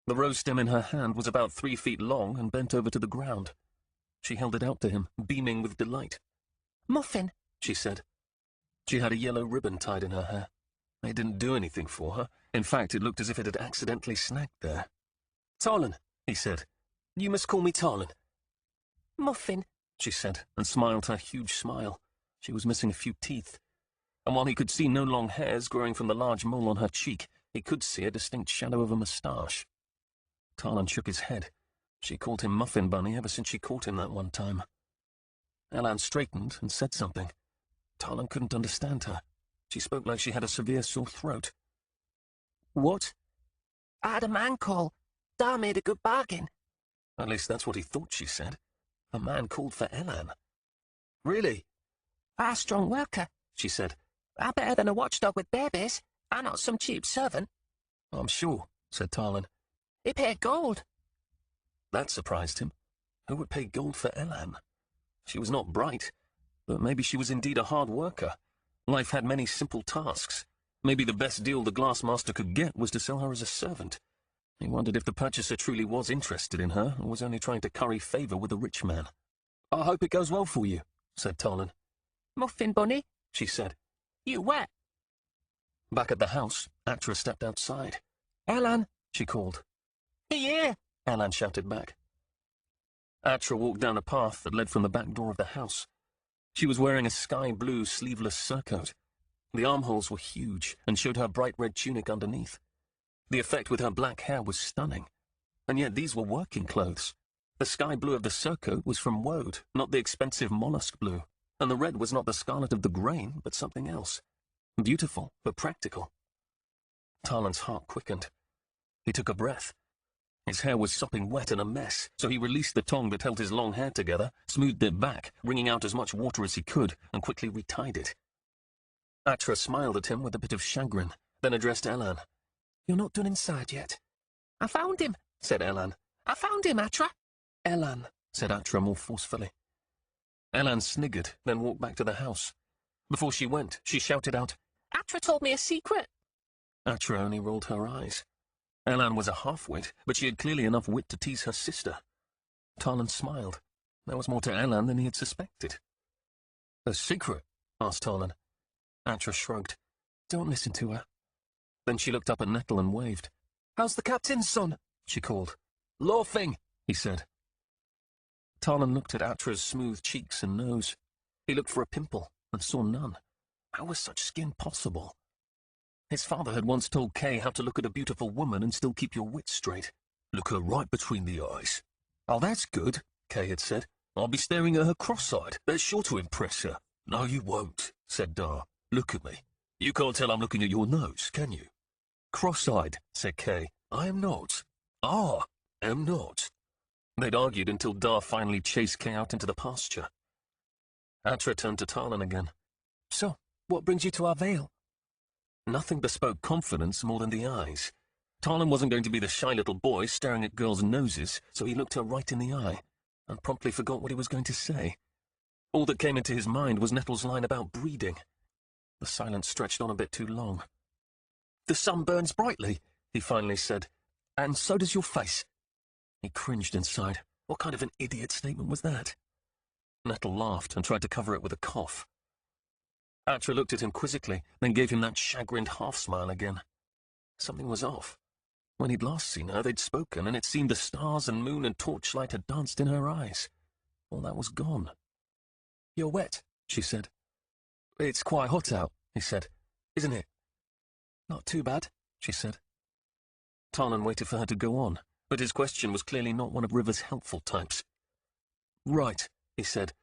The rose stem in her hand was about 3 feet long and bent over to the ground. She held it out to him, beaming with delight. "Muffin," she said. She had a yellow ribbon tied in her hair. It didn't do anything for her. In fact, it looked as if it had accidentally snagged there. "Tarlin," he said. "You must call me Tarlin." "Muffin," she said, and smiled her huge smile. She was missing a few teeth. And while he could see no long hairs growing from the large mole on her cheek, he could see a distinct shadow of a moustache. Tarlin shook his head. She called him Muffin Bunny ever since she caught him that one time. Elan straightened and said something. Tarlin couldn't understand her. She spoke like she had a severe sore throat. "What?" "I had a man call. Dar made a good bargain." At least that's what he thought she said. A man called for Elan. "Really?" "A strong worker," she said. "A better than a watchdog with babies. I'm not some cheap servant." "I'm sure," said Tarlin. "He paid gold." That surprised him. Who would pay gold for Elan? She was not bright, but maybe she was indeed a hard worker. Life had many simple tasks. Maybe the best deal the glassmaster could get was to sell her as a servant. He wondered if the purchaser truly was interested in her or was only trying to curry favor with a rich man. "I hope it goes well for you," said Tarlin. "Muffin Bunny," she said. "You wet?" Back at the house, Atra stepped outside. "Elan," she called. "Here," Elan shouted back. Atra walked down a path that led from the back door of the house. She was wearing a sky-blue sleeveless surcoat. The armholes were huge and showed her bright red tunic underneath. The effect with her black hair was stunning. And yet these were working clothes. The sky blue of the surcoat was from woad, not the expensive mollusk blue. And the red was not the scarlet of the grain, but something else. Beautiful, but practical. Tarlin's heart quickened. He took a breath. His hair was sopping wet and a mess, so he released the tongue that held his long hair together, smoothed it back, wringing out as much water as he could, and quickly retied it. Atra smiled at him with a bit of chagrin, then addressed Elan. "You're not done inside yet." "I found him," said Elan. "I found him, Atra." "Elan," said Atra more forcefully. Elan sniggered, then walked back to the house. Before she went, she shouted out, "Atra told me a secret." Atra only rolled her eyes. Elan was a half-wit, but she had clearly enough wit to tease her sister. Tarlin smiled. There was more to Elan than he had suspected. "A secret?" asked Tarlin. Atra shrugged. "Don't listen to her." Then she looked up at Nettle and waved. "How's the captain's son?" she called. "Laughing," he said. Tarlin looked at Atra's smooth cheeks and nose. He looked for a pimple and saw none. How was such skin possible? His father had once told Kay how to look at a beautiful woman and still keep your wits straight. "Look her right between the eyes." "Oh, that's good," Kay had said. "I'll be staring at her cross-eyed. That's sure to impress her." "No, you won't," said Dar. "Look at me. You can't tell I'm looking at your nose, can you?" "Cross-eyed," said Kay. "I am not." "Ah, am not." They'd argued until Dar finally chased Kay out into the pasture. Atra turned to Tarlin again. "So, what brings you to our vale?" Nothing bespoke confidence more than the eyes. Tarlin wasn't going to be the shy little boy staring at girls' noses, so he looked her right in the eye, and promptly forgot what he was going to say. All that came into his mind was Nettle's line about breeding. The silence stretched on a bit too long. "The sun burns brightly," he finally said, "and so does your face." He cringed inside. What kind of an idiot statement was that? Nettle laughed and tried to cover it with a cough. Atra looked at him quizzically, then gave him that chagrined half-smile again. Something was off. When he'd last seen her, they'd spoken, and it seemed the stars and moon and torchlight had danced in her eyes. All that was gone. "You're wet," she said. "It's quite hot out," he said. "Isn't it?" "Not too bad," she said. Tarlin waited for her to go on, but his question was clearly not one of River's helpful types. "Right," he said.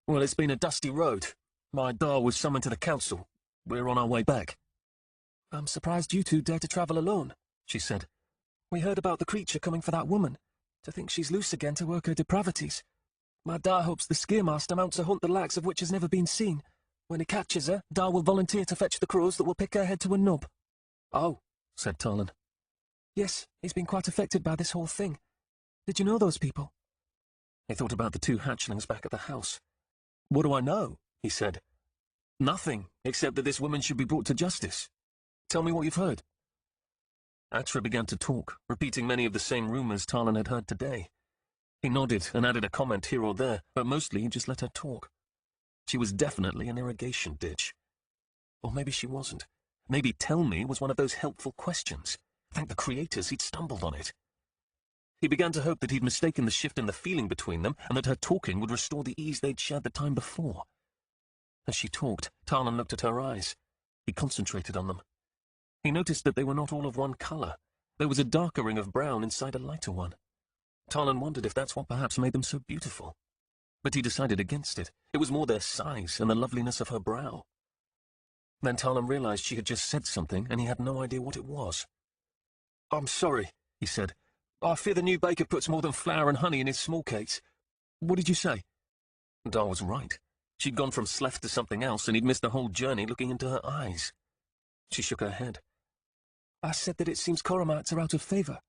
"Well, it's been a dusty road. My Dar was summoned to the council. We're on our way back." "I'm surprised you two dare to travel alone," she said. "We heard about the creature coming for that woman. To think she's loose again to work her depravities. My Dar hopes the Skearmaster mounts a hunt the likes of which has never been seen. When he captures her, Dar will volunteer to fetch the crows that will pick her head to a nub." "Oh," said Tarlin. "Yes, he's been quite affected by this whole thing. Did you know those people?" He thought about the two hatchlings back at the house. "What do I know?" he said. "Nothing, except that this woman should be brought to justice. Tell me what you've heard." Atra began to talk, repeating many of the same rumours Talon had heard today. He nodded and added a comment here or there, but mostly he just let her talk. She was definitely an irrigation ditch. Or maybe she wasn't. Maybe "tell me" was one of those helpful questions. Thank the creators he'd stumbled on it. He began to hope that he'd mistaken the shift in the feeling between them, and that her talking would restore the ease they'd shared the time before. As she talked, Talon looked at her eyes. He concentrated on them. He noticed that they were not all of one colour. There was a darker ring of brown inside a lighter one. Talon wondered if that's what perhaps made them so beautiful. But he decided against it. It was more their size and the loveliness of her brow. Then Talon realized she had just said something, and he had no idea what it was. "I'm sorry," he said. "I fear the new baker puts more than flour and honey in his small cakes. What did you say?" Dar was right. She'd gone from Sleth to something else, and he'd missed the whole journey looking into her eyes. She shook her head. "I said that it seems Koromites are out of favour."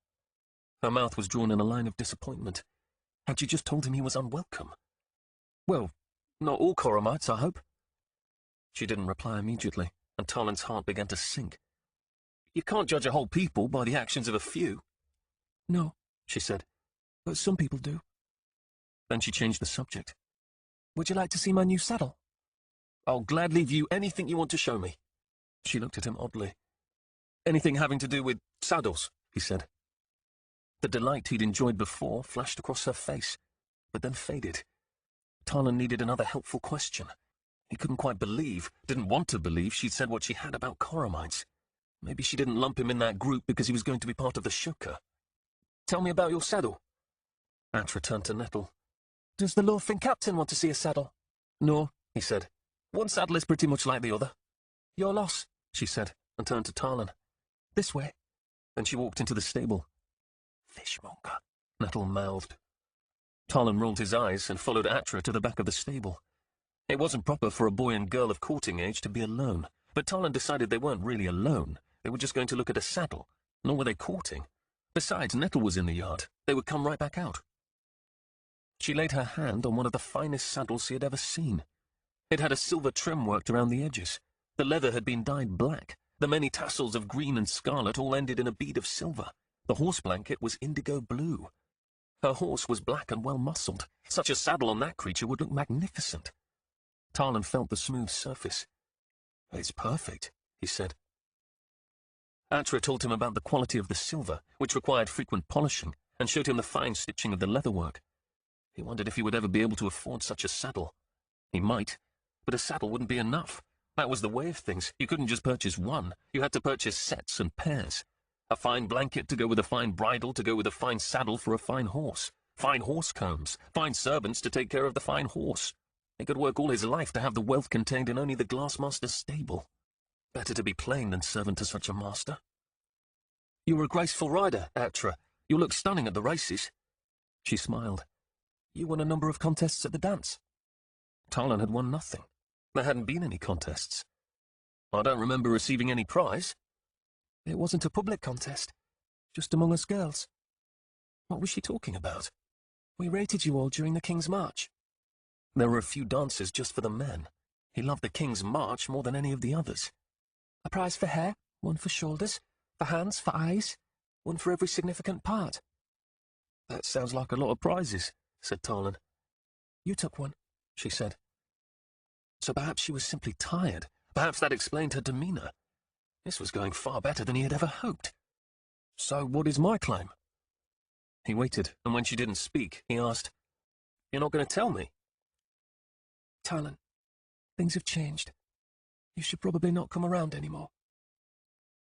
Her mouth was drawn in a line of disappointment. Had she just told him he was unwelcome? "Well, not all Koromites, I hope." She didn't reply immediately, and Talon's heart began to sink. "You can't judge a whole people by the actions of a few." "No," she said, "but some people do." Then she changed the subject. "Would you like to see my new saddle?" "I'll gladly view anything you want to show me." She looked at him oddly. "Anything having to do with saddles," he said. The delight he'd enjoyed before flashed across her face, but then faded. Talon needed another helpful question. He couldn't quite believe, didn't want to believe, she'd said what she had about Koromites. Maybe she didn't lump him in that group because he was going to be part of the Shukka. "Tell me about your saddle." Atra turned to Nettle. "Does the Lordfin Captain want to see a saddle?" "No," he said. "One saddle is pretty much like the other." "Your loss," she said, and turned to Talon. "This way." Then she walked into the stable. "Fishmonger," Nettle mouthed. Talon rolled his eyes and followed Atra to the back of the stable. It wasn't proper for a boy and girl of courting age to be alone, but Talon decided they weren't really alone. They were just going to look at a saddle, nor were they courting. Besides, Nettle was in the yard. They would come right back out. She laid her hand on one of the finest saddles he had ever seen. It had a silver trim worked around the edges. The leather had been dyed black. The many tassels of green and scarlet all ended in a bead of silver. The horse blanket was indigo blue. Her horse was black and well-muscled. Such a saddle on that creature would look magnificent. Talon felt the smooth surface. "It's perfect," he said. Atra told him about the quality of the silver, which required frequent polishing, and showed him the fine stitching of the leatherwork. He wondered if he would ever be able to afford such a saddle. He might, but a saddle wouldn't be enough. That was the way of things. You couldn't just purchase one. You had to purchase sets and pairs. A fine blanket to go with a fine bridle to go with a fine saddle for a fine horse. Fine horse combs. Fine servants to take care of the fine horse. He could work all his life to have the wealth contained in only the glassmaster's stable. Better to be plain than servant to such a master. "You're a graceful rider, Atra. You look stunning at the races." She smiled. "You won a number of contests at the dance." Talon had won nothing. There hadn't been any contests. "I don't remember receiving any prize." "It wasn't a public contest. Just among us girls." What was she talking about? "We rated you all during the King's March." There were a few dances just for the men. He loved the King's March more than any of the others. "A prize for hair, one for shoulders, for hands, for eyes, one for every significant part." "That sounds like a lot of prizes," said Talon. "You took one," she said. So perhaps she was simply tired. Perhaps that explained her demeanour. This was going far better than he had ever hoped. "So what is my claim?" He waited, and when she didn't speak, he asked, "You're not going to tell me?" "Talon, things have changed. You should probably not come around anymore."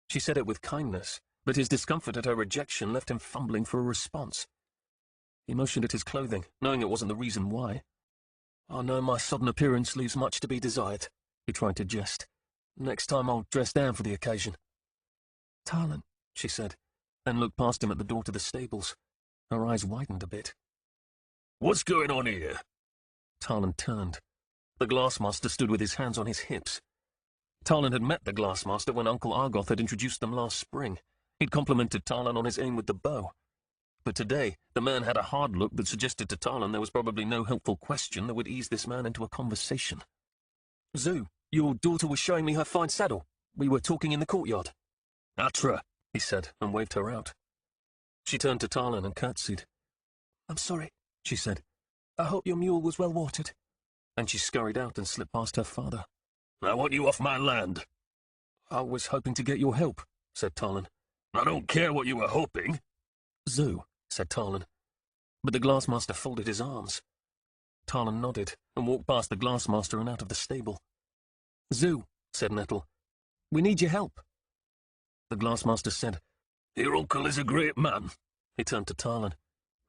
She said it with kindness, but his discomfort at her rejection left him fumbling for a response. He motioned at his clothing, knowing it wasn't the reason why. "I know my sudden appearance leaves much to be desired," he tried to jest. "Next time I'll dress down for the occasion." "Talon," she said, then looked past him at the door to the stables. Her eyes widened a bit. "What's going on here?" Talon turned. The Glassmaster stood with his hands on his hips. Talon had met the Glassmaster when Uncle Argoth had introduced them last spring. He'd complimented Talon on his aim with the bow. But today, the man had a hard look that suggested to Talon there was probably no helpful question that would ease this man into a conversation. "Zoo, your daughter was showing me her fine saddle. We were talking in the courtyard." "Atra, he said, and waved her out. She turned to Tarlin and curtsied. I'm sorry, she said. I hope your mule was well watered. And she scurried out and slipped past her father. I want you off my land. I was hoping to get your help, said Tarlin. I don't care what you were hoping. Zoo, said Tarlin. But the Glassmaster folded his arms. Tarlin nodded and walked past the Glassmaster and out of the stable. Zoo, said Nettle, we need your help. The Glassmaster said, Your uncle is a great man. He turned to Tarlin.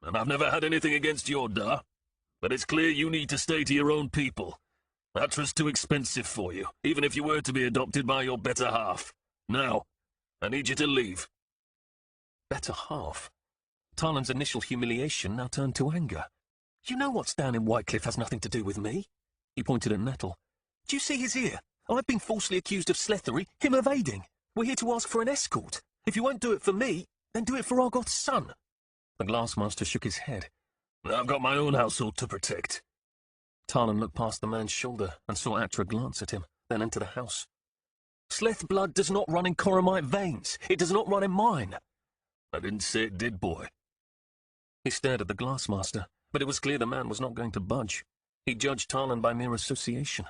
And I've never had anything against your da. But it's clear you need to stay to your own people. Atra's too expensive for you, even if you were to be adopted by your better half. Now, I need you to leave. Better half? Tarlin's initial humiliation now turned to anger. You know what's down in Whitecliff has nothing to do with me. He pointed at Nettle. Do you see his ear? I've been falsely accused of slethery, him of aiding. We're here to ask for an escort. If you won't do it for me, then do it for Argoth's son. The Glassmaster shook his head. I've got my own household to protect. Tarlin looked past the man's shoulder and saw Atra glance at him, then enter the house. Sleth blood does not run in Coromite veins. It does not run in mine. I didn't say it did, boy. He stared at the Glassmaster, but it was clear the man was not going to budge. He judged Tarlin by mere association.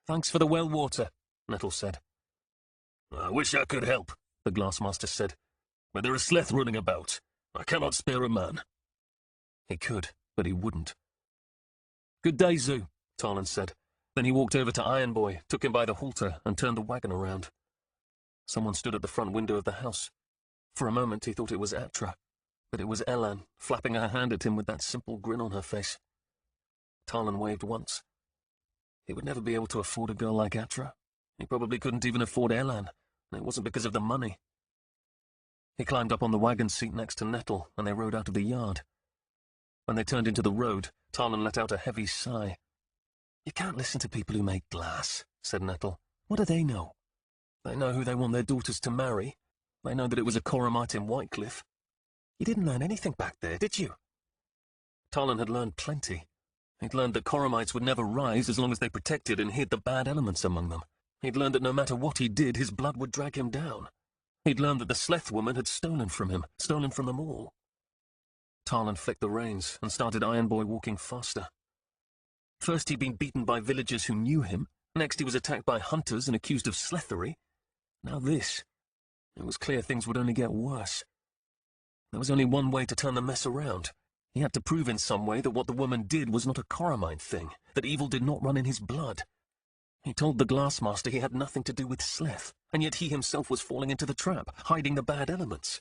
Thanks for the well water, Nettle said. I wish I could help, the Glassmaster said. But there is Sleth running about. I cannot spare a man. He could, but he wouldn't. Good day, Zoo, Tarlin said. Then he walked over to Iron Boy, took him by the halter, and turned the wagon around. Someone stood at the front window of the house. For a moment he thought it was Atra, but it was Elan, flapping her hand at him with that simple grin on her face. Tarlin waved once. He would never be able to afford a girl like Atra. He probably couldn't even afford Elan, and it wasn't because of the money. He climbed up on the wagon seat next to Nettle, and they rode out of the yard. When they turned into the road, Tarlin let out a heavy sigh. You can't listen to people who make glass, said Nettle. What do they know? They know who they want their daughters to marry. They know that it was a Coromite in Whitecliff. You didn't learn anything back there, did you? Tarlin had learned plenty. He'd learned that Coromites would never rise as long as they protected and hid the bad elements among them. He'd learned that no matter what he did, his blood would drag him down. He'd learned that the Sleth woman had stolen from him, stolen from them all. Tarlin flicked the reins and started Iron Boy walking faster. First he'd been beaten by villagers who knew him. Next he was attacked by hunters and accused of slethery. Now this. It was clear things would only get worse. There was only one way to turn the mess around. He had to prove in some way that what the woman did was not a Coromite thing, that evil did not run in his blood. He told the Glassmaster he had nothing to do with Sleth, and yet he himself was falling into the trap, hiding the bad elements.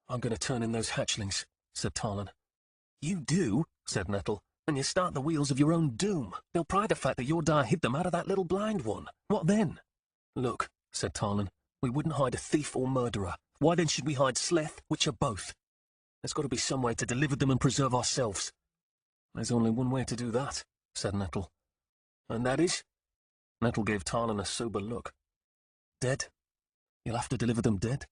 I'm going to turn in those hatchlings, said Tarlin. You do, said Nettle, and you start the wheels of your own doom. They'll pry the fact that your da hid them out of that little blind one. What then? Look, said Tarlin, we wouldn't hide a thief or murderer. Why then should we hide Sleth, which are both? There's got to be some way to deliver them and preserve ourselves. There's only one way to do that, said Nettle. And that is? Nettle gave Tarlin a sober look. Dead. You'll have to deliver them dead.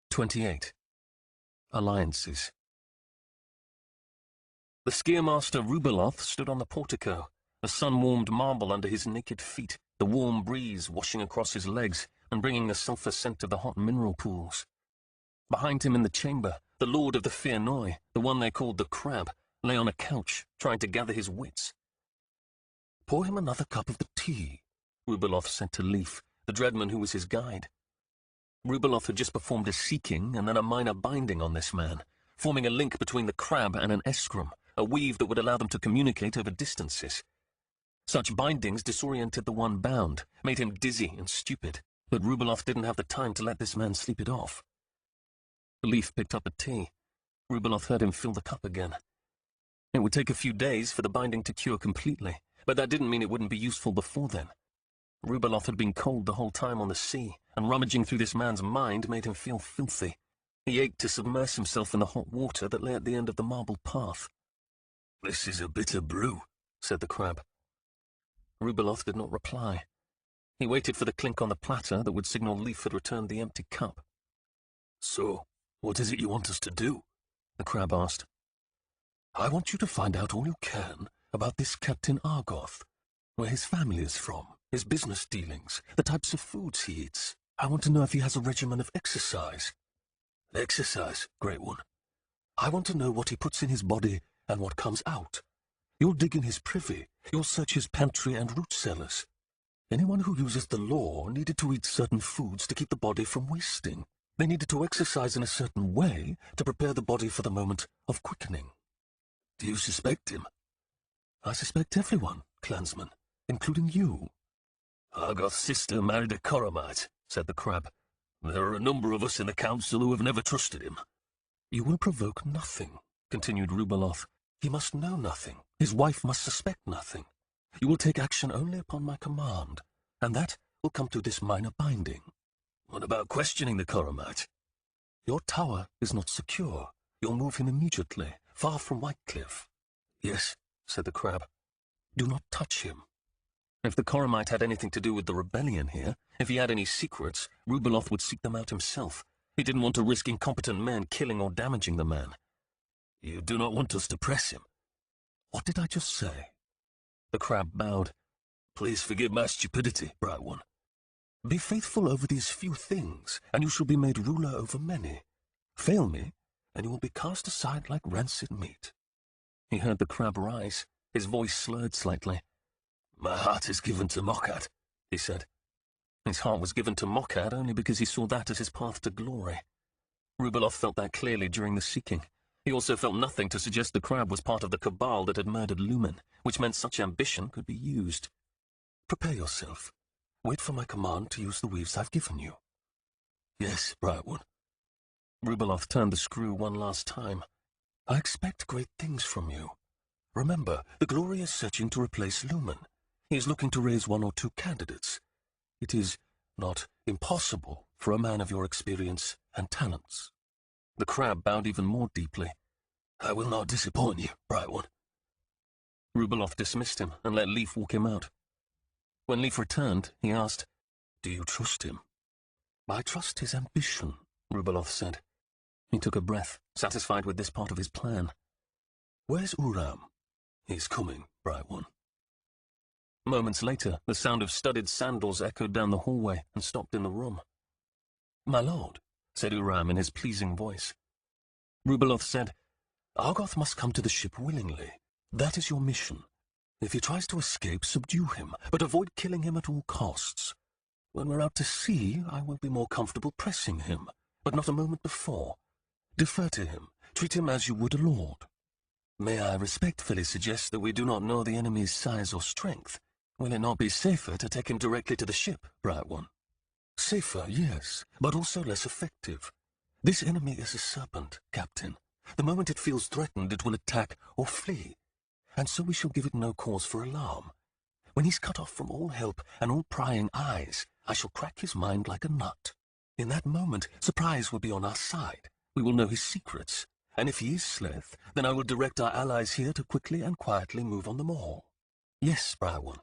28. Alliances. The Skiermaster Rubeloth stood on the portico, the sun-warmed marble under his naked feet, the warm breeze washing across his legs and bringing the sulphur scent of the hot mineral pools. Behind him in the chamber, the Lord of the Fiernoi, the one they called the Crab, lay on a couch, trying to gather his wits. Pour him another cup of the tea, Rubeloth said to Leif, the dreadman who was his guide. Rubeloth had just performed a seeking and then a minor binding on this man, forming a link between the Crab and an escrum, a weave that would allow them to communicate over distances. Such bindings disoriented the one bound, made him dizzy and stupid, but Rubeloth didn't have the time to let this man sleep it off. Leif picked up the tea. Rubeloth heard him fill the cup again. It would take a few days for the binding to cure completely, but that didn't mean it wouldn't be useful before then. Rubeloth had been cold the whole time on the sea, and rummaging through this man's mind made him feel filthy. He ached to submerge himself in the hot water that lay at the end of the marble path. This is a bitter brew, said the Crab. Rubeloth did not reply. He waited for the clink on the platter that would signal Leif had returned the empty cup. So, what is it you want us to do? The Crab asked. I want you to find out all you can about this Captain Argoth, where his family is from, his business dealings, the types of foods he eats. I want to know if he has a regimen of exercise. Exercise, Great One. I want to know what he puts in his body and what comes out. You'll dig in his privy, you'll search his pantry and root cellars. Anyone who uses the law needed to eat certain foods to keep the body from wasting. They needed to exercise in a certain way to prepare the body for the moment of quickening. Do you suspect him? I suspect everyone, clansman, including you. Argoth's sister married a Coromite, said the crab. There are a number of us in the council who have never trusted him. You will provoke nothing, continued Rubaloth. He must know nothing. His wife must suspect nothing. You will take action only upon my command, and that will come to this minor binding. What about questioning the Coromite? Your tower is not secure. You'll move him immediately, far from Whitecliff. Yes, said the crab. Do not touch him. If the Coromite had anything to do with the rebellion here, if he had any secrets, Rubaloth would seek them out himself. He didn't want to risk incompetent men killing or damaging the man. You do not want us to press him. What did I just say? The crab bowed. Please forgive my stupidity, Bright One. Be faithful over these few things, and you shall be made ruler over many. Fail me, and you will be cast aside like rancid meat. He heard the crab rise. His voice slurred slightly. My heart is given to Mokad, he said. His heart was given to Mokad only because he saw that as his path to glory. Rubaloth felt that clearly during the seeking. He also felt nothing to suggest the crab was part of the cabal that had murdered Lumen, which meant such ambition could be used. Prepare yourself. Wait for my command to use the weaves I've given you. Yes, Bright One. Rubaloth turned the screw one last time. I expect great things from you. Remember, the Glory is searching to replace Lumen. He is looking to raise 1 or 2 candidates. It is not impossible for a man of your experience and talents. The crab bowed even more deeply. I will not disappoint you, Bright One. Rubaloth dismissed him and let Leaf walk him out. When Leaf returned, he asked, Do you trust him? I trust his ambition, Rubaloth said. He took a breath, satisfied with this part of his plan. Where's Uram? He's coming, Bright One. Moments later, the sound of studded sandals echoed down the hallway and stopped in the room. My lord, said Uram in his pleasing voice. Rubaloth said, Argoth must come to the ship willingly. That is your mission. If he tries to escape, subdue him, but avoid killing him at all costs. When we're out to sea, I will be more comfortable pressing him, but not a moment before. Defer to him. Treat him as you would a lord. May I respectfully suggest that we do not know the enemy's size or strength? Will it not be safer to take him directly to the ship, Bright One? Safer, yes, but also less effective. This enemy is a serpent, Captain. The moment it feels threatened, it will attack or flee. And so we shall give it no cause for alarm. When he's cut off from all help and all prying eyes, I shall crack his mind like a nut. In that moment, surprise will be on our side. We will know his secrets. And if he is Sleth, then I will direct our allies here to quickly and quietly move on them all. Yes, Bright One.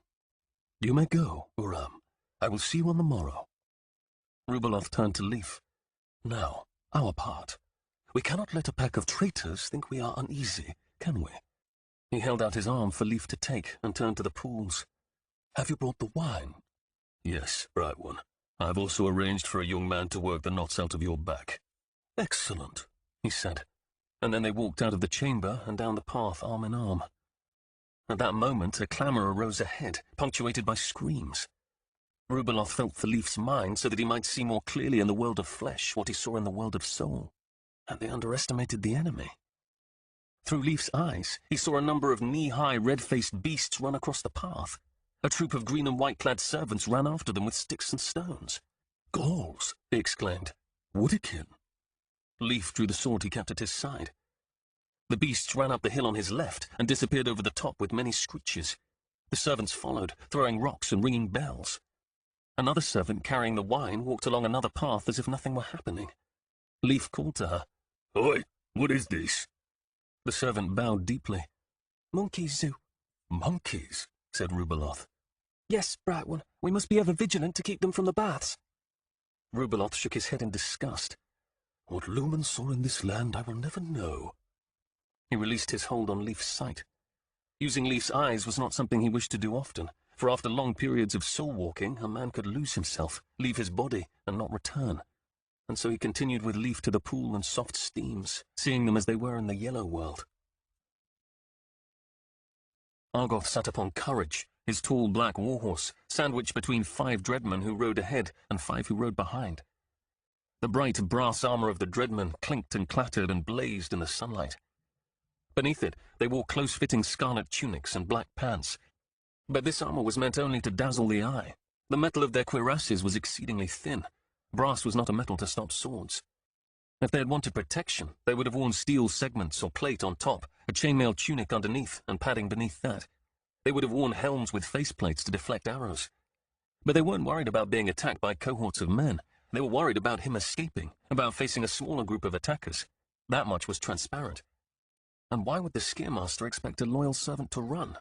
You may go, Uram. I will see you on the morrow. Rubaloth turned to Leaf. Now, our part. We cannot let a pack of traitors think we are uneasy, can we? He held out his arm for Leaf to take and turned to the pools. Have you brought the wine? Yes, Bright One. I have also arranged for a young man to work the knots out of your back. Excellent, he said. And then they walked out of the chamber and down the path arm in arm. At that moment, a clamour arose ahead, punctuated by screams. Rubaloth felt for Leaf's mind so that he might see more clearly in the world of flesh what he saw in the world of soul. And they underestimated the enemy. Through Leaf's eyes, he saw a number of knee-high, red-faced beasts run across the path. A troop of green and white-clad servants ran after them with sticks and stones. Gauls, he exclaimed. Woodikin. Leaf drew the sword he kept at his side. The beasts ran up the hill on his left and disappeared over the top with many screeches. The servants followed, throwing rocks and ringing bells. Another servant carrying the wine walked along another path as if nothing were happening. Leaf called to her. Oi, what is this? The servant bowed deeply. Monkeys, Zoo. Monkeys, said Rubaloth. Yes, Bright One. We must be ever vigilant to keep them from the baths. Rubaloth shook his head in disgust. What Lumen saw in this land I will never know. He released his hold on Leaf's sight. Using Leaf's eyes was not something he wished to do often, for after long periods of soul-walking, a man could lose himself, leave his body, and not return. And so he continued with Leaf to the pool and soft steams, seeing them as they were in the yellow world. Argoth sat upon Courage, his tall black warhorse, sandwiched between 5 dreadmen who rode ahead and 5 who rode behind. The bright brass armor of the dreadmen clinked and clattered and blazed in the sunlight. Beneath it, they wore close-fitting scarlet tunics and black pants. But this armor was meant only to dazzle the eye. The metal of their cuirasses was exceedingly thin. Brass was not a metal to stop swords. If they had wanted protection, they would have worn steel segments or plate on top, a chainmail tunic underneath, and padding beneath that. They would have worn helms with faceplates to deflect arrows. But they weren't worried about being attacked by cohorts of men. They were worried about him escaping, about facing a smaller group of attackers. That much was transparent. And why would the Scaremaster expect a loyal servant to run?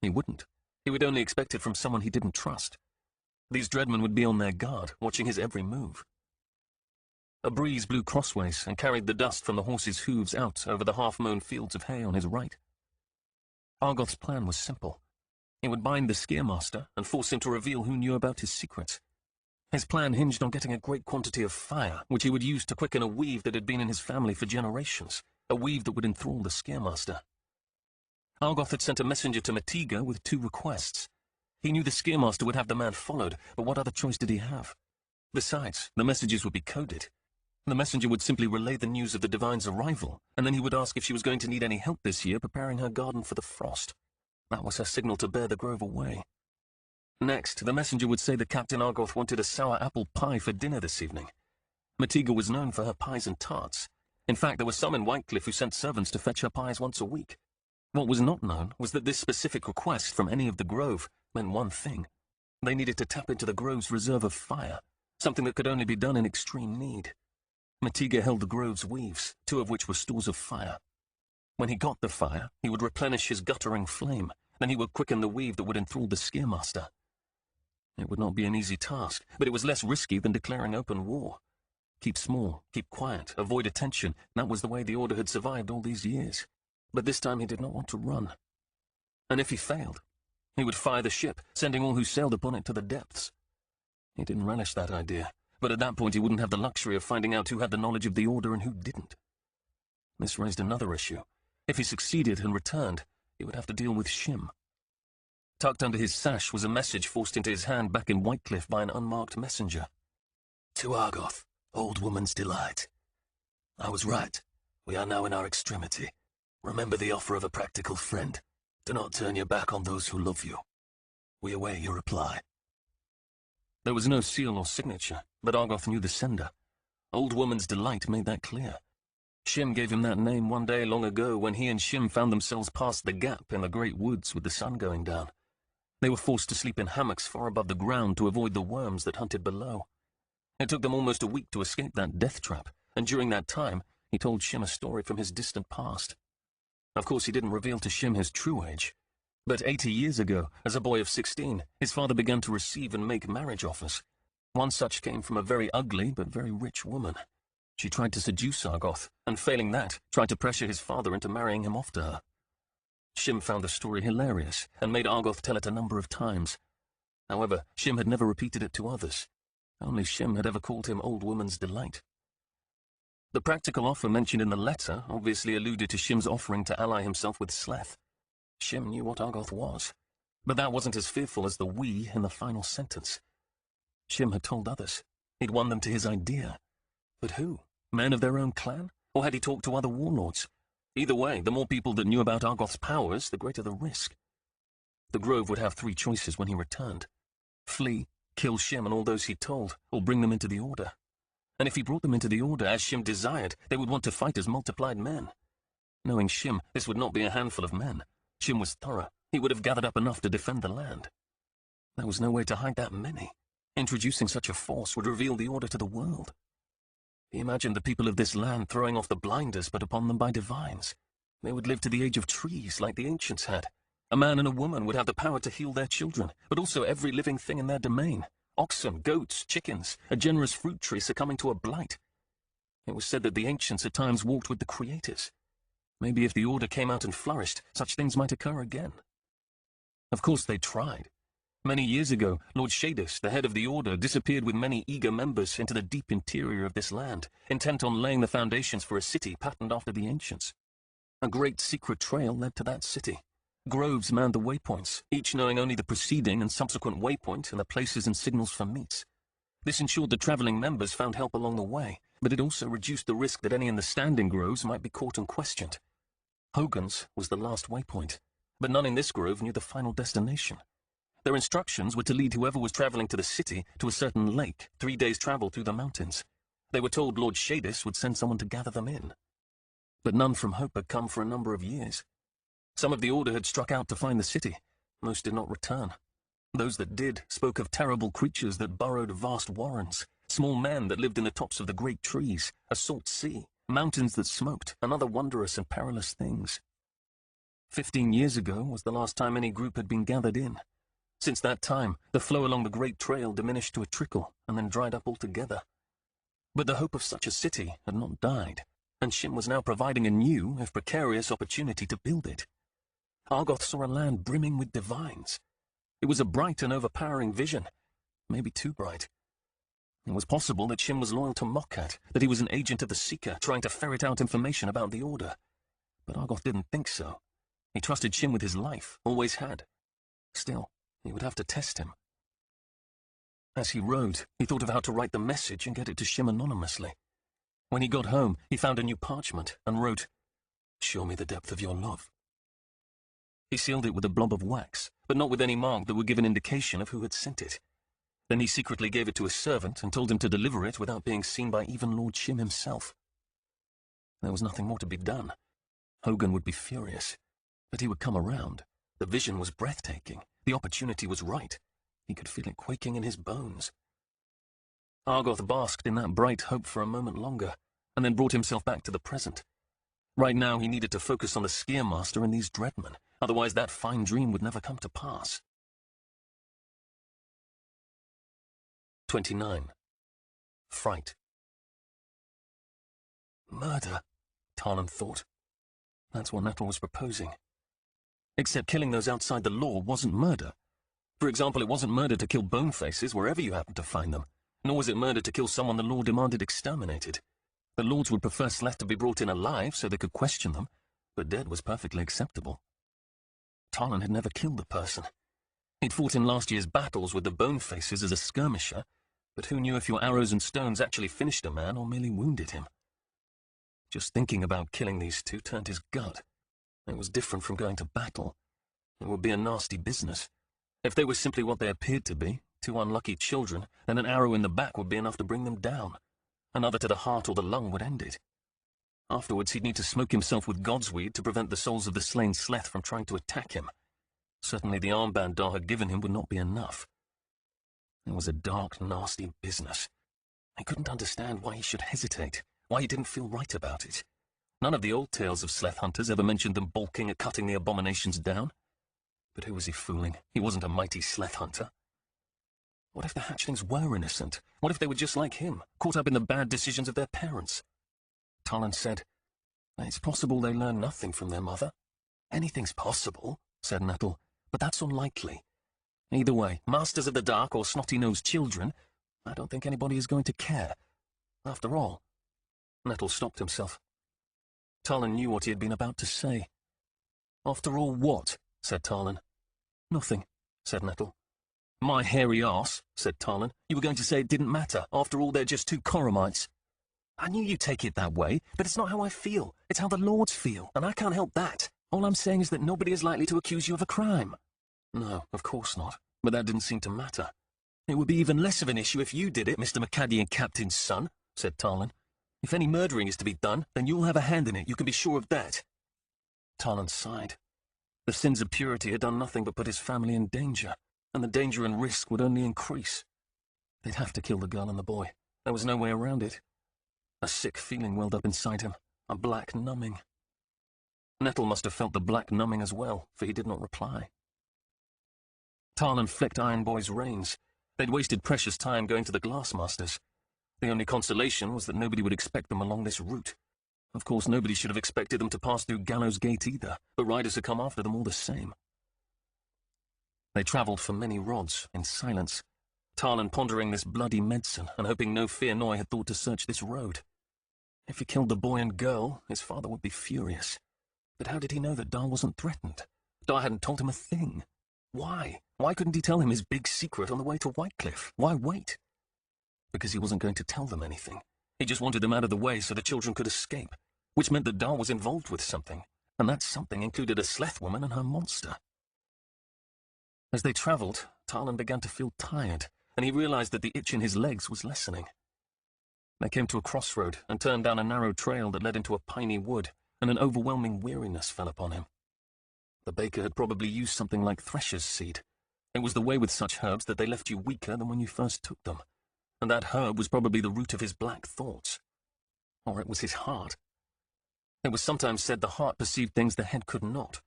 He wouldn't. He would only expect it from someone he didn't trust. These dreadmen would be on their guard, watching his every move. A breeze blew crossways and carried the dust from the horse's hooves out over the half-mown fields of hay on his right. Argoth's plan was simple. He would bind the Scaremaster and force him to reveal who knew about his secrets. His plan hinged on getting a great quantity of fire, which he would use to quicken a weave that had been in his family for generations, a weave that would enthrall the Scaremaster. Argoth had sent a messenger to Matiga with 2 requests. He knew the Scaremaster would have the man followed, but what other choice did he have? Besides, the messages would be coded. The messenger would simply relay the news of the Divine's arrival, and then he would ask if she was going to need any help this year preparing her garden for the frost. That was her signal to bear the grove away. Next, the messenger would say that Captain Argoth wanted a sour apple pie for dinner this evening. Matiga was known for her pies and tarts. In fact, there were some in Whitecliff who sent servants to fetch her pies once a week. What was not known was that this specific request from any of the grove meant one thing. They needed to tap into the grove's reserve of fire, something that could only be done in extreme need. Matiga held the grove's weaves, 2 of which were stores of fire. When he got the fire, he would replenish his guttering flame, then he would quicken the weave that would enthrall the Scaremaster. It would not be an easy task, but it was less risky than declaring open war. Keep small, keep quiet, avoid attention, that was the way the Order had survived all these years. But this time he did not want to run. And if he failed, he would fire the ship, sending all who sailed upon it to the depths. He didn't relish that idea. But at that point he wouldn't have the luxury of finding out who had the knowledge of the Order and who didn't. This raised another issue. If he succeeded and returned, he would have to deal with Shim. Tucked under his sash was a message forced into his hand back in Whitecliff by an unmarked messenger. To Argoth, old woman's delight. I was right. We are now in our extremity. Remember the offer of a practical friend. Do not turn your back on those who love you. We await your reply. There was no seal or signature, but Argoth knew the sender. Old Woman's Delight made that clear. Shim gave him that name one day long ago when he and Shim found themselves past the gap in the great woods with the sun going down. They were forced to sleep in hammocks far above the ground to avoid the worms that hunted below. It took them almost a week to escape that death trap, and during that time, he told Shim a story from his distant past. Of course, he didn't reveal to Shim his true age. But 80 years ago, as a boy of 16, his father began to receive and make marriage offers. One such came from a very ugly but very rich woman. She tried to seduce Argoth, and failing that, tried to pressure his father into marrying him off to her. Shim found the story hilarious, and made Argoth tell it a number of times. However, Shim had never repeated it to others. Only Shim had ever called him Old Woman's Delight. The practical offer mentioned in the letter obviously alluded to Shim's offering to ally himself with Sleth. Shim knew what Argoth was, but that wasn't as fearful as the we in the final sentence. Shim had told others. He'd won them to his idea. But who? Men of their own clan? Or had he talked to other warlords? Either way, the more people that knew about Argoth's powers, the greater the risk. The Grove would have 3 choices when he returned. Flee, kill Shim and all those he'd told, or bring them into the Order. And if he brought them into the Order, as Shim desired, they would want to fight as multiplied men. Knowing Shim, this would not be a handful of men. Shim was thorough. He would have gathered up enough to defend the land. There was no way to hide that many. Introducing such a force would reveal the Order to the world. He imagined the people of this land throwing off the blinders put upon them by divines. They would live to the age of trees like the ancients had. A man and a woman would have the power to heal their children, but also every living thing in their domain. Oxen, goats, chickens, a generous fruit tree succumbing to a blight. It was said that the ancients at times walked with the creators. Maybe if the Order came out and flourished, such things might occur again. Of course they tried. Many years ago, Lord Shadis, the head of the Order, disappeared with many eager members into the deep interior of this land, intent on laying the foundations for a city patterned after the ancients. A great secret trail led to that city. Groves manned the waypoints, each knowing only the preceding and subsequent waypoint and the places and signals for meets. This ensured the travelling members found help along the way, but it also reduced the risk that any in the standing groves might be caught and questioned. Hogan's was the last waypoint, but none in this grove knew the final destination. Their instructions were to lead whoever was travelling to the city to a certain lake, 3 days' travel through the mountains. They were told Lord Shadis would send someone to gather them in. But none from Hope had come for a number of years. Some of the Order had struck out to find the city. Most did not return. Those that did spoke of terrible creatures that burrowed vast warrens, small men that lived in the tops of the great trees, a salt sea, mountains that smoked, and other wondrous and perilous things. 15 years ago was the last time any group had been gathered in. Since that time, the flow along the great trail diminished to a trickle and then dried up altogether. But the hope of such a city had not died, and Shim was now providing a new, if precarious, opportunity to build it. Argoth saw a land brimming with divines. It was a bright and overpowering vision, maybe too bright. It was possible that Shim was loyal to Mokkat, that he was an agent of the Seeker trying to ferret out information about the Order. But Argoth didn't think so. He trusted Shim with his life, always had. Still, he would have to test him. As he rode, he thought of how to write the message and get it to Shim anonymously. When he got home, he found a new parchment and wrote, "Show me the depth of your love." He sealed it with a blob of wax, but not with any mark that would give an indication of who had sent it. Then he secretly gave it to a servant and told him to deliver it without being seen by even Lord Shim himself. There was nothing more to be done. Hogan would be furious, but he would come around. The vision was breathtaking. The opportunity was right. He could feel it quaking in his bones. Argoth basked in that bright hope for a moment longer, and then brought himself back to the present. Right now he needed to focus on the Skier-Master and these Dreadmen, otherwise that fine dream would never come to pass. 29. Fright. Murder, Tarlan thought. That's what Nettle was proposing. Except killing those outside the law wasn't murder. For example, it wasn't murder to kill bonefaces wherever you happened to find them, nor was it murder to kill someone the law demanded exterminated. The Lords would prefer Sleth to be brought in alive so they could question them, but dead was perfectly acceptable. Tarlan had never killed the person. He'd fought in last year's battles with the bonefaces as a skirmisher, but who knew if your arrows and stones actually finished a man or merely wounded him? Just thinking about killing these two turned his gut. It was different from going to battle. It would be a nasty business. If they were simply what they appeared to be, two unlucky children, then an arrow in the back would be enough to bring them down. Another to the heart or the lung would end it. Afterwards, he'd need to smoke himself with godsweed to prevent the souls of the slain Sleth from trying to attack him. Certainly the armband Dar had given him would not be enough. It was a dark, nasty business. I couldn't understand why he should hesitate, why he didn't feel right about it. None of the old tales of Sleth hunters ever mentioned them balking at cutting the abominations down. But who was he fooling? He wasn't a mighty Sleth hunter. What if the hatchlings were innocent? What if they were just like him, caught up in the bad decisions of their parents? Tarlan said, "It's possible they learn nothing from their mother." "Anything's possible," said Nettle, "but that's unlikely. Either way, Masters of the Dark or snotty-nosed children, I don't think anybody is going to care. After all..." Nettle stopped himself. Tarlan knew what he had been about to say. "After all what?" said Tarlan. "Nothing," said Nettle. "My hairy arse," said Tarlan. "You were going to say it didn't matter. After all, they're just two Coramites." "I knew you'd take it that way, but it's not how I feel. It's how the Lords feel, and I can't help that. All I'm saying is that nobody is likely to accuse you of a crime." "No, of course not. But that didn't seem to matter." "It would be even less of an issue if you did it, Mr. McCaddy Captain's son," said Tarlan. "If any murdering is to be done, then you'll have a hand in it, you can be sure of that." Tarlan sighed. The sins of purity had done nothing but put his family in danger, and the danger and risk would only increase. They'd have to kill the girl and the boy. There was no way around it. A sick feeling welled up inside him, a black numbing. Nettle must have felt the black numbing as well, for he did not reply. Tarlan flicked Iron Boy's reins. They'd wasted precious time going to the Glassmasters. The only consolation was that nobody would expect them along this route. Of course, nobody should have expected them to pass through Gallows Gate either, but riders had come after them all the same. They travelled for many rods, in silence, Tarlin pondering this bloody medicine and hoping no Fear Noi had thought to search this road. If he killed the boy and girl, his father would be furious. But how did he know that Dar wasn't threatened? Dar hadn't told him a thing. Why? Why couldn't he tell him his big secret on the way to Whitecliff? Why wait? Because he wasn't going to tell them anything. He just wanted them out of the way so the children could escape, which meant that Dar was involved with something, and that something included a Sleth woman and her monster. As they travelled, Tarlin began to feel tired, and he realized that the itch in his legs was lessening. They came to a crossroad and turned down a narrow trail that led into a piney wood, and an overwhelming weariness fell upon him. The baker had probably used something like thresher's seed. It was the way with such herbs that they left you weaker than when you first took them, and that herb was probably the root of his black thoughts. Or it was his heart. It was sometimes said the heart perceived things the head could not.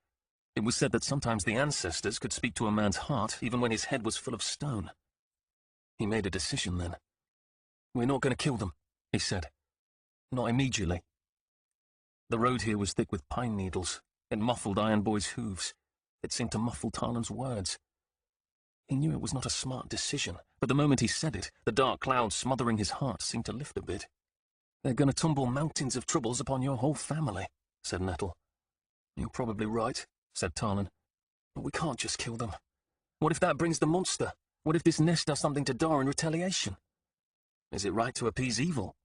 It was said that sometimes the ancestors could speak to a man's heart even when his head was full of stone. He made a decision then. "We're not going to kill them," he said. "Not immediately." The road here was thick with pine needles. It muffled Iron Boy's hooves. It seemed to muffle Tarlin's words. He knew it was not a smart decision, but the moment he said it, the dark cloud smothering his heart seemed to lift a bit. "They're going to tumble mountains of troubles upon your whole family," said Nettle. "You're probably right," said Tarlin. "But we can't just kill them. What if that brings the monster? What if this nest does something to Dar in retaliation?" "Is it right to appease evil?"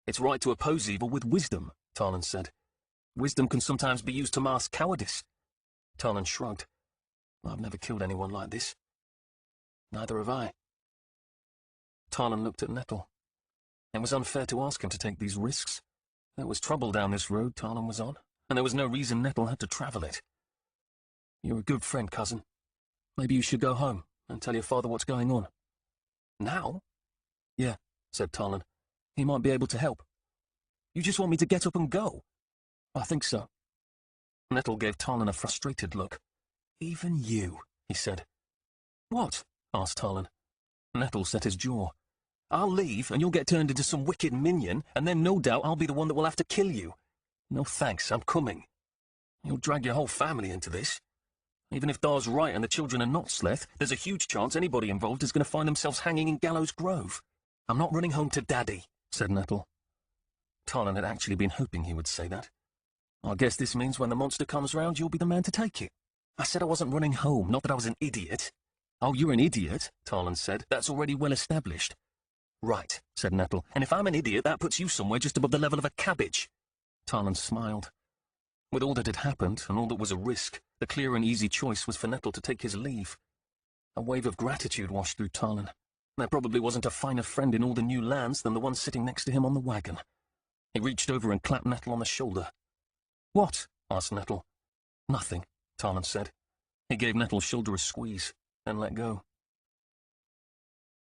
"It's right to oppose evil with wisdom," Tarlin said. "Wisdom can sometimes be used to mask cowardice." Tarlin shrugged. "I've never killed anyone like this." "Neither have I." Tarlin looked at Nettle. It was unfair to ask him to take these risks. There was trouble down this road Tarlin was on, and there was no reason Nettle had to travel it. "You're a good friend, cousin. Maybe you should go home and tell your father what's going on." "Now?" "Yeah," said Tarlin. "He might be able to help." "You just want me to get up and go?" "I think so." Nettle gave Tarlin a frustrated look. "Even you," he said. "What?" asked Tarlin. Nettle set his jaw. "I'll leave, and you'll get turned into some wicked minion, and then no doubt I'll be the one that will have to kill you. No thanks, I'm coming. You'll drag your whole family into this. Even if Dar's right and the children are not Sleth, there's a huge chance anybody involved is going to find themselves hanging in Gallows Grove. I'm not running home to Daddy," said Nettle. Tarlin had actually been hoping he would say that. "I guess this means when the monster comes round, you'll be the man to take it." "I said I wasn't running home, not that I was an idiot." "Oh, you're an idiot," Tarlin said. "That's already well established." "Right," said Nettle. "And if I'm an idiot, that puts you somewhere just above the level of a cabbage." Tarlin smiled. With all that had happened, and all that was a risk, the clear and easy choice was for Nettle to take his leave. A wave of gratitude washed through Tarlin. There probably wasn't a finer friend in all the new lands than the one sitting next to him on the wagon. He reached over and clapped Nettle on the shoulder. "What?" asked Nettle. "Nothing," Tarlin said. He gave Nettle's shoulder a squeeze, then let go.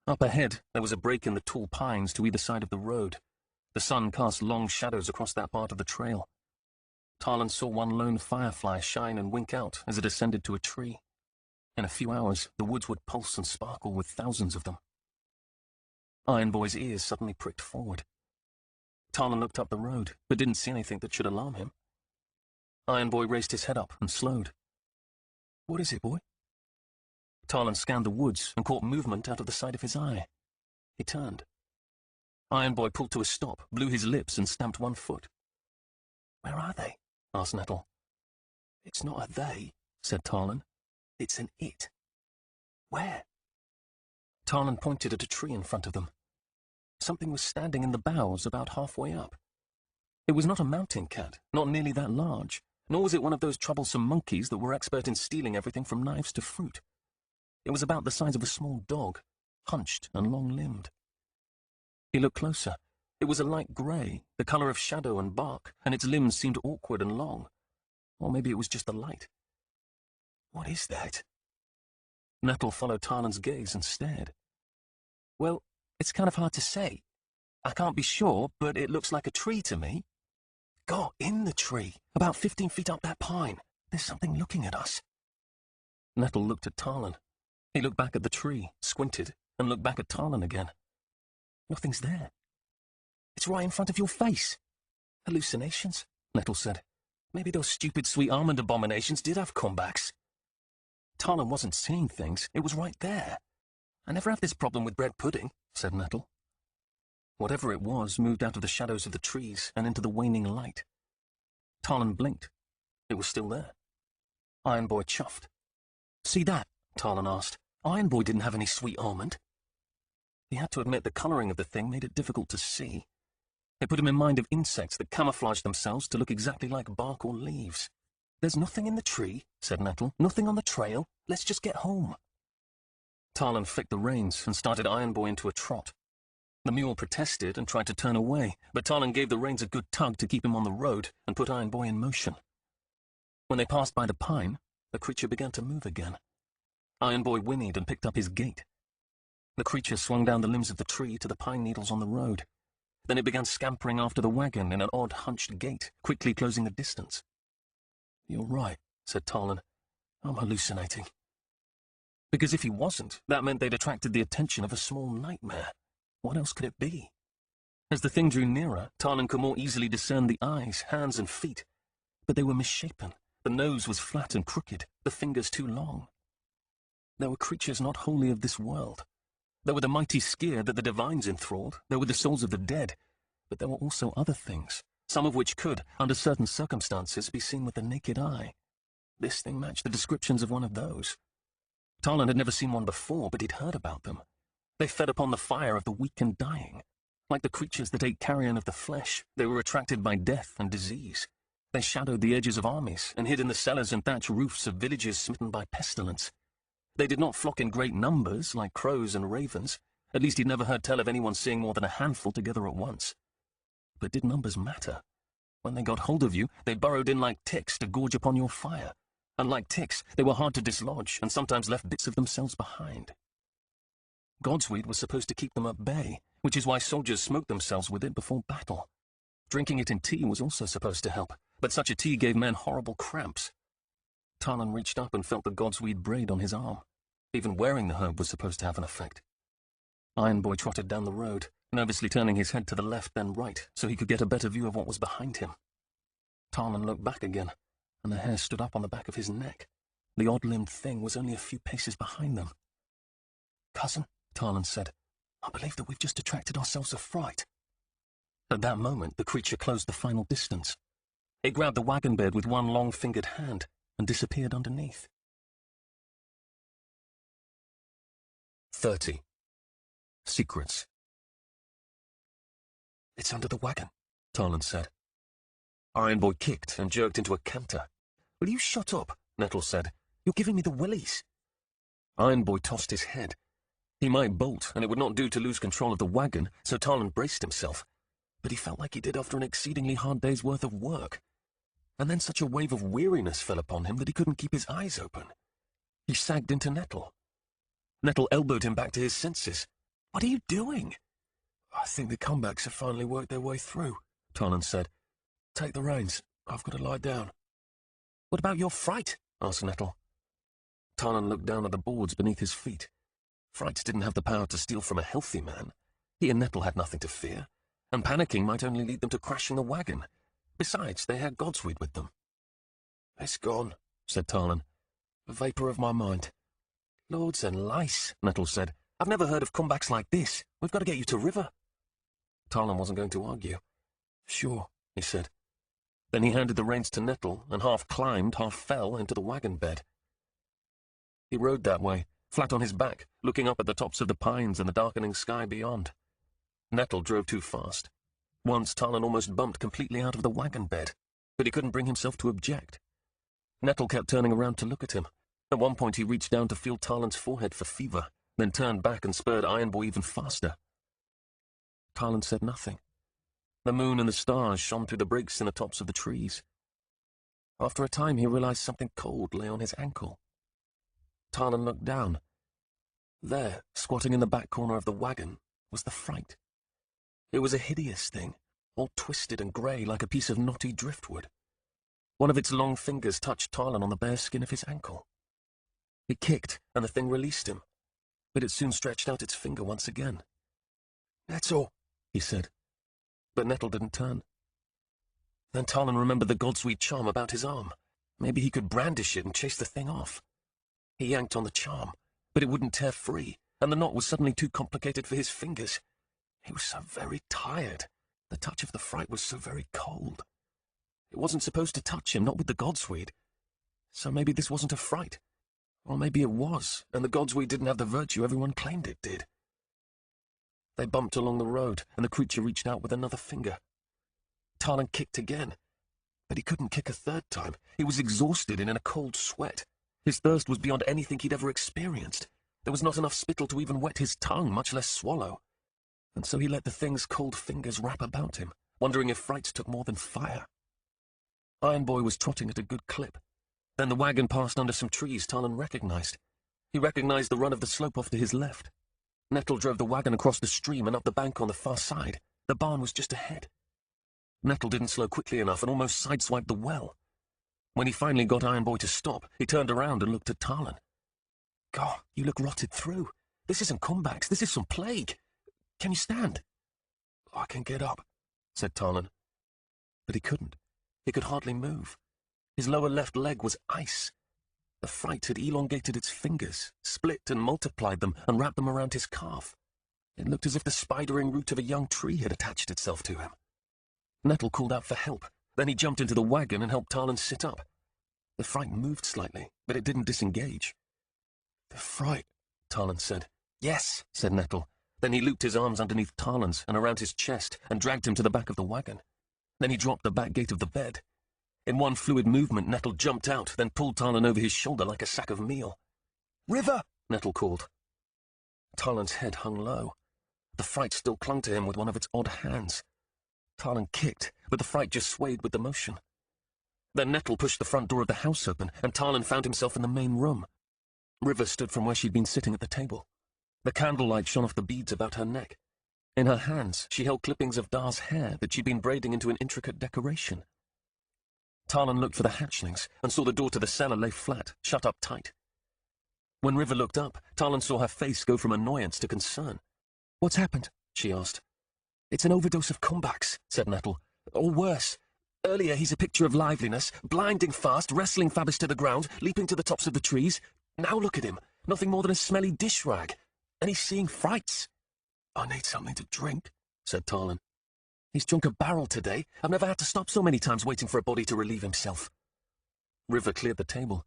Up ahead, there was a break in the tall pines to either side of the road. The sun cast long shadows across that part of the trail. Tarlin saw one lone firefly shine and wink out as it ascended to a tree. In a few hours, the woods would pulse and sparkle with thousands of them. Iron Boy's ears suddenly pricked forward. Tarlin looked up the road, but didn't see anything that should alarm him. Iron Boy raised his head up and slowed. "What is it, boy?" Tarlin scanned the woods and caught movement out of the side of his eye. He turned. Iron Boy pulled to a stop, blew his lips, and stamped one foot. "Where are they?" asked Nettle. "It's not a they," said Tarlin. "It's an it." "Where?" Tarlin pointed at a tree in front of them. Something was standing in the boughs about halfway up. It was not a mountain cat, not nearly that large, nor was it one of those troublesome monkeys that were expert in stealing everything from knives to fruit. It was about the size of a small dog, hunched and long-limbed. He looked closer. It was a light grey, the colour of shadow and bark, and its limbs seemed awkward and long. Or maybe it was just the light. "What is that?" Nettle followed Tarlin's gaze and stared. "Well, it's kind of hard to say. I can't be sure, but it looks like a tree to me." "Got in the tree, about 15 feet up that pine. There's something looking at us." Nettle looked at Tarlin. He looked back at the tree, squinted, and looked back at Tarlin again. "Nothing's there." "It's right in front of your face." "Hallucinations," Nettle said. "Maybe those stupid sweet almond abominations did have comebacks." Tarlin wasn't seeing things. It was right there. "I never have this problem with bread pudding," said Nettle. Whatever it was moved out of the shadows of the trees and into the waning light. Tarlin blinked. It was still there. Iron Boy chuffed. "See that?" Tarlin asked. "Iron Boy didn't have any sweet almond." He had to admit the colouring of the thing made it difficult to see. It put him in mind of insects that camouflaged themselves to look exactly like bark or leaves. "There's nothing in the tree," said Nettle. "Nothing on the trail. Let's just get home." Tarlin flicked the reins and started Iron Boy into a trot. The mule protested and tried to turn away, but Tarlin gave the reins a good tug to keep him on the road and put Iron Boy in motion. When they passed by the pine, the creature began to move again. Iron Boy whinnied and picked up his gait. The creature swung down the limbs of the tree to the pine needles on the road. Then it began scampering after the wagon in an odd hunched gait, quickly closing the distance. "You're right," said Tarlin. "I'm hallucinating." Because if he wasn't, that meant they'd attracted the attention of a small nightmare. What else could it be? As the thing drew nearer, Tarlin could more easily discern the eyes, hands, and feet. But they were misshapen. The nose was flat and crooked, the fingers too long. There were creatures not wholly of this world. There were the mighty skier that the divines enthralled, there were the souls of the dead, but there were also other things, some of which could, under certain circumstances, be seen with the naked eye. This thing matched the descriptions of one of those. Tarlin had never seen one before, but he'd heard about them. They fed upon the fire of the weak and dying. Like the creatures that ate carrion of the flesh, they were attracted by death and disease. They shadowed the edges of armies and hid in the cellars and thatch roofs of villages smitten by pestilence. They did not flock in great numbers like crows and ravens. At least he'd never heard tell of anyone seeing more than a handful together at once. But did numbers matter? When they got hold of you, they burrowed in like ticks to gorge upon your fire. And like ticks, they were hard to dislodge and sometimes left bits of themselves behind. Godsweed was supposed to keep them at bay, which is why soldiers smoked themselves with it before battle. Drinking it in tea was also supposed to help, but such a tea gave men horrible cramps. Tarlin reached up and felt the Godsweed braid on his arm. Even wearing the herb was supposed to have an effect. Iron Boy trotted down the road, nervously turning his head to the left then right so he could get a better view of what was behind him. Tarlin looked back again, and the hair stood up on the back of his neck. The odd-limbed thing was only a few paces behind them. "Cousin," Tarlin said, "I believe that we've just attracted ourselves a fright." At that moment, the creature closed the final distance. It grabbed the wagon bed with one long-fingered hand and disappeared underneath. 30. Secrets. "It's under the wagon," Tarlin said. Iron Boy kicked and jerked into a canter. "Will you shut up?" Nettle said. "You're giving me the willies." Iron Boy tossed his head. He might bolt, and it would not do to lose control of the wagon, so Tarlin braced himself. But he felt like he did after an exceedingly hard day's worth of work. And then such a wave of weariness fell upon him that he couldn't keep his eyes open. He sagged into Nettle. Nettle elbowed him back to his senses. "What are you doing?" "I think the comebacks have finally worked their way through," Tarlin said. "Take the reins. I've got to lie down." "What about your fright?" asked Nettle. Tarlin looked down at the boards beneath his feet. Frights didn't have the power to steal from a healthy man. He and Nettle had nothing to fear, and panicking might only lead them to crashing the wagon. Besides, they had Godsweed with them. "It's gone," said Tarlin. "A vapour of my mind." "Lords and lice," Nettle said. "I've never heard of comebacks like this. We've got to get you to River." Tarlin wasn't going to argue. "Sure," he said. Then he handed the reins to Nettle and half climbed, half fell into the wagon bed. He rode that way, flat on his back, looking up at the tops of the pines and the darkening sky beyond. Nettle drove too fast. Once Tarlin almost bumped completely out of the wagon bed, but he couldn't bring himself to object. Nettle kept turning around to look at him. At one point he reached down to feel Tarlin's forehead for fever, then turned back and spurred Iron Boy even faster. Tarlin said nothing. The moon and the stars shone through the breaks in the tops of the trees. After a time he realized something cold lay on his ankle. Tarlin looked down. There, squatting in the back corner of the wagon, was the fright. It was a hideous thing, all twisted and grey like a piece of knotty driftwood. One of its long fingers touched Tarlin on the bare skin of his ankle. He kicked, and the thing released him, but it soon stretched out its finger once again. "Nettle," he said, but Nettle didn't turn. Then Tarlin remembered the Godsweed charm about his arm. Maybe he could brandish it and chase the thing off. He yanked on the charm, but it wouldn't tear free, and the knot was suddenly too complicated for his fingers. He was so very tired. The touch of the fright was so very cold. It wasn't supposed to touch him, not with the godsweed. So maybe this wasn't a fright. Or maybe it was, and the godsweed didn't have the virtue everyone claimed it did. They bumped along the road, and the creature reached out with another finger. Talon kicked again, but he couldn't kick a third time. He was exhausted and in a cold sweat. His thirst was beyond anything he'd ever experienced. There was not enough spittle to even wet his tongue, much less swallow. And so he let the thing's cold fingers wrap about him, wondering if frights took more than fire. Iron Boy was trotting at a good clip. Then the wagon passed under some trees Talon recognized. He recognized the run of the slope off to his left. Nettle drove the wagon across the stream and up the bank on the far side. The barn was just ahead. Nettle didn't slow quickly enough and almost sideswiped the well. When he finally got Iron Boy to stop, he turned around and looked at Talon. God, you look rotted through. This isn't comebacks, this is some plague. Can you stand? I can get up, said Talon. But he couldn't. He could hardly move. His lower left leg was ice. The fright had elongated its fingers, split and multiplied them, and wrapped them around his calf. It looked as if the spidering root of a young tree had attached itself to him. Nettle called out for help. Then he jumped into the wagon and helped Talon sit up. The fright moved slightly, but it didn't disengage. The fright, Talon said. Yes, said Nettle. Then he looped his arms underneath Talon's and around his chest and dragged him to the back of the wagon. Then he dropped the back gate of the bed. In one fluid movement, Nettle jumped out, then pulled Talon over his shoulder like a sack of meal. River! Nettle called. Talon's head hung low. The fright still clung to him with one of its odd hands. Talon kicked, but the fright just swayed with the motion. Then Nettle pushed the front door of the house open, and Talon found himself in the main room. River stood from where she'd been sitting at the table. The candlelight shone off the beads about her neck. In her hands, she held clippings of Dar's hair that she'd been braiding into an intricate decoration. Talon looked for the hatchlings and saw the door to the cellar lay flat, shut up tight. When River looked up, Talon saw her face go from annoyance to concern. What's happened? She asked. It's an overdose of comebacks, said Nettle. Or worse. Earlier he's a picture of liveliness, blinding fast, wrestling Fabius to the ground, leaping to the tops of the trees. Now look at him, nothing more than a smelly dish rag. And he's seeing frights. I need something to drink, said Talon. He's drunk a barrel today. I've never had to stop so many times waiting for a body to relieve himself. River cleared the table.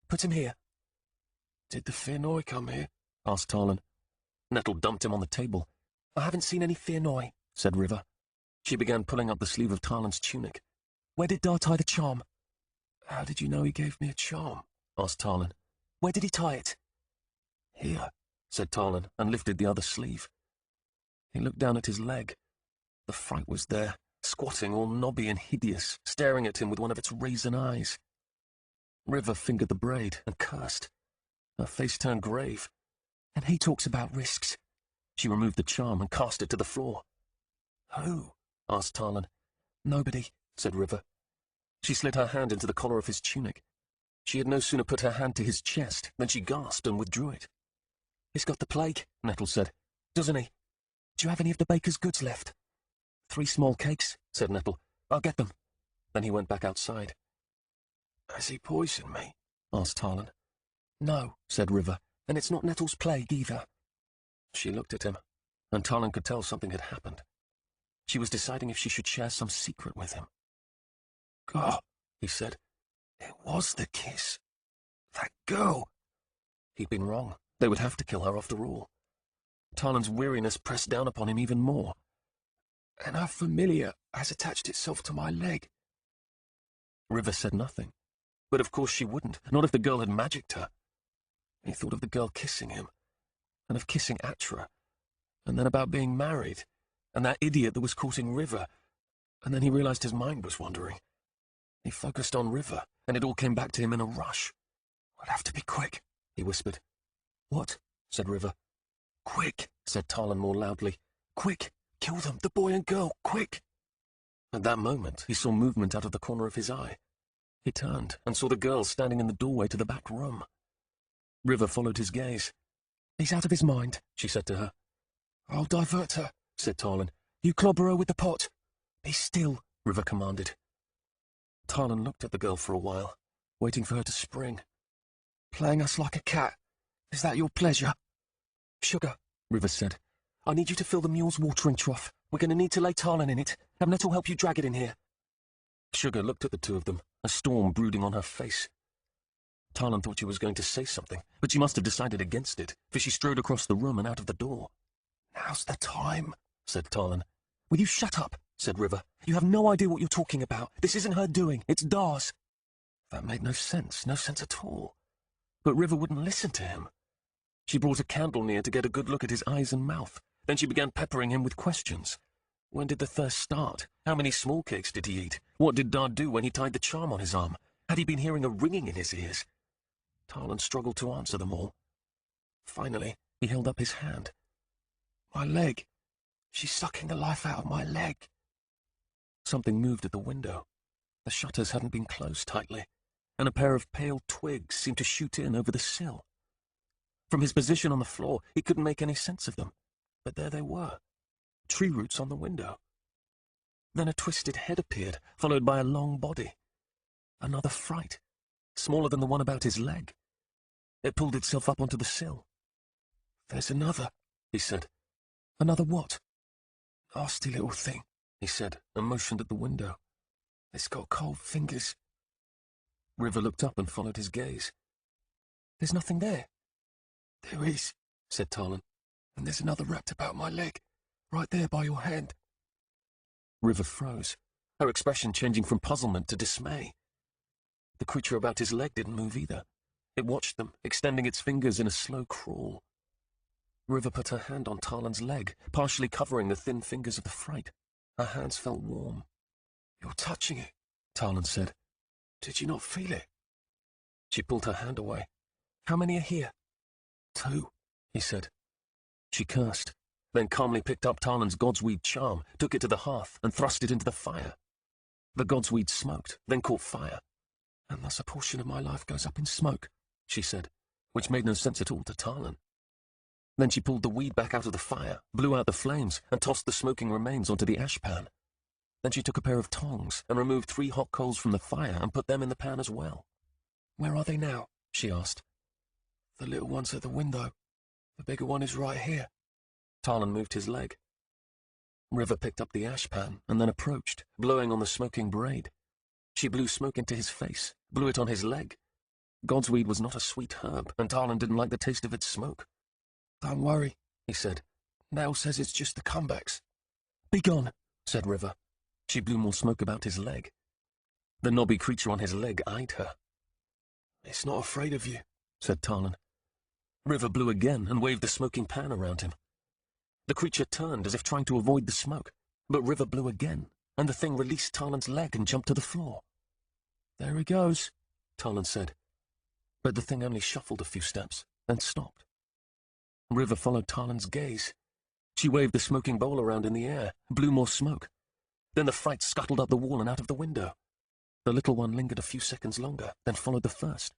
Put him here. Did the Fearnoy come here? Asked Talon. Nettle dumped him on the table. I haven't seen any Fearnoy, said River. She began pulling up the sleeve of Talon's tunic. Where did Dar tie the charm? How did you know he gave me a charm? Asked Talon. Where did he tie it? Here, said Talon, and lifted the other sleeve. He looked down at his leg. The fright was there, squatting all knobby and hideous, staring at him with one of its raisin eyes. River fingered the braid and cursed. Her face turned grave. And he talks about risks. She removed the charm and cast it to the floor. Who? Asked Talon. Nobody, said River. She slid her hand into the collar of his tunic. She had no sooner put her hand to his chest than she gasped and withdrew it. He's got the plague, Nettle said. Doesn't he? Do you have any of the baker's goods left? 3 small cakes, said Nettle. I'll get them. Then he went back outside. Has he poisoned me? Asked Talon. No, said River, and it's not Nettle's plague either. She looked at him, and Talon could tell something had happened. She was deciding if she should share some secret with him. God, he said. It was the kiss. That girl. He'd been wrong. They would have to kill her after all. Talon's weariness pressed down upon him even more. And her familiar has attached itself to my leg. River said nothing. But of course she wouldn't, not if the girl had magicked her. He thought of the girl kissing him, and of kissing Atra, and then about being married, and that idiot that was courting River, and then he realized his mind was wandering. He focused on River, and it all came back to him in a rush. We'll have to be quick, he whispered. What? Said River. Quick, said Talon more loudly. Quick! Kill them, the boy and girl, quick! At that moment, he saw movement out of the corner of his eye. He turned and saw the girl standing in the doorway to the back room. River followed his gaze. He's out of his mind, she said to her. I'll divert her, said Talon. You clobber her with the pot. Be still, River commanded. Talon looked at the girl for a while, waiting for her to spring. Playing us like a cat. Is that your pleasure? Sugar, River said. I need you to fill the mule's watering trough. We're going to need to lay Tarlan in it. Have Nettle help you drag it in here. Sugar looked at the two of them, a storm brooding on her face. Tarlan thought she was going to say something, but she must have decided against it, for she strode across the room and out of the door. Now's the time, said Tarlan. Will you shut up, said River. You have no idea what you're talking about. This isn't her doing, it's Dar's. That made no sense at all. But River wouldn't listen to him. She brought a candle near to get a good look at his eyes and mouth. Then she began peppering him with questions. When did the thirst start? How many small cakes did he eat? What did Dar do when he tied the charm on his arm? Had he been hearing a ringing in his ears? Tarlan struggled to answer them all. Finally, he held up his hand. My leg. She's sucking the life out of my leg. Something moved at the window. The shutters hadn't been closed tightly, and a pair of pale twigs seemed to shoot in over the sill. From his position on the floor, he couldn't make any sense of them, but there they were, tree roots on the window. Then a twisted head appeared, followed by a long body. Another fright, smaller than the one about his leg. It pulled itself up onto the sill. There's another, he said. Another what? Nasty little thing, he said, and motioned at the window. It's got cold fingers. River looked up and followed his gaze. There's nothing there. There is, said Tarlan, and there's another wrapped about my leg, right there by your hand. River froze, her expression changing from puzzlement to dismay. The creature about his leg didn't move either. It watched them, extending its fingers in a slow crawl. River put her hand on Tarlan's leg, partially covering the thin fingers of the fright. Her hands felt warm. You're touching it, Tarlan said. Did you not feel it? She pulled her hand away. How many are here? 2, he said. She cursed, then calmly picked up Tarlan's godsweed charm, took it to the hearth, and thrust it into the fire. The godsweed smoked, then caught fire. And thus a portion of my life goes up in smoke, she said, which made no sense at all to Tarlan. Then she pulled the weed back out of the fire, blew out the flames, and tossed the smoking remains onto the ash pan. Then she took a pair of tongs and removed 3 hot coals from the fire and put them in the pan as well. Where are they now? She asked. The little one's at the window. The bigger one is right here. Tarlan moved his leg. River picked up the ash pan and then approached, blowing on the smoking braid. She blew smoke into his face, blew it on his leg. Godsweed was not a sweet herb, and Tarlan didn't like the taste of its smoke. Don't worry, he said. Nell says it's just the comebacks. Begone, said River. She blew more smoke about his leg. The knobby creature on his leg eyed her. It's not afraid of you, said Tarlan. River blew again and waved the smoking pan around him. The creature turned as if trying to avoid the smoke, but River blew again, and the thing released Tarlan's leg and jumped to the floor. There he goes, Tarlan said. But the thing only shuffled a few steps, then stopped. River followed Tarlan's gaze. She waved the smoking bowl around in the air, blew more smoke. Then the fright scuttled up the wall and out of the window. The little one lingered a few seconds longer, then followed the first.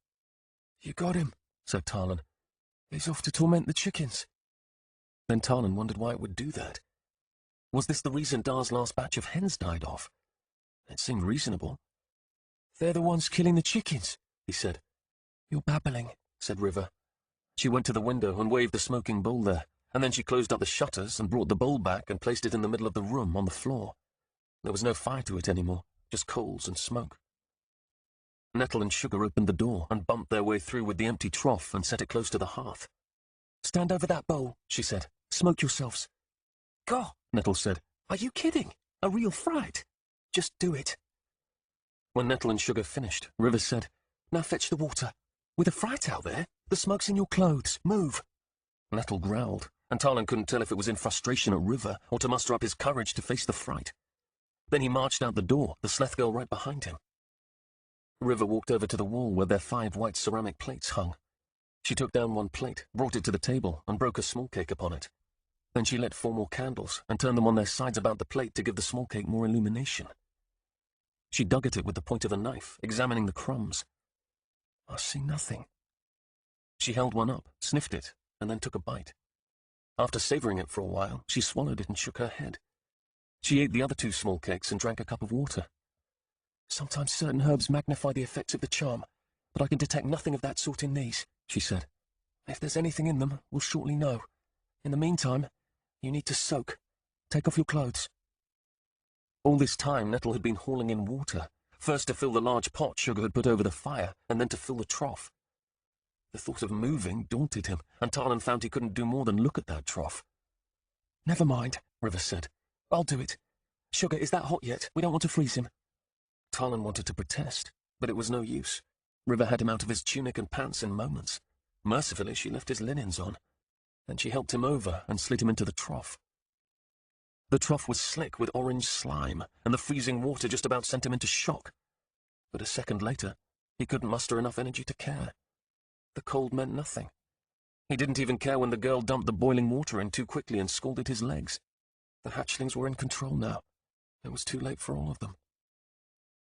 You got him, said Tarlan. He's off to torment the chickens. Then Tarlan wondered why it would do that. Was this the reason Dar's last batch of hens died off? It seemed reasonable. They're the ones killing the chickens, he said. You're babbling, said River. She went to the window and waved the smoking bowl there, and then she closed up the shutters and brought the bowl back and placed it in the middle of the room on the floor. There was no fire to it anymore, just coals and smoke. Nettle and Sugar opened the door and bumped their way through with the empty trough and set it close to the hearth. Stand over that bowl, she said. Smoke yourselves. God, Nettle said. Are you kidding? A real fright? Just do it. When Nettle and Sugar finished, River said, Now fetch the water. With a fright out there, the smoke's in your clothes. Move. Nettle growled, and Tarlan couldn't tell if it was in frustration at River or to muster up his courage to face the fright. Then he marched out the door, the Sleth girl right behind him. River walked over to the wall where their 5 white ceramic plates hung. She took down one plate, brought it to the table, and broke a small cake upon it. Then she lit 4 more candles and turned them on their sides about the plate to give the small cake more illumination. She dug at it with the point of a knife, examining the crumbs. I see nothing. She held one up, sniffed it, and then took a bite. After savoring it for a while, she swallowed it and shook her head. She ate the other 2 small cakes and drank a cup of water. Sometimes certain herbs magnify the effects of the charm. but I can detect nothing of that sort in these," she said. "If there's anything in them, we'll shortly know. In the meantime, you need to soak. Take off your clothes." All this time, Nettle had been hauling in water, first to fill the large pot Sugar had put over the fire, and then to fill the trough. The thought of moving daunted him, and Tarlin found he couldn't do more than look at that trough. "Never mind," River said. "I'll do it. Sugar, is that hot yet? We don't want to freeze him." Tarlin wanted to protest, but it was no use. River had him out of his tunic and pants in moments. Mercifully, she left his linens on. Then she helped him over and slid him into the trough. The trough was slick with orange slime, and the freezing water just about sent him into shock. But a second later, he couldn't muster enough energy to care. The cold meant nothing. He didn't even care when the girl dumped the boiling water in too quickly and scalded his legs. The hatchlings were in control now. It was too late for all of them.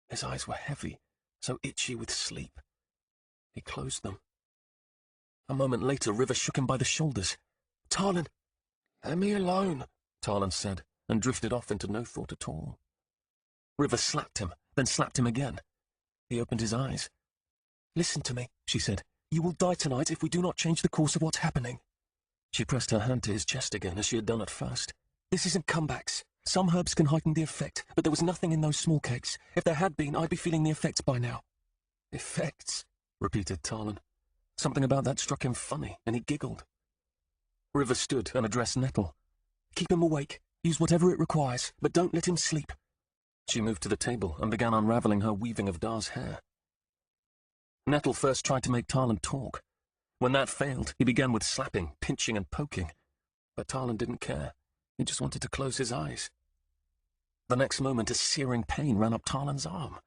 His eyes were heavy, so itchy with sleep. He closed them. A moment later, River shook him by the shoulders. "Tarlin!" "Let me alone," Tarlin said, and drifted off into no thought at all. River slapped him, then slapped him again. He opened his eyes. "Listen to me," she said. "You will die tonight if we do not change the course of what's happening." She pressed her hand to his chest again, as she had done at first. "This isn't comebacks. Some herbs can heighten the effect, but there was nothing in those small cakes. If there had been, I'd be feeling the effects by now." "Effects?" repeated Tarlin. Something about that struck him funny, and he giggled. River stood and addressed Nettle. "Keep him awake. Use whatever it requires, but don't let him sleep." She moved to the table and began unraveling her weaving of Dar's hair. Nettle first tried to make Tarlin talk. When that failed, he began with slapping, pinching, and poking. But Tarlin didn't care. He just wanted to close his eyes. The next moment, a searing pain ran up Tarlin's arm.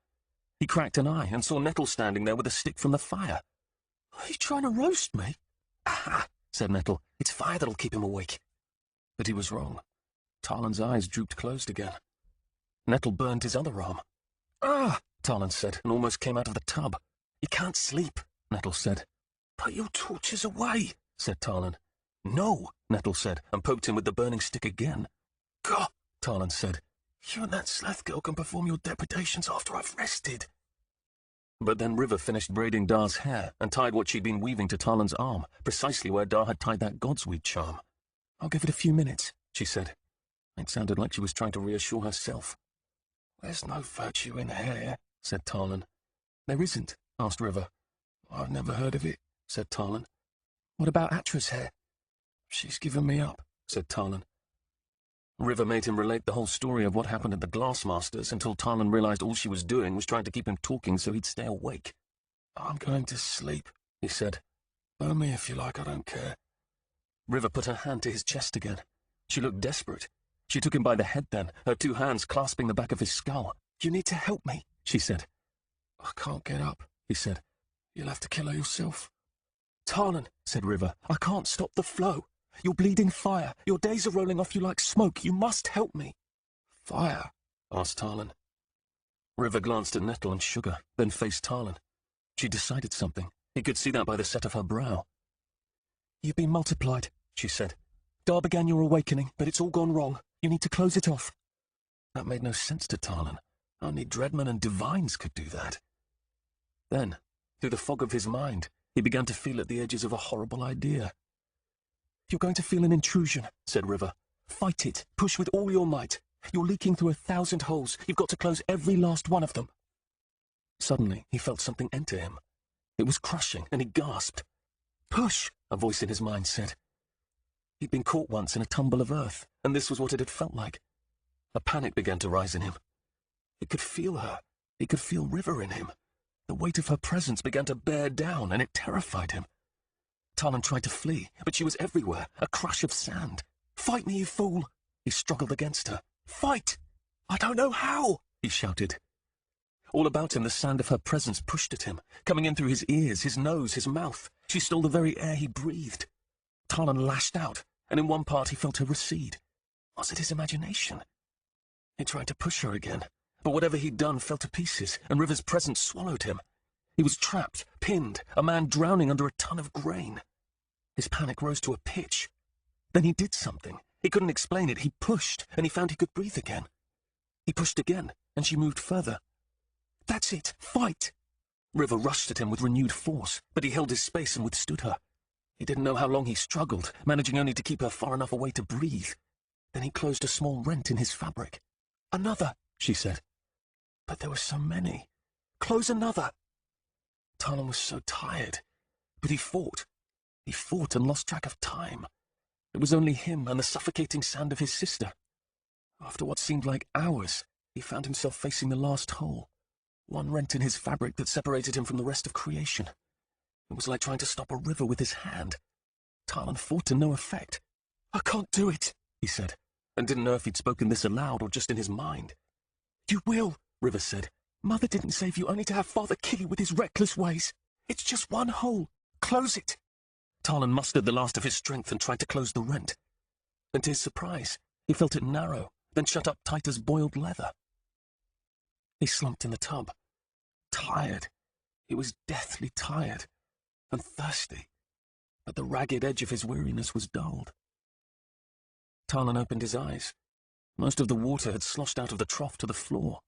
He cracked an eye and saw Nettle standing there with a stick from the fire. "Are you trying to roast me?" "Aha," said Nettle. "It's fire that'll keep him awake." But he was wrong. Tarlin's eyes drooped closed again. Nettle burned his other arm. "Ah," Tarlin said, and almost came out of the tub. "You can't sleep," Nettle said. "Put your torches away," said Tarlin. "No," Nettle said, and poked him with the burning stick again. "God," Tarlin said. "You and that Sleth girl can perform your depredations after I've rested." But then River finished braiding Dar's hair and tied what she'd been weaving to Tarlin's arm, precisely where Dar had tied that godsweed charm. "I'll give it a few minutes," she said. It sounded like she was trying to reassure herself. "There's no virtue in hair," said Tarlin. "There isn't?" asked River. "I've never heard of it," said Tarlin. "What about Atra's hair?" "She's given me up," said Tarlin. River made him relate the whole story of what happened at the Glassmasters until Tarlin realized all she was doing was trying to keep him talking so he'd stay awake. "I'm going to sleep," he said. "Burn me if you like, I don't care." River put her hand to his chest again. She looked desperate. She took him by the head then, her two hands clasping the back of his skull. "You need to help me," she said. "I can't get up," he said. "You'll have to kill her yourself." "Tarlin," said River, "I can't stop the flow. You're bleeding fire. Your days are rolling off you like smoke. You must help me." "Fire?" asked Tarlin. River glanced at Nettle and Sugar, then faced Tarlin. She decided something. He could see that by the set of her brow. "You've been multiplied," she said. "Dar began your awakening, but it's all gone wrong. You need to close it off." That made no sense to Tarlin. Only Dreadmen and Divines could do that. Then, through the fog of his mind, he began to feel at the edges of a horrible idea. "You're going to feel an intrusion," said River. "Fight it. Push with all your might. You're leaking through 1,000 holes. You've got to close every last one of them." Suddenly, he felt something enter him. It was crushing, and he gasped. "Push," a voice in his mind said. He'd been caught once in a tumble of earth, and this was what it had felt like. A panic began to rise in him. He could feel her. He could feel River in him. The weight of her presence began to bear down, and it terrified him. Tarlin tried to flee, but she was everywhere, a crush of sand. "Fight me, you fool!" He struggled against her. "Fight!" "I don't know how!" he shouted. All about him the sand of her presence pushed at him, coming in through his ears, his nose, his mouth. She stole the very air he breathed. Tarlin lashed out, and in one part he felt her recede. Was it his imagination? He tried to push her again, but whatever he'd done fell to pieces, and River's presence swallowed him. He was trapped, pinned, a man drowning under a ton of grain. His panic rose to a pitch. Then he did something. He couldn't explain it. He pushed, and he found he could breathe again. He pushed again, and she moved further. "That's it! Fight!" River rushed at him with renewed force, but he held his space and withstood her. He didn't know how long he struggled, managing only to keep her far enough away to breathe. Then he closed a small rent in his fabric. "Another," she said. But there were so many. "Close another." Talon was so tired, but he fought. He fought and lost track of time. It was only him and the suffocating sound of his sister. After what seemed like hours, he found himself facing the last hole, one rent in his fabric that separated him from the rest of creation. It was like trying to stop a river with his hand. Talon fought to no effect. "I can't do it," he said, and didn't know if he'd spoken this aloud or just in his mind. "You will," River said. "Mother didn't save you only to have Father kill you with his reckless ways. It's just one hole. Close it." Talon mustered the last of his strength and tried to close the rent. And to his surprise, he felt it narrow, then shut up tight as boiled leather. He slumped in the tub. Tired. He was deathly tired. And thirsty. But the ragged edge of his weariness was dulled. Talon opened his eyes. Most of the water had sloshed out of the trough to the floor.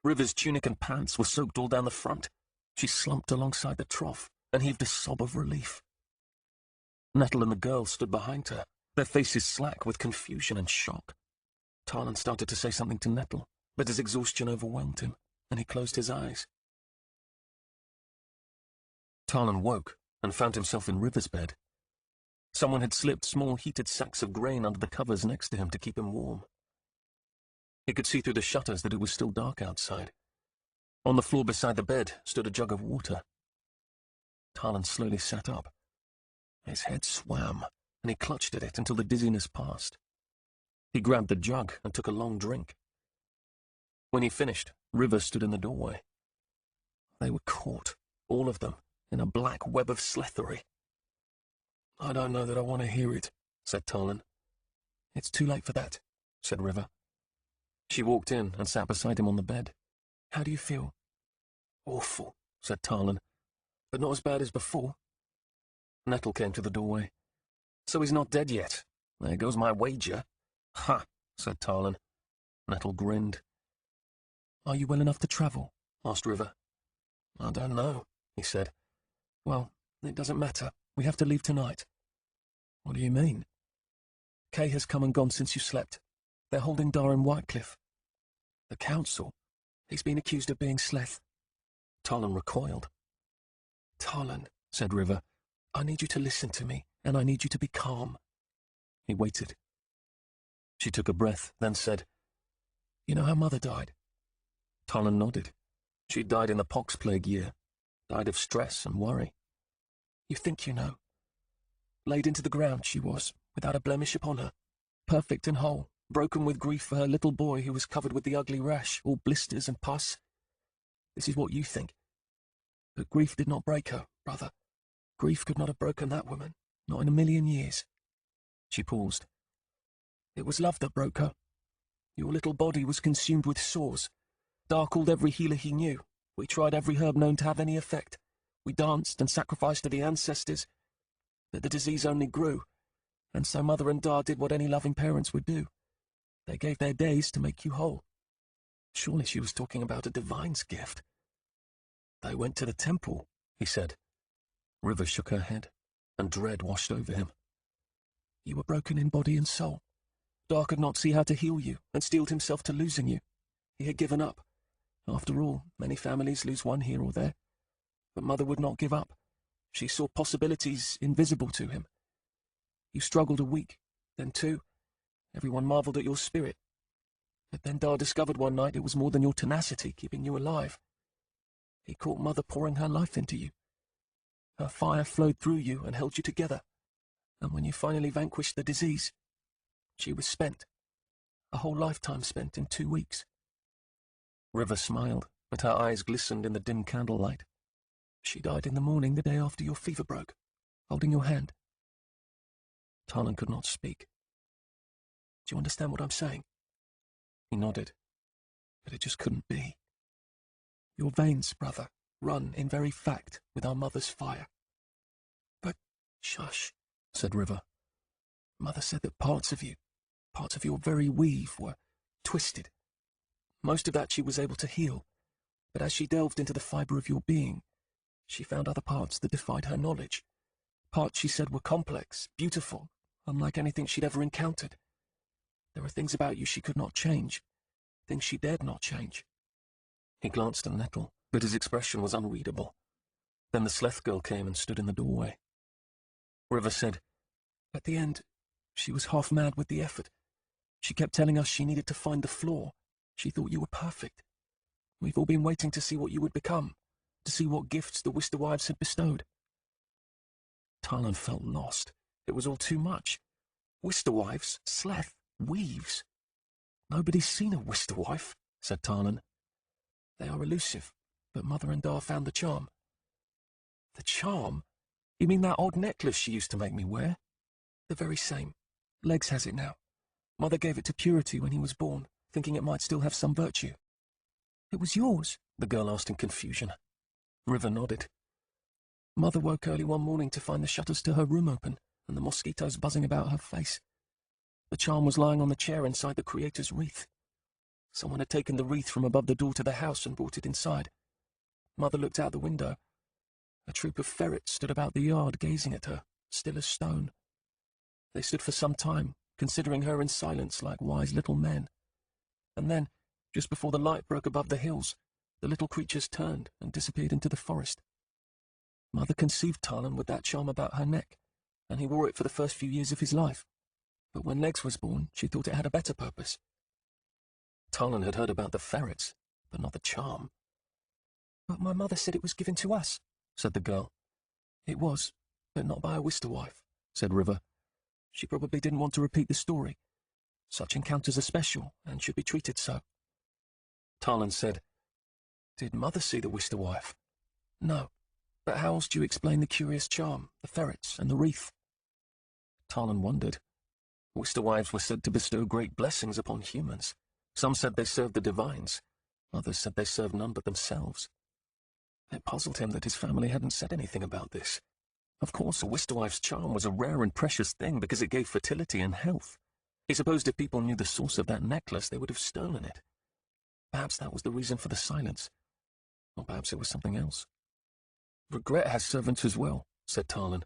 River's tunic and pants were soaked all down the front. She slumped alongside the trough and heaved a sob of relief. Nettle and the girl stood behind her, their faces slack with confusion and shock. Talon started to say something to Nettle, but his exhaustion overwhelmed him, and he closed his eyes. Talon woke and found himself in River's bed. Someone had slipped small heated sacks of grain under the covers next to him to keep him warm. He could see through the shutters that it was still dark outside. On the floor beside the bed stood a jug of water. Talon slowly sat up. His head swam, and he clutched at it until the dizziness passed. He grabbed the jug and took a long drink. When he finished, River stood in the doorway. They were caught, all of them, in a black web of slethery. "I don't know that I want to hear it," said Talon. "It's too late for that," said River. She walked in and sat beside him on the bed. "How do you feel?" "Awful," said Talon, "but not as bad as before." Nettle came to the doorway. "So he's not dead yet. There goes my wager." "Ha," said Talon. Nettle grinned. "Are you well enough to travel?" asked River. "I don't know," he said. "Well, it doesn't matter. We have to leave tonight." "What do you mean?" "Kay has come and gone since you slept. They're holding Dar in Whitecliff." "The council? He's been accused of being Sleth." Talon recoiled. "Talon," said River, "I need you to listen to me, and I need you to be calm." He waited. She took a breath, then said, "You know how Mother died?" Talon nodded. She'd died in the pox plague year. Died of stress and worry. "You think you know. Laid into the ground she was, without a blemish upon her. Perfect and whole, broken with grief for her little boy who was covered with the ugly rash, all blisters and pus. This is what you think. But grief did not break her, brother. Grief could not have broken that woman, not in a million years." She paused. "It was love that broke her. Your little body was consumed with sores. Dar called every healer he knew. We tried every herb known to have any effect. We danced and sacrificed to the ancestors. But the disease only grew, and so Mother and Dar did what any loving parents would do. They gave their days to make you whole." Surely she was talking about a divine's gift. "They went to the temple," he said. River shook her head, and dread washed over him. "You were broken in body and soul. Dar could not see how to heal you, and steeled himself to losing you. He had given up. After all, many families lose one here or there. But Mother would not give up. She saw possibilities invisible to him. You struggled a week, then 2. Everyone marveled at your spirit. But then Dar discovered one night it was more than your tenacity keeping you alive. He caught Mother pouring her life into you. Her fire flowed through you and held you together. And when you finally vanquished the disease, she was spent. A whole lifetime spent in 2 weeks." River smiled, but her eyes glistened in the dim candlelight. "She died in the morning the day after your fever broke, holding your hand." Talon could not speak. "Do you understand what I'm saying?" He nodded, but it just couldn't be. "Your veins, brother, run in very fact with our mother's fire." "But, shush," said River. "Mother said that parts of your very weave were twisted. Most of that she was able to heal, but as she delved into the fibre of your being, She found other parts that defied her knowledge. Parts she said were complex, beautiful, unlike anything she'd ever encountered. There were things about you she could not change, things she dared not change. He glanced at Nettle, but his expression was unreadable. Then the Sleth girl came and stood in the doorway. River said, "At the end, she was half mad with the effort. She kept telling us she needed to find the flaw. She thought you were perfect. We've all been waiting to see what you would become, to see what gifts the Wister wives had bestowed." Talon felt lost. It was all too much. Wister wives, Sleth, weaves. "Nobody's seen a Wister wife," said Talon. "They are elusive, but Mother and Dar found the charm." "The charm? You mean that odd necklace she used to make me wear?" "The very same. Legs has it now. Mother gave it to Purity when he was born, thinking it might still have some virtue." "It was yours?" the girl asked in confusion. River nodded. "Mother woke early one morning to find the shutters to her room open and the mosquitoes buzzing about her face. The charm was lying on the chair inside the Creator's wreath. Someone had taken the wreath from above the door to the house and brought it inside. Mother looked out the window. A troop of ferrets stood about the yard gazing at her, still as stone. They stood for some time, considering her in silence like wise little men. And then, just before the light broke above the hills, the little creatures turned and disappeared into the forest. Mother conceived Talon with that charm about her neck, and he wore it for the first few years of his life. But when Legs was born, she thought it had a better purpose." Talon had heard about the ferrets, but not the charm. "But my mother said it was given to us," said the girl. "It was, but not by a Wister wife," said River. "She probably didn't want to repeat the story. Such encounters are special, and should be treated so." Talon said, "Did Mother see the Wister wife?" "No, but how else do you explain the curious charm, the ferrets, and the wreath?" Talon wondered. Wister wives were said to bestow great blessings upon humans. Some said they served the divines. Others said they served none but themselves. It puzzled him that his family hadn't said anything about this. Of course, a Wister wife's charm was a rare and precious thing because it gave fertility and health. He supposed if people knew the source of that necklace, they would have stolen it. Perhaps that was the reason for the silence. Or perhaps it was something else. "Regret has servants as well," said Talon.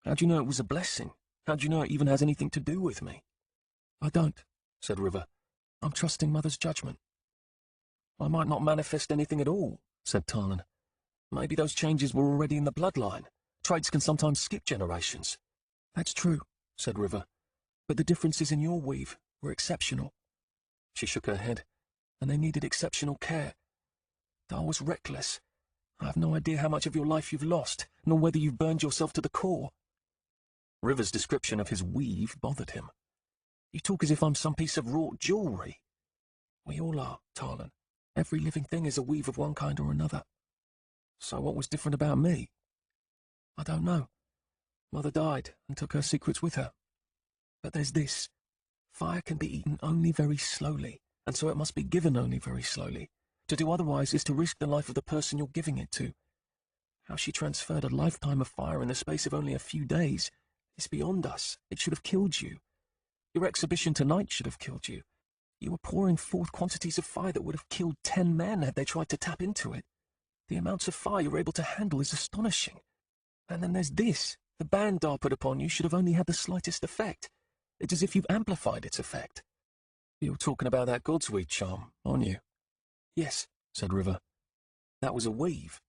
"How do you know it was a blessing? How do you know it even has anything to do with me?" "I don't," said River. "I'm trusting Mother's judgment." "I might not manifest anything at all," said Talon. "Maybe those changes were already in the bloodline. Traits can sometimes skip generations." "That's true," said River. "But the differences in your weave were exceptional." She shook her head. "And they needed exceptional care. Dar was reckless. I have no idea how much of your life you've lost, nor whether you've burned yourself to the core." River's description of his weave bothered him. "You talk as if I'm some piece of wrought jewelry." "We all are, Talon. Every living thing is a weave of one kind or another." "So what was different about me?" "I don't know. Mother died and took her secrets with her. But there's this. Fire can be eaten only very slowly, and so it must be given only very slowly. To do otherwise is to risk the life of the person you're giving it to. How she transferred a lifetime of fire in the space of only a few days is beyond us. It should have killed you. Your exhibition tonight should have killed you. You were pouring forth quantities of fire that would have killed 10 men had they tried to tap into it. The amounts of fire you're able to handle is astonishing. And then there's this. The ban Dar put upon you should have only had the slightest effect. It's as if you've amplified its effect." "You're talking about that Godsweed charm, aren't you?" "Yes," said River. "That was a weave?"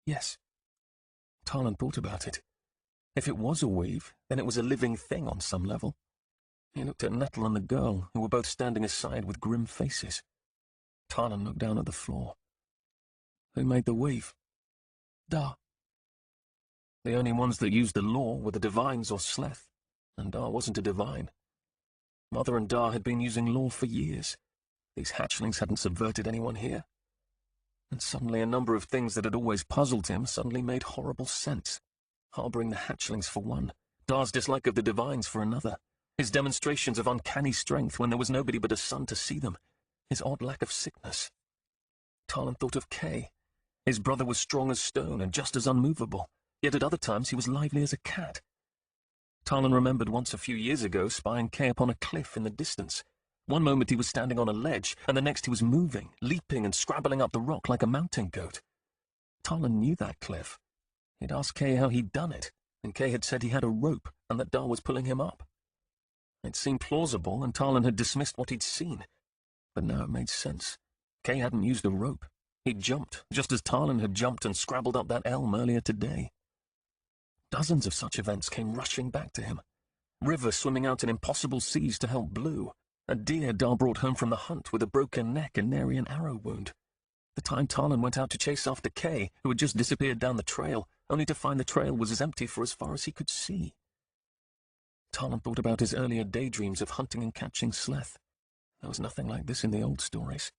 "Yes." Talon thought about it. If it was a weave, then it was a living thing on some level. He looked at Nettle and the girl, who were both standing aside with grim faces. Talon looked down at the floor. "Who made the weave?" "Dar." The only ones that used the law were the divines or Sleth, and Dar wasn't a divine. Mother and Dar had been using law for years. These hatchlings hadn't subverted anyone here. And suddenly a number of things that had always puzzled him suddenly made horrible sense. Harboring the hatchlings for one, Dar's dislike of the divines for another, his demonstrations of uncanny strength when there was nobody but a son to see them, his odd lack of sickness. Talon thought of Kay. His brother was strong as stone and just as unmovable, yet at other times he was lively as a cat. Talon remembered once a few years ago spying Kay upon a cliff in the distance. One moment he was standing on a ledge, and the next he was moving, leaping and scrabbling up the rock like a mountain goat. Talon knew that cliff. He'd asked Kay how he'd done it, and Kay had said he had a rope and that Dar was pulling him up. It seemed plausible, and Tarlin had dismissed what he'd seen. But now it made sense. Kay hadn't used a rope. He'd jumped, just as Tarlin had jumped and scrabbled up that elm earlier today. Dozens of such events came rushing back to him. River swimming out in impossible seas to help Blue. A deer Dar brought home from the hunt with a broken neck and nary an arrow wound. The time Tarlin went out to chase after Kay, who had just disappeared down the trail, only to find the trail was as empty for as far as he could see. Tarlin thought about his earlier daydreams of hunting and catching Sleth. There was nothing like this in the old stories.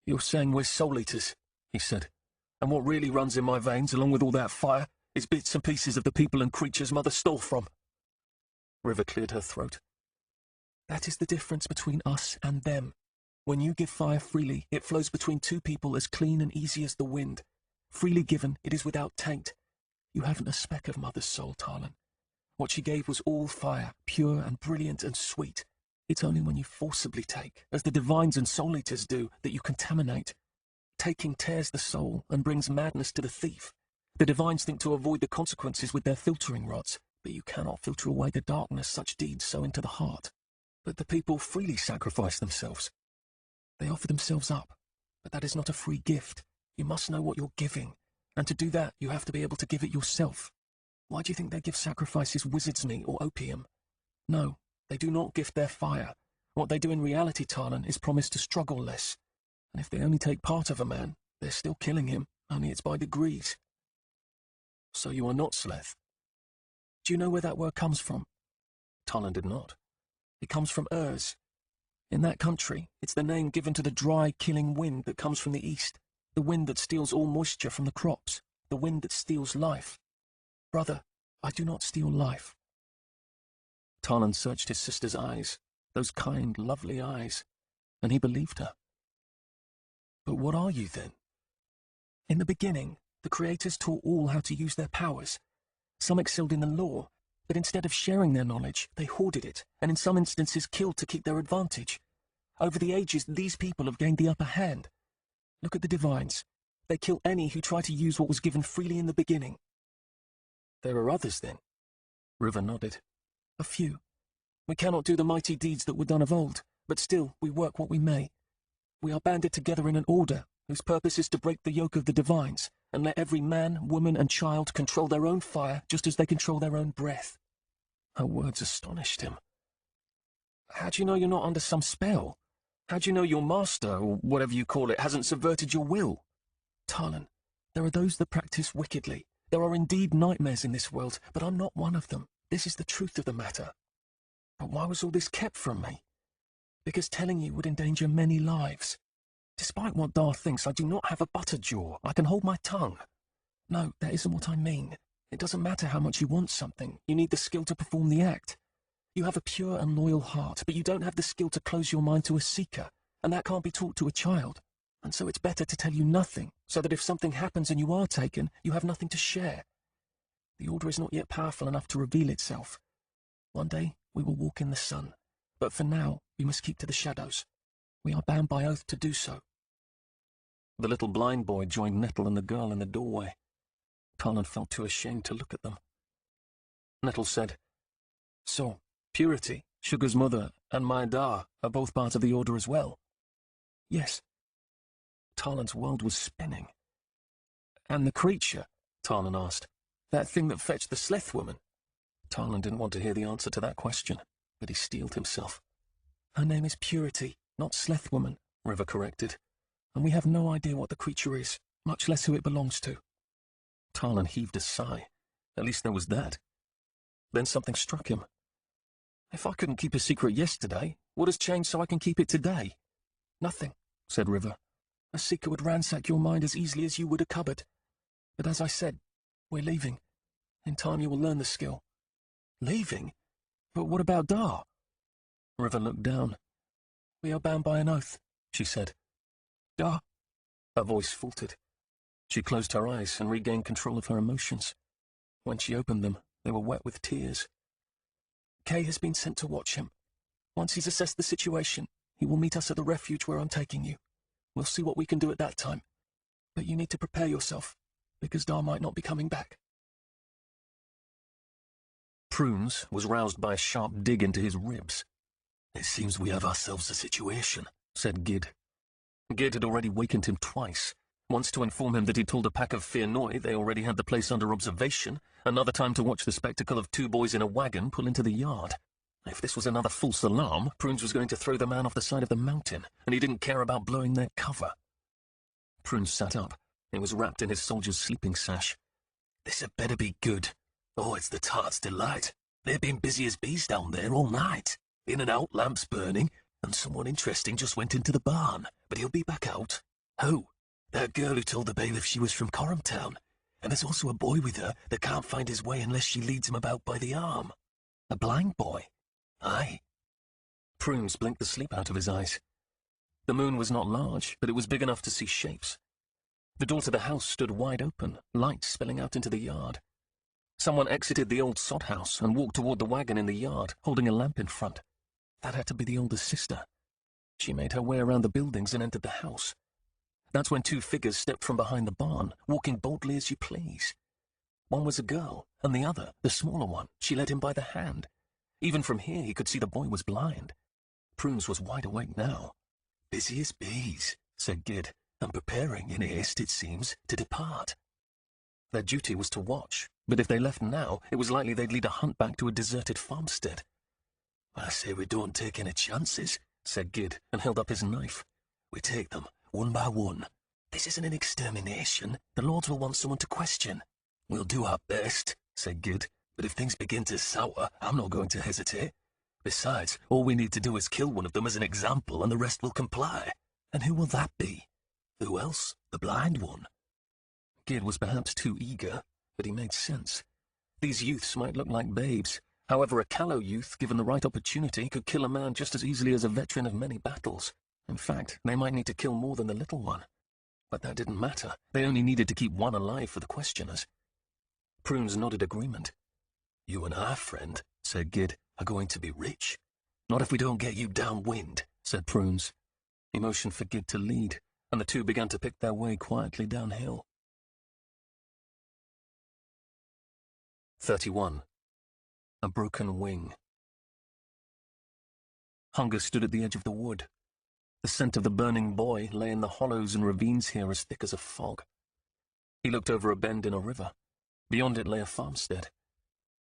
"You're saying we're soul-eaters," he said, "and what really runs in my veins, along with all that fire, is bits and pieces of the people and creatures Mother stole from." River cleared her throat. "That is the difference between us and them. When you give fire freely, it flows between two people as clean and easy as the wind. Freely given, it is without taint. You haven't a speck of Mother's soul, Tarlin. What she gave was all fire, pure and brilliant and sweet. It's only when you forcibly take, as the divines and soul-eaters do, that you contaminate. Taking tears the soul and brings madness to the thief. The divines think to avoid the consequences with their filtering rods, but you cannot filter away the darkness such deeds sow into the heart. But the people freely sacrifice themselves. They offer themselves up, but that is not a free gift. You must know what you're giving, and to do that you have to be able to give it yourself. Why do you think they give sacrifices wizard's meat or opium? No, they do not gift their fire. What they do in reality, Tarlin, is promise to struggle less. And if they only take part of a man, they're still killing him, only it's by degrees." "So you are not Sleth?" "Do you know where that word comes from?" Tarlin did not. "It comes from Urs. In that country, it's the name given to the dry, killing wind that comes from the east, the wind that steals all moisture from the crops, the wind that steals life. Brother, I do not steal life." Tarlin searched his sister's eyes, those kind, lovely eyes, and he believed her. "But what are you, then?" "In the beginning, the creators taught all how to use their powers. Some excelled in the law, but instead of sharing their knowledge, they hoarded it, and in some instances killed to keep their advantage. Over the ages, these people have gained the upper hand. Look at the divines. They kill any who try to use what was given freely in the beginning." "There are others, then?" River nodded. "A few. We cannot do the mighty deeds that were done of old, but still we work what we may. We are banded together in an order, whose purpose is to break the yoke of the divines, and let every man, woman, and child control their own fire just as they control their own breath." Her words astonished him. "How do you know you're not under some spell? How do you know your master, or whatever you call it, hasn't subverted your will?" "Tarlin, there are those that practice wickedly. There are indeed nightmares in this world, but I'm not one of them. This is the truth of the matter. But why was all this kept from me? Because telling you would endanger many lives. Despite what Dar thinks, I do not have a butter jaw. I can hold my tongue. No, that isn't what I mean. It doesn't matter how much you want something. You need the skill to perform the act. You have a pure and loyal heart, but you don't have the skill to close your mind to a seeker, and that can't be taught to a child. And so it's better to tell you nothing, so that if something happens and you are taken, you have nothing to share. The Order is not yet powerful enough to reveal itself. One day we will walk in the sun, but for now we must keep to the shadows. We are bound by oath to do so." The little blind boy joined Nettle and the girl in the doorway. Tarlin felt too ashamed to look at them. Nettle said, "So, Purity, Sugar's mother, and my Dar are both part of the Order as well?" "Yes." Tarlin's world was spinning. "And the creature?" Tarlin asked. "That thing that fetched the Sleth woman?" Tarlin didn't want to hear the answer to that question, but he steeled himself. "Her name is Purity, not Sleth woman," River corrected. "And we have no idea what the creature is, much less who it belongs to." Tarlin heaved a sigh. At least there was that. Then something struck him. "If I couldn't keep a secret yesterday, what has changed so I can keep it today?" "Nothing," said River. "A seeker would ransack your mind as easily as you would a cupboard. But as I said, we're leaving. In time you will learn the skill." "Leaving? But what about Dar?" River looked down. "We are bound by an oath," she said. "Dar—" Her voice faltered. She closed her eyes and regained control of her emotions. When she opened them, they were wet with tears. "Kay has been sent to watch him. Once he's assessed the situation, he will meet us at the refuge where I'm taking you. We'll see what we can do at that time. But you need to prepare yourself, because Dar might not be coming back. Prunes was roused by a sharp dig into his ribs. It seems we have ourselves a situation, said Gid. Gid had already wakened him twice, once to inform him that he'd told a pack of Fearnoy they already had the place under observation, another time to watch the spectacle of two boys in a wagon pull into the yard. If this was another false alarm, Prunes was going to throw the man off the side of the mountain, and he didn't care about blowing their cover. Prunes sat up. He was wrapped in his soldier's sleeping sash. This had better be good. Oh, it's the tart's delight. They've been busy as bees down there all night. In and out, lamps burning, and someone interesting just went into the barn, but he'll be back out. Who? That girl who told the bailiff she was from Corumtown. And there's also a boy with her that can't find his way unless she leads him about by the arm. A blind boy. Aye. Prunes blinked the sleep out of his eyes. The moon was not large, but it was big enough to see shapes. The door to the house stood wide open, light spilling out into the yard. Someone exited the old sod house and walked toward the wagon in the yard, holding a lamp in front. That had to be the oldest sister. She made her way around the buildings and entered the house. That's when two figures stepped from behind the barn, walking boldly as you please. One was a girl, and the other, the smaller one, she led him by the hand. Even from here he could see the boy was blind. Prunes was wide awake now. Busy as bees, said Gid, and preparing, in haste it seems, to depart. Their duty was to watch, but if they left now, it was likely they'd lead a hunt back to a deserted farmstead. I say we don't take any chances, said Gid, and held up his knife. We take them, one by one. This isn't an extermination. The Lords will want someone to question. We'll do our best, said Gid, but if things begin to sour, I'm not going to hesitate. Besides, all we need to do is kill one of them as an example, and the rest will comply. And who will that be? Who else? The blind one. Gid was perhaps too eager, but he made sense. These youths might look like babes. However, a callow youth, given the right opportunity, could kill a man just as easily as a veteran of many battles. In fact, they might need to kill more than the little one. But that didn't matter. They only needed to keep one alive for the questioners. Prunes nodded agreement. You and I, friend, said Gid, are going to be rich. Not if we don't get you downwind, said Prunes. He motioned for Gid to lead, and the two began to pick their way quietly downhill. 31. A broken wing. Hunger stood at the edge of the wood. The scent of the burning boy lay in the hollows and ravines here as thick as a fog. He looked over a bend in a river. Beyond it lay a farmstead.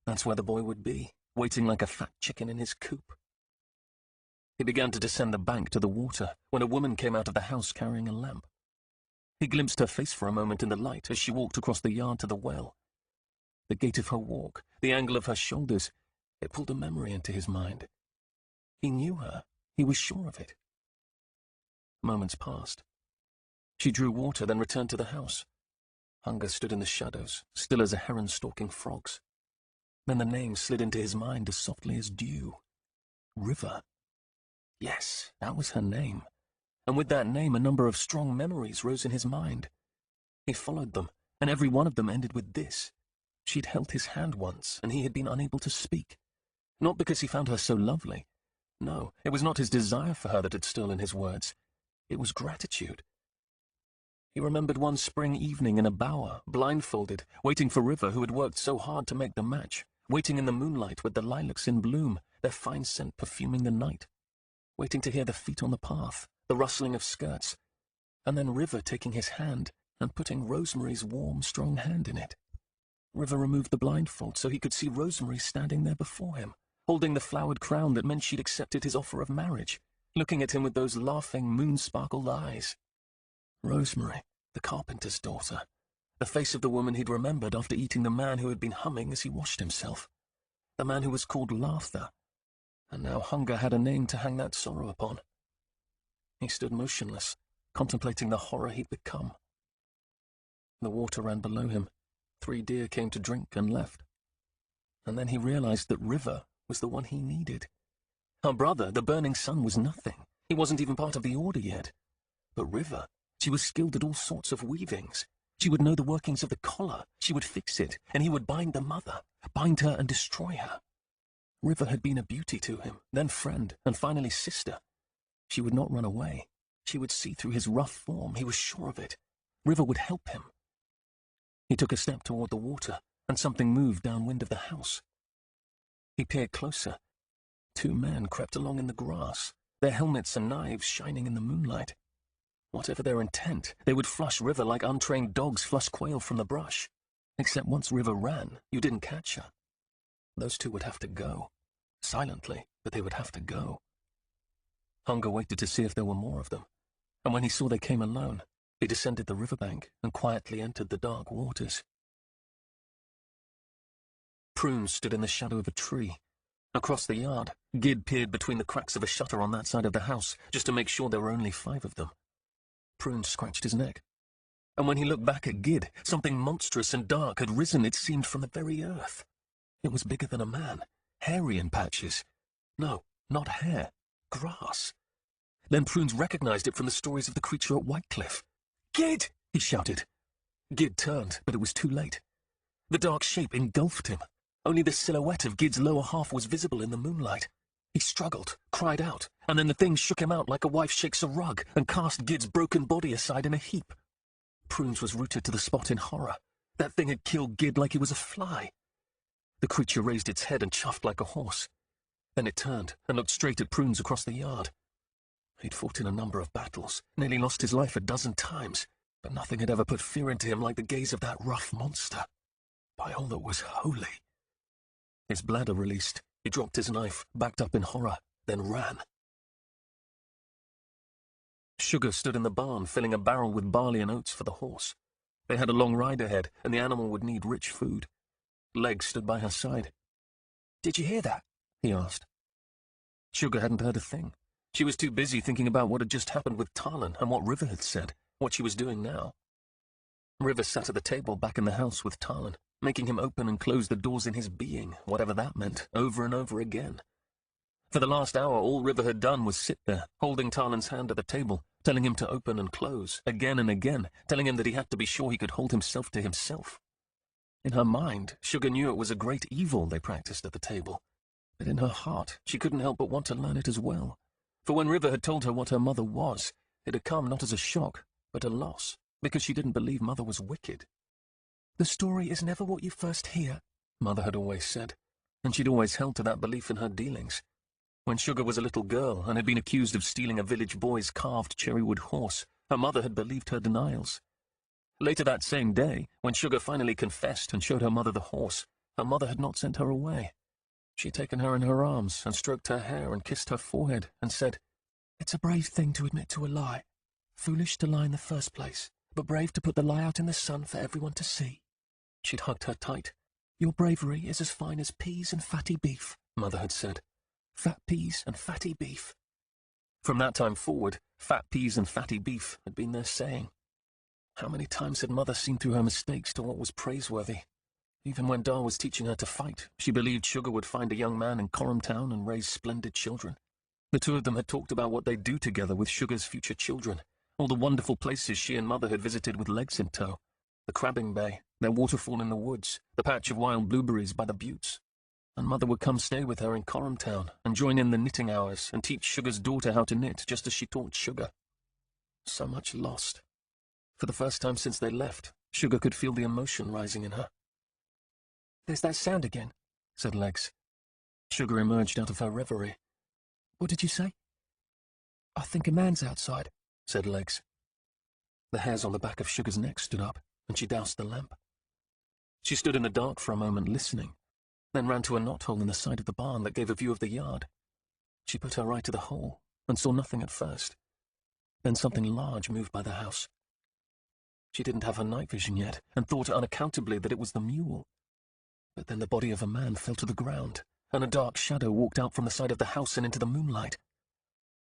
That's where the boy would be, waiting like a fat chicken in his coop. He began to descend the bank to the water when a woman came out of the house carrying a lamp. He glimpsed her face for a moment in the light as she walked across the yard to the well. The gait of her walk, the angle of her shoulders, it pulled a memory into his mind. He knew her. He was sure of it. Moments passed. She drew water, then returned to the house. Hunger stood in the shadows, still as a heron stalking frogs. Then the name slid into his mind as softly as dew. River. Yes, that was her name. And with that name, a number of strong memories rose in his mind. He followed them, and every one of them ended with this. She'd held his hand once, and he had been unable to speak. Not because he found her so lovely. No, it was not his desire for her that had stolen his words. It was gratitude. He remembered one spring evening in a bower, blindfolded, waiting for River, who had worked so hard to make the match, waiting in the moonlight with the lilacs in bloom, their fine scent perfuming the night, waiting to hear the feet on the path, the rustling of skirts, and then River taking his hand and putting Rosemary's warm, strong hand in it. River removed the blindfold so he could see Rosemary standing there before him, holding the flowered crown that meant she'd accepted his offer of marriage, looking at him with those laughing, moon-sparkled eyes. Rosemary, the carpenter's daughter, the face of the woman he'd remembered after eating the man who had been humming as he washed himself, the man who was called Laughter, and now hunger had a name to hang that sorrow upon. He stood motionless, contemplating the horror he'd become. The water ran below him. 3 deer came to drink and left. And then he realized that River was the one he needed. Her brother, the burning sun, was nothing. He wasn't even part of the order yet. But River, she was skilled at all sorts of weavings. She would know the workings of the collar. She would fix it, and he would bind the mother, bind her and destroy her. River had been a beauty to him, then friend, and finally sister. She would not run away. She would see through his rough form, he was sure of it. River would help him. He took a step toward the water, and something moved downwind of the house. He peered closer. 2 men crept along in the grass, their helmets and knives shining in the moonlight. Whatever their intent, they would flush River like untrained dogs flush quail from the brush. Except once River ran, you didn't catch her. Those 2 would have to go. Silently, but they would have to go. Hunger waited to see if there were more of them, and when he saw they came alone, he descended the riverbank and quietly entered the dark waters. Prune stood in the shadow of a tree. Across the yard, Gid peered between the cracks of a shutter on that side of the house, just to make sure there were only 5 of them. Prune scratched his neck. And when he looked back at Gid, something monstrous and dark had risen, it seemed, from the very earth. It was bigger than a man, hairy in patches. No, not hair, grass. Then Prunes recognized it from the stories of the creature at Whitecliff. "Gid!" he shouted. Gid turned, but it was too late. The dark shape engulfed him. Only the silhouette of Gid's lower half was visible in the moonlight. He struggled, cried out, and then the thing shook him out like a wife shakes a rug and cast Gid's broken body aside in a heap. Prunes was rooted to the spot in horror. That thing had killed Gid like he was a fly. The creature raised its head and chuffed like a horse. Then it turned and looked straight at Prunes across the yard. He'd fought in a number of battles, nearly lost his life a dozen times, but nothing had ever put fear into him like the gaze of that rough monster. By all that was holy. His bladder released. He dropped his knife, backed up in horror, then ran. Sugar stood in the barn, filling a barrel with barley and oats for the horse. They had a long ride ahead, and the animal would need rich food. Legs stood by her side. "Did you hear that?" he asked. Sugar hadn't heard a thing. She was too busy thinking about what had just happened with Talon and what River had said, what she was doing now. River sat at the table back in the house with Talon, making him open and close the doors in his being, whatever that meant, over and over again. For the last hour, all River had done was sit there, holding Talon's hand at the table, telling him to open and close, again and again, telling him that he had to be sure he could hold himself to himself. In her mind, Sugar knew it was a great evil they practiced at the table, but in her heart, she couldn't help but want to learn it as well. For when River had told her what her mother was, it had come not as a shock, but a loss, because she didn't believe Mother was wicked. "The story is never what you first hear," Mother had always said, and she'd always held to that belief in her dealings. When Sugar was a little girl and had been accused of stealing a village boy's carved cherrywood horse, her mother had believed her denials. Later that same day, when Sugar finally confessed and showed her mother the horse, her mother had not sent her away. She had taken her in her arms and stroked her hair and kissed her forehead and said, "It's a brave thing to admit to a lie. Foolish to lie in the first place, but brave to put the lie out in the sun for everyone to see." She'd hugged her tight. "Your bravery is as fine as peas and fatty beef," Mother had said. Fat peas and fatty beef. From that time forward, fat peas and fatty beef had been their saying. How many times had Mother seen through her mistakes to what was praiseworthy? Even when Dar was teaching her to fight, she believed Sugar would find a young man in Coram Town and raise splendid children. The 2 of them had talked about what they'd do together with Sugar's future children, all the wonderful places she and Mother had visited with legs in tow. The crabbing bay, their waterfall in the woods, the patch of wild blueberries by the buttes. And Mother would come stay with her in Coram Town and join in the knitting hours and teach Sugar's daughter how to knit just as she taught Sugar. So much lost. For the first time since they left, Sugar could feel the emotion rising in her. "There's that sound again," said Legs. Sugar emerged out of her reverie. "What did you say?" "I think a man's outside," said Legs. The hairs on the back of Sugar's neck stood up, and she doused the lamp. She stood in the dark for a moment listening, then ran to a knothole in the side of the barn that gave a view of the yard. She put her eye to the hole, and saw nothing at first. Then something large moved by the house. She didn't have her night vision yet, and thought unaccountably that it was the mule. But then the body of a man fell to the ground, and a dark shadow walked out from the side of the house and into the moonlight.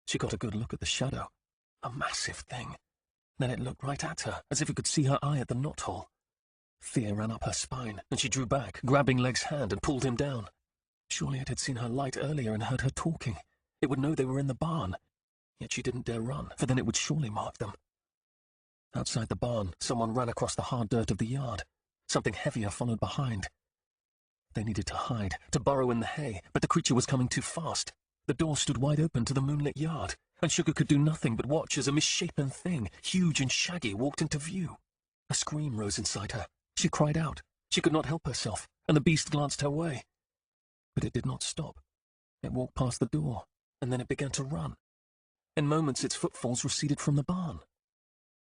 She got a good look at the shadow, a massive thing. Then it looked right at her, as if it could see her eye at the knothole. Fear ran up her spine, and she drew back, grabbing Leg's hand, and pulled him down. Surely it had seen her light earlier and heard her talking. It would know they were in the barn. Yet she didn't dare run, for then it would surely mark them. Outside the barn, someone ran across the hard dirt of the yard. Something heavier followed behind. They needed to hide, to burrow in the hay, but the creature was coming too fast. The door stood wide open to the moonlit yard, and Sugar could do nothing but watch as a misshapen thing, huge and shaggy, walked into view. A scream rose inside her. She cried out. She could not help herself, and the beast glanced her way. But it did not stop. It walked past the door, and then it began to run. In moments its footfalls receded from the barn.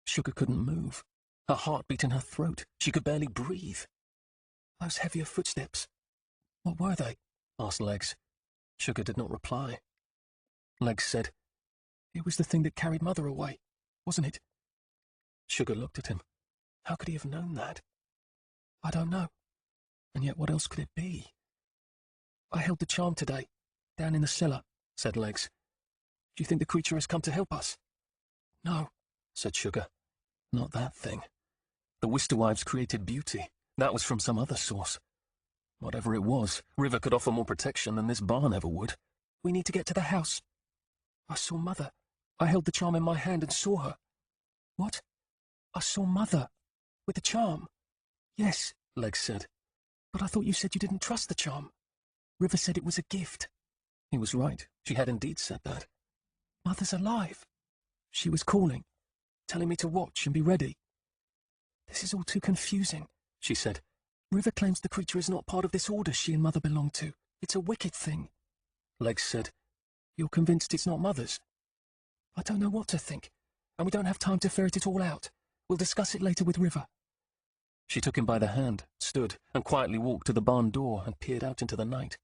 Sugar couldn't move. Her heart beat in her throat. She could barely breathe. Those heavier footsteps. What were they? Asked Legs. Sugar did not reply. Legs said, "It was the thing that carried Mother away, wasn't it?" Sugar looked at him. How could he have known that? I don't know. And yet what else could it be? I held the charm today, down in the cellar, said Legs. Do you think the creature has come to help us? No, said Sugar. Not that thing. The Wisterwives created beauty. That was from some other source. Whatever it was, River could offer more protection than this barn ever would. We need to get to the house. I saw Mother. I held the charm in my hand and saw her. What? I saw Mother. With the charm. Yes, Legs said. But I thought you said you didn't trust the charm. River said it was a gift. He was right. She had indeed said that. Mother's alive. She was calling, telling me to watch and be ready. This is all too confusing, she said. River claims the creature is not part of this order she and Mother belong to. It's a wicked thing. Legs said, You're convinced it's not Mother's? I don't know what to think, and we don't have time to ferret it all out. We'll discuss it later with River. She took him by the hand, stood, and quietly walked to the barn door and peered out into the night.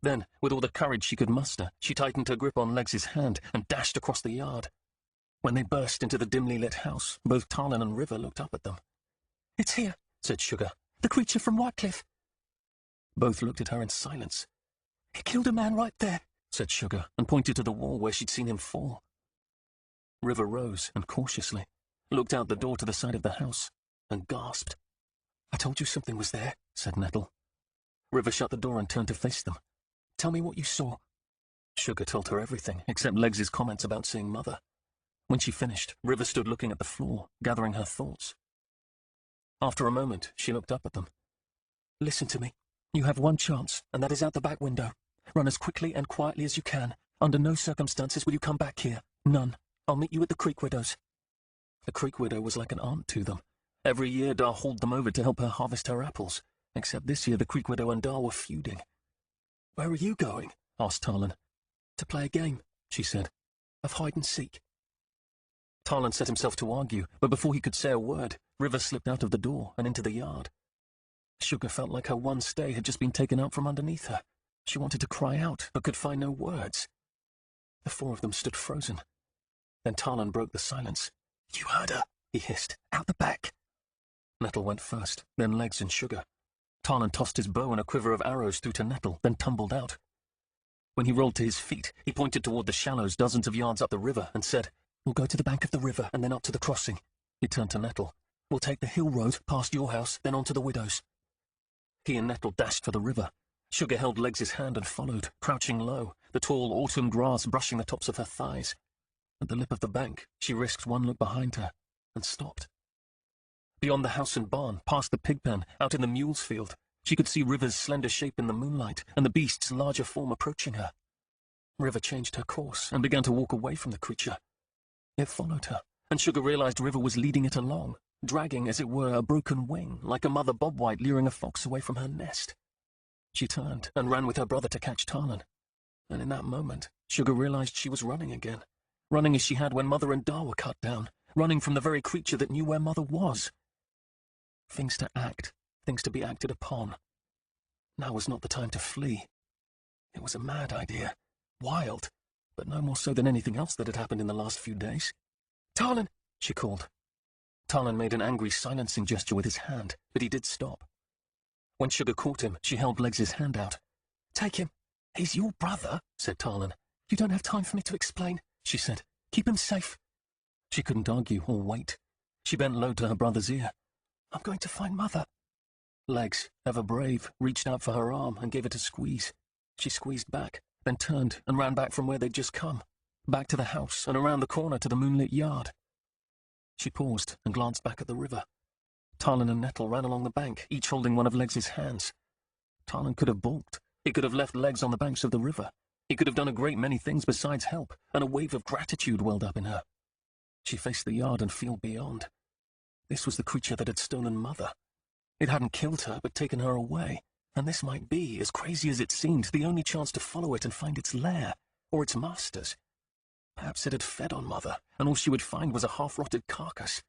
Then, with all the courage she could muster, she tightened her grip on Legs's hand and dashed across the yard. When they burst into the dimly lit house, both Tarlin and River looked up at them. It's here, said Sugar. The creature from Whitecliff. Both looked at her in silence. He killed a man right there, said Sugar, and pointed to the wall where she'd seen him fall. River rose and cautiously looked out the door to the side of the house and gasped. I told you something was there, said Nettle. River shut the door and turned to face them. Tell me what you saw. Sugar told her everything, except Legs's comments about seeing Mother. When she finished, River stood looking at the floor, gathering her thoughts. After a moment, she looked up at them. Listen to me. You have one chance, and that is out the back window. Run as quickly and quietly as you can. Under no circumstances will you come back here. None. I'll meet you at the Creek Widow's. The Creek Widow was like an aunt to them. Every year Dar hauled them over to help her harvest her apples, except this year the Creek Widow and Dar were feuding. Where are you going? Asked Tarlin. To play a game, she said, of hide and seek. Tarlin set himself to argue, but before he could say a word, River slipped out of the door and into the yard. Sugar felt like her one stay had just been taken out from underneath her. She wanted to cry out, but could find no words. The four of them stood frozen. Then Tarlin broke the silence. You heard her, he hissed, out the back. Nettle went first, then Legs and Sugar. Tarlin tossed his bow and a quiver of arrows through to Nettle, then tumbled out. When he rolled to his feet, he pointed toward the shallows dozens of yards up the river and said, We'll go to the bank of the river and then up to the crossing. He turned to Nettle. We'll take the hill road past your house, then on to the widow's. He and Nettle dashed for the river. Sugar held Legs' hand and followed, crouching low, the tall autumn grass brushing the tops of her thighs. At the lip of the bank, she risked one look behind her and stopped. Beyond the house and barn, past the pig pen, out in the mule's field, she could see River's slender shape in the moonlight and the beast's larger form approaching her. River changed her course and began to walk away from the creature. It followed her, and Sugar realized River was leading it along, dragging, as it were, a broken wing, like a mother bobwhite luring a fox away from her nest. She turned and ran with her brother to catch Tarlin, and in that moment, Sugar realized she was running again, running as she had when Mother and Dar were cut down, running from the very creature that knew where Mother was. Things to act, things to be acted upon. Now was not the time to flee. It was a mad idea, wild, but no more so than anything else that had happened in the last few days. Tarlin, she called. Tarlin made an angry silencing gesture with his hand, but he did stop. When Sugar caught him, she held Legs' hand out. Take him. He's your brother, said Tarlin. You don't have time for me to explain, she said. Keep him safe. She couldn't argue or wait. She bent low to her brother's ear. I'm going to find Mother. Legs, ever brave, reached out for her arm and gave it a squeeze. She squeezed back, then turned and ran back from where they'd just come, back to the house and around the corner to the moonlit yard. She paused and glanced back at the river. Tarlin and Nettle ran along the bank, each holding one of Legs' hands. Tarlin could have balked. He could have left Legs on the banks of the river. He could have done a great many things besides help, and a wave of gratitude welled up in her. She faced the yard and field beyond. This was the creature that had stolen Mother, It hadn't killed her, but taken her away, and this might be, as crazy as it seemed, the only chance to follow it and find its lair, or its masters. Perhaps it had fed on Mother, and all she would find was a half-rotted carcass.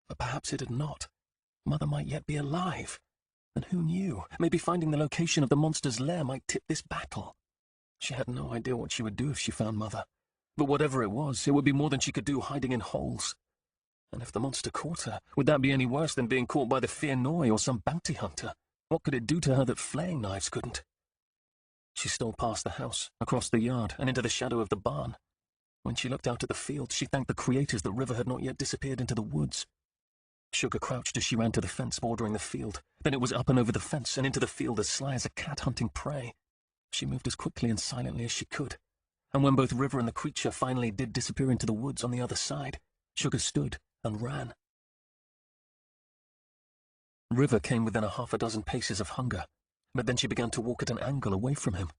But perhaps it had not. Mother might yet be alive. And who knew? Maybe finding the location of the monster's lair might tip this battle. She had no idea what she would do if she found Mother. But whatever it was, it would be more than she could do hiding in holes. And if the monster caught her, would that be any worse than being caught by the Fear Noi or some bounty hunter? What could it do to her that flaying knives couldn't? She stole past the house, across the yard, and into the shadow of the barn. When she looked out at the field, she thanked the creators that River had not yet disappeared into the woods. Sugar crouched as she ran to the fence bordering the field. Then it was up and over the fence and into the field as sly as a cat hunting prey. She moved as quickly and silently as she could. And when both River and the creature finally did disappear into the woods on the other side, Sugar stood and ran. River came within a half a dozen paces of Hunger, but then she began to walk at an angle away from him.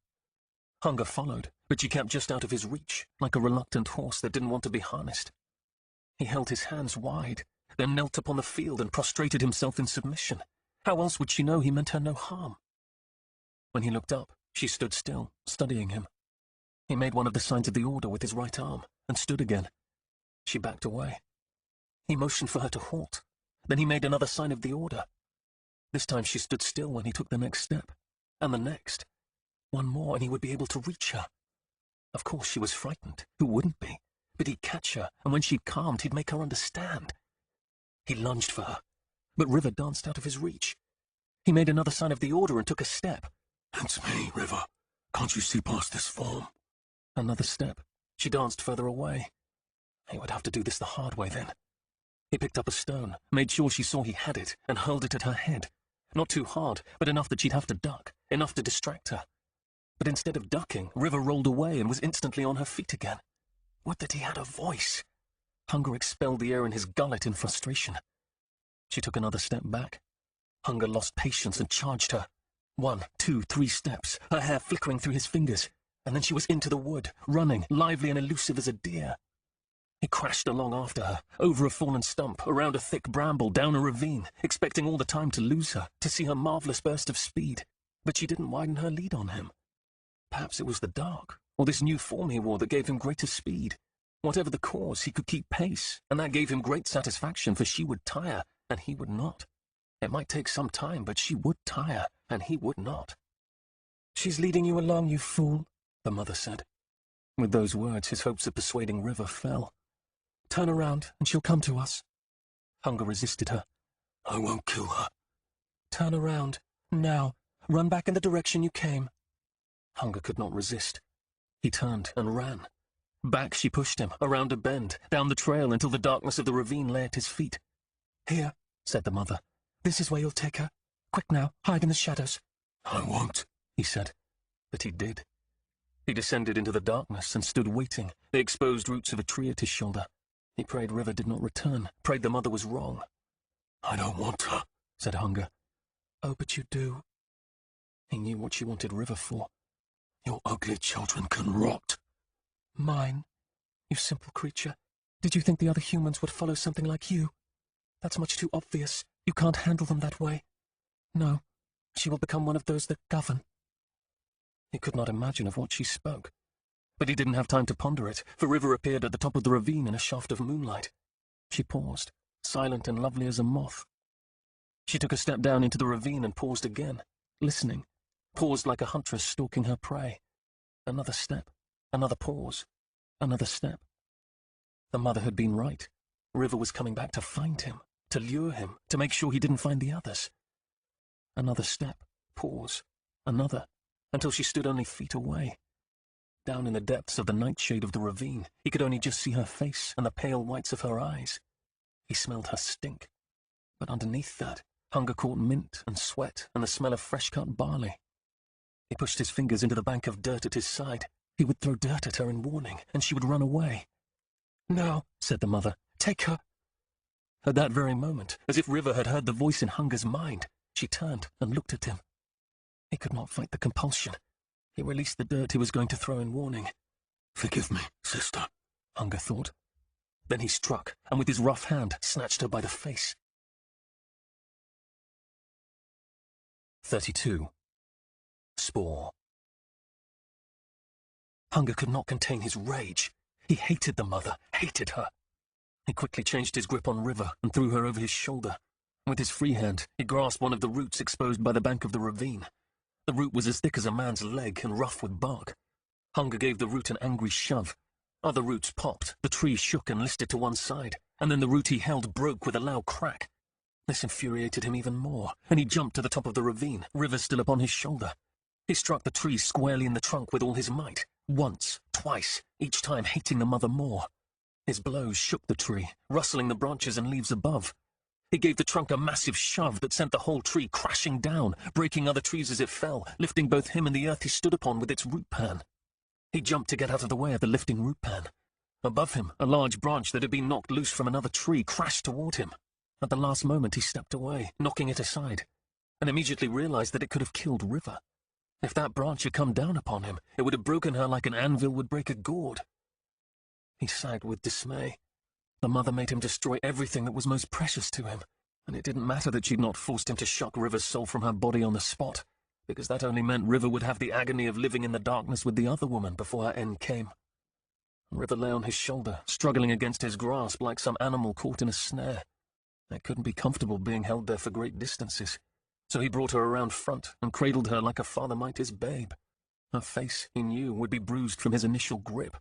Hunger followed, but she kept just out of his reach, like a reluctant horse that didn't want to be harnessed. He held his hands wide, then knelt upon the field and prostrated himself in submission. How else would she know he meant her no harm? When he looked up, she stood still, studying him. He made one of the signs of the order with his right arm, and stood again. She backed away. He motioned for her to halt. Then he made another sign of the order. This time she stood still when he took the next step, and the next. One more and he would be able to reach her. Of course she was frightened. Who wouldn't be? But he'd catch her, and when she'd calmed, he'd make her understand. He lunged for her, but River danced out of his reach. He made another sign of the order and took a step. It's me, River. Can't you see past this form? Another step. She danced further away. He would have to do this the hard way then. He picked up a stone, made sure she saw he had it, and hurled it at her head. Not too hard, but enough that she'd have to duck, enough to distract her. But instead of ducking, River rolled away and was instantly on her feet again. Would that he had a voice! Hunger expelled the air in his gullet in frustration. She took another step back. Hunger lost patience and charged her. 1, 2, 3 steps, her hair flickering through his fingers, and then she was into the wood, running, lively and elusive as a deer. He crashed along after her, over a fallen stump, around a thick bramble, down a ravine, expecting all the time to lose her, to see her marvelous burst of speed. But she didn't widen her lead on him. Perhaps it was the dark, or this new form he wore that gave him greater speed. Whatever the cause, he could keep pace, and that gave him great satisfaction, for she would tire, and he would not. It might take some time, but she would tire, and he would not. "She's leading you along, you fool," the mother said. With those words, his hopes of persuading River fell. "Turn around, and she'll come to us." Hunger resisted her. I won't kill her. "Turn around. Now. Run back in the direction you came." Hunger could not resist. He turned and ran. Back she pushed him, around a bend, down the trail until the darkness of the ravine lay at his feet. "Here," said the mother. "This is where you'll take her. Quick now, hide in the shadows." I won't, he said. But he did. He descended into the darkness and stood waiting, the exposed roots of a tree at his shoulder. He prayed River did not return, prayed the mother was wrong. I don't want her, said Hunger. "Oh, but you do." He knew what she wanted River for. Your ugly children can rot. "Mine? You simple creature. Did you think the other humans would follow something like you? That's much too obvious. You can't handle them that way. No, she will become one of those that govern." He could not imagine of what she spoke. But he didn't have time to ponder it, for River appeared at the top of the ravine in a shaft of moonlight. She paused, silent and lovely as a moth. She took a step down into the ravine and paused again, listening. Paused like a huntress stalking her prey. Another step, another pause, another step. The mother had been right. River was coming back to find him, to lure him, to make sure he didn't find the others. Another step, pause, another, until she stood only feet away. Down in the depths of the nightshade of the ravine, he could only just see her face and the pale whites of her eyes. He smelled her stink. But underneath that, Hunger caught mint and sweat and the smell of fresh-cut barley. He pushed his fingers into the bank of dirt at his side. He would throw dirt at her in warning, and she would run away. "No," said the mother. "Take her." At that very moment, as if River had heard the voice in Hunger's mind, she turned and looked at him. He could not fight the compulsion. He released the dirt he was going to throw in warning. Forgive me, sister, Hunger thought. Then he struck, and with his rough hand snatched her by the face. 32. Spore. Hunger could not contain his rage. He hated the mother, hated her. He quickly changed his grip on River and threw her over his shoulder. With his free hand, he grasped one of the roots exposed by the bank of the ravine. The root was as thick as a man's leg and rough with bark. Hunger gave the root an angry shove. Other roots popped, the tree shook and listed to one side, and then the root he held broke with a loud crack. This infuriated him even more, and he jumped to the top of the ravine, River still upon his shoulder. He struck the tree squarely in the trunk with all his might, once, twice, each time hating the mother more. His blows shook the tree, rustling the branches and leaves above. He gave the trunk a massive shove that sent the whole tree crashing down, breaking other trees as it fell, lifting both him and the earth he stood upon with its root pan. He jumped to get out of the way of the lifting root pan. Above him, a large branch that had been knocked loose from another tree crashed toward him. At the last moment he stepped away, knocking it aside, and immediately realized that it could have killed River. If that branch had come down upon him, it would have broken her like an anvil would break a gourd. He sagged with dismay. The mother made him destroy everything that was most precious to him, and it didn't matter that she'd not forced him to shock River's soul from her body on the spot, because that only meant River would have the agony of living in the darkness with the other woman before her end came. River lay on his shoulder, struggling against his grasp like some animal caught in a snare. It couldn't be comfortable being held there for great distances, so he brought her around front and cradled her like a father might his babe. Her face, he knew, would be bruised from his initial grip.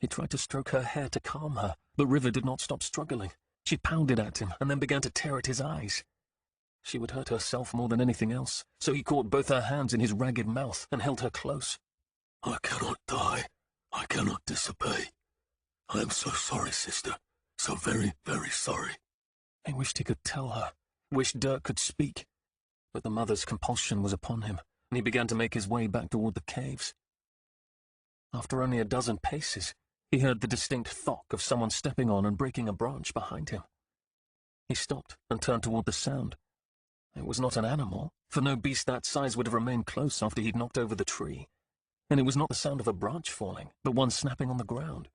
He tried to stroke her hair to calm her, but River did not stop struggling. She pounded at him and then began to tear at his eyes. She would hurt herself more than anything else, so he caught both her hands in his ragged mouth and held her close. I cannot die. I cannot disobey. I am so sorry, sister. So very, very sorry. He wished he could tell her, wished Dirk could speak, but the mother's compulsion was upon him, and he began to make his way back toward the caves. After only a dozen paces, he heard the distinct thwack of someone stepping on and breaking a branch behind him. He stopped and turned toward the sound. It was not an animal, for no beast that size would have remained close after he'd knocked over the tree, and it was not the sound of a branch falling, but one snapping on the ground.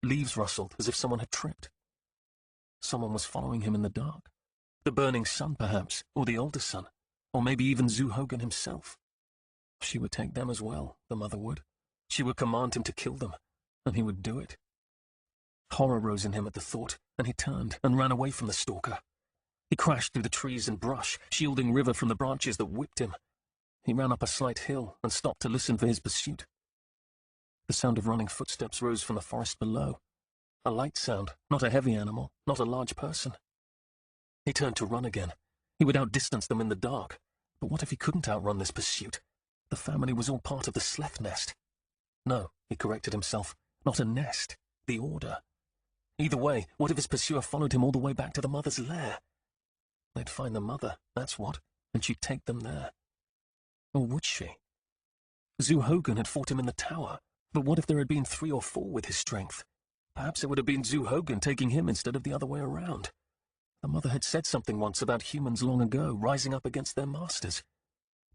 Leaves rustled as if someone had tripped. Someone was following him in the dark. The burning sun, perhaps, or the older son, or maybe even Zu Hogan himself. She would take them as well, the mother would. She would command him to kill them, and he would do it. Horror rose in him at the thought, and he turned and ran away from the stalker. He crashed through the trees and brush, shielding River from the branches that whipped him. He ran up a slight hill and stopped to listen for his pursuit. The sound of running footsteps rose from the forest below. A light sound, not a heavy animal, not a large person. He turned to run again. He would outdistance them in the dark. But what if he couldn't outrun this pursuit? The family was all part of the Sleth nest. No, he corrected himself, not a nest, the order. Either way, what if his pursuer followed him all the way back to the mother's lair? They'd find the mother, that's what, and she'd take them there. Or would she? Zu Hogan had fought him in the tower, but what if there had been 3 or 4 with his strength? Perhaps it would have been Zu Hogan taking him instead of the other way around. The mother had said something once about humans long ago rising up against their masters.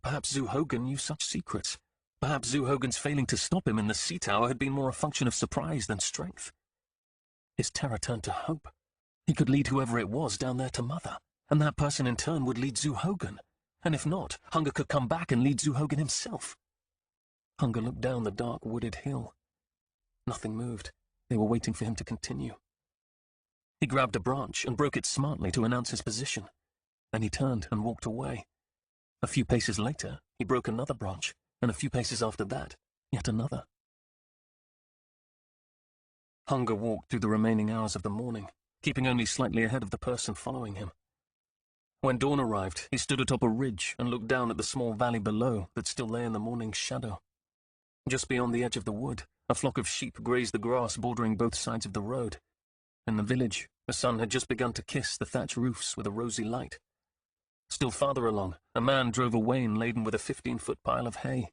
Perhaps Zu Hogan knew such secrets. Perhaps Zu Hogan's failing to stop him in the sea tower had been more a function of surprise than strength. His terror turned to hope. He could lead whoever it was down there to Mother, and that person in turn would lead Zu Hogan. And if not, Hunger could come back and lead Zu Hogan himself. Hunger looked down the dark wooded hill. Nothing moved. They were waiting for him to continue. He grabbed a branch and broke it smartly to announce his position. Then he turned and walked away. A few paces later, he broke another branch, and a few paces after that, yet another. Hunger walked through the remaining hours of the morning, keeping only slightly ahead of the person following him. When dawn arrived, he stood atop a ridge and looked down at the small valley below that still lay in the morning's shadow. Just beyond the edge of the wood, a flock of sheep grazed the grass bordering both sides of the road. In the village, the sun had just begun to kiss the thatch roofs with a rosy light. Still farther along, a man drove a wain laden with a 15-foot pile of hay.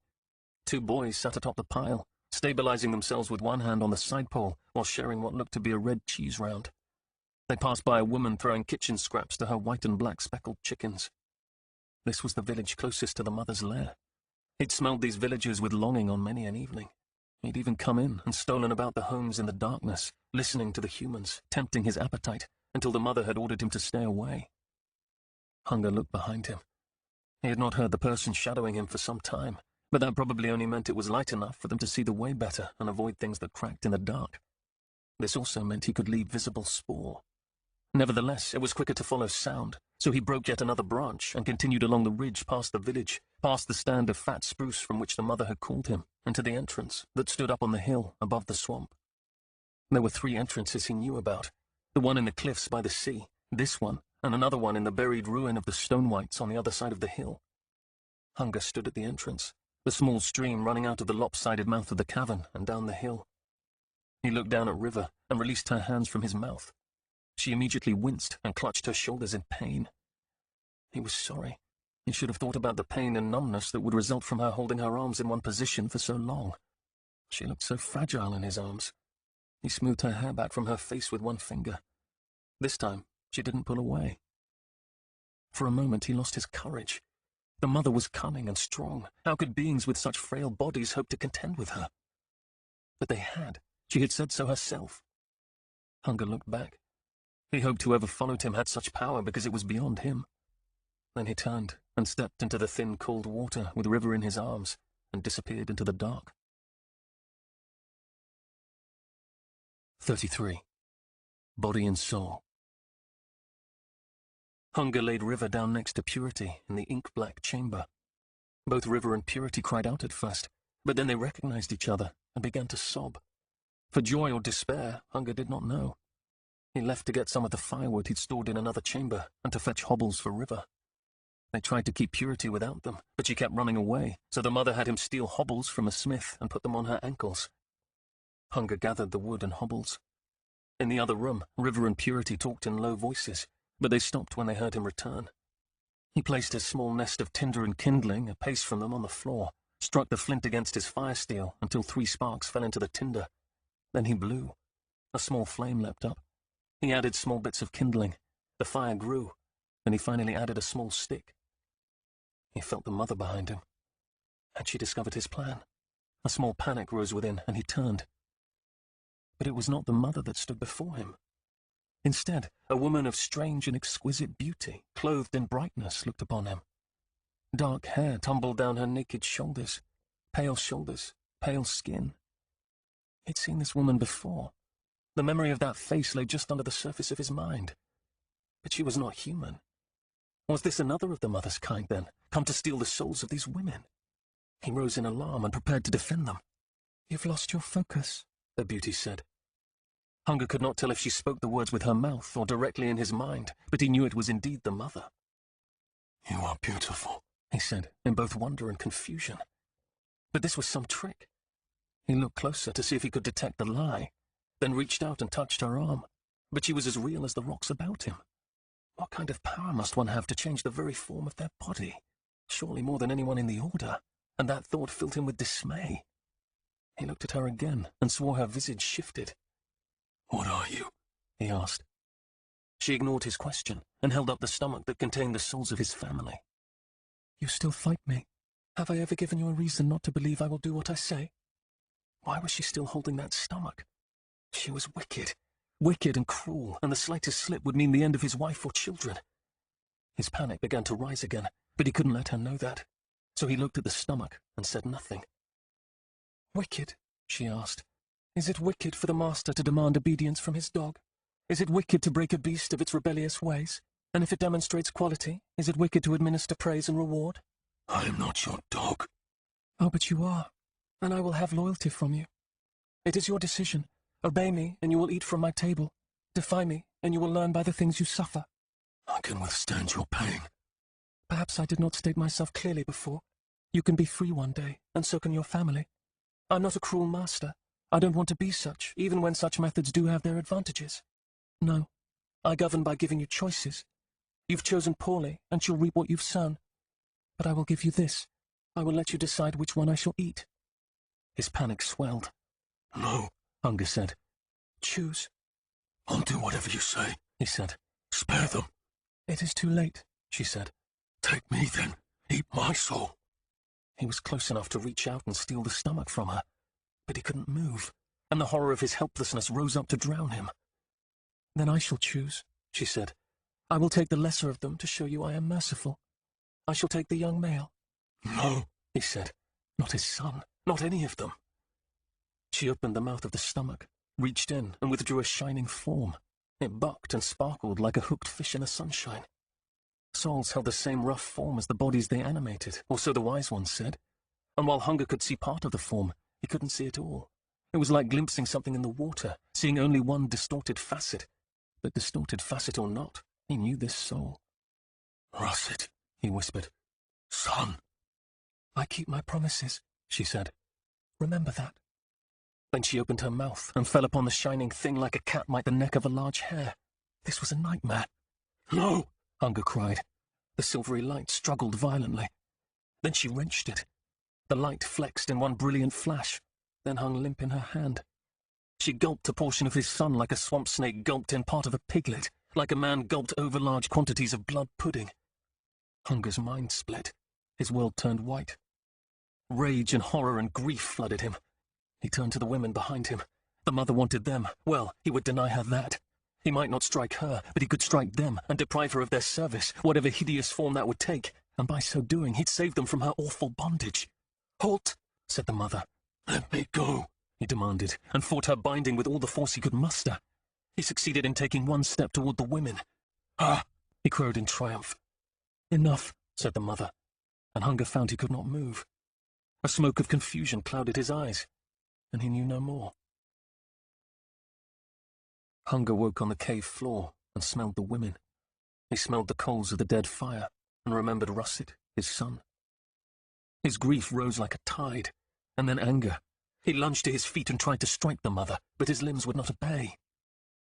2 boys sat atop the pile, stabilizing themselves with one hand on the side pole while sharing what looked to be a red cheese round. They passed by a woman throwing kitchen scraps to her white and black speckled chickens. This was the village closest to the mother's lair. He'd smelled these villagers with longing on many an evening. He'd even come in and stolen about the homes in the darkness, listening to the humans, tempting his appetite, until the mother had ordered him to stay away. Hunger looked behind him. He had not heard the person shadowing him for some time, but that probably only meant it was light enough for them to see the way better and avoid things that cracked in the dark. This also meant he could leave visible spoor. Nevertheless, it was quicker to follow sound, so he broke yet another branch and continued along the ridge past the village, past the stand of fat spruce from which the mother had called him, and to the entrance that stood up on the hill above the swamp. There were 3 entrances he knew about, the one in the cliffs by the sea, this one, and another one in the buried ruin of the Stone Whites on the other side of the hill. Hunger stood at the entrance, the small stream running out of the lopsided mouth of the cavern and down the hill. He looked down at River and released her hands from his mouth. She immediately winced and clutched her shoulders in pain. He was sorry. He should have thought about the pain and numbness that would result from her holding her arms in one position for so long. She looked so fragile in his arms. He smoothed her hair back from her face with one finger. This time, she didn't pull away. For a moment, he lost his courage. The mother was cunning and strong. How could beings with such frail bodies hope to contend with her? But they had. She had said so herself. Hunger looked back. He hoped whoever followed him had such power because it was beyond him. Then he turned and stepped into the thin, cold water with River in his arms and disappeared into the dark. 33. Body and Soul. Hunger laid River down next to Purity in the ink-black chamber. Both River and Purity cried out at first, but then they recognized each other and began to sob. For joy or despair, Hunger did not know. He left to get some of the firewood he'd stored in another chamber and to fetch hobbles for River. They tried to keep Purity without them, but she kept running away, so the mother had him steal hobbles from a smith and put them on her ankles. Hunger gathered the wood and hobbles. In the other room, River and Purity talked in low voices, but they stopped when they heard him return. He placed his small nest of tinder and kindling a pace from them on the floor, struck the flint against his fire steel until 3 sparks fell into the tinder. Then he blew. A small flame leapt up. He added small bits of kindling. The fire grew. Then he finally added a small stick. He felt the mother behind him. Had she discovered his plan? A small panic rose within, and he turned. But it was not the mother that stood before him. Instead, a woman of strange and exquisite beauty, clothed in brightness, looked upon him. Dark hair tumbled down her naked shoulders, pale skin. He'd seen this woman before. The memory of that face lay just under the surface of his mind. But she was not human. Was this another of the mother's kind, then, come to steal the souls of these women? He rose in alarm and prepared to defend them. "You've lost your focus," the beauty said. Hunger could not tell if she spoke the words with her mouth or directly in his mind, but he knew it was indeed the mother. "You are beautiful," he said, in both wonder and confusion. But this was some trick. He looked closer to see if he could detect the lie, then reached out and touched her arm, but she was as real as the rocks about him. What kind of power must one have to change the very form of their body? Surely more than anyone in the Order, and that thought filled him with dismay. He looked at her again and swore her visage shifted. "What are you?" he asked. She ignored his question and held up the stomach that contained the souls of his family. "You still fight me. Have I ever given you a reason not to believe I will do what I say?" Why was she still holding that stomach? She was wicked and cruel, and the slightest slip would mean the end of his wife or children. His panic began to rise again, but he couldn't let her know that, so he looked at the stomach and said nothing. "Wicked?" she asked. "Is it wicked for the master to demand obedience from his dog? Is it wicked to break a beast of its rebellious ways? And if it demonstrates quality, is it wicked to administer praise and reward?" "I am not your dog." "Oh, but you are, and I will have loyalty from you. It is your decision. Obey me, and you will eat from my table. Defy me, and you will learn by the things you suffer." "I can withstand your pain." "Perhaps I did not state myself clearly before. You can be free one day, and so can your family. I'm not a cruel master. I don't want to be such, even when such methods do have their advantages. No, I govern by giving you choices. You've chosen poorly, and shall reap what you've sown. But I will give you this. I will let you decide which one I shall eat." His panic swelled. "No," Hunger said. "Choose." "I'll do whatever you say," he said. "Spare them." "It is too late," she said. "Take me, then. Eat my soul." He was close enough to reach out and steal the stomach from her, but he couldn't move, and the horror of his helplessness rose up to drown him. "Then I shall choose," she said. "I will take the lesser of them to show you I am merciful. I shall take the young male. No, he said. Not his son, not any of them. She opened the mouth of the stomach, reached in and withdrew a shining form. It bucked and sparkled like a hooked fish in the sunshine. Souls held the same rough form as the bodies they animated, or so the wise ones said. And while Hunger could see part of the form, he couldn't see it all. It was like glimpsing something in the water, seeing only one distorted facet. But distorted facet or not, he knew this soul. Russet, he whispered. Son. I keep my promises, she said. Remember that. Then she opened her mouth and fell upon the shining thing like a cat might the neck of a large hare. This was a nightmare. No, Hunger cried. The silvery light struggled violently. Then she wrenched it. The light flexed in one brilliant flash, then hung limp in her hand. She gulped a portion of his son like a swamp snake gulped in part of a piglet, like a man gulped over large quantities of blood pudding. Hunger's mind split. His world turned white. Rage and horror and grief flooded him. He turned to the women behind him. The mother wanted them. Well, he would deny her that. He might not strike her, but he could strike them and deprive her of their service, whatever hideous form that would take, and by so doing he'd save them from her awful bondage. "Halt!" said the mother. Let me go, he demanded, and fought her binding with all the force he could muster. He succeeded in taking one step toward the women. Ah, he crowed in triumph. Enough, said the mother, and Hunger found he could not move. A smoke of confusion clouded his eyes, and he knew no more. Hunger woke on the cave floor and smelled the women. He smelled the coals of the dead fire and remembered Russet, his son. His grief rose like a tide, and then anger. He lunged to his feet and tried to strike the mother, but his limbs would not obey.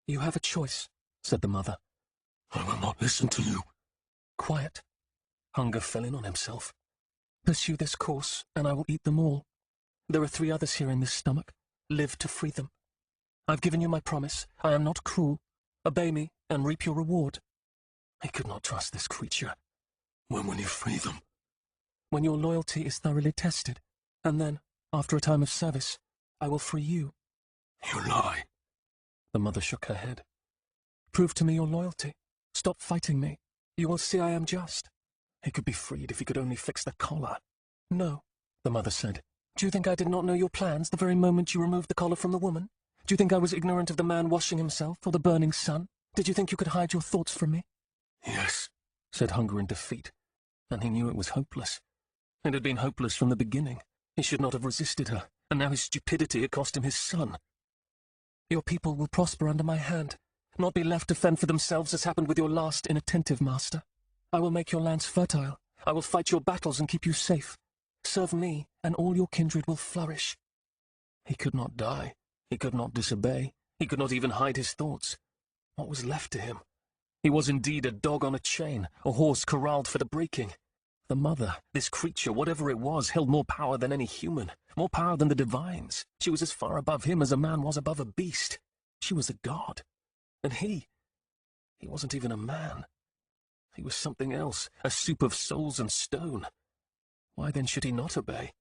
You have a choice, said the mother. I will not listen to you. Quiet. Hunger fell in on himself. Pursue this course, and I will eat them all. There are 3 others here in this stomach. Live to free them. I've given you my promise. I am not cruel. Obey me, and reap your reward. He could not trust this creature. When will you free them? When your loyalty is thoroughly tested, and then, after a time of service, I will free you. You lie. The mother shook her head. Prove to me your loyalty. Stop fighting me. You will see I am just. He could be freed if he could only fix the collar. No, the mother said. Do you think I did not know your plans the very moment you removed the collar from the woman? Do you think I was ignorant of the man washing himself or the burning sun? Did you think you could hide your thoughts from me? Yes, said Hunger in defeat, and he knew it was hopeless. It had been hopeless from the beginning. He should not have resisted her, and now his stupidity had cost him his son. Your people will prosper under my hand, not be left to fend for themselves as happened with your last inattentive master. I will make your lands fertile. I will fight your battles and keep you safe. Serve me, and all your kindred will flourish. He could not die. He could not disobey. He could not even hide his thoughts. What was left to him? He was indeed a dog on a chain, a horse corralled for the breaking. The mother, this creature, whatever it was, held more power than any human, more power than the divines. She was as far above him as a man was above a beast. She was a god. And he wasn't even a man. He was something else, a soup of souls and stone. Why then should he not obey?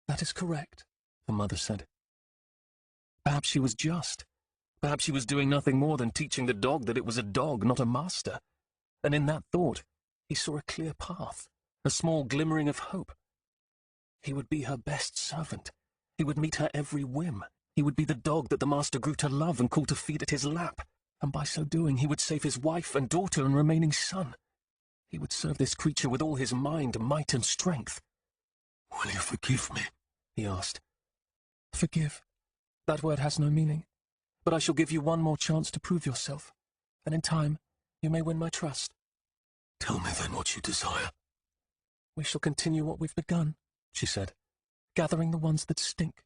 That is correct, the mother said. Perhaps she was just. Perhaps she was doing nothing more than teaching the dog that it was a dog, not a master. And in that thought, he saw a clear path, a small glimmering of hope. He would be her best servant. He would meet her every whim. He would be the dog that the master grew to love and call to feed at his lap. And by so doing, he would save his wife and daughter and remaining son. He would serve this creature with all his mind, might, and strength. Will you forgive me? He asked. Forgive. That word has no meaning. But I shall give you one more chance to prove yourself, and in time, you may win my trust. Tell me then what you desire. We shall continue what we've begun, she said, gathering the ones that stink.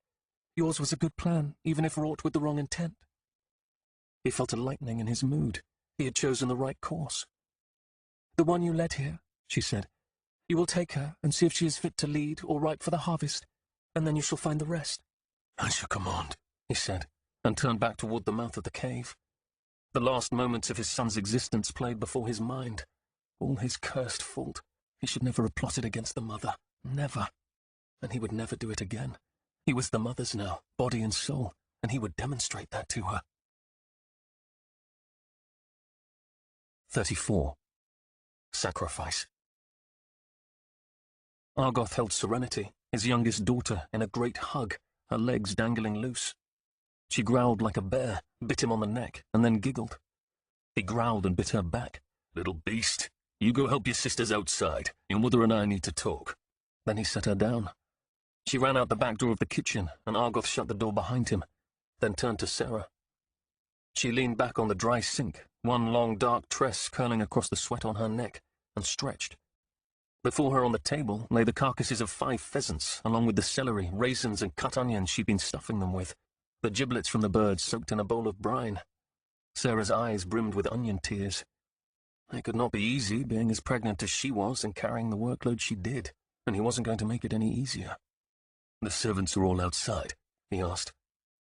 Yours was a good plan, even if wrought with the wrong intent. He felt a lightening in his mood. He had chosen the right course. The one you led here, she said. You will take her and see if she is fit to lead or ripe for the harvest, and then you shall find the rest. As you command, he said, and turned back toward the mouth of the cave. The last moments of his son's existence played before his mind. All his cursed fault. He should never have plotted against the mother. Never. And he would never do it again. He was the mother's now, body and soul, and he would demonstrate that to her. 34. Sacrifice. Argoth held Serenity, his youngest daughter, in a great hug, her legs dangling loose. She growled like a bear, bit him on the neck, and then giggled. He growled and bit her back. Little beast, you go help your sisters outside. Your mother and I need to talk. Then he set her down. She ran out the back door of the kitchen, and Argoth shut the door behind him, then turned to Sarah. She leaned back on the dry sink, one long dark tress curling across the sweat on her neck, and stretched. Before her on the table lay the carcasses of 5 pheasants, along with the celery, raisins, and cut onions she'd been stuffing them with, the giblets from the birds soaked in a bowl of brine. Sarah's eyes brimmed with onion tears. It could not be easy, being as pregnant as she was and carrying the workload she did, and he wasn't going to make it any easier. The servants are all outside, he asked.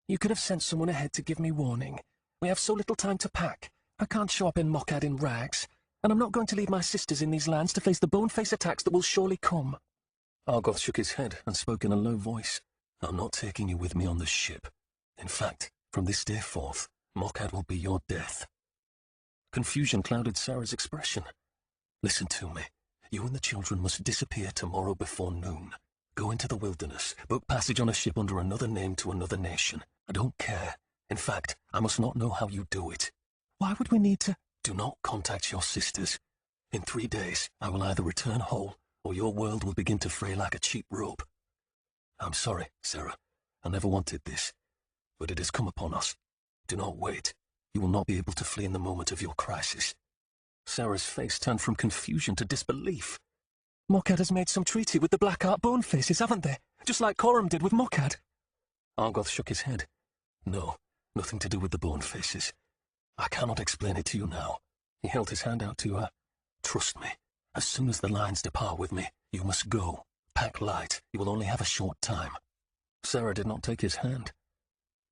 You could have sent someone ahead to give me warning. We have so little time to pack. I can't show up in Mokkad in rags, and I'm not going to leave my sisters in these lands to face the bone-face attacks that will surely come. Argoth shook his head and spoke in a low voice. I'm not taking you with me on the ship. In fact, from this day forth, Mokkad will be your death. Confusion clouded Sarah's expression. Listen to me. You and the children must disappear tomorrow before noon. Go into the wilderness, book passage on a ship under another name to another nation. I don't care. In fact, I must not know how you do it. Why would we need to? Do not contact your sisters. In 3 days, I will either return whole, or your world will begin to fray like a cheap rope. I'm sorry, Sarah. I never wanted this. But it has come upon us. Do not wait. You will not be able to flee in the moment of your crisis. Sarah's face turned from confusion to disbelief. Mokkad has made some treaty with the Black Art Bone Faces, haven't they? Just like Coram did with Mokkad. Argoth shook his head. No, nothing to do with the Bone Faces. I cannot explain it to you now. He held his hand out to her. Trust me. As soon as the lines depart with me, you must go. Pack light. You will only have a short time. Sarah did not take his hand.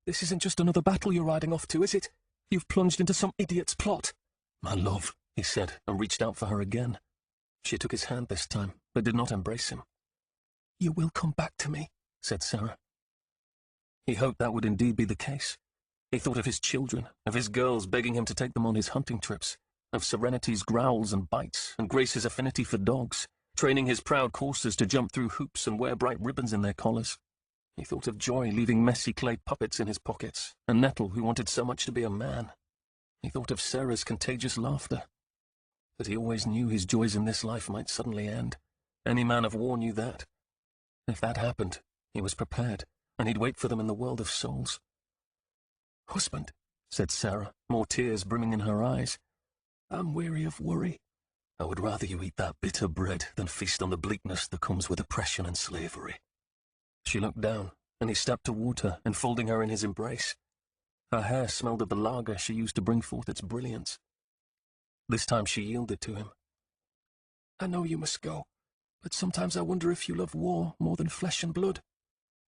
This isn't just another battle you're riding off to, is it? You've plunged into some idiot's plot. My love, he said, and reached out for her again. She took his hand this time, but did not embrace him. You will come back to me, said Sarah. He hoped that would indeed be the case. He thought of his children, of his girls begging him to take them on his hunting trips, of Serenity's growls and bites, and Grace's affinity for dogs, training his proud coursers to jump through hoops and wear bright ribbons in their collars. He thought of Joy leaving messy clay puppets in his pockets, and Nettle, who wanted so much to be a man. He thought of Sarah's contagious laughter. But he always knew his joys in this life might suddenly end. Any man of war knew that. If that happened, he was prepared, and he'd wait for them in the world of souls. Husband, said Sarah, more tears brimming in her eyes, I'm weary of worry. I would rather you eat that bitter bread than feast on the bleakness that comes with oppression and slavery. She looked down, and he stepped toward her, enfolding her in his embrace. Her hair smelled of the lager she used to bring forth its brilliance. This time she yielded to him. I know you must go, but sometimes I wonder if you love war more than flesh and blood.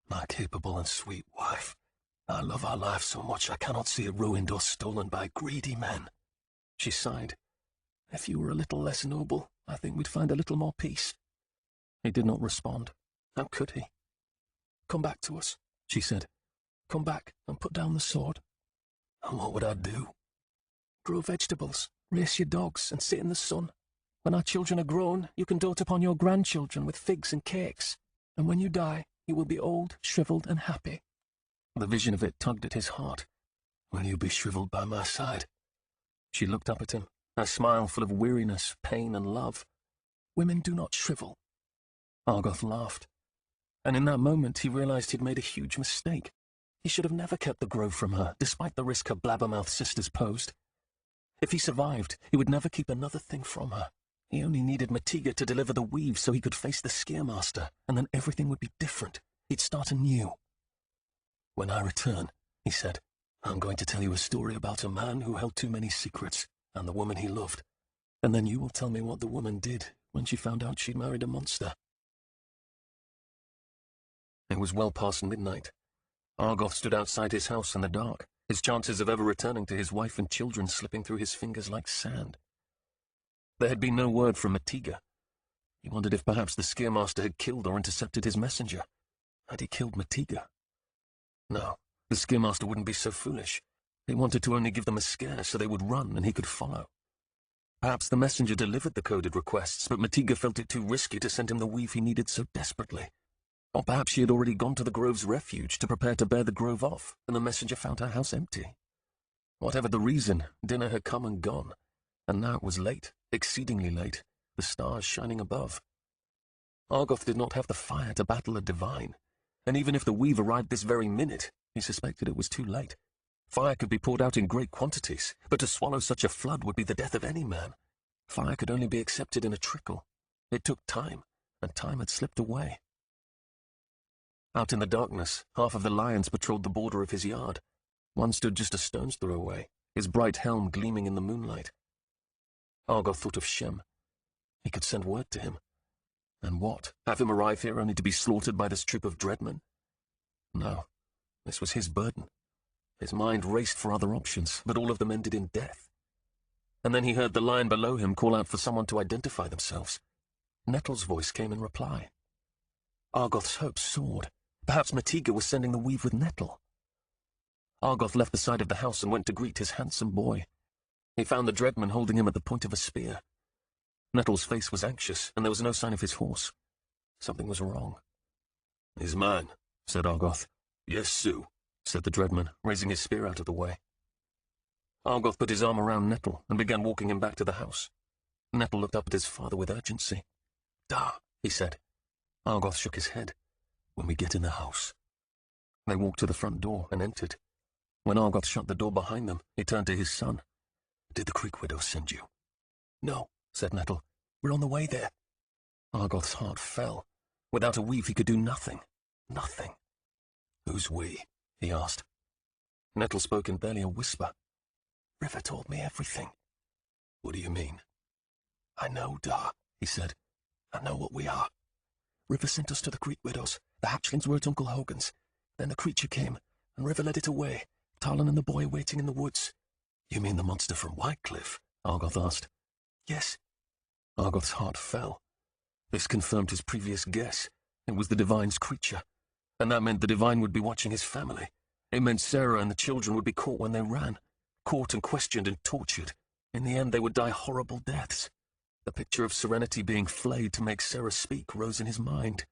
My capable and sweet wife, I love our life so much I cannot see it ruined or stolen by greedy men. She sighed. If you were a little less noble, I think we'd find a little more peace. He did not respond. How could he? Come back to us, she said. Come back and put down the sword. And what would I do? Grow vegetables, race your dogs, and sit in the sun. When our children are grown, you can dote upon your grandchildren with figs and cakes. And when you die, you will be old, shriveled, and happy. The vision of it tugged at his heart. Will you be shriveled by my side? She looked up at him, her smile full of weariness, pain, and love. Women do not shrivel. Argoth laughed. And in that moment he realized he'd made a huge mistake. He should have never kept the grove from her, despite the risk her blabbermouth sisters posed. If he survived, he would never keep another thing from her. He only needed Matiga to deliver the weave so he could face the Scaremaster, and then everything would be different. He'd start anew. When I return, he said, I'm going to tell you a story about a man who held too many secrets, and the woman he loved. And then you will tell me what the woman did when she found out she'd married a monster. It was well past midnight. Argoth stood outside his house in the dark, his chances of ever returning to his wife and children slipping through his fingers like sand. There had been no word from Matiga. He wondered if perhaps the Scaremaster had killed or intercepted his messenger. Had he killed Matiga? No, the Scaremaster wouldn't be so foolish. He wanted to only give them a scare so they would run and he could follow. Perhaps the messenger delivered the coded requests, but Matiga felt it too risky to send him the weave he needed so desperately. Or perhaps she had already gone to the Grove's refuge to prepare to bear the Grove off, and the messenger found her house empty. Whatever the reason, dinner had come and gone, and now it was late, exceedingly late, the stars shining above. Argoth did not have the fire to battle a divine, and even if the weave arrived this very minute, he suspected it was too late. Fire could be poured out in great quantities, but to swallow such a flood would be the death of any man. Fire could only be accepted in a trickle. It took time, and time had slipped away. Out in the darkness, half of the lions patrolled the border of his yard. One stood just a stone's throw away, his bright helm gleaming in the moonlight. Argoth thought of Shem. He could send word to him. And what? Have him arrive here only to be slaughtered by this troop of dreadmen? No, this was his burden. His mind raced for other options, but all of them ended in death. And then he heard the lion below him call out for someone to identify themselves. Nettle's voice came in reply. Argoth's hopes soared. Perhaps Matiga was sending the weave with Nettle. Argoth left the side of the house and went to greet his handsome boy. He found the dreadman holding him at the point of a spear. Nettle's face was anxious, and there was no sign of his horse. Something was wrong. "His man," said Argoth. "Yes, Sue," said the dreadman, raising his spear out of the way. Argoth put his arm around Nettle and began walking him back to the house. Nettle looked up at his father with urgency. "Da," he said. Argoth shook his head. "When we get in the house." They walked to the front door and entered. When Argoth shut the door behind them, he turned to his son. "Did the Creek Widow send you?" "No," said Nettle. "We're on the way there." Argoth's heart fell. Without a weave he could do nothing. Nothing. "Who's we?" he asked. Nettle spoke in barely a whisper. "River told me everything." "What do you mean?" "I know, Da," he said. "I know what we are. River sent us to the Creek Widows. The hatchlings were at Uncle Hogan's. Then the creature came, and River led it away, Talon and the boy waiting in the woods." "You mean the monster from Whitecliff?" Argoth asked. "Yes." Argoth's heart fell. This confirmed his previous guess. It was the Divine's creature. And that meant the Divine would be watching his family. It meant Sarah and the children would be caught when they ran. Caught and questioned and tortured. In the end, they would die horrible deaths. The picture of Serenity being flayed to make Sarah speak rose in his mind.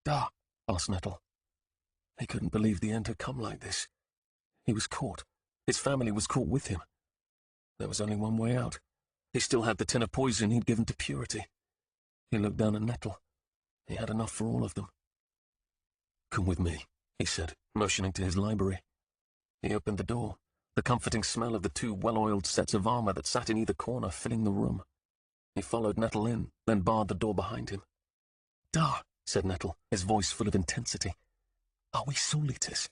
"Da," asked Nettle. He couldn't believe the end had come like this. He was caught. His family was caught with him. There was only one way out. He still had the tin of poison he'd given to Purity. He looked down at Nettle. He had enough for all of them. "Come with me," he said, motioning to his library. He opened the door, the comforting smell of the two well-oiled sets of armor that sat in either corner filling the room. He followed Nettle in, then barred the door behind him. "Da," said Nettle, his voice full of intensity. "Are we soul eaters?"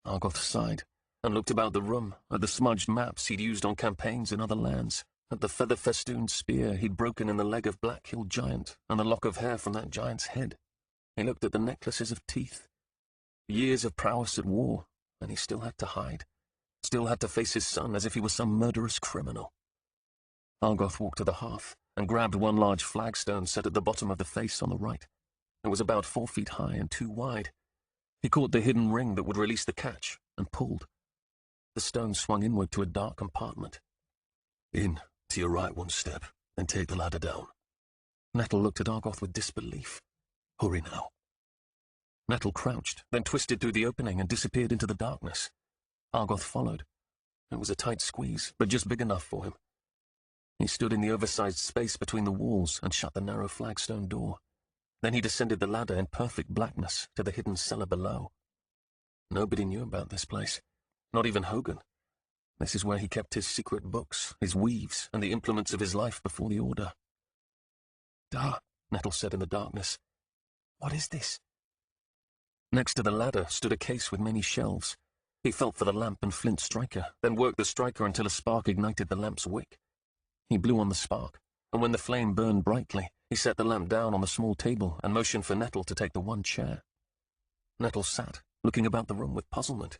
Argoth sighed, and looked about the room, at the smudged maps he'd used on campaigns in other lands, at the feather-festooned spear he'd broken in the leg of Black Hill Giant, and the lock of hair from that giant's head. He looked at the necklaces of teeth. Years of prowess at war, and he still had to hide. Still had to face his son as if he was some murderous criminal. Argoth walked to the hearth, and grabbed one large flagstone set at the bottom of the face on the right. It was about 4 feet high and 2 wide. He caught the hidden ring that would release the catch, and pulled. The stone swung inward to a dark compartment. "In, to your right 1 step, then take the ladder down." Nettle looked at Argoth with disbelief. "Hurry now." Nettle crouched, then twisted through the opening and disappeared into the darkness. Argoth followed. It was a tight squeeze, but just big enough for him. He stood in the oversized space between the walls and shut the narrow flagstone door. Then he descended the ladder in perfect blackness to the hidden cellar below. Nobody knew about this place. Not even Hogan. This is where he kept his secret books, his weaves, and the implements of his life before the Order. "Da," Nettle said in the darkness. "What is this?" Next to the ladder stood a case with many shelves. He felt for the lamp and flint striker, then worked the striker until a spark ignited the lamp's wick. He blew on the spark, and when the flame burned brightly, he set the lamp down on the small table and motioned for Nettle to take the one chair. Nettle sat, looking about the room with puzzlement.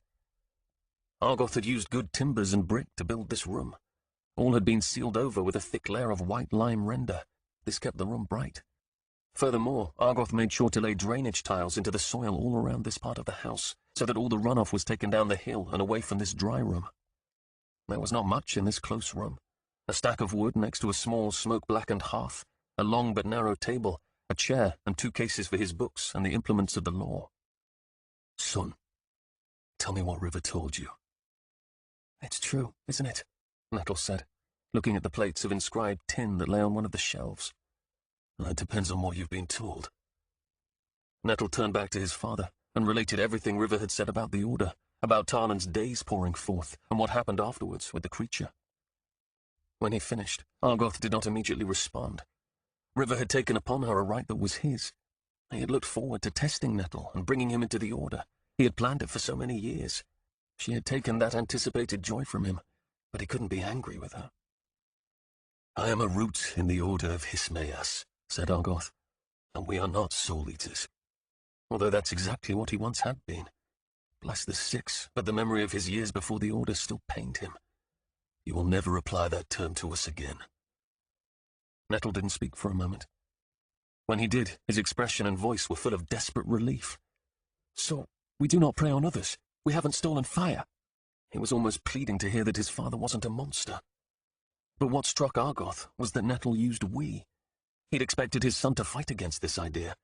Argoth had used good timbers and brick to build this room. All had been sealed over with a thick layer of white lime render. This kept the room bright. Furthermore, Argoth made sure to lay drainage tiles into the soil all around this part of the house, so that all the runoff was taken down the hill and away from this dry room. There was not much in this close room. A stack of wood next to a small smoke-blackened hearth, a long but narrow table, a chair and 2 cases for his books and the implements of the law. Son, tell me what River told you. It's true, isn't it? Nettle said, looking at the plates of inscribed tin that lay on one of the shelves. That depends on what you've been told. Nettle turned back to his father and related everything River had said about the Order, about Tarlin's days pouring forth, and what happened afterwards with the creature. When he finished, Argoth did not immediately respond. River had taken upon her a right that was his. He had looked forward to testing Nettle and bringing him into the Order. He had planned it for so many years. She had taken that anticipated joy from him, but he couldn't be angry with her. I am a root in the Order of Hismaeus, said Argoth, and we are not soul-eaters. Although that's exactly what he once had been. Bless the 6, but the memory of his years before the Order still pained him. You will never apply that term to us again. Nettle didn't speak for a moment. When he did, his expression and voice were full of desperate relief. So, we do not prey on others? We haven't stolen fire? He was almost pleading to hear that his father wasn't a monster. But what struck Argoth was that Nettle used we. He'd expected his son to fight against this idea.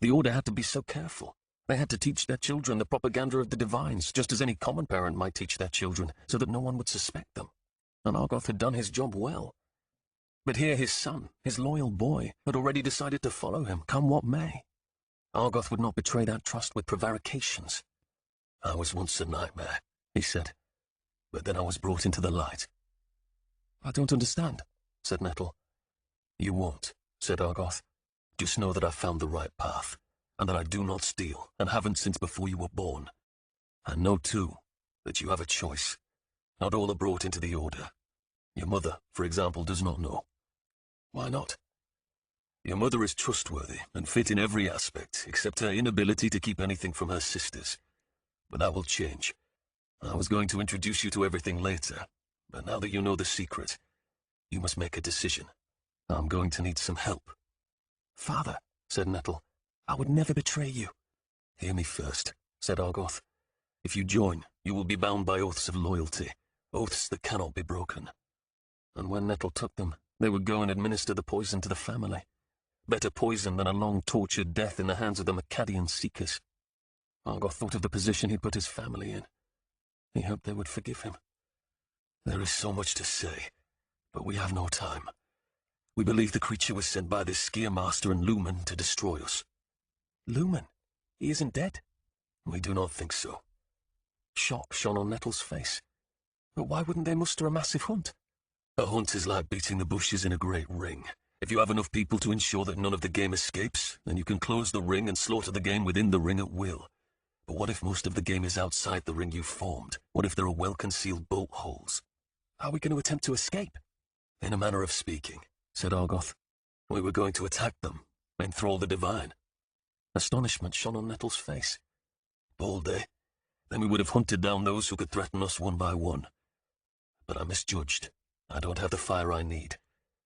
The Order had to be so careful. They had to teach their children the propaganda of the divines, just as any common parent might teach their children, so that no one would suspect them. And Argoth had done his job well. But here his son, his loyal boy, had already decided to follow him, come what may. Argoth would not betray that trust with prevarications. I was once a nightmare, he said, but then I was brought into the light. I don't understand, said Nettle. You won't, said Argoth. Just know that I found the right path, and that I do not steal, and haven't since before you were born. And know, too, that you have a choice. Not all are brought into the Order. Your mother, for example, does not know. Why not? Your mother is trustworthy and fit in every aspect, except her inability to keep anything from her sisters. But that will change. I was going to introduce you to everything later, but now that you know the secret, you must make a decision. I'm going to need some help. Father, said Nettle, I would never betray you. Hear me first, said Argoth. If you join, you will be bound by oaths of loyalty, oaths that cannot be broken. And when Nettle took them, they would go and administer the poison to the family. Better poison than a long tortured death in the hands of the Macadian seekers. Argoth thought of the position he'd put his family in. He hoped they would forgive him. There is so much to say, but we have no time. We believe the creature was sent by this Skier Master and Lumen to destroy us. Lumen? He isn't dead? We do not think so. Shock shone on Nettle's face. But why wouldn't they muster a massive hunt? A hunt is like beating the bushes in a great ring. If you have enough people to ensure that none of the game escapes, then you can close the ring and slaughter the game within the ring at will. But what if most of the game is outside the ring you've formed? What if there are well-concealed bolt holes? Are we going to attempt to escape? In a manner of speaking, said Argoth. We were going to attack them, enthrall the divine. Astonishment shone on Nettle's face. Bold, eh? Then we would have hunted down those who could threaten us one by one. But I misjudged. I don't have the fire I need.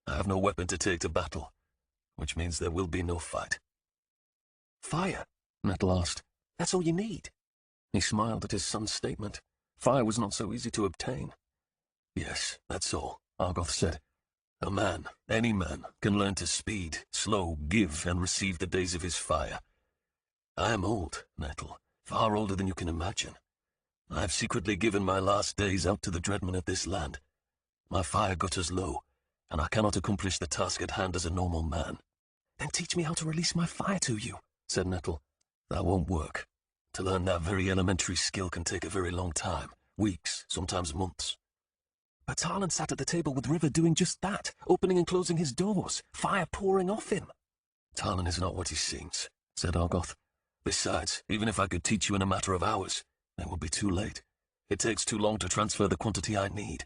I have no weapon to take to battle, which means there will be no fight. Fire? Nettle asked. That's all you need. He smiled at his son's statement. Fire was not so easy to obtain. Yes, that's all, Argoth said. A man, any man, can learn to speed, slow, give, and receive the days of his fire. I am old, Nettle, far older than you can imagine. I have secretly given my last days out to the dreadmen of this land. My fire gutters low, and I cannot accomplish the task at hand as a normal man. Then teach me how to release my fire to you, said Nettle. That won't work. To learn that very elementary skill can take a very long time, weeks, sometimes months. But Tarlin sat at the table with River doing just that, opening and closing his doors, fire pouring off him. Tarlin is not what he seems, said Argoth. Besides, even if I could teach you in a matter of hours, it would be too late. It takes too long to transfer the quantity I need.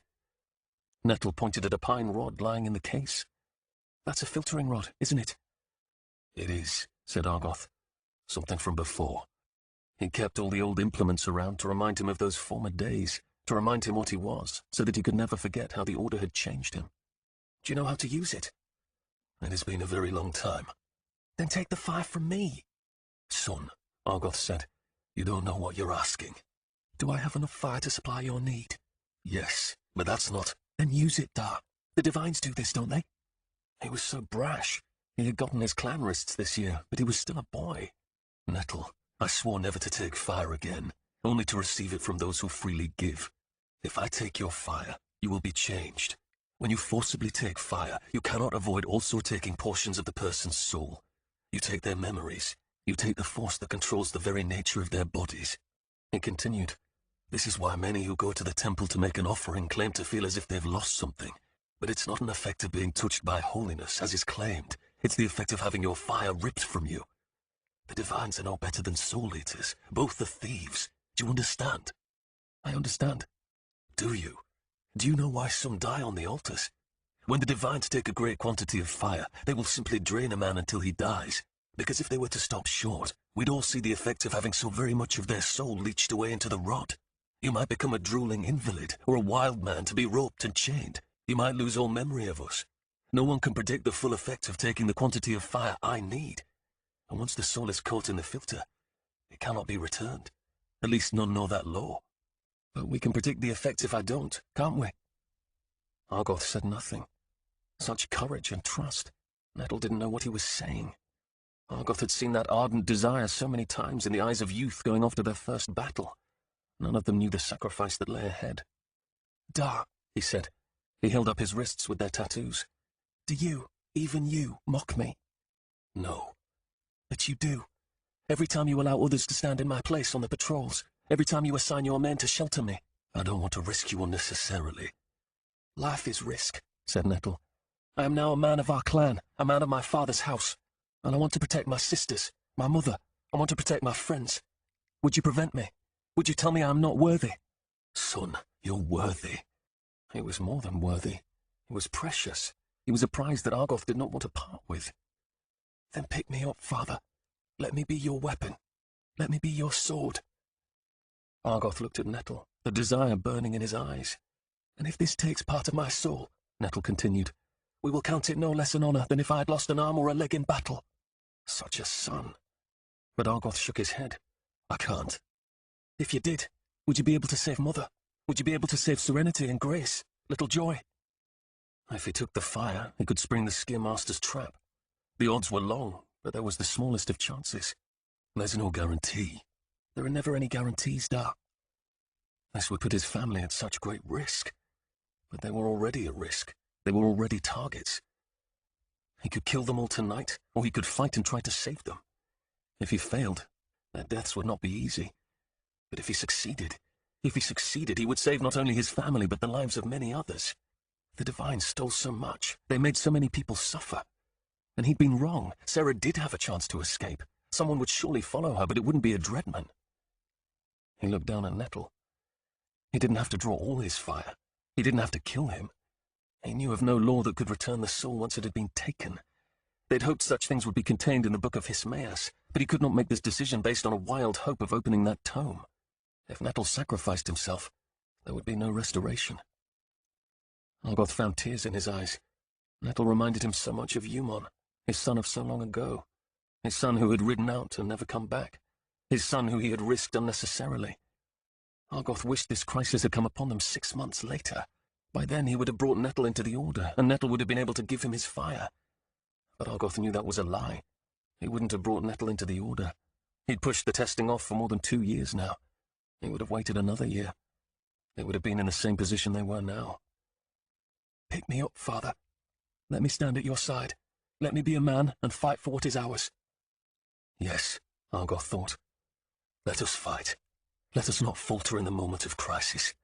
Nettle pointed at a pine rod lying in the case. That's a filtering rod, isn't it? It is, said Argoth. Something from before. He kept all the old implements around to remind him of those former days, to remind him what he was, so that he could never forget how the Order had changed him. Do you know how to use it? It has been a very long time. Then take the fire from me. Son, Argoth said, you don't know what you're asking. Do I have enough fire to supply your need? Yes, but that's not... Then use it, Dar. The divines do this, don't they? He was so brash. He had gotten his clan wrists this year, but he was still a boy. Nettle, I swore never to take fire again, only to receive it from those who freely give. If I take your fire, you will be changed. When you forcibly take fire, you cannot avoid also taking portions of the person's soul. You take their memories. You take the force that controls the very nature of their bodies. He continued, this is why many who go to the temple to make an offering claim to feel as if they've lost something. But it's not an effect of being touched by holiness, as is claimed. It's the effect of having your fire ripped from you. The divines are no better than soul-eaters. Both are thieves. Do you understand? I understand. Do you? Do you know why some die on the altars? When the divines take a great quantity of fire, they will simply drain a man until he dies. Because if they were to stop short, we'd all see the effect of having so very much of their soul leached away into the rod. You might become a drooling invalid, or a wild man to be roped and chained. You might lose all memory of us. No one can predict the full effect of taking the quantity of fire I need. And once the soul is caught in the filter, it cannot be returned. At least none know that law. But we can predict the effect if I don't, can't we? Argoth said nothing. Such courage and trust. Nettle didn't know what he was saying. Argoth had seen that ardent desire so many times in the eyes of youth going off to their first battle. None of them knew the sacrifice that lay ahead. Da, he said. He held up his wrists with their tattoos. Do you, even you, mock me? No. But you do. Every time you allow others to stand in my place on the patrols, every time you assign your men to shelter me. I don't want to risk you unnecessarily. Life is risk, said Nettle. I am now a man of our clan, a man of my father's house, and I want to protect my sisters, my mother. I want to protect my friends. Would you prevent me? Would you tell me I am not worthy? Son, you're worthy. He was more than worthy. He was precious. He was a prize that Argoth did not want to part with. Then pick me up, father. Let me be your weapon. Let me be your sword. Argoth looked at Nettle, the desire burning in his eyes. And if this takes part of my soul, Nettle continued, we will count it no less an honor than if I had lost an arm or a leg in battle. Such a son. But Argoth shook his head. I can't. If you did, would you be able to save Mother? Would you be able to save Serenity and Grace, Little Joy? If he took the fire, he could spring the Skiermaster's trap. The odds were long, but there was the smallest of chances. There's no guarantee. There are never any guarantees, Da. This would put his family at such great risk. But they were already at risk. They were already targets. He could kill them all tonight, or he could fight and try to save them. If he failed, their deaths would not be easy. But if he succeeded, he would save not only his family, but the lives of many others. The divines stole so much. They made so many people suffer. And he'd been wrong. Sarah did have a chance to escape. Someone would surely follow her, but it wouldn't be a Dreadman. He looked down at Nettle. He didn't have to draw all his fire. He didn't have to kill him. He knew of no law that could return the soul once it had been taken. They'd hoped such things would be contained in the Book of Hismaeus, but he could not make this decision based on a wild hope of opening that tome. If Nettle sacrificed himself, there would be no restoration. Argoth found tears in his eyes. Nettle reminded him so much of Eumon, his son of so long ago. His son who had ridden out and never come back. His son who he had risked unnecessarily. Argoth wished this crisis had come upon them 6 months later. By then he would have brought Nettle into the Order, and Nettle would have been able to give him his fire. But Argoth knew that was a lie. He wouldn't have brought Nettle into the Order. He'd pushed the testing off for more than 2 years now. He would have waited another year. They would have been in the same position they were now. Pick me up, father. Let me stand at your side. Let me be a man and fight for what is ours. Yes, Argoth thought. Let us fight. Let us not falter in the moment of crisis.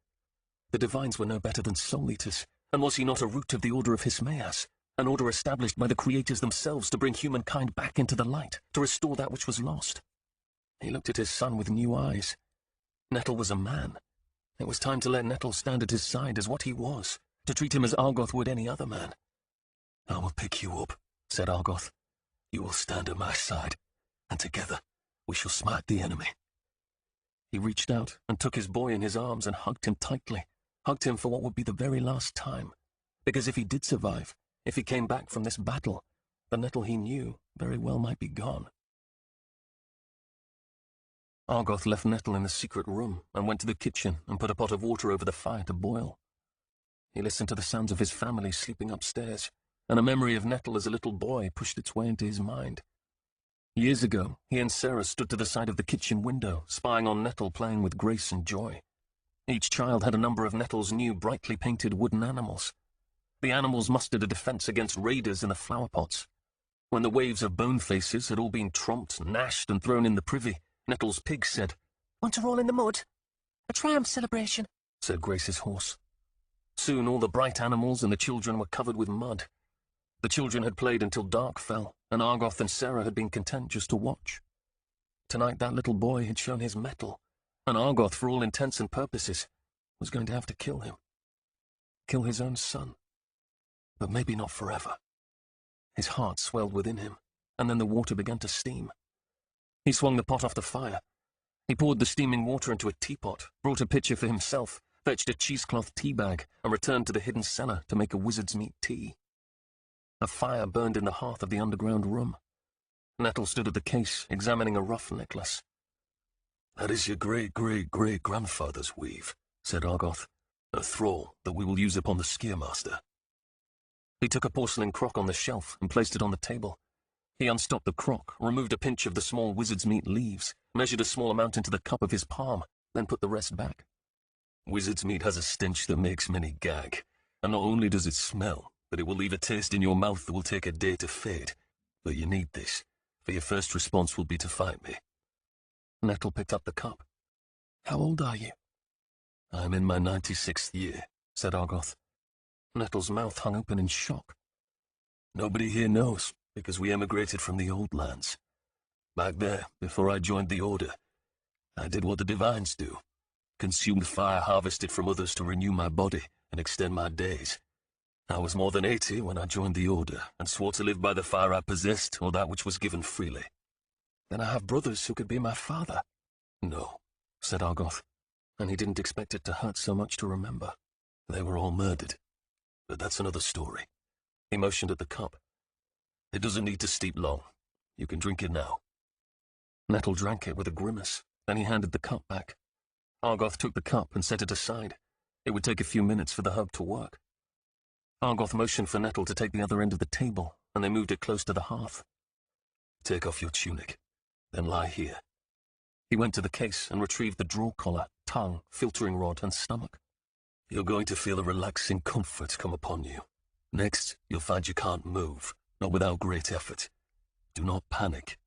The divines were no better than soul-eaters, and was he not a root of the Order of Hismaeus, an order established by the creators themselves to bring humankind back into the light, to restore that which was lost? He looked at his son with new eyes. Nettle was a man. It was time to let Nettle stand at his side as what he was, to treat him as Argoth would any other man. I will pick you up, said Argoth. You will stand at my side, and together we shall smite the enemy. He reached out and took his boy in his arms and hugged him tightly, hugged him for what would be the very last time. Because if he did survive, if he came back from this battle, the Nettle he knew very well might be gone. Argoth left Nettle in the secret room and went to the kitchen and put a pot of water over the fire to boil. He listened to the sounds of his family sleeping upstairs, and a memory of Nettle as a little boy pushed its way into his mind. Years ago, he and Sarah stood to the side of the kitchen window, spying on Nettle playing with Grace and Joy. Each child had a number of Nettle's new brightly painted wooden animals. The animals mustered a defense against raiders in the flower pots. When the waves of bone faces had all been tromped, gnashed, and thrown in the privy, Nettle's pig said, "Want to roll in the mud? A triumph celebration," said Grace's horse. Soon all the bright animals and the children were covered with mud. The children had played until dark fell, and Argoth and Sarah had been content just to watch. Tonight that little boy had shown his mettle, and Argoth, for all intents and purposes, was going to have to kill him. Kill his own son. But maybe not forever. His heart swelled within him, and then the water began to steam. He swung the pot off the fire. He poured the steaming water into a teapot, brought a pitcher for himself, fetched a cheesecloth tea bag, and returned to the hidden cellar to make a wizard's meat tea. A fire burned in the hearth of the underground room. Nettle stood at the case, examining a rough necklace. "That is your great-great-great-grandfather's weave," said Argoth. "A thrall that we will use upon the Skiermaster." He took a porcelain crock on the shelf and placed it on the table. He unstopped the crock, removed a pinch of the small wizard's meat leaves, measured a small amount into the cup of his palm, then put the rest back. "Wizard's meat has a stench that makes many gag, and not only does it smell, but it will leave a taste in your mouth that will take a day to fade. But you need this, for your first response will be to fight me." Nettle picked up the cup. "How old are you?" "I am in my 96th year," said Argoth. Nettle's mouth hung open in shock. "Nobody here knows, because we emigrated from the old lands. Back there, before I joined the Order, I did what the divines do. Consumed fire harvested from others to renew my body and extend my days. I was more than 80 when I joined the Order, and swore to live by the fire I possessed or that which was given freely." "Then I have brothers who could be my father." "No," said Argoth, and he didn't expect it to hurt so much to remember. "They were all murdered. But that's another story." He motioned at the cup. "It doesn't need to steep long. You can drink it now." Nettle drank it with a grimace. Then he handed the cup back. Argoth took the cup and set it aside. It would take a few minutes for the herb to work. Argoth motioned for Nettle to take the other end of the table, and they moved it close to the hearth. "Take off your tunic, then lie here." He went to the case and retrieved the draw collar, tongue, filtering rod, and stomach. "You're going to feel a relaxing comfort come upon you. Next, you'll find you can't move, not without great effort. Do not panic."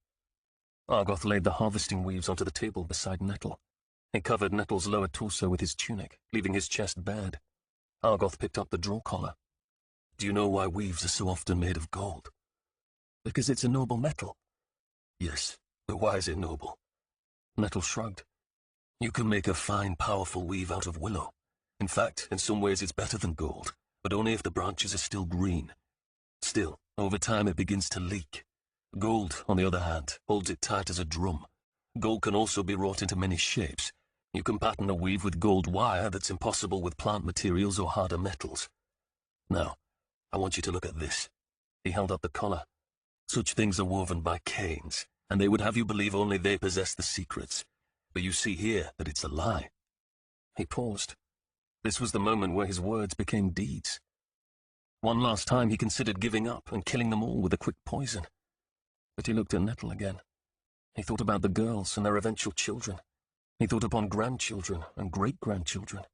Argoth laid the harvesting weaves onto the table beside Nettle. He covered Nettle's lower torso with his tunic, leaving his chest bared. Argoth picked up the draw collar. "Do you know why weaves are so often made of gold?" "Because it's a noble metal." "Yes, but why is it noble?" Nettle shrugged. "You can make a fine, powerful weave out of willow. In fact, in some ways it's better than gold, but only if the branches are still green. Still, over time it begins to leak. Gold, on the other hand, holds it tight as a drum. Gold can also be wrought into many shapes. You can pattern a weave with gold wire that's impossible with plant materials or harder metals. Now, I want you to look at this." He held up the collar. "Such things are woven by canes, and they would have you believe only they possess the secrets. But you see here that it's a lie." He paused. This was the moment where his words became deeds. One last time he considered giving up and killing them all with a quick poison. But he looked at Nettle again. He thought about the girls and their eventual children. He thought upon grandchildren and great-grandchildren.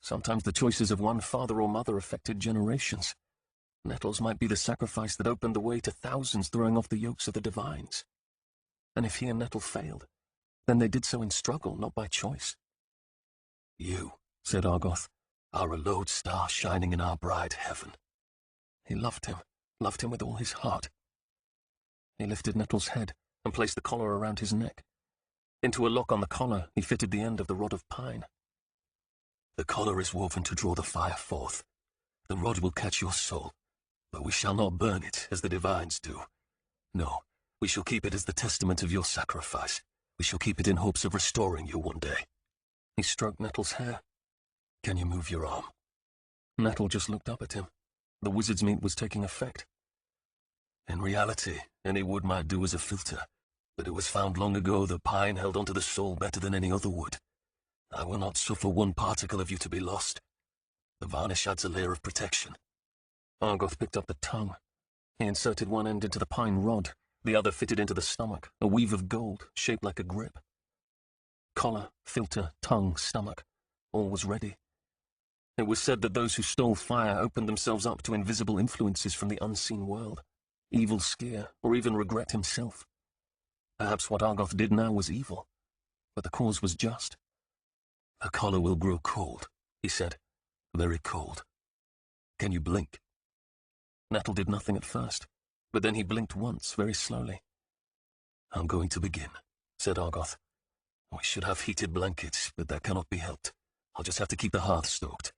Sometimes the choices of one father or mother affected generations. Nettle's might be the sacrifice that opened the way to thousands throwing off the yokes of the divines. And if he and Nettle failed, then they did so in struggle, not by choice. "You," said Argoth, "are a lodestar shining in our bright heaven." He loved him with all his heart. He lifted Nettle's head and placed the collar around his neck. Into a lock on the collar, he fitted the end of the rod of pine. "The collar is woven to draw the fire forth. The rod will catch your soul, but we shall not burn it as the divines do. No, we shall keep it as the testament of your sacrifice. We shall keep it in hopes of restoring you one day." He stroked Nettle's hair. "Can you move your arm?" Nettle just looked up at him. The wizard's meat was taking effect. "In reality, any wood might do as a filter, but it was found long ago that pine held onto the soul better than any other wood. I will not suffer one particle of you to be lost." The varnish adds a layer of protection. Argoth picked up the tongue. He inserted one end into the pine rod, the other fitted into the stomach, a weave of gold shaped like a grip. Collar, filter, tongue, stomach, all was ready. It was said that those who stole fire opened themselves up to invisible influences from the unseen world, evil Skier, or even Regret himself. Perhaps what Argoth did now was evil, but the cause was just. The collar will grow cold, he said. Very cold. Can you blink? Nettle did nothing at first, but then he blinked once, very slowly. I'm going to begin, said Argoth. We should have heated blankets, but that cannot be helped. I'll just have to keep the hearth stoked.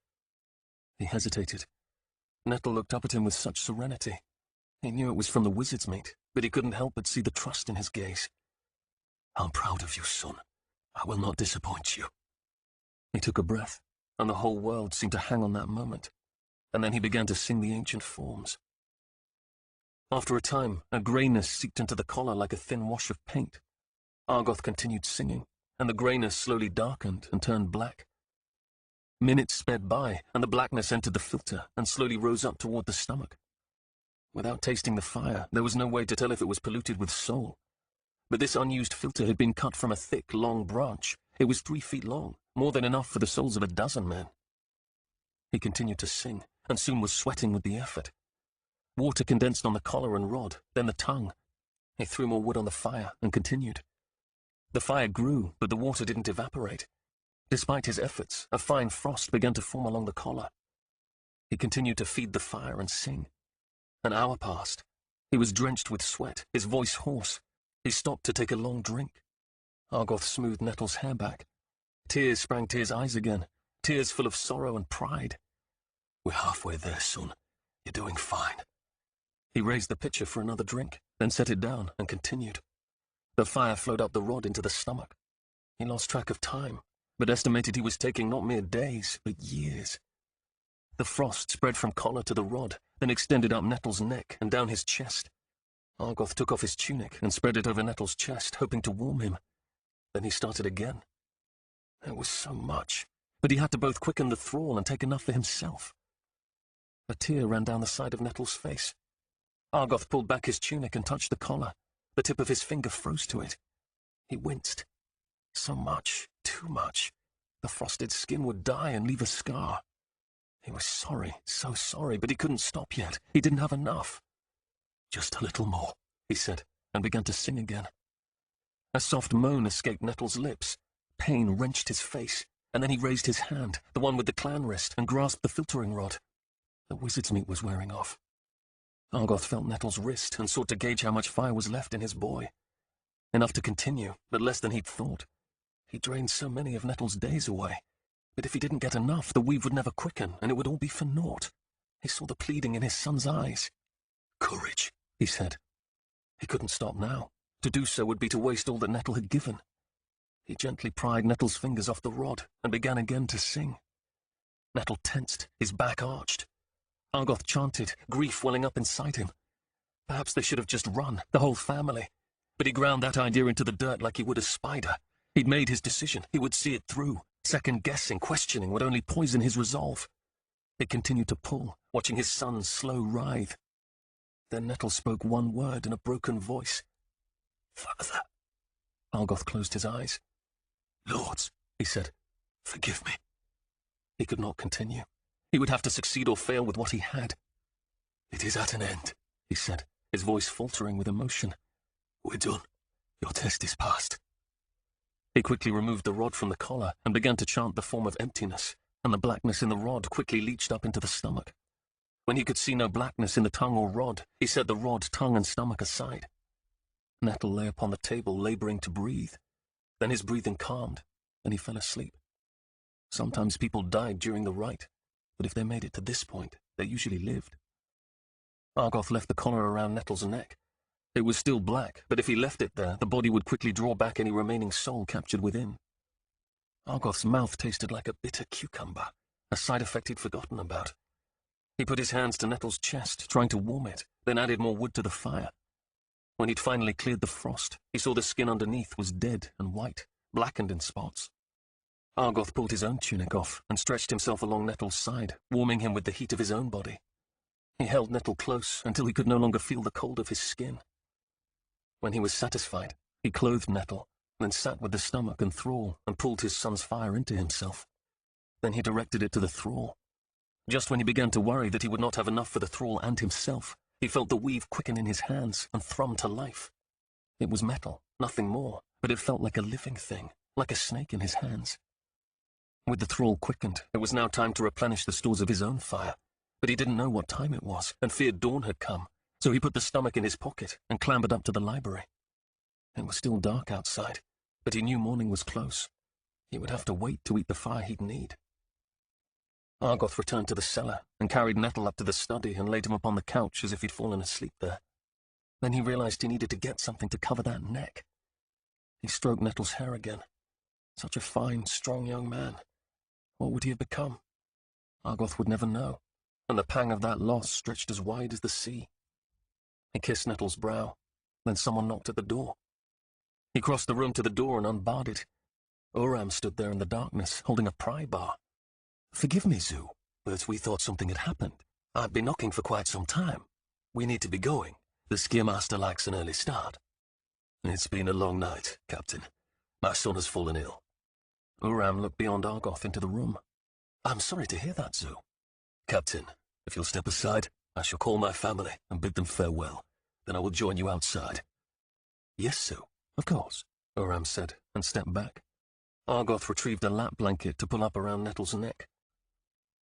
He hesitated. Nettle looked up at him with such serenity. He knew it was from the wizard's mate, but he couldn't help but see the trust in his gaze. I'm proud of you, son. I will not disappoint you. He took a breath, and the whole world seemed to hang on that moment, and then he began to sing the ancient forms. After a time, a greyness seeped into the collar like a thin wash of paint. Argoth continued singing, and the greyness slowly darkened and turned black. Minutes sped by, and the blackness entered the filter and slowly rose up toward the stomach. Without tasting the fire, there was no way to tell if it was polluted with soul. But this unused filter had been cut from a thick, long branch. It was 3 feet long, more than enough for the souls of a dozen men. He continued to sing, and soon was sweating with the effort. Water condensed on the collar and rod, then the tongue. He threw more wood on the fire and continued. The fire grew, but the water didn't evaporate. Despite his efforts, a fine frost began to form along the collar. He continued to feed the fire and sing. An hour passed. He was drenched with sweat, his voice hoarse. He stopped to take a long drink. Argoth smoothed Nettle's hair back. Tears sprang to his eyes again, tears full of sorrow and pride. We're halfway there, son. You're doing fine. He raised the pitcher for another drink, then set it down and continued. The fire flowed up the rod into the stomach. He lost track of time, but estimated he was taking not mere days, but years. The frost spread from collar to the rod, then extended up Nettle's neck and down his chest. Argoth took off his tunic and spread it over Nettle's chest, hoping to warm him. Then he started again. There was so much, but he had to both quicken the thrall and take enough for himself. A tear ran down the side of Nettle's face. Argoth pulled back his tunic and touched the collar. The tip of his finger froze to it. He winced. So much, too much. The frosted skin would die and leave a scar. He was sorry, so sorry, but he couldn't stop yet. He didn't have enough. Just a little more, he said, and began to sing again. A soft moan escaped Nettle's lips. Pain wrenched his face, and then he raised his hand, the one with the clan wrist, and grasped the filtering rod. The wizard's meat was wearing off. Argoth felt Nettle's wrist and sought to gauge how much fire was left in his boy. Enough to continue, but less than he'd thought. He drained so many of Nettle's days away. But if he didn't get enough, the weave would never quicken, and it would all be for naught. He saw the pleading in his son's eyes. Courage, he said. He couldn't stop now. To do so would be to waste all that Nettle had given. He gently pried Nettle's fingers off the rod and began again to sing. Nettle tensed, his back arched. Argoth chanted, grief welling up inside him. Perhaps they should have just run, the whole family. But he ground that idea into the dirt like he would a spider. He'd made his decision. He would see it through. Second-guessing, questioning would only poison his resolve. He continued to pull, watching his son's slow writhe. Then Nettle spoke one word in a broken voice. Father. Argoth closed his eyes. Lords, he said, forgive me. He could not continue. He would have to succeed or fail with what he had. It is at an end, he said, his voice faltering with emotion. We're done. Your test is passed. He quickly removed the rod from the collar and began to chant the form of emptiness, and the blackness in the rod quickly leached up into the stomach. When he could see no blackness in the tongue or rod, he set the rod, tongue, and stomach aside. Nettle lay upon the table, laboring to breathe. Then his breathing calmed, and he fell asleep. Sometimes people died during the rite, but if they made it to this point, they usually lived. Argoth left the collar around Nettle's neck. It was still black, but if he left it there, the body would quickly draw back any remaining soul captured within. Argoth's mouth tasted like a bitter cucumber, a side effect he'd forgotten about. He put his hands to Nettle's chest, trying to warm it, then added more wood to the fire. When he'd finally cleared the frost, he saw the skin underneath was dead and white, blackened in spots. Argoth pulled his own tunic off and stretched himself along Nettle's side, warming him with the heat of his own body. He held Nettle close until he could no longer feel the cold of his skin. When he was satisfied, he clothed Nettle, then sat with the stomach and thrall and pulled his son's fire into himself. Then he directed it to the thrall. Just when he began to worry that he would not have enough for the thrall and himself, he felt the weave quicken in his hands and thrum to life. It was metal, nothing more, but it felt like a living thing, like a snake in his hands. With the thrall quickened, it was now time to replenish the stores of his own fire, but he didn't know what time it was and feared dawn had come, so he put the stomach in his pocket and clambered up to the library. It was still dark outside, but he knew morning was close. He would have to wait to eat the fire he'd need. Argoth returned to the cellar and carried Nettle up to the study and laid him upon the couch as if he'd fallen asleep there. Then he realized he needed to get something to cover that neck. He stroked Nettle's hair again. Such a fine, strong young man. What would he have become? Argoth would never know, and the pang of that loss stretched as wide as the sea. He kissed Nettle's brow. Then someone knocked at the door. He crossed the room to the door and unbarred it. Oram stood there in the darkness, holding a pry bar. "Forgive me, Zoo, but we thought something had happened. I've been knocking for quite some time. We need to be going. The Skiermaster likes an early start." "It's been a long night, Captain. My son has fallen ill." Oram looked beyond Argoth into the room. "I'm sorry to hear that, Zoo." "Captain, if you'll step aside, I shall call my family and bid them farewell. Then I will join you outside." "Yes, Zoo, of course," Oram said, and stepped back. Argoth retrieved a lap blanket to pull up around Nettle's neck.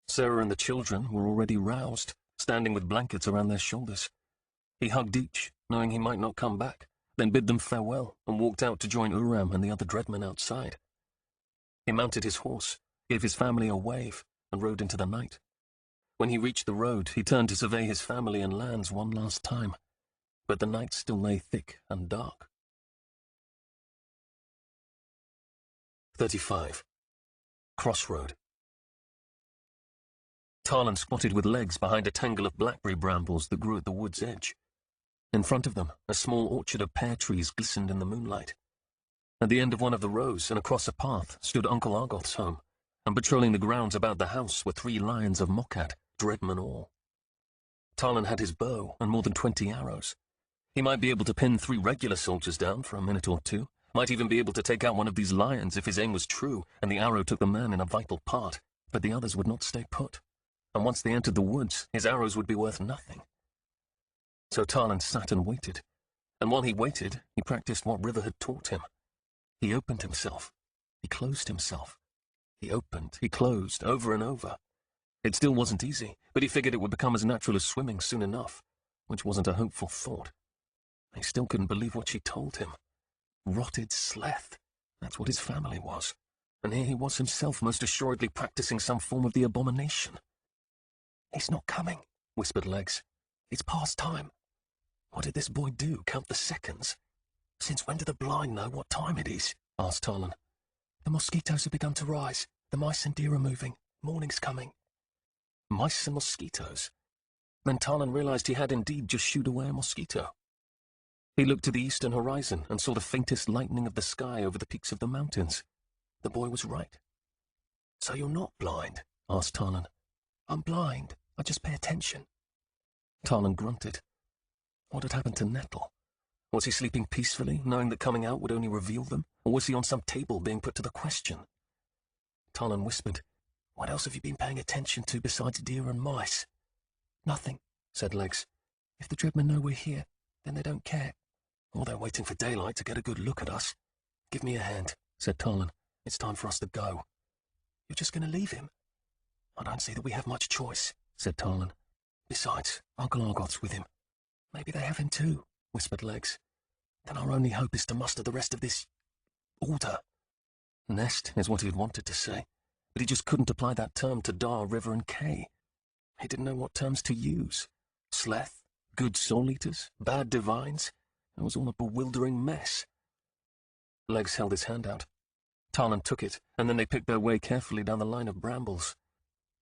Sarah and the children were already roused, standing with blankets around their shoulders. He hugged each, knowing he might not come back, then bid them farewell and walked out to join Uram and the other dreadmen outside. He mounted his horse, gave his family a wave, and rode into the night. When he reached the road, he turned to survey his family and lands one last time, but the night still lay thick and dark. 35. Crossroad. Tarlan squatted with legs behind a tangle of blackberry brambles that grew at the wood's edge. In front of them, a small orchard of pear trees glistened in the moonlight. At the end of one of the rows and across a path stood Uncle Argoth's home, and patrolling the grounds about the house were 3 lions of Mokat, dreadmen all. Tarlan had his bow and more than 20 arrows. He might be able to pin 3 regular soldiers down for a minute or 2, might even be able to take out one of these lions if his aim was true and the arrow took the man in a vital part, but the others would not stay put, and once they entered the woods, his arrows would be worth nothing. So Tarlan sat and waited, and while he waited, he practiced what River had taught him. He opened himself. He closed himself. He opened, he closed, over and over. It still wasn't easy, but he figured it would become as natural as swimming soon enough, which wasn't a hopeful thought. He still couldn't believe what she told him. Rotted Sleth. That's what his family was. And here he was himself most assuredly practicing some form of the abomination. "He's not coming," whispered Legs. "It's past time." "What did this boy do, count the seconds?" "Since when do the blind know what time it is?" asked Tarlan. "The mosquitoes have begun to rise. The mice and deer are moving. Morning's coming." Mice and mosquitoes. Then Tarlan realized he had indeed just shooed away a mosquito. He looked to the eastern horizon and saw the faintest lightening of the sky over the peaks of the mountains. The boy was right. "So you're not blind?" asked Tarlan. "I'm blind. I just pay attention." Tarlan grunted. What had happened to Nettle? Was he sleeping peacefully, knowing that coming out would only reveal them, or was he on some table being put to the question? Tarlan whispered, "What else have you been paying attention to besides deer and mice?" "Nothing," said Legs. "If the dreadmen know we're here, then they don't care. Or they're waiting for daylight to get a good look at us." "Give me a hand," said Tarlan. "It's time for us to go." "You're just going to leave him?" "I don't see that we have much choice," said Tarlan. "Besides, Uncle Argoth's with him." "Maybe they have him too," whispered Legs. "Then our only hope is to muster the rest of this order." Nest is what he had wanted to say, but he just couldn't apply that term to Dar, River, and Kay. He didn't know what terms to use. Sleth, good soul-eaters, bad divines. It was all a bewildering mess. Legs held his hand out. Tarlan took it, and then they picked their way carefully down the line of brambles.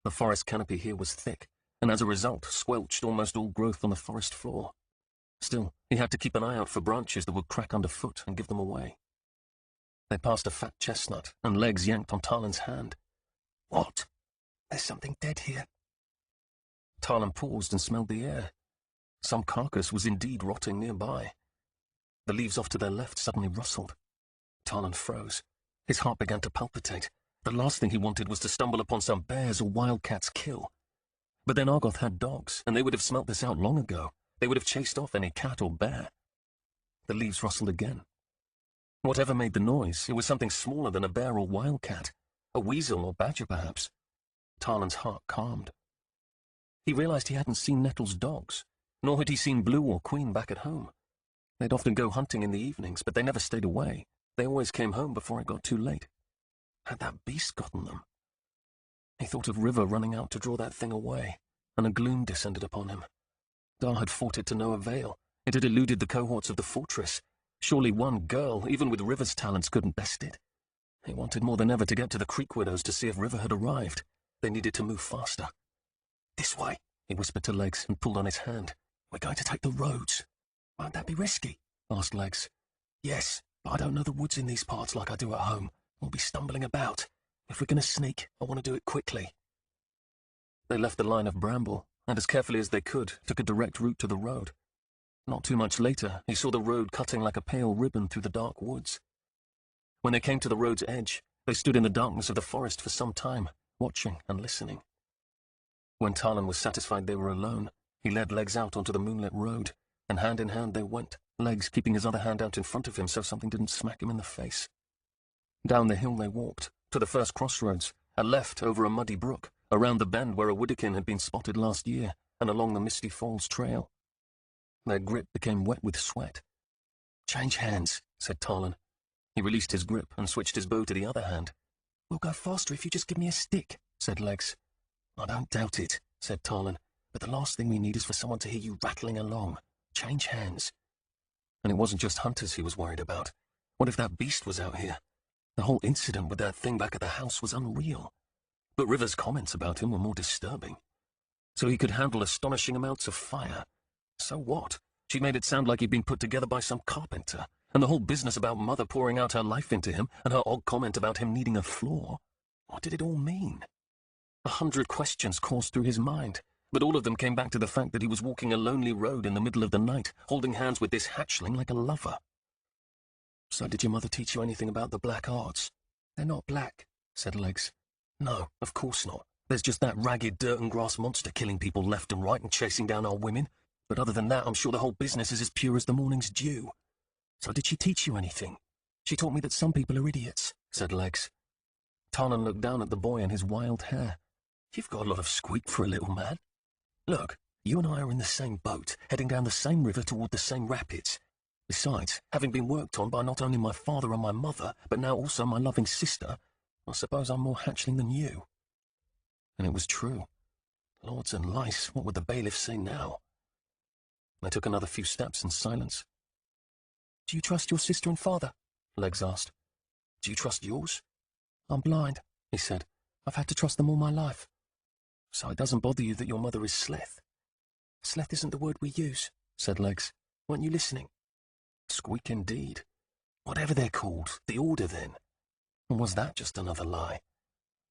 The forest canopy here was thick, and as a result squelched almost all growth on the forest floor. Still, he had to keep an eye out for branches that would crack underfoot and give them away. They passed a fat chestnut, and Legs yanked on Tarlin's hand. What? There's something dead here. Tarlin paused and smelled the air. Some carcass was indeed rotting nearby. The leaves off to their left suddenly rustled. Tarlin froze. His heart began to palpitate. The last thing he wanted was to stumble upon some bear's or wildcat's kill. But then Argoth had dogs, and they would have smelt this out long ago. They would have chased off any cat or bear. The leaves rustled again. Whatever made the noise, it was something smaller than a bear or wildcat. A weasel or badger, perhaps. Tarlin's heart calmed. He realized he hadn't seen Nettle's dogs, nor had he seen Blue or Queen back at home. They'd often go hunting in the evenings, but they never stayed away. They always came home before it got too late. Had that beast gotten them? He thought of River running out to draw that thing away, and a gloom descended upon him. Dar had fought it to no avail. It had eluded the cohorts of the fortress. Surely one girl, even with River's talents, couldn't best it. He wanted more than ever to get to the Creek Widows to see if River had arrived. They needed to move faster. This way, he whispered to Legs and pulled on his hand. We're going to take the roads. Won't that be risky? Asked Legs. Yes, but I don't know the woods in these parts like I do at home. We'll be stumbling about. If we're going to sneak, I want to do it quickly. They left the line of bramble, and as carefully as they could, took a direct route to the road. Not too much later, he saw the road cutting like a pale ribbon through the dark woods. When they came to the road's edge, they stood in the darkness of the forest for some time, watching and listening. When Tarlin was satisfied they were alone, he led Legs out onto the moonlit road, and hand in hand they went, Legs keeping his other hand out in front of him so something didn't smack him in the face. Down the hill they walked, to the first crossroads, a left over a muddy brook, around the bend where a Widdickin had been spotted last year, and along the Misty Falls trail. Their grip became wet with sweat. Change hands, said Tarlin. He released his grip and switched his bow to the other hand. We'll go faster if you just give me a stick, said Legs. I don't doubt it, said Tarlin, but the last thing we need is for someone to hear you rattling along. Change hands. And it wasn't just hunters he was worried about. What if that beast was out here? The whole incident with that thing back at the house was unreal. But River's comments about him were more disturbing. So he could handle astonishing amounts of fire. So what? She made it sound like he'd been put together by some carpenter. And the whole business about Mother pouring out her life into him, and her odd comment about him needing a floor. What did it all mean? 100 questions coursed through his mind, but all of them came back to the fact that he was walking a lonely road in the middle of the night, holding hands with this hatchling like a lover. So did your mother teach you anything about the black arts? They're not black, said Legs. No, of course not. There's just that ragged dirt and grass monster killing people left and right and chasing down our women. But other than that, I'm sure the whole business is as pure as the morning's dew. So did she teach you anything? She taught me that some people are idiots, said Legs. Tarlin looked down at the boy and his wild hair. You've got a lot of squeak for a little man. Look, you and I are in the same boat, heading down the same river toward the same rapids. Besides, having been worked on by not only my father and my mother, but now also my loving sister, I suppose I'm more hatchling than you. And it was true. Lords and lice, what would the bailiff say now? They took another few steps in silence. Do you trust your sister and father? Legs asked. Do you trust yours? I'm blind, he said. I've had to trust them all my life. So it doesn't bother you that your mother is Sleth? Sleth isn't the word we use, said Legs. Weren't you listening? Squeak indeed. Whatever they're called, the Order then. Or was that just another lie?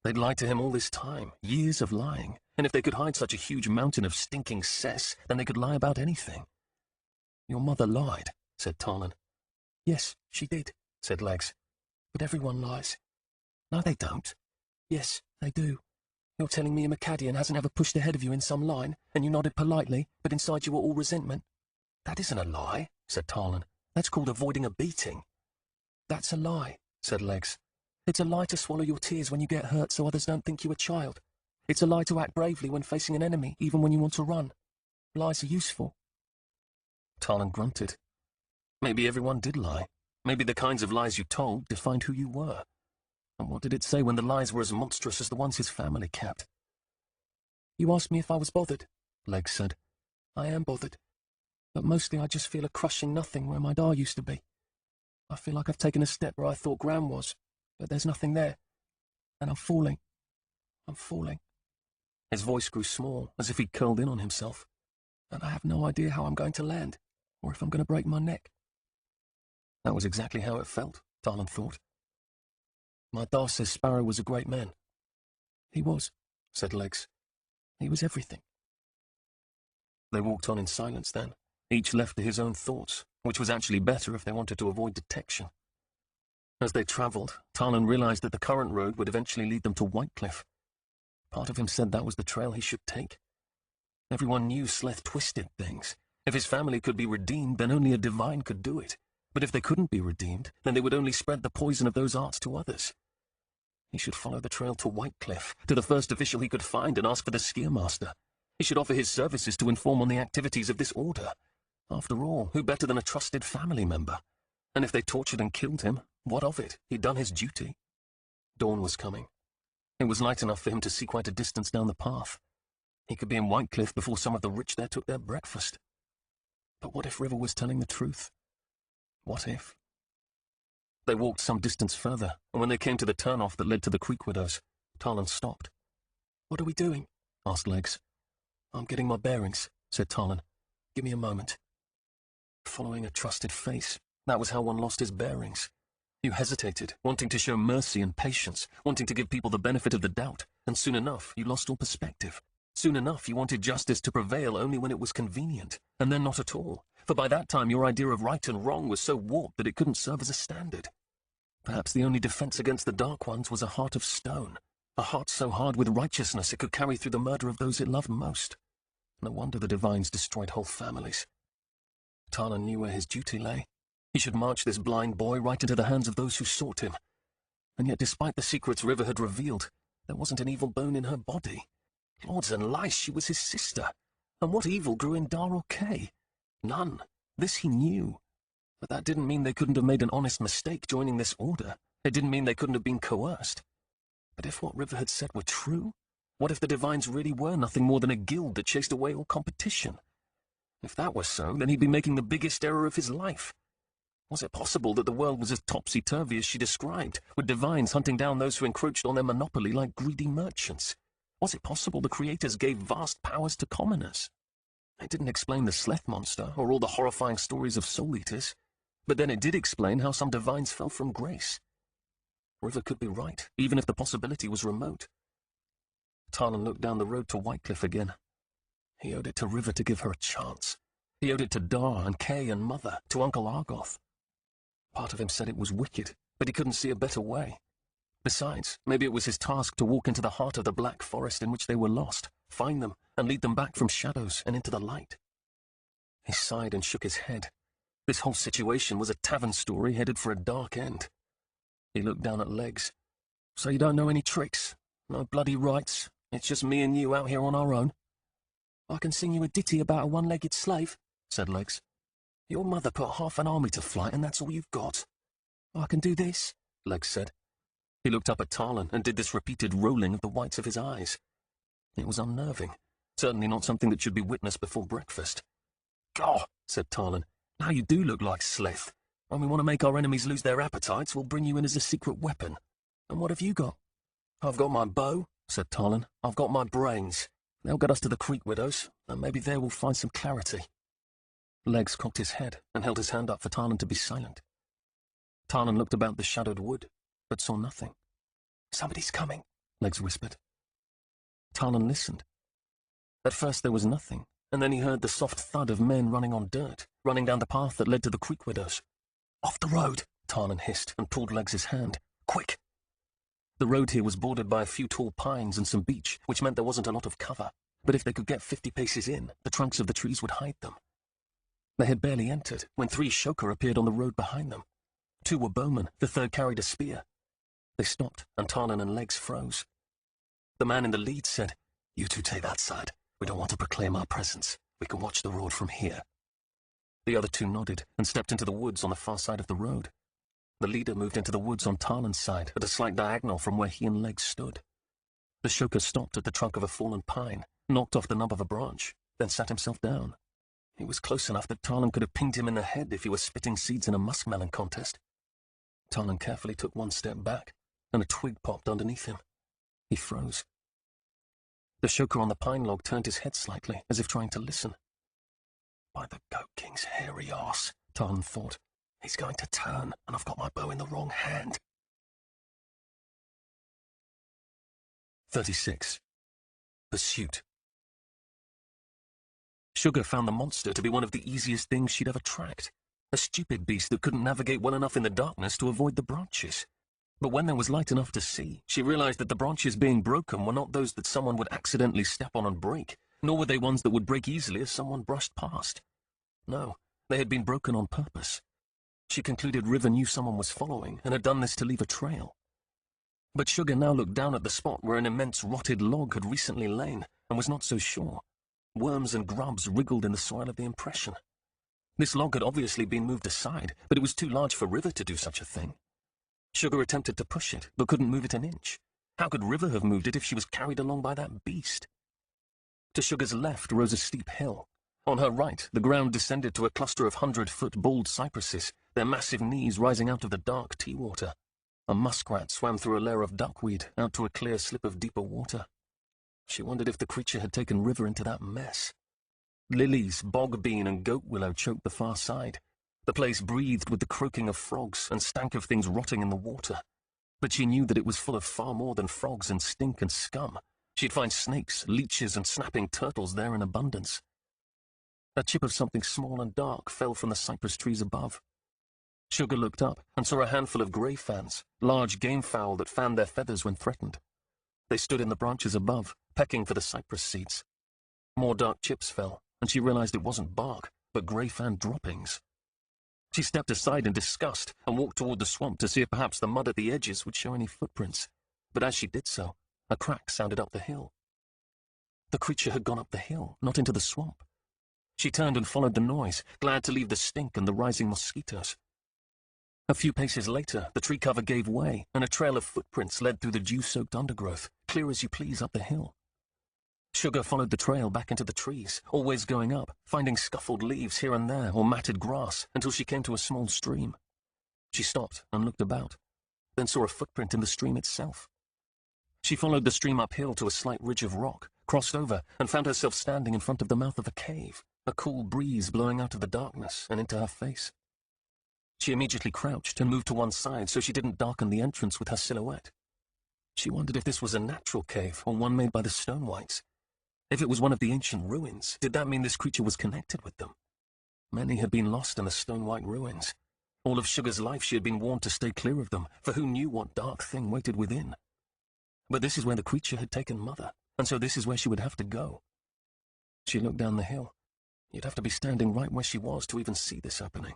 They'd lied to him all this time, years of lying, and if they could hide such a huge mountain of stinking cess, then they could lie about anything. Your mother lied, said Tarlin. Yes, she did, said Legs. But everyone lies. No, they don't. Yes, they do. You're telling me a Macadian hasn't ever pushed ahead of you in some line, and you nodded politely, but inside you were all resentment. That isn't a lie, said Tarlin. That's called avoiding a beating. That's a lie, said Legs. It's a lie to swallow your tears when you get hurt so others don't think you a child. It's a lie to act bravely when facing an enemy, even when you want to run. Lies are useful. Tarlin grunted. Maybe everyone did lie. Maybe the kinds of lies you told defined who you were. And what did it say when the lies were as monstrous as the ones his family kept? You asked me if I was bothered, Legs said. I am bothered. But mostly I just feel a crushing nothing where my da used to be. I feel like I've taken a step where I thought Gran was, but there's nothing there. And I'm falling. I'm falling. His voice grew small, as if he'd curled in on himself. And I have no idea how I'm going to land, or if I'm going to break my neck. That was exactly how it felt, Tarlin thought. My da says Sparrow was a great man. He was, said Legs. He was everything. They walked on in silence then, each left to his own thoughts, which was actually better if they wanted to avoid detection. As they travelled, Tarlan realised that the current road would eventually lead them to Whitecliff. Part of him said that was the trail he should take. Everyone knew Sleth twisted things. If his family could be redeemed, then only a divine could do it. But if they couldn't be redeemed, then they would only spread the poison of those arts to others. He should follow the trail to Whitecliff, to the first official he could find, and ask for the Skiermaster. He should offer his services to inform on the activities of this order. After all, who better than a trusted family member? And if they tortured and killed him, what of it? He'd done his duty. Dawn was coming. It was light enough for him to see quite a distance down the path. He could be in Whitecliff before some of the rich there took their breakfast. But what if River was telling the truth? What if? They walked some distance further, and when they came to the turn-off that led to the Creek Widows, Tarlan stopped. What are we doing? Asked Legs. I'm getting my bearings, said Tarlan. Give me a moment. Following a trusted face, that was how one lost his bearings. You hesitated, wanting to show mercy and patience, wanting to give people the benefit of the doubt, and soon enough you lost all perspective. Soon enough you wanted justice to prevail only when it was convenient, and then not at all, for by that time your idea of right and wrong was so warped that it couldn't serve as a standard. Perhaps the only defense against the Dark Ones was a heart of stone, a heart so hard with righteousness it could carry through the murder of those it loved most. No wonder the Divines destroyed whole families. Tarlan knew where his duty lay. He should march this blind boy right into the hands of those who sought him. And yet despite the secrets River had revealed, there wasn't an evil bone in her body. Lords and lice, she was his sister. And what evil grew in Dar or Kay? None. This he knew. But that didn't mean they couldn't have made an honest mistake joining this order. It didn't mean they couldn't have been coerced. But if what River had said were true, what if the Divines really were nothing more than a guild that chased away all competition? If that were so, then he'd be making the biggest error of his life. Was it possible that the world was as topsy-turvy as she described, with Divines hunting down those who encroached on their monopoly like greedy merchants? Was it possible the creators gave vast powers to commoners? It didn't explain the Sleth monster or all the horrifying stories of soul-eaters, but then it did explain how some Divines fell from grace. River could be right, even if the possibility was remote. Tarlan looked down the road to Whitecliff again. He owed it to River to give her a chance. He owed it to Dar and Kay and Mother, to Uncle Argoth. Part of him said it was wicked, but he couldn't see a better way. Besides, maybe it was his task to walk into the heart of the black forest in which they were lost, find them, and lead them back from shadows and into the light. He sighed and shook his head. This whole situation was a tavern story headed for a dark end. He looked down at Legs. So you don't know any tricks? No bloody rights? It's just me and you out here on our own? I can sing you a ditty about a one-legged slave, said Legs. Your mother put half an army to flight, and that's all you've got. I can do this, Legs said. He looked up at Tarlan and did this repeated rolling of the whites of his eyes. It was unnerving, certainly not something that should be witnessed before breakfast. "Gah," said Tarlan. "Now you do look like Sleth. When we want to make our enemies lose their appetites, we'll bring you in as a secret weapon. And what have you got?" "I've got my bow," said Tarlan. "I've got my brains. They'll get us to the Creek Widows, and maybe there we'll find some clarity." Legs cocked his head and held his hand up for Tarlan to be silent. Tarlan looked about the shadowed wood, but saw nothing. "Somebody's coming," Legs whispered. Tarlan listened. At first there was nothing, and then he heard the soft thud of men running on dirt, running down the path that led to the Creek Widows. "Off the road," Tarlan hissed and pulled Legs' hand. "Quick!" The road here was bordered by a few tall pines and some beech, which meant there wasn't a lot of cover. But if they could get 50 paces in, the trunks of the trees would hide them. They had barely entered when 3 Shoka appeared on the road behind them. 2 were bowmen, the 3rd carried a spear. They stopped, and Tarlan and Legs froze. The man in the lead said, "You two take that side. We don't want to proclaim our presence. We can watch the road from here." The other 2 nodded and stepped into the woods on the far side of the road. The leader moved into the woods on Tarlan's side, at a slight diagonal from where he and Legs stood. The Shoka stopped at the trunk of a fallen pine, knocked off the nub of a branch, then sat himself down. He was close enough that Tarlan could have pinged him in the head if he were spitting seeds in a muskmelon contest. Tarlan carefully took 1 step back, and a twig popped underneath him. He froze. The Shoka on the pine log turned his head slightly, as if trying to listen. "By the Goat King's hairy arse," Tarlan thought. "He's going to turn, and I've got my bow in the wrong hand." 36. Pursuit. Sugar found the monster to be one of the easiest things she'd ever tracked. A stupid beast that couldn't navigate well enough in the darkness to avoid the branches. But when there was light enough to see, she realized that the branches being broken were not those that someone would accidentally step on and break, nor were they ones that would break easily as someone brushed past. No, they had been broken on purpose. She concluded River knew someone was following and had done this to leave a trail. But Sugar now looked down at the spot where an immense rotted log had recently lain and was not so sure. Worms and grubs wriggled in the soil of the impression. This log had obviously been moved aside, but it was too large for River to do such a thing. Sugar attempted to push it, but couldn't move it an inch. How could River have moved it if she was carried along by that beast? To Sugar's left rose a steep hill. On her right, the ground descended to a cluster of 100-foot bald cypresses, their massive knees rising out of the dark tea water. A muskrat swam through a layer of duckweed out to a clear slip of deeper water. She wondered if the creature had taken River into that mess. Lilies, bog bean, and goat willow choked the far side. The place breathed with the croaking of frogs and stank of things rotting in the water. But she knew that it was full of far more than frogs and stink and scum. She'd find snakes, leeches, and snapping turtles there in abundance. A chip of something small and dark fell from the cypress trees above. Sugar looked up and saw a handful of grey fans, large game fowl that fanned their feathers when threatened. They stood in the branches above, pecking for the cypress seeds. More dark chips fell, and she realized it wasn't bark, but grey fan droppings. She stepped aside in disgust and walked toward the swamp to see if perhaps the mud at the edges would show any footprints. But as she did so, a crack sounded up the hill. The creature had gone up the hill, not into the swamp. She turned and followed the noise, glad to leave the stink and the rising mosquitoes. A few paces later, the tree cover gave way, and a trail of footprints led through the dew-soaked undergrowth, clear as you please up the hill. Sugar followed the trail back into the trees, always going up, finding scuffled leaves here and there or matted grass until she came to a small stream. She stopped and looked about, then saw a footprint in the stream itself. She followed the stream uphill to a slight ridge of rock, crossed over, and found herself standing in front of the mouth of a cave, a cool breeze blowing out of the darkness and into her face. She immediately crouched and moved to one side so she didn't darken the entrance with her silhouette. She wondered if this was a natural cave or one made by the stone whites. If it was one of the ancient ruins, did that mean this creature was connected with them? Many had been lost in the stone white ruins. All of Sugar's life she had been warned to stay clear of them, for who knew what dark thing waited within? But this is where the creature had taken Mother, and so this is where she would have to go. She looked down the hill. You'd have to be standing right where she was to even see this opening.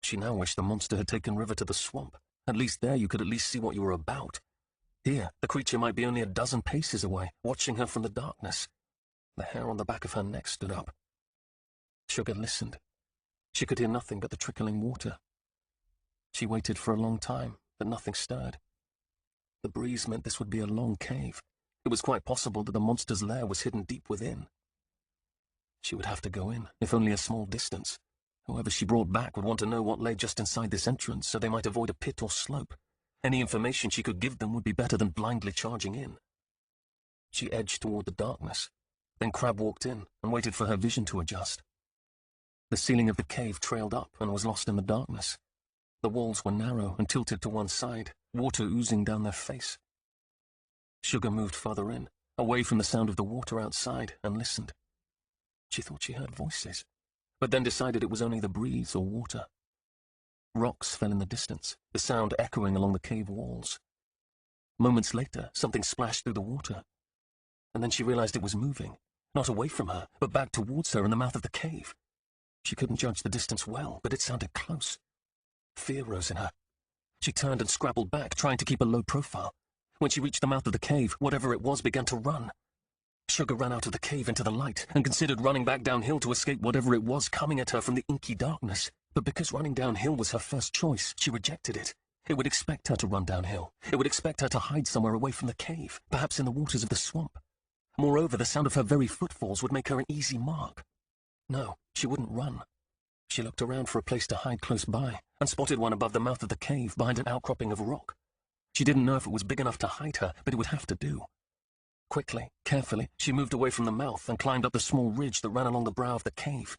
She now wished the monster had taken River to the swamp. At least there you could at least see what you were about. Here, the creature might be only a dozen paces away, watching her from the darkness. The hair on the back of her neck stood up. Sugar listened. She could hear nothing but the trickling water. She waited for a long time, but nothing stirred. The breeze meant this would be a long cave. It was quite possible that the monster's lair was hidden deep within. She would have to go in, if only a small distance. Whoever she brought back would want to know what lay just inside this entrance so they might avoid a pit or slope. Any information she could give them would be better than blindly charging in. She edged toward the darkness. Then Crab walked in and waited for her vision to adjust. The ceiling of the cave trailed up and was lost in the darkness. The walls were narrow and tilted to one side, water oozing down their face. Sugar moved further in, away from the sound of the water outside, and listened. She thought she heard voices, but then decided it was only the breeze or water. Rocks fell in the distance, the sound echoing along the cave walls. Moments later, something splashed through the water, and then she realized it was moving, not away from her, but back towards her in the mouth of the cave. She couldn't judge the distance well, but it sounded close. Fear rose in her. She turned and scrabbled back, trying to keep a low profile. When she reached the mouth of the cave, whatever it was began to run. Sugar ran out of the cave into the light and considered running back downhill to escape whatever it was coming at her from the inky darkness. But because running downhill was her first choice, she rejected it. It would expect her to run downhill. It would expect her to hide somewhere away from the cave, perhaps in the waters of the swamp. Moreover, the sound of her very footfalls would make her an easy mark. No, she wouldn't run. She looked around for a place to hide close by, and spotted one above the mouth of the cave behind an outcropping of rock. She didn't know if it was big enough to hide her, but it would have to do. Quickly, carefully, she moved away from the mouth and climbed up the small ridge that ran along the brow of the cave.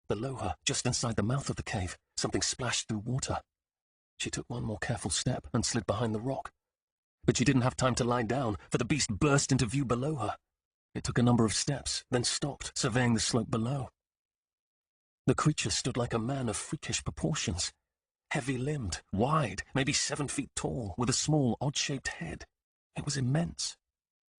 Below her, just inside the mouth of the cave, something splashed through water. She took one more careful step and slid behind the rock. But she didn't have time to lie down, for the beast burst into view below her. It took a number of steps, then stopped, surveying the slope below. The creature stood like a man of freakish proportions, heavy-limbed, wide, maybe 7 feet tall, with a small, odd-shaped head. It was immense.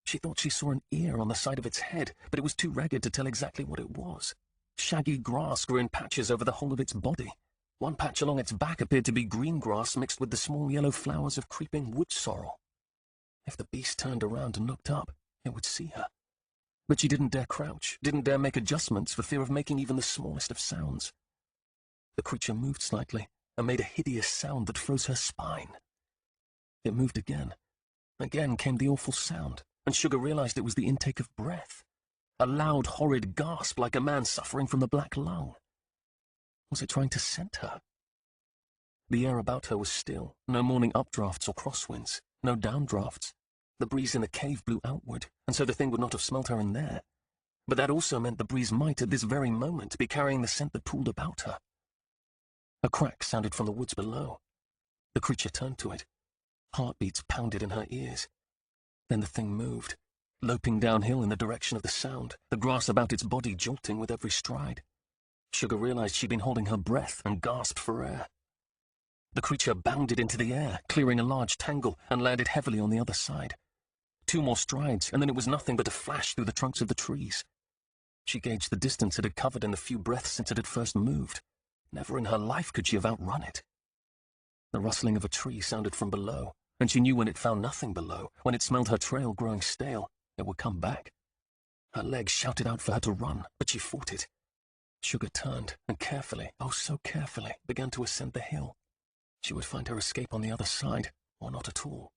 She thought she saw an ear on the side of its head, but it was too ragged to tell exactly what it was. Shaggy grass grew in patches over the whole of its body. One patch along its back appeared to be green grass mixed with the small yellow flowers of creeping wood sorrel. If the beast turned around and looked up, it would see her. But she didn't dare crouch, didn't dare make adjustments for fear of making even the smallest of sounds. The creature moved slightly and made a hideous sound that froze her spine. It moved again. Again came the awful sound, and Sugar realized it was the intake of breath. A loud, horrid gasp like a man suffering from the black lung. Was it trying to scent her? The air about her was still, no morning updrafts or crosswinds, no downdrafts. The breeze in the cave blew outward, and so the thing would not have smelt her in there. But that also meant the breeze might, at this very moment, be carrying the scent that pooled about her. A crack sounded from the woods below. The creature turned to it. Heartbeats pounded in her ears. Then the thing moved, loping downhill in the direction of the sound, the grass about its body jolting with every stride. Sugar realized she'd been holding her breath and gasped for air. The creature bounded into the air, clearing a large tangle, and landed heavily on the other side. 2 more strides, and then it was nothing but a flash through the trunks of the trees. She gauged the distance it had covered in the few breaths since it had first moved. Never in her life could she have outrun it. The rustling of a tree sounded from below, and she knew when it found nothing below, when it smelled her trail growing stale, it would come back. Her legs shouted out for her to run, but she fought it. Sugar turned, and carefully, oh so carefully, began to ascend the hill. She would find her escape on the other side, or not at all.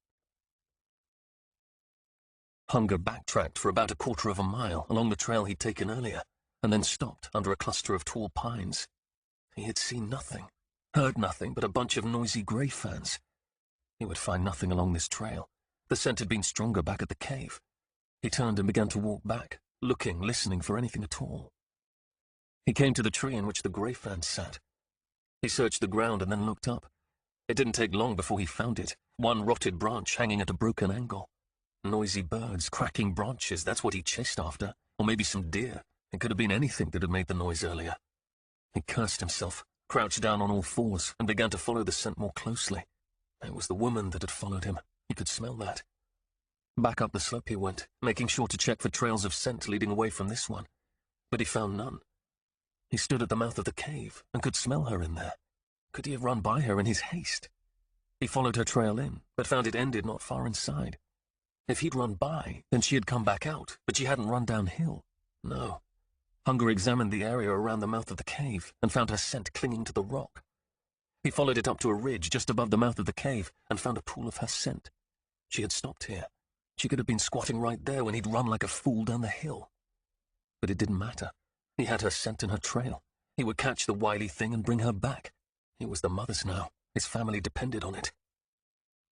Hunger backtracked for about 1/4 mile along the trail he'd taken earlier, and then stopped under a cluster of tall pines. He had seen nothing, heard nothing but a bunch of noisy grey fans. He would find nothing along this trail. The scent had been stronger back at the cave. He turned and began to walk back, looking, listening for anything at all. He came to the tree in which the grey fans sat. He searched the ground and then looked up. It didn't take long before he found it, one rotted branch hanging at a broken angle. Noisy birds, cracking branches, that's what he chased after. Or maybe some deer. It could have been anything that had made the noise earlier. He cursed himself, crouched down on all fours, and began to follow the scent more closely. It was the woman that had followed him. He could smell that. Back up the slope he went, making sure to check for trails of scent leading away from this one. But he found none. He stood at the mouth of the cave and could smell her in there. Could he have run by her in his haste? He followed her trail in, but found it ended not far inside. If he'd run by, then she had come back out, but she hadn't run downhill. No. Hunger examined the area around the mouth of the cave and found her scent clinging to the rock. He followed it up to a ridge just above the mouth of the cave and found a pool of her scent. She had stopped here. She could have been squatting right there when he'd run like a fool down the hill. But it didn't matter. He had her scent and her trail. He would catch the wily thing and bring her back. He was the mother's now. His family depended on it.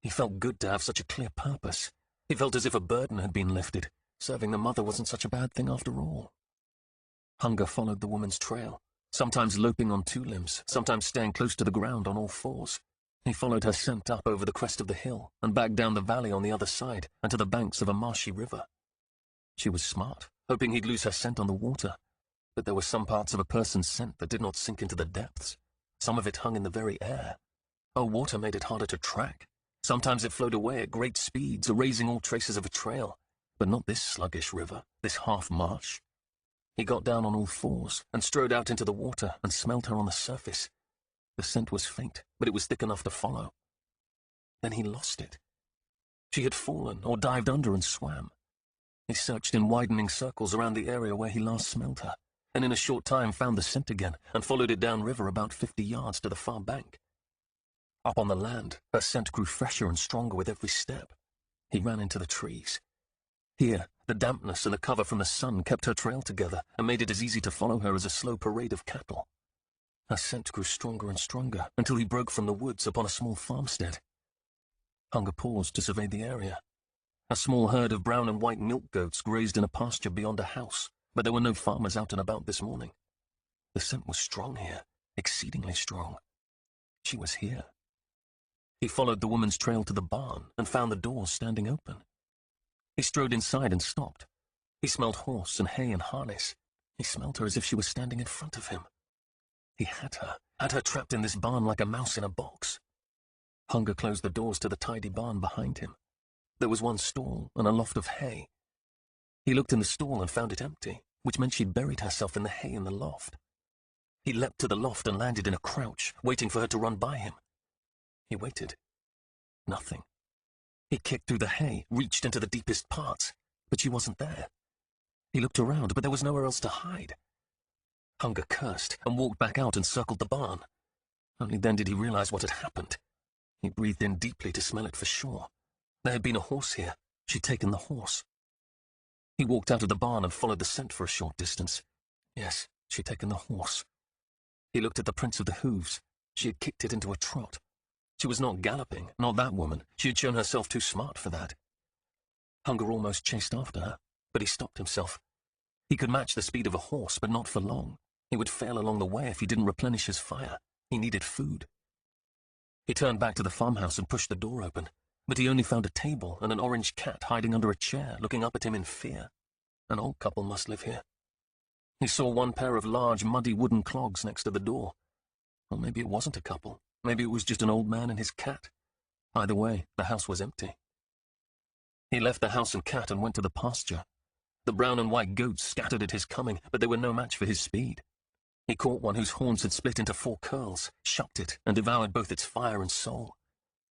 He felt good to have such a clear purpose. He felt as if a burden had been lifted. Serving the mother wasn't such a bad thing after all. Hunger followed the woman's trail, sometimes loping on 2 limbs, sometimes staying close to the ground on all 4s. He followed her scent up over the crest of the hill and back down the valley on the other side and to the banks of a marshy river. She was smart, hoping he'd lose her scent on the water. But there were some parts of a person's scent that did not sink into the depths. Some of it hung in the very air. Oh, water made it harder to track. Sometimes it flowed away at great speeds, erasing all traces of a trail. But not this sluggish river, this half-marsh. He got down on all 4s and strode out into the water and smelled her on the surface. The scent was faint, but it was thick enough to follow. Then he lost it. She had fallen or dived under and swam. He searched in widening circles around the area where he last smelled her, and in a short time found the scent again and followed it downriver about 50 yards to the far bank. Up on the land, her scent grew fresher and stronger with every step. He ran into the trees. Here, the dampness and the cover from the sun kept her trail together and made it as easy to follow her as a slow parade of cattle. Her scent grew stronger and stronger until he broke from the woods upon a small farmstead. Hunger paused to survey the area. A small herd of brown and white milk goats grazed in a pasture beyond a house, but there were no farmers out and about this morning. The scent was strong here, exceedingly strong. She was here. He followed the woman's trail to the barn and found the doors standing open. He strode inside and stopped. He smelled horse and hay and harness. He smelled her as if she was standing in front of him. He had her trapped in this barn like a mouse in a box. Hunger closed the doors to the tidy barn behind him. There was one stall and a loft of hay. He looked in the stall and found it empty, which meant she'd buried herself in the hay in the loft. He leapt to the loft and landed in a crouch, waiting for her to run by him. He waited. Nothing. He kicked through the hay, reached into the deepest parts, but she wasn't there. He looked around, but there was nowhere else to hide. Hunger cursed and walked back out and circled the barn. Only then did he realize what had happened. He breathed in deeply to smell it for sure. There had been a horse here. She'd taken the horse. He walked out of the barn and followed the scent for a short distance. Yes, she'd taken the horse. He looked at the prints of the hooves. She had kicked it into a trot. She was not galloping, not that woman. She had shown herself too smart for that. Hunger almost chased after her, but he stopped himself. He could match the speed of a horse, but not for long. He would fail along the way if he didn't replenish his fire. He needed food. He turned back to the farmhouse and pushed the door open, but he only found a table and an orange cat hiding under a chair, looking up at him in fear. An old couple must live here. He saw one pair of large, muddy wooden clogs next to the door. Or maybe it wasn't a couple. Maybe it was just an old man and his cat. Either way, the house was empty. He left the house and cat and went to the pasture. The brown and white goats scattered at his coming, but they were no match for his speed. He caught one whose horns had split into 4 curls, shucked it, and devoured both its fire and soul.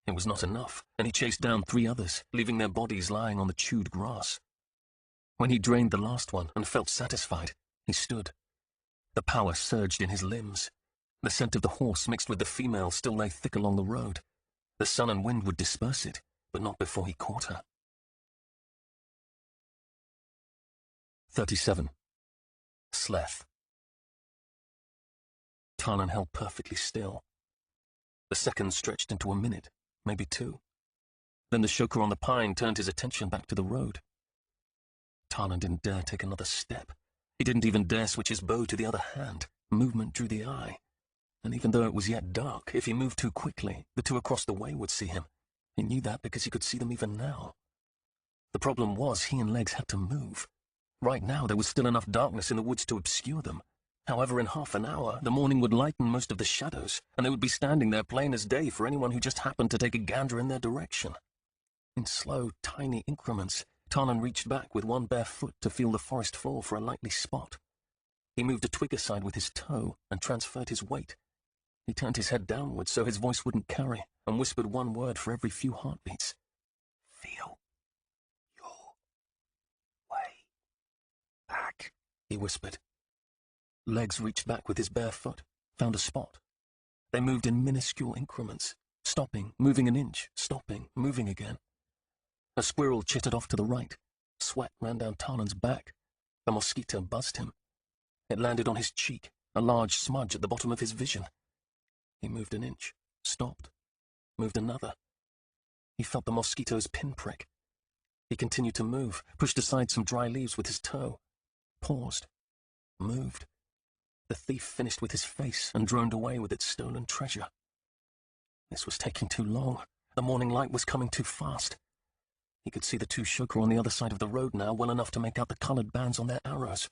It was not enough, and he chased down 3 others, leaving their bodies lying on the chewed grass. When he drained the last one and felt satisfied, he stood. The power surged in his limbs. The scent of the horse mixed with the female still lay thick along the road. The sun and wind would disperse it, but not before he caught her. 37. Sleth. Tarnan held perfectly still. The seconds stretched into a minute, maybe 2. Then the shoker on the pine turned his attention back to the road. Tarnan didn't dare take another step. He didn't even dare switch his bow to the other hand. Movement drew the eye. And even though it was yet dark, if he moved too quickly, the 2 across the way would see him. He knew that because he could see them even now. The problem was he and Legs had to move. Right now there was still enough darkness in the woods to obscure them. However, in half an hour, the morning would lighten most of the shadows, and they would be standing there plain as day for anyone who just happened to take a gander in their direction. In slow, tiny increments, Tarnan reached back with one bare foot to feel the forest floor for a likely spot. He moved a twig aside with his toe and transferred his weight. He turned his head downwards so his voice wouldn't carry, and whispered one word for every few heartbeats. "Feel your way back," he whispered. Legs reached back with his bare foot, found a spot. They moved in minuscule increments, stopping, moving an inch, stopping, moving again. A squirrel chittered off to the right. Sweat ran down Tarnan's back. A mosquito buzzed him. It landed on his cheek, a large smudge at the bottom of his vision. He moved an inch, stopped, moved another. He felt the mosquito's pinprick. He continued to move, pushed aside some dry leaves with his toe, paused, moved. The thief finished with his face and droned away with its stolen treasure. This was taking too long. The morning light was coming too fast. He could see the 2 shoker on the other side of the road now well enough to make out the colored bands on their arrows.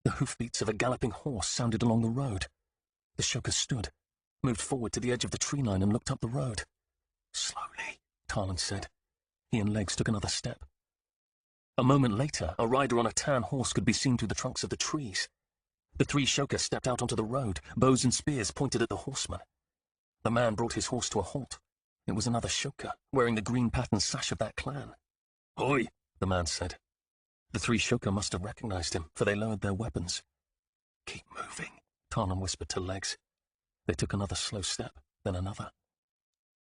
The hoofbeats of a galloping horse sounded along the road. The shoker stood, moved forward to the edge of the tree line and looked up the road. "Slowly," Tarnan said. He and Legs took another step. A moment later, a rider on a tan horse could be seen through the trunks of the trees. The 3 shoker stepped out onto the road, bows and spears pointed at the horseman. The man brought his horse to a halt. It was another shoker, wearing the green patterned sash of that clan. "Hoi," the man said. The 3 shoker must have recognized him, for they lowered their weapons. "Keep moving," Tarnan whispered to Legs. They took another slow step, then another.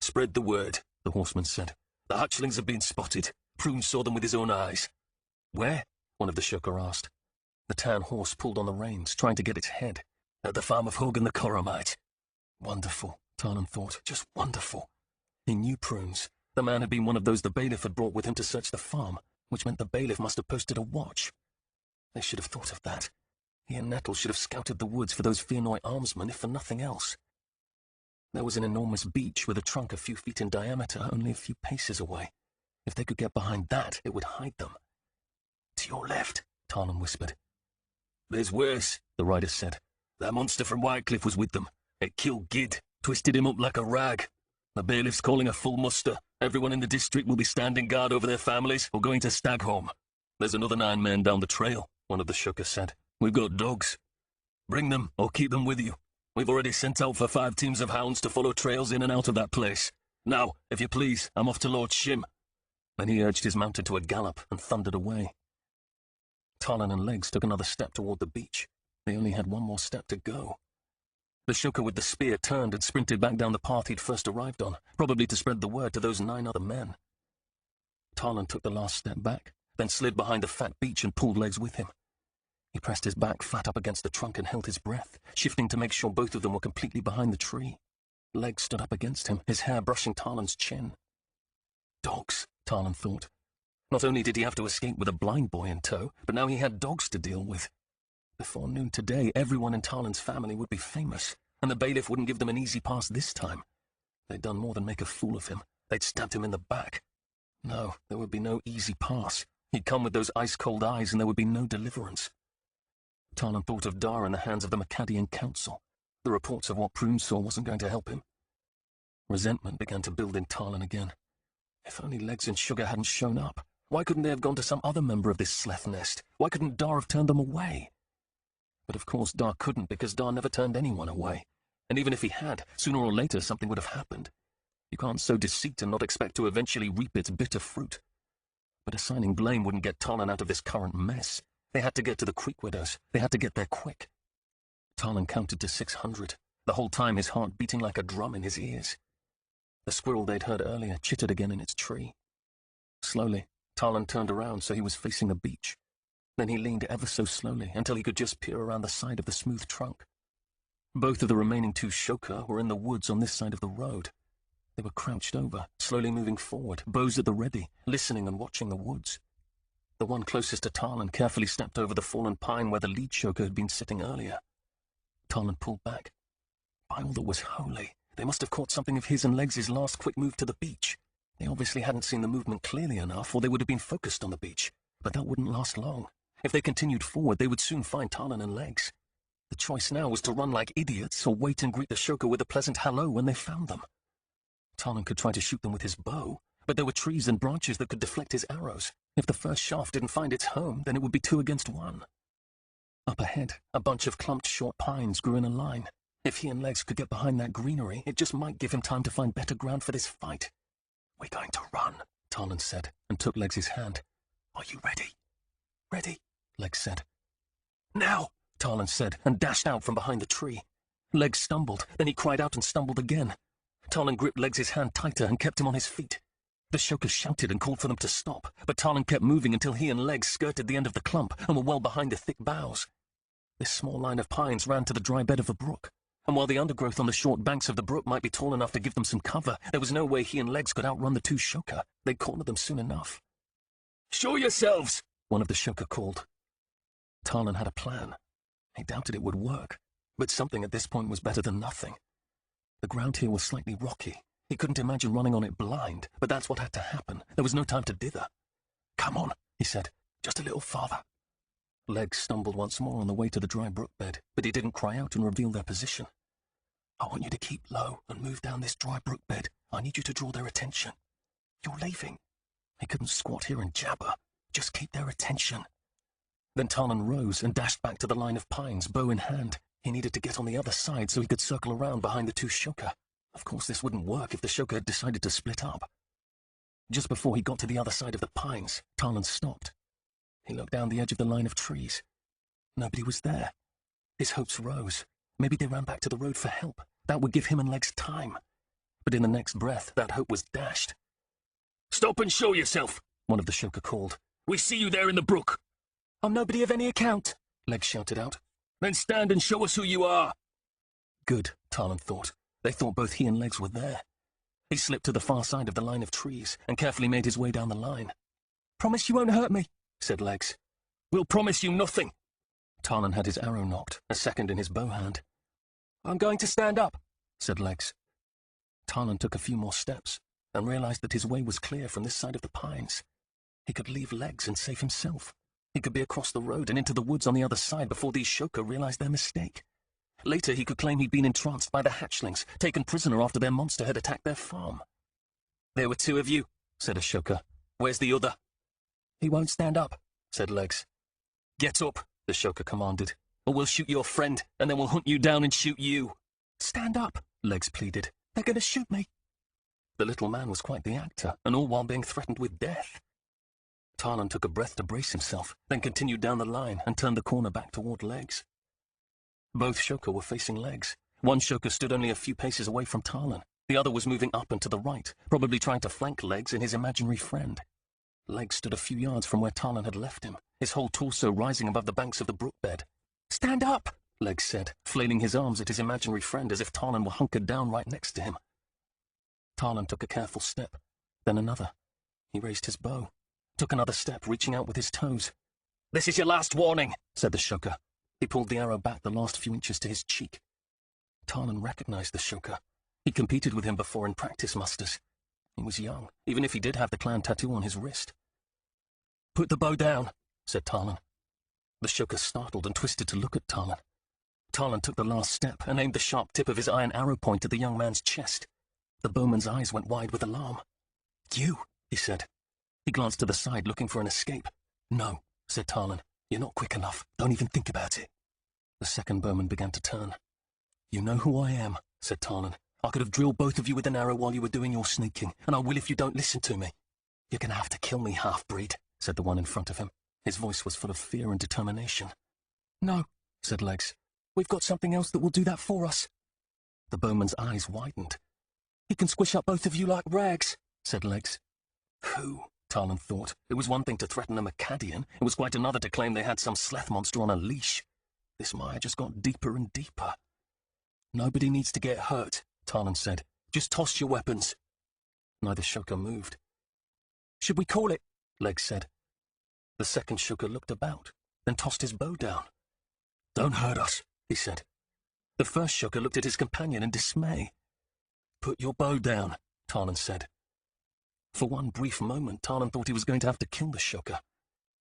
"Spread the word," the horseman said. "The hatchlings have been spotted. Prune saw them with his own eyes." "Where?" one of the shoker asked. The tan horse pulled on the reins, trying to get its head. "At the farm of Hogan the Coromite." Wonderful, Tarnan thought, just wonderful. He knew prunes. The man had been one of those the bailiff had brought with him to search the farm, which meant the bailiff must have posted a watch. They should have thought of that. He and Nettle should have scouted the woods for those Fiannoy armsmen, if for nothing else. There was an enormous beech with a trunk a few feet in diameter, only a few paces away. If they could get behind that, it would hide them. To your left, Tarlin whispered. There's worse, the rider said. That monster from Whitecliff was with them. It killed Gid, twisted him up like a rag. The bailiff's calling a full muster. Everyone in the district will be standing guard over their families or going to Stagholm. There's another 9 men down the trail, one of the Shooker said. We've got dogs. Bring them or keep them with you. We've already sent out for 5 teams of hounds to follow trails in and out of that place. Now, if you please, I'm off to Lord Shim. Then he urged his mounted to a gallop and thundered away. Tarlin and Legs took another step toward the beach. They only had one more step to go. The Shooker with the spear turned and sprinted back down the path he'd first arrived on, probably to spread the word to those 9 other men. Tarlin took the last step back, then slid behind the fat beech and pulled Legs with him. He pressed his back flat up against the trunk and held his breath, shifting to make sure both of them were completely behind the tree. Legs stood up against him, his hair brushing Tarlin's chin. Dogs, Tarlin thought. Not only did he have to escape with a blind boy in tow, but now he had dogs to deal with. Before noon today, everyone in Tarlin's family would be famous, and the bailiff wouldn't give them an easy pass this time. They'd done more than make a fool of him. They'd stabbed him in the back. No, there would be no easy pass. He'd come with those ice-cold eyes, and there would be no deliverance. Tarlin thought of Dar in the hands of the Macadian Council. The reports of what Prune saw wasn't going to help him. Resentment began to build in Tarlin again. If only Legs and Sugar hadn't shown up. Why couldn't they have gone to some other member of this Sleth nest? Why couldn't Dar have turned them away? But of course Dar couldn't, because Dar never turned anyone away. And even if he had, sooner or later something would have happened. You can't sow deceit and not expect to eventually reap its bitter fruit. But assigning blame wouldn't get Tarlin out of this current mess. They had to get to the Creek Widows. They had to get there quick. Tarlin counted to 600, the whole time his heart beating like a drum in his ears. The squirrel they'd heard earlier chittered again in its tree. Slowly, Tarlin turned around so he was facing the beach. Then he leaned ever so slowly until he could just peer around the side of the smooth trunk. Both of the remaining 2 Shooker were in the woods on this side of the road. They were crouched over, slowly moving forward, bows at the ready, listening and watching the woods. The one closest to Tarlin carefully stepped over the fallen pine where the lead Shooker had been sitting earlier. Tarlin pulled back. By all that was holy, they must have caught something of his and Legs' last quick move to the beach. They obviously hadn't seen the movement clearly enough, or they would have been focused on the beach. But that wouldn't last long. If they continued forward, they would soon find Tarlin and Legs. The choice now was to run like idiots or wait and greet the Shooker with a pleasant hello when they found them. Tarlin could try to shoot them with his bow, but there were trees and branches that could deflect his arrows. If the first shaft didn't find its home, then it would be 2 against 1. Up ahead, a bunch of clumped short pines grew in a line. If he and Legs could get behind that greenery, it just might give him time to find better ground for this fight. "We're going to run," Tarlin said, and took Legs' hand. "Are you ready?" "Ready," Legs said. "Now," Tarlin said, and dashed out from behind the tree. Legs stumbled, then he cried out and stumbled again. Tarlin gripped Legs' hand tighter and kept him on his feet. The Shooker shouted and called for them to stop, but Tarlin kept moving until he and Legs skirted the end of the clump and were well behind the thick boughs. This small line of pines ran to the dry bed of the brook, and while the undergrowth on the short banks of the brook might be tall enough to give them some cover, there was no way he and Legs could outrun the 2 Shooker. They'd cornered them soon enough. "Show yourselves!" one of the Shooker called. Tarlin had a plan. He doubted it would work, but something at this point was better than nothing. The ground here was slightly rocky. He couldn't imagine running on it blind, but that's what had to happen. There was no time to dither. "Come on," he said. "Just a little farther." Legs stumbled once more on the way to the dry brook bed, but he didn't cry out and reveal their position. "I want you to keep low and move down this dry brook bed. I need you to draw their attention. You're leaving." He couldn't squat here and jabber. Just keep their attention. Then Tarlin rose and dashed back to the line of pines, bow in hand. He needed to get on the other side so he could circle around behind the 2 Shooker. Of course, this wouldn't work if the Shooker had decided to split up. Just before he got to the other side of the pines, Tarlin stopped. He looked down the edge of the line of trees. Nobody was there. His hopes rose. Maybe they ran back to the road for help. That would give him and Legs time. But in the next breath, that hope was dashed. "Stop and show yourself," one of the Shooker called. "We see you there in the brook." "I'm nobody of any account," Legs shouted out. "Then stand and show us who you are." Good, Tarlin thought. They thought both he and Legs were there. He slipped to the far side of the line of trees and carefully made his way down the line. "Promise you won't hurt me," said Legs. "We'll promise you nothing." Tarlin had his arrow knocked, a second in his bow hand. "I'm going to stand up," said Legs. Tarlan took a few more steps and realized that his way was clear from this side of the pines. He could leave Legs and save himself. He could be across the road and into the woods on the other side before these Shoka realized their mistake. Later he could claim he'd been entranced by the hatchlings, taken prisoner after their monster had attacked their farm. "There were 2 of you," said a Shoka. "Where's the other?" "He won't stand up," said Legs. "Get up," the Shoka commanded, "or we'll shoot your friend, and then we'll hunt you down and shoot you." "Stand up," Legs pleaded. "They're going to shoot me." The little man was quite the actor, and all while being threatened with death. Tarlan took a breath to brace himself, then continued down the line and turned the corner back toward Legs. Both Shoka were facing Legs. One Shoka stood only a few paces away from Tarlan. The other was moving up and to the right, probably trying to flank Legs and his imaginary friend. Legs stood a few yards from where Tarlan had left him, his whole torso rising above the banks of the brook bed. "Stand up," Legs said, flailing his arms at his imaginary friend as if Tarlan were hunkered down right next to him. Tarlan took a careful step, then another. He raised his bow, took another step, reaching out with his toes. "This is your last warning," said the Shoka. He pulled the arrow back the last few inches to his cheek. Tarlan recognized the Shoka. He'd competed with him before in practice musters. He was young, even if he did have the clan tattoo on his wrist. "Put the bow down," said Tarlan. The Shoka startled and twisted to look at Tarlan. Tarlan took the last step and aimed the sharp tip of his iron arrow point at the young man's chest. The bowman's eyes went wide with alarm. "You," he said. He glanced to the side, looking for an escape. "No," said Tarlan. "You're not quick enough. Don't even think about it." The second bowman began to turn. "You know who I am," said Tarlan. "I could have drilled both of you with an arrow while you were doing your sneaking, and I will if you don't listen to me." "You're going to have to kill me, half-breed," said the one in front of him. His voice was full of fear and determination. "No," said Legs. "We've got something else that will do that for us." The bowman's eyes widened. "He can squish up both of you like rags," said Legs. Who? Tarlan thought. It was one thing to threaten a Macadian. It was quite another to claim they had some sleth monster on a leash. This mire just got deeper and deeper. "Nobody needs to get hurt," Tarlan said. "Just toss your weapons." Neither Shoka moved. "Should we call it?" Legs said. The second Shoka looked about, then tossed his bow down. "Don't hurt us," he said. The first Shoka looked at his companion in dismay. "Put your bow down," Tarlan said. For one brief moment, Tarlan thought he was going to have to kill the Shoka.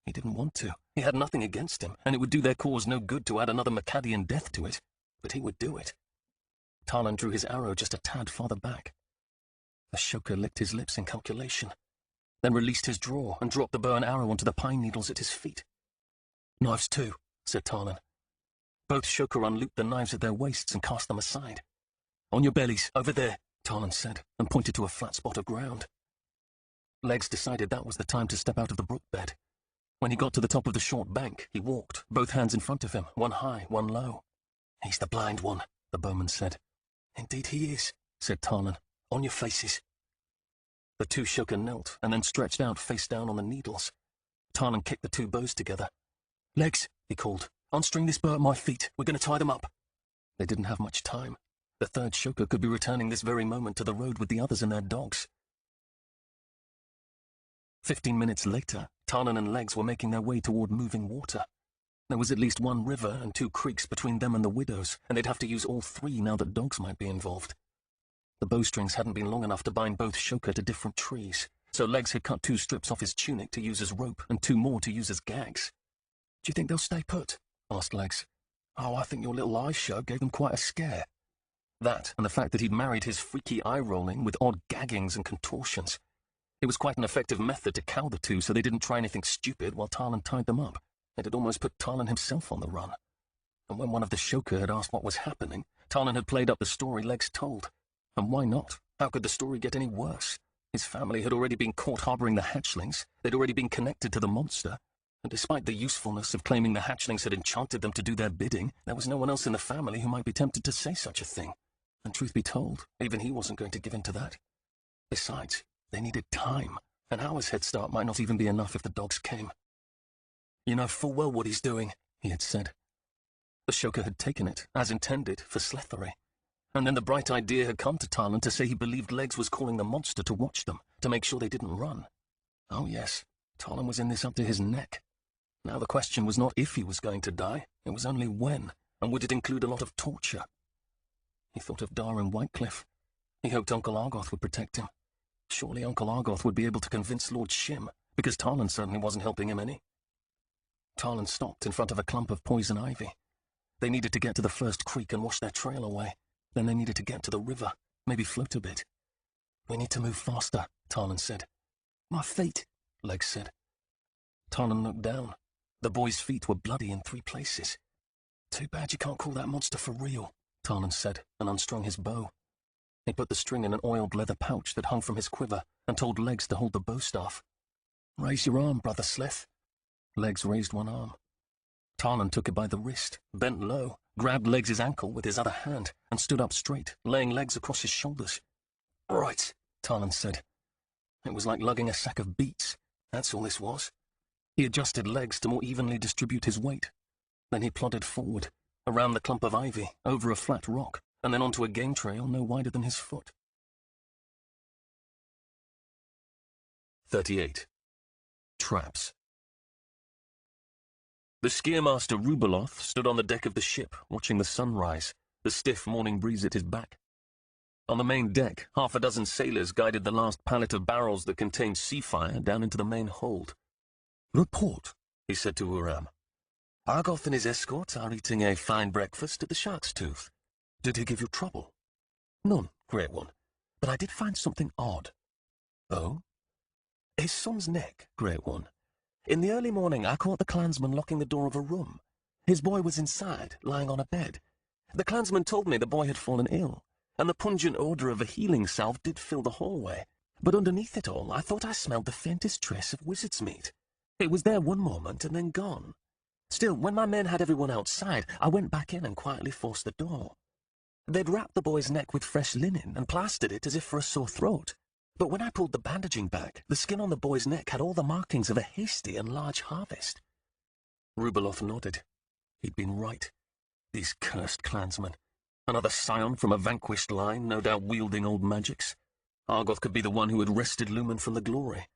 He didn't want to. He had nothing against him, and it would do their cause no good to add another Macadian death to it. But he would do it. Tarlan drew his arrow just a tad farther back. The Shoka licked his lips in calculation, then released his draw and dropped the bow and arrow onto the pine needles at his feet. "Knives too," said Tarlan. Both Shoka unlooped the knives at their waists and cast them aside. "On your bellies, over there," Tarlan said, and pointed to a flat spot of ground. Legs decided that was the time to step out of the brook bed. When he got to the top of the short bank, he walked, both hands in front of him, one high, one low. "He's the blind one," the bowman said. "Indeed he is," said Tarlan. "On your faces." The two Shoka knelt and then stretched out face down on the needles. Tarlan kicked the two bows together. "Legs," he called. "Unstring this bow at my feet. We're going to tie them up." They didn't have much time. The third Shoka could be returning this very moment to the road with the others and their dogs. 15 minutes later, Tarlan and Legs were making their way toward moving water. There was at least one river and 2 creeks between them and the widows, and they'd have to use all 3 now that dogs might be involved. The bowstrings hadn't been long enough to bind both Shoka to different trees, so Legs had cut 2 strips off his tunic to use as rope and 2 more to use as gags. "Do you think they'll stay put?" asked Legs. "Oh, I think your little eye show gave them quite a scare." That, and the fact that he'd married his freaky eye-rolling with odd gaggings and contortions. It was quite an effective method to cow the two so they didn't try anything stupid while Tarlan tied them up. It had almost put Tarlan himself on the run. And when one of the Shoka had asked what was happening, Tarlan had played up the story Legs told. And why not? How could the story get any worse? His family had already been caught harboring the hatchlings, they'd already been connected to the monster, and despite the usefulness of claiming the hatchlings had enchanted them to do their bidding, there was no one else in the family who might be tempted to say such a thing. And truth be told, even he wasn't going to give in to that. Besides, they needed time. An hour's head start might not even be enough if the dogs came. "You know full well what he's doing," he had said. The Shoka had taken it, as intended, for slethery. And then the bright idea had come to Tarlan to say he believed Legs was calling the monster to watch them, to make sure they didn't run. Oh yes, Tarlan was in this up to his neck. Now the question was not if he was going to die, it was only when, and would it include a lot of torture? He thought of Dar and Whitecliff. He hoped Uncle Argoth would protect him. Surely Uncle Argoth would be able to convince Lord Shim, because Tarlan certainly wasn't helping him any. Tarlan stopped in front of a clump of poison ivy. They needed to get to the first creek and wash their trail away. Then they needed to get to the river, maybe float a bit. "We need to move faster," Tarlan said. "My feet," Legs said. Tarlan looked down. The boy's feet were bloody in 3 places. "Too bad you can't call that monster for real," Tarlan said, and unstrung his bow. He put the string in an oiled leather pouch that hung from his quiver and told Legs to hold the bowstaff. "Raise your arm, Brother Slith." Legs raised one arm. Tarlan took it by the wrist, bent low, grabbed Legs' ankle with his other hand, and stood up straight, laying Legs across his shoulders. "Right," Tarlan said. It was like lugging a sack of beets. That's all this was. He adjusted Legs to more evenly distribute his weight. Then he plodded forward, around the clump of ivy, over a flat rock, and then onto a game trail no wider than his foot. 38. Traps. The Skiermaster Rubeloth stood on the deck of the ship, watching the sun rise, the stiff morning breeze at his back. On the main deck, 6 sailors guided the last pallet of barrels that contained sea fire down into the main hold. "Report," he said to Uram. "Argoth and his escort are eating a fine breakfast at the Shark's Tooth. Did he give you trouble?" "None, Great One, but I did find something odd." "Oh?" "His son's neck, Great One. In the early morning, I caught the clansman locking the door of a room. His boy was inside, lying on a bed. The clansman told me the boy had fallen ill, and the pungent odour of a healing salve did fill the hallway. But underneath it all, I thought I smelled the faintest trace of wizard's meat. It was there one moment and then gone. Still, when my men had everyone outside, I went back in and quietly forced the door. They'd wrapped the boy's neck with fresh linen and plastered it as if for a sore throat. But when I pulled the bandaging back, the skin on the boy's neck had all the markings of a hasty and large harvest." Rubeloth nodded. He'd been right. These cursed clansmen. Another scion from a vanquished line, no doubt wielding old magics. Argoth could be the one who had wrested Lumen from the glory.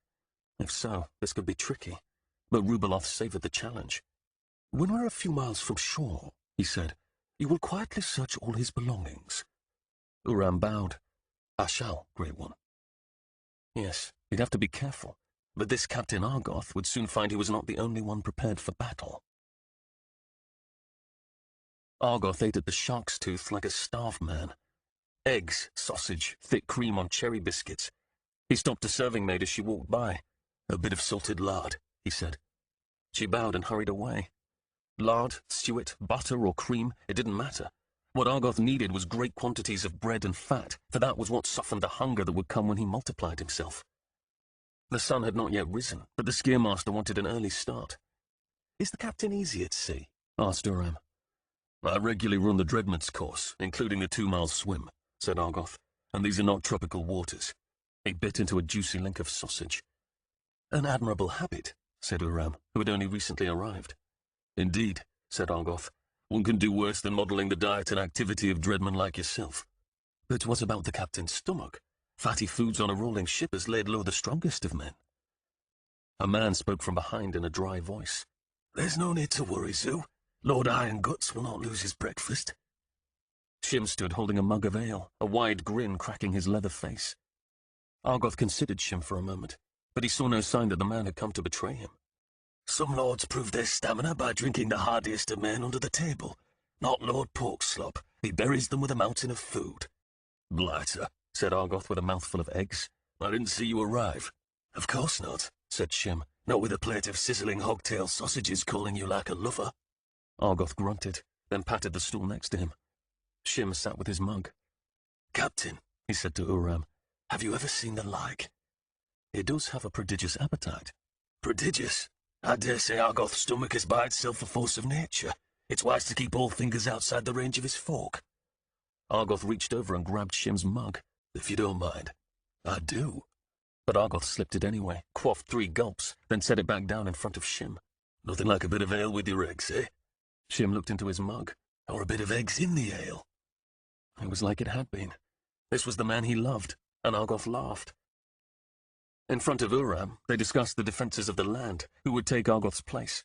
If so, this could be tricky. But Rubeloth savoured the challenge. "When we're a few miles from shore," he said, "you will quietly search all his belongings." Uram bowed. "I shall, Great One." Yes, he'd have to be careful, but this Captain Argoth would soon find he was not the only one prepared for battle. Argoth ate at the Shark's Tooth like a starved man. Eggs, sausage, thick cream on cherry biscuits. He stopped a serving maid as she walked by. "A bit of salted lard," he said. She bowed and hurried away. Lard, suet, butter or cream, it didn't matter. What Argoth needed was great quantities of bread and fat, for that was what softened the hunger that would come when he multiplied himself. The sun had not yet risen, but the Skiermaster wanted an early start. "Is the captain easy at sea?" asked Uram. "I regularly run the Dreadman's course, including the 2-mile swim," said Argoth, "and these are not tropical waters." He bit into a juicy link of sausage. "An admirable habit," said Uram, who had only recently arrived. "Indeed," said Argoth. "One can do worse than modelling the diet and activity of dreadmen like yourself." "But what about the captain's stomach? Fatty foods on a rolling ship has laid low the strongest of men." A man spoke from behind in a dry voice. "There's no need to worry, Zoo. Lord Ironguts will not lose his breakfast." Shim stood holding a mug of ale, a wide grin cracking his leather face. Argoth considered Shim for a moment, but he saw no sign that the man had come to betray him. "Some lords prove their stamina by drinking the hardiest of men under the table. Not Lord Porkslop. He buries them with a mountain of food." "Blighter," said Argoth with a mouthful of eggs. "I didn't see you arrive." "Of course not," said Shim. "Not with a plate of sizzling hogtail sausages calling you like a lover." Argoth grunted, then patted the stool next to him. Shim sat with his mug. "Captain," he said to Uram, "have you ever seen the like?" "He does have a prodigious appetite." "Prodigious? I dare say Argoth's stomach is by itself a force of nature. It's wise to keep all fingers outside the range of his fork." Argoth reached over and grabbed Shim's mug. "If you don't mind." "I do." But Argoth slipped it anyway, quaffed 3 gulps, then set it back down in front of Shim. "Nothing like a bit of ale with your eggs, eh?" Shim looked into his mug. "Or a bit of eggs in the ale." It was like it had been. This was the man he loved, and Argoth laughed. In front of Uram, they discussed the defences of the land, who would take Argoth's place.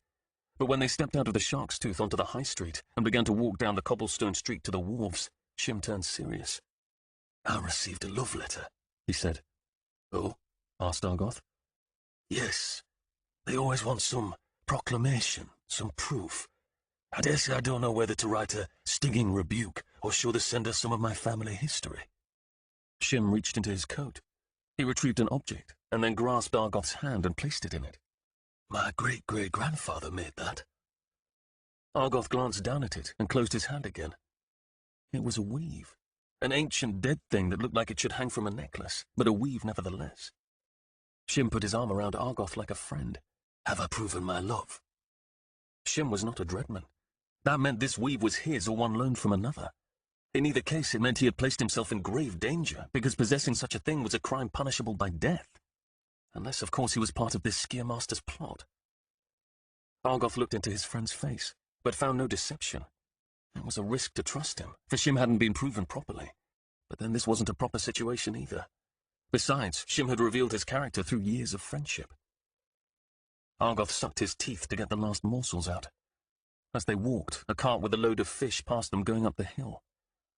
But when they stepped out of the Shark's Tooth onto the high street and began to walk down the cobblestone street to the wharves, Shim turned serious. I received a love letter, he said. Oh? Asked Argoth. Yes. They always want some proclamation, some proof. I dare say I don't know whether to write a stinging rebuke or show the sender some of my family history. Shim reached into his coat. He retrieved an object, and then grasped Argoth's hand and placed it in it. My great-great-grandfather made that. Argoth glanced down at it and closed his hand again. It was a weave, an ancient dead thing that looked like it should hang from a necklace, but a weave nevertheless. Shim put his arm around Argoth like a friend. Have I proven my love? Shim was not a dreadman. That meant this weave was his or one loaned from another. In either case, it meant he had placed himself in grave danger, because possessing such a thing was a crime punishable by death. Unless, of course, he was part of this Skeermaster's plot. Argoth looked into his friend's face, but found no deception. It was a risk to trust him, for Shim hadn't been proven properly. But then this wasn't a proper situation either. Besides, Shim had revealed his character through years of friendship. Argoth sucked his teeth to get the last morsels out. As they walked, a cart with a load of fish passed them going up the hill.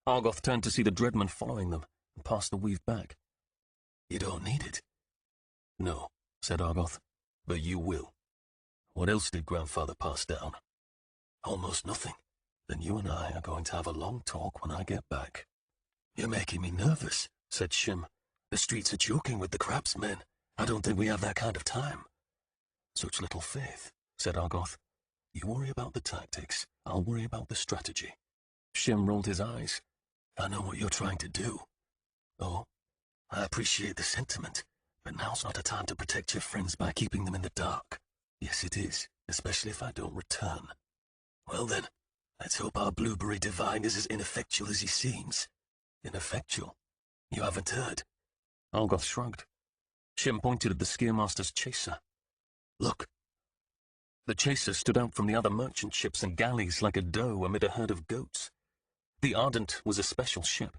Argoth turned to see the dreadman following them, and passed the weave back. You don't need it. No, said Argoth. But you will. What else did Grandfather pass down? Almost nothing. Then you and I are going to have a long talk when I get back. You're making me nervous, said Shim. The streets are choking with the crabsmen. I don't think we have that kind of time. Such little faith, said Argoth. You worry about the tactics, I'll worry about the strategy. Shim rolled his eyes. I know what you're trying to do. Oh, I appreciate the sentiment, but now's not a time to protect your friends by keeping them in the dark. Yes, it is, especially if I don't return. Well then, let's hope our blueberry divine is as ineffectual as he seems. Ineffectual? You haven't heard? Argoth shrugged. Shim pointed at the Skeermaster's chaser. Look. The chaser stood out from the other merchant ships and galleys like a doe amid a herd of goats. The Ardent was a special ship.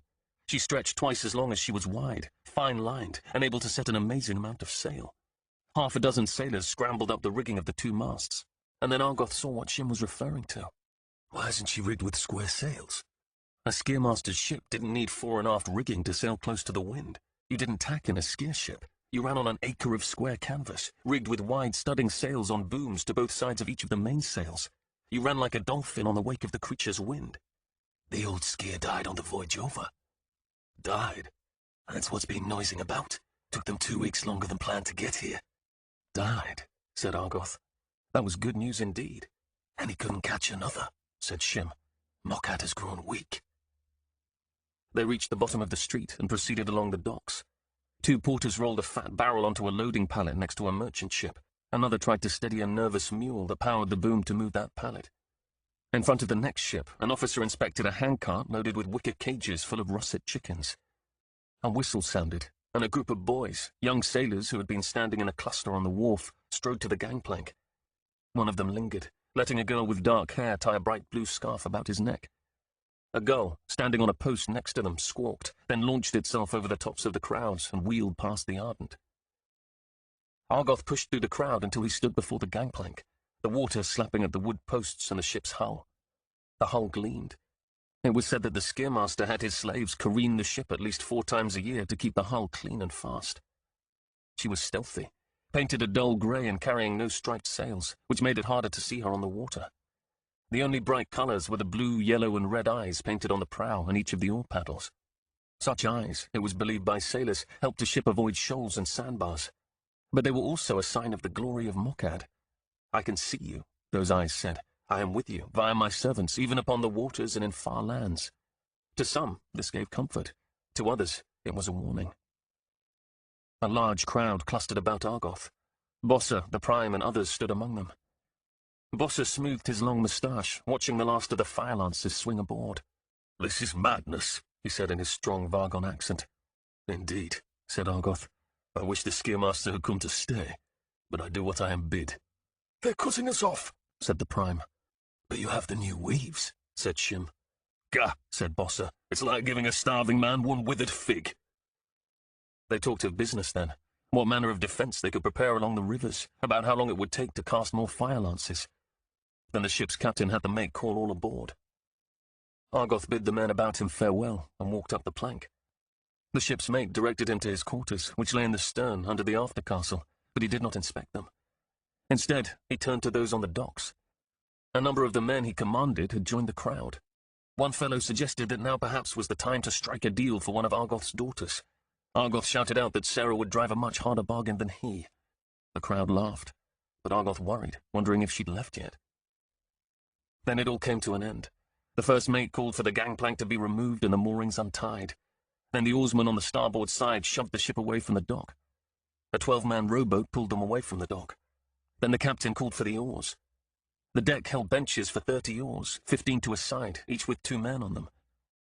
She stretched twice as long as she was wide, fine-lined, and able to set an amazing amount of sail. Half a dozen sailors scrambled up the rigging of the two masts, and then Argoth saw what Shim was referring to. Why isn't she rigged with square sails? A Skeermaster's ship didn't need fore and aft rigging to sail close to the wind. You didn't tack in a Skeer ship. You ran on an acre of square canvas, rigged with wide studding sails on booms to both sides of each of the mainsails. You ran like a dolphin on the wake of the creature's wind. The old Skeer died on the voyage over. Died? That's what's been noising about. Took them 2 weeks longer than planned to get here. Died, said Argoth. That was good news indeed. And he couldn't catch another, said Shim. Mockhat has grown weak. They reached the bottom of the street and proceeded along the docks. Two porters rolled a fat barrel onto a loading pallet next to a merchant ship. Another tried to steady a nervous mule that powered the boom to move that pallet. In front of the next ship, an officer inspected a handcart loaded with wicker cages full of russet chickens. A whistle sounded, and a group of boys, young sailors who had been standing in a cluster on the wharf, strode to the gangplank. One of them lingered, letting a girl with dark hair tie a bright blue scarf about his neck. A gull, standing on a post next to them, squawked, then launched itself over the tops of the crowds and wheeled past the Ardent. Argoth pushed through the crowd until he stood before the gangplank, the water slapping at the wood posts and the ship's hull. The hull gleamed. It was said that the Skeermaster had his slaves careen the ship at least 4 times a year to keep the hull clean and fast. She was stealthy, painted a dull grey and carrying no striped sails, which made it harder to see her on the water. The only bright colours were the blue, yellow and red eyes painted on the prow and each of the oar paddles. Such eyes, it was believed by sailors, helped a ship avoid shoals and sandbars. But they were also a sign of the glory of Mockad. I can see you, those eyes said. I am with you, via my servants, even upon the waters and in far lands. To some, this gave comfort. To others, it was a warning. A large crowd clustered about Argoth. Bossa, the Prime, and others stood among them. Bossa smoothed his long moustache, watching the last of the fire lancers swing aboard. This is madness, he said in his strong Vargon accent. Indeed, said Argoth. I wish the Skeermaster had come to stay, but I do what I am bid. They're cutting us off, said the Prime. But you have the new weaves, said Shim. Gah, said Bossa. It's like giving a starving man one withered fig. They talked of business then, what manner of defence they could prepare along the rivers, about how long it would take to cast more fire lances. Then the ship's captain had the mate call all aboard. Argoth bid the men about him farewell and walked up the plank. The ship's mate directed him to his quarters, which lay in the stern under the after-castle, but he did not inspect them. Instead, he turned to those on the docks. A number of the men he commanded had joined the crowd. One fellow suggested that now perhaps was the time to strike a deal for one of Argoth's daughters. Argoth shouted out that Sarah would drive a much harder bargain than he. The crowd laughed, but Argoth worried, wondering if she'd left yet. Then it all came to an end. The first mate called for the gangplank to be removed and the moorings untied. Then the oarsman on the starboard side shoved the ship away from the dock. A 12-man rowboat pulled them away from the dock. Then the captain called for the oars. The deck held benches for 30 oars, 15 to a side, each with 2 men on them.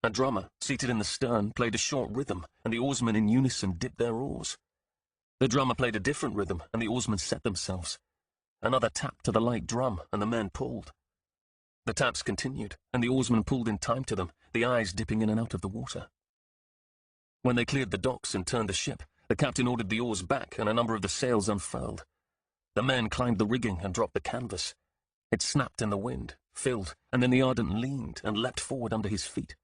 A drummer, seated in the stern, played a short rhythm, and the oarsmen in unison dipped their oars. The drummer played a different rhythm, and the oarsmen set themselves. Another tap to the light drum, and the men pulled. The taps continued, and the oarsmen pulled in time to them, the eyes dipping in and out of the water. When they cleared the docks and turned the ship, the captain ordered the oars back, and a number of the sails unfurled. The men climbed the rigging and dropped the canvas. It snapped in the wind, filled, and then the Ardent leaned and leapt forward under his feet.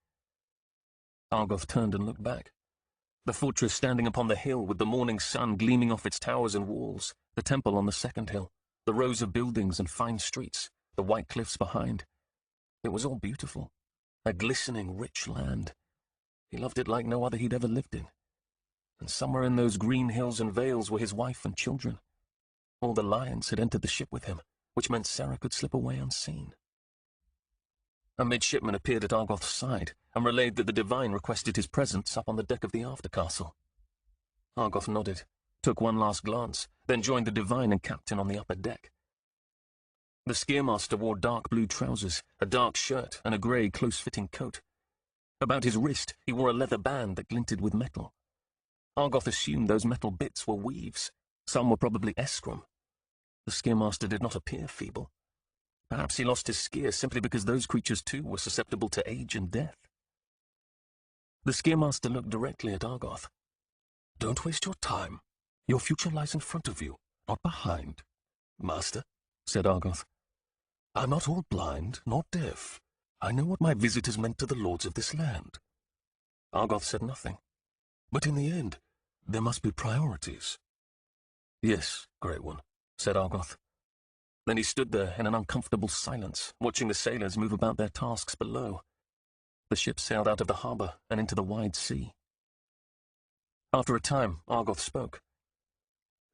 Argoth turned and looked back. The fortress standing upon the hill with the morning sun gleaming off its towers and walls, the temple on the second hill, the rows of buildings and fine streets, the white cliffs behind. It was all beautiful, a glistening, rich land. He loved it like no other he'd ever lived in. And somewhere in those green hills and vales were his wife and children. All the lions had entered the ship with him, which meant Sarah could slip away unseen. A midshipman appeared at Argoth's side and relayed that the divine requested his presence up on the deck of the after-castle. Argoth nodded, took one last glance, then joined the divine and captain on the upper deck. The skiermaster wore dark blue trousers, a dark shirt, and a grey, close-fitting coat. About his wrist he wore a leather band that glinted with metal. Argoth assumed those metal bits were weaves. Some were probably escrum. The skiermaster did not appear feeble. Perhaps he lost his skier simply because those creatures too were susceptible to age and death. The skiermaster looked directly at Argoth. "Don't waste your time. Your future lies in front of you, not behind." "Master," said Argoth. "I'm not all blind, nor deaf. I know what my visit has meant to the lords of this land." Argoth said nothing. "But in the end, there must be priorities." "Yes, Great One," said Argoth. Then he stood there in an uncomfortable silence, watching the sailors move about their tasks below. The ship sailed out of the harbour and into the wide sea. After a time, Argoth spoke.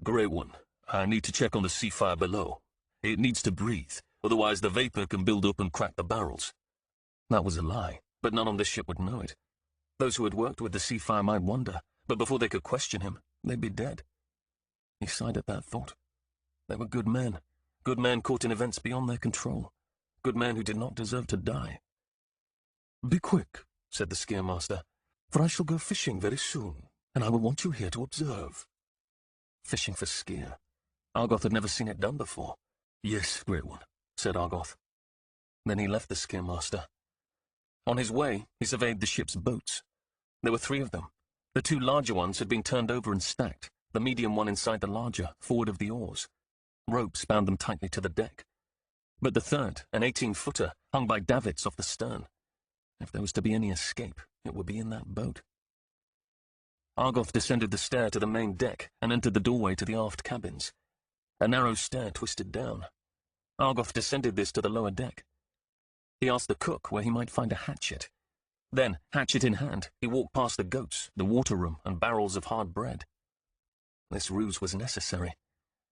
"Great One, I need to check on the sea fire below. It needs to breathe, otherwise the vapour can build up and crack the barrels." That was a lie, but none on this ship would know it. Those who had worked with the sea fire might wonder, but before they could question him, they'd be dead. He sighed at that thought. They were good men caught in events beyond their control, good men who did not deserve to die. "Be quick," said the skiermaster, "for I shall go fishing very soon, and I will want you here to observe." Fishing for skier. Argoth had never seen it done before. "Yes, Great One," said Argoth. Then he left the skiermaster. On his way, he surveyed the ship's boats. There were 3 of them. The 2 larger ones had been turned over and stacked, the medium one inside the larger, forward of the oars. Ropes bound them tightly to the deck. But the third, an 18-footer, hung by davits off the stern. If there was to be any escape, it would be in that boat. Argoth descended the stair to the main deck and entered the doorway to the aft cabins. A narrow stair twisted down. Argoth descended this to the lower deck. He asked the cook where he might find a hatchet. Then, hatchet in hand, he walked past the goats, the water room, and barrels of hard bread. This ruse was necessary.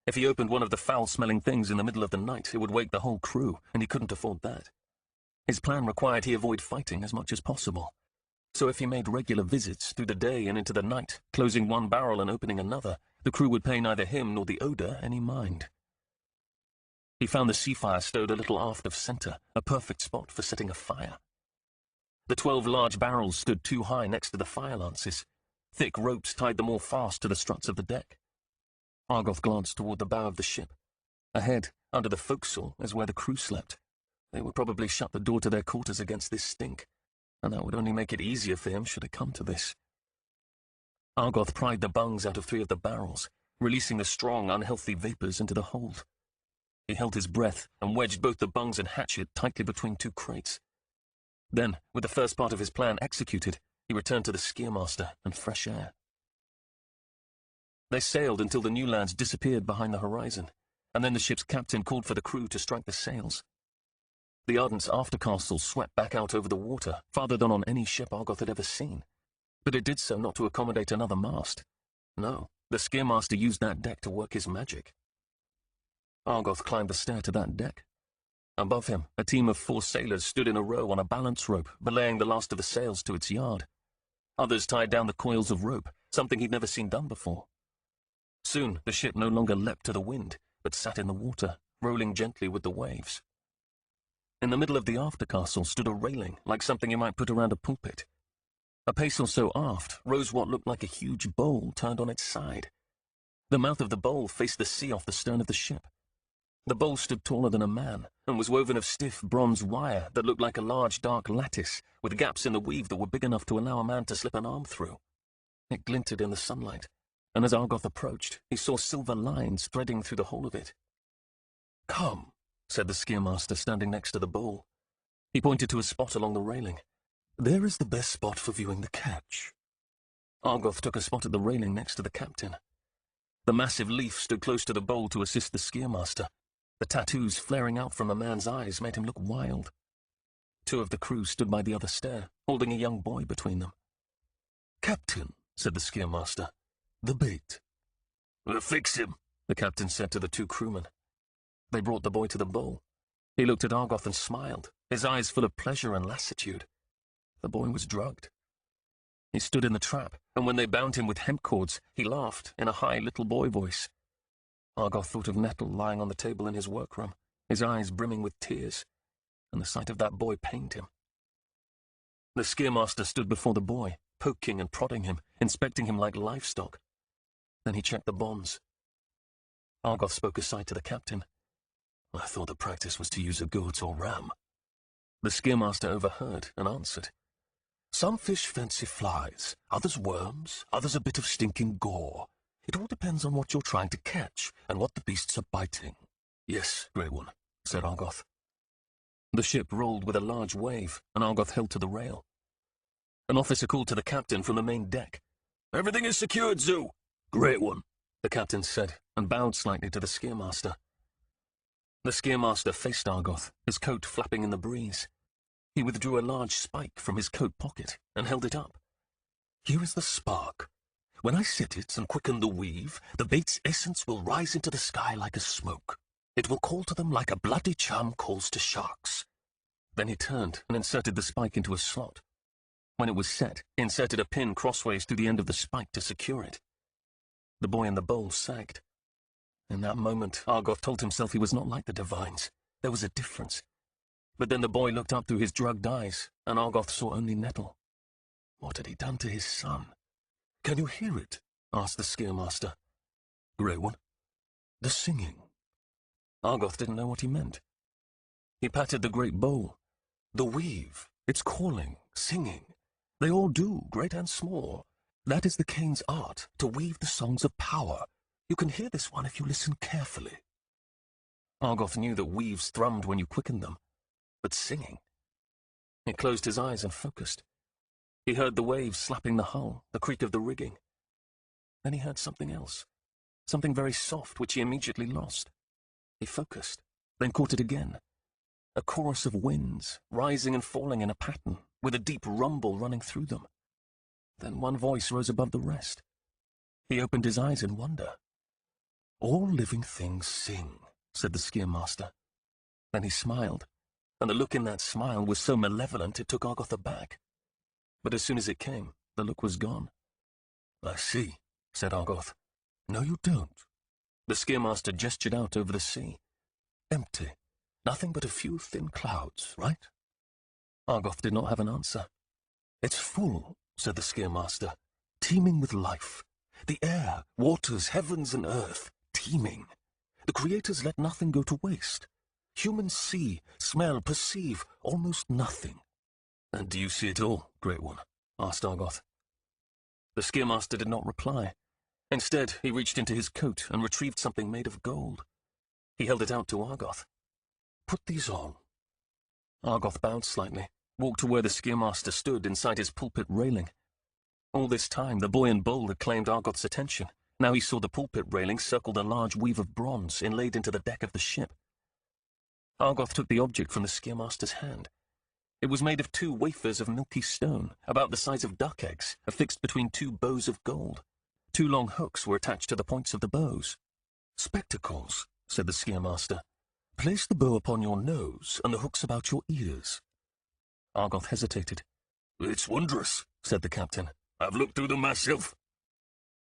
If he opened one of the foul-smelling things in the middle of the night, it would wake the whole crew, and he couldn't afford that. His plan required he avoid fighting as much as possible. So if he made regular visits through the day and into the night, closing one barrel and opening another, the crew would pay neither him nor the odour any mind. He found the sea fire stowed a little aft of centre, a perfect spot for setting a fire. The 12 large barrels stood 2 high next to the fire lances. Thick ropes tied them all fast to the struts of the deck. Argoth glanced toward the bow of the ship. Ahead, under the forecastle, is where the crew slept. They would probably shut the door to their quarters against this stink, and that would only make it easier for him should it come to this. Argoth pried the bungs out of 3 of the barrels, releasing the strong, unhealthy vapours into the hold. He held his breath and wedged both the bungs and hatchet tightly between 2 crates. Then, with the first part of his plan executed, he returned to the Skiermaster and fresh air. They sailed until the new lads disappeared behind the horizon, and then the ship's captain called for the crew to strike the sails. The Ardent's aftercastle swept back out over the water, farther than on any ship Argoth had ever seen. But it did so not to accommodate another mast. No, the Skiermaster used that deck to work his magic. Argoth climbed the stair to that deck. Above him, a team of 4 sailors stood in a row on a balance rope, belaying the last of the sails to its yard. Others tied down the coils of rope, something he'd never seen done before. Soon, the ship no longer leapt to the wind, but sat in the water, rolling gently with the waves. In the middle of the aftercastle stood a railing, like something you might put around a pulpit. A pace or so aft rose what looked like a huge bowl turned on its side. The mouth of the bowl faced the sea off the stern of the ship. The bowl stood taller than a man, and was woven of stiff bronze wire that looked like a large dark lattice, with gaps in the weave that were big enough to allow a man to slip an arm through. It glinted in the sunlight, and as Argoth approached, he saw silver lines threading through the whole of it. "Come," said the Skiermaster, standing next to the bowl. He pointed to a spot along the railing. "There is the best spot for viewing the catch." Argoth took a spot at the railing next to the captain. The massive leaf stood close to the bowl to assist the Skiermaster. The tattoos flaring out from a man's eyes made him look wild. 2 of the crew stood by the other stair, holding a young boy between them. "Captain," said the Skiermaster, "the bait." "We'll fix him," the captain said to the 2 crewmen. They brought the boy to the bowl. He looked at Argoth and smiled, his eyes full of pleasure and lassitude. The boy was drugged. He stood in the trap, and when they bound him with hemp cords, he laughed in a high little boy voice. Argoth thought of Nettle lying on the table in his workroom, his eyes brimming with tears, and the sight of that boy pained him. The Skiermaster stood before the boy, poking and prodding him, inspecting him like livestock. Then he checked the bonds. Argoth spoke aside to the captain. "I thought the practice was to use a goat or ram." The Skiermaster overheard and answered. "Some fish fancy flies, others worms, others a bit of stinking gore. It all depends on what you're trying to catch and what the beasts are biting." "Yes, Grey One," said Argoth. The ship rolled with a large wave, and Argoth held to the rail. An officer called to the captain from the main deck. "Everything is secured, Zoo." "Great One," the captain said, and bowed slightly to the Skiermaster. The Skiermaster faced Argoth, his coat flapping in the breeze. He withdrew a large spike from his coat pocket and held it up. "Here is the spark. When I set it and quicken the weave, the bait's essence will rise into the sky like a smoke. It will call to them like a bloody chum calls to sharks." Then he turned and inserted the spike into a slot. When it was set, he inserted a pin crossways through the end of the spike to secure it. The boy in the bowl sagged. In that moment, Argoth told himself he was not like the divines. There was a difference. But then the boy looked up through his drugged eyes, and Argoth saw only Nettle. What had he done to his son? "Can you hear it?" asked the Skiermaster. "Grey One." "The singing." Argoth didn't know what he meant. He patted the great bowl. "The weave. It's calling, singing. They all do, great and small. That is the Cain's art, to weave the songs of power. You can hear this one if you listen carefully." Argoth knew that weaves thrummed when you quickened them, but singing. He closed his eyes and focused. He heard the waves slapping the hull, the creak of the rigging. Then he heard something else, something very soft which he immediately lost. He focused, then caught it again. A chorus of winds, rising and falling in a pattern, with a deep rumble running through them. Then one voice rose above the rest. He opened his eyes in wonder. "All living things sing," said the Skiermaster. Then he smiled, and the look in that smile was so malevolent it took Argoth aback. But as soon as it came, the look was gone. "I see," said Argoth. "No, you don't." The Skiermaster gestured out over the sea. "Empty. Nothing but a few thin clouds, right?" Argoth did not have an answer. "It's full," said the Skiermaster, "teeming with life. The air, waters, heavens and earth, teeming. The creators let nothing go to waste. Humans see, smell, perceive almost nothing." "And do you see it all, Great One?" asked Argoth. The Skiermaster did not reply. Instead, he reached into his coat and retrieved something made of gold. He held it out to Argoth. "Put these on." Argoth bowed slightly, walked to where the Skiermaster stood inside his pulpit railing, All this time, the boy and bowl had claimed Argoth's attention. Now he saw the pulpit railing circled a large weave of bronze inlaid into the deck of the ship. Argoth took the object from the Skiermaster's hand. It was made of 2 wafers of milky stone, about the size of duck eggs, affixed between 2 bows of gold. 2 long hooks were attached to the points of the bows. "Spectacles," said the Skiermaster. "Place the bow upon your nose and the hooks about your ears." Argoth hesitated. "It's wondrous," said the captain. "I've looked through them myself."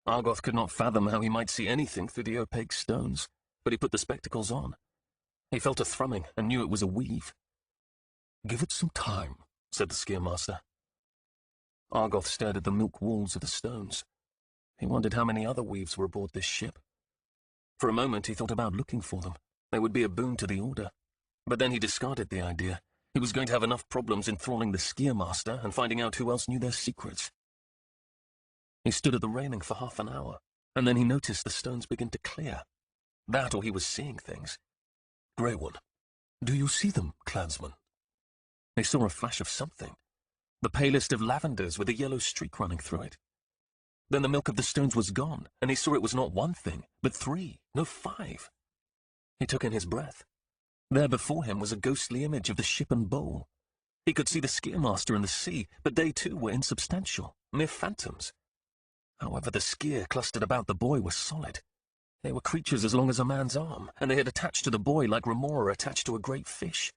Argoth could not fathom how he might see anything through the opaque stones, but he put the spectacles on. He felt a thrumming and knew it was a weave. "Give it some time," said the Skiermaster. Argoth stared at the milk walls of the stones. He wondered how many other weaves were aboard this ship. For a moment he thought about looking for them. They would be a boon to the Order. But then he discarded the idea. He was going to have enough problems enthralling the Skiermaster and finding out who else knew their secrets. He stood at the railing for half an hour, and then he noticed the stones begin to clear. That or he was seeing things. "Grey One, do you see them, clansman?" He saw a flash of something. The palest of lavenders with a yellow streak running through it. Then the milk of the stones was gone, and he saw it was not 1 thing, but 3, no 5. He took in his breath. There before him was a ghostly image of the ship and bowl. He could see the Skiermaster and the sea, but they too were insubstantial, mere phantoms. However, the skier clustered about the boy were solid. They were creatures as long as a man's arm, and they had attached to the boy like remora attached to a great fish.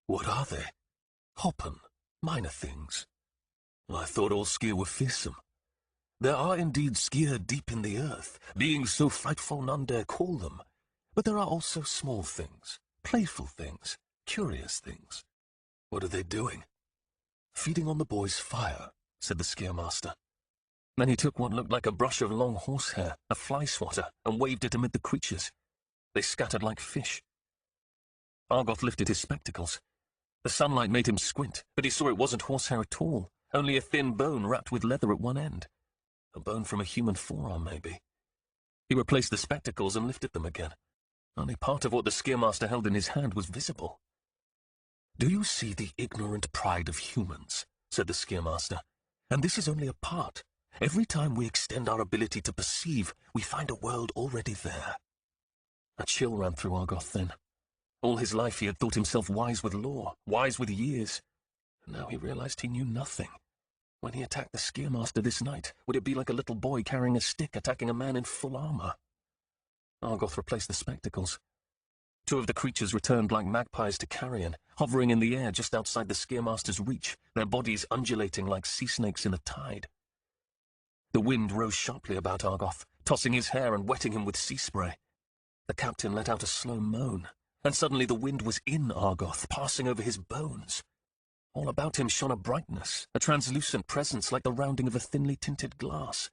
"What are they? Hoppen, minor things. I thought all skier were fearsome. There are indeed skier deep in the earth, beings so frightful none dare call them. But there are also small things, playful things, curious things. What are they doing?" "Feeding on the boy's fire," said the Skiermaster. Then he took what looked like a brush of long horsehair, a fly swatter, and waved it amid the creatures. They scattered like fish. Argoth lifted his spectacles. The sunlight made him squint, but he saw it wasn't horsehair at all, only a thin bone wrapped with leather at one end. A bone from a human forearm, maybe. He replaced the spectacles and lifted them again. Only part of what the Skiermaster held in his hand was visible. "Do you see the ignorant pride of humans?" said the Skiermaster. "And this is only a part. Every time we extend our ability to perceive, we find a world already there." A chill ran through Argoth then. All his life he had thought himself wise with lore, wise with years. And now he realized he knew nothing. When he attacked the Skiermaster this night, would it be like a little boy carrying a stick attacking a man in full armor? Argoth replaced the spectacles. 2 of the creatures returned like magpies to carrion, hovering in the air just outside the Skiermaster's reach, their bodies undulating like sea snakes in the tide. The wind rose sharply about Argoth, tossing his hair and wetting him with sea spray. The captain let out a slow moan, and suddenly the wind was in Argoth, passing over his bones. All about him shone a brightness, a translucent presence like the rounding of a thinly tinted glass.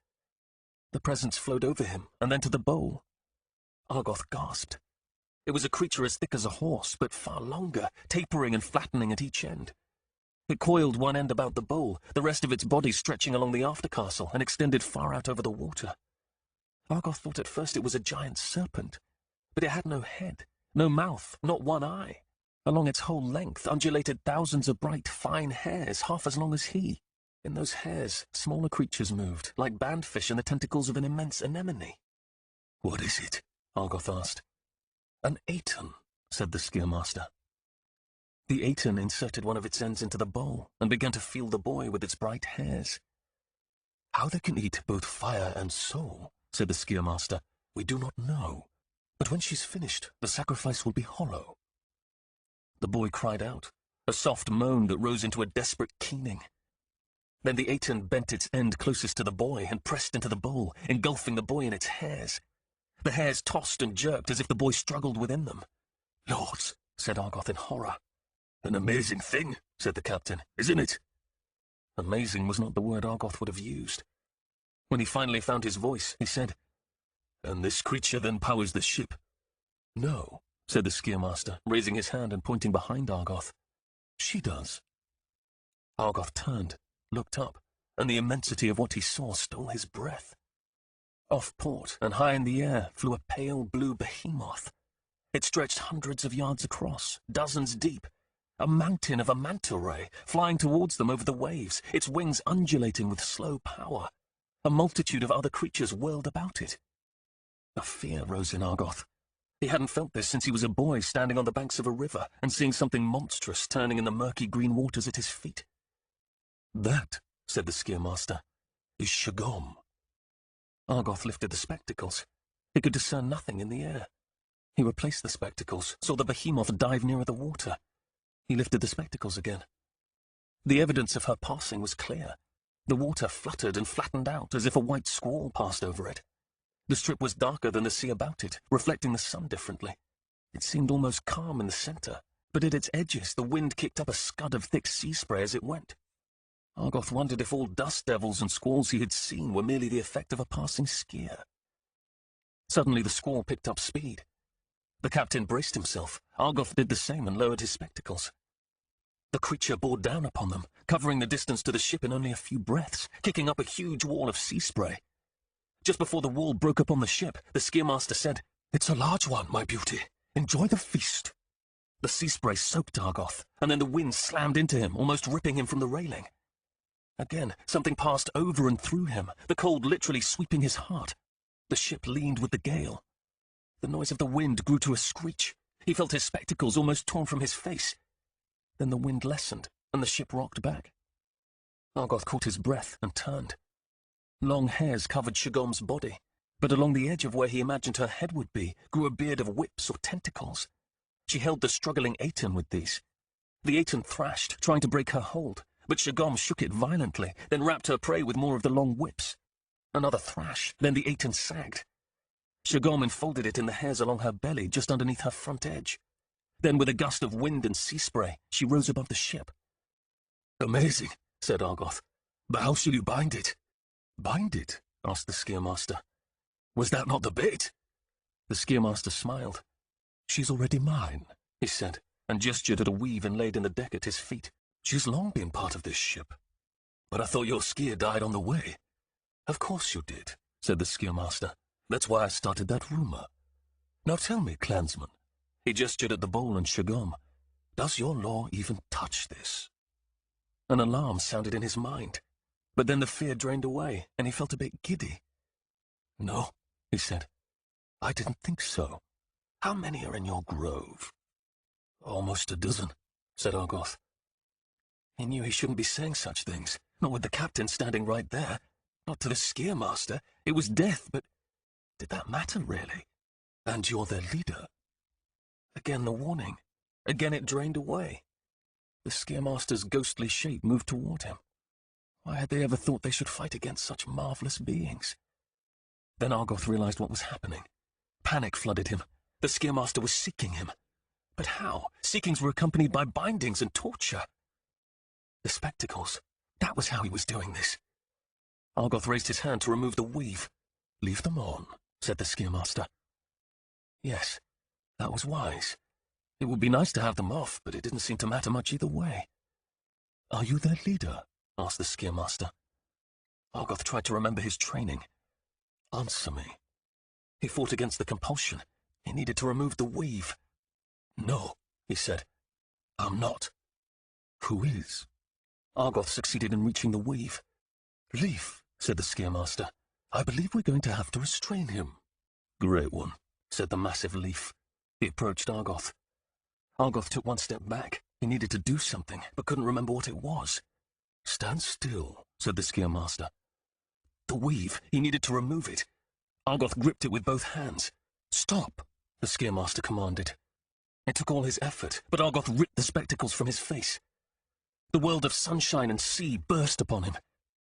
The presence flowed over him, and then to the bowl. Argoth gasped. It was a creature as thick as a horse, but far longer, tapering and flattening at each end. It coiled one end about the bowl, the rest of its body stretching along the aftercastle and extended far out over the water. Argoth thought at first it was a giant serpent, but it had no head, no mouth, not one eye. Along its whole length undulated thousands of bright, fine hairs, half as long as he. In those hairs, smaller creatures moved, like bandfish in the tentacles of an immense anemone. "What is it?" Argoth asked. "An Aton," said the Skiermaster. The Aton inserted one of its ends into the bowl and began to feel the boy with its bright hairs. "How they can eat both fire and soul," said the Skiermaster, "we do not know. But when she's finished, the sacrifice will be hollow." The boy cried out, a soft moan that rose into a desperate keening. Then the Aton bent its end closest to the boy and pressed into the bowl, engulfing the boy in its hairs. The hairs tossed and jerked as if the boy struggled within them. "Lords," said Argoth in horror. "An amazing thing," said the captain, "isn't it?" Amazing was not the word Argoth would have used. When he finally found his voice, he said, "And this creature then powers the ship?" "No," said the Skiermaster, raising his hand and pointing behind Argoth. "She does." Argoth turned, looked up, and the immensity of what he saw stole his breath. Off port and high in the air flew a pale blue behemoth. It stretched hundreds of yards across, dozens deep, A mountain of a manta ray, flying towards them over the waves, its wings undulating with slow power. A multitude of other creatures whirled about it. A fear rose in Argoth. He hadn't felt this since he was a boy standing on the banks of a river and seeing something monstrous turning in the murky green waters at his feet. "That," said the Skiermaster, "is Shagom." Argoth lifted the spectacles. He could discern nothing in the air. He replaced the spectacles, saw the behemoth dive nearer the water. He lifted the spectacles again. The evidence of her passing was clear. The water fluttered and flattened out as if a white squall passed over it. The strip was darker than the sea about it, reflecting the sun differently. It seemed almost calm in the center, but at its edges the wind kicked up a scud of thick sea spray as it went. Argoth wondered if all dust devils and squalls he had seen were merely the effect of a passing skier. Suddenly the squall picked up speed. The captain braced himself. Argoth did the same and lowered his spectacles. The creature bore down upon them, covering the distance to the ship in only a few breaths, kicking up a huge wall of sea spray. Just before the wall broke up on the ship, the Skiermaster said, "It's a large one, my beauty. Enjoy the feast." The sea spray soaked Argoth, and then the wind slammed into him, almost ripping him from the railing. Again, something passed over and through him, the cold literally sweeping his heart. The ship leaned with the gale. The noise of the wind grew to a screech. He felt his spectacles almost torn from his face. Then the wind lessened, and the ship rocked back. Argoth caught his breath and turned. Long hairs covered Shagom's body, but along the edge of where he imagined her head would be grew a beard of whips or tentacles. She held the struggling Aten with these. The Aten thrashed, trying to break her hold, but Shagom shook it violently, then wrapped her prey with more of the long whips. Another thrash, then the Aten sagged. Shagom enfolded it in the hairs along her belly, just underneath her front edge. Then, with a gust of wind and sea spray, she rose above the ship. "Amazing," said Argoth. "But how shall you bind it?" "Bind it?" asked the Skiermaster. "Was that not the bait?" The Skiermaster smiled. "She's already mine," he said, and gestured at a weave inlaid in the deck at his feet. "She's long been part of this ship." "But I thought your skier died on the way." "Of course you did," said the Skiermaster. "That's why I started that rumor. Now tell me, clansman," he gestured at the bowl and Shagom, "does your law even touch this?" An alarm sounded in his mind, but then the fear drained away, and he felt a bit giddy. "No," he said. "I didn't think so. How many are in your grove?" "Almost a dozen," said Argoth. He knew he shouldn't be saying such things, not with the captain standing right there. Not to the Skiermaster. It was death, but did that matter, really? "And you're their leader." Again the warning. Again it drained away. The Skiermaster's ghostly shape moved toward him. Why had they ever thought they should fight against such marvelous beings? Then Argoth realized what was happening. Panic flooded him. The Skiermaster was seeking him. But how? Seekings were accompanied by bindings and torture. The spectacles. That was how he was doing this. Argoth raised his hand to remove the weave. "Leave them on," said the Skiermaster. Yes, that was wise. It would be nice to have them off, but it didn't seem to matter much either way. "Are you their leader?" asked the Skiermaster. Argoth tried to remember his training. "Answer me." He fought against the compulsion. He needed to remove the weave. "No," he said. "I'm not." "Who is?" Argoth succeeded in reaching the weave. "Leaf," said the Skiermaster. "I believe we're going to have to restrain him." "Great one," said the massive Leaf. He approached Argoth. Argoth took one step back. He needed to do something, but couldn't remember what it was. "Stand still," said the Skiermaster. The weave, he needed to remove it. Argoth gripped it with both hands. "Stop," the Skiermaster commanded. It took all his effort, but Argoth ripped the spectacles from his face. The world of sunshine and sea burst upon him.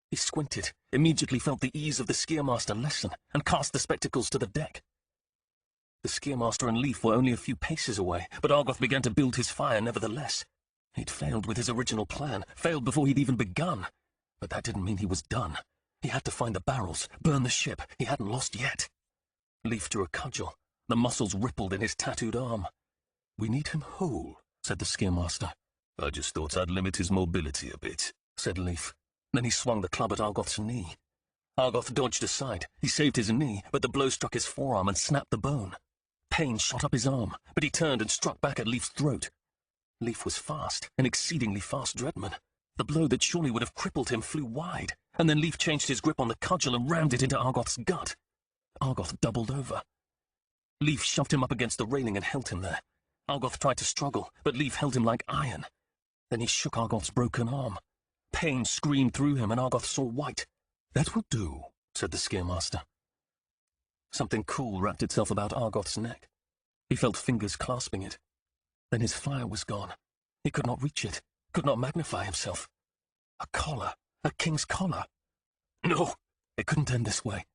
He squinted, immediately felt the ease of the Skiermaster lessen, and cast the spectacles to the deck. The Skiermaster and Leaf were only a few paces away, but Argoth began to build his fire nevertheless. He'd failed with his original plan, failed before he'd even begun. But that didn't mean he was done. He had to find the barrels, burn the ship. He hadn't lost yet. Leaf drew a cudgel. The muscles rippled in his tattooed arm. "We need him whole," said the Skiermaster. "I just thought I'd limit his mobility a bit," said Leaf. Then he swung the club at Argoth's knee. Argoth dodged aside. He saved his knee, but the blow struck his forearm and snapped the bone. Pain shot up his arm, but he turned and struck back at Leaf's throat. Leif was fast, an exceedingly fast dreadman. The blow that surely would have crippled him flew wide, and then Leif changed his grip on the cudgel and rammed it into Argoth's gut. Argoth doubled over. Leif shoved him up against the railing and held him there. Argoth tried to struggle, but Leif held him like iron. Then he shook Argoth's broken arm. Pain screamed through him, and Argoth saw white. "That will do," said the Scaremaster. Something cool wrapped itself about Argoth's neck. He felt fingers clasping it. Then his fire was gone. He could not reach it, could not magnify himself. A collar, a king's collar. No, it couldn't end this way.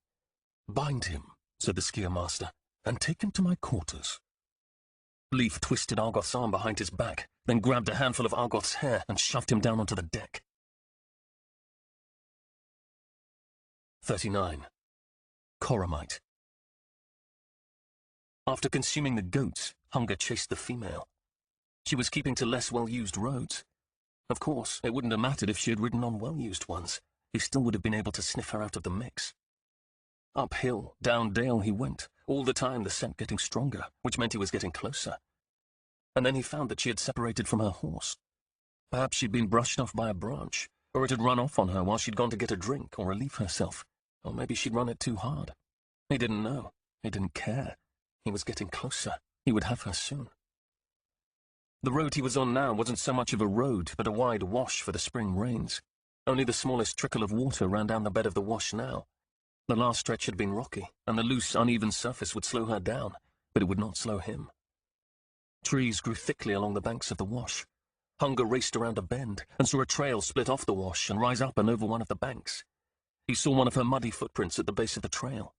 "Bind him," said the Scaremaster, "and take him to my quarters." Leif twisted Argoth's arm behind his back, then grabbed a handful of Argoth's hair and shoved him down onto the deck. 39. Coramite. After consuming the goats, hunger chased the female. She was keeping to less well-used roads. Of course, it wouldn't have mattered if she had ridden on well-used ones. He still would have been able to sniff her out of the mix. Uphill, down dale he went, all the time the scent getting stronger, which meant he was getting closer. And then he found that she had separated from her horse. Perhaps she'd been brushed off by a branch, or it had run off on her while she'd gone to get a drink or relieve herself, or maybe she'd run it too hard. He didn't know. He didn't care. He was getting closer. He would have her soon. The road he was on now wasn't so much of a road, but a wide wash for the spring rains. Only the smallest trickle of water ran down the bed of the wash now. The last stretch had been rocky, and the loose, uneven surface would slow her down, but it would not slow him. Trees grew thickly along the banks of the wash. Hunger raced around a bend, and saw a trail split off the wash and rise up and over one of the banks. He saw one of her muddy footprints at the base of the trail.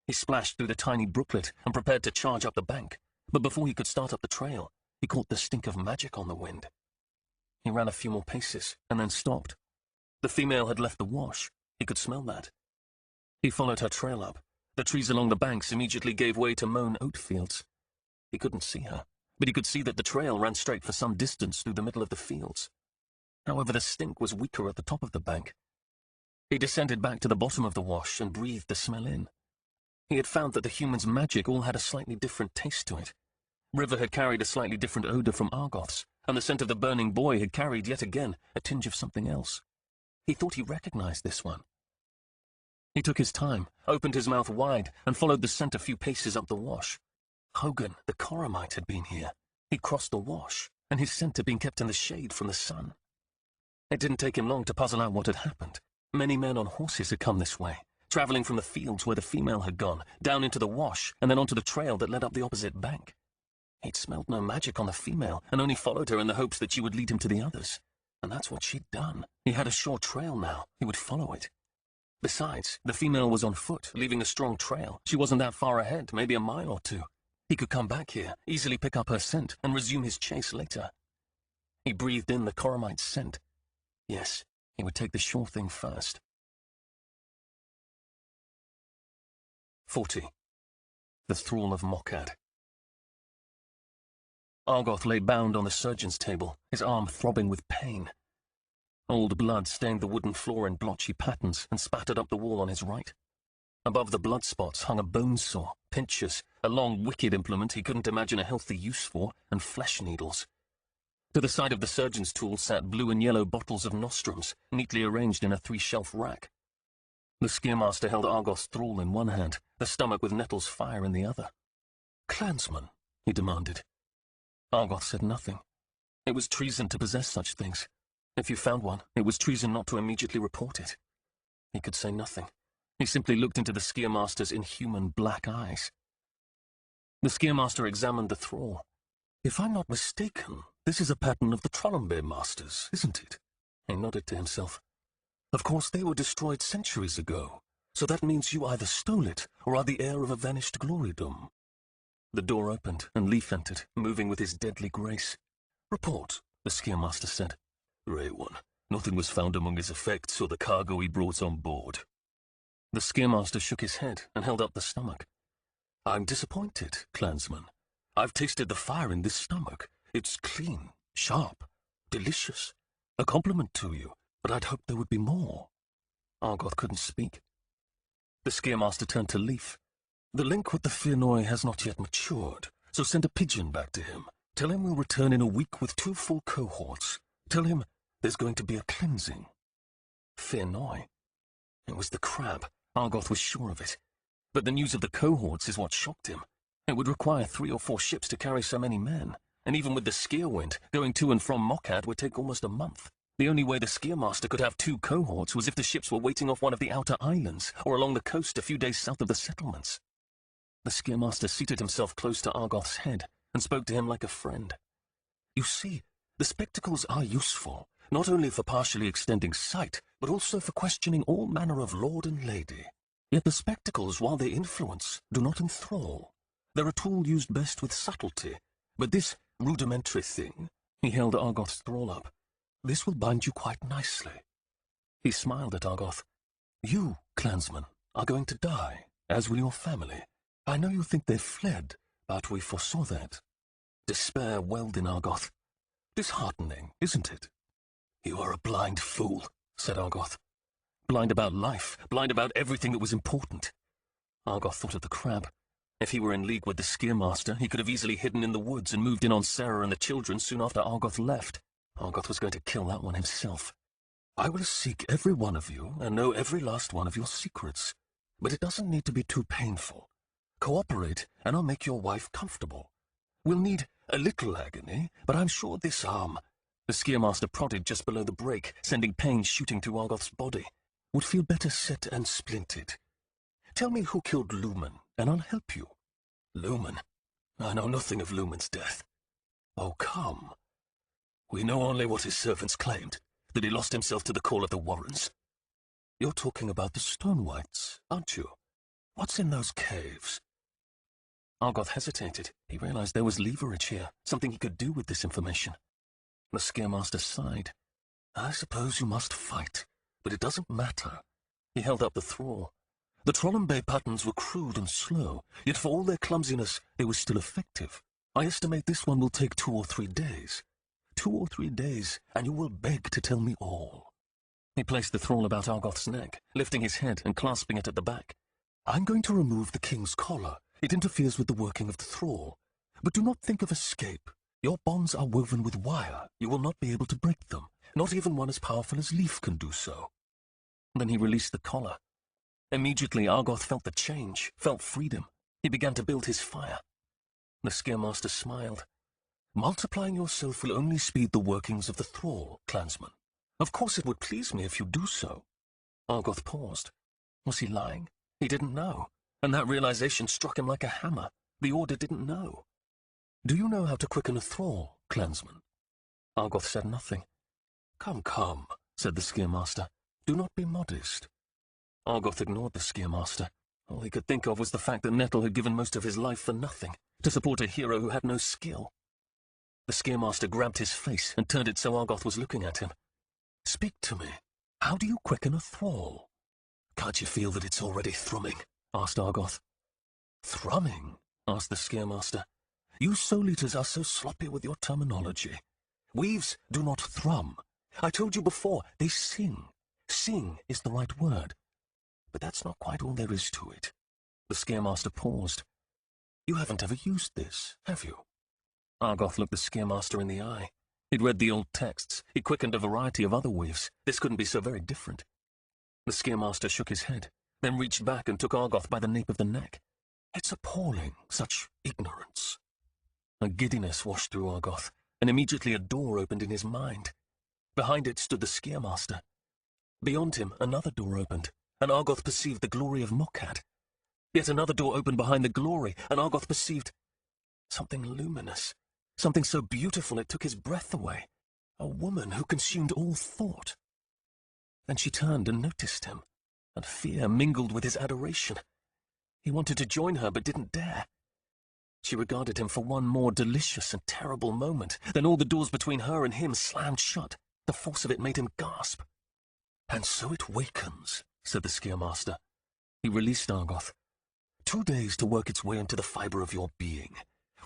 He splashed through the tiny brooklet and prepared to charge up the bank, but before he could start up the trail, he caught the stink of magic on the wind. He ran a few more paces, and then stopped. The female had left the wash. He could smell that. He followed her trail up. The trees along the banks immediately gave way to mown oat fields. He couldn't see her, but he could see that the trail ran straight for some distance through the middle of the fields. However, the stink was weaker at the top of the bank. He descended back to the bottom of the wash and breathed the smell in. He had found that the human's magic all had a slightly different taste to it. River had carried a slightly different odor from Argoth's, and the scent of the burning boy had carried, yet again, a tinge of something else. He thought he recognized this one. He took his time, opened his mouth wide, and followed the scent a few paces up the wash. Hogan, the Coramite, had been here. He'd crossed the wash, and his scent had been kept in the shade from the sun. It didn't take him long to puzzle out what had happened. Many men on horses had come this way, traveling from the fields where the female had gone, down into the wash, and then onto the trail that led up the opposite bank. He'd smelled no magic on the female, and only followed her in the hopes that she would lead him to the others. And that's what she'd done. He had a sure trail now. He would follow it. Besides, the female was on foot, leaving a strong trail. She wasn't that far ahead, maybe a mile or two. He could come back here, easily pick up her scent, and resume his chase later. He breathed in the Coramite's scent. Yes, he would take the sure thing first. 40. The Thrall of Mokkad. Argoth lay bound on the surgeon's table, his arm throbbing with pain. Old blood stained the wooden floor in blotchy patterns and spattered up the wall on his right. Above the blood spots hung a bone saw, pincers, a long, wicked implement he couldn't imagine a healthy use for, and flesh needles. To the side of the surgeon's tool sat blue and yellow bottles of nostrums, neatly arranged in a 3-shelf rack. The Scaremaster held Argoth's thrall in one hand, the stomach with Nettle's fire in the other. "Clansman," he demanded. Argoth said nothing. It was treason to possess such things. If you found one, it was treason not to immediately report it. He could say nothing. He simply looked into the Scaremaster's inhuman black eyes. The Scaremaster examined the thrall. "If I'm not mistaken, this is a pattern of the Trollumbe masters, isn't it?" He nodded to himself. "Of course, they were destroyed centuries ago, so that means you either stole it or are the heir of a vanished glorydom." The door opened, and Leif entered, moving with his deadly grace. "Report," the Scaremaster said. "Right one. Nothing was found among his effects or the cargo he brought on board." The Scaremaster shook his head and held up the stomach. "I'm disappointed, clansman. I've tasted the fire in this stomach. It's clean, sharp, delicious. A compliment to you, but I'd hoped there would be more." Argoth couldn't speak. The Scaremaster turned to Leif. "The link with the Firnoi has not yet matured, so send a pigeon back to him. Tell him we'll return in a week with 2 full cohorts. Tell him there's going to be a cleansing. Fear noi. It was the crab. Argoth was sure of it. But the news of the cohorts is what shocked him. It would require 3 or 4 ships to carry so many men, and even with the Skierwind, going to and from Mokkad would take almost a month. The only way the Skiermaster could have 2 cohorts was if the ships were waiting off one of the outer islands, or along the coast a few days south of the settlements. The Skiermaster seated himself close to Argoth's head, and spoke to him like a friend. You see, the spectacles are useful, not only for partially extending sight, but also for questioning all manner of lord and lady. Yet the spectacles, while they influence, do not enthrall. They're a tool used best with subtlety, but this rudimentary thing, he held Argoth's thrall up, this will bind you quite nicely. He smiled at Argoth. You, clansman, are going to die, as will your family. I know you think they've fled, but we foresaw that. Despair welled in Argoth. Disheartening, isn't it? You are a blind fool, said Argoth. Blind about life, blind about everything that was important. Argoth thought of the crab. If he were in league with the Skiermaster, he could have easily hidden in the woods and moved in on Sarah and the children soon after Argoth left. Argoth was going to kill that one himself. I will seek every one of you and know every last one of your secrets. But it doesn't need to be too painful. Cooperate, and I'll make your wife comfortable. We'll need a little agony, but I'm sure this arm, the Skiermaster prodded just below the break, sending pain shooting through Argoth's body, would feel better set and splintered. Tell me who killed Lumen, and I'll help you. Lumen? I know nothing of Lumen's death. Oh, come. We know only what his servants claimed, that he lost himself to the call of the Warrens. You're talking about the Stone Whites, aren't you? What's in those caves? Argoth hesitated. He realized there was leverage here, something he could do with this information. The Skiermaster sighed. I suppose you must fight, but it doesn't matter. He held up the thrall. The Trollum patterns were crude and slow, yet for all their clumsiness, they were still effective. I estimate this one will take 2 or 3 days. 2 or 3 days, and you will beg to tell me all. He placed the thrall about Argoth's neck, lifting his head and clasping it at the back. I'm going to remove the king's collar. It interferes with the working of the thrall. But do not think of escape. Your bonds are woven with wire. You will not be able to break them. Not even one as powerful as Leaf can do so. Then he released the collar. Immediately Argoth felt the change, felt freedom. He began to build his fire. The Skiermaster smiled. Multiplying yourself will only speed the workings of the thrall, clansman. Of course it would please me if you do so. Argoth paused. Was he lying? He didn't know. And that realization struck him like a hammer. The Order didn't know. Do you know how to quicken a thrall, clansman? Argoth said nothing. Come, come, said the Skiermaster. Do not be modest. Argoth ignored the Skiermaster. All he could think of was the fact that Nettle had given most of his life for nothing, to support a hero who had no skill. The Skiermaster grabbed his face and turned it so Argoth was looking at him. Speak to me. How do you quicken a thrall? Can't you feel that it's already thrumming? Asked Argoth. Thrumming? Asked the Skiermaster. You Soul Eaters are so sloppy with your terminology. Weaves do not thrum. I told you before, they sing. Sing is the right word. But that's not quite all there is to it. The Skiermaster paused. You haven't ever used this, have you? Argoth looked the Skiermaster in the eye. He'd read the old texts. He quickened a variety of other weaves. This couldn't be so very different. The Skiermaster shook his head, then reached back and took Argoth by the nape of the neck. It's appalling, such ignorance. A giddiness washed through Argoth, and immediately a door opened in his mind. Behind it stood the Skiermaster. Beyond him, another door opened, and Argoth perceived the glory of Mokkad. Yet another door opened behind the glory, and Argoth perceived something luminous, something so beautiful it took his breath away. A woman who consumed all thought. Then she turned and noticed him, and fear mingled with his adoration. He wanted to join her, but didn't dare. She regarded him for one more delicious and terrible moment, then all the doors between her and him slammed shut. The force of it made him gasp. And so it wakens, said the Skiermaster. He released Argoth. 2 days to work its way into the fibre of your being.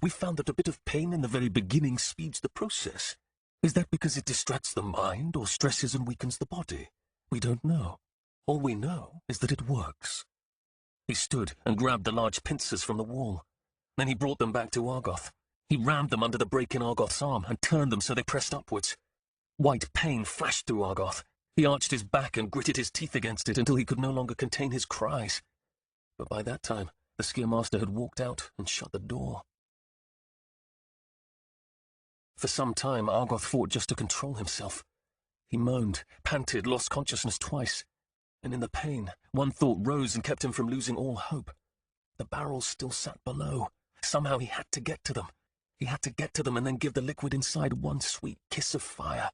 We found that a bit of pain in the very beginning speeds the process. Is that because it distracts the mind or stresses and weakens the body? We don't know. All we know is that it works. He stood and grabbed the large pincers from the wall. Then he brought them back to Argoth. He rammed them under the break in Argoth's arm and turned them so they pressed upwards. White pain flashed through Argoth. He arched his back and gritted his teeth against it until he could no longer contain his cries. But by that time, the Skiermaster had walked out and shut the door. For some time, Argoth fought just to control himself. He moaned, panted, lost consciousness twice. And in the pain, one thought rose and kept him from losing all hope. The barrels still sat below. Somehow he had to get to them. He had to get to them and then give the liquid inside one sweet kiss of fire.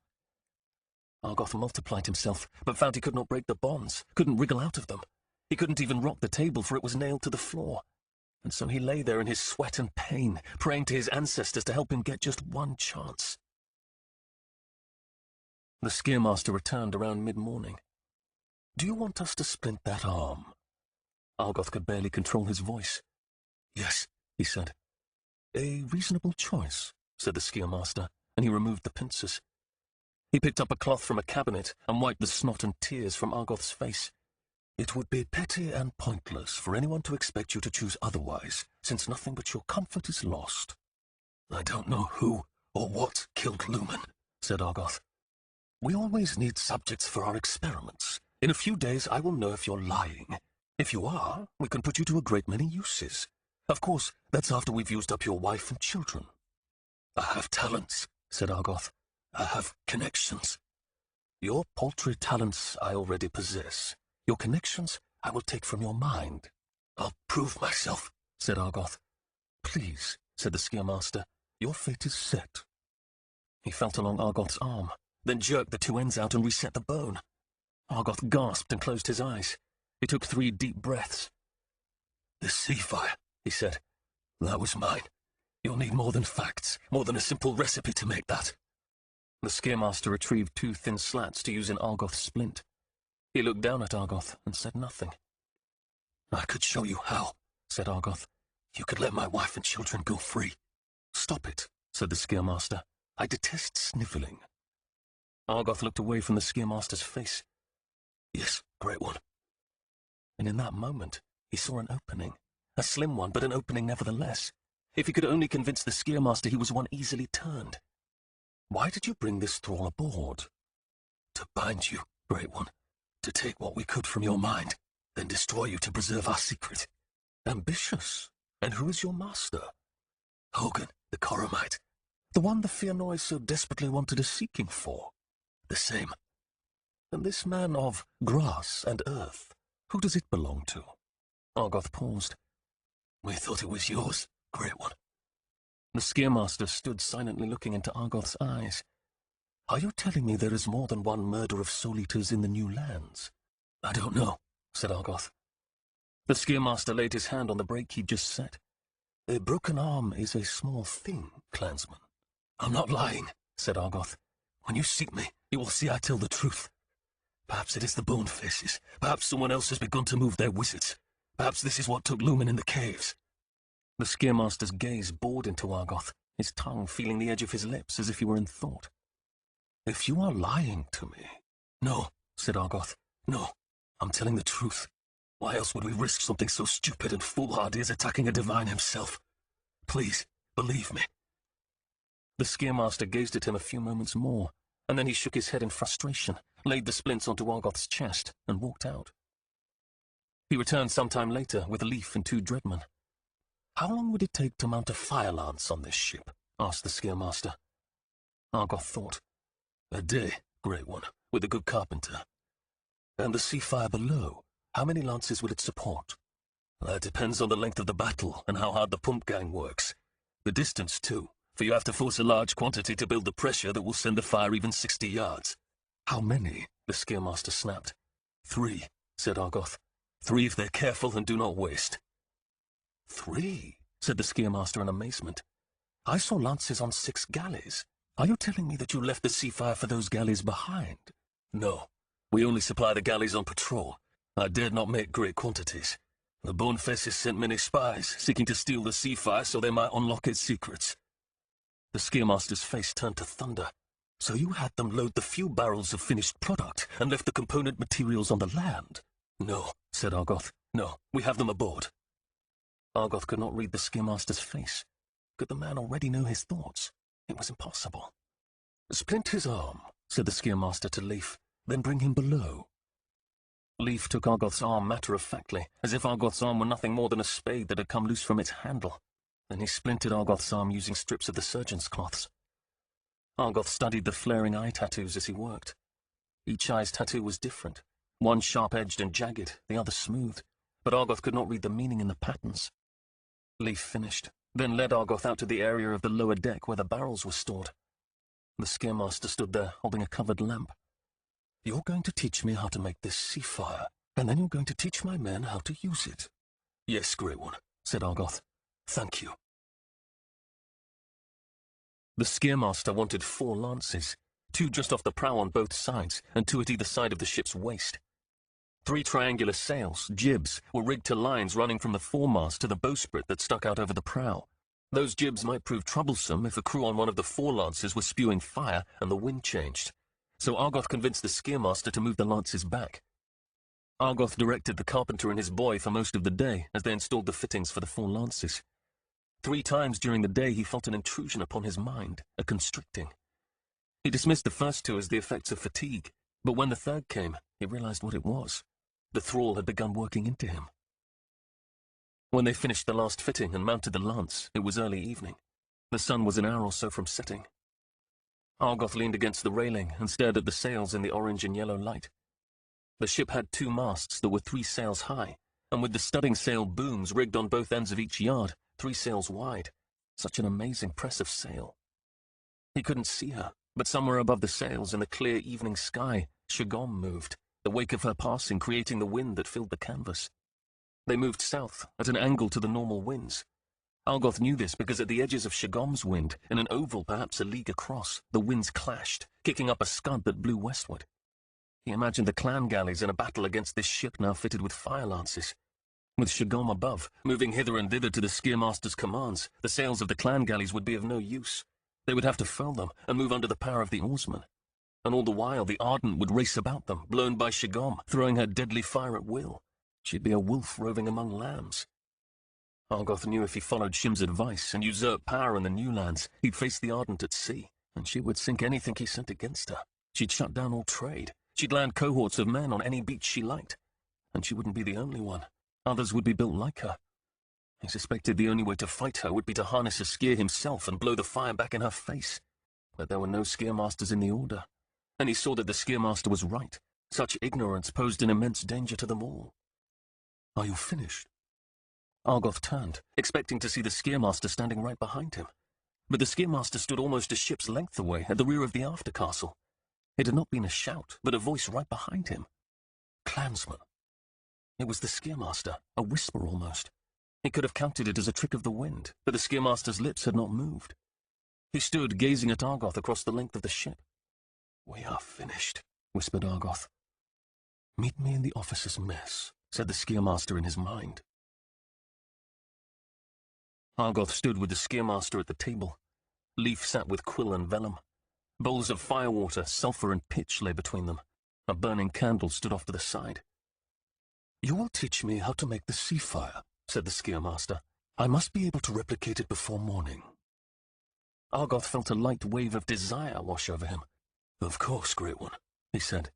Argoth multiplied himself, but found he could not break the bonds, couldn't wriggle out of them. He couldn't even rock the table, for it was nailed to the floor. And so he lay there in his sweat and pain, praying to his ancestors to help him get just one chance. The Skiermaster returned around mid-morning. "Do you want us to splint that arm?" Argoth could barely control his voice. "Yes," he said. "A reasonable choice," said the Skiermaster, and he removed the pincers. He picked up a cloth from a cabinet and wiped the snot and tears from Argoth's face. "It would be petty and pointless for anyone to expect you to choose otherwise, since nothing but your comfort is lost." "I don't know who or what killed Lumen," said Argoth. "We always need subjects for our experiments. In a few days I will know if you're lying. If you are, we can put you to a great many uses. Of course, that's after we've used up your wife and children." "I have talents," said Argoth. "I have connections." "Your paltry talents I already possess. Your connections I will take from your mind." "I'll prove myself," said Argoth. "Please," said the Skiermaster, "your fate is set." He felt along Argoth's arm, then jerked the two ends out and reset the bone. Argoth gasped and closed his eyes. He took 3 deep breaths. "The sea fire," he said. "That was mine. You'll need more than facts, more than a simple recipe to make that." The Skiermaster retrieved 2 thin slats to use in Argoth's splint. He looked down at Argoth and said nothing. "I could show you how," said Argoth. "You could let my wife and children go free." "Stop it," said the Skiermaster. "I detest sniveling." Argoth looked away from the Skiermaster's face. "Yes, Great One." And in that moment, he saw an opening. A slim one, but an opening nevertheless. If he could only convince the Skiermaster he was one easily turned. "Why did you bring this thrall aboard?" "To bind you, Great One. To take what we could from your mind, then destroy you to preserve our secret." "Ambitious. And who is your master?" "Hogan, the Coromite. The one the Fearnoise so desperately wanted a seeking for." "The same." "And this man of grass and earth, who does it belong to?" Argoth paused. "We thought it was yours, Great One." The Skiermaster stood silently looking into Argoth's eyes. "Are you telling me there is more than one murder of soul-eaters in the New Lands?" "I don't know," said Argoth. The Skiermaster laid his hand on the break he'd just set. "A broken arm is a small thing, clansman." "I'm not lying," said Argoth. "When you seek me, you will see I tell the truth. Perhaps it is the bone faces. Perhaps someone else has begun to move their wizards. Perhaps this is what took Lumen in the caves." The Skiermaster's gaze bored into Argoth, his tongue feeling the edge of his lips as if he were in thought. "If you are lying to me—" "No," said Argoth. "No, I'm telling the truth. Why else would we risk something so stupid and foolhardy as attacking a divine himself? Please, believe me." The Skiermaster gazed at him a few moments more, and then he shook his head in frustration, laid the splints onto Argoth's chest, and walked out. He returned some time later with Leif and 2 dreadmen. "How long would it take to mount a fire lance on this ship?" asked the Skiermaster. Argoth thought. "A day, Great One, with a good carpenter." "And the sea fire below, how many lances will it support?" "That depends on the length of the battle and how hard the pump gang works. The distance, too, for you have to force a large quantity to build the pressure that will send the fire even 60 yards. "How many?" the Skiermaster snapped. 3, said Argoth. 3 if they're careful and do not waste." 3, said the Skiermaster in amazement. "I saw lances on 6 galleys. Are you telling me that you left the sea fire for those galleys behind?" "No. We only supply the galleys on patrol. I dared not make great quantities. The Bonefaces sent many spies, seeking to steal the sea fire so they might unlock its secrets." The Skiermaster's face turned to thunder. "So you had them load the few barrels of finished product and left the component materials on the land?" "No," said Argoth. "No, we have them aboard." Argoth could not read the Skiermaster's face. Could the man already know his thoughts? It was impossible. "Splint his arm," said the Skiermaster to Leif, "then bring him below." Leif took Argoth's arm matter-of-factly, as if Argoth's arm were nothing more than a spade that had come loose from its handle. Then he splinted Argoth's arm using strips of the surgeon's cloths. Argoth studied the flaring eye tattoos as he worked. Each eye's tattoo was different, one sharp-edged and jagged, the other smooth, but Argoth could not read the meaning in the patterns. Leif finished, then led Argoth out to the area of the lower deck where the barrels were stored. The Skiermaster stood there, holding a covered lamp. "You're going to teach me how to make this sea fire, and then you're going to teach my men how to use it." "Yes, Great One," said Argoth. "Thank you." The Skiermaster wanted 4 lances, 2 just off the prow on both sides, and 2 at either side of the ship's waist. 3 triangular sails, jibs, were rigged to lines running from the foremast to the bowsprit that stuck out over the prow. Those jibs might prove troublesome if the crew on one of the 4 lances was spewing fire and the wind changed. So Argoth convinced the Skiermaster to move the lances back. Argoth directed the carpenter and his boy for most of the day as they installed the fittings for the 4 lances. 3 times during the day he felt an intrusion upon his mind, a constricting. He dismissed the first 2 as the effects of fatigue, but when the 3rd came, he realized what it was. The thrall had begun working into him. When they finished the last fitting and mounted the lance, it was early evening. The sun was an hour or so from setting. Argoth leaned against the railing and stared at the sails in the orange and yellow light. The ship had 2 masts that were 3 sails high, and with the studding sail booms rigged on both ends of each yard, 3 sails wide. Such an amazing press of sail. He couldn't see her, but somewhere above the sails in the clear evening sky, Shagom moved, the wake of her passing creating the wind that filled the canvas. They moved south, at an angle to the normal winds. Argoth knew this because at the edges of Shagom's wind, in an oval perhaps a league across, the winds clashed, kicking up a scud that blew westward. He imagined the clan galleys in a battle against this ship now fitted with fire lances. With Shagom above, moving hither and thither to the Skiermaster's commands, the sails of the clan galleys would be of no use. They would have to furl them and move under the power of the oarsmen. And all the while the Ardent would race about them, blown by Shagom, throwing her deadly fire at will. She'd be a wolf roving among lambs. Argoth knew if he followed Shim's advice and usurped power in the new lands, he'd face the Ardent at sea, and she would sink anything he sent against her. She'd shut down all trade. She'd land cohorts of men on any beach she liked. And she wouldn't be the only one. Others would be built like her. He suspected the only way to fight her would be to harness a Skier himself and blow the fire back in her face. But there were no Skiermasters in the Order. And he saw that the Skiermaster was right. Such ignorance posed an immense danger to them all. "Are you finished?" Argoth turned, expecting to see the Skiermaster standing right behind him. But the Skiermaster stood almost a ship's length away at the rear of the after castle. It had not been a shout, but a voice right behind him. "Clansman." It was the Skiermaster, a whisper almost. He could have counted it as a trick of the wind, but the Skiermaster's lips had not moved. He stood gazing at Argoth across the length of the ship. "We are finished," whispered Argoth. "Meet me in the officers' mess," said the Skiermaster in his mind. Argoth stood with the Skiermaster at the table. Leif sat with quill and vellum. Bowls of firewater, sulphur and pitch lay between them. A burning candle stood off to the side. "You will teach me how to make the sea fire," said the Skiermaster. "I must be able to replicate it before morning." Argoth felt a light wave of desire wash over him. "Of course, Great One," he said.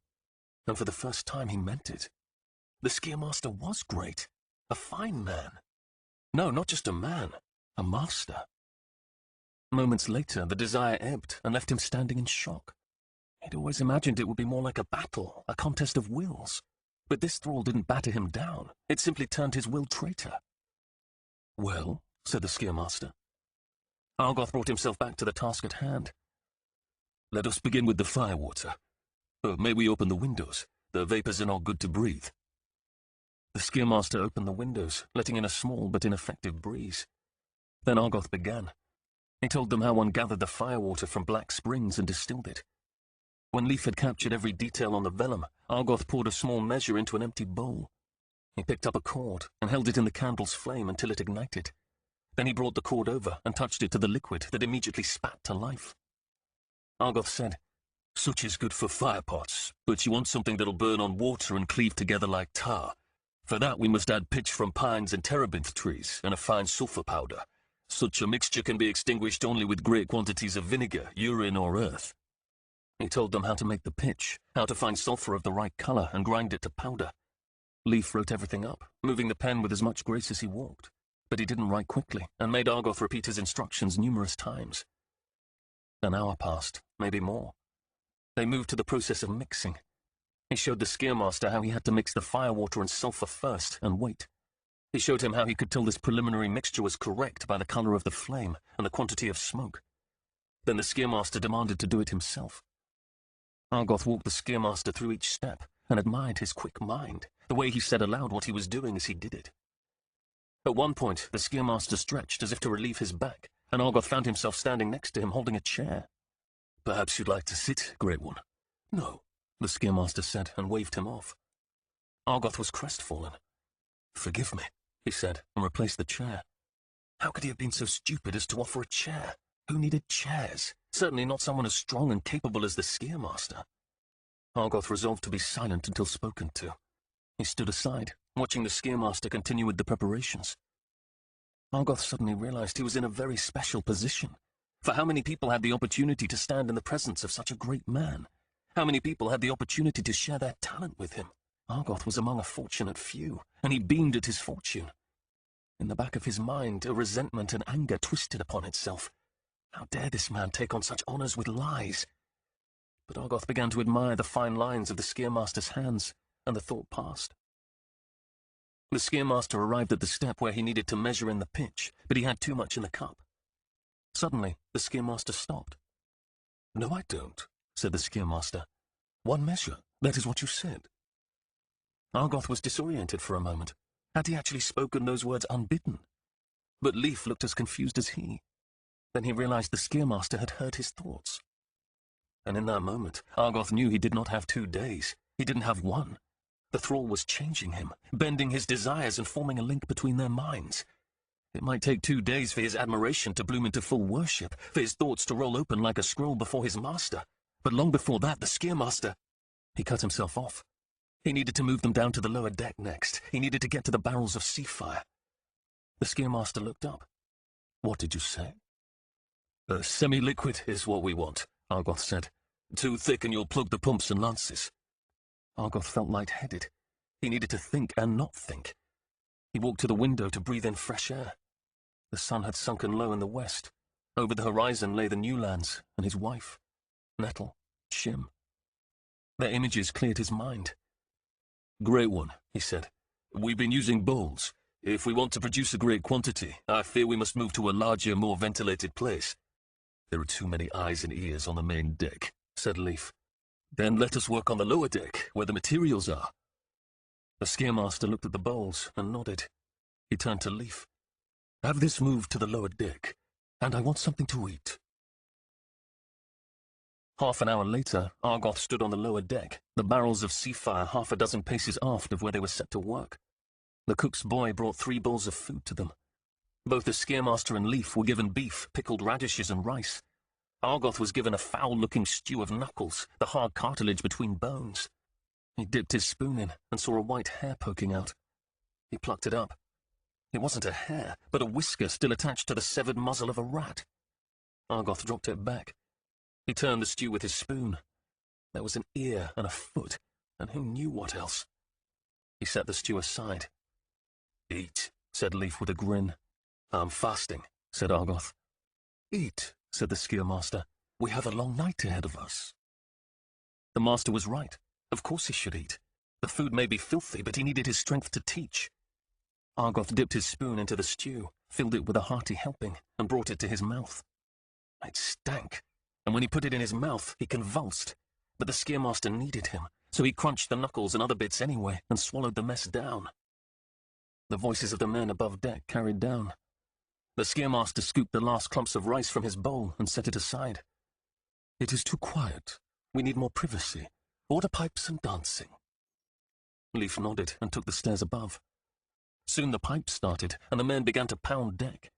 And for the first time he meant it. The Skiermaster was great. A fine man. No, not just a man. A master. Moments later, the desire ebbed and left him standing in shock. He'd always imagined it would be more like a battle, a contest of wills. But this thrall didn't batter him down. It simply turned his will traitor. "Well," said the Skiermaster. Argoth brought himself back to the task at hand. "Let us begin with the firewater. May we open the windows? The vapors are not good to breathe." The Skiermaster opened the windows, letting in a small but ineffective breeze. Then Argoth began. He told them how one gathered the firewater from black springs and distilled it. When Leif had captured every detail on the vellum, Argoth poured a small measure into an empty bowl. He picked up a cord and held it in the candle's flame until it ignited. Then he brought the cord over and touched it to the liquid that immediately spat to life. Argoth said, "Such is good for firepots, but you want something that'll burn on water and cleave together like tar. For that we must add pitch from pines and terebinth trees and a fine sulphur powder. Such a mixture can be extinguished only with great quantities of vinegar, urine, or earth. He told them how to make the pitch, how to find sulphur of the right colour and grind it to powder. Leif wrote everything up, moving the pen with as much grace as he walked. But he didn't write quickly, and made Argoth repeat his instructions numerous times. An hour passed, maybe more. They moved to the process of mixing. He showed the Skearmaster how he had to mix the firewater and sulphur first, and wait. He showed him how he could tell this preliminary mixture was correct by the colour of the flame and the quantity of smoke. Then the Skearmaster demanded to do it himself. Argoth walked the Skearmaster through each step, and admired his quick mind, the way he said aloud what he was doing as he did it. At one point, the Skearmaster stretched as if to relieve his back, and Argoth found himself standing next to him holding a chair. Perhaps you'd like to sit, Great One? No, the Skearmaster said, and waved him off. Argoth was crestfallen. Forgive me, he said, and replaced the chair. How could he have been so stupid as to offer a chair? Who needed chairs? Certainly not someone as strong and capable as the Skearmaster. Argoth resolved to be silent until spoken to. He stood aside, watching the Skearmaster continue with the preparations. Argoth suddenly realized he was in a very special position. For how many people had the opportunity to stand in the presence of such a great man? How many people had the opportunity to share their talent with him? Argoth was among a fortunate few, and he beamed at his fortune. In the back of his mind, a resentment and anger twisted upon itself. How dare this man take on such honours with lies? But Argoth began to admire the fine lines of the Skearmaster's hands, and the thought passed. The Skearmaster arrived at the step where he needed to measure in the pitch, but he had too much in the cup. Suddenly, the Skearmaster stopped. "No, I don't," said the Skearmaster. "One measure, that is what you said." Argoth was disoriented for a moment. Had he actually spoken those words unbidden? But Leif looked as confused as he. Then he realized the Skearmaster had heard his thoughts. And in that moment, Argoth knew he did not have 2 days. He didn't have one. The thrall was changing him, bending his desires and forming a link between their minds. It might take 2 days for his admiration to bloom into full worship, for his thoughts to roll open like a scroll before his master. But long before that, the Skearmaster... He cut himself off. He needed to move them down to the lower deck next. He needed to get to the barrels of sea fire. The Skearmaster looked up. "What did you say?" Semi-liquid is what we want," Argoth said. "Too thick and you'll plug the pumps and lances." Argoth felt light-headed. He needed to think and not think. He walked to the window to breathe in fresh air. The sun had sunken low in the west. Over the horizon lay the new lands and his wife, Nettle, Shim. Their images cleared his mind. "Great One," he said, "we've been using bowls. If we want to produce a great quantity, I fear we must move to a larger, more ventilated place." "There are too many eyes and ears on the main deck," said Leif. "Then let us work on the lower deck, where the materials are." The Skearmaster looked at the bowls and nodded. He turned to Leif. "Have this moved to the lower deck, and I want something to eat." Half an hour later, Argoth stood on the lower deck, the barrels of sea fire half a dozen paces aft of where they were set to work. The cook's boy brought 3 bowls of food to them. Both the Skearmaster and Leif were given beef, pickled radishes, and rice. Argoth was given a foul-looking stew of knuckles, the hard cartilage between bones. He dipped his spoon in and saw a white hair poking out. He plucked it up. It wasn't a hair, but a whisker still attached to the severed muzzle of a rat. Argoth dropped it back. He turned the stew with his spoon. There was an ear and a foot, and who knew what else? He set the stew aside. "Eat," said Leif with a grin. "I'm fasting," said Argoth. "Eat," said the Skearmaster. "We have a long night ahead of us." The master was right. Of course he should eat. The food may be filthy, but he needed his strength to teach. Argoth dipped his spoon into the stew, filled it with a hearty helping, and brought it to his mouth. It stank, and when he put it in his mouth, he convulsed. But the Skearmaster needed him, so he crunched the knuckles and other bits anyway, and swallowed the mess down. The voices of the men above deck carried down. The Skearmaster scooped the last clumps of rice from his bowl and set it aside. "It is too quiet. We need more privacy. Order pipes and dancing." Leif nodded and took the stairs above. Soon the pipes started, and the men began to pound deck.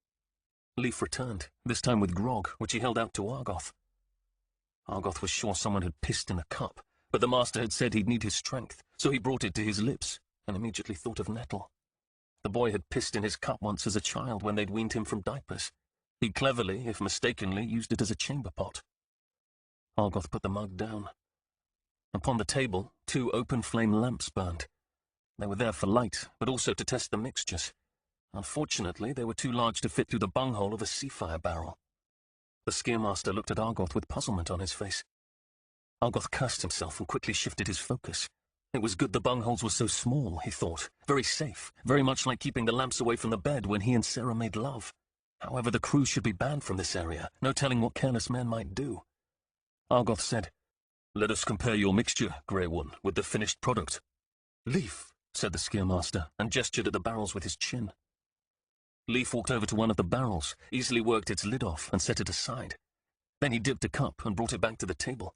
Leif returned, this time with grog, which he held out to Argoth. Argoth was sure someone had pissed in the cup, but the master had said he'd need his strength, so he brought it to his lips, and immediately thought of Nettle. The boy had pissed in his cup once as a child when they'd weaned him from diapers. He cleverly, if mistakenly, used it as a chamber pot. Argoth put the mug down. Upon the table, 2 open-flame lamps burned. They were there for light, but also to test the mixtures. Unfortunately, they were too large to fit through the bunghole of a seafire barrel. The Skeermaster looked at Argoth with puzzlement on his face. Argoth cursed himself and quickly shifted his focus. It was good the bungholes were so small, he thought. Very safe, very much like keeping the lamps away from the bed when he and Sarah made love. However, the crew should be banned from this area, no telling what careless men might do. Argoth said, "Let us compare your mixture, Grey One, with the finished product." "Leaf," said the Skeermaster, and gestured at the barrels with his chin. Leaf walked over to one of the barrels, easily worked its lid off, and set it aside. Then he dipped a cup and brought it back to the table.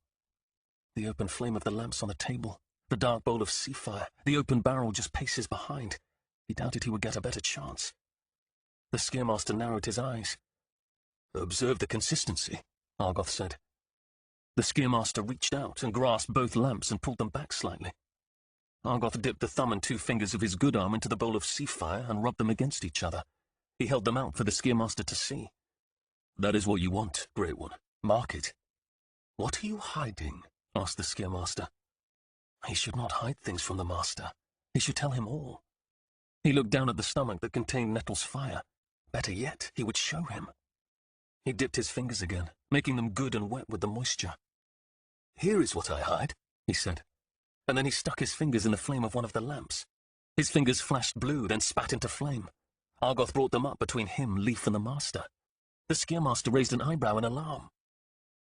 The open flame of the lamps on the table, the dark bowl of sea fire, the open barrel just paces behind. He doubted he would get a better chance. The Skeermaster narrowed his eyes. "Observe the consistency," Argoth said. The Skeermaster reached out and grasped both lamps and pulled them back slightly. Argoth dipped the thumb and 2 fingers of his good arm into the bowl of sea fire and rubbed them against each other. He held them out for the Skeermaster to see. "That is what you want, Great One. Mark it." "What are you hiding?" asked the Skeermaster. He should not hide things from the Master. He should tell him all. He looked down at the stomach that contained Nettle's fire. Better yet, he would show him. He dipped his fingers again, making them good and wet with the moisture. "Here is what I hide," he said. And then he stuck his fingers in the flame of one of the lamps. His fingers flashed blue, then spat into flame. Argoth brought them up between him, Leaf, and the Master. The Skeermaster raised an eyebrow in alarm.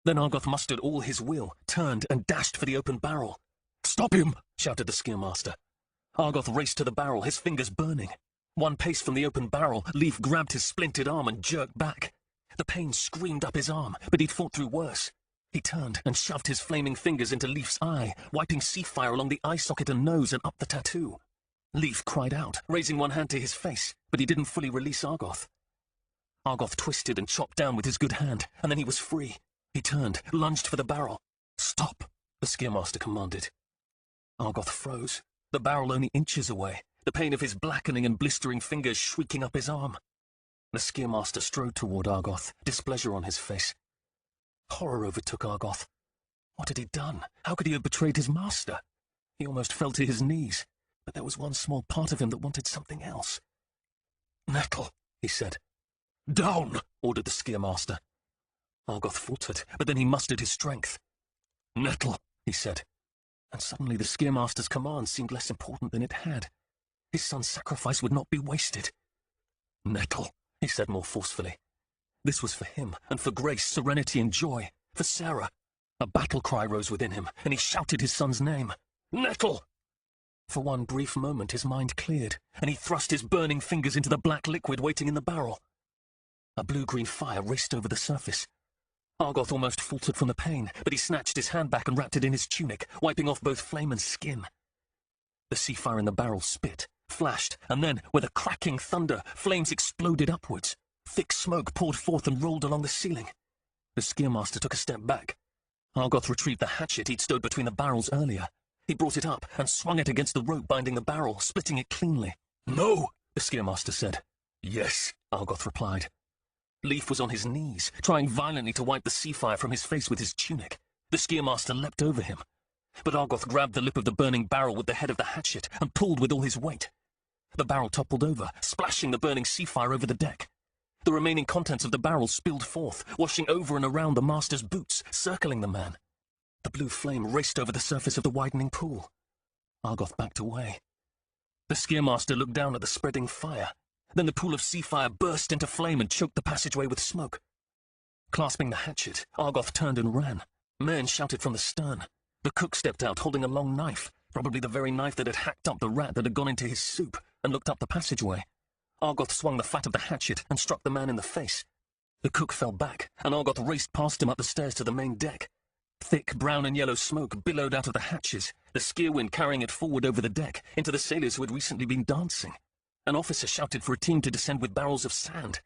Then Argoth mustered all his will, turned, and dashed for the open barrel. "Stop him!" shouted the Skeermaster. Argoth raced to the barrel, his fingers burning. One pace from the open barrel, Leaf grabbed his splintered arm and jerked back. The pain screamed up his arm, but he'd fought through worse. He turned and shoved his flaming fingers into Leaf's eye, wiping sea fire along the eye socket and nose and up the tattoo. Leaf cried out, raising one hand to his face, but he didn't fully release Argoth. Argoth twisted and chopped down with his good hand, and then he was free. He turned, lunged for the barrel. "Stop," the Skeermaster commanded. Argoth froze, the barrel only inches away, the pain of his blackening and blistering fingers shrieking up his arm. The Skeermaster strode toward Argoth, displeasure on his face. Horror overtook Argoth. What had he done? How could he have betrayed his master? He almost fell to his knees, but there was one small part of him that wanted something else. "Nettle," he said. "Down," ordered the Skeermaster. Argoth faltered, but then he mustered his strength. "Nettle," he said. And suddenly the Skeermaster's command seemed less important than it had. His son's sacrifice would not be wasted. "Nettle," he said more forcefully. This was for him, and for grace, serenity, and joy. For Sarah. A battle cry rose within him, and he shouted his son's name. "Nettle!" For one brief moment his mind cleared, and he thrust his burning fingers into the black liquid waiting in the barrel. A blue-green fire raced over the surface. Argoth almost faltered from the pain, but he snatched his hand back and wrapped it in his tunic, wiping off both flame and skin. The sea fire in the barrel spit, flashed, and then, with a cracking thunder, flames exploded upwards. Thick smoke poured forth and rolled along the ceiling. The Skeermaster took a step back. Argoth retrieved the hatchet he'd stowed between the barrels earlier. He brought it up and swung it against the rope binding the barrel, splitting it cleanly. "No," the Skeermaster said. "Yes," Argoth replied. Leaf was on his knees, trying violently to wipe the sea fire from his face with his tunic. The Skeermaster leapt over him. But Argoth grabbed the lip of the burning barrel with the head of the hatchet and pulled with all his weight. The barrel toppled over, splashing the burning sea fire over the deck. The remaining contents of the barrel spilled forth, washing over and around the Master's boots, circling the man. The blue flame raced over the surface of the widening pool. Argoth backed away. The Skeermaster looked down at the spreading fire. Then the pool of sea fire burst into flame and choked the passageway with smoke. Clasping the hatchet, Argoth turned and ran. Men shouted from the stern. The cook stepped out holding a long knife, probably the very knife that had hacked up the rat that had gone into his soup, and looked up the passageway. Argoth swung the fat of the hatchet and struck the man in the face. The cook fell back, and Argoth raced past him up the stairs to the main deck. Thick brown and yellow smoke billowed out of the hatches, the skeerwind carrying it forward over the deck, into the sailors who had recently been dancing. An officer shouted for a team to descend with barrels of sand.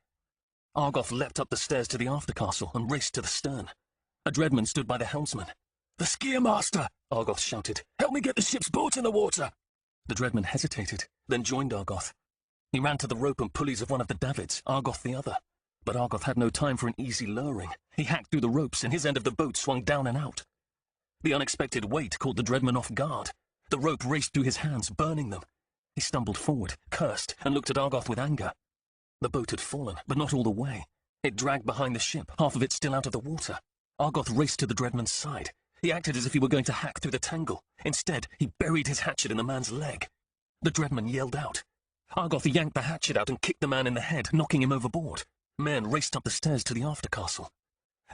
Argoth leapt up the stairs to the aftercastle and raced to the stern. A dreadman stood by the helmsman. "The Skeermaster!" Argoth shouted. "Help me get the ship's boat in the water!" The dreadman hesitated, then joined Argoth. He ran to the rope and pulleys of one of the davits, Argoth the other. But Argoth had no time for an easy lowering. He hacked through the ropes, and his end of the boat swung down and out. The unexpected weight caught the Dreadman off guard. The rope raced through his hands, burning them. He stumbled forward, cursed, and looked at Argoth with anger. The boat had fallen, but not all the way. It dragged behind the ship, half of it still out of the water. Argoth raced to the Dreadman's side. He acted as if he were going to hack through the tangle. Instead, he buried his hatchet in the man's leg. The Dreadman yelled out. Argoth yanked the hatchet out and kicked the man in the head, knocking him overboard. Men raced up the stairs to the aftercastle.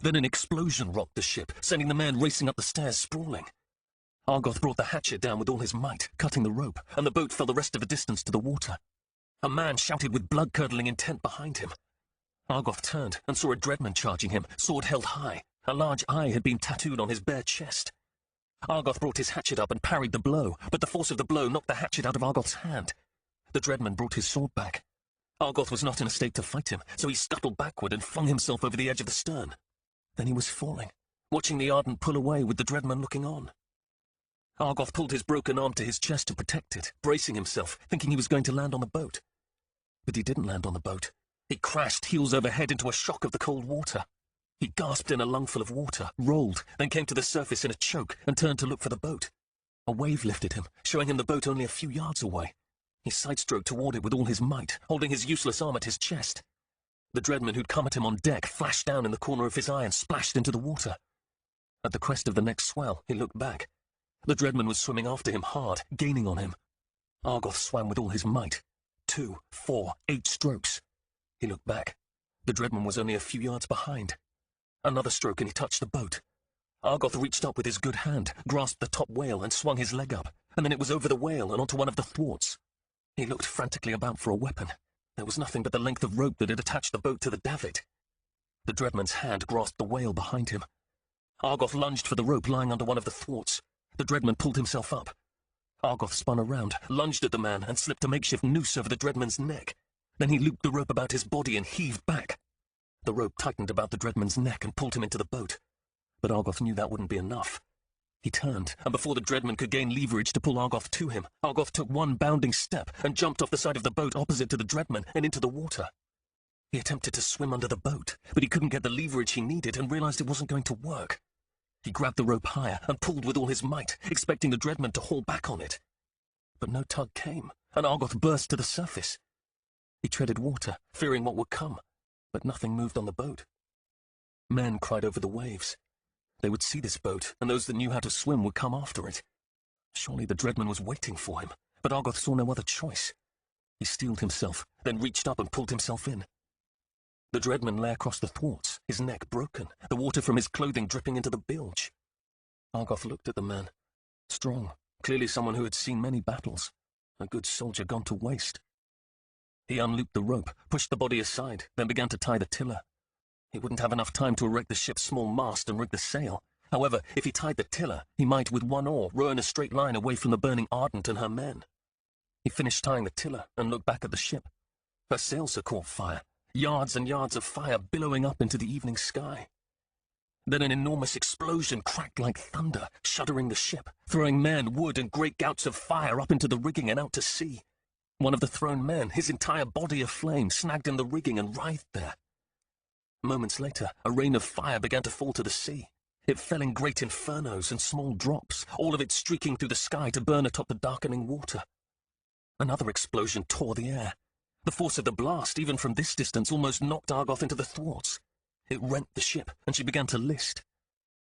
Then an explosion rocked the ship, sending the man racing up the stairs sprawling. Argoth brought the hatchet down with all his might, cutting the rope, and the boat fell the rest of the distance to the water. A man shouted with blood-curdling intent behind him. Argoth turned and saw a Dreadman charging him, sword held high. A large eye had been tattooed on his bare chest. Argoth brought his hatchet up and parried the blow, but the force of the blow knocked the hatchet out of Argoth's hand. The Dreadman brought his sword back. Argoth was not in a state to fight him, so he scuttled backward and flung himself over the edge of the stern. Then he was falling, watching the Ardent pull away with the Dreadman looking on. Argoth pulled his broken arm to his chest to protect it, bracing himself, thinking he was going to land on the boat. But he didn't land on the boat. He crashed heels over head into a shock of the cold water. He gasped in a lungful of water, rolled, then came to the surface in a choke and turned to look for the boat. A wave lifted him, showing him the boat only a few yards away. He sidestroked toward it with all his might, holding his useless arm at his chest. The Dreadman who'd come at him on deck flashed down in the corner of his eye and splashed into the water. At the crest of the next swell, he looked back. The Dreadman was swimming after him hard, gaining on him. Argoth swam with all his might. 2, 4, 8 strokes. He looked back. The Dreadman was only a few yards behind. Another stroke and he touched the boat. Argoth reached up with his good hand, grasped the top whale and swung his leg up, and then it was over the whale and onto one of the thwarts. He looked frantically about for a weapon. There was nothing but the length of rope that had attached the boat to the davit. The Dreadman's hand grasped the whale behind him. Argoth lunged for the rope lying under one of the thwarts. The Dreadman pulled himself up. Argoth spun around, lunged at the man, and slipped a makeshift noose over the Dreadman's neck. Then he looped the rope about his body and heaved back. The rope tightened about the Dreadman's neck and pulled him into the boat. But Argoth knew that wouldn't be enough. He turned, and before the Dreadman could gain leverage to pull Argoth to him, Argoth took one bounding step and jumped off the side of the boat opposite to the Dreadman and into the water. He attempted to swim under the boat, but he couldn't get the leverage he needed and realized it wasn't going to work. He grabbed the rope higher and pulled with all his might, expecting the Dreadman to haul back on it. But no tug came, and Argoth burst to the surface. He treaded water, fearing what would come, but nothing moved on the boat. Men cried over the waves. They would see this boat, and those that knew how to swim would come after it. Surely the Dreadman was waiting for him, but Argoth saw no other choice. He steeled himself, then reached up and pulled himself in. The Dreadman lay across the thwarts, his neck broken, the water from his clothing dripping into the bilge. Argoth looked at the man. Strong, clearly someone who had seen many battles. A good soldier gone to waste. He unlooped the rope, pushed the body aside, then began to tie the tiller. He wouldn't have enough time to erect the ship's small mast and rig the sail. However, if he tied the tiller, he might, with one oar, row in a straight line away from the burning Ardent and her men. He finished tying the tiller and looked back at the ship. Her sails had caught fire, yards and yards of fire billowing up into the evening sky. Then an enormous explosion cracked like thunder, shuddering the ship, throwing men, wood, and great gouts of fire up into the rigging and out to sea. One of the thrown men, his entire body aflame, snagged in the rigging and writhed there. Moments later, a rain of fire began to fall to the sea. It fell in great infernos and small drops, all of it streaking through the sky to burn atop the darkening water. Another explosion tore the air. The force of the blast, even from this distance, almost knocked Argoth into the thwarts. It rent the ship, and she began to list.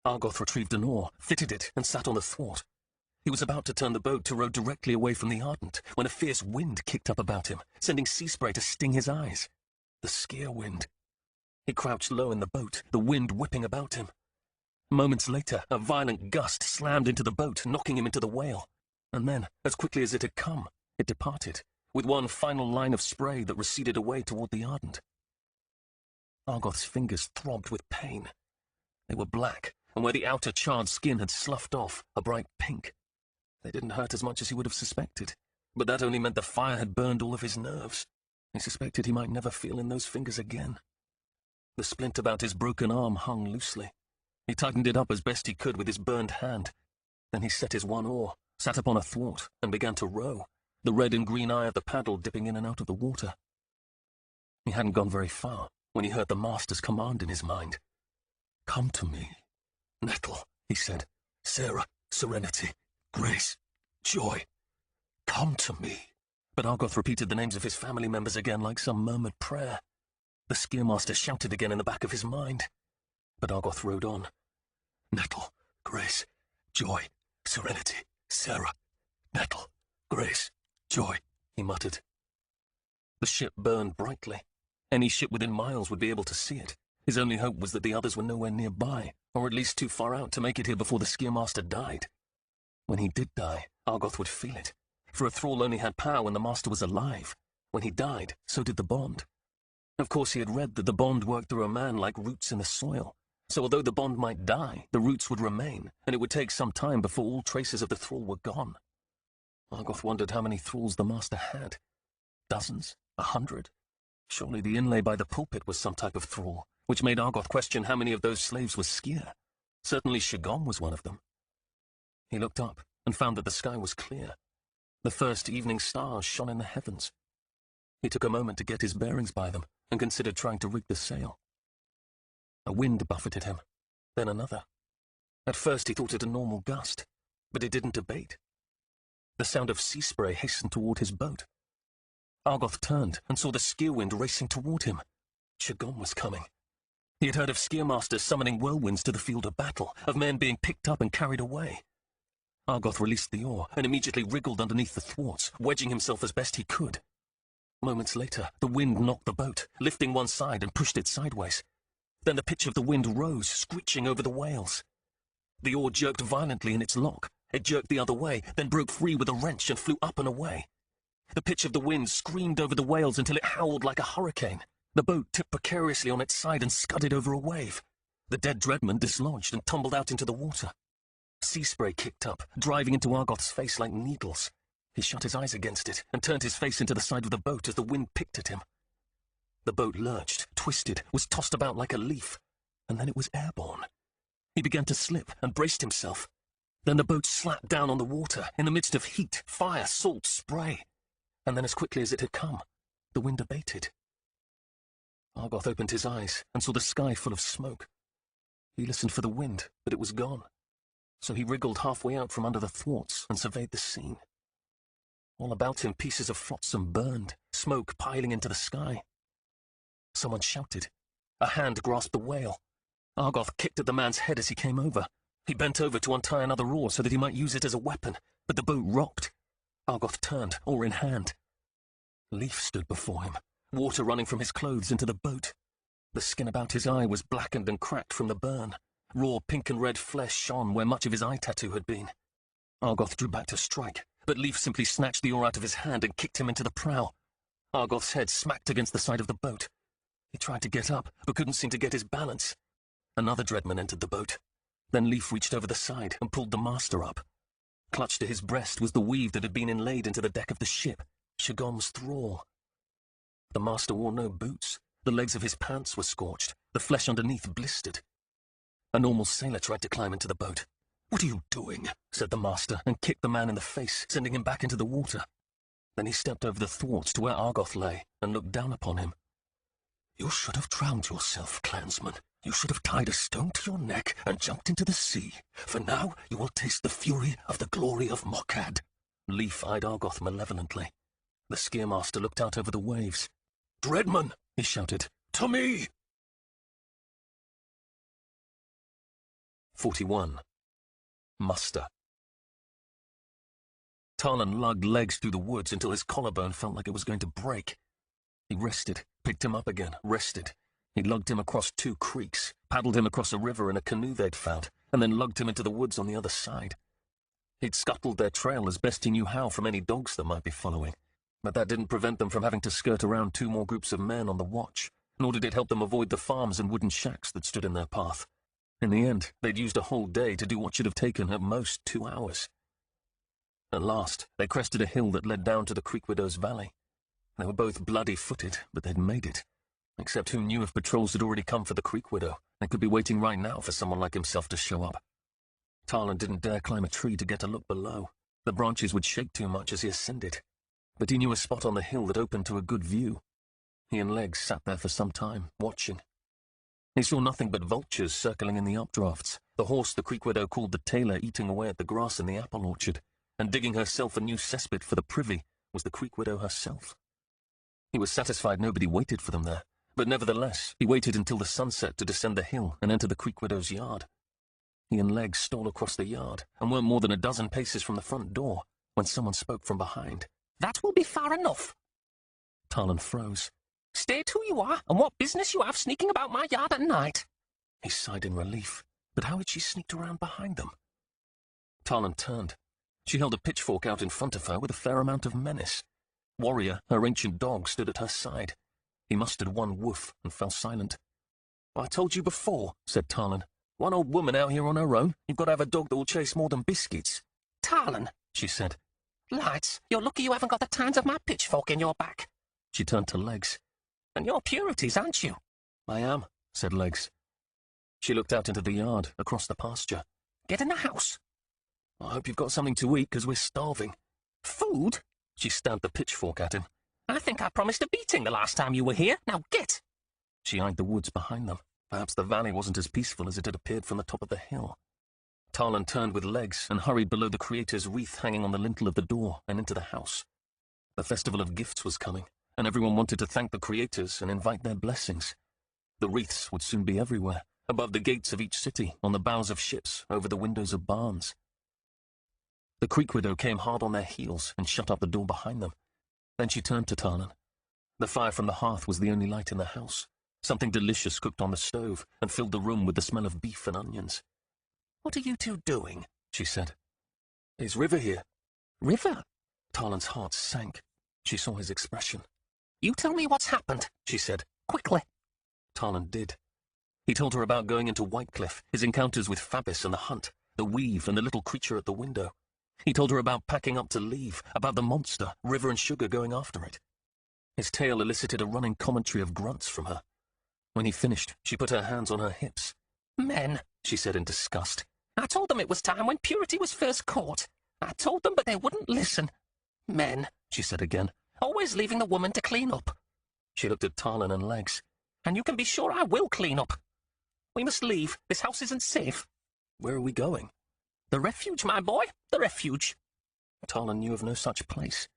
Argoth retrieved an oar, fitted it, and sat on the thwart. He was about to turn the boat to row directly away from the Ardent, when a fierce wind kicked up about him, sending sea spray to sting his eyes. The Skier wind. He crouched low in the boat, the wind whipping about him. Moments later, a violent gust slammed into the boat, knocking him into the whale. And then, as quickly as it had come, it departed, with one final line of spray that receded away toward the Ardent. Argoth's fingers throbbed with pain. They were black, and where the outer charred skin had sloughed off, a bright pink. They didn't hurt as much as he would have suspected, but that only meant the fire had burned all of his nerves. He suspected he might never feel in those fingers again. The splint about his broken arm hung loosely. He tightened it up as best he could with his burned hand. Then he set his one oar, sat upon a thwart, and began to row, the red and green eye of the paddle dipping in and out of the water. He hadn't gone very far when he heard the Master's command in his mind. "Come to me. Nettle," he said. "Sarah, serenity, grace, joy. Come to me." But Argoth repeated the names of his family members again like some murmured prayer. The Skiermaster shouted again in the back of his mind. But Argoth rode on. "Nettle, grace, joy, serenity, Sarah. Nettle, grace, joy," he muttered. The ship burned brightly. Any ship within miles would be able to see it. His only hope was that the others were nowhere nearby, or at least too far out to make it here before the Skiermaster died. When he did die, Argoth would feel it, for a thrall only had power when the Master was alive. When he died, so did the bond. Of course, he had read that the bond worked through a man like roots in the soil, so although the bond might die, the roots would remain, and it would take some time before all traces of the thrall were gone. Argoth wondered how many thralls the Master had. Dozens? 100? Surely the inlay by the pulpit was some type of thrall, which made Argoth question how many of those slaves were Skier. Certainly Shagom was one of them. He looked up and found that the sky was clear. The first evening stars shone in the heavens. He took a moment to get his bearings by them and considered trying to rig the sail. A wind buffeted him, then another. At first he thought it a normal gust, but it didn't abate. The sound of sea spray hastened toward his boat. Argoth turned and saw the Skierwind racing toward him. Shagom was coming. He had heard of Skiermasters summoning whirlwinds to the field of battle, of men being picked up and carried away. Argoth released the oar and immediately wriggled underneath the thwarts, wedging himself as best he could. Moments later, the wind knocked the boat, lifting one side and pushed it sideways. Then the pitch of the wind rose, screeching over the whales. The oar jerked violently in its lock. It jerked the other way, then broke free with a wrench and flew up and away. The pitch of the wind screamed over the whales until it howled like a hurricane. The boat tipped precariously on its side and scudded over a wave. The dead Dreadman dislodged and tumbled out into the water. Sea spray kicked up, driving into Argoth's face like needles. He shut his eyes against it and turned his face into the side of the boat as the wind picked at him. The boat lurched, twisted, was tossed about like a leaf, and then it was airborne. He began to slip and braced himself. Then the boat slapped down on the water in the midst of heat, fire, salt, spray. And then as quickly as it had come, the wind abated. Argoth opened his eyes and saw the sky full of smoke. He listened for the wind, but it was gone. So he wriggled halfway out from under the thwarts and surveyed the scene. All about him pieces of flotsam burned, smoke piling into the sky. Someone shouted. A hand grasped the whale. Argoth kicked at the man's head as he came over. He bent over to untie another oar so that he might use it as a weapon, but the boat rocked. Argoth turned, oar in hand. Leif stood before him, water running from his clothes into the boat. The skin about his eye was blackened and cracked from the burn. Raw pink and red flesh shone where much of his eye tattoo had been. Argoth drew back to strike, but Leif simply snatched the oar out of his hand and kicked him into the prow. Argoth's head smacked against the side of the boat. He tried to get up, but couldn't seem to get his balance. Another Dreadman entered the boat. Then Leif reached over the side and pulled the Master up. Clutched to his breast was the weave that had been inlaid into the deck of the ship, Shagom's thrall. The Master wore no boots. The legs of his pants were scorched, the flesh underneath blistered. A normal sailor tried to climb into the boat. "What are you doing?" said the Master, and kicked the man in the face, sending him back into the water. Then he stepped over the thwarts to where Argoth lay and looked down upon him. "You should have drowned yourself, clansman. You should have tied a stone to your neck and jumped into the sea, for now you will taste the fury of the glory of Mokhad." Leif eyed Argoth malevolently. The Skiermaster looked out over the waves. "Dreadman!" he shouted. "To me!" 41. Muster. Tarlan lugged legs through the woods until his collarbone felt like it was going to break. He rested, picked him up again, rested. He lugged him across 2 creeks, paddled him across a river in a canoe they'd found, and then lugged him into the woods on the other side. He'd scuttled their trail as best he knew how from any dogs that might be following, but that didn't prevent them from having to skirt around 2 more groups of men on the watch, nor did it help them avoid the farms and wooden shacks that stood in their path. In the end, they'd used a whole day to do what should have taken, at most, 2 hours. At last, they crested a hill that led down to the Creek Widow's Valley. They were both bloody-footed, but they'd made it. Except who knew if patrols had already come for the Creek Widow? They could be waiting right now for someone like himself to show up. Tarlan didn't dare climb a tree to get a look below. The branches would shake too much as he ascended. But he knew a spot on the hill that opened to a good view. He and Legs sat there for some time, watching. He saw nothing but vultures circling in the updrafts, the horse the Creek Widow called the tailor eating away at the grass in the apple orchard, and digging herself a new cesspit for the privy was the Creek Widow herself. He was satisfied nobody waited for them there, but nevertheless he waited until the sunset to descend the hill and enter the Creek Widow's yard. He and Legs stole across the yard and weren't more than a dozen paces from the front door when someone spoke from behind. "That will be far enough." Tarlan froze. "State who you are and what business you have sneaking about my yard at night." He sighed in relief, but how had she sneaked around behind them? Tarlan turned. She held a pitchfork out in front of her with a fair amount of menace. Warrior, her ancient dog, stood at her side. He mustered one woof and fell silent. "I told you before," said Tarlan. "One old woman out here on her own. You've got to have a dog that will chase more than biscuits." "Tarlan," she said. "Lights, you're lucky you haven't got the tines of my pitchfork in your back. She turned to Legs. And you're purities, aren't you?" "I am," said Legs. She looked out into the yard, across the pasture. "Get in the house." "I hope you've got something to eat, because we're starving." "Food?" She stabbed the pitchfork at him. "I think I promised a beating the last time you were here. Now get!" She eyed the woods behind them. Perhaps the valley wasn't as peaceful as it had appeared from the top of the hill. Tarlan turned with Legs and hurried below the Creator's wreath hanging on the lintel of the door and into the house. The Festival of Gifts was coming, and everyone wanted to thank the Creators and invite their blessings. The wreaths would soon be everywhere, above the gates of each city, on the bows of ships, over the windows of barns. The Creek Widow came hard on their heels and shut up the door behind them. Then she turned to Tarlan. The fire from the hearth was the only light in the house. Something delicious cooked on the stove and filled the room with the smell of beef and onions. "What are you two doing?" she said. "Is River here?" "River?" Tarlan's heart sank. She saw his expression. "You tell me what's happened," she said. "quickly." Tarlan did. He told her about going into Whitecliff, his encounters with Fabbis and the hunt, the weave and the little creature at the window. He told her about packing up to leave, about the monster, River and Sugar going after it. His tale elicited a running commentary of grunts from her. When he finished, she put her hands on her hips. "Men," she said in disgust. "I told them it was time when purity was first caught. I told them, but they wouldn't listen. Men," she said again. "always leaving the woman to clean up." She looked at Tarlan and Legs. "And you can be sure I will clean up. We must leave. This house isn't safe." "Where are we going?" "The refuge, my boy, the refuge." Tarlan knew of no such place.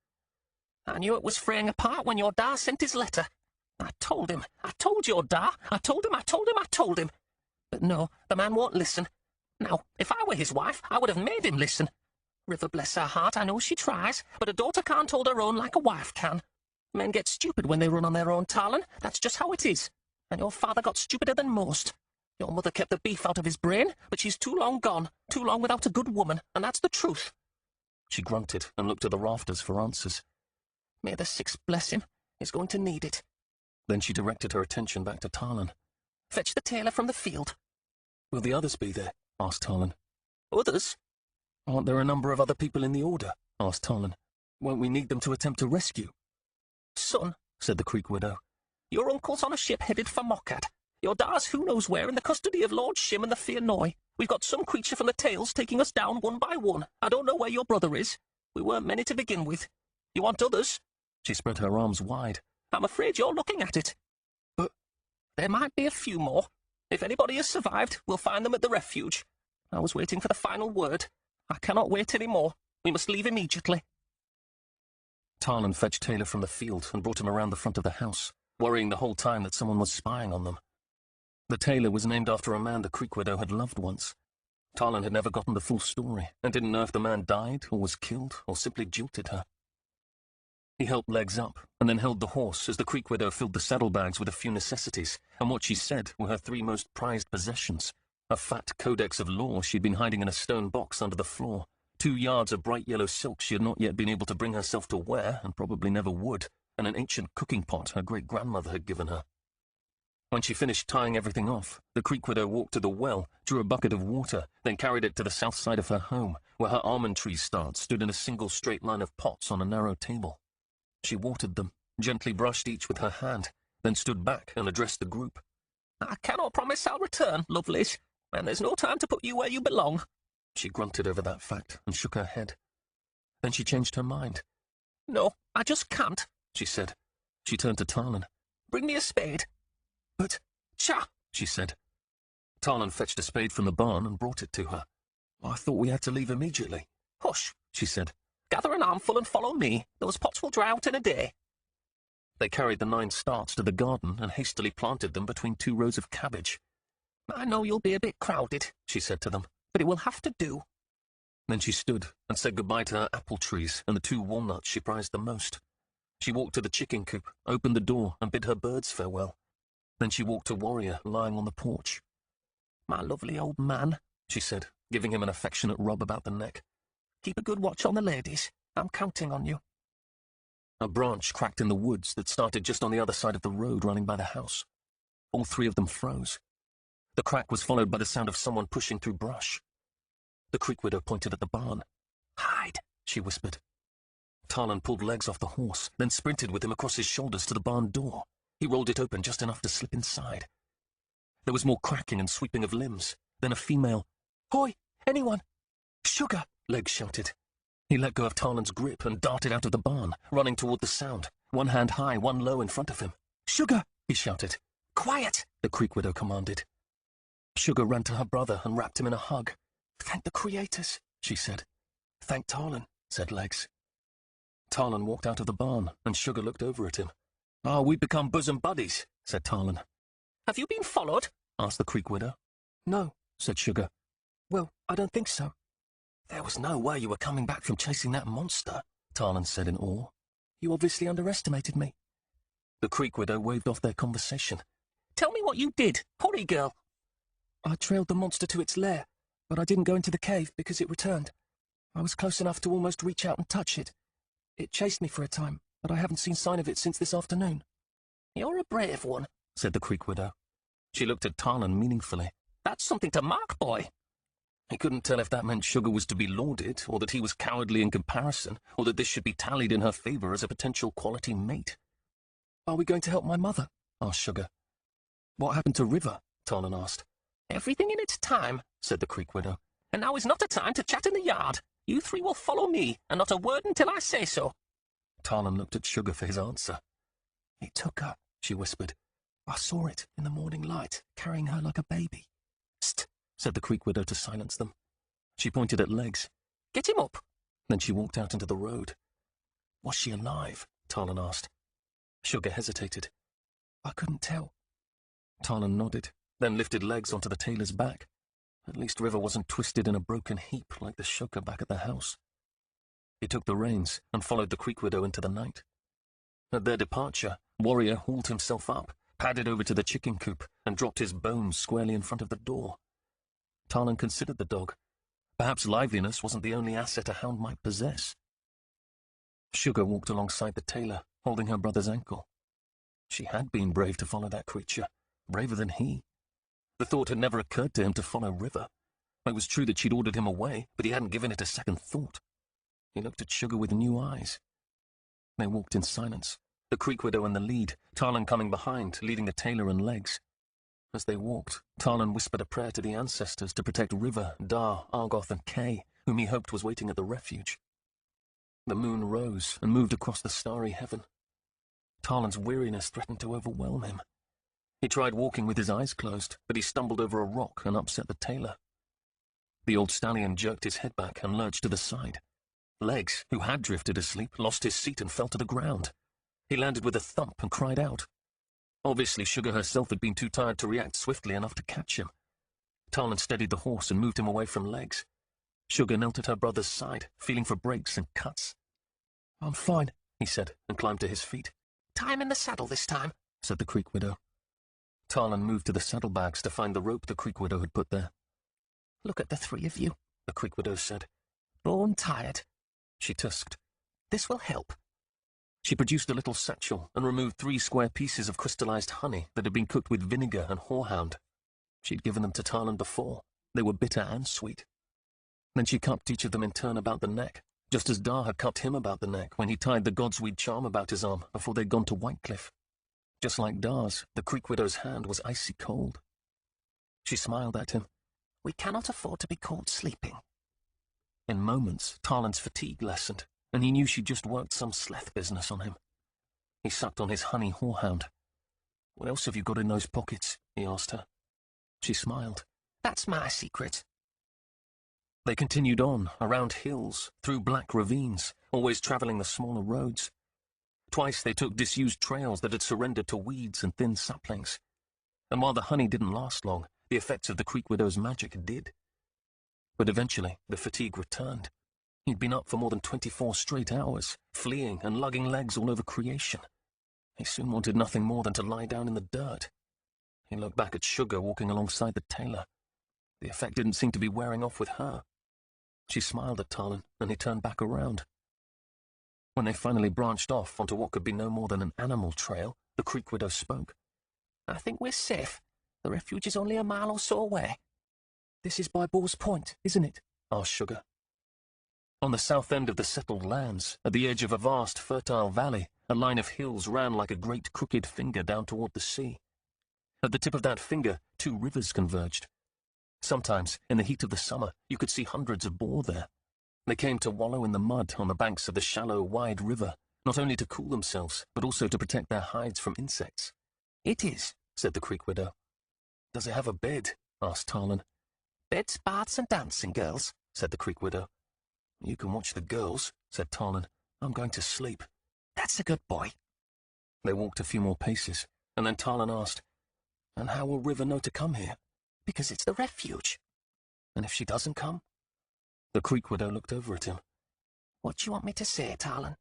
"I knew it was fraying apart when your Da sent his letter. I told him, I told your Da, I told him, I told him, I told him. But no, the man won't listen. Now, if I were his wife, I would have made him listen. River, bless her heart, I know she tries, but a daughter can't hold her own like a wife can. Men get stupid when they run on their own, Tarlan. That's just how it is. And your father got stupider than most. Your mother kept the beef out of his brain, but she's too long gone, too long without a good woman, and that's the truth." She grunted and looked at the rafters for answers. "May the Sixth bless him. He's going to need it." Then she directed her attention back to Tarlan. "Fetch the tailor from the field." "Will the others be there?" asked Tarlan. "Others?" "Aren't there a number of other people in the Order?" asked Tarlan. "Won't we need them to attempt to rescue?" "Son," said the Creek Widow, "your uncle's on a ship headed for Mokat. Your Da's who knows where in the custody of Lord Shim and the Fear Noi. We've got some creature from the Tails taking us down one by one. I don't know where your brother is. We weren't many to begin with. You want others?" She spread her arms wide. "I'm afraid you're looking at it. But there might be a few more. If anybody has survived, we'll find them at the refuge. I was waiting for the final word. I cannot wait any more. We must leave immediately." Tarlan fetched Taylor from the field and brought him around the front of the house, worrying the whole time that someone was spying on them. The tailor was named after a man the Creek Widow had loved once. Tarlan had never gotten the full story, and didn't know if the man died, or was killed, or simply jilted her. He helped Legs up, and then held the horse as the Creek Widow filled the saddlebags with a few necessities, and what she said were her three most prized possessions: a fat codex of law she'd been hiding in a stone box under the floor, 2 yards of bright yellow silk she had not yet been able to bring herself to wear, and probably never would, and an ancient cooking pot her great-grandmother had given her. When she finished tying everything off, the Creek Widow walked to the well, drew a bucket of water, then carried it to the south side of her home, where her almond tree starts stood in a single straight line of pots on a narrow table. She watered them, gently brushed each with her hand, then stood back and addressed the group. "I cannot promise I'll return, lovelies, and there's no time to put you where you belong." She grunted over that fact and shook her head. Then she changed her mind. "No, I just can't," she said. She turned to Tarlan. Bring me a spade. But, cha, she said. Tarlan fetched a spade from the barn and brought it to her. I thought we had to leave immediately. Hush, she said. Gather an armful and follow me. Those pots will dry out in a day. They carried the 9 starts to the garden and hastily planted them between 2 rows of cabbage. I know you'll be a bit crowded, she said to them, but it will have to do. Then she stood and said goodbye to her apple trees and the 2 walnuts she prized the most. She walked to the chicken coop, opened the door, and bid her birds farewell. Then she walked to Warrior, lying on the porch. My lovely old man, she said, giving him an affectionate rub about the neck. Keep a good watch on the ladies. I'm counting on you. A branch cracked in the woods that started just on the other side of the road running by the house. All 3 of them froze. The crack was followed by the sound of someone pushing through brush. The Creek Widow pointed at the barn. Hide, she whispered. Tarlan pulled Legs off the horse, then sprinted with him across his shoulders to the barn door. He rolled it open just enough to slip inside. There was more cracking and sweeping of limbs. Then a female, "Hoi, anyone?" "Sugar!" Legs shouted. He let go of Tarlan's grip and darted out of the barn, running toward the sound, one hand high, one low in front of him. "Sugar!" he shouted. "Quiet!" the Creek Widow commanded. Sugar ran to her brother and wrapped him in a hug. "Thank the creators," she said. "Thank Tarlan," said Legs. Tarlan walked out of the barn, and Sugar looked over at him. "Ah, we've become bosom buddies," said Tarlan. "Have you been followed?" asked the Creek Widow. "No," said Sugar. "Well, I don't think so." "There was no way you were coming back from chasing that monster," Tarlan said in awe. "You obviously underestimated me." The Creek Widow waved off their conversation. "Tell me what you did. Hurry, girl." "I trailed the monster to its lair, but I didn't go into the cave because it returned. I was close enough to almost reach out and touch it. It chased me for a time, but I haven't seen sign of it since this afternoon." "You're a brave one," said the Creek Widow. She looked at Tarlan meaningfully. "That's something to mark, boy." He couldn't tell if that meant Sugar was to be lauded, or that he was cowardly in comparison, or that this should be tallied in her favor as a potential quality mate. "Are we going to help my mother?" asked Sugar. "What happened to River?" Tarlan asked. "Everything in its time," said the Creek Widow. "And now is not a time to chat in the yard. You 3 will follow me, and not a word until I say so." Tarlan looked at Sugar for his answer. "It took her," she whispered. "I saw it in the morning light, carrying her like a baby." "St," said the Creek Widow to silence them. She pointed at Legs. "Get him up." Then she walked out into the road. "Was she alive?" Tarlan asked. Sugar hesitated. "I couldn't tell." Tarlan nodded, then lifted Legs onto the tailor's back. At least River wasn't twisted in a broken heap like the Sugar back at the house. He took the reins and followed the Creek Widow into the night. At their departure, Warrior hauled himself up, padded over to the chicken coop, and dropped his bones squarely in front of the door. Tarlan considered the dog. Perhaps liveliness wasn't the only asset a hound might possess. Sugar walked alongside the tailor, holding her brother's ankle. She had been brave to follow that creature, braver than he. The thought had never occurred to him to follow River. It was true that she'd ordered him away, but he hadn't given it a second thought. He looked at Sugar with new eyes. They walked in silence, the Creek Widow in the lead, Tarlan coming behind, leading the tailor and Legs. As they walked, Tarlan whispered a prayer to the ancestors to protect River, Dar, Argoth, and Kay, whom he hoped was waiting at the refuge. The moon rose and moved across the starry heaven. Tarlan's weariness threatened to overwhelm him. He tried walking with his eyes closed, but he stumbled over a rock and upset the tailor. The old stallion jerked his head back and lurched to the side. Legs, who had drifted asleep, lost his seat and fell to the ground. He landed with a thump and cried out. Obviously, Sugar herself had been too tired to react swiftly enough to catch him. Tarlan steadied the horse and moved him away from Legs. Sugar knelt at her brother's side, feeling for breaks and cuts. "I'm fine," he said, and climbed to his feet. "Tie him in the saddle this time," said the Creek Widow. Tarlan moved to the saddlebags to find the rope the Creek Widow had put there. "Look at the 3 of you," the Creek Widow said. "Bone tired." She tusked. "This will help." She produced a little satchel and removed 3 square pieces of crystallized honey that had been cooked with vinegar and horehound. She'd given them to Tarlan before. They were bitter and sweet. Then she cupped each of them in turn about the neck, just as Dar had cupped him about the neck when he tied the Godsweed charm about his arm before they'd gone to Whitecliff. Just like Dar's, the Creek Widow's hand was icy cold. She smiled at him. "We cannot afford to be caught sleeping." In moments, Tarlan's fatigue lessened, and he knew she'd just worked some sleth business on him. He sucked on his honey horehound. "What else have you got in those pockets?" he asked her. She smiled. "That's my secret." They continued on, around hills, through black ravines, always travelling the smaller roads. Twice they took disused trails that had surrendered to weeds and thin saplings. And while the honey didn't last long, the effects of the Creek Widow's magic did. But eventually, the fatigue returned. He'd been up for more than 24 straight hours, fleeing and lugging legs all over creation. He soon wanted nothing more than to lie down in the dirt. He looked back at Sugar walking alongside the tailor. The effect didn't seem to be wearing off with her. She smiled at Talon, and he turned back around. When they finally branched off onto what could be no more than an animal trail, the Creek Widow spoke. "I think we're safe. The refuge is only a mile or so away." "This is by Boar's Point, isn't it?" asked Sugar. On the south end of the settled lands, at the edge of a vast, fertile valley, a line of hills ran like a great crooked finger down toward the sea. At the tip of that finger, 2 rivers converged. Sometimes, in the heat of the summer, you could see hundreds of boar there. They came to wallow in the mud on the banks of the shallow, wide river, not only to cool themselves, but also to protect their hides from insects. "It is," said the Creek Widow. "Does it have a bed?" asked Talon. "Beds, baths, and dancing girls," said the Creek Widow. "You can watch the girls," said Talon. "I'm going to sleep." "That's a good boy." They walked a few more paces, and then Talon asked, "And how will River know to come here?" "Because it's the refuge." "And if she doesn't come?" The Creek Widow looked over at him. "What do you want me to say, Talon?"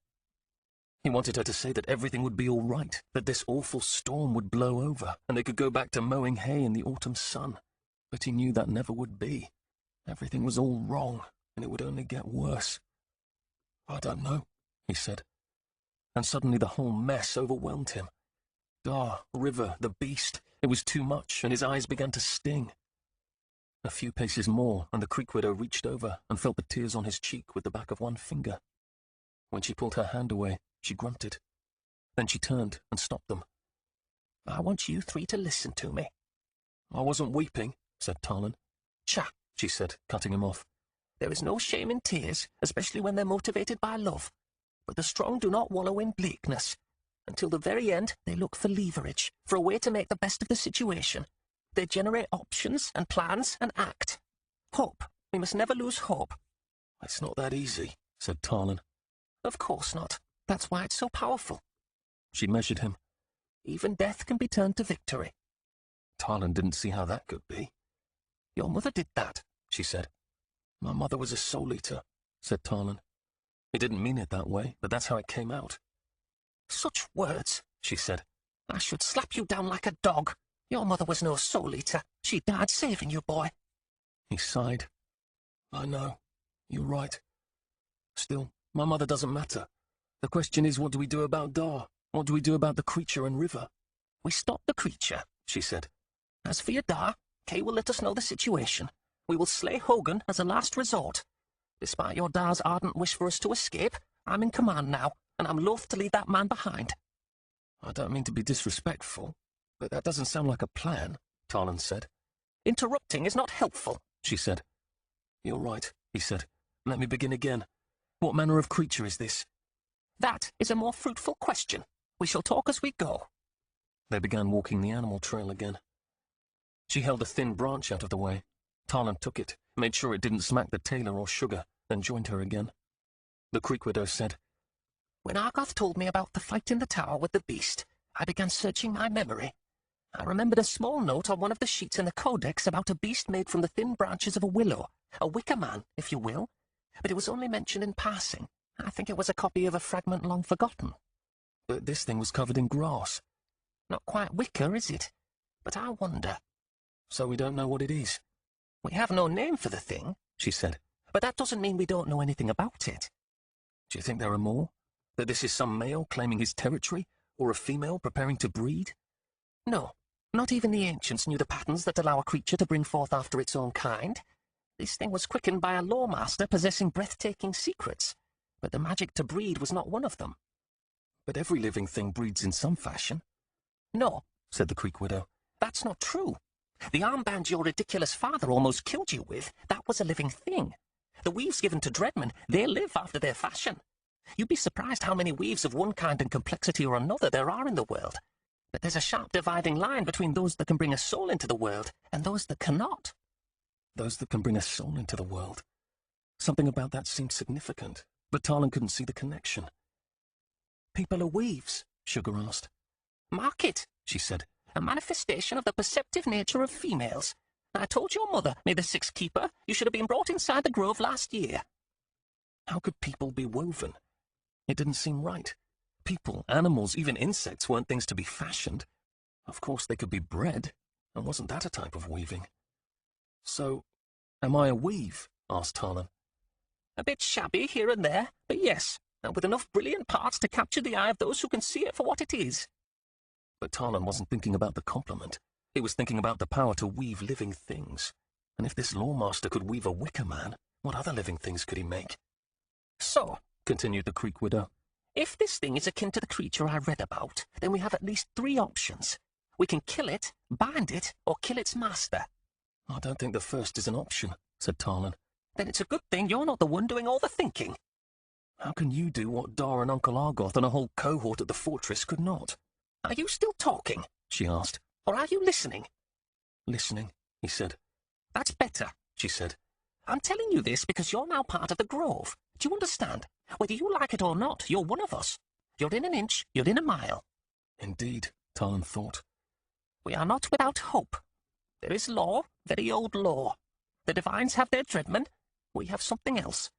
He wanted her to say that everything would be all right, that this awful storm would blow over, and they could go back to mowing hay in the autumn sun. But he knew that never would be. Everything was all wrong, and it would only get worse. "I don't know," he said. And suddenly the whole mess overwhelmed him. Dar, River, the beast, it was too much, and his eyes began to sting. A few paces more, and the Creek Widow reached over and felt the tears on his cheek with the back of one finger. When she pulled her hand away, she grunted. Then she turned and stopped them. "I want you 3 to listen to me." "I wasn't weeping," said Talon. "Cha," she said, cutting him off. "There is no shame in tears, especially when they're motivated by love. But the strong do not wallow in bleakness. Until the very end, they look for leverage, for a way to make the best of the situation. They generate options and plans and act. Hope. We must never lose hope." "It's not that easy," said Talon. "Of course not. That's why it's so powerful." She measured him. "Even death can be turned to victory." Talon didn't see how that could be. "Your mother did that," she said. "My mother was a soul-eater," said Talon. He didn't mean it that way, but that's how it came out. "Such words," she said. "I should slap you down like a dog. Your mother was no soul-eater. She died saving you, boy." He sighed. "I know. You're right. Still, my mother doesn't matter. The question is, what do we do about Dar? What do we do about the creature and River?" "We stop the creature," she said. "As for your Dar, Kay will let us know the situation. We will slay Hogan as a last resort. Despite your Dar's ardent wish for us to escape, I'm in command now, and I'm loath to leave that man behind." "I don't mean to be disrespectful, but that doesn't sound like a plan," Talon said. "Interrupting is not helpful," she said. "You're right," he said. "Let me begin again. What manner of creature is this?" "That is a more fruitful question. We shall talk as we go." They began walking the animal trail again. She held a thin branch out of the way. Talon took it, made sure it didn't smack the tailor or Sugar, then joined her again. The Creek Widow said, "When Argoth told me about the fight in the tower with the beast, I began searching my memory. I remembered a small note on one of the sheets in the codex about a beast made from the thin branches of a willow, a wicker man, if you will, but it was only mentioned in passing. I think it was a copy of a fragment long forgotten." "But this thing was covered in grass." "Not quite wicker, is it? But I wonder." "So we don't know what it is?" "We have no name for the thing," she said, "but that doesn't mean we don't know anything about it." "Do you think there are more? That this is some male claiming his territory, or a female preparing to breed?" "No, not even the ancients knew the patterns that allow a creature to bring forth after its own kind. This thing was quickened by a lawmaster possessing breathtaking secrets, but the magic to breed was not one of them." "But every living thing breeds in some fashion." "No," said the Creek Widow. "that's not true. The armband your ridiculous father almost killed you with, that was a living thing. The weaves given to Dreadman, they live after their fashion. You'd be surprised how many weaves of one kind and complexity or another there are in the world. But there's a sharp dividing line between those that can bring a soul into the world and those that cannot. Those that can bring a soul into the world. Something about that seemed significant, but Tarlin couldn't see the connection. People are weaves, Sugar asked. Mark it, she said, a manifestation of the perceptive nature of females. I told your mother, may the Sixth Keeper, you should have been brought inside the grove last year. How could people be woven? It didn't seem right. People, animals, even insects weren't things to be fashioned. Of course they could be bred, and wasn't that a type of weaving? So, am I a weave? Asked Tarlin. A bit shabby here and there, but yes, and with enough brilliant parts to capture the eye of those who can see it for what it is. But Tarlin wasn't thinking about the compliment. He was thinking about the power to weave living things. And if this lawmaster could weave a wicker man, what other living things could he make? So, continued the Creek Widow, if this thing is akin to the creature I read about, then we have at least 3 options. We can kill it, bind it, or kill its master. I don't think the first is an option, said Tarlin. Then it's a good thing you're not the one doing all the thinking. How can you do what Dar and Uncle Argoth and a whole cohort at the fortress could not? Are you still talking? She asked. Or are you listening? Listening, he said. That's better, she said. I'm telling you this because you're now part of the grove. Do you understand? Whether you like it or not, you're one of us. You're in an inch, you're in a mile. Indeed, Tarlin thought. We are not without hope. There is law, very old law. The divines have their dreadmen. We have something else.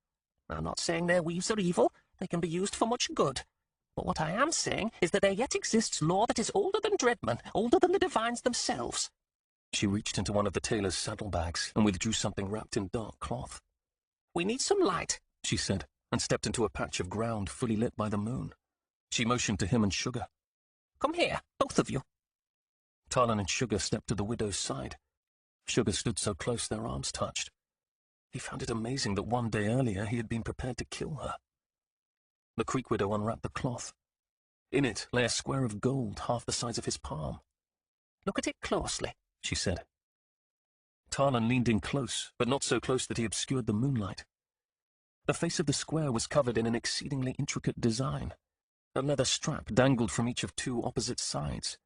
I'm not saying their weaves are evil. They can be used for much good. But what I am saying is that there yet exists law that is older than dreadmen, older than the divines themselves. She reached into one of the tailor's saddlebags and withdrew something wrapped in dark cloth. We need some light, she said, and stepped into a patch of ground fully lit by the moon. She motioned to him and Sugar. Come here, both of you. Tarlin and Sugar stepped to the widow's side. Sugar stood so close their arms touched. He found it amazing that one day earlier he had been prepared to kill her. The Creek Widow unwrapped the cloth. In it lay a square of gold half the size of his palm. Look at it closely, she said. Tarlin leaned in close, but not so close that he obscured the moonlight. The face of the square was covered in an exceedingly intricate design. A leather strap dangled from each of 2 opposite sides.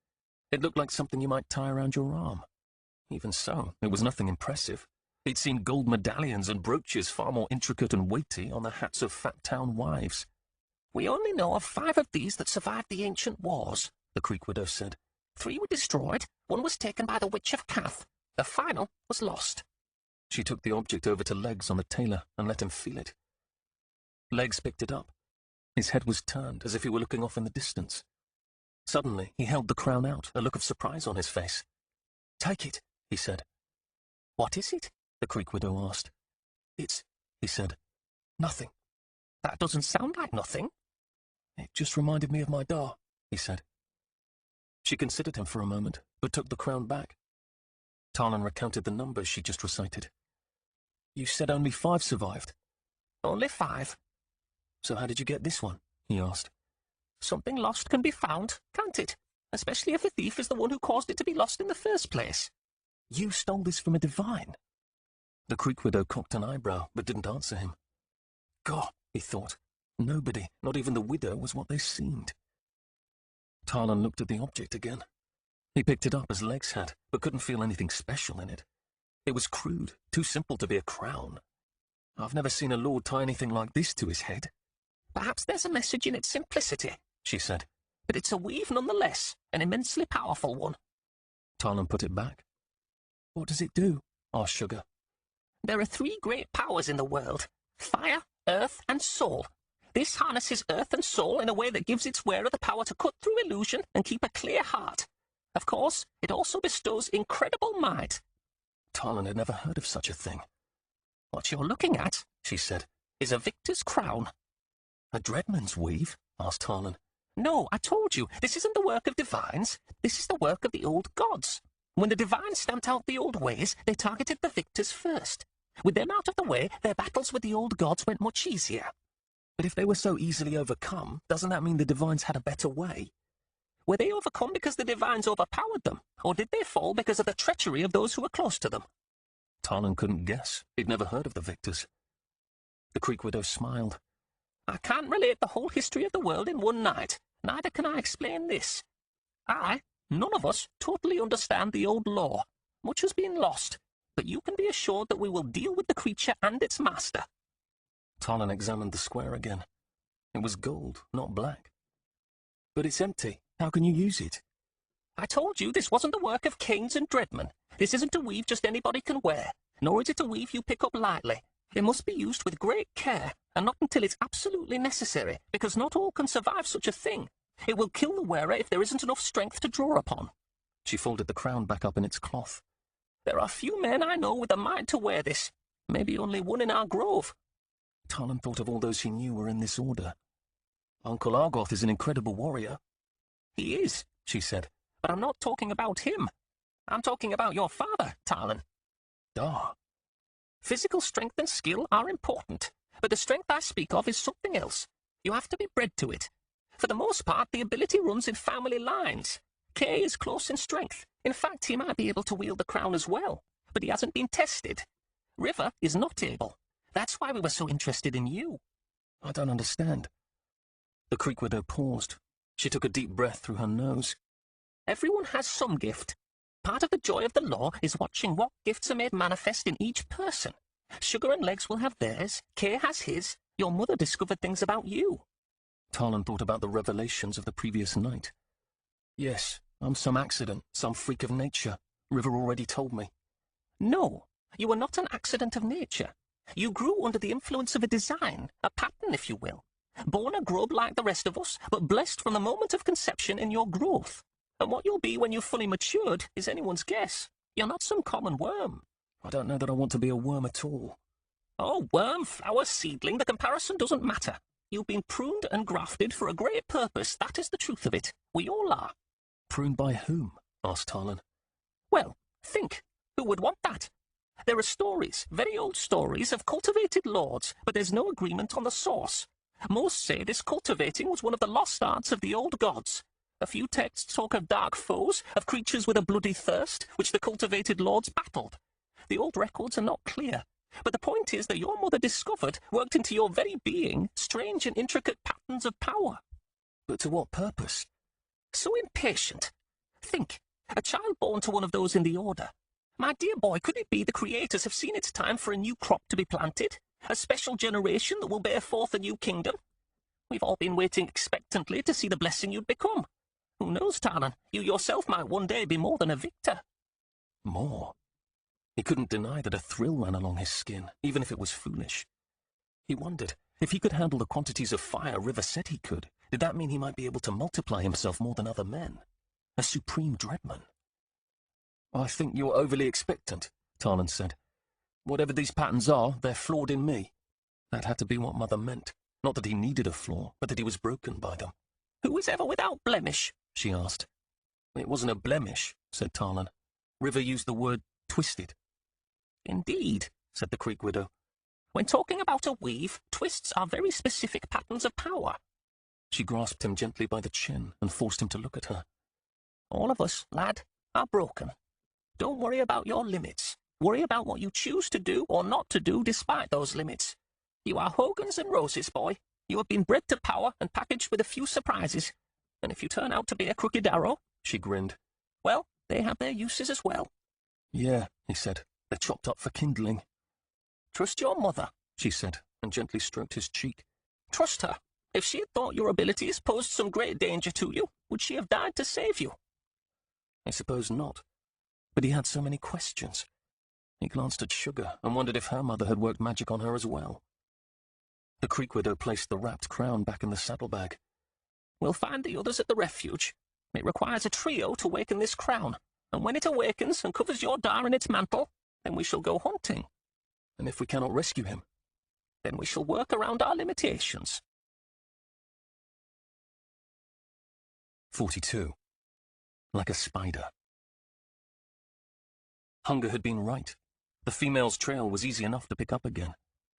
It looked like something you might tie around your arm. Even so, it was nothing impressive. He'd seen gold medallions and brooches far more intricate and weighty on the hats of fat town wives. We only know of 5 of these that survived the ancient wars, the Creek Widow said. 3 were destroyed, 1 was taken by the Witch of Cath. The final was lost. She took the object over to Legs on the tailor and let him feel it. Legs picked it up. His head was turned as if he were looking off in the distance. Suddenly, he held the crown out, a look of surprise on his face. "Take it," he said. "What is it?" the Creek Widow asked. "It's," he said, "nothing." "That doesn't sound like nothing." "It just reminded me of my Dar," he said. She considered him for a moment, but took the crown back. Tarlin recounted the numbers she just recited. "You said only 5 survived." "Only 5. "So how did you get this one?" he asked. "Something lost can be found, can't it? Especially if the thief is the one who caused it to be lost in the first place." "You stole this from a divine?" The Creek Widow cocked an eyebrow, but didn't answer him. God, he thought. Nobody, not even the widow, was what they seemed. Tarlin looked at the object again. He picked it up as Legs had, but couldn't feel anything special in it. It was crude, too simple to be a crown. "I've never seen a lord tie anything like this to his head." "Perhaps there's a message in its simplicity," she said. "But it's a weave nonetheless, an immensely powerful one." Tarlin put it back. "What does it do?" asked Sugar. "There are 3 great powers in the world: fire, earth, and soul. This harnesses earth and soul in a way that gives its wearer the power to cut through illusion and keep a clear heart. Of course, it also bestows incredible might." Tarlin had never heard of such a thing. "What you're looking at," she said, "is a victor's crown." "A dreadman's weave?" asked Tarlin. "No, I told you, this isn't the work of divines. This is the work of the old gods. When the divines stamped out the old ways, they targeted the victors first. With them out of the way, their battles with the old gods went much easier." "But if they were so easily overcome, doesn't that mean the divines had a better way?" "Were they overcome because the divines overpowered them, or did they fall because of the treachery of those who were close to them?" Tarlin couldn't guess. He'd never heard of the victors. The Creek Widow smiled. "I can't relate the whole history of the world in one night. Neither can I explain this. I, None of us totally understand the old law. Much has been lost, but you can be assured that we will deal with the creature and its master. Talon examined the square again. It was gold, not black. But it's empty. How can you use it? I told you this wasn't the work of Keynes and Dreadman. This isn't a weave just anybody can wear, nor is it a weave you pick up lightly. It must be used with great care, and not until it's absolutely necessary, because not all can survive such a thing. It will kill the wearer if there isn't enough strength to draw upon. She folded the crown back up in its cloth. There are few men I know with the mind to wear this. Maybe only one in our grove. Talon thought of all those he knew were in this order. Uncle Argoth is an incredible warrior. He is, she said, but I'm not talking about him. I'm talking about your father, Talon. Ah. Physical strength and skill are important, but the strength I speak of is something else. You have to be bred to it. For the most part, the ability runs in family lines. Kay is close in strength. In fact, he might be able to wield the crown as well, but he hasn't been tested. River is not able. That's why we were so interested in you. I don't understand. The Creek Widow paused. She took a deep breath through her nose. Everyone has some gift. Part of the joy of the law is watching what gifts are made manifest in each person. Sugar and Legs will have theirs, Kay has his, your mother discovered things about you. Talon thought about the revelations of the previous night. Yes, I'm some accident, some freak of nature. River already told me. No, you are not an accident of nature. You grew under the influence of a design, a pattern, if you will. Born a grub like the rest of us, but blessed from the moment of conception in your growth. And what you'll be when you've fully matured is anyone's guess. You're not some common worm. I don't know that I want to be a worm at all. Oh, worm, flower, seedling, the comparison doesn't matter. You've been pruned and grafted for a great purpose, that is the truth of it. We all are. Pruned by whom? Asked Talon. Well, think. Who would want that? There are stories, very old stories, of cultivated lords, but there's no agreement on the source. Most say this cultivating was one of the lost arts of the old gods. A few texts talk of dark foes, of creatures with a bloody thirst, which the cultivated lords battled. The old records are not clear, but the point is that your mother discovered, worked into your very being, strange and intricate patterns of power. But to what purpose? So impatient. Think, a child born to one of those in the order. My dear boy, could it be the creators have seen it's time for a new crop to be planted? A special generation that will bear forth a new kingdom? We've all been waiting expectantly to see the blessing you'd become. Who knows, Talon? You yourself might one day be more than a victor. More? He couldn't deny that a thrill ran along his skin, even if it was foolish. He wondered, if he could handle the quantities of fire River said he could, did that mean he might be able to multiply himself more than other men? A supreme dreadman. I think you're overly expectant, Talon said. Whatever these patterns are, they're flawed in me. That had to be what Mother meant. Not that he needed a flaw, but that he was broken by them. Who is ever without blemish? She asked. It wasn't a blemish, said Talon. River used the word twisted. Indeed, said the Creek Widow. When talking about a weave, twists are very specific patterns of power. She grasped him gently by the chin and forced him to look at her. All of us, lad, are broken. Don't worry about your limits. Worry about what you choose to do or not to do despite those limits. You are Hogan's and Rose's boy. You have been bred to power and packaged with a few surprises. And if you turn out to be a crooked arrow, she grinned, well, they have their uses as well. Yeah, he said. They're chopped up for kindling. Trust your mother, she said, and gently stroked his cheek. Trust her. If she had thought your abilities posed some great danger to you, would she have died to save you? I suppose not. But he had so many questions. He glanced at Sugar and wondered if her mother had worked magic on her as well. The Creek Widow placed the wrapped crown back in the saddlebag. We'll find the others at the refuge. It requires a trio to waken this crown, and when it awakens and covers your dar in its mantle, then we shall go hunting. And if we cannot rescue him? Then we shall work around our limitations. 42. Like a spider. Hunger had been right. The female's trail was easy enough to pick up again.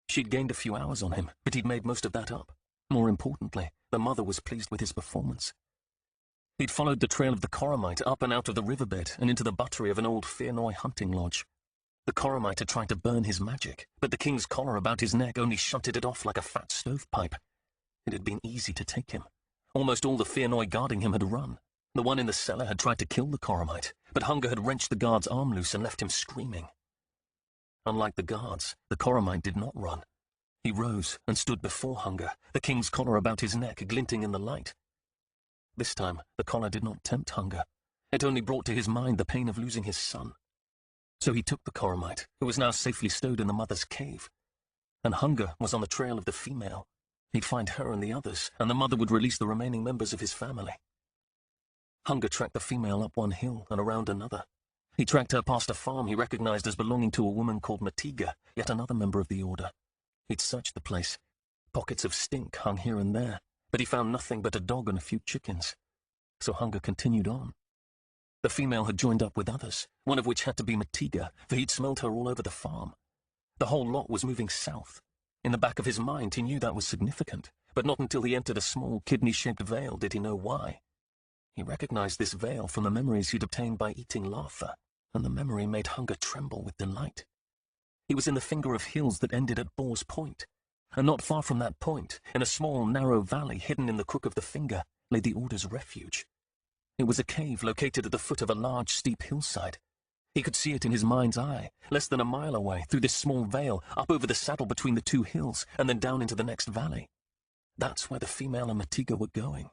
She'd gained a few hours on him, but he'd made most of that up. More importantly, the mother was pleased with his performance. He'd followed the trail of the Coromite up and out of the riverbed and into the buttery of an old Fearnoy hunting lodge. The Coromite had tried to burn his magic, but the king's collar about his neck only shunted it off like a fat stovepipe. It had been easy to take him. Almost all the Fearnoy guarding him had run. The one in the cellar had tried to kill the Coromite, but Hunger had wrenched the guard's arm loose and left him screaming. Unlike the guards, the Coromite did not run. He rose and stood before Hunger, the king's collar about his neck glinting in the light. This time, the collar did not tempt Hunger. It only brought to his mind the pain of losing his son. So he took the Coromite, who was now safely stowed in the mother's cave. And Hunger was on the trail of the female. He'd find her and the others, and the mother would release the remaining members of his family. Hunger tracked the female up one hill and around another. He tracked her past a farm he recognized as belonging to a woman called Matiga, yet another member of the order. He'd searched the place. Pockets of stink hung here and there, but he found nothing but a dog and a few chickens. So Hunger continued on. The female had joined up with others, one of which had to be Matiga, for he'd smelled her all over the farm. The whole lot was moving south. In the back of his mind, he knew that was significant, but not until he entered a small, kidney-shaped vale did he know why. He recognized this vale from the memories he'd obtained by eating Lartha, and the memory made Hunger tremble with delight. He was in the finger of hills that ended at Boar's Point, and not far from that point, in a small, narrow valley hidden in the crook of the finger, lay the Order's refuge. It was a cave located at the foot of a large, steep hillside. He could see it in his mind's eye, less than a mile away, through this small vale, up over the saddle between the two hills, and then down into the next valley. That's where the female and Matiga were going.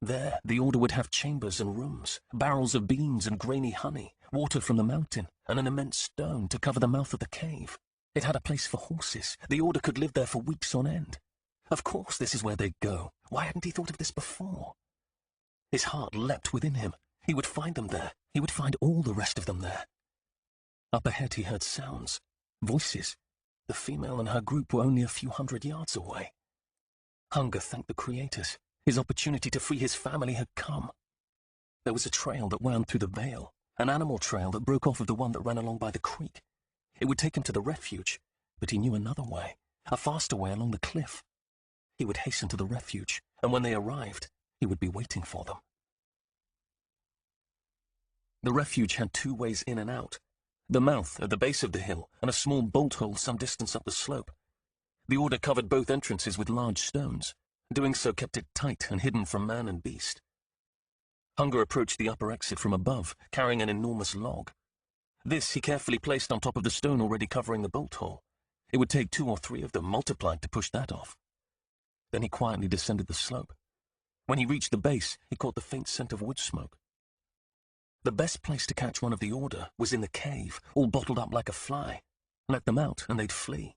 There, the Order would have chambers and rooms, barrels of beans and grainy honey, water from the mountain, and an immense stone to cover the mouth of the cave. It had a place for horses. The Order could live there for weeks on end. Of course this is where they'd go. Why hadn't he thought of this before? His heart leapt within him. He would find them there. He would find all the rest of them there. Up ahead he heard sounds. Voices. The female and her group were only a few 100 yards away. Hunger thanked the creators. His opportunity to free his family had come. There was a trail that wound through the vale, an animal trail that broke off of the one that ran along by the creek. It would take him to the refuge, but he knew another way, a faster way along the cliff. He would hasten to the refuge, and when they arrived, he would be waiting for them. The refuge had two ways in and out, the mouth at the base of the hill and a small bolt hole some distance up the slope. The Order covered both entrances with large stones. Doing so kept it tight and hidden from man and beast. Hunger approached the upper exit from above, carrying an enormous log. This he carefully placed on top of the stone already covering the bolt hole. It would take 2 or 3 of them multiplied to push that off. Then he quietly descended the slope. When he reached the base, he caught the faint scent of wood smoke. The best place to catch one of the Order was in the cave, all bottled up like a fly. Let them out, and they'd flee.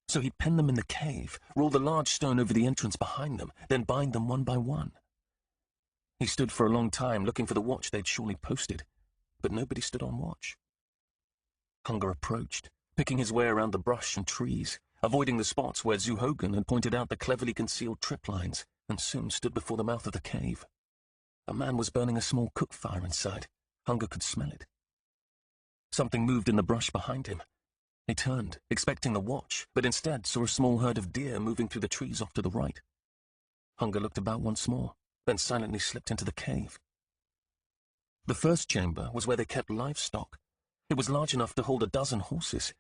So he'd pen them in the cave, roll the large stone over the entrance behind them, then bind them one by one. He stood for a long time looking for the watch they'd surely posted, but nobody stood on watch. Hunger approached, picking his way around the brush and trees, avoiding the spots where Zuhogan had pointed out the cleverly concealed trip lines, and soon stood before the mouth of the cave. A man was burning a small cook fire inside. Hunger could smell it. Something moved in the brush behind him. He turned, expecting the watch, but instead saw a small herd of deer moving through the trees off to the right. Hunger looked about once more, then silently slipped into the cave. The first chamber was where they kept livestock. It was large enough to hold 12 horses,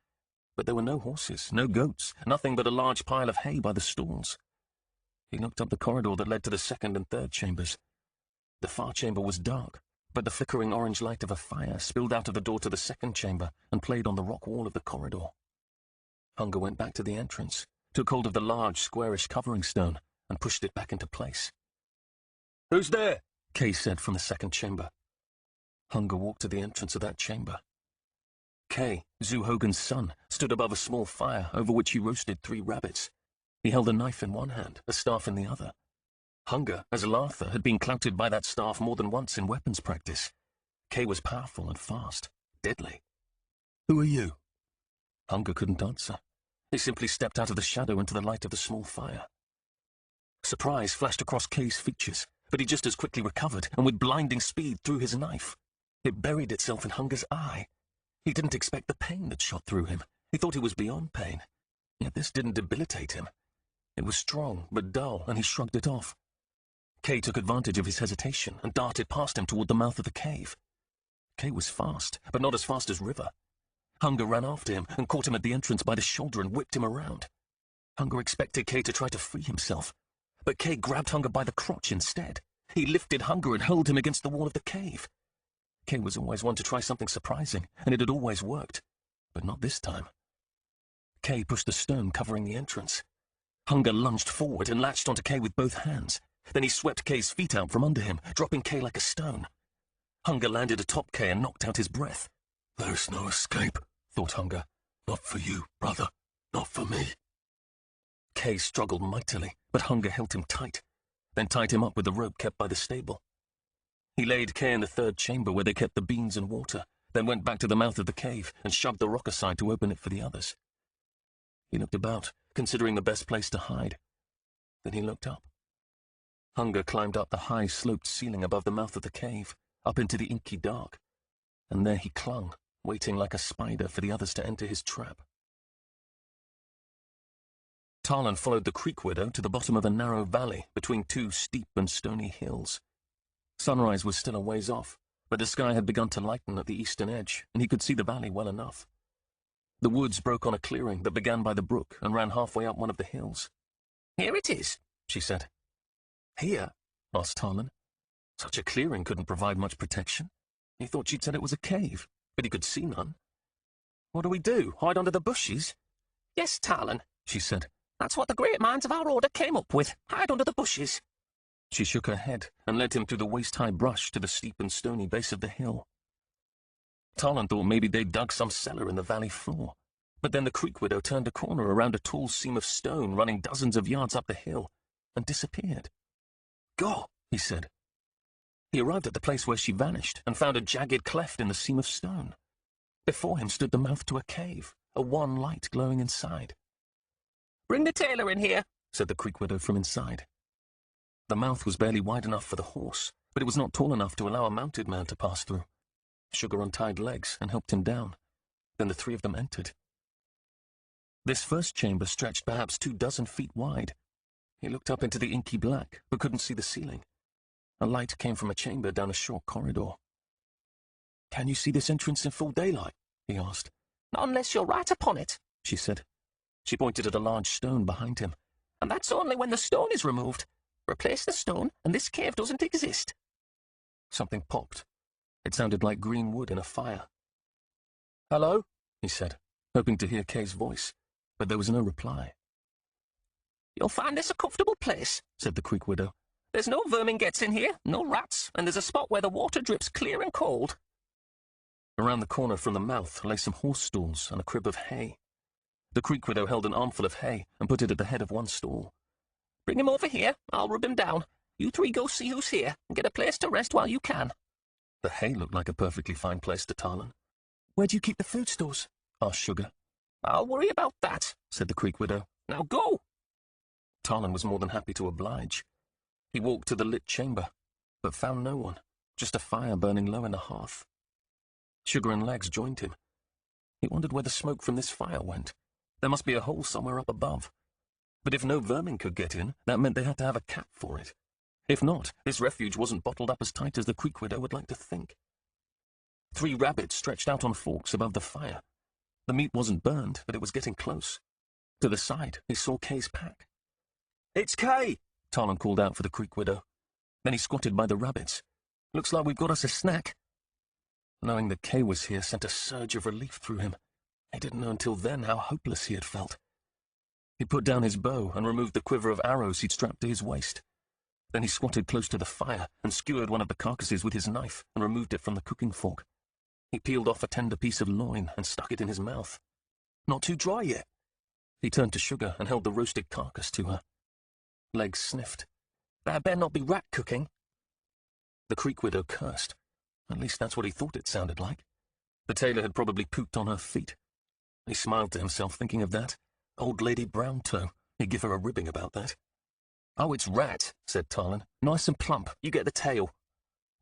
but there were no horses, no goats, nothing but a large pile of hay by the stalls. He looked up the corridor that led to the second and third chambers. The far chamber was dark, but the flickering orange light of a fire spilled out of the door to the second chamber and played on the rock wall of the corridor. Hunger went back to the entrance, took hold of the large, squarish covering stone, and pushed it back into place. "Who's there?" Kay said from the second chamber. Hunger walked to the entrance of that chamber. Kay, Zuhogan's son, stood above a small fire over which he roasted 3 rabbits. He held a knife in one hand, a staff in the other. Hunger, as Lartha, had been clouted by that staff more than once in weapons practice. Kay was powerful and fast, deadly. "Who are you?" Hunger couldn't answer. He simply stepped out of the shadow into the light of the small fire. Surprise flashed across Kay's features, but he just as quickly recovered and with blinding speed threw his knife. It buried itself in Hunger's eye. He didn't expect the pain that shot through him. He thought he was beyond pain. Yet this didn't debilitate him. It was strong but dull, and he shrugged it off. Kay took advantage of his hesitation and darted past him toward the mouth of the cave. Kay was fast, but not as fast as River. Hunger ran after him and caught him at the entrance by the shoulder and whipped him around. Hunger expected Kay to try to free himself, but Kay grabbed Hunger by the crotch instead. He lifted Hunger and hurled him against the wall of the cave. Kay was always one to try something surprising, and it had always worked. But not this time. Kay pushed the stone covering the entrance. Hunger lunged forward and latched onto Kay with both hands. Then he swept Kay's feet out from under him, dropping Kay like a stone. Hunger landed atop Kay and knocked out his breath. "There's no escape," thought Hunger. "Not for you, brother. Not for me." Kay struggled mightily, but Hunger held him tight, then tied him up with the rope kept by the stable. He laid Kay in the third chamber where they kept the beans and water, then went back to the mouth of the cave and shoved the rock aside to open it for the others. He looked about, considering the best place to hide. Then he looked up. Hunger climbed up the high, sloped ceiling above the mouth of the cave, up into the inky dark, and there he clung, waiting like a spider for the others to enter his trap. Tarlan followed the Creek Widow to the bottom of a narrow valley between two steep and stony hills. Sunrise was still a ways off, but the sky had begun to lighten at the eastern edge, and he could see the valley well enough. The woods broke on a clearing that began by the brook and ran halfway up one of the hills. "Here it is," she said. "Here?" asked Tarlan. Such a clearing couldn't provide much protection. He thought she'd said it was a cave, but he could see none. "What do we do? Hide under the bushes?" "Yes, Tarlan," she said. "That's what the great minds of our order came up with. Hide under the bushes." She shook her head and led him through the waist-high brush to the steep and stony base of the hill. Tarlan thought maybe they'd dug some cellar in the valley floor. But then the Creek Widow turned a corner around a tall seam of stone running dozens of yards up the hill and disappeared. "Go," he said. He arrived at the place where she vanished and found a jagged cleft in the seam of stone. Before him stood the mouth to a cave, a wan light glowing inside. "Bring the tailor in here," said the Creek Widow from inside. The mouth was barely wide enough for the horse, but it was not tall enough to allow a mounted man to pass through. Sugar untied legs and helped him down. Then the three of them entered. This first chamber stretched perhaps 24 feet wide. He looked up into the inky black, but couldn't see the ceiling. A light came from a chamber down a short corridor. "Can you see this entrance in full daylight?" he asked. "Not unless you're right upon it," she said. She pointed at a large stone behind him. "And that's only when the stone is removed. Replace the stone, and this cave doesn't exist." Something popped. It sounded like green wood in a fire. "Hello?" he said, hoping to hear Kay's voice, but there was no reply. "You'll find this a comfortable place," said the Creek Widow. "There's no vermin gets in here, no rats, and there's a spot where the water drips clear and cold." Around the corner from the mouth lay some horse stalls and a crib of hay. The Creek Widow held an armful of hay and put it at the head of one stall. "Bring him over here. I'll rub him down. You three go see who's here, and get a place to rest while you can." The hay looked like a perfectly fine place to Tarlan. "Where do you keep the food stores?" asked Sugar. "I'll worry about that," said the Creek Widow. "Now go." Tarlan was more than happy to oblige. He walked to the lit chamber, but found no one, just a fire burning low in the hearth. Sugar and Legs joined him. He wondered where the smoke from this fire went. There must be a hole somewhere up above. But if no vermin could get in, that meant they had to have a cap for it. If not, this refuge wasn't bottled up as tight as the Creek Widow would like to think. 3 rabbits stretched out on forks above the fire. The meat wasn't burned, but it was getting close. To the side, he saw Kay's pack. "It's Kay!" Tarlan called out for the Creek Widow. Then he squatted by the rabbits. "Looks like we've got us a snack." Knowing that Kay was here sent a surge of relief through him. He didn't know until then how hopeless he had felt. He put down his bow and removed the quiver of arrows he'd strapped to his waist. Then he squatted close to the fire and skewered one of the carcasses with his knife and removed it from the cooking fork. He peeled off a tender piece of loin and stuck it in his mouth. "Not too dry yet." He turned to Sugar and held the roasted carcass to her. Legs sniffed. "That better not be rat cooking." The Creek Widow cursed. At least that's what he thought it sounded like. The tailor had probably pooped on her feet. He smiled to himself, thinking of that. Old Lady Browntoe. He'd give her a ribbing about that. "Oh, it's rat," said Tarlan. "Nice and plump. You get the tail."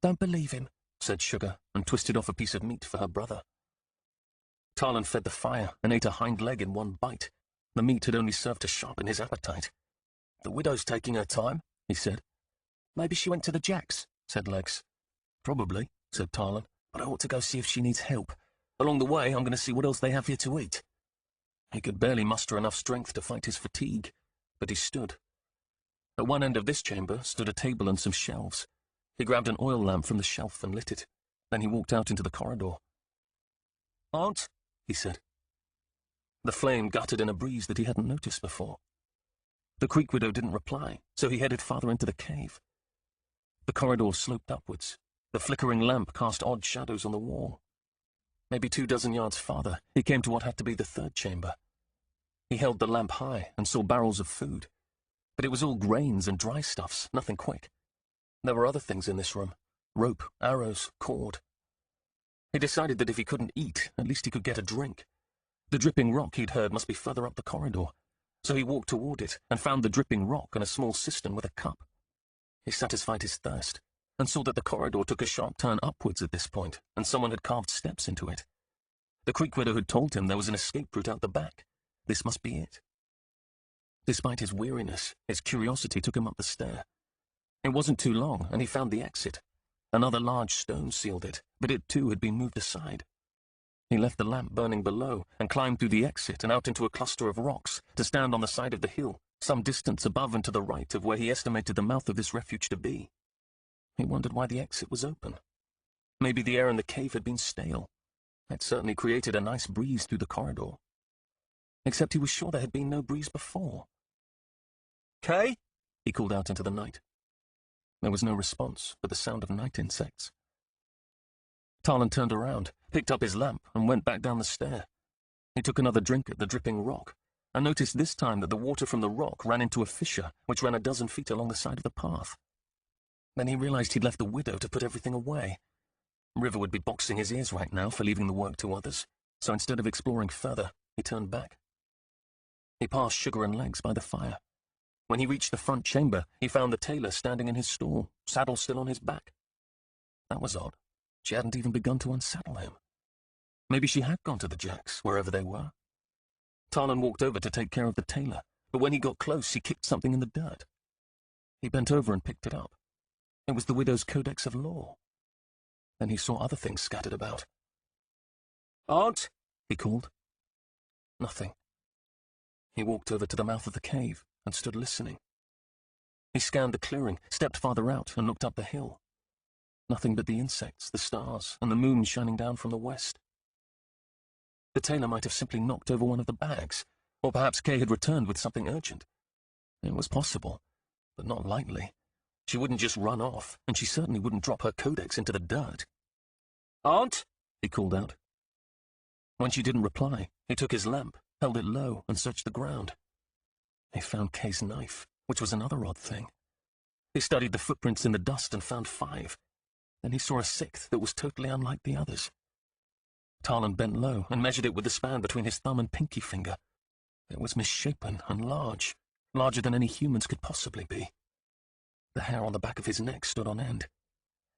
"Don't believe him," said Sugar, and twisted off a piece of meat for her brother. Tarlan fed the fire and ate a hind leg in one bite. The meat had only served to sharpen his appetite. "The widow's taking her time," he said. "Maybe she went to the Jacks," said Legs. "Probably," said Tarlan, "but I ought to go see if she needs help. Along the way, I'm going to see what else they have here to eat." He could barely muster enough strength to fight his fatigue, but he stood. At one end of this chamber stood a table and some shelves. He grabbed an oil lamp from the shelf and lit it. Then he walked out into the corridor. "Aunt," he said. The flame guttered in a breeze that he hadn't noticed before. The creek widow didn't reply, so he headed farther into the cave. The corridor sloped upwards. The flickering lamp cast odd shadows on the wall. Maybe 24 yards farther, he came to what had to be the third chamber. He held the lamp high and saw barrels of food. But it was all grains and dry stuffs, nothing quick. There were other things in this room. Rope, arrows, cord. He decided that if he couldn't eat, at least he could get a drink. The dripping rock he'd heard must be further up the corridor, so he walked toward it and found the dripping rock and a small cistern with a cup. He satisfied his thirst, and saw that the corridor took a sharp turn upwards at this point, and someone had carved steps into it. The creek widow had told him there was an escape route out the back. This must be it. Despite his weariness, his curiosity took him up the stair. It wasn't too long, and he found the exit. Another large stone sealed it, but it too had been moved aside. He left the lamp burning below and climbed through the exit and out into a cluster of rocks to stand on the side of the hill, some distance above and to the right of where he estimated the mouth of this refuge to be. He wondered why the exit was open. Maybe the air in the cave had been stale. It certainly created a nice breeze through the corridor. Except he was sure there had been no breeze before. "Kay?" he called out into the night. There was no response but the sound of night insects. Tarlan turned around, picked up his lamp, and went back down the stair. He took another drink at the dripping rock, and noticed this time that the water from the rock ran into a fissure which ran a dozen feet along the side of the path. Then he realized he'd left the widow to put everything away. River would be boxing his ears right now for leaving the work to others, so instead of exploring further, he turned back. He passed Sugar and Legs by the fire. When he reached the front chamber, he found the tailor standing in his stall, saddle still on his back. That was odd. She hadn't even begun to unsaddle him. Maybe she had gone to the Jacks, wherever they were. Tarlan walked over to take care of the tailor, but when he got close, he kicked something in the dirt. He bent over and picked it up. It was the widow's codex of law. Then he saw other things scattered about. "Aunt," he called. Nothing. He walked over to the mouth of the cave and stood listening. He scanned the clearing, stepped farther out, and looked up the hill. Nothing but the insects, the stars, and the moon shining down from the west. The tailor might have simply knocked over one of the bags, or perhaps Kay had returned with something urgent. It was possible, but not likely. She wouldn't just run off, and she certainly wouldn't drop her codex into the dirt. "Aunt," he called out. When she didn't reply, he took his lamp, held it low, and searched the ground. He found Kay's knife, which was another odd thing. He studied the footprints in the dust and found 5. Then he saw a 6th that was totally unlike the others. Tarlan bent low and measured it with the span between his thumb and pinky finger. It was misshapen and large, larger than any humans could possibly be. The hair on the back of his neck stood on end.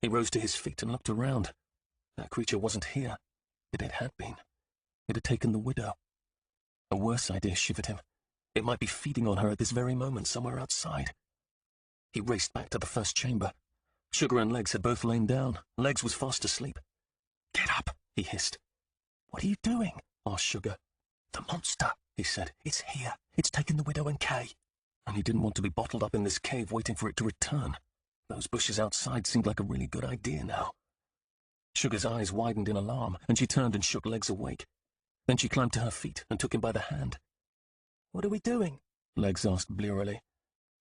He rose to his feet and looked around. That creature wasn't here, but it had been. It had taken the widow. A worse idea shivered him. It might be feeding on her at this very moment somewhere outside. He raced back to the first chamber. Sugar and Legs had both lain down. Legs was fast asleep. "Get up," he hissed. "What are you doing?" asked Sugar. "The monster," he said. "It's here. It's taken the widow and Kay." And he didn't want to be bottled up in this cave waiting for it to return. Those bushes outside seemed like a really good idea now. Sugar's eyes widened in alarm, and she turned and shook Legs awake. Then she climbed to her feet and took him by the hand. "What are we doing?" Legs asked blearily.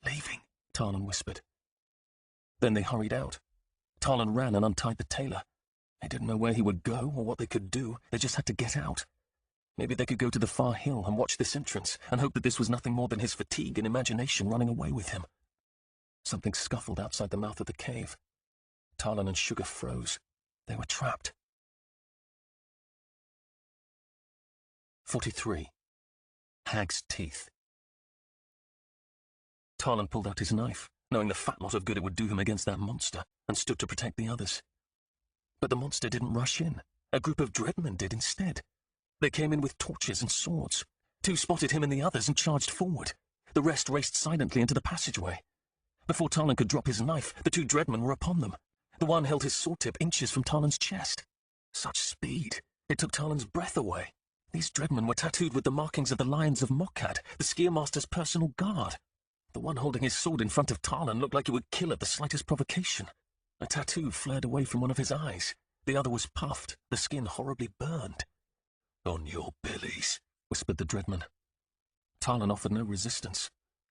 "Leaving," Tarlan whispered. Then they hurried out. Tarlan ran and untied the tailor. They didn't know where he would go or what they could do. They just had to get out. Maybe they could go to the far hill and watch this entrance and hope that this was nothing more than his fatigue and imagination running away with him. Something scuffled outside the mouth of the cave. Tarlan and Sugar froze. They were trapped. 43. Hag's Teeth. Tarlan pulled out his knife, knowing the fat lot of good it would do him against that monster, and stood to protect the others. But the monster didn't rush in. A group of dreadmen did instead. They came in with torches and swords. 2 spotted him and the others and charged forward. The rest raced silently into the passageway. Before Tarlan could drop his knife, the 2 dreadmen were upon them. The one held his sword tip inches from Tarlan's chest. Such speed! It took Tarlan's breath away. These dreadmen were tattooed with the markings of the Lions of Mokkad, the Skiermaster's personal guard. The one holding his sword in front of Tarlan looked like he would kill at the slightest provocation. A tattoo flared away from one of his eyes. The other was puffed, the skin horribly burned. "On your bellies," whispered the Dreadman. Talon offered no resistance.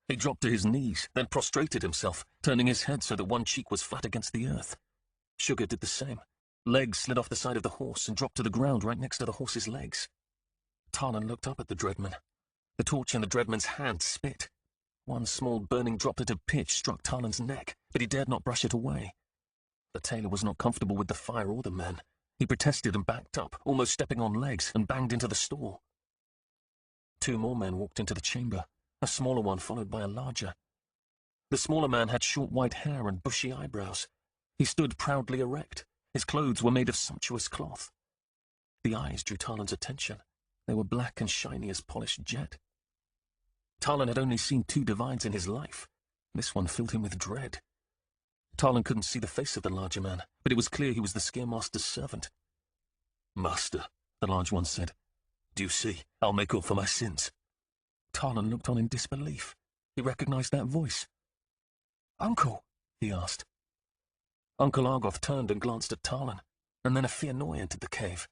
He dropped to his knees, then prostrated himself, turning his head so that one cheek was flat against the earth. Sugar did the same. Legs slid off the side of the horse and dropped to the ground right next to the horse's legs. Talon looked up at the Dreadman. The torch in the Dreadman's hand spit. One small burning droplet of pitch struck Talon's neck, but he dared not brush it away. The tailor was not comfortable with the fire or the men. He protested and backed up, almost stepping on legs, and banged into the stall. 2 more men walked into the chamber, a smaller one followed by a larger. The smaller man had short white hair and bushy eyebrows. He stood proudly erect. His clothes were made of sumptuous cloth. The eyes drew Talon's attention. They were black and shiny as polished jet. Talon had only seen 2 divines in his life. This one filled him with dread. Talon couldn't see the face of the larger man, but it was clear he was the Scaremaster's servant. "Master," the large one said, "do you see? I'll make up for my sins." Talon looked on in disbelief. He recognized that voice. "Uncle?" he asked. Uncle Argoth turned and glanced at Talon, and then a Fianoi entered the cave.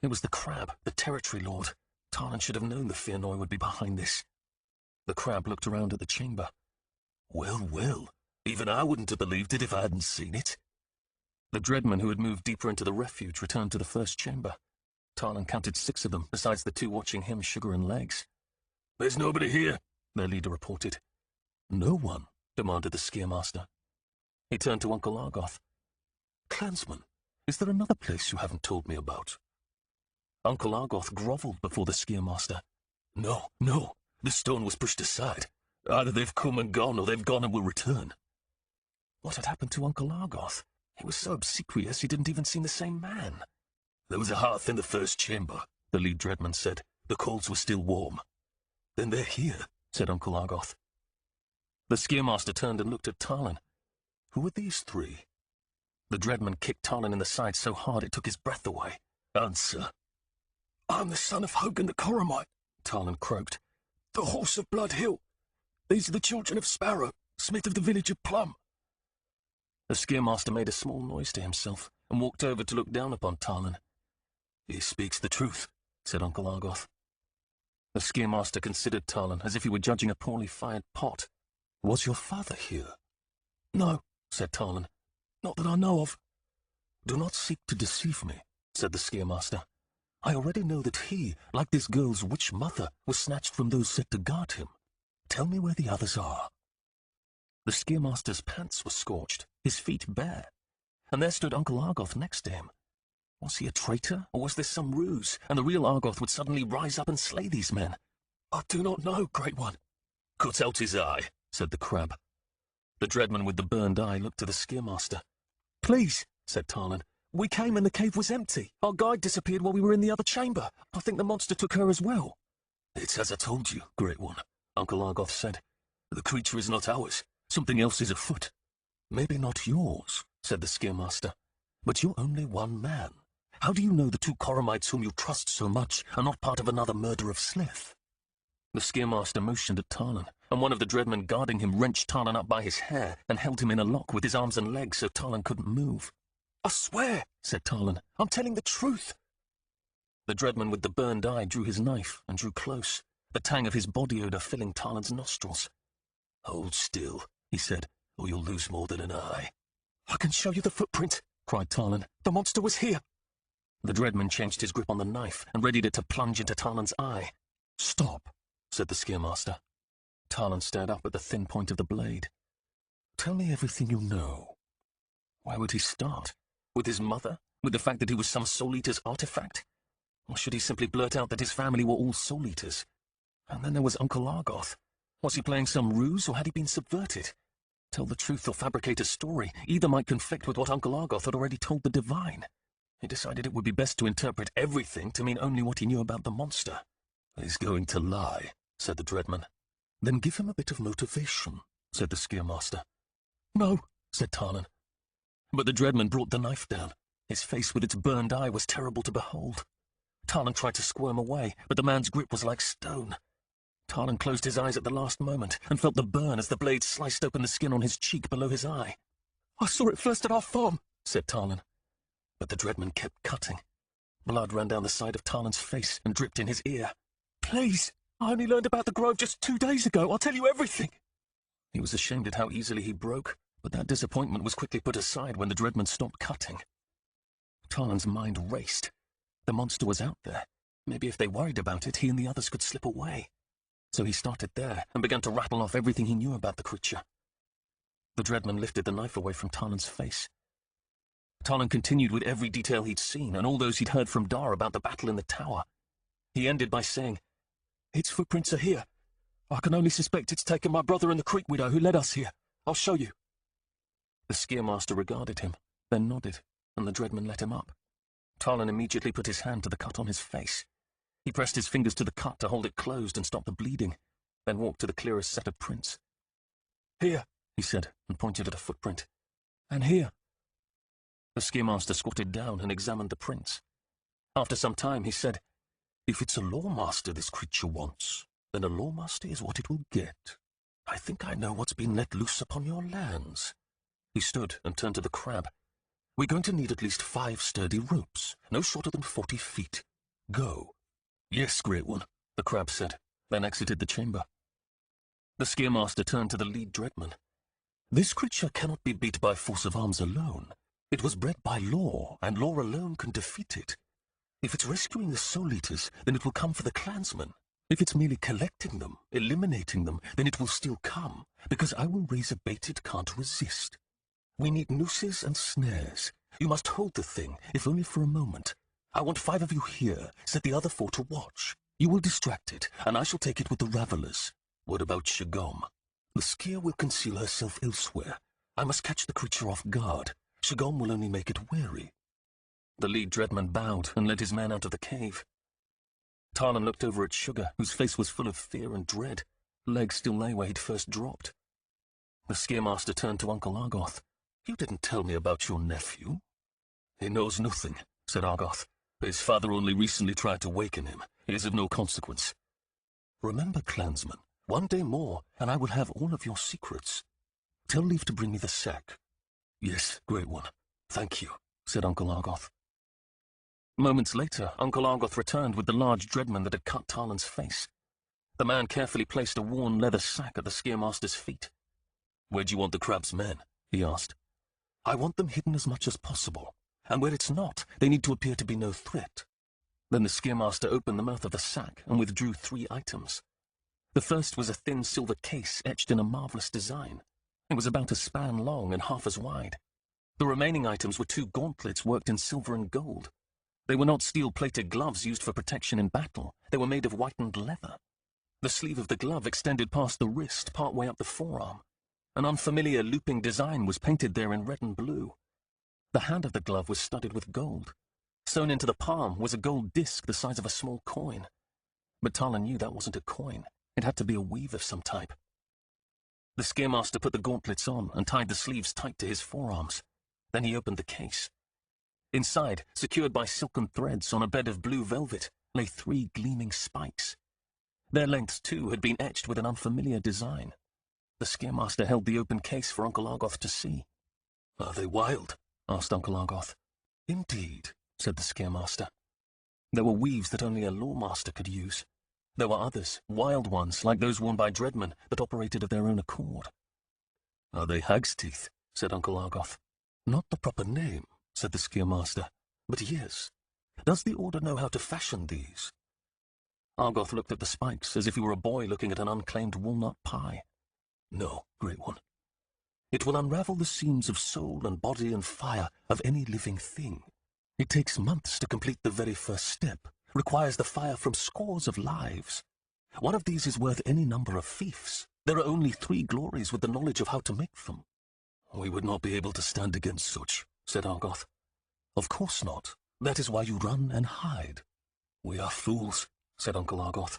It was the crab, the territory lord. Talon should have known the Fianoi would be behind this. The crab looked around at the chamber. "Well, well, even I wouldn't have believed it if I hadn't seen it." The Dreadman, who had moved deeper into the refuge, returned to the first chamber. Talon counted 6 of them, besides the 2 watching him, Sugar and Legs. "There's nobody here," their leader reported. "No one?" demanded the Scaremaster. He turned to Uncle Argoth. "Clansman, is there another place you haven't told me about?" Uncle Argoth grovelled before the Scaremaster. No, the stone was pushed aside. Either they've come and gone, or they've gone and will return." What had happened to Uncle Argoth? He was so obsequious he didn't even seem the same man. "There was a hearth in the first chamber," the lead Dreadman said. "The coals were still warm." "Then they're here," said Uncle Argoth. The Scaremaster turned and looked at Talon. "Who are these 3? The Dreadman kicked Talon in the side so hard it took his breath away. "Answer." "I'm the son of Hogan the Coromite," Talon croaked. "the horse of Blood Hill. These are the children of Sparrow, smith of the village of Plum." The Scaremaster made a small noise to himself and walked over to look down upon Talon. "He speaks the truth," said Uncle Argoth. The Scaremaster considered Talon as if he were judging a poorly fired pot. "Was your father here?" "No," said Talon. "not that I know of." "Do not seek to deceive me," said the Scaremaster. "I already know that he, like this girl's witch mother, was snatched from those set to guard him. Tell me where the others are." The Scaremaster's pants were scorched, his feet bare, and there stood Uncle Argoth next to him. Was he a traitor, or was this some ruse, and the real Argoth would suddenly rise up and slay these men? "I do not know, Great One." "Cut out his eye," said the crab. The Dreadman with the burned eye looked to the Scaremaster. "Please," said Talon. "We came and the cave was empty. Our guide disappeared while we were in the other chamber. I think the monster took her as well." "It's as I told you, Great One," Uncle Argoth said. "The creature is not ours. Something else is afoot." "Maybe not yours," said the Scaremaster. "But you're only one man. How do you know the 2 Coromites whom you trust so much are not part of another murder of Slith?" The Scaremaster motioned at Talon, and one of the Dreadmen guarding him wrenched Talon up by his hair and held him in a lock with his arms and legs so Talon couldn't move. "I swear," said Talon, "I'm telling the truth." The Dreadman with the burned eye drew his knife and drew close, the tang of his body odor filling Talon's nostrils. "Hold still," he said, "or you'll lose more than an eye." "I can show you the footprint," cried Talon. "The monster was here." The Dreadman changed his grip on the knife and readied it to plunge into Talon's eye. "Stop," said the Scaremaster. Talon stared up at the thin point of the blade. "Tell me everything you know." Where would he start? With his mother? With the fact that he was some Soul Eater's artifact? Or should he simply blurt out that his family were all Soul Eaters? And then there was Uncle Argoth. Was he playing some ruse, or had he been subverted? Tell the truth or fabricate a story. Either might conflict with what Uncle Argoth had already told the divine. He decided it would be best to interpret everything to mean only what he knew about the monster. "He's going to lie," said the Dreadman. "Then give him a bit of motivation," said the Scaremaster. "No," said Talon. But the Dreadman brought the knife down. His face with its burned eye was terrible to behold. Talon tried to squirm away, but the man's grip was like stone. Talon closed his eyes at the last moment and felt the burn as the blade sliced open the skin on his cheek below his eye. I saw it first at our farm, said Tarlan. But the dreadman kept cutting. Blood ran down the side of Tarlan's face and dripped in his ear. Please, I only learned about the grove just 2 days ago. I'll tell you everything. He was ashamed at how easily he broke, but that disappointment was quickly put aside when the dreadman stopped cutting. Tarlan's mind raced. The monster was out there. Maybe if they worried about it, he and the others could slip away. So he started there and began to rattle off everything he knew about the creature. The dreadman lifted the knife away from Tarlan's face. Tarlan continued with every detail he'd seen and all those he'd heard from Dar about the battle in the tower. He ended by saying, Its footprints are here. I can only suspect it's taken my brother and the Creek Widow who led us here. I'll show you. The Skiermaster regarded him, then nodded, and the dreadman let him up. Tarlan immediately put his hand to the cut on his face. He pressed his fingers to the cut to hold it closed and stop the bleeding, then walked to the clearest set of prints. Here, he said, and pointed at a footprint. And here. The Skiermaster squatted down and examined the prints. After some time, he said, If it's a lawmaster this creature wants, then a lawmaster is what it will get. I think I know what's been let loose upon your lands. He stood and turned to the crab. We're going to need at least 5 sturdy ropes, no shorter than 40 feet. Go. Yes, Great One, the crab said, then exited the chamber. The Skiermaster turned to the lead dreadman. This creature cannot be beat by force of arms alone. It was bred by law, and law alone can defeat it. If it's rescuing the Soul Eaters, then it will come for the clansmen. If it's merely collecting them, eliminating them, then it will still come, because I will raise a bait it can't resist. We need nooses and snares. You must hold the thing, if only for a moment. I want 5 of you here, set the other 4 to watch. You will distract it, and I shall take it with the Ravelers. What about Shagom? The Skier will conceal herself elsewhere. I must catch the creature off guard. Shagom will only make it wary. The lead dreadman bowed and led his men out of the cave. Tarlan looked over at Sugar, whose face was full of fear and dread. Legs still lay where he'd first dropped. The Skiermaster turned to Uncle Argoth. You didn't tell me about your nephew. He knows nothing, said Argoth. His father only recently tried to waken him. He is of no consequence. Remember, clansmen, one day more, and I will have all of your secrets. Tell Leaf to bring me the sack. Yes, Great One. Thank you, said Uncle Argoth. Moments later, Uncle Argoth returned with the large dreadman that had cut Tarlan's face. The man carefully placed a worn leather sack at the Skiermaster's feet. Where do you want the crab's men? He asked. I want them hidden as much as possible, and where it's not, they need to appear to be no threat. Then the Skiermaster opened the mouth of the sack and withdrew 3 items. The first was a thin silver case etched in a marvelous design. It was about a span long and half as wide. The remaining items were 2 gauntlets worked in silver and gold. They were not steel-plated gloves used for protection in battle. They were made of whitened leather. The sleeve of the glove extended past the wrist, partway up the forearm. An unfamiliar looping design was painted there in red and blue. The hand of the glove was studded with gold. Sewn into the palm was a gold disc the size of a small coin. But Tarlan knew that wasn't a coin. It had to be a weave of some type. The Skiermaster put the gauntlets on and tied the sleeves tight to his forearms. Then he opened the case. Inside, secured by silken threads on a bed of blue velvet, lay 3 gleaming spikes. Their lengths, too, had been etched with an unfamiliar design. The Skiermaster held the open case for Uncle Argoth to see. Are they wild? Asked Uncle Argoth. Indeed, said the Skiermaster. There were weaves that only a lawmaster could use. There were others, wild ones, like those worn by dreadmen, that operated of their own accord. Are they hag's teeth? Said Uncle Argoth. Not the proper name, said the Skiermaster. But yes. Does the Order know how to fashion these? Argoth looked at the spikes as if he were a boy looking at an unclaimed walnut pie. No, Great One. It will unravel the seams of soul and body and fire of any living thing. It takes months to complete the very first step, requires the fire from scores of lives. One of these is worth any number of fiefs. There are only 3 glories with the knowledge of how to make them. We would not be able to stand against such, said Argoth. Of course not. That is why you run and hide. We are fools, said Uncle Argoth.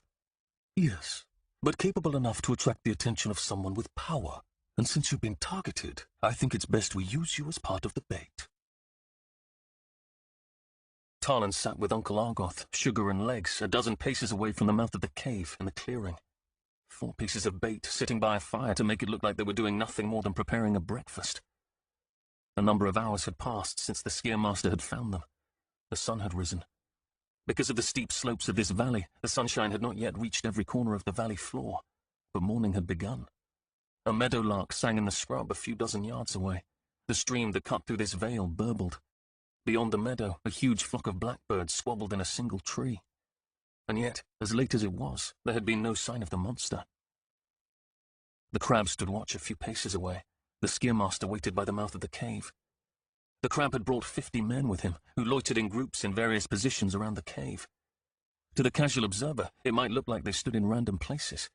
Yes, but capable enough to attract the attention of someone with power. And since you've been targeted, I think it's best we use you as part of the bait. Tarlan sat with Uncle Argoth, Sugar and Legs, a dozen paces away from the mouth of the cave in the clearing. 4 pieces of bait sitting by a fire to make it look like they were doing nothing more than preparing a breakfast. A number of hours had passed since the Skier-Master had found them. The sun had risen. Because of the steep slopes of this valley, the sunshine had not yet reached every corner of the valley floor, but morning had begun. A meadowlark sang in the scrub a few dozen yards away. The stream that cut through this vale burbled. Beyond the meadow, a huge flock of blackbirds squabbled in a single tree. And yet, as late as it was, there had been no sign of the monster. The crab stood watch a few paces away. The Skier-Master waited by the mouth of the cave. The crab had brought 50 men with him, who loitered in groups in various positions around the cave. To the casual observer, it might look like they stood in random places.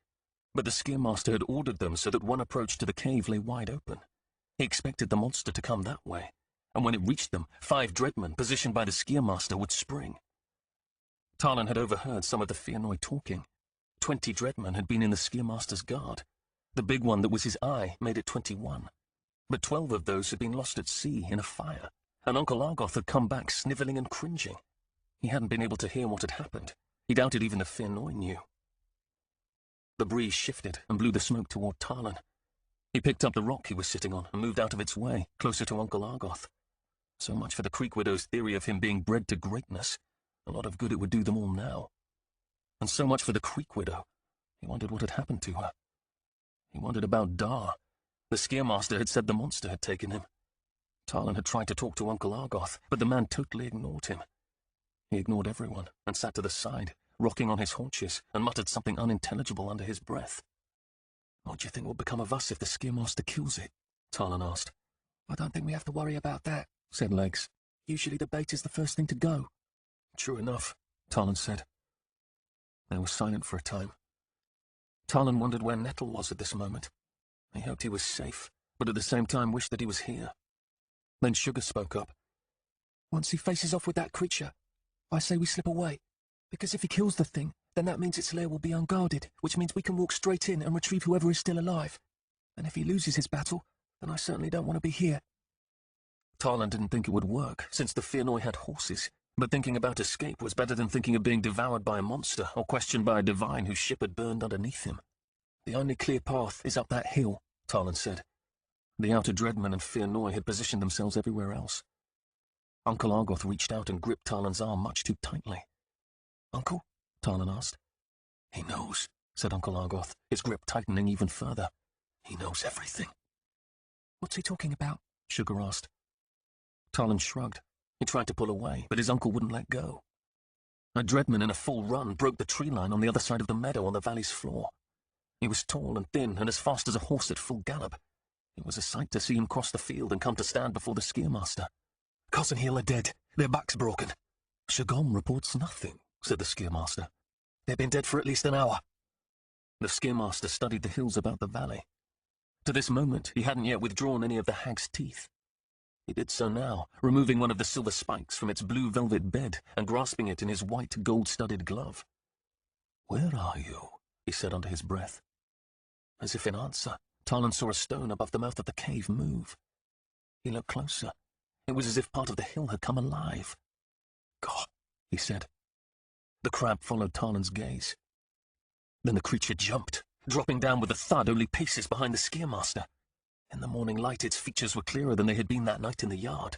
But the Skier-Master had ordered them so that one approach to the cave lay wide open. He expected the monster to come that way, and when it reached them, 5 dreadmen positioned by the Skier-Master would spring. Talon had overheard some of the Fianoi talking. 20 dreadmen had been in the Skier-Master's guard. The big one that was his eye made it 21. But 12 of those had been lost at sea in a fire, and Uncle Argoth had come back snivelling and cringing. He hadn't been able to hear what had happened. He doubted even the Fianoi knew. The breeze shifted and blew the smoke toward Talon. He picked up the rock he was sitting on and moved out of its way, closer to Uncle Argoth. So much for the Creek Widow's theory of him being bred to greatness. A lot of good it would do them all now. And so much for the Creek Widow. He wondered what had happened to her. He wondered about Dar. The Skier-Master had said the monster had taken him. Talon had tried to talk to Uncle Argoth, but the man totally ignored him. He ignored everyone and sat to the side, rocking on his haunches, and muttered something unintelligible under his breath. "What do you think will become of us if the Skier-Master kills it?" Talon asked. "I don't think we have to worry about that," said Legs. "Usually the bait is the first thing to go." "True enough," Talon said. They were silent for a time. Talon wondered where Nettle was at this moment. He hoped he was safe, but at the same time wished that he was here. Then Sugar spoke up. "Once he faces off with that creature, I say we slip away. Because if he kills the thing, then that means its lair will be unguarded, which means we can walk straight in and retrieve whoever is still alive. And if he loses his battle, then I certainly don't want to be here." Talon didn't think it would work, since the Fianoi had horses, but thinking about escape was better than thinking of being devoured by a monster or questioned by a divine whose ship had burned underneath him. "The only clear path is up that hill," Talon said. The outer dreadmen and Fianoi had positioned themselves everywhere else. Uncle Argoth reached out and gripped Talon's arm much too tightly. "Uncle?" Talon asked. "He knows," said Uncle Argoth, his grip tightening even further. "He knows everything." "What's he talking about?" Sugar asked. Talon shrugged. He tried to pull away, but his uncle wouldn't let go. A dreadman in a full run broke the tree line on the other side of the meadow on the valley's floor. He was tall and thin and as fast as a horse at full gallop. It was a sight to see him cross the field and come to stand before the Skier-Master. "Cos and Hill are dead. Their backs broken." "Shagom reports nothing," said the Skier-Master. "They've been dead for at least an hour." The Skier-Master studied the hills about the valley. To this moment, he hadn't yet withdrawn any of the hag's teeth. He did so now, removing one of the silver spikes from its blue velvet bed and grasping it in his white gold-studded glove. "Where are you?" he said under his breath. As if in answer, Talon saw a stone above the mouth of the cave move. He looked closer. It was as if part of the hill had come alive. "God," he said. The crab followed Talon's gaze. Then the creature jumped, dropping down with a thud only paces behind the Skier-Master. In the morning light, its features were clearer than they had been that night in the yard.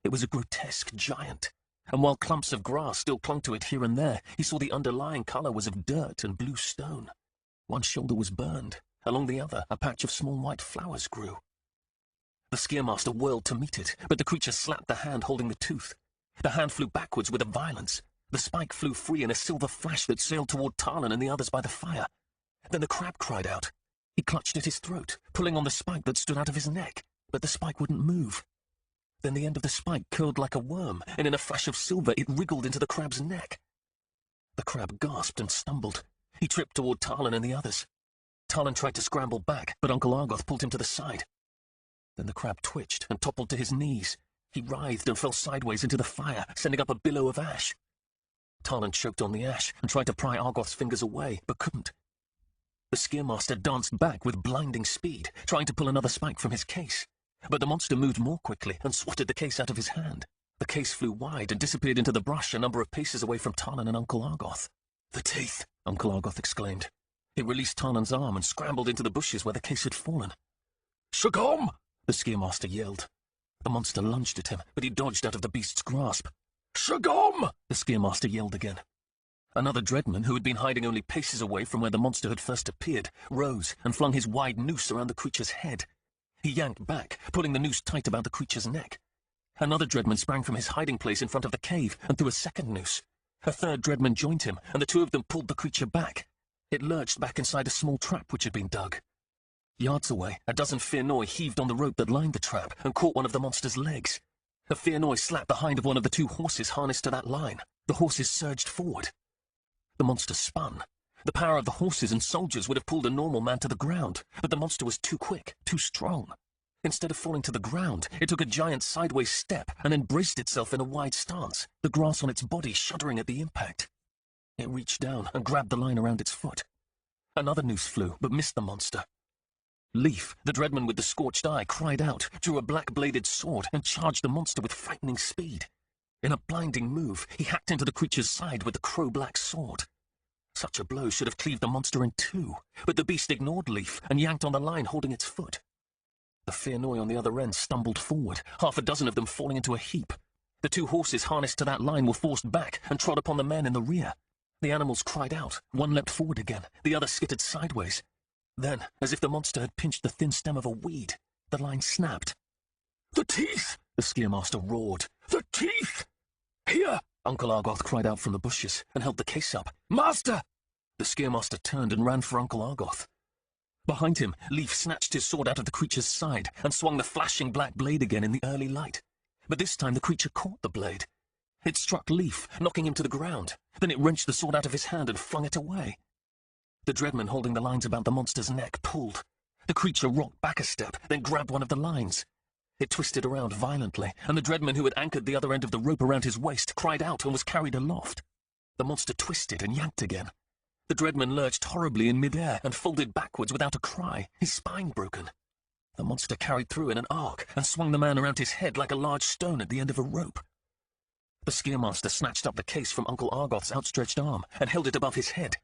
It was a grotesque giant, and while clumps of grass still clung to it here and there, he saw the underlying color was of dirt and blue stone. One shoulder was burned. Along the other, a patch of small white flowers grew. The Skier-Master whirled to meet it, but the creature slapped the hand holding the tooth. The hand flew backwards with a violence. The spike flew free in a silver flash that sailed toward Talon and the others by the fire. Then the crab cried out. He clutched at his throat, pulling on the spike that stood out of his neck, but the spike wouldn't move. Then the end of the spike curled like a worm, and in a flash of silver it wriggled into the crab's neck. The crab gasped and stumbled. He tripped toward Talon and the others. Talon tried to scramble back, but Uncle Argoth pulled him to the side. Then the crab twitched and toppled to his knees. He writhed and fell sideways into the fire, sending up a billow of ash. Talon choked on the ash and tried to pry Argoth's fingers away, but couldn't. The Skier-Master danced back with blinding speed, trying to pull another spike from his case. But the monster moved more quickly and swatted the case out of his hand. The case flew wide and disappeared into the brush a number of paces away from Talon and Uncle Argoth. "The teeth!" Uncle Argoth exclaimed. He released Talon's arm and scrambled into the bushes where the case had fallen. "Shagom!" the Skier-Master yelled. The monster lunged at him, but he dodged out of the beast's grasp. "Shagom!" The Scaremaster yelled again. Another Dreadman, who had been hiding only paces away from where the monster had first appeared, rose and flung his wide noose around the creature's head. He yanked back, pulling the noose tight about the creature's neck. Another Dreadman sprang from his hiding place in front of the cave and threw a second noose. A third Dreadman joined him, and the two of them pulled the creature back. It lurched back inside a small trap which had been dug. Yards away, a dozen Fearnoi heaved on the rope that lined the trap and caught one of the monster's legs. A Fearnoi slapped the hind of one of the two horses harnessed to that line. The horses surged forward. The monster spun. The power of the horses and soldiers would have pulled a normal man to the ground, but the monster was too quick, too strong. Instead of falling to the ground, it took a giant sideways step and then braced itself in a wide stance, the grass on its body shuddering at the impact. It reached down and grabbed the line around its foot. Another noose flew, but missed the monster. Leaf, the Dreadman with the scorched eye, cried out, drew a black-bladed sword, and charged the monster with frightening speed. In a blinding move, he hacked into the creature's side with the crow-black sword. Such a blow should have cleaved the monster in two, but the beast ignored Leaf and yanked on the line holding its foot. The Fearnoi on the other end stumbled forward, half a dozen of them falling into a heap. The two horses harnessed to that line were forced back and trod upon the men in the rear. The animals cried out, one leapt forward again, the other skittered sideways. Then, as if the monster had pinched the thin stem of a weed, the line snapped. "The teeth!" The Scaremaster roared. "The teeth! Here!" Uncle Argoth cried out from the bushes and held the case up. "Master!" The Scaremaster turned and ran for Uncle Argoth. Behind him, Leaf snatched his sword out of the creature's side and swung the flashing black blade again in the early light. But this time the creature caught the blade. It struck Leaf, knocking him to the ground. Then it wrenched the sword out of his hand and flung it away. The Dreadman holding the lines about the monster's neck pulled. The creature rocked back a step, then grabbed one of the lines. It twisted around violently, and the Dreadman who had anchored the other end of the rope around his waist cried out and was carried aloft. The monster twisted and yanked again. The Dreadman lurched horribly in midair and folded backwards without a cry, his spine broken. The monster carried through in an arc and swung the man around his head like a large stone at the end of a rope. The Scaremaster snatched up the case from Uncle Argoth's outstretched arm and held it above his head.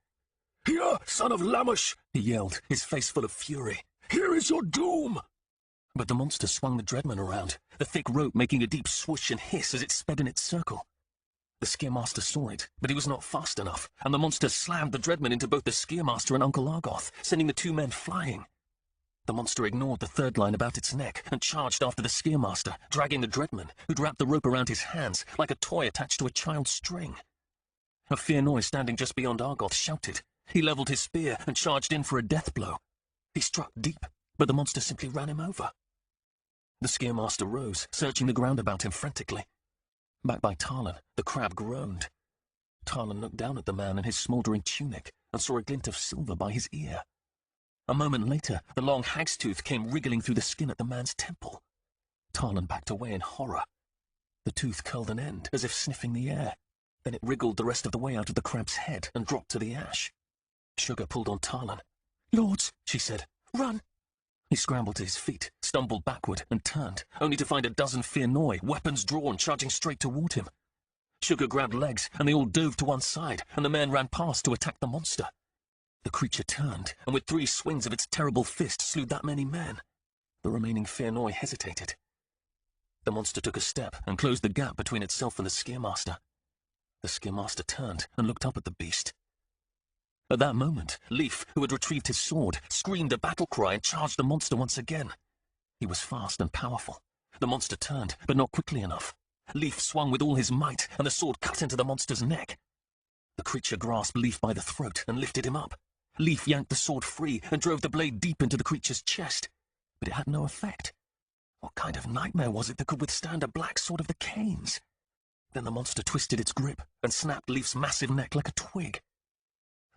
"Here, son of Lamash!" he yelled, his face full of fury. "Here is your doom!" But the monster swung the Dreadman around, the thick rope making a deep swoosh and hiss as it sped in its circle. The Scaremaster saw it, but he was not fast enough, and the monster slammed the Dreadman into both the Scaremaster and Uncle Argoth, sending the two men flying. The monster ignored the third line about its neck and charged after the Scaremaster, dragging the Dreadman, who'd wrapped the rope around his hands like a toy attached to a child's string. A Fearnoi standing just beyond Argoth shouted. He levelled his spear and charged in for a death blow. He struck deep, but the monster simply ran him over. The Scaremaster rose, searching the ground about him frantically. Back by Tarlan, the crab groaned. Tarlan looked down at the man in his smouldering tunic and saw a glint of silver by his ear. A moment later, the long hag's tooth came wriggling through the skin at the man's temple. Tarlan backed away in horror. The tooth curled an end, as if sniffing the air. Then it wriggled the rest of the way out of the crab's head and dropped to the ash. Sugar pulled on Tarlan. "Lords," she said. "run!" He scrambled to his feet, stumbled backward, and turned, only to find a dozen Fearnoi, weapons drawn, charging straight toward him. Sugar grabbed legs, and they all dove to one side, and the man ran past to attack the monster. The creature turned, and with 3 swings of its terrible fist slew that many men. The remaining Fearnoi hesitated. The monster took a step and closed the gap between itself and the Scaremaster. The Scaremaster turned and looked up at the beast. At that moment, Leaf, who had retrieved his sword, screamed a battle cry and charged the monster once again. He was fast and powerful. The monster turned, but not quickly enough. Leaf swung with all his might, and the sword cut into the monster's neck. The creature grasped Leaf by the throat and lifted him up. Leaf yanked the sword free and drove the blade deep into the creature's chest. But it had no effect. What kind of nightmare was it that could withstand a black sword of the Cain's? Then the monster twisted its grip and snapped Leaf's massive neck like a twig.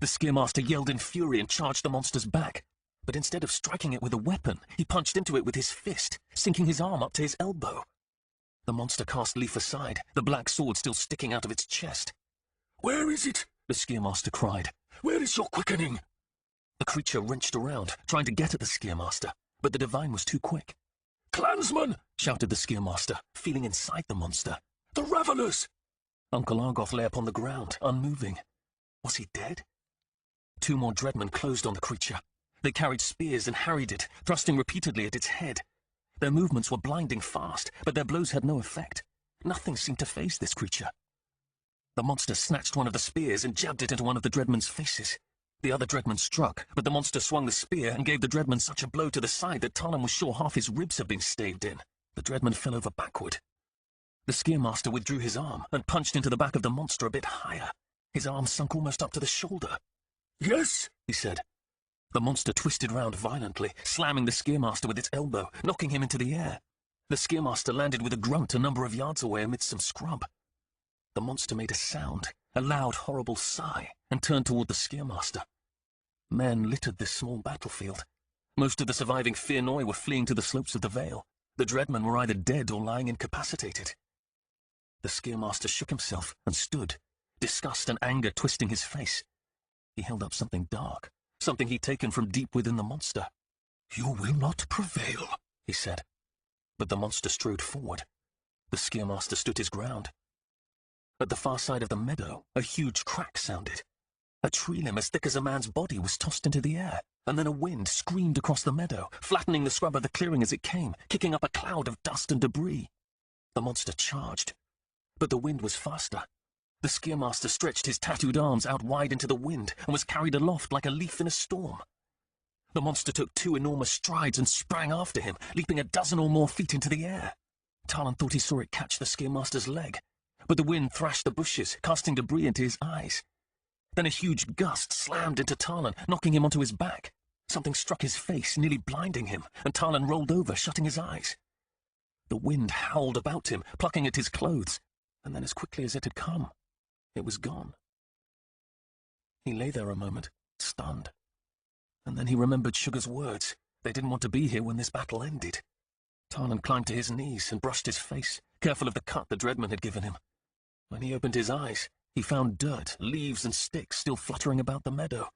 The Scaremaster yelled in fury and charged the monster's back. But instead of striking it with a weapon, he punched into it with his fist, sinking his arm up to his elbow. The monster cast Leaf aside, the black sword still sticking out of its chest. "Where is it?" the Scaremaster cried. "Where is your quickening?" The creature wrenched around, trying to get at the Scaremaster, but the divine was too quick. "Clansmen!" shouted the Scaremaster, feeling inside the monster. "The Raveners!" Uncle Argoth lay upon the ground, unmoving. Was he dead? 2 more Dreadmen closed on the creature. They carried spears and harried it, thrusting repeatedly at its head. Their movements were blinding fast, but their blows had no effect. Nothing seemed to faze this creature. The monster snatched one of the spears and jabbed it into one of the Dreadmen's faces. The other Dreadman struck, but the monster swung the spear and gave the Dreadman such a blow to the side that Talon was sure half his ribs had been staved in. The Dreadman fell over backward. The Skearmaster withdrew his arm and punched into the back of the monster a bit higher. His arm sunk almost up to the shoulder. "Yes," he said. The monster twisted round violently, slamming the Skearmaster with its elbow, knocking him into the air. The Skearmaster landed with a grunt a number of yards away amidst some scrub. The monster made a sound, a loud, horrible sigh, and turned toward the Skearmaster. Men littered this small battlefield. Most of the surviving Fearnoi were fleeing to the slopes of the Vale. The Dreadmen were either dead or lying incapacitated. The Skearmaster shook himself and stood, disgust and anger twisting his face. He held up something dark, something he'd taken from deep within the monster. "You will not prevail," he said. But the monster strode forward. The Skearmaster stood his ground. At the far side of the meadow, a huge crack sounded. A tree limb as thick as a man's body was tossed into the air, and then a wind screamed across the meadow, flattening the scrub of the clearing as it came, kicking up a cloud of dust and debris. The monster charged. But the wind was faster. The Skearmaster stretched his tattooed arms out wide into the wind and was carried aloft like a leaf in a storm. The monster took 2 enormous strides and sprang after him, leaping a dozen or more feet into the air. Talon thought he saw it catch the Skearmaster's leg, but the wind thrashed the bushes, casting debris into his eyes. Then a huge gust slammed into Talon, knocking him onto his back. Something struck his face, nearly blinding him, and Talon rolled over, shutting his eyes. The wind howled about him, plucking at his clothes, and then as quickly as it had come, it was gone. He lay there a moment, stunned. And then he remembered Sugar's words. They didn't want to be here when this battle ended. Talon climbed to his knees and brushed his face, careful of the cut the Dreadman had given him. When he opened his eyes, he found dirt, leaves and sticks still fluttering about the meadow.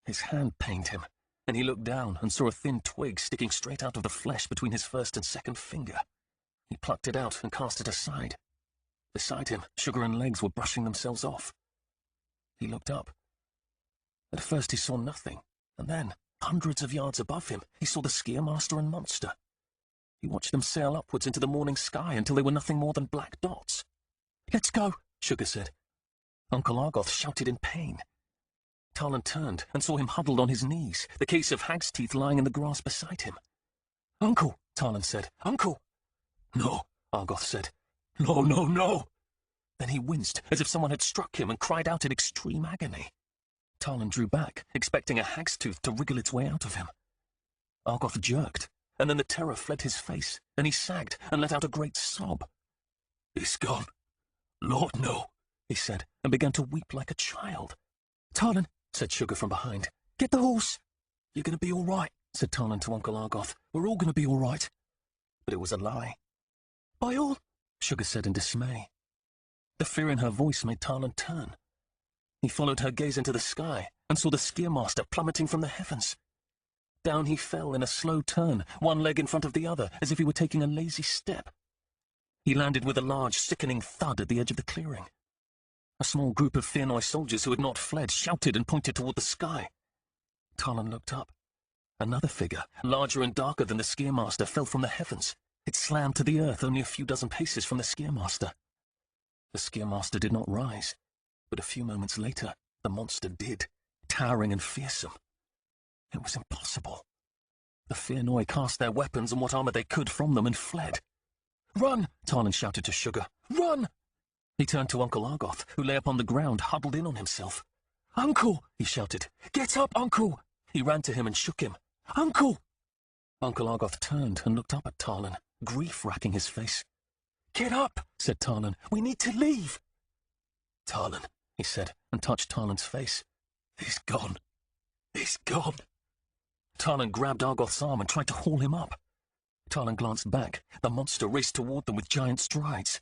His hand pained him, and he looked down and saw a thin twig sticking straight out of the flesh between his first and second finger. He plucked it out and cast it aside. Beside him, Sugar and Legs were brushing themselves off. He looked up. At first he saw nothing, and then, hundreds of yards above him, he saw the Skearmaster and monster. He watched them sail upwards into the morning sky until they were nothing more than black dots. "Let's go," Sugar said. Uncle Argoth shouted in pain. Talon turned and saw him huddled on his knees, the case of hag's teeth lying in the grass beside him. "Uncle," Talon said. "Uncle!" "No," Argoth said. "No, no, no!" Then he winced, as if someone had struck him, and cried out in extreme agony. Talon drew back, expecting a hag's tooth to wriggle its way out of him. Argoth jerked, and then the terror fled his face, and he sagged and let out a great sob. "It's gone. Lord, no," he said, and began to weep like a child. "Talon," said Sugar from behind, "get the horse." "You're going to be all right," said Talon to Uncle Argoth. "We're all going to be all right." But it was a lie. "By all?" Sugar said in dismay. The fear in her voice made Talon turn. He followed her gaze into the sky and saw the Skearmaster plummeting from the heavens. Down he fell in a slow turn, one leg in front of the other, as if he were taking a lazy step. He landed with a large, sickening thud at the edge of the clearing. A small group of Fearnoi soldiers who had not fled shouted and pointed toward the sky. Talon looked up. Another figure, larger and darker than the Skearmaster, fell from the heavens. It slammed to the earth only a few dozen paces from the Skearmaster. The Skearmaster did not rise, but a few moments later, the monster did, towering and fearsome. It was impossible. The Fearnoi cast their weapons and what armor they could from them and fled. "Run!" Talon shouted to Sugar. "Run!" He turned to Uncle Argoth, who lay upon the ground, huddled in on himself. "Uncle!" he shouted. "Get up, Uncle!" He ran to him and shook him. "Uncle!" Uncle Argoth turned and looked up at Talon, grief racking his face. "Get up," said Talon. "We need to leave." "Talon," he said, and touched Talon's face. "He's gone. He's gone." Talon grabbed Argoth's arm and tried to haul him up. Talon glanced back. The monster raced toward them with giant strides.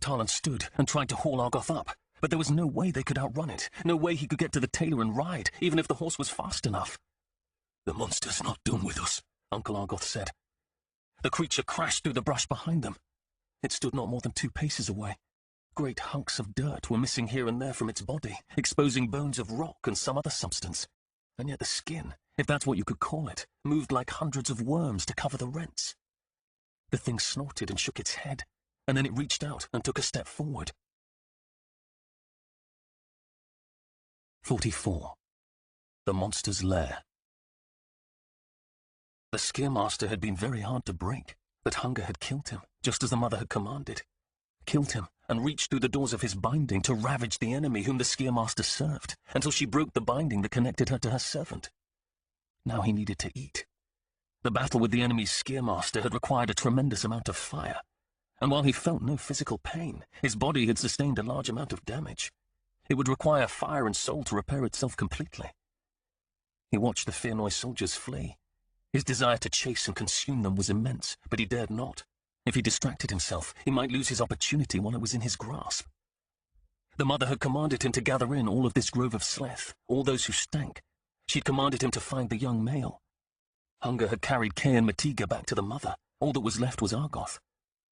Talon stood and tried to haul Argoth up, but there was no way they could outrun it, no way he could get to the tailor and ride, even if the horse was fast enough. "The monster's not done with us," Uncle Argoth said. The creature crashed through the brush behind them. It stood not more than 2 paces away. Great hunks of dirt were missing here and there from its body, exposing bones of rock and some other substance. And yet the skin, if that's what you could call it, moved like hundreds of worms to cover the rents. The thing snorted and shook its head, and then it reached out and took a step forward. 44. The Monster's Lair. The Scaremaster had been very hard to break, but hunger had killed him, just as the mother had commanded. Killed him, and reached through the doors of his binding to ravage the enemy whom the Scaremaster served, until she broke the binding that connected her to her servant. Now he needed to eat. The battle with the enemy's Scaremaster had required a tremendous amount of fire, and while he felt no physical pain, his body had sustained a large amount of damage. It would require fire and soul to repair itself completely. He watched the Fearnoy soldiers flee. His desire to chase and consume them was immense, but he dared not. If he distracted himself, he might lose his opportunity while it was in his grasp. The mother had commanded him to gather in all of this grove of Sleth, all those who stank. She'd commanded him to find the young male. Hunger had carried Kay and Matiga back to the mother. All that was left was Argoth.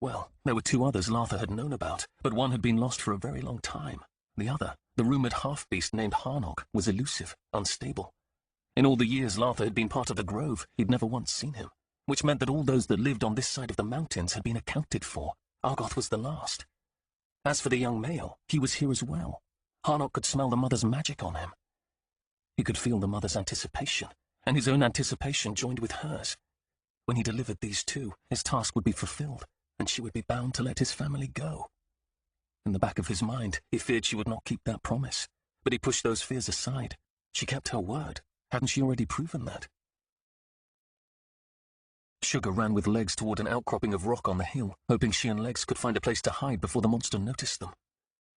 Well, there were 2 others Latha had known about, but one had been lost for a very long time. The other, the rumoured half-beast named Harnog, was elusive, unstable. In all the years Latha had been part of the grove, he'd never once seen him, which meant that all those that lived on this side of the mountains had been accounted for. Argoth was the last. As for the young male, he was here as well. Harnog could smell the mother's magic on him. He could feel the mother's anticipation, and his own anticipation joined with hers. When he delivered these 2, his task would be fulfilled, and she would be bound to let his family go. In the back of his mind, he feared she would not keep that promise, but he pushed those fears aside. She kept her word. Hadn't she already proven that? Sugar ran with Legs toward an outcropping of rock on the hill, hoping she and Legs could find a place to hide before the monster noticed them.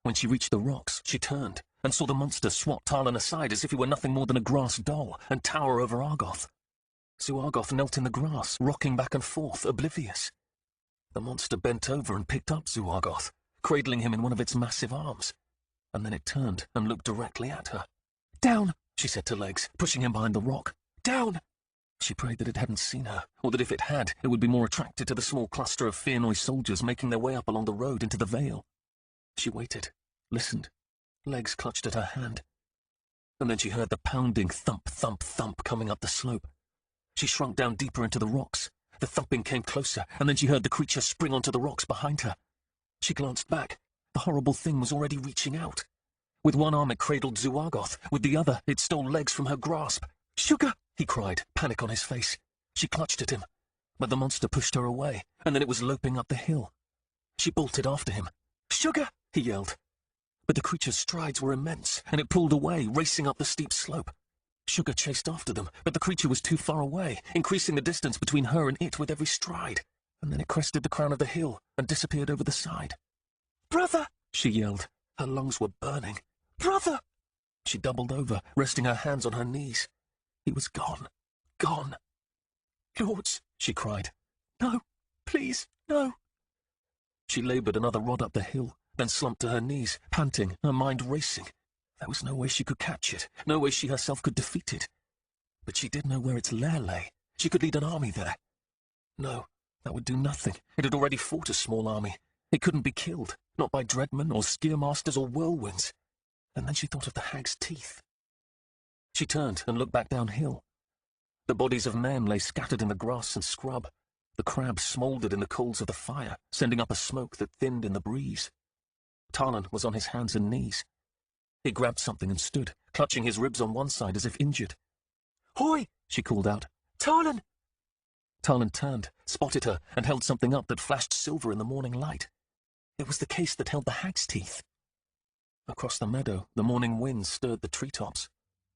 When she reached the rocks, she turned and saw the monster swat Talon aside as if he were nothing more than a grass doll and tower over Argoth. Zuargoth knelt in the grass, rocking back and forth, oblivious. The monster bent over and picked up Zuargoth, cradling him in one of its massive arms, and then it turned and looked directly at her. "Down!" she said to Legs, pushing him behind the rock. "Down!" She prayed that it hadn't seen her, or that if it had, it would be more attracted to the small cluster of Fearnoy soldiers making their way up along the road into the vale. She waited, listened. Legs clutched at her hand. And then she heard the pounding thump, thump, thump coming up the slope. She shrunk down deeper into the rocks. The thumping came closer, and then she heard the creature spring onto the rocks behind her. She glanced back. The horrible thing was already reaching out. With one arm it cradled Zuargoth, with the other it stole Legs from her grasp. "Sugar!" he cried, panic on his face. She clutched at him, but the monster pushed her away, and then it was loping up the hill. She bolted after him. "Sugar!" he yelled. But the creature's strides were immense, and it pulled away, racing up the steep slope. Sugar chased after them, but the creature was too far away, increasing the distance between her and it with every stride, and then it crested the crown of the hill and disappeared over the side. "Brother!" she yelled. Her lungs were burning. "Brother!" She doubled over, resting her hands on her knees. He was gone. Gone. "Lords!" she cried. "No! Please, no!" She laboured another rod up the hill, then slumped to her knees, panting, her mind racing. There was no way she could catch it, no way she herself could defeat it. But she did know where its lair lay. She could lead an army there. No, that would do nothing. It had already fought a small army. It couldn't be killed, not by dreadmen or scaremasters or whirlwinds. And then she thought of the hag's teeth. She turned and looked back downhill. The bodies of men lay scattered in the grass and scrub. The crabs smouldered in the coals of the fire, sending up a smoke that thinned in the breeze. Talon was on his hands and knees. He grabbed something and stood, clutching his ribs on one side as if injured. "Hoi!" she called out. "Talon!" Talon turned, spotted her, and held something up that flashed silver in the morning light. It was the case that held the hag's teeth. Across the meadow, the morning wind stirred the treetops.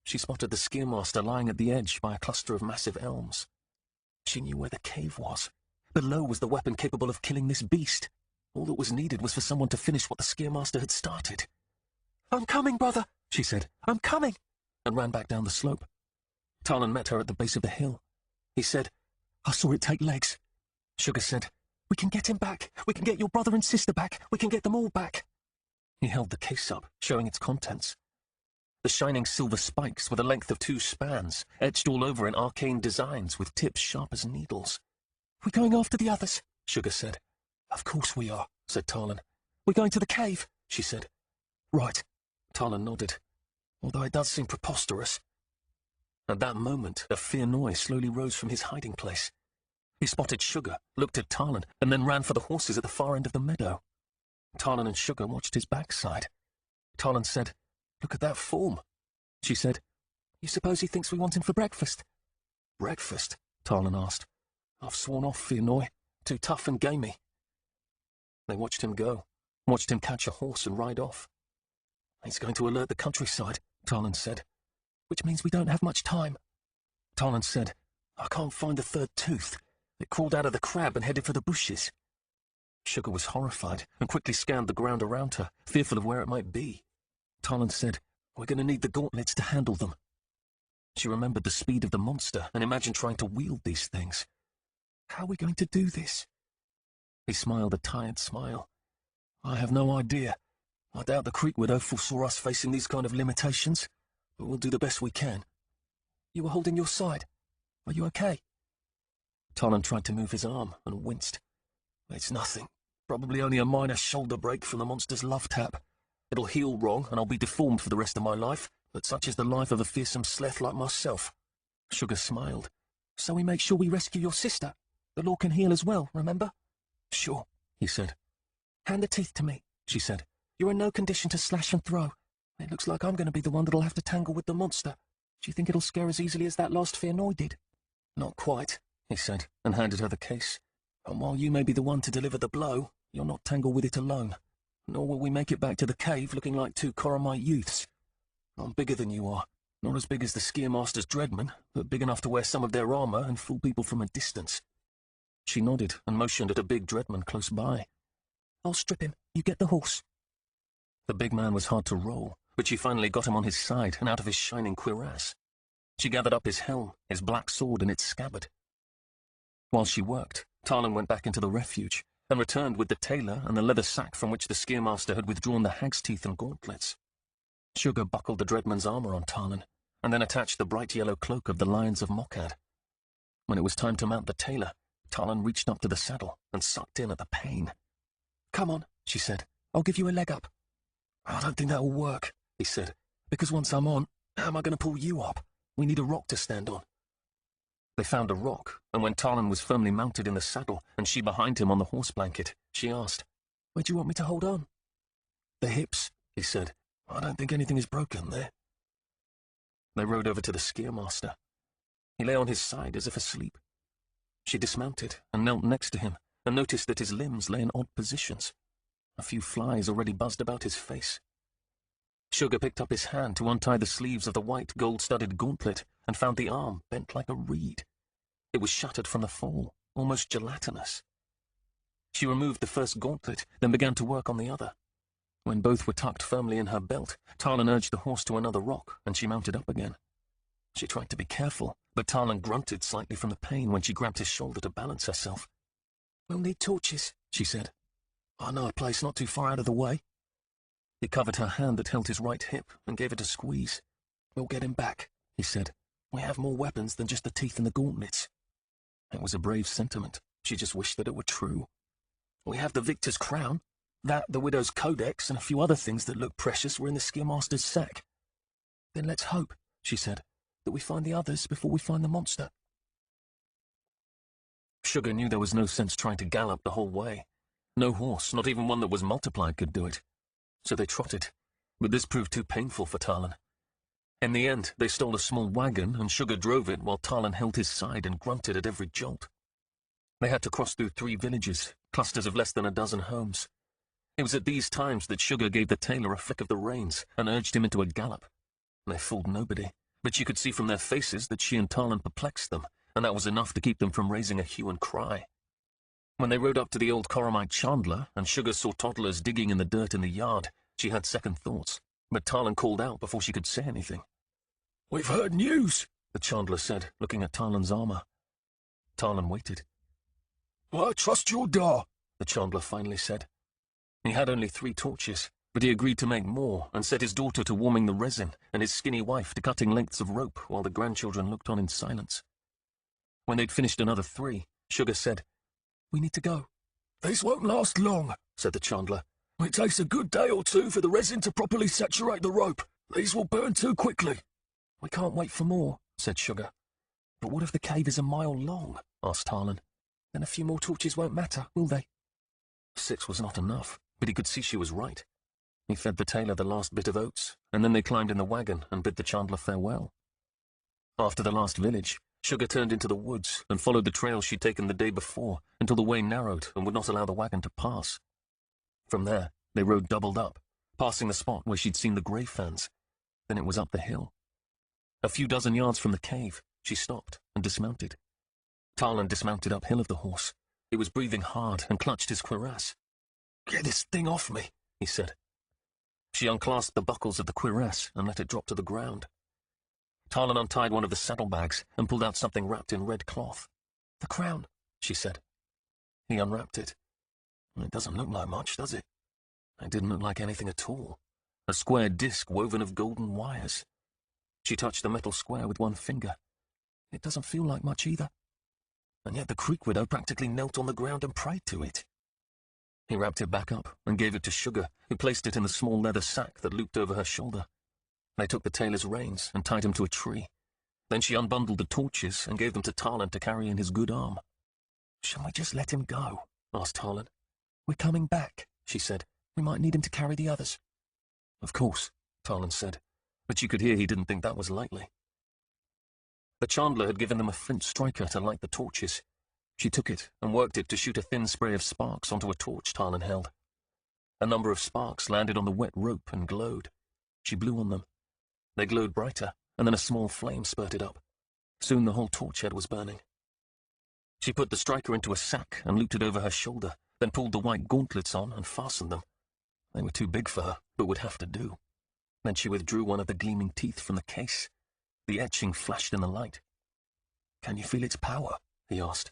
She spotted the Scaremaster lying at the edge by a cluster of massive elms. She knew where the cave was. Below was the weapon capable of killing this beast. All that was needed was for someone to finish what the Scaremaster had started. "I'm coming, brother," she said. "I'm coming," and ran back down the slope. Talon met her at the base of the hill. He said, "I saw it take Legs." Sugar said, "We can get him back. We can get your brother and sister back. We can get them all back." He held the case up, showing its contents. The shining silver spikes were the length of 2 spans, etched all over in arcane designs with tips sharp as needles. "We're going after the others," Sugar said. "Of course we are," said Talon. "We're going to the cave," she said. "Right," Talon nodded, "although it does seem preposterous." At that moment, a Fearnoy slowly rose from his hiding place. He spotted Sugar, looked at Tarlan, and then ran for the horses at the far end of the meadow. Tarlan and Sugar watched his backside. Tarlan said, "Look at that form." She said, "You suppose he thinks we want him for breakfast?" "Breakfast?" Tarlan asked. "I've sworn off Fiannoy. Too tough and gamey." They watched him go, watched him catch a horse and ride off. "He's going to alert the countryside," Tarlan said. "Which means we don't have much time." Tarlan said, "I can't find the third tooth. It crawled out of the crab and headed for the bushes." Sugar was horrified and quickly scanned the ground around her, fearful of where it might be. Tarlan said, "We're going to need the gauntlets to handle them." She remembered the speed of the monster and imagined trying to wield these things. "How are we going to do this?" He smiled a tired smile. "I have no idea. I doubt the creek widow foresaw us facing these kind of limitations, but we'll do the best we can." "You were holding your side. Are you okay?" Tarlan tried to move his arm and winced. "It's nothing. Probably only a minor shoulder break from the monster's love tap. It'll heal wrong and I'll be deformed for the rest of my life, but such is the life of a fearsome sleth like myself." Sugar smiled. "So we make sure we rescue your sister. The law can heal as well, remember?" "Sure," he said. "Hand the teeth to me," she said. "You're in no condition to slash and throw. It looks like I'm going to be the one that'll have to tangle with the monster. Do you think it'll scare as easily as that last Fiannoy did?" "Not quite," he said, and handed her the case. "And while you may be the one to deliver the blow, you'll not tangle with it alone. Nor will we make it back to the cave looking like two Coromite youths. I'm bigger than you are. Not as big as the Skier-Master's Dreadmen, but big enough to wear some of their armor and fool people from a distance." She nodded and motioned at a big Dreadman close by. "I'll strip him. You get the horse." The big man was hard to roll, but she finally got him on his side and out of his shining cuirass. She gathered up his helm, his black sword in its scabbard. While she worked, Tarlan went back into the refuge and returned with the tailor and the leather sack from which the Skier-Master had withdrawn the hag's teeth and gauntlets. Sugar buckled the Dreadman's armor on Tarlan, and then attached the bright yellow cloak of the Lions of Mokkad. When it was time to mount the tailor, Tarlan reached up to the saddle and sucked in at the pain. "Come on," she said. "I'll give you a leg up." "I don't think that'll work," he said, "because once I'm on, how am I going to pull you up? We need a rock to stand on." They found a rock, and when Tarlan was firmly mounted in the saddle and she behind him on the horse blanket, she asked, "Where do you want me to hold on?" "The hips," he said. "I don't think anything is broken there." They rode over to the Skier-Master. He lay on his side as if asleep. She dismounted and knelt next to him and noticed that his limbs lay in odd positions. A few flies already buzzed about his face. Sugar picked up his hand to untie the sleeves of the white gold-studded gauntlet and found the arm bent like a reed. It was shattered from the fall, almost gelatinous. She removed the first gauntlet, then began to work on the other. When both were tucked firmly in her belt, Tarlan urged the horse to another rock, and she mounted up again. She tried to be careful, but Tarlan grunted slightly from the pain when she grabbed his shoulder to balance herself. "We'll need torches," she said. "I know a place not too far out of the way." He covered her hand that held his right hip and gave it a squeeze. "We'll get him back," he said. "We have more weapons than just the teeth and the gauntlets." It was a brave sentiment. She just wished that it were true. "We have the victor's crown. That, the widow's codex, and a few other things that look precious were in the Skier-Master's sack." "Then let's hope," she said, "that we find the others before we find the monster." Sugar knew there was no sense trying to gallop the whole way. No horse, not even one that was multiplied, could do it. So they trotted, but this proved too painful for Tarlan. In the end, they stole a small wagon, and Sugar drove it while Tarlan held his side and grunted at every jolt. They had to cross through 3 villages, clusters of less than a dozen homes. It was at these times that Sugar gave the tailor a flick of the reins and urged him into a gallop. They fooled nobody, but she could see from their faces that she and Tarlan perplexed them, and that was enough to keep them from raising a hue and cry. When they rode up to the old Coromite chandler, and Sugar saw toddlers digging in the dirt in the yard, she had second thoughts, but Tarlan called out before she could say anything. "We've heard news," the chandler said, looking at Tarlan's armor. Tarlan waited. "I trust your da," the chandler finally said. He had only 3 torches, but he agreed to make more and set his daughter to warming the resin and his skinny wife to cutting lengths of rope while the grandchildren looked on in silence. When they'd finished another 3, Sugar said, "We need to go." "These won't last long," said the chandler. "It takes a good day or 2 for the resin to properly saturate the rope. These will burn too quickly." "We can't wait for more," said Sugar. "But what if the cave is a mile long?" asked Tarlan. Then a few more torches won't matter, will they? 6 was not enough, but he could see she was right. He fed the tailor the last bit of oats, and then they climbed in the wagon and bid the chandler farewell. After the last village, Sugar turned into the woods and followed the trail she'd taken the day before until the way narrowed and would not allow the wagon to pass. From there, they rode doubled up, passing the spot where she'd seen the grave fans. Then it was up the hill. A few dozen yards from the cave, she stopped and dismounted. Tarlan dismounted uphill of the horse. He was breathing hard and clutched his cuirass. "Get this thing off me," he said. She unclasped the buckles of the cuirass and let it drop to the ground. Tarlan untied one of the saddlebags and pulled out something wrapped in red cloth. "The crown," she said. He unwrapped it. It doesn't look like much, does it? It didn't look like anything at all. A square disc woven of golden wires. She touched the metal square with one finger. "It doesn't feel like much either." And yet the Creek Widow practically knelt on the ground and prayed to it. He wrapped it back up and gave it to Sugar, who placed it in the small leather sack that looped over her shoulder. They took the tailor's reins and tied him to a tree. Then she unbundled the torches and gave them to Tarlan to carry in his good arm. "Shall we just let him go?" asked Tarlan. "We're coming back," she said. "We might need him to carry the others." Of course, Tarlan said, but she could hear he didn't think that was likely. The chandler had given them a flint striker to light the torches. She took it and worked it to shoot a thin spray of sparks onto a torch Tarlan held. A number of sparks landed on the wet rope and glowed. She blew on them. They glowed brighter, and then a small flame spurted up. Soon the whole torch head was burning. She put the striker into a sack and looped it over her shoulder, then pulled the white gauntlets on and fastened them. They were too big for her, but would have to do. Then she withdrew one of the gleaming teeth from the case. The etching flashed in the light. "Can you feel its power?" he asked.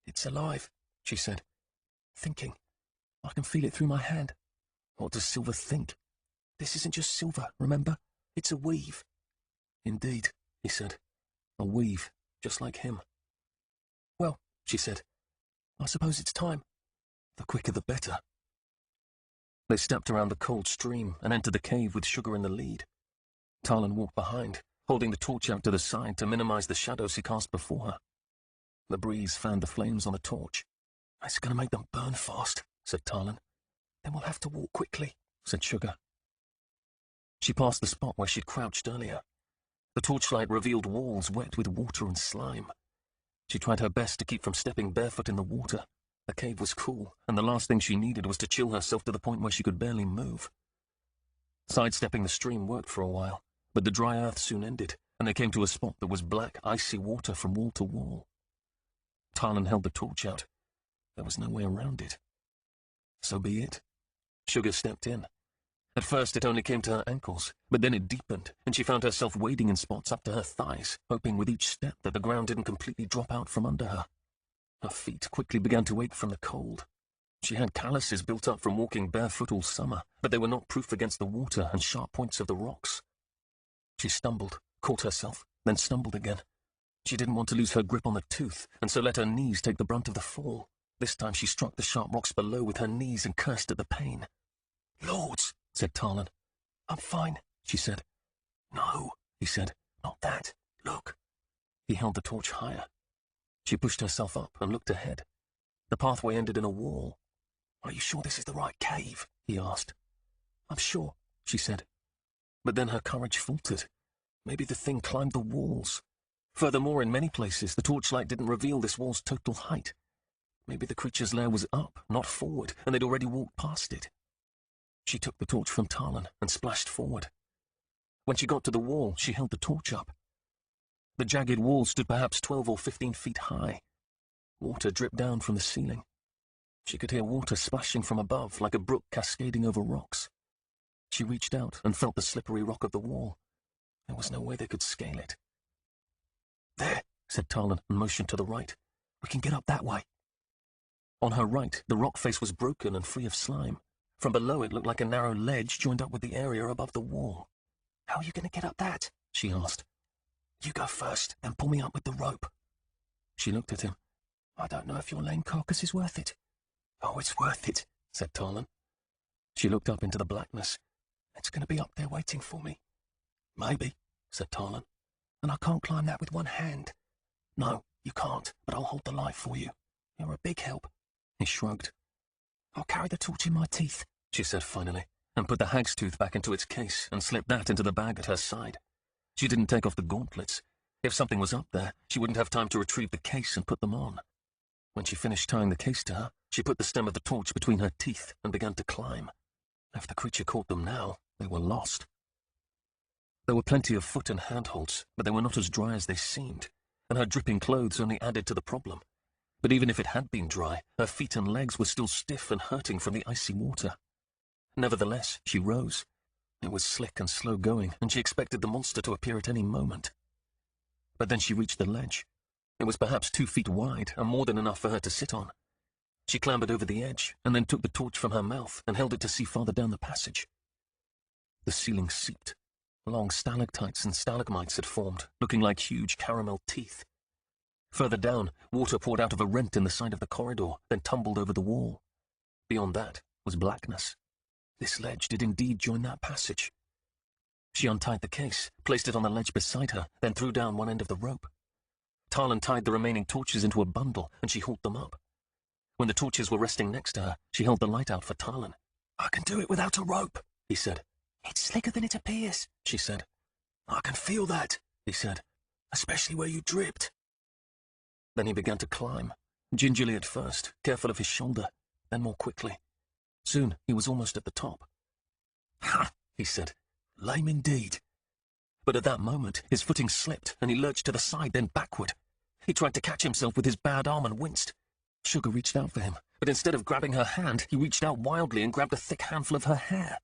"It's alive," she said. "Thinking. I can feel it through my hand." What does silver think? "This isn't just silver, remember? It's a weave." "Indeed," he said. "A weave, just like him." "Well," she said, "I suppose it's time." "The quicker the better." They stepped around the cold stream and entered the cave with Sugar in the lead. Tarlan walked behind, holding the torch out to the side to minimize the shadows he cast before her. The breeze fanned the flames on the torch. "It's going to make them burn fast," said Tarlan. "Then we'll have to walk quickly," said Sugar. She passed the spot where she'd crouched earlier. The torchlight revealed walls wet with water and slime. She tried her best to keep from stepping barefoot in the water. The cave was cool, and the last thing she needed was to chill herself to the point where she could barely move. Sidestepping the stream worked for a while, but the dry earth soon ended, and they came to a spot that was black, icy water from wall to wall. Tarlan held the torch out. There was no way around it. So be it. Sugar stepped in. At first it only came to her ankles, but then it deepened, and she found herself wading in spots up to her thighs, hoping with each step that the ground didn't completely drop out from under her. Her feet quickly began to ache from the cold. She had calluses built up from walking barefoot all summer, but they were not proof against the water and sharp points of the rocks. She stumbled, caught herself, then stumbled again. She didn't want to lose her grip on the tooth, and so let her knees take the brunt of the fall. This time she struck the sharp rocks below with her knees and cursed at the pain. "Lords," said Tarlan. "I'm fine," she said. "No," he said. "Not that. Look." He held the torch higher. She pushed herself up and looked ahead. The pathway ended in a wall. "Are you sure this is the right cave?" he asked. "I'm sure," she said. But then her courage faltered. Maybe the thing climbed the walls. Furthermore, in many places, the torchlight didn't reveal this wall's total height. Maybe the creature's lair was up, not forward, and they'd already walked past it. She took the torch from Tarlan and splashed forward. When she got to the wall, she held the torch up. The jagged wall stood perhaps 12 or 15 feet high. Water dripped down from the ceiling. She could hear water splashing from above like a brook cascading over rocks. She reached out and felt the slippery rock of the wall. There was no way they could scale it. "There," said Tarlan and motioned to the right. "We can get up that way." On her right, the rock face was broken and free of slime. From below it looked like a narrow ledge joined up with the area above the wall. "How are you going to get up that?" she asked. "You go first, and pull me up with the rope." She looked at him. "I don't know if your lame carcass is worth it." "Oh, it's worth it," said Tarlan. She looked up into the blackness. "It's going to be up there waiting for me." "Maybe," said Tarlan. "And I can't climb that with one hand." "No, you can't, but I'll hold the light for you." You're a big help. He shrugged. I'll carry the torch in my teeth, she said finally, and put the hag's tooth back into its case and slipped that into the bag at her side. She didn't take off the gauntlets. If something was up there, she wouldn't have time to retrieve the case and put them on. When she finished tying the case to her, she put the stem of the torch between her teeth and began to climb. If the creature caught them now, they were lost. There were plenty of foot and handholds, but they were not as dry as they seemed, and her dripping clothes only added to the problem. But even if it had been dry, her feet and legs were still stiff and hurting from the icy water. Nevertheless, she rose. It was slick and slow going, and she expected the monster to appear at any moment. But then she reached the ledge. It was perhaps 2 feet wide and more than enough for her to sit on. She clambered over the edge and then took the torch from her mouth and held it to see farther down the passage. The ceiling seeped. Long stalactites and stalagmites had formed, looking like huge caramel teeth. Further down, water poured out of a rent in the side of the corridor, then tumbled over the wall. Beyond that was blackness. This ledge did indeed join that passage. She untied the case, placed it on the ledge beside her, then threw down one end of the rope. Talon tied the remaining torches into a bundle, and she hauled them up. When the torches were resting next to her, she held the light out for Talon. I can do it without a rope, he said. It's slicker than it appears, she said. I can feel that, he said, especially where you dripped. Then he began to climb, gingerly at first, careful of his shoulder, then more quickly. Soon he was almost at the top. Ha, he said. Lame indeed. But at that moment, his footing slipped, and he lurched to the side, then backward. He tried to catch himself with his bad arm and winced. Sugar reached out for him, but instead of grabbing her hand, he reached out wildly and grabbed a thick handful of her hair.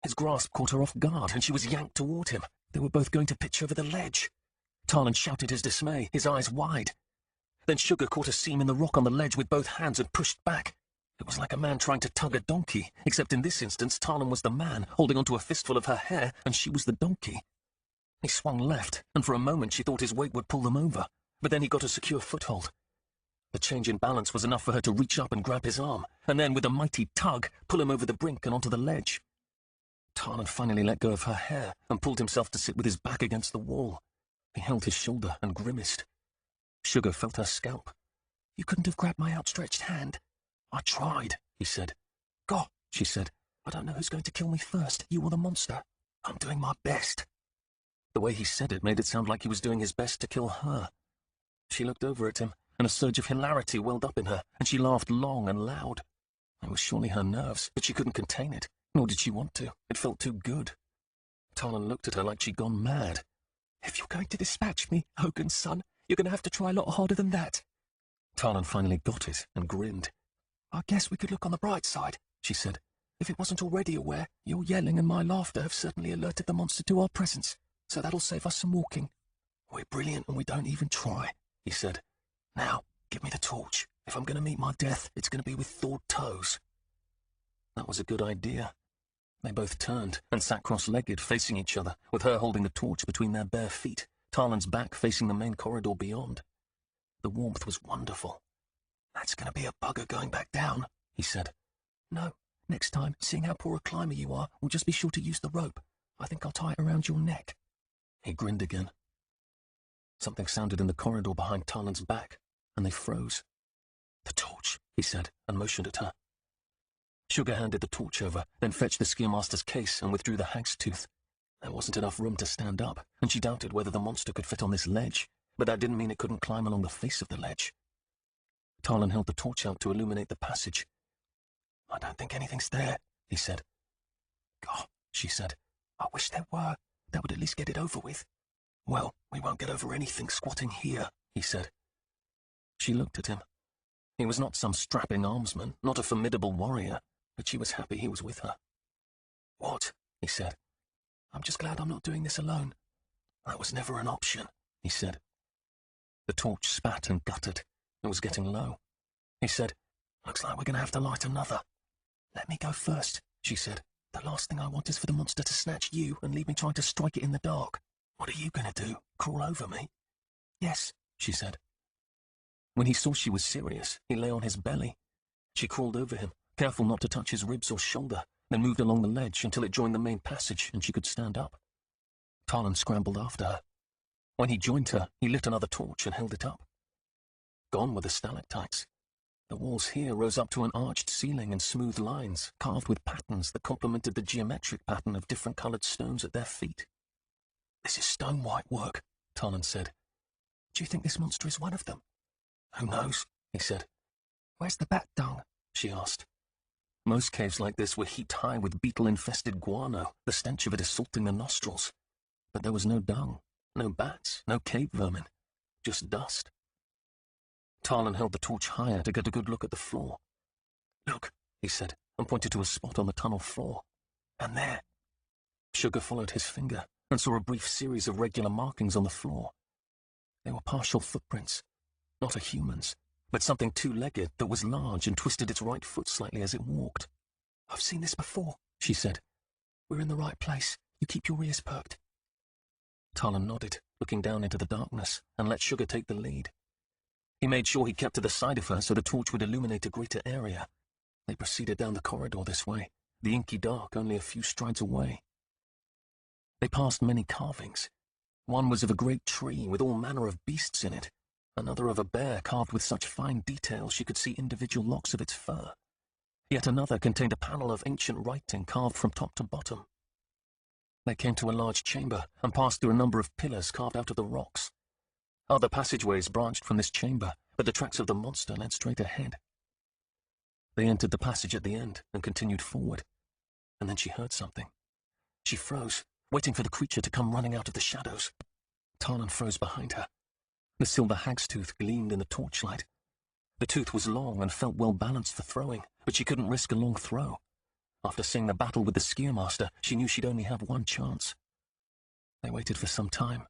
His grasp caught her off guard, and she was yanked toward him. They were both going to pitch over the ledge. Talon shouted his dismay, his eyes wide. Then Sugar caught a seam in the rock on the ledge with both hands and pushed back. It was like a man trying to tug a donkey, except in this instance Talon was the man, holding onto a fistful of her hair, and she was the donkey. He swung left, and for a moment she thought his weight would pull them over, but then he got a secure foothold. The change in balance was enough for her to reach up and grab his arm, and then, with a mighty tug, pull him over the brink and onto the ledge. Talon finally let go of her hair and pulled himself to sit with his back against the wall. He held his shoulder and grimaced. Sugar felt her scalp. You couldn't have grabbed my outstretched hand. I tried, he said. God, she said. I don't know who's going to kill me first, you or the monster. I'm doing my best. The way he said it made it sound like he was doing his best to kill her. She looked over at him, and a surge of hilarity welled up in her, and she laughed long and loud. It was surely her nerves, but she couldn't contain it, nor did she want to. It felt too good. Talon looked at her like she'd gone mad. If you're going to dispatch me, Hogan's son, you're going to have to try a lot harder than that. Talon finally got it and grinned. I guess we could look on the bright side, she said. If it wasn't already aware, your yelling and my laughter have certainly alerted the monster to our presence, so that'll save us some walking. We're brilliant and we don't even try, he said. Now, give me the torch. If I'm going to meet my death, it's going to be with thawed toes. That was a good idea. They both turned and sat cross-legged, facing each other, with her holding the torch between their bare feet, Talon's back facing the main corridor beyond. The warmth was wonderful. That's going to be a bugger going back down, he said. No, next time, seeing how poor a climber you are, we'll just be sure to use the rope. I think I'll tie it around your neck. He grinned again. Something sounded in the corridor behind Talon's back, and they froze. The torch, he said, and motioned at her. Sugar handed the torch over, then fetched the Skiermaster's case and withdrew the hag's tooth. There wasn't enough room to stand up, and she doubted whether the monster could fit on this ledge, but that didn't mean it couldn't climb along the face of the ledge. Talon held the torch out to illuminate the passage. I don't think anything's there, he said. God, she said. I wish there were. That would at least get it over with. Well, we won't get over anything squatting here, he said. She looked at him. He was not some strapping armsman, not a formidable warrior, but she was happy he was with her. What? He said. I'm just glad I'm not doing this alone. That was never an option, he said. The torch spat and guttered. It was getting low. He said, Looks like we're going to have to light another. Let me go first, she said. The last thing I want is for the monster to snatch you and leave me trying to strike it in the dark. What are you going to do? Crawl over me? Yes, she said. When he saw she was serious, he lay on his belly. She crawled over him, careful not to touch his ribs or shoulder, then moved along the ledge until it joined the main passage and she could stand up. Talon scrambled after her. When he joined her, he lit another torch and held it up. Gone were the stalactites. The walls here rose up to an arched ceiling in smooth lines, carved with patterns that complemented the geometric pattern of different-coloured stones at their feet. "This is stone white work," Tarlan said. "Do you think this monster is one of them?" "Who knows?" he said. "Where's the bat dung?" she asked. Most caves like this were heaped high with beetle-infested guano, the stench of it assaulting the nostrils. But there was no dung, no bats, no cave vermin, just dust. Tarlan held the torch higher to get a good look at the floor. "Look," he said, and pointed to a spot on the tunnel floor. "And there." Sugar followed his finger and saw a brief series of regular markings on the floor. They were partial footprints, not a human's, but something two-legged that was large and twisted its right foot slightly as it walked. "I've seen this before," she said. "We're in the right place. You keep your ears perked." Tarlan nodded, looking down into the darkness, and let Sugar take the lead. He made sure he kept to the side of her so the torch would illuminate a greater area. They proceeded down the corridor this way, the inky dark only a few strides away. They passed many carvings. One was of a great tree with all manner of beasts in it, another of a bear carved with such fine detail she could see individual locks of its fur. Yet another contained a panel of ancient writing carved from top to bottom. They came to a large chamber and passed through a number of pillars carved out of the rocks. Other passageways branched from this chamber, but the tracks of the monster led straight ahead. They entered the passage at the end and continued forward, and then she heard something. She froze, waiting for the creature to come running out of the shadows. Tarlan froze behind her. The silver hag's tooth gleamed in the torchlight. The tooth was long and felt well balanced for throwing, but she couldn't risk a long throw. After seeing the battle with the Skiermaster, she knew she'd only have one chance. They waited for some time.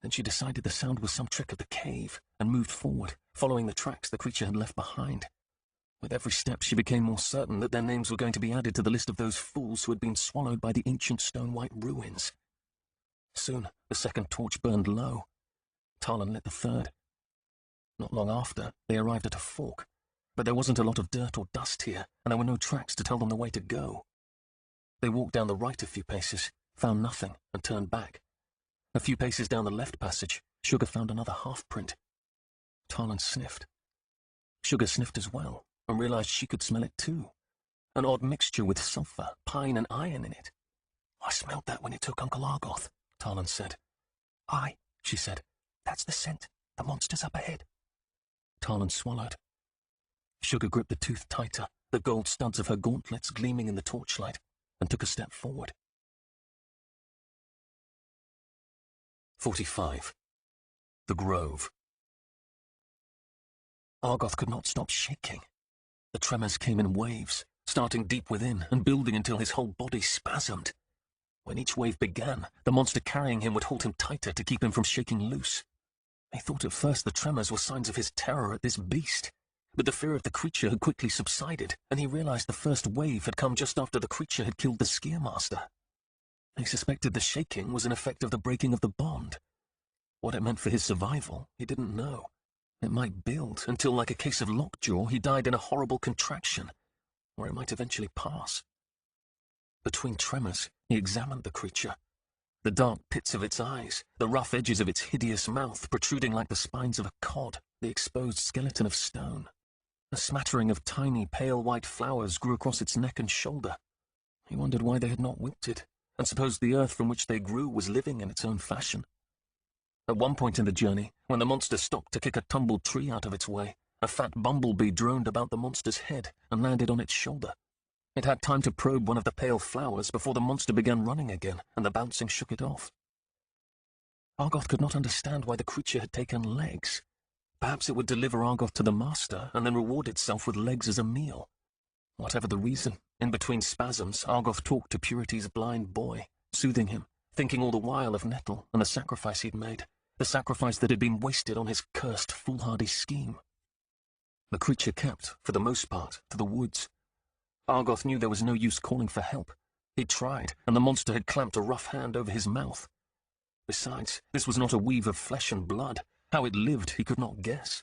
Then she decided the sound was some trick of the cave and moved forward, following the tracks the creature had left behind. With every step she became more certain that their names were going to be added to the list of those fools who had been swallowed by the ancient stone-white ruins. Soon the second torch burned low. Tarlan lit the third. Not long after, they arrived at a fork, but there wasn't a lot of dirt or dust here, and there were no tracks to tell them the way to go. They walked down the right a few paces, found nothing, and turned back. A few paces down the left passage, Sugar found another half-print. Tarlan sniffed. Sugar sniffed as well, and realized she could smell it too. An odd mixture with sulfur, pine, and iron in it. "I smelled that when it took Uncle Argoth," Tarlan said. "Aye," she said. "That's the scent. The monster's up ahead." Tarlan swallowed. Sugar gripped the tooth tighter, the gold studs of her gauntlets gleaming in the torchlight, and took a step forward. 45. The Grove. Argoth could not stop shaking. The tremors came in waves, starting deep within and building until his whole body spasmed. When each wave began, the monster carrying him would hold him tighter to keep him from shaking loose. He thought at first the tremors were signs of his terror at this beast, but the fear of the creature had quickly subsided, and he realized the first wave had come just after the creature had killed the Skiermaster. He suspected the shaking was an effect of the breaking of the bond. What it meant for his survival, he didn't know. It might build until, like a case of lockjaw, he died in a horrible contraction, or it might eventually pass. Between tremors, he examined the creature. The dark pits of its eyes, the rough edges of its hideous mouth protruding like the spines of a cod, the exposed skeleton of stone. A smattering of tiny, pale white flowers grew across its neck and shoulder. He wondered why they had not wilted, and supposed the earth from which they grew was living in its own fashion. At one point in the journey, when the monster stopped to kick a tumbled tree out of its way, a fat bumblebee droned about the monster's head and landed on its shoulder. It had time to probe one of the pale flowers before the monster began running again, and the bouncing shook it off. Argoth could not understand why the creature had taken legs. Perhaps it would deliver Argoth to the master, and then reward itself with legs as a meal. Whatever the reason, in between spasms, Argoth talked to Purity's blind boy, soothing him, thinking all the while of Nettle and the sacrifice he'd made, the sacrifice that had been wasted on his cursed, foolhardy scheme. The creature kept, for the most part, to the woods. Argoth knew there was no use calling for help. He'd tried, and the monster had clamped a rough hand over his mouth. Besides, this was not a weave of flesh and blood. How it lived, he could not guess.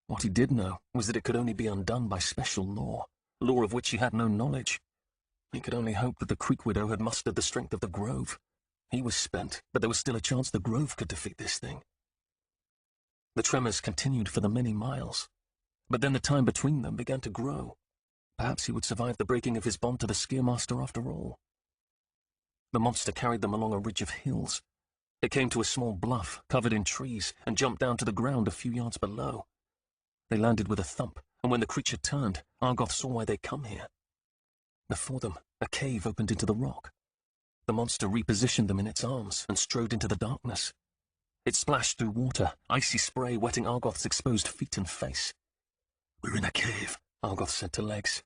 What he did know was that it could only be undone by special law of which he had no knowledge. He could only hope that the Creek Widow had mustered the strength of the Grove. He was spent, but there was still a chance the Grove could defeat this thing. The tremors continued for the many miles. But then the time between them began to grow. Perhaps he would survive the breaking of his bond to the Skiermaster after all. The monster carried them along a ridge of hills. It came to a small bluff covered in trees and jumped down to the ground a few yards below. They landed with a thump, and when the creature turned, Argoth saw why they'd come here. Before them, a cave opened into the rock. The monster repositioned them in its arms and strode into the darkness. It splashed through water, icy spray wetting Argoth's exposed feet and face. "We're in a cave," Argoth said to Legs.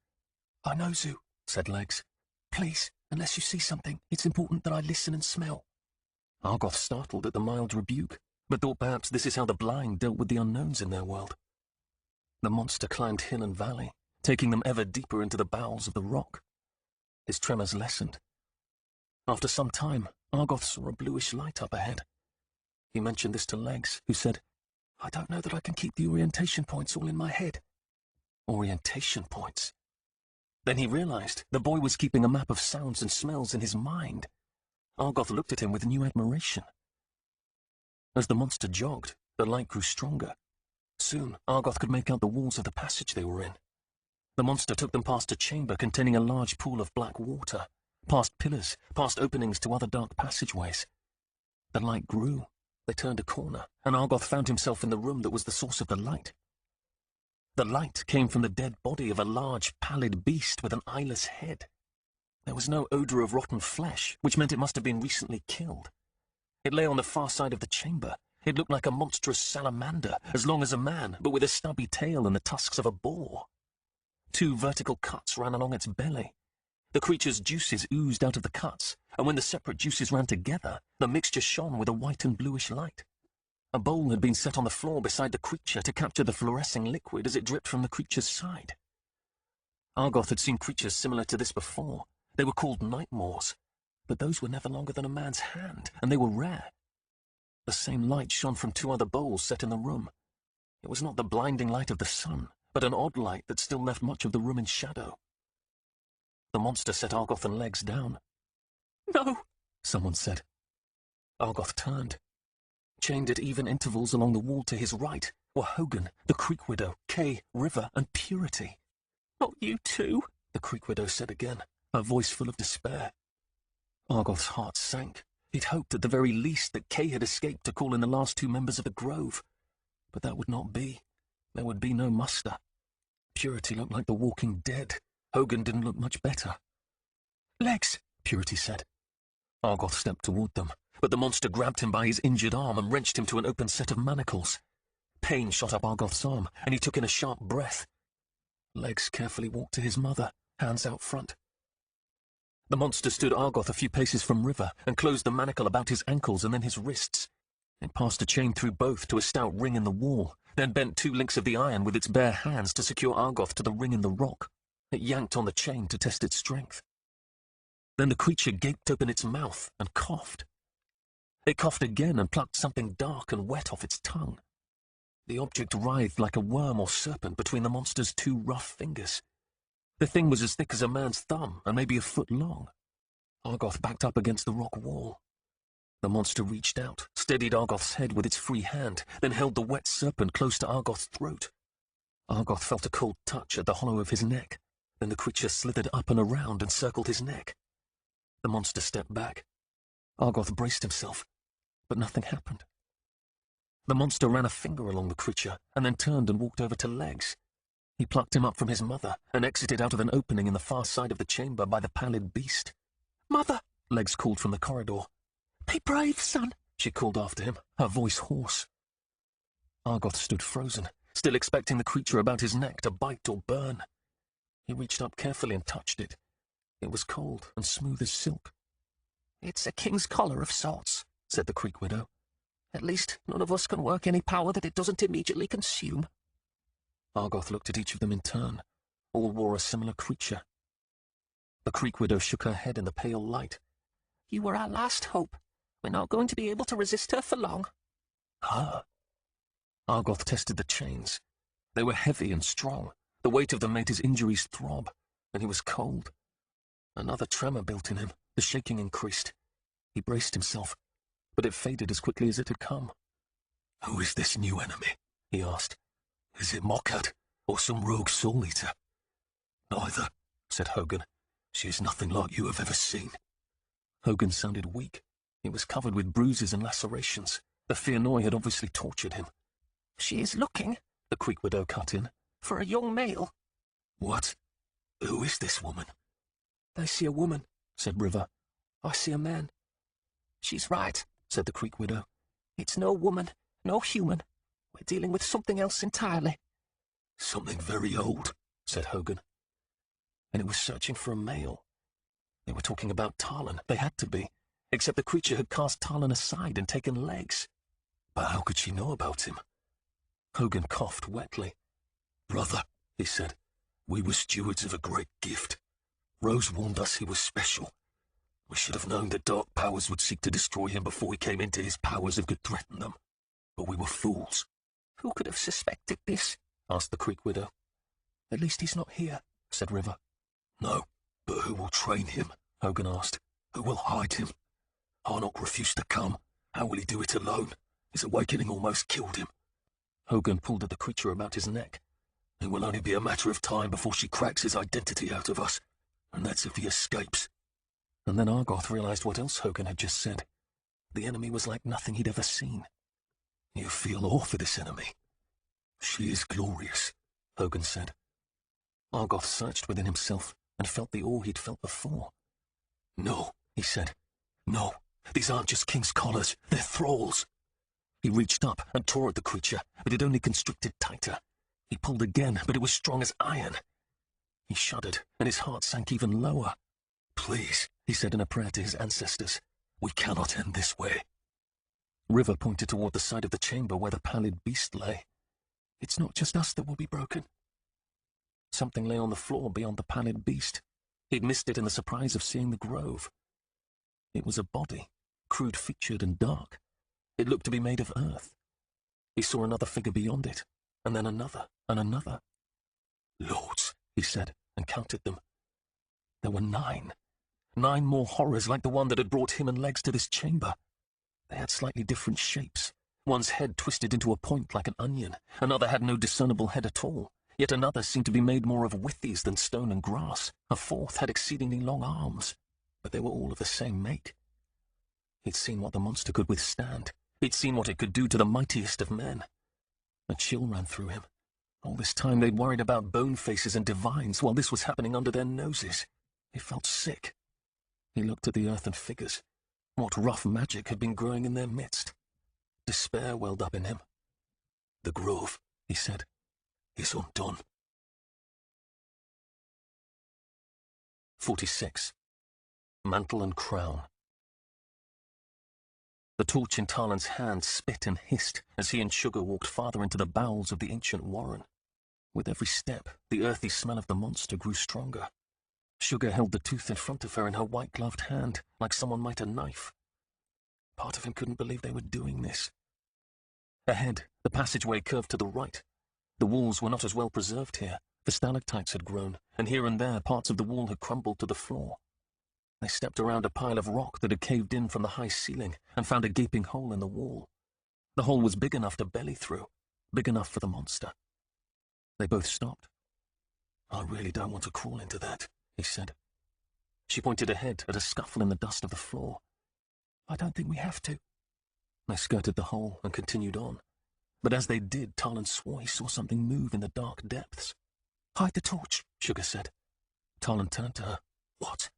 "I know, Zoo," said Legs. "Please, unless you see something, it's important that I listen and smell." Argoth startled at the mild rebuke, but thought perhaps this is how the blind dealt with the unknowns in their world. The monster climbed hill and valley, taking them ever deeper into the bowels of the rock. His tremors lessened. After some time, Argoth saw a bluish light up ahead. He mentioned this to Legs, who said, "I don't know that I can keep the orientation points all in my head." Orientation points? Then he realized the boy was keeping a map of sounds and smells in his mind. Argoth looked at him with new admiration. As the monster jogged, the light grew stronger. Soon, Argoth could make out the walls of the passage they were in. The monster took them past a chamber containing a large pool of black water, past pillars, past openings to other dark passageways. The light grew. They turned a corner, and Argoth found himself in the room that was the source of the light. The light came from the dead body of a large, pallid beast with an eyeless head. There was no odor of rotten flesh, which meant it must have been recently killed. It lay on the far side of the chamber. It looked like a monstrous salamander, as long as a man, but with a stubby tail and the tusks of a boar. 2 vertical cuts ran along its belly. The creature's juices oozed out of the cuts, and when the separate juices ran together, the mixture shone with a white and bluish light. A bowl had been set on the floor beside the creature to capture the fluorescing liquid as it dripped from the creature's side. Argoth had seen creatures similar to this before. They were called nightmares, but those were never longer than a man's hand, and they were rare. The same light shone from 2 other bowls set in the room. It was not the blinding light of the sun, but an odd light that still left much of the room in shadow. The monster set Argoth and Legs down. "No," someone said. Argoth turned. Chained at even intervals along the wall to his right were Hogan, the Creek Widow, Kay, River, and Purity. "Not you too," the Creek Widow said again, her voice full of despair. Argoth's heart sank. He'd hoped at the very least that Kay had escaped to call in the last 2 members of the Grove. But that would not be. There would be no muster. Purity looked like the walking dead. Hogan didn't look much better. "Legs," Purity said. Argoth stepped toward them, but the monster grabbed him by his injured arm and wrenched him to an open set of manacles. Pain shot up Argoth's arm, and he took in a sharp breath. Legs carefully walked to his mother, hands out front. The monster stood Argoth a few paces from River and closed the manacle about his ankles and then his wrists. It passed a chain through both to a stout ring in the wall, then bent 2 links of the iron with its bare hands to secure Argoth to the ring in the rock. It yanked on the chain to test its strength. Then the creature gaped open its mouth and coughed. It coughed again and plucked something dark and wet off its tongue. The object writhed like a worm or serpent between the monster's 2 rough fingers. The thing was as thick as a man's thumb and maybe a foot long. Argoth backed up against the rock wall. The monster reached out, steadied Argoth's head with its free hand, then held the wet serpent close to Argoth's throat. Argoth felt a cold touch at the hollow of his neck. Then the creature slithered up and around and circled his neck. The monster stepped back. Argoth braced himself, but nothing happened. The monster ran a finger along the creature and then turned and walked over to Legs. He plucked him up from his mother and exited out of an opening in the far side of the chamber by the pallid beast. "Mother," Legs called from the corridor. "Be brave, son," she called after him, her voice hoarse. Argoth stood frozen, still expecting the creature about his neck to bite or burn. He reached up carefully and touched it. It was cold and smooth as silk. "It's a king's collar of sorts," said the Creek Widow. "At least none of us can work any power that it doesn't immediately consume." Argoth looked at each of them in turn. All wore a similar creature. The Creek Widow shook her head in the pale light. "You were our last hope. We're not going to be able to resist her for long." Her? Argoth tested the chains. They were heavy and strong. The weight of them made his injuries throb, and he was cold. Another tremor built in him. The shaking increased. He braced himself, but it faded as quickly as it had come. "Who is this new enemy?" he asked. "Is it Mockad? or some rogue soul-eater? Neither, said Hogan. She is nothing like you have ever seen. Hogan sounded weak. He was covered with bruises and lacerations. The Fianoi had obviously tortured him. She is looking, the Creek widow cut in, for a young male. What? Who is this woman? They see a woman, said River. I see a man. She's right, said the Creek widow. It's no woman, no human. We're dealing with something else entirely. Something very old, said Hogan. And it was searching for a male. They were talking about Talon. They had to be. Except the creature had cast Talon aside and taken legs. But how could she know about him? Hogan coughed wetly. Brother, he said, we were stewards of a great gift. Rose warned us he was special. We should have known that dark powers would seek to destroy him before he came into his powers and could threaten them. But we were fools. Who could have suspected this? Asked the Creek widow. At least he's not here, said River. No, but who will train him? Hogan asked. Who will hide him? Harnock refused to come. How will he do it alone? His awakening almost killed him. Hogan pulled at the creature about his neck. It will only be a matter of time before she cracks his identity out of us, and that's if he escapes. And then Argoth realized what else Hogan had just said. The enemy was like nothing he'd ever seen. You feel awe for this enemy. She is glorious, Hogan said. Argoth searched within himself and felt the awe he'd felt before. No, he said. No, these aren't just king's collars, they're thralls. He reached up and tore at the creature, but it only constricted tighter. He pulled again, but it was strong as iron. He shuddered, and his heart sank even lower. Please, he said in a prayer to his ancestors, we cannot end this way. River pointed toward the side of the chamber where the pallid beast lay. It's not just us that will be broken. Something lay on the floor beyond the pallid beast. He'd missed it in the surprise of seeing the grove. It was a body, crude-featured and dark. It looked to be made of earth. He saw another figure beyond it, and then another, and another. Lords, he said, and counted them. There were 9. 9 more horrors like the one that had brought him and Legs to this chamber. They had slightly different shapes. One's head twisted into a point like an onion. Another had no discernible head at all. Yet another seemed to be made more of withies than stone and grass. A fourth had exceedingly long arms. But they were all of the same make. He'd seen what the monster could withstand. He'd seen what it could do to the mightiest of men. A chill ran through him. All this time they'd worried about bone faces and divines, while this was happening under their noses. He felt sick. He looked at the earthen figures. What rough magic had been growing in their midst? Despair welled up in him. The grove, he said, is undone. 46. Mantle and Crown. The torch in Talon's hand spit and hissed as he and Sugar walked farther into the bowels of the ancient warren. With every step, the earthy smell of the monster grew stronger. Sugar held the tooth in front of her in her white-gloved hand, like someone might a knife. Part of him couldn't believe they were doing this. Ahead, the passageway curved to the right. The walls were not as well preserved here. The stalactites had grown, and here and there parts of the wall had crumbled to the floor. They stepped around a pile of rock that had caved in from the high ceiling and found a gaping hole in the wall. The hole was big enough to belly through, big enough for the monster. They both stopped. I really don't want to crawl into that, he said. She pointed ahead at a scuffle in the dust of the floor. I don't think we have to. They skirted the hole and continued on. But as they did, Talon swore he saw something move in the dark depths. Hide the torch, Sugar said. Talon turned to her. What?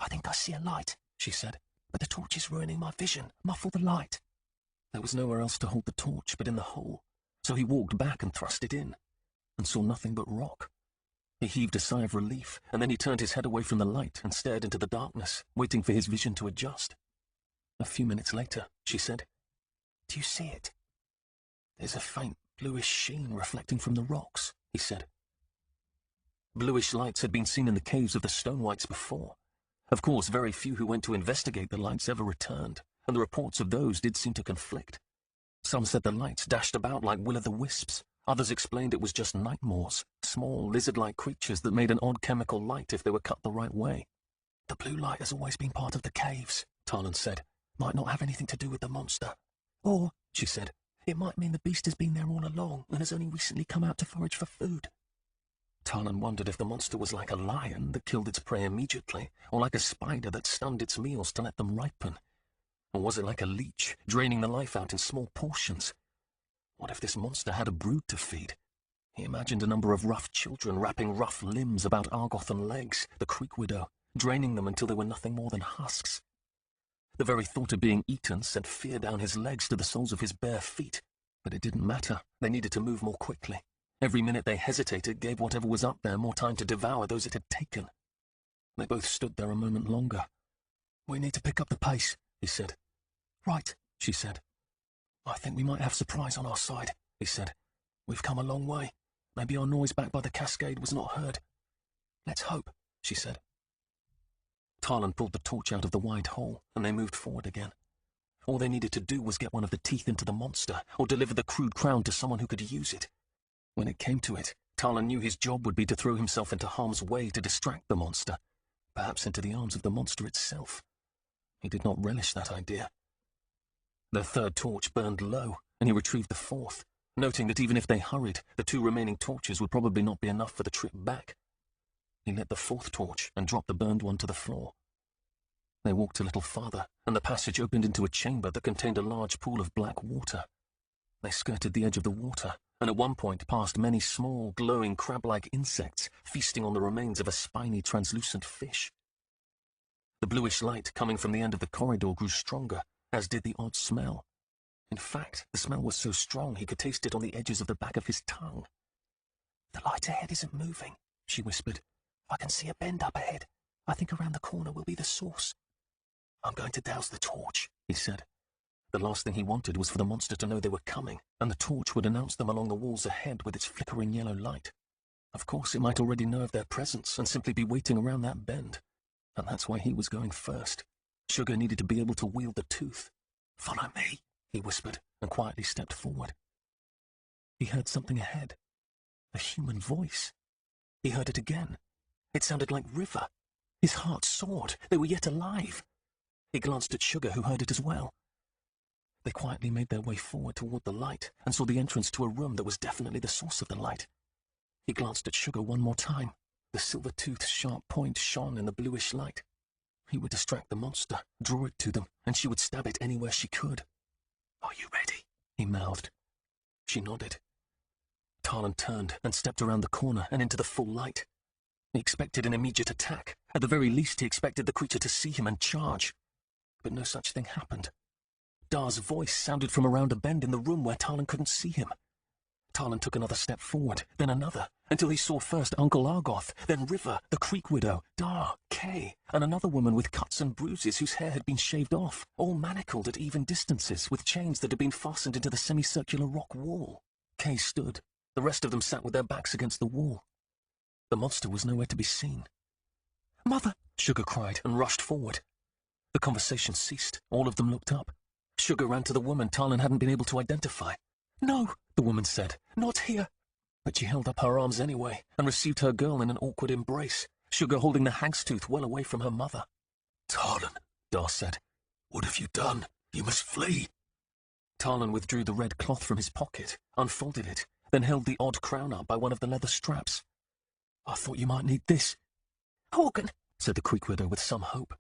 I think I see a light, she said. But the torch is ruining my vision. Muffle the light. There was nowhere else to hold the torch but in the hole, so he walked back and thrust it in, and saw nothing but rock. He heaved a sigh of relief, and then he turned his head away from the light and stared into the darkness, waiting for his vision to adjust. A few minutes later, she said, Do you see it? There's a faint bluish sheen reflecting from the rocks, he said. Bluish lights had been seen in the caves of the Stone Whites before. Of course, very few who went to investigate the lights ever returned, and the reports of those did seem to conflict. Some said the lights dashed about like will-o'-the-wisps. Others explained it was just nightmares, small lizard-like creatures that made an odd chemical light if they were cut the right way. The blue light has always been part of the caves, Talon said. Might not have anything to do with the monster. Or, she said, it might mean the beast has been there all along and has only recently come out to forage for food. Talon wondered if the monster was like a lion that killed its prey immediately, or like a spider that stunned its meals to let them ripen. Or was it like a leech, draining the life out in small portions? What if this monster had a brood to feed? He imagined a number of rough children wrapping rough limbs about Argoth and legs, the Creek Widow, draining them until they were nothing more than husks. The very thought of being eaten sent fear down his legs to the soles of his bare feet. But it didn't matter. They needed to move more quickly. Every minute they hesitated gave whatever was up there more time to devour those it had taken. They both stood there a moment longer. "We need to pick up the pace," he said. "Right," she said. "I think we might have surprise on our side," he said. "We've come a long way. Maybe our noise back by the cascade was not heard. Let's hope," she said. Talon pulled the torch out of the wide hole, and they moved forward again. All they needed to do was get one of the teeth into the monster, or deliver the crude crown to someone who could use it. When it came to it, Talon knew his job would be to throw himself into harm's way to distract the monster, perhaps into the arms of the monster itself. He did not relish that idea. Their third torch burned low, and he retrieved the fourth, noting that even if they hurried, the two remaining torches would probably not be enough for the trip back. He lit the fourth torch and dropped the burned one to the floor. They walked a little farther, and the passage opened into a chamber that contained a large pool of black water. They skirted the edge of the water, and at one point passed many small, glowing, crab-like insects feasting on the remains of a spiny, translucent fish. The bluish light coming from the end of the corridor grew stronger, as did the odd smell. In fact, the smell was so strong he could taste it on the edges of the back of his tongue. "The light ahead isn't moving," she whispered. "I can see a bend up ahead. I think around the corner will be the source." "I'm going to douse the torch," he said. The last thing he wanted was for the monster to know they were coming, and the torch would announce them along the walls ahead with its flickering yellow light. Of course, it might already know of their presence and simply be waiting around that bend. And that's why he was going first. Sugar needed to be able to wield the tooth. "Follow me," he whispered, and quietly stepped forward. He heard something ahead. A human voice. He heard it again. It sounded like River. His heart soared. They were yet alive. He glanced at Sugar, who heard it as well. They quietly made their way forward toward the light and saw the entrance to a room that was definitely the source of the light. He glanced at Sugar one more time. The silver-toothed sharp point shone in the bluish light. He would distract the monster, draw it to them, and she would stab it anywhere she could. "Are you ready?" he mouthed. She nodded. Talon turned and stepped around the corner and into the full light. He expected an immediate attack. At the very least, he expected the creature to see him and charge. But no such thing happened. Dar's voice sounded from around a bend in the room where Talon couldn't see him. Talon took another step forward, then another, until he saw first Uncle Argoth, then River, the Creek Widow, Dar, Kay, and another woman with cuts and bruises whose hair had been shaved off, all manacled at even distances with chains that had been fastened into the semicircular rock wall. Kay stood. The rest of them sat with their backs against the wall. The monster was nowhere to be seen. "Mother!" Sugar cried and rushed forward. The conversation ceased. All of them looked up. Sugar ran to the woman Talon hadn't been able to identify. "No," the woman said, "not here." But she held up her arms anyway and received her girl in an awkward embrace, Sugar holding the hag's tooth well away from her mother. "Talon," Dar said, "what have you done? You must flee." Talon withdrew the red cloth from his pocket, unfolded it, then held the odd crown up by one of the leather straps. "I thought you might need this." "Organ," said the Creek Widow with some hope.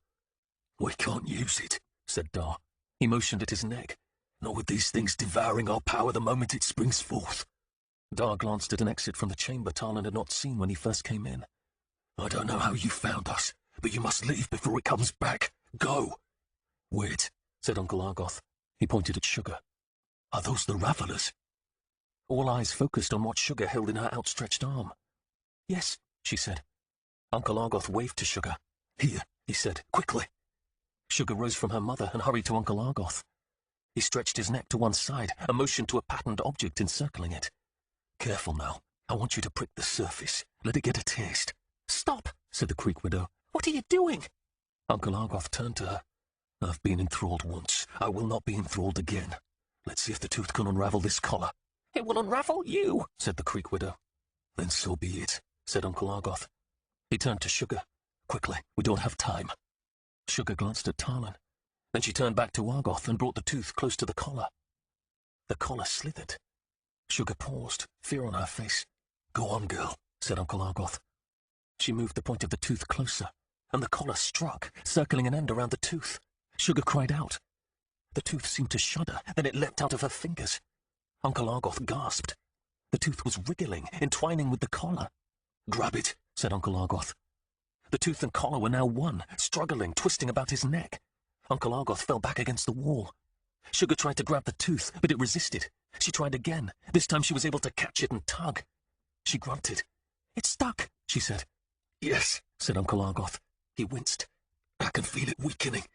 "We can't use it," said Dar. He motioned at his neck. "Not with these things devouring our power the moment it springs forth." Dar glanced at an exit from the chamber Talon had not seen when he first came in. "I don't know how you found us, but you must leave before it comes back. Go." "Wait," said Uncle Argoth. He pointed at Sugar. "Are those the Ravelers?" All eyes focused on what Sugar held in her outstretched arm. "Yes," she said. Uncle Argoth waved to Sugar. "Here," he said, "quickly." Sugar rose from her mother and hurried to Uncle Argoth. He stretched his neck to one side and motioned to a patterned object encircling it. "Careful now. I want you to prick the surface. Let it get a taste." "Stop," said the Creek Widow. "What are you doing?" Uncle Argoth turned to her. "I've been enthralled once. I will not be enthralled again. Let's see if the tooth can unravel this collar." "It will unravel you," said the Creek Widow. "Then so be it," said Uncle Argoth. He turned to Sugar. "Quickly, we don't have time." Sugar glanced at Talon. Then she turned back to Argoth and brought the tooth close to the collar. The collar slithered. Sugar paused, fear on her face. "Go on, girl," said Uncle Argoth. She moved the point of the tooth closer, and the collar struck, circling an end around the tooth. Sugar cried out. The tooth seemed to shudder, then it leapt out of her fingers. Uncle Argoth gasped. The tooth was wriggling, entwining with the collar. "Grab it," said Uncle Argoth. The tooth and collar were now one, struggling, twisting about his neck. Uncle Argoth fell back against the wall. Sugar tried to grab the tooth, but it resisted. She tried again. This time she was able to catch it and tug. She grunted. "It's stuck," she said. "Yes," said Uncle Argoth. He winced. "I can feel it weakening.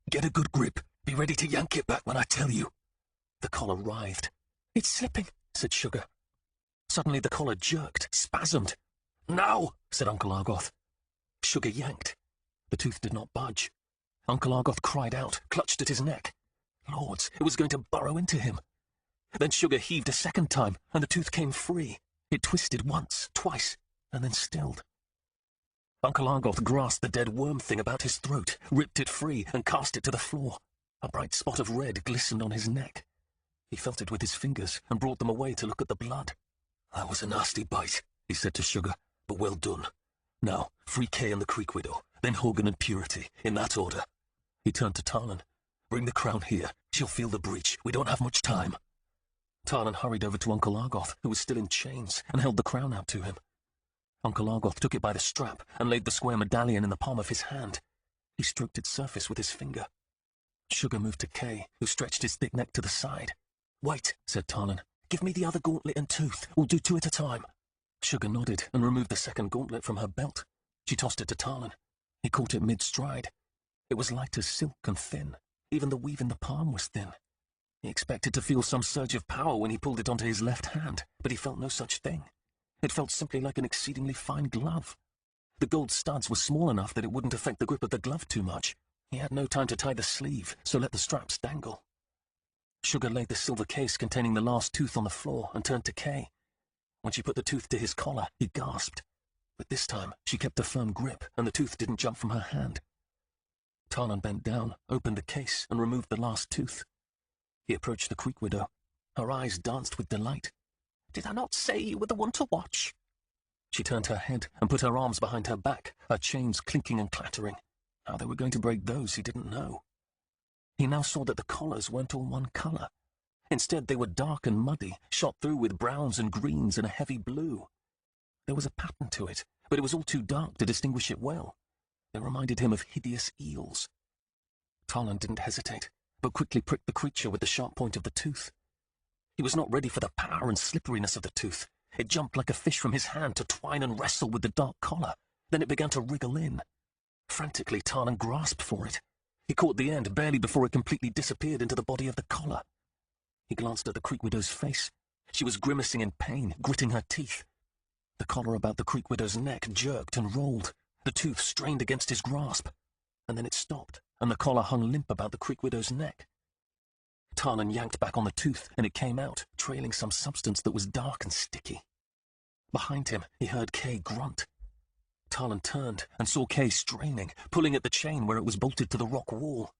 Get a good grip. Be ready to yank it back when I tell you." The collar writhed. "It's slipping," said Sugar. Suddenly the collar jerked, spasmed. "Now," said Uncle Argoth. Sugar yanked. The tooth did not budge. Uncle Argoth cried out, clutched at his neck. Lords, it was going to burrow into him. Then Sugar heaved a second time, and the tooth came free. It twisted once, twice, and then stilled. Uncle Argoth grasped the dead worm thing about his throat, ripped it free, and cast it to the floor. A bright spot of red glistened on his neck. He felt it with his fingers, and brought them away to look at the blood. "That was a nasty bite," he said to Sugar, "but well done. Now, free Kay and the Creek Widow, then Hogan and Purity, in that order." He turned to Tarlan. "Bring the crown here. She'll feel the breach. We don't have much time." Tarlan hurried over to Uncle Argoth, who was still in chains, and held the crown out to him. Uncle Argoth took it by the strap and laid the square medallion in the palm of his hand. He stroked its surface with his finger. Sugar moved to Kay, who stretched his thick neck to the side. "Wait," said Tarlan. "Give me the other gauntlet and tooth. We'll do two at a time." Sugar nodded and removed the second gauntlet from her belt. She tossed it to Tarlan. He caught it mid-stride. It was light as silk and thin. Even the weave in the palm was thin. He expected to feel some surge of power when he pulled it onto his left hand, but he felt no such thing. It felt simply like an exceedingly fine glove. The gold studs were small enough that it wouldn't affect the grip of the glove too much. He had no time to tie the sleeve, so let the straps dangle. Sugar laid the silver case containing the last tooth on the floor and turned to Kay. When she put the tooth to his collar, he gasped. But this time, she kept a firm grip, and the tooth didn't jump from her hand. Tarlan bent down, opened the case, and removed the last tooth. He approached the Creek Widow. Her eyes danced with delight. "Did I not say you were the one to watch?" She turned her head and put her arms behind her back, her chains clinking and clattering. How they were going to break those he didn't know. He now saw that the collars weren't all one colour. Instead, they were dark and muddy, shot through with browns and greens and a heavy blue. There was a pattern to it, but it was all too dark to distinguish it well. They reminded him of hideous eels. Tarlan didn't hesitate, but quickly pricked the creature with the sharp point of the tooth. He was not ready for the power and slipperiness of the tooth. It jumped like a fish from his hand to twine and wrestle with the dark collar. Then it began to wriggle in. Frantically, Tarlan grasped for it. He caught the end barely before it completely disappeared into the body of the collar. He glanced at the Creek Widow's face. She was grimacing in pain, gritting her teeth. The collar about the Creek Widow's neck jerked and rolled. The tooth strained against his grasp. And then it stopped, and the collar hung limp about the Creek Widow's neck. Tarlan yanked back on the tooth, and it came out, trailing some substance that was dark and sticky. Behind him, he heard Kay grunt. Tarlan turned and saw Kay straining, pulling at the chain where it was bolted to the rock wall.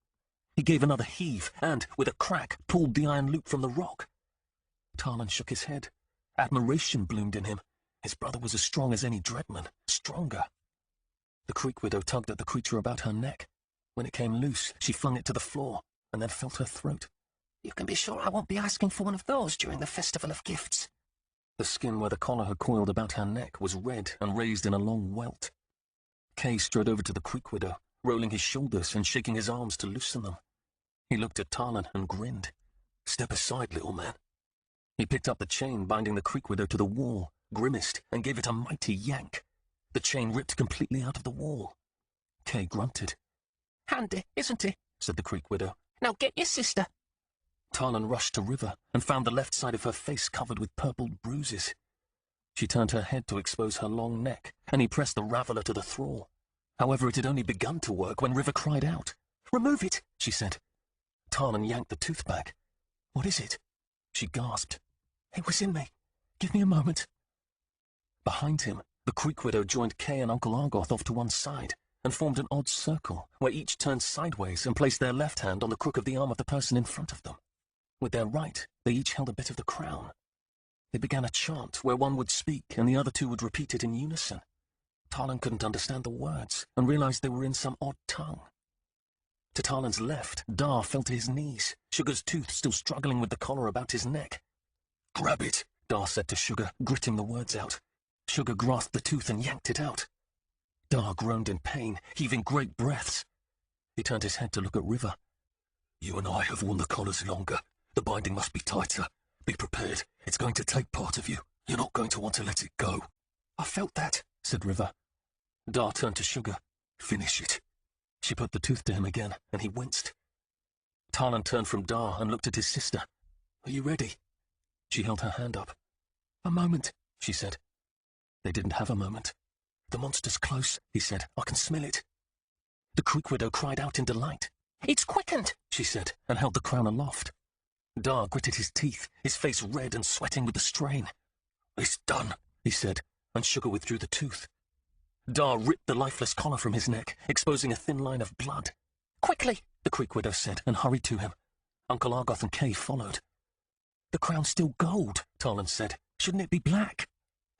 He gave another heave and, with a crack, pulled the iron loop from the rock. Tarlan shook his head. Admiration bloomed in him. His brother was as strong as any Dreadman, stronger. The Creek Widow tugged at the creature about her neck. When it came loose, she flung it to the floor, and then felt her throat. "You can be sure I won't be asking for one of those during the Festival of Gifts." The skin where the collar had coiled about her neck was red and raised in a long welt. Kay strode over to the Creek Widow, rolling his shoulders and shaking his arms to loosen them. He looked at Tarlan and grinned. "Step aside, little man." He picked up the chain binding the Creek Widow to the wall, grimaced, and gave it a mighty yank. The chain ripped completely out of the wall. Kay grunted. "Handy, isn't it?" said the Creek Widow. "Now get your sister." Tarlan rushed to River and found the left side of her face covered with purpled bruises. She turned her head to expose her long neck, and he pressed the raveller to the thrall. However, it had only begun to work when River cried out. "Remove it," she said. Tarlan yanked the tooth back. "What is it?" She gasped. "It was in me. Give me a moment." Behind him, the Creek Widow joined Kay and Uncle Argoth off to one side and formed an odd circle where each turned sideways and placed their left hand on the crook of the arm of the person in front of them. With their right, they each held a bit of the crown. They began a chant where one would speak and the other two would repeat it in unison. Talon couldn't understand the words and realized they were in some odd tongue. To Talon's left, Dar fell to his knees, Sugar's tooth still struggling with the collar about his neck. "Grab it," Dar said to Sugar, gritting the words out. Sugar grasped the tooth and yanked it out. Dar groaned in pain, heaving great breaths. He turned his head to look at River. "You and I have worn the collars longer. The binding must be tighter. Be prepared. It's going to take part of you. You're not going to want to let it go." "I felt that," said River. Dar turned to Sugar. "Finish it." She put the tooth to him again, and he winced. Talon turned from Dar and looked at his sister. "Are you ready?" She held her hand up. "A moment," she said. They didn't have a moment. "The monster's close," he said. "I can smell it." The Creek Widow cried out in delight. "It's quickened," she said, and held the crown aloft. Dar gritted his teeth, his face red and sweating with the strain. "It's done," he said, and Sugar withdrew the tooth. Dar ripped the lifeless collar from his neck, exposing a thin line of blood. "Quickly," the Creek Widow said, and hurried to him. Uncle Argoth and Kay followed. "The crown's still gold," Talon said. "Shouldn't it be black?"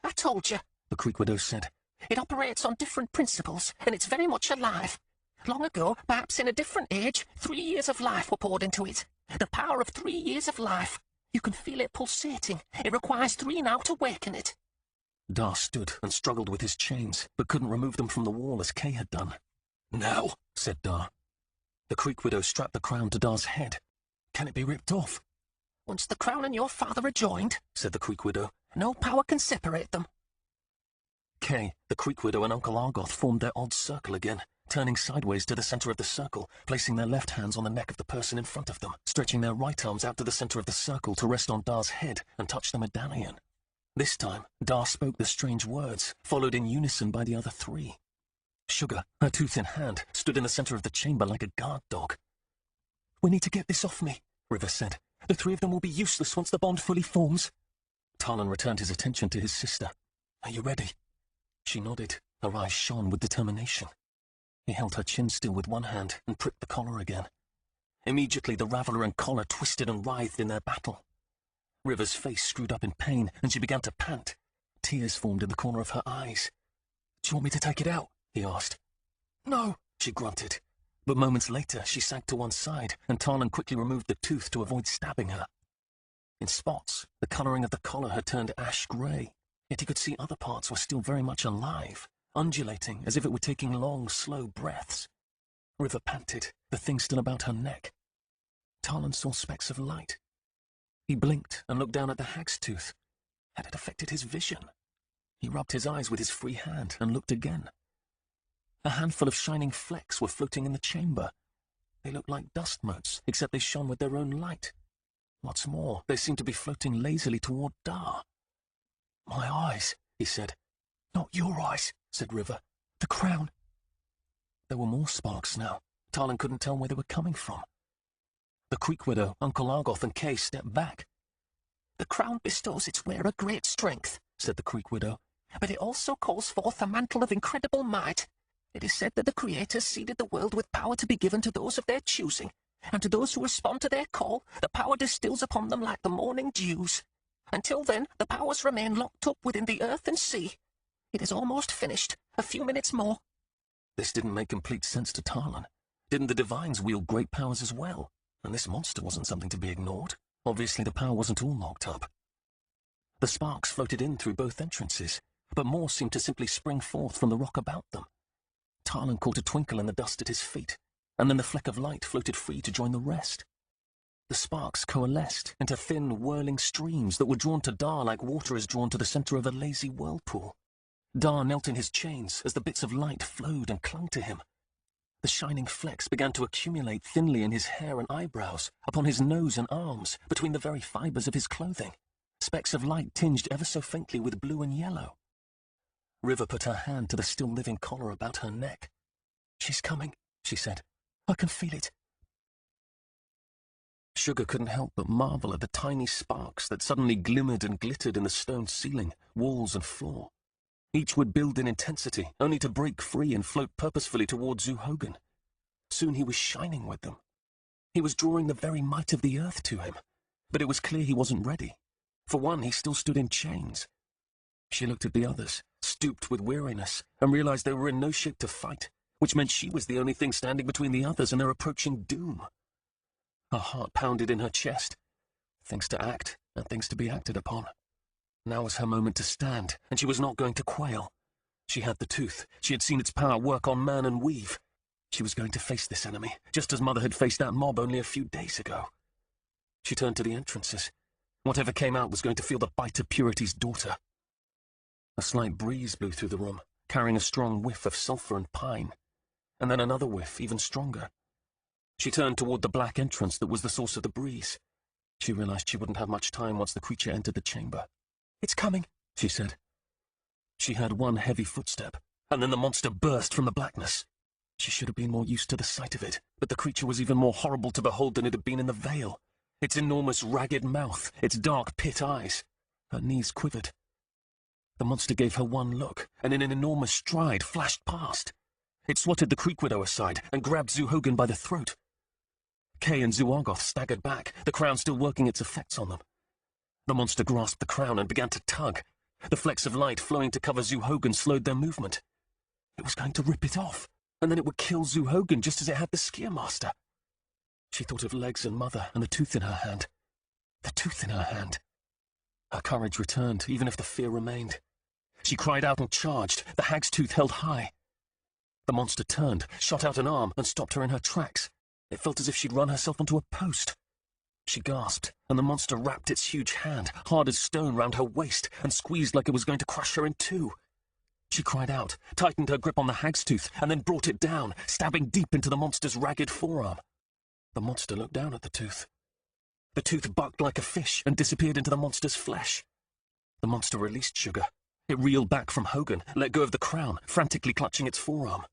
"I told you," the Creek Widow said. "It operates on different principles, and it's very much alive. Long ago, perhaps in a different age, 3 years of life were poured into it. The power of 3 years of life. You can feel it pulsating. It requires 3 now to waken it." Dar stood and struggled with his chains, but couldn't remove them from the wall as Kay had done. "Now," said Dar. The Creek Widow strapped the crown to Dar's head. "Can it be ripped off?" "Once the crown and your father are joined," said the Creek Widow, "no power can separate them." Kay, the Creek Widow, and Uncle Argoth formed their odd circle again, turning sideways to the center of the circle, placing their left hands on the neck of the person in front of them, stretching their right arms out to the center of the circle to rest on Dar's head and touch the medallion. This time, Dar spoke the strange words, followed in unison by the other 3. Sugar, her tooth in hand, stood in the center of the chamber like a guard dog. "We need to get this off me," River said. "The 3 of them will be useless once the bond fully forms." Talon returned his attention to his sister. "Are you ready?" She nodded, her eyes shone with determination. He held her chin still with one hand and pricked the collar again. Immediately the raveler and collar twisted and writhed in their battle. River's face screwed up in pain, and she began to pant. Tears formed in the corner of her eyes. "Do you want me to take it out?" he asked. "No," she grunted. But moments later, she sank to one side, and Talon quickly removed the tooth to avoid stabbing her. In spots, the coloring of the collar had turned ash-grey, yet he could see other parts were still very much alive, undulating as if it were taking long, slow breaths. River panted, the thing still about her neck. Talon saw specks of light. He blinked and looked down at the hag's tooth. Had it affected his vision? He rubbed his eyes with his free hand and looked again. A handful of shining flecks were floating in the chamber. They looked like dust motes, except they shone with their own light. What's more, they seemed to be floating lazily toward Dar. "My eyes," he said. "Not your eyes," said River. "The crown." There were more sparks now. Talon couldn't tell where they were coming from. The Creek Widow, Uncle Argoth, and Kay stepped back. "The crown bestows its wearer great strength," said the Creek Widow, "but it also calls forth a mantle of incredible might. It is said that the Creators seeded the world with power to be given to those of their choosing, and to those who respond to their call, the power distills upon them like the morning dews. Until then, the powers remain locked up within the earth and sea. It is almost finished. A few minutes more." This didn't make complete sense to Talon. Didn't the Divines wield great powers as well? And this monster wasn't something to be ignored. Obviously the power wasn't all locked up. The sparks floated in through both entrances, but more seemed to simply spring forth from the rock about them. Talon caught a twinkle in the dust at his feet, and then the fleck of light floated free to join the rest. The sparks coalesced into thin, whirling streams that were drawn to Dar like water is drawn to the center of a lazy whirlpool. Dar knelt in his chains as the bits of light flowed and clung to him. The shining flecks began to accumulate thinly in his hair and eyebrows, upon his nose and arms, between the very fibers of his clothing. Specks of light tinged ever so faintly with blue and yellow. River put her hand to the still-living collar about her neck. "She's coming," she said. "I can feel it." Sugar couldn't help but marvel at the tiny sparks that suddenly glimmered and glittered in the stone ceiling, walls, and floor. Each would build in intensity, only to break free and float purposefully toward Zuhogan. Soon he was shining with them. He was drawing the very might of the earth to him, but it was clear he wasn't ready. For one, he still stood in chains. She looked at the others, stooped with weariness, and realized they were in no shape to fight, which meant she was the only thing standing between the others and their approaching doom. Her heart pounded in her chest. Things to act, and things to be acted upon. Now was her moment to stand, and she was not going to quail. She had the tooth. She had seen its power work on man and weave. She was going to face this enemy, just as Mother had faced that mob only a few days ago. She turned to the entrances. Whatever came out was going to feel the bite of Purity's daughter. A slight breeze blew through the room, carrying a strong whiff of sulphur and pine, and then another whiff, even stronger. She turned toward the black entrance that was the source of the breeze. She realized she wouldn't have much time once the creature entered the chamber. "It's coming," she said. She heard one heavy footstep, and then the monster burst from the blackness. She should have been more used to the sight of it, but the creature was even more horrible to behold than it had been in the veil. Its enormous, ragged mouth, its dark pit eyes. Her knees quivered. The monster gave her one look, and in an enormous stride flashed past. It swatted the Creek Widow aside and grabbed Zuhogan by the throat. Kay and Zuargoth staggered back, the crown still working its effects on them. The monster grasped the crown and began to tug. The flecks of light flowing to cover Zuhogan slowed their movement. It was going to rip it off, and then it would kill Zuhogan just as it had the Skiermaster. She thought of Legs and Mother and the tooth in her hand. The tooth in her hand. Her courage returned, even if the fear remained. She cried out and charged, the hag's tooth held high. The monster turned, shot out an arm, and stopped her in her tracks. It felt as if she'd run herself onto a post. She gasped, and the monster wrapped its huge hand, hard as stone, round her waist, and squeezed like it was going to crush her in two. She cried out, tightened her grip on the hag's tooth, and then brought it down, stabbing deep into the monster's ragged forearm. The monster looked down at the tooth. The tooth bucked like a fish and disappeared into the monster's flesh. The monster released Sugar. It reeled back from Hogan, let go of the crown, frantically clutching its forearm.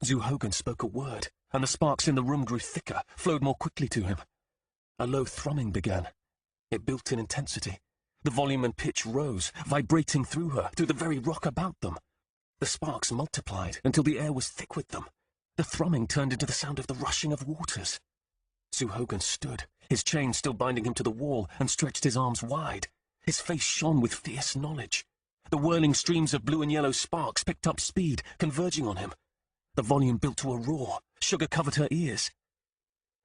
Zuhogan spoke a word, and the sparks in the room grew thicker, flowed more quickly to him. A low thrumming began. It built in intensity. The volume and pitch rose, vibrating through her, through the very rock about them. The sparks multiplied until the air was thick with them. The thrumming turned into the sound of the rushing of waters. Zuhogan stood, his chain still binding him to the wall, and stretched his arms wide. His face shone with fierce knowledge. The whirling streams of blue and yellow sparks picked up speed, converging on him. The volume built to a roar. Sugar covered her ears.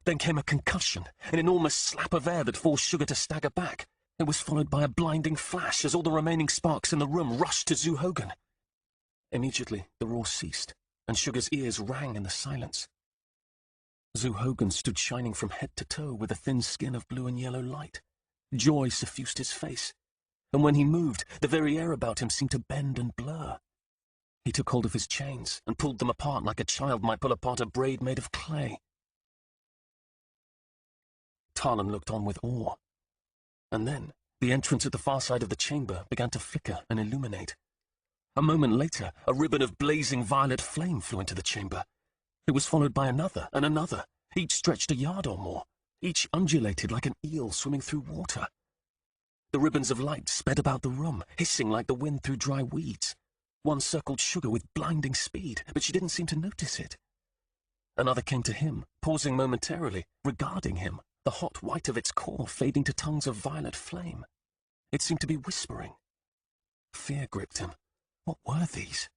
Then came a concussion, an enormous slap of air that forced Sugar to stagger back. It was followed by a blinding flash as all the remaining sparks in the room rushed to Zuhogan. Immediately, the roar ceased, and Sugar's ears rang in the silence. Zuhogan stood shining from head to toe with a thin skin of blue and yellow light. Joy suffused his face, and when he moved, the very air about him seemed to bend and blur. He took hold of his chains and pulled them apart like a child might pull apart a braid made of clay. Talon looked on with awe. And then, the entrance at the far side of the chamber began to flicker and illuminate. A moment later, a ribbon of blazing violet flame flew into the chamber. It was followed by another and another, each stretched a yard or more, each undulated like an eel swimming through water. The ribbons of light sped about the room, hissing like the wind through dry weeds. One circled Sugar with blinding speed, but she didn't seem to notice it. Another came to him, pausing momentarily, regarding him, the hot white of its core fading to tongues of violet flame. It seemed to be whispering. Fear gripped him. What were these?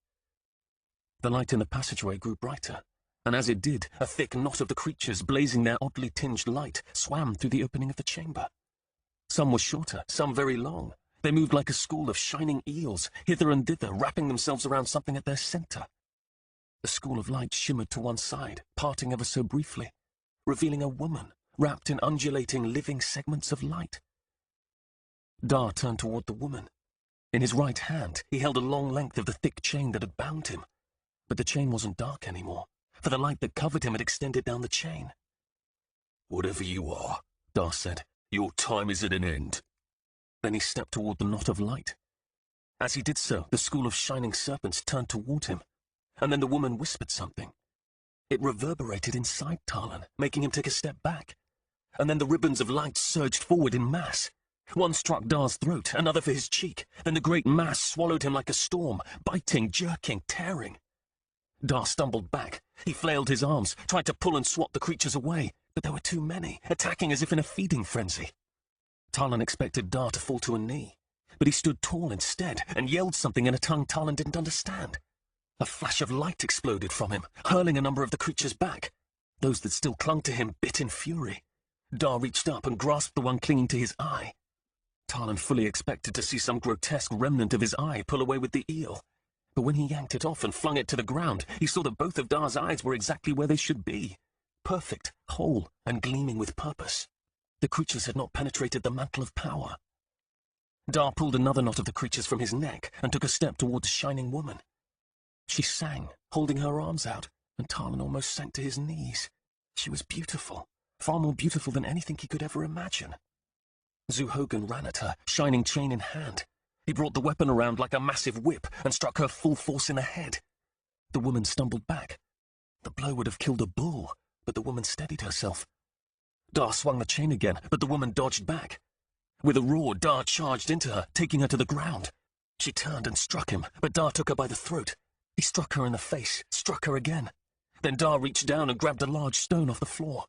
The light in the passageway grew brighter, and as it did, a thick knot of the creatures blazing their oddly tinged light swam through the opening of the chamber. Some were shorter, some very long. They moved like a school of shining eels, hither and thither, wrapping themselves around something at their center. The school of light shimmered to one side, parting ever so briefly, revealing a woman, wrapped in undulating, living segments of light. Dar turned toward the woman. In his right hand, he held a long length of the thick chain that had bound him. But the chain wasn't dark anymore, for the light that covered him had extended down the chain. "Whatever you are," Dar said, "your time is at an end." Then he stepped toward the knot of light. As he did so, the school of shining serpents turned toward him, and then the woman whispered something. It reverberated inside Talon, making him take a step back. And then the ribbons of light surged forward in mass. One struck Dar's throat, another for his cheek. Then the great mass swallowed him like a storm, biting, jerking, tearing. Dar stumbled back. He flailed his arms, tried to pull and swat the creatures away, but there were too many, attacking as if in a feeding frenzy. Talon expected Dar to fall to a knee, but he stood tall instead and yelled something in a tongue Talon didn't understand. A flash of light exploded from him, hurling a number of the creatures back. Those that still clung to him bit in fury. Dar reached up and grasped the one clinging to his eye. Talon fully expected to see some grotesque remnant of his eye pull away with the eel. But when he yanked it off and flung it to the ground, he saw that both of Dar's eyes were exactly where they should be. Perfect, whole, and gleaming with purpose. The creatures had not penetrated the mantle of power. Dar pulled another knot of the creatures from his neck and took a step toward the shining woman. She sang, holding her arms out, and Talon almost sank to his knees. She was beautiful, far more beautiful than anything he could ever imagine. Zu Hogan ran at her, shining chain in hand. He brought the weapon around like a massive whip and struck her full force in the head. The woman stumbled back. The blow would have killed a bull, but the woman steadied herself. Dar swung the chain again, but the woman dodged back. With a roar, Dar charged into her, taking her to the ground. She turned and struck him, but Dar took her by the throat. He struck her in the face, struck her again. Then Dar reached down and grabbed a large stone off the floor.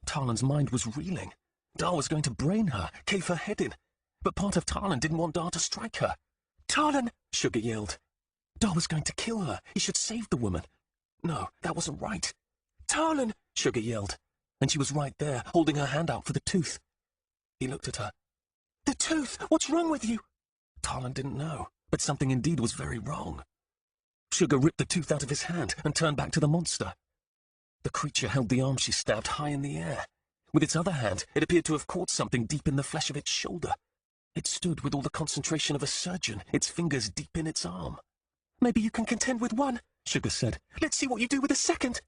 Talon's mind was reeling. Dar was going to brain her, cave her head in. But part of Talon didn't want Dar to strike her. "Talon!" Sugar yelled. Dar was going to kill her. He should save the woman. No, that wasn't right. "Talon!" Sugar yelled. And she was right there, holding her hand out for the tooth. He looked at her. "The tooth! What's wrong with you?" Talon didn't know, but something indeed was very wrong. Sugar ripped the tooth out of his hand and turned back to the monster. The creature held the arm she stabbed high in the air. With its other hand, it appeared to have caught something deep in the flesh of its shoulder. It stood with all the concentration of a surgeon, its fingers deep in its arm. "Maybe you can contend with one," Sugar said. "Let's see what you do with the second."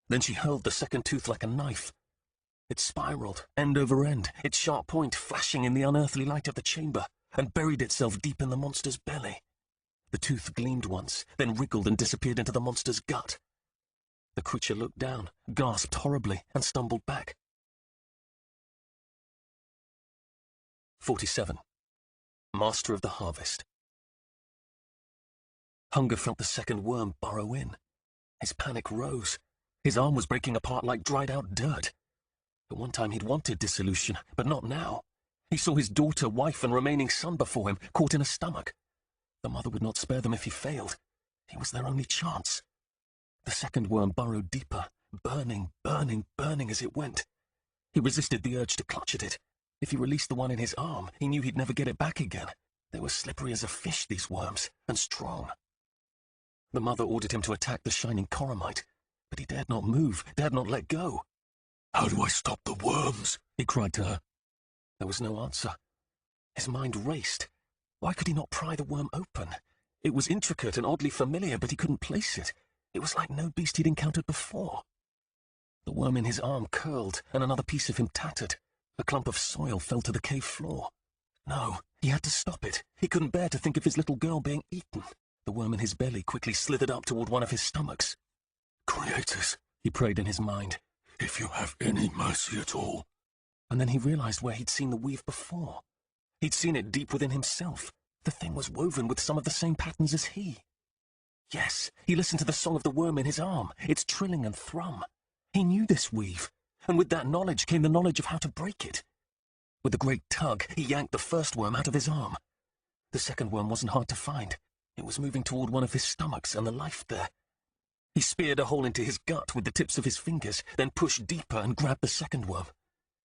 Then she hurled the second tooth like a knife. It spiraled, end over end, its sharp point flashing in the unearthly light of the chamber, and buried itself deep in the monster's belly. The tooth gleamed once, then wriggled and disappeared into the monster's gut. The creature looked down, gasped horribly, and stumbled back. 47. Master of the Harvest. Hunger felt the second worm burrow in. His panic rose. His arm was breaking apart like dried-out dirt. At one time he'd wanted dissolution, but not now. He saw his daughter, wife, and remaining son before him, caught in a stomach. The mother would not spare them if he failed. He was their only chance. The second worm burrowed deeper, burning, burning, burning as it went. He resisted the urge to clutch at it. If he released the one in his arm, he knew he'd never get it back again. They were slippery as a fish, these worms, and strong. The mother ordered him to attack the shining coromite, but he dared not move, dared not let go. "How do I stop the worms?" he cried to her. There was no answer. His mind raced. Why could he not pry the worm open? It was intricate and oddly familiar, but he couldn't place it. It was like no beast he'd encountered before. The worm in his arm curled, and another piece of him tattered. A clump of soil fell to the cave floor. No, he had to stop it. He couldn't bear to think of his little girl being eaten. The worm in his belly quickly slithered up toward one of his stomachs. "Creators," he prayed in his mind, "if you have any mercy at all." And then he realized where he'd seen the weave before. He'd seen it deep within himself. The thing was woven with some of the same patterns as he. Yes, he listened to the song of the worm in his arm, its trilling and thrum. He knew this weave, and with that knowledge came the knowledge of how to break it. With a great tug, he yanked the first worm out of his arm. The second worm wasn't hard to find. It was moving toward one of his stomachs and the life there. He speared a hole into his gut with the tips of his fingers, then pushed deeper and grabbed the second worm.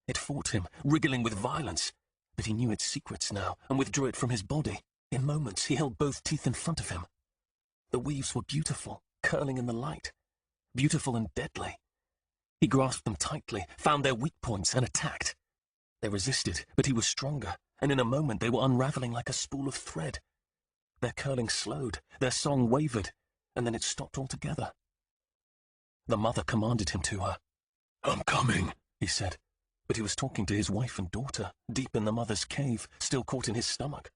It fought him, wriggling with violence, but he knew its secrets now and withdrew it from his body. In moments, he held both teeth in front of him. The weaves were beautiful, curling in the light. Beautiful and deadly. He grasped them tightly, found their weak points, and attacked. They resisted, but he was stronger, and in a moment they were unraveling like a spool of thread. Their curling slowed, their song wavered, and then it stopped altogether. The mother commanded him to her. "I'm coming," he said, but he was talking to his wife and daughter, deep in the mother's cave, still caught in his stomach.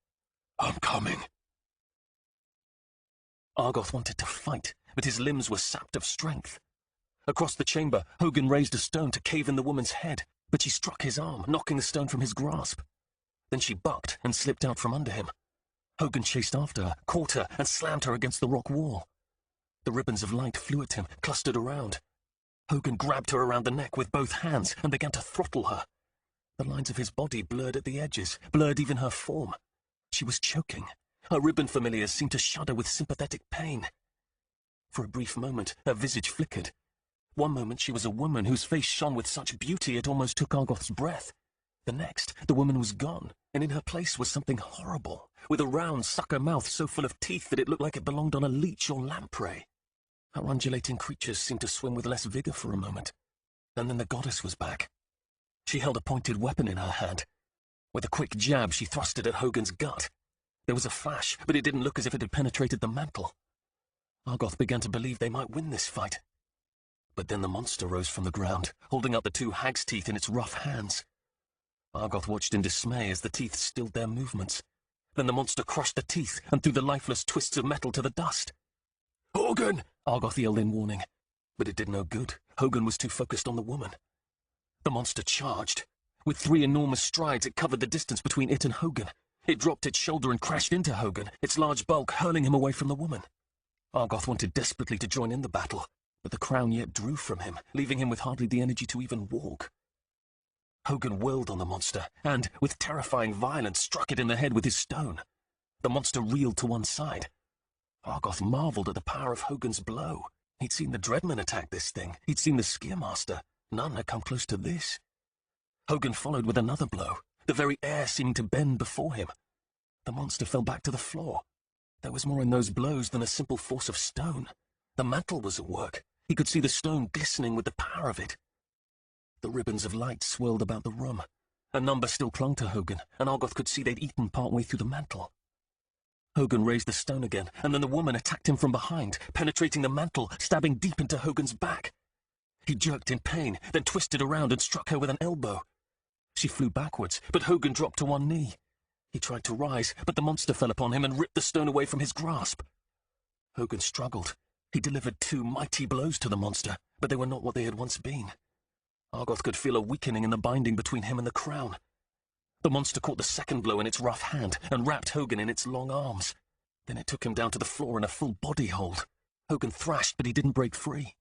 "I'm coming." Argoth wanted to fight, but his limbs were sapped of strength. Across the chamber, Hogan raised a stone to cave in the woman's head, but she struck his arm, knocking the stone from his grasp. Then she bucked and slipped out from under him. Hogan chased after her, caught her, and slammed her against the rock wall. The ribbons of light flew at him, clustered around. Hogan grabbed her around the neck with both hands and began to throttle her. The lines of his body blurred at the edges, blurred even her form. She was choking. Her ribbon familiars seemed to shudder with sympathetic pain. For a brief moment, her visage flickered. One moment she was a woman whose face shone with such beauty it almost took Argoth's breath. The next, the woman was gone, and in her place was something horrible, with a round sucker mouth so full of teeth that it looked like it belonged on a leech or lamprey. Her undulating creatures seemed to swim with less vigor for a moment, and then the goddess was back. She held a pointed weapon in her hand. With a quick jab, she thrust it at Hogun's gut. There was a flash, but it didn't look as if it had penetrated the mantle. Argoth began to believe they might win this fight. But then the monster rose from the ground, holding out the two hag's teeth in its rough hands. Argoth watched in dismay as the teeth stilled their movements. Then the monster crushed the teeth and threw the lifeless twists of metal to the dust. "Hogun!" Argoth yelled in warning. But it did no good. Hogun was too focused on the woman. The monster charged. With 3 enormous strides, it covered the distance between it and Hogun. It dropped its shoulder and crashed into Hogun, its large bulk hurling him away from the woman. Argoth wanted desperately to join in the battle, but the crown yet drew from him, leaving him with hardly the energy to even walk. Hogun whirled on the monster, and, with terrifying violence, struck it in the head with his stone. The monster reeled to one side. Argoth marveled at the power of Hogun's blow. He'd seen the Dreadmen attack this thing. He'd seen the Skiermaster. None had come close to this. Hogun followed with another blow, the very air seeming to bend before him. The monster fell back to the floor. There was more in those blows than a simple force of stone. The mantle was at work. He could see the stone glistening with the power of it. The ribbons of light swirled about the room. A number still clung to Hogun, and Argoth could see they'd eaten part way through the mantle. Hogun raised the stone again, and then the woman attacked him from behind, penetrating the mantle, stabbing deep into Hogun's back. He jerked in pain, then twisted around and struck her with an elbow. She flew backwards, but Hogun dropped to one knee. He tried to rise, but the monster fell upon him and ripped the stone away from his grasp. Hogun struggled. He delivered 2 mighty blows to the monster, but they were not what they had once been. Argoth could feel a weakening in the binding between him and the crown. The monster caught the second blow in its rough hand and wrapped Hogun in its long arms. Then it took him down to the floor in a full body hold. Hogun thrashed, but he didn't break free.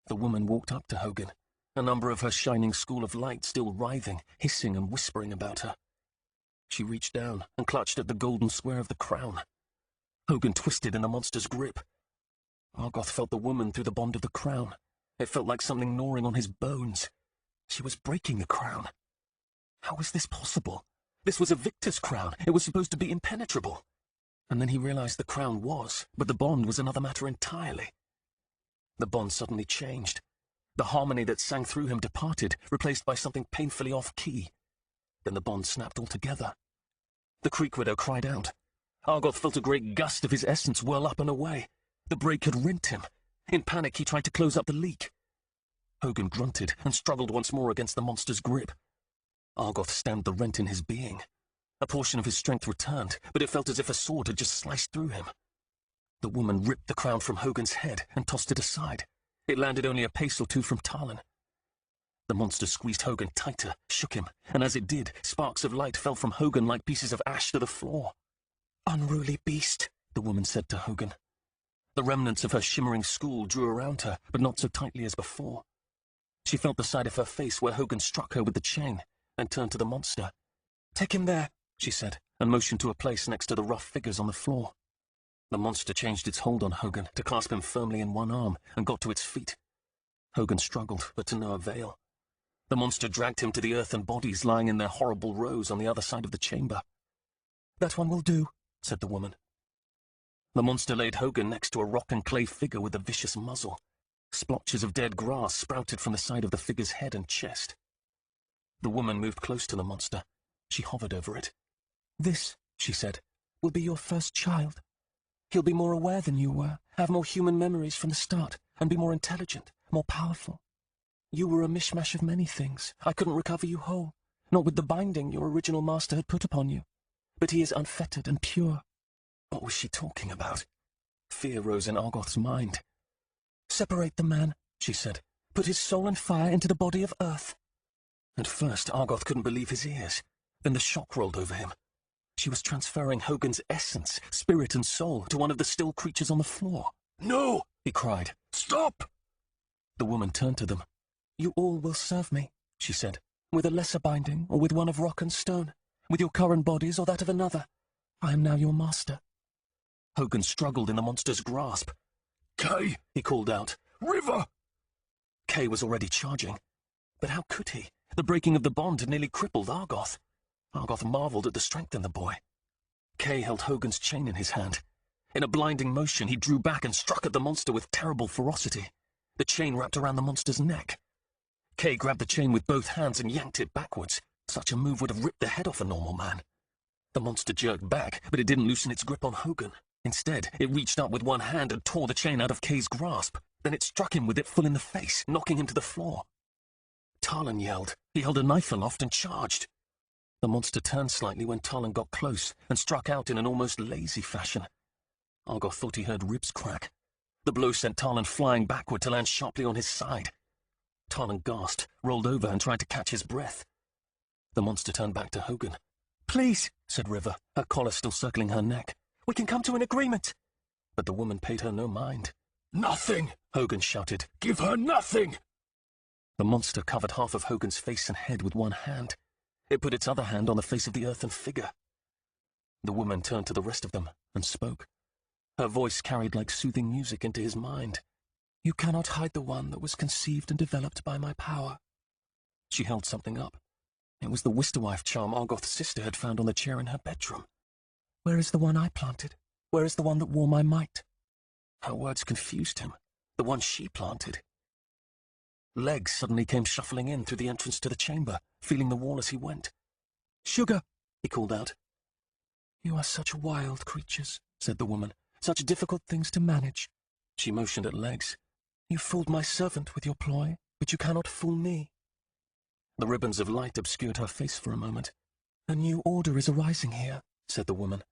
The woman walked up to Hogun, a number of her shining school of light still writhing, hissing and whispering about her. She reached down and clutched at the golden square of the crown. Hogun twisted in the monster's grip. Argoth felt the woman through the bond of the crown. It felt like something gnawing on his bones. She was breaking the crown. How was this possible? This was a victor's crown. It was supposed to be impenetrable. And then he realized the crown was, but the bond was another matter entirely. The bond suddenly changed. The harmony that sang through him departed, replaced by something painfully off-key. Then the bond snapped altogether. The Creek Widow cried out. Argoth felt a great gust of his essence whirl up and away. The break had rent him. In panic, he tried to close up the leak. Hogun grunted and struggled once more against the monster's grip. Argoth stemmed the rent in his being. A portion of his strength returned, but it felt as if a sword had just sliced through him. The woman ripped the crown from Hogun's head and tossed it aside. It landed only a pace or 2 from Talon. The monster squeezed Hogun tighter, shook him, and as it did, sparks of light fell from Hogun like pieces of ash to the floor. "Unruly beast," the woman said to Hogun. The remnants of her shimmering school drew around her, but not so tightly as before. She felt the side of her face where Hogun struck her with the chain, then turned to the monster. "Take him there," she said, and motioned to a place next to the rough figures on the floor. The monster changed its hold on Hogun to clasp him firmly in one arm and got to its feet. Hogun struggled, but to no avail. The monster dragged him to the earthen bodies lying in their horrible rows on the other side of the chamber. "That one will do," said the woman. The monster laid Hogun next to a rock and clay figure with a vicious muzzle. Splotches of dead grass sprouted from the side of the figure's head and chest. The woman moved close to the monster. She hovered over it. "This," she said, "will be your first child. He'll be more aware than you were, have more human memories from the start, and be more intelligent, more powerful. You were a mishmash of many things. I couldn't recover you whole, not with the binding your original master had put upon you. But he is unfettered and pure." What was she talking about? Fear rose in Argoth's mind. "Separate the man," she said. "Put his soul and fire into the body of earth." At first, Argoth couldn't believe his ears. Then the shock rolled over him. She was transferring Hogun's essence, spirit and soul to one of the still creatures on the floor. "No!" he cried. "Stop!" The woman turned to them. "You all will serve me," she said. with a lesser binding, or with one of rock and stone, with your current bodies or that of another. I am now your master." Hogan struggled in the monster's grasp. "Kay!" he called out. "River!" Kay was already charging. But how could he? The breaking of the bond had nearly crippled Argoth. Argoth marveled at the strength in the boy. Kay held Hogan's chain in his hand. In a blinding motion, he drew back and struck at the monster with terrible ferocity. The chain wrapped around the monster's neck. Kay grabbed the chain with both hands and yanked it backwards. Such a move would have ripped the head off a normal man. The monster jerked back, but it didn't loosen its grip on Hogan. Instead, it reached up with one hand and tore the chain out of Kay's grasp. Then it struck him with it full in the face, knocking him to the floor. Talon yelled. He held a knife aloft and charged. The monster turned slightly when Talon got close and struck out in an almost lazy fashion. Argoth thought he heard ribs crack. The blow sent Talon flying backward to land sharply on his side. Talon gasped, rolled over and tried to catch his breath. The monster turned back to Hogan. "Please," said River, her collar still circling her neck. "we can come to an agreement." But the woman paid her no mind. "Nothing!" Hogan shouted. "Give her nothing!" The monster covered half of Hogan's face and head with one hand. It put its other hand on the face of the earthen figure. The woman turned to the rest of them and spoke. Her voice carried like soothing music into his mind. "You cannot hide the one that was conceived and developed by my power." She held something up. It was the Wisterwife charm Argoth's sister had found on the chair in her bedroom. "Where is the one I planted? Where is the one that wore my might?" Her words confused him. The one she planted. Legs suddenly came shuffling in through the entrance to the chamber, feeling the wall as he went. "Sugar!" he called out. "You are such wild creatures," said the woman. "Such difficult things to manage." She motioned at Legs. "You fooled my servant with your ploy, but you cannot fool me." The ribbons of light obscured her face for a moment. "A new order is arising here," said the woman.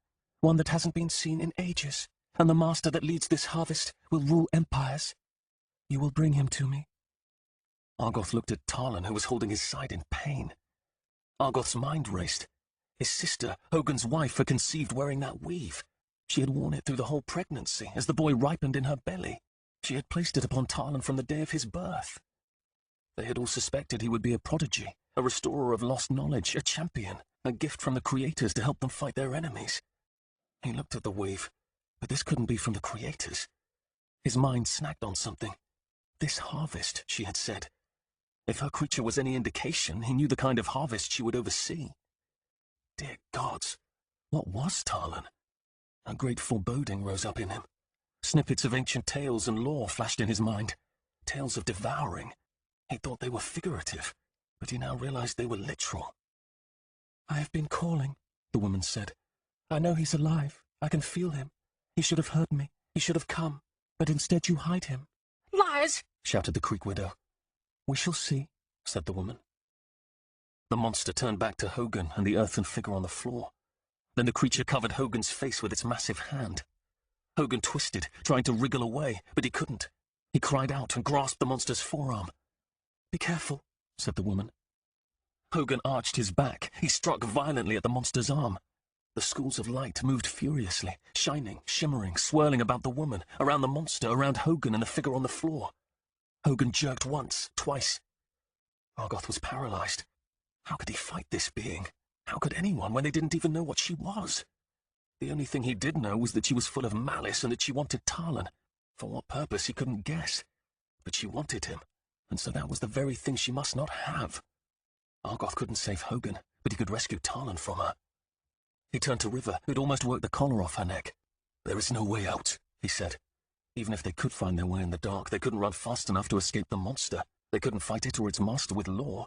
"One that hasn't been seen in ages, and the master that leads this harvest will rule empires. You will bring him to me." Argoth looked at Talon, who was holding his side in pain. Argoth's mind raced. His sister, Hogan's wife, had conceived wearing that weave. She had worn it through the whole pregnancy, as the boy ripened in her belly. She had placed it upon Talon from the day of his birth. They had all suspected he would be a prodigy, a restorer of lost knowledge, a champion, a gift from the creators to help them fight their enemies. He looked at the weave, but this couldn't be from the creators. His mind snagged on something. This harvest, she had said. If her creature was any indication, he knew the kind of harvest she would oversee. Dear gods, what was Talon? A great foreboding rose up in him. Snippets of ancient tales and lore flashed in his mind. Tales of devouring. He thought they were figurative, but he now realized they were literal. "I have been calling," the woman said. "I know he's alive. I can feel him. He should have heard me. He should have come. But instead you hide him." "Lies!" shouted the Creek widow. "We shall see," said the woman. The monster turned back to Hogan and the earthen figure on the floor. Then the creature covered Hogan's face with its massive hand. Hogan twisted, trying to wriggle away, but he couldn't. He cried out and grasped the monster's forearm. "Be careful," said the woman. Hogan arched his back. He struck violently at the monster's arm. The schools of light moved furiously, shining, shimmering, swirling about the woman, around the monster, around Hogan and the figure on the floor. Hogan jerked once, twice. Argoth was paralyzed. How could he fight this being? How could anyone when they didn't even know what she was? The only thing he did know was that she was full of malice and that she wanted Talon. For what purpose he couldn't guess. But she wanted him, and so that was the very thing she must not have. Argoth couldn't save Hogan, but he could rescue Talon from her. He turned to River, who'd almost worked the collar off her neck. "There is no way out," he said. Even if they could find their way in the dark, they couldn't run fast enough to escape the monster. They couldn't fight it or its master with law.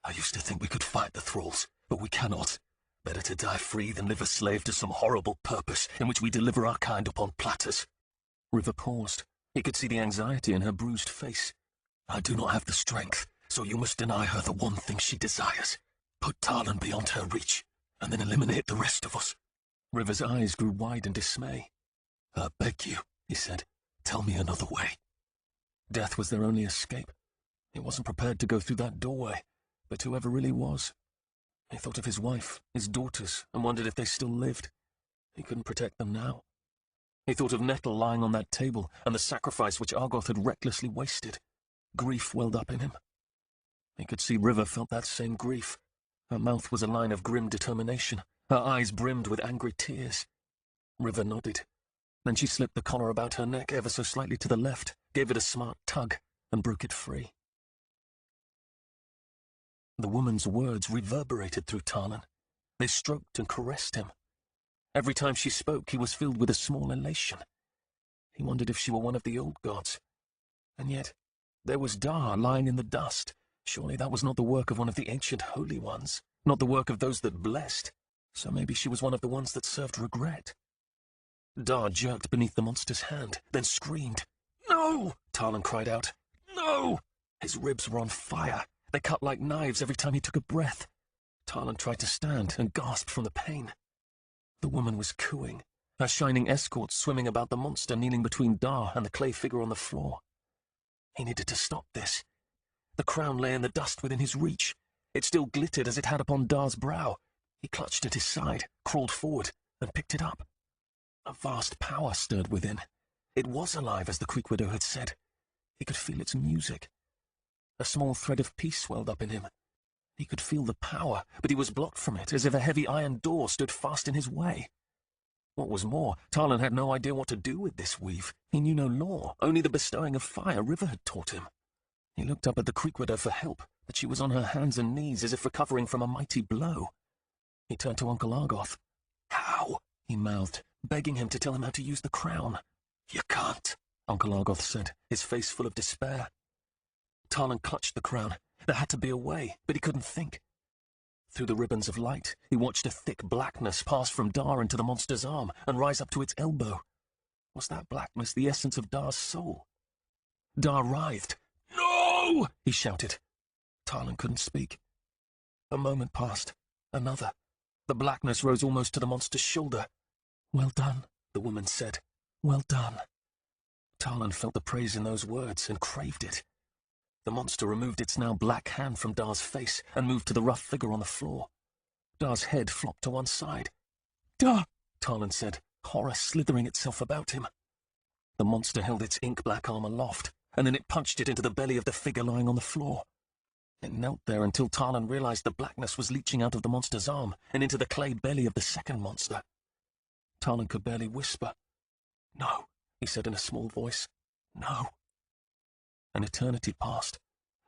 I used to think we could fight the thralls, but we cannot. Better to die free than live a slave to some horrible purpose in which we deliver our kind upon platters. River paused. He could see the anxiety in her bruised face. I do not have the strength, so you must deny her the one thing she desires. Put Talon beyond her reach, and then eliminate the rest of us. River's eyes grew wide in dismay. I beg you, he said, tell me another way. Death was their only escape. He wasn't prepared to go through that doorway, but whoever really was. He thought of his wife, his daughters, and wondered if they still lived. He couldn't protect them now. He thought of Nettle lying on that table and the sacrifice which Argoth had recklessly wasted. Grief welled up in him. He could see River felt that same grief. Her mouth was a line of grim determination. Her eyes brimmed with angry tears. River nodded. Then she slipped the collar about her neck ever so slightly to the left, gave it a smart tug, and broke it free. The woman's words reverberated through Talon. They stroked and caressed him. Every time she spoke, he was filled with a small elation. He wondered if she were one of the old gods. And yet, there was Dar lying in the dust. Surely that was not the work of one of the ancient holy ones, not the work of those that blessed. So maybe she was one of the ones that served regret. Dar jerked beneath the monster's hand, then screamed. "No!" Talon cried out. "No!" His ribs were on fire. They cut like knives every time he took a breath. Talon tried to stand and gasped from the pain. The woman was cooing, her shining escort swimming about the monster kneeling between Dar and the clay figure on the floor. He needed to stop this. The crown lay in the dust within his reach. It still glittered as it had upon Dar's brow. He clutched at his side, crawled forward, and picked it up. A vast power stirred within. It was alive, as the Creek Widow had said. He could feel its music. A small thread of peace swelled up in him. He could feel the power, but he was blocked from it, as if a heavy iron door stood fast in his way. What was more, Talon had no idea what to do with this weave. He knew no law, only the bestowing of fire River had taught him. He looked up at the Creek Widow for help, but she was on her hands and knees as if recovering from a mighty blow. He turned to Uncle Argoth. "How?" he mouthed, begging him to tell him how to use the crown. "You can't," Uncle Argoth said, his face full of despair. Talon clutched the crown. There had to be a way, but he couldn't think. Through the ribbons of light, he watched a thick blackness pass from Dar into the monster's arm and rise up to its elbow. Was that blackness the essence of Dar's soul? Dar writhed. "No!" he shouted. Talon couldn't speak. A moment passed. Another. The blackness rose almost to the monster's shoulder. "Well done," the woman said. "Well done." Talon felt the praise in those words and craved it. The monster removed its now black hand from Dar's face and moved to the rough figure on the floor. Dar's head flopped to one side. "Dar!" Talon said, horror slithering itself about him. The monster held its ink-black arm aloft, and then it punched it into the belly of the figure lying on the floor. It knelt there until Talon realized the blackness was leaching out of the monster's arm and into the clay belly of the second monster. Talon could barely whisper. "No," he said in a small voice. "No." An eternity passed,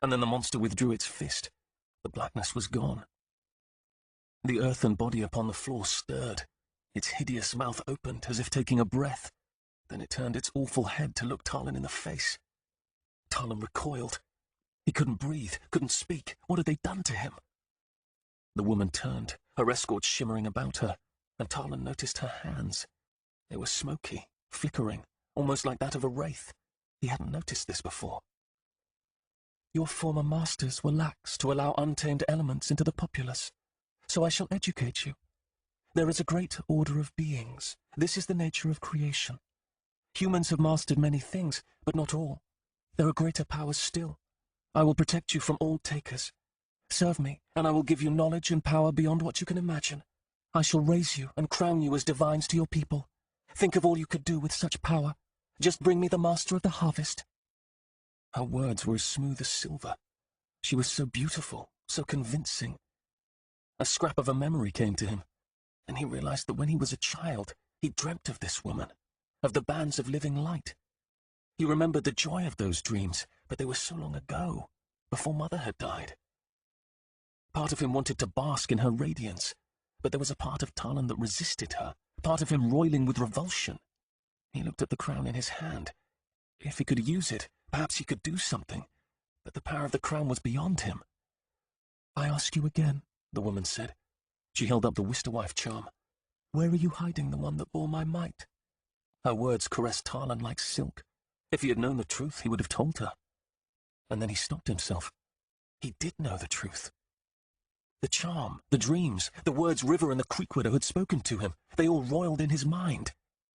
and then the monster withdrew its fist. The blackness was gone. The earthen body upon the floor stirred. Its hideous mouth opened as if taking a breath. Then it turned its awful head to look Talon in the face. Talon recoiled. He couldn't breathe, couldn't speak. What had they done to him? The woman turned, her escort shimmering about her, and Talon noticed her hands. They were smoky, flickering, almost like that of a wraith. He hadn't noticed this before. "Your former masters were lax to allow untamed elements into the populace, so I shall educate you. There is a great order of beings. This is the nature of creation. Humans have mastered many things, but not all. There are greater powers still. I will protect you from all takers. Serve me, and I will give you knowledge and power beyond what you can imagine. I shall raise you and crown you as divines to your people. Think of all you could do with such power. Just bring me the master of the harvest." Her words were as smooth as silver. She was so beautiful, so convincing. A scrap of a memory came to him, and he realized that when he was a child, he dreamt of this woman, of the bands of living light. He remembered the joy of those dreams, but they were so long ago, before Mother had died. Part of him wanted to bask in her radiance, but there was a part of Talon that resisted her, part of him roiling with revulsion. He looked at the crown in his hand. If he could use it, perhaps he could do something, but the power of the crown was beyond him. "I ask you again," the woman said. She held up the Wisterwife charm. "Where are you hiding the one that bore my might?" Her words caressed Talon like silk. If he had known the truth, he would have told her. And then he stopped himself. He did know the truth. The charm, the dreams, the words River and the Creek Widow had spoken to him, they all roiled in his mind.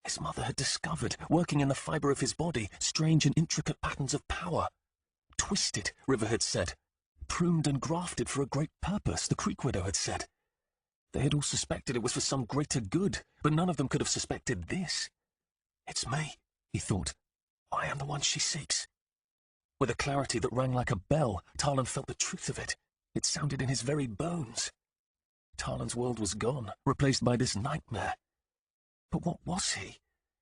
His mother had discovered, working in the fibre of his body, strange and intricate patterns of power. Twisted, River had said. Pruned and grafted for a great purpose, the Creek Widow had said. They had all suspected it was for some greater good, but none of them could have suspected this. "It's me," he thought. "I am the one she seeks." With a clarity that rang like a bell, Talon felt the truth of it. It sounded in his very bones. Talon's world was gone, replaced by this nightmare. But what was he?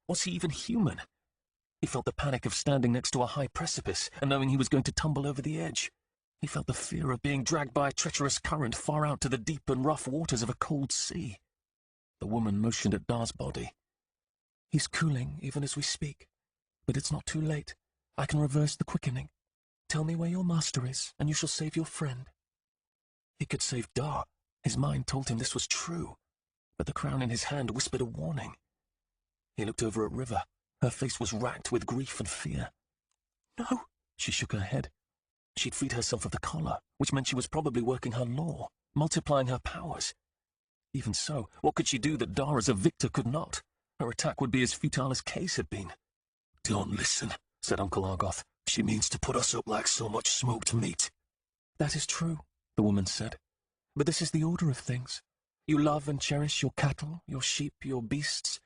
Was he even human? He felt the panic of standing next to a high precipice and knowing he was going to tumble over the edge. He felt the fear of being dragged by a treacherous current far out to the deep and rough waters of a cold sea. The woman motioned at Dar's body. He's cooling even as we speak, but it's not too late. I can reverse the quickening. Tell me where your master is, and you shall save your friend. He could save Dar. His mind told him this was true, but the crown in his hand whispered a warning. He looked over at River. Her face was racked with grief and fear. No, she shook her head. She'd freed herself of the collar, which meant she was probably working her law, multiplying her powers. Even so, what could she do that Dar as a victor could not? Her attack would be as futile as Case had been. Don't listen, said Uncle Argoth. She means to put us up like so much smoked meat. That is true, the woman said. But this is the order of things. You love and cherish your cattle, your sheep, your beasts,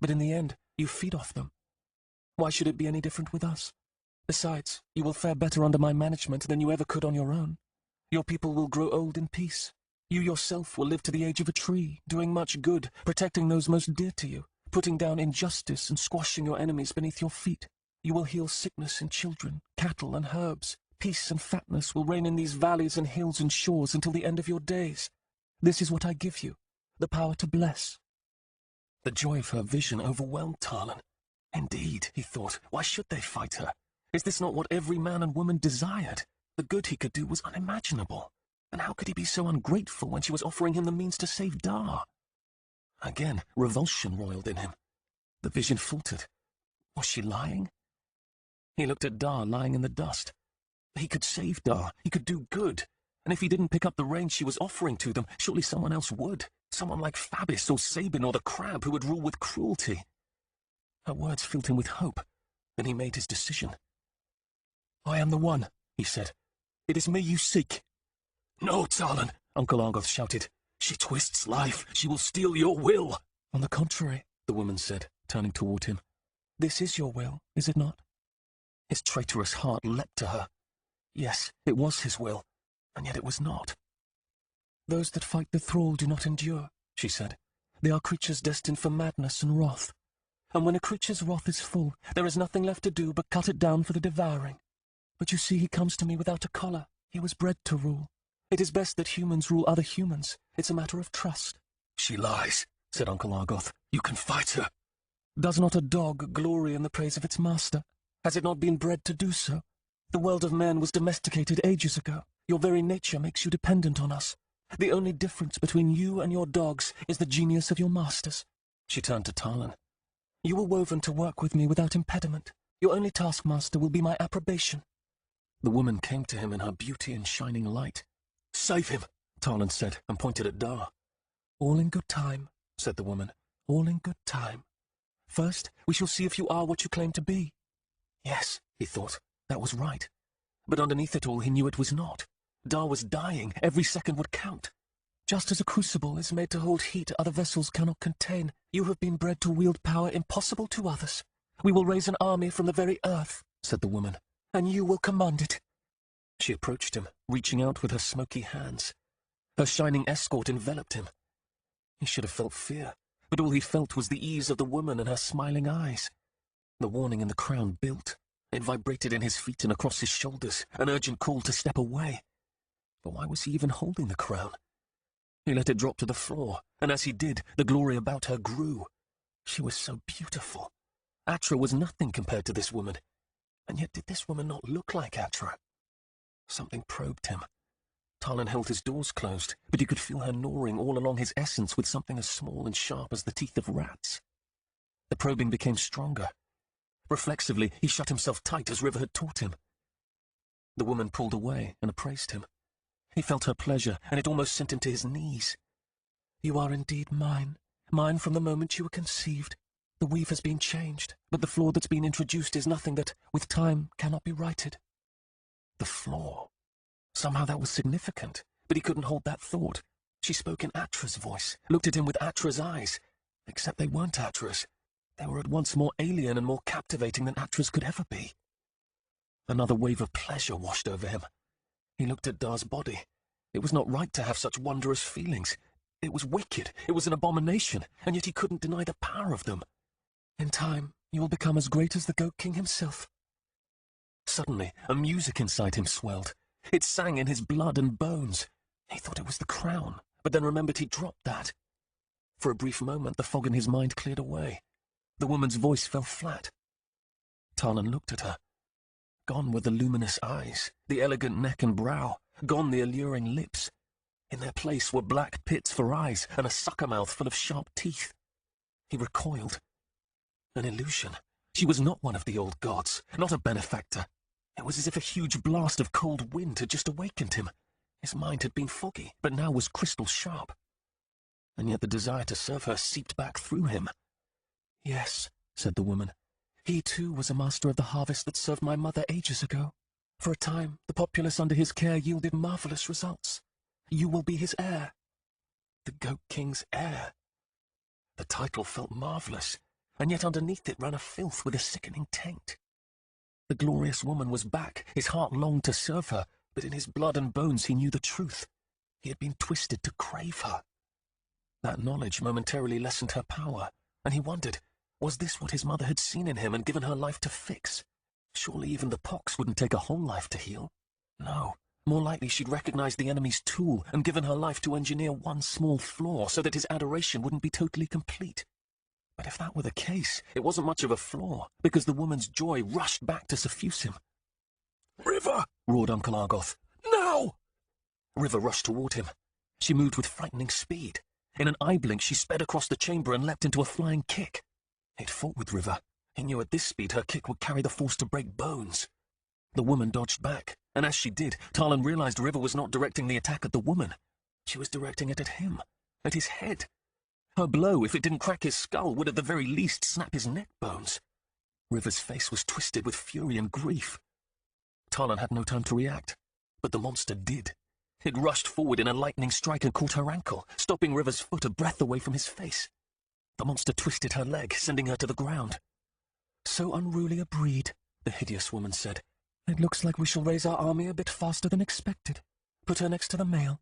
but in the end, you feed off them. Why should it be any different with us? Besides, you will fare better under my management than you ever could on your own. Your people will grow old in peace. You yourself will live to the age of a tree, doing much good, protecting those most dear to you, putting down injustice and squashing your enemies beneath your feet. You will heal sickness in children, cattle and herbs. Peace and fatness will reign in these valleys and hills and shores until the end of your days. This is what I give you, the power to bless. The joy of her vision overwhelmed Talon. Indeed, he thought, why should they fight her? Is this not what every man and woman desired? The good he could do was unimaginable. And how could he be so ungrateful when she was offering him the means to save Dar? Again, revulsion roiled in him. The vision faltered. Was she lying? He looked at Dar lying in the dust. He could save Dar. He could do good. And if he didn't pick up the reins she was offering to them, surely someone else would. Someone like Fabis or Sabin or the Crab who would rule with cruelty. Her words filled him with hope. Then he made his decision. I am the one, he said. It is me you seek. No, Talon, Uncle Argoth shouted. She twists life. She will steal your will. On the contrary, the woman said, turning toward him. This is your will, is it not? His traitorous heart leapt to her. Yes, it was his will, and yet it was not. Those that fight the thrall do not endure, she said. They are creatures destined for madness and wrath. And when a creature's wrath is full, there is nothing left to do but cut it down for the devouring. But you see, he comes to me without a collar. He was bred to rule. It is best that humans rule other humans. It's a matter of trust. She lies, said Uncle Argoth. You can fight her. Does not a dog glory in the praise of its master? Has it not been bred to do so? The world of man was domesticated ages ago. Your very nature makes you dependent on us. The only difference between you and your dogs is the genius of your masters. She turned to Talon. You were woven to work with me without impediment. Your only taskmaster will be my approbation. The woman came to him in her beauty and shining light. Save him, Talon said, and pointed at Dar. All in good time, said the woman. All in good time. First, we shall see if you are what you claim to be. Yes, he thought, that was right. But underneath it all, he knew it was not. Dar was dying. Every second would count. Just as a crucible is made to hold heat other vessels cannot contain, you have been bred to wield power impossible to others. We will raise an army from the very earth, said the woman, and you will command it. She approached him, reaching out with her smoky hands. Her shining escort enveloped him. He should have felt fear, but all he felt was the ease of the woman and her smiling eyes. The warning in the crown built. It vibrated in his feet and across his shoulders, an urgent call to step away. But why was he even holding the crown? He let it drop to the floor, and as he did, the glory about her grew. She was so beautiful. Atra was nothing compared to this woman. And yet did this woman not look like Atra? Something probed him. Talon held his doors closed, but he could feel her gnawing all along his essence with something as small and sharp as the teeth of rats. The probing became stronger. Reflexively, he shut himself tight as River had taught him. The woman pulled away and appraised him. He felt her pleasure, and it almost sent him to his knees. You are indeed mine, mine from the moment you were conceived. The weave has been changed, but the flaw that's been introduced is nothing that, with time, cannot be righted. The flaw. Somehow that was significant, but he couldn't hold that thought. She spoke in Atra's voice, looked at him with Atra's eyes. Except they weren't Atra's. They were at once more alien and more captivating than Atra's could ever be. Another wave of pleasure washed over him. He looked at Dar's body. It was not right to have such wondrous feelings. It was wicked, it was an abomination, and yet he couldn't deny the power of them. In time, you will become as great as the Goat King himself. Suddenly, a music inside him swelled. It sang in his blood and bones. He thought it was the crown, but then remembered he'd dropped that. For a brief moment, the fog in his mind cleared away. The woman's voice fell flat. Talon looked at her. Gone were the luminous eyes, the elegant neck and brow, gone the alluring lips. In their place were black pits for eyes and a sucker mouth full of sharp teeth. He recoiled. An illusion. She was not one of the old gods, not a benefactor. It was as if a huge blast of cold wind had just awakened him. His mind had been foggy, but now was crystal sharp. And yet the desire to serve her seeped back through him. Yes, said the woman. He too was a master of the harvest that served my mother ages ago. For a time, the populace under his care yielded marvelous results. You will be his heir. The Goat King's heir. The title felt marvelous, and yet underneath it ran a filth with a sickening taint. The glorious woman was back. His heart longed to serve her, but in his blood and bones he knew the truth. He had been twisted to crave her. That knowledge momentarily lessened her power, and he wondered, was this what his mother had seen in him and given her life to fix? Surely even the pox wouldn't take a whole life to heal. No, more likely she'd recognized the enemy's tool and given her life to engineer one small flaw so that his adoration wouldn't be totally complete. But if that were the case, it wasn't much of a flaw, because the woman's joy rushed back to suffuse him. "River!" roared Uncle Argoth. "Now!" River rushed toward him. She moved with frightening speed. In an eye blink, she sped across the chamber and leapt into a flying kick. He'd fought with River. He knew at this speed her kick would carry the force to break bones. The woman dodged back, and as she did, Talon realized River was not directing the attack at the woman. She was directing it at him, at his head. Her blow, if it didn't crack his skull, would at the very least snap his neck bones. River's face was twisted with fury and grief. Talon had no time to react, but the monster did. It rushed forward in a lightning strike and caught her ankle, stopping River's foot a breath away from his face. The monster twisted her leg, sending her to the ground. So unruly a breed, the hideous woman said. It looks like we shall raise our army a bit faster than expected. Put her next to the male.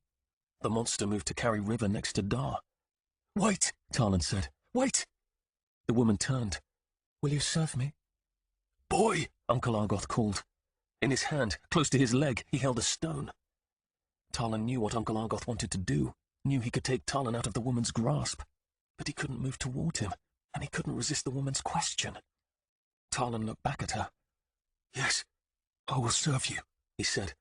The monster moved to carry River next to Dar. Wait, Talon said. Wait! The woman turned. Will you serve me? "Boy!" Uncle Argoth called. In his hand, close to his leg, he held a stone. Talon knew what Uncle Argoth wanted to do, knew he could take Talon out of the woman's grasp. But he couldn't move toward him, and he couldn't resist the woman's question. Talon looked back at her. "Yes, I will serve you," he said,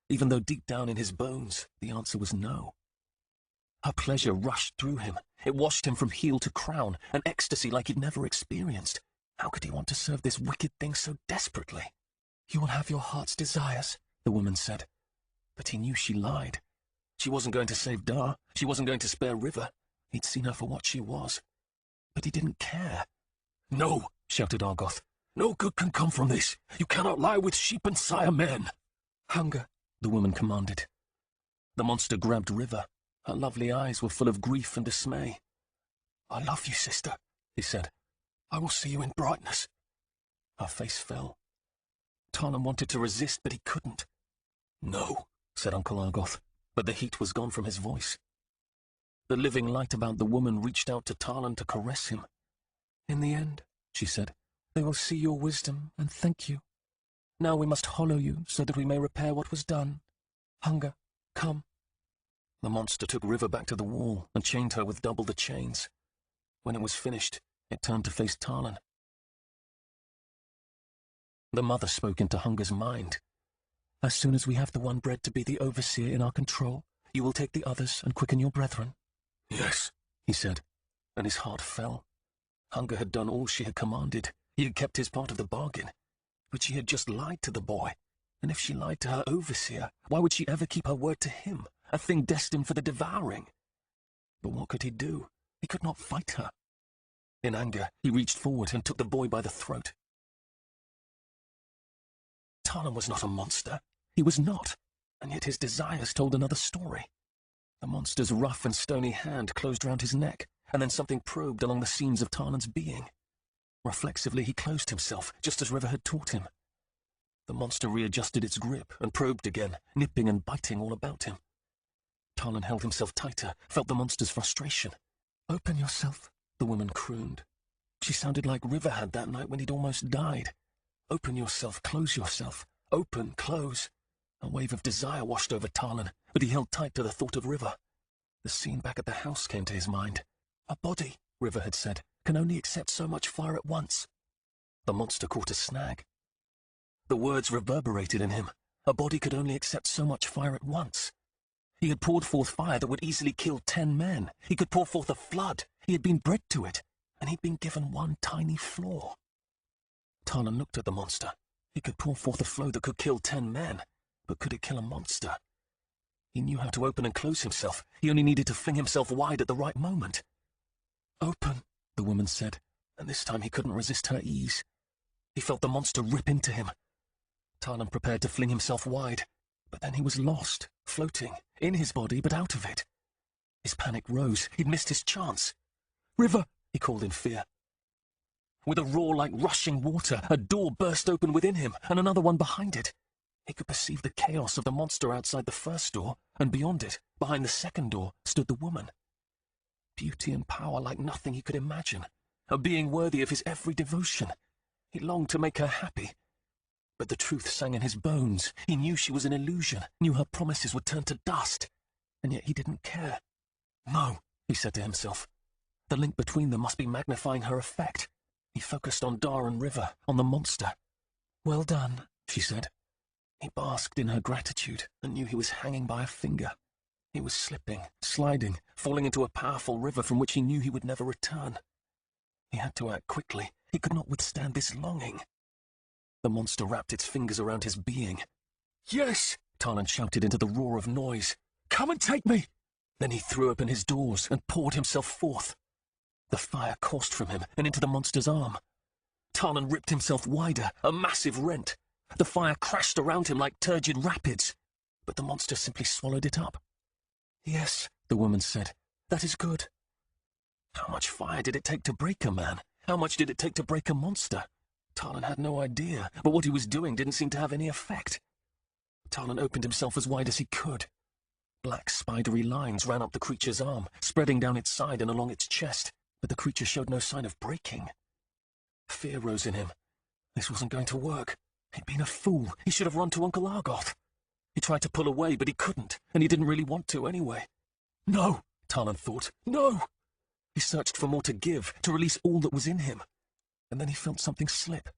even though deep down in his bones the answer was no. Her pleasure rushed through him. It washed him from heel to crown, an ecstasy like he'd never experienced. How could he want to serve this wicked thing so desperately? You will have your heart's desires, the woman said. But he knew she lied. She wasn't going to save Dar. She wasn't going to spare River. He'd seen her for what she was. But he didn't care. "No," shouted Argoth. "No good can come from this. You cannot lie with sheep and sire men." Hunger, the woman commanded. The monster grabbed River. Her lovely eyes were full of grief and dismay. "I love you, sister," he said. "I will see you in brightness." Her face fell. Talon wanted to resist, but he couldn't. "No," said Uncle Argoth, but the heat was gone from his voice. The living light about the woman reached out to Talon to caress him. In the end, she said, they will see your wisdom and thank you. Now we must hollow you so that we may repair what was done. Hunger, come. The monster took River back to the wall and chained her with double the chains. When it was finished, it turned to face Talon. The mother spoke into Hunger's mind. As soon as we have the one bred to be the overseer in our control, you will take the others and quicken your brethren. "Yes," he said, and his heart fell. Hunger had done all she had commanded. He had kept his part of the bargain. But she had just lied to the boy. And if she lied to her overseer, why would she ever keep her word to him, a thing destined for the devouring? But what could he do? He could not fight her. In anger, he reached forward and took the boy by the throat. Talon was not a monster. He was not, and yet his desires told another story. The monster's rough and stony hand closed round his neck, and then something probed along the seams of Talon's being. Reflexively, he closed himself, just as River had taught him. The monster readjusted its grip and probed again, nipping and biting all about him. Tarlan held himself tighter, felt the monster's frustration. "Open yourself," the woman crooned. She sounded like River had that night when he'd almost died. "Open yourself, close yourself. Open, close." A wave of desire washed over Tarlan, but he held tight to the thought of River. The scene back at the house came to his mind. "A body," River had said, "can only accept so much fire at once." The monster caught a snag. The words reverberated in him. A body could only accept so much fire at once. He had poured forth fire that would easily kill 10 men. He could pour forth a flood. He had been bred to it, and he'd been given one tiny flaw. Tarlan looked at the monster. He could pour forth a flow that could kill 10 men, but could it kill a monster? He knew how to open and close himself. He only needed to fling himself wide at the right moment. "Open," the woman said, and this time he couldn't resist her ease. He felt the monster rip into him. Tarlan prepared to fling himself wide, but then he was lost, floating, in his body but out of it. His panic rose. He'd missed his chance. "River!" he called in fear. With a roar like rushing water, a door burst open within him, and another one behind it. He could perceive the chaos of the monster outside the first door, and beyond it, behind the second door, stood the woman. Beauty and power like nothing he could imagine, a being worthy of his every devotion. He longed to make her happy. But the truth sang in his bones. He knew she was an illusion, knew her promises would turn to dust, and yet he didn't care. "No," he said to himself. The link between them must be magnifying her effect. He focused on Dar and River, on the monster. "Well done," she said. He basked in her gratitude and knew he was hanging by a finger. He was slipping, sliding, falling into a powerful river from which he knew he would never return. He had to act quickly. He could not withstand this longing. The monster wrapped its fingers around his being. "Yes!" Tarlan shouted into the roar of noise. "Come and take me!" Then he threw open his doors and poured himself forth. The fire coursed from him and into the monster's arm. Tarlan ripped himself wider, a massive rent. The fire crashed around him like turgid rapids, but the monster simply swallowed it up. "Yes," the woman said, "that is good." How much fire did it take to break a man? How much did it take to break a monster? Tarlan had no idea, but what he was doing didn't seem to have any effect. Tarlan opened himself as wide as he could. Black spidery lines ran up the creature's arm, spreading down its side and along its chest, but the creature showed no sign of breaking. Fear rose in him. This wasn't going to work. He'd been a fool. He should have run to Uncle Argoth. He tried to pull away, but he couldn't, and he didn't really want to anyway. "No," Tarlan thought. "No!" He searched for more to give, to release all that was in him. And then he felt something slip.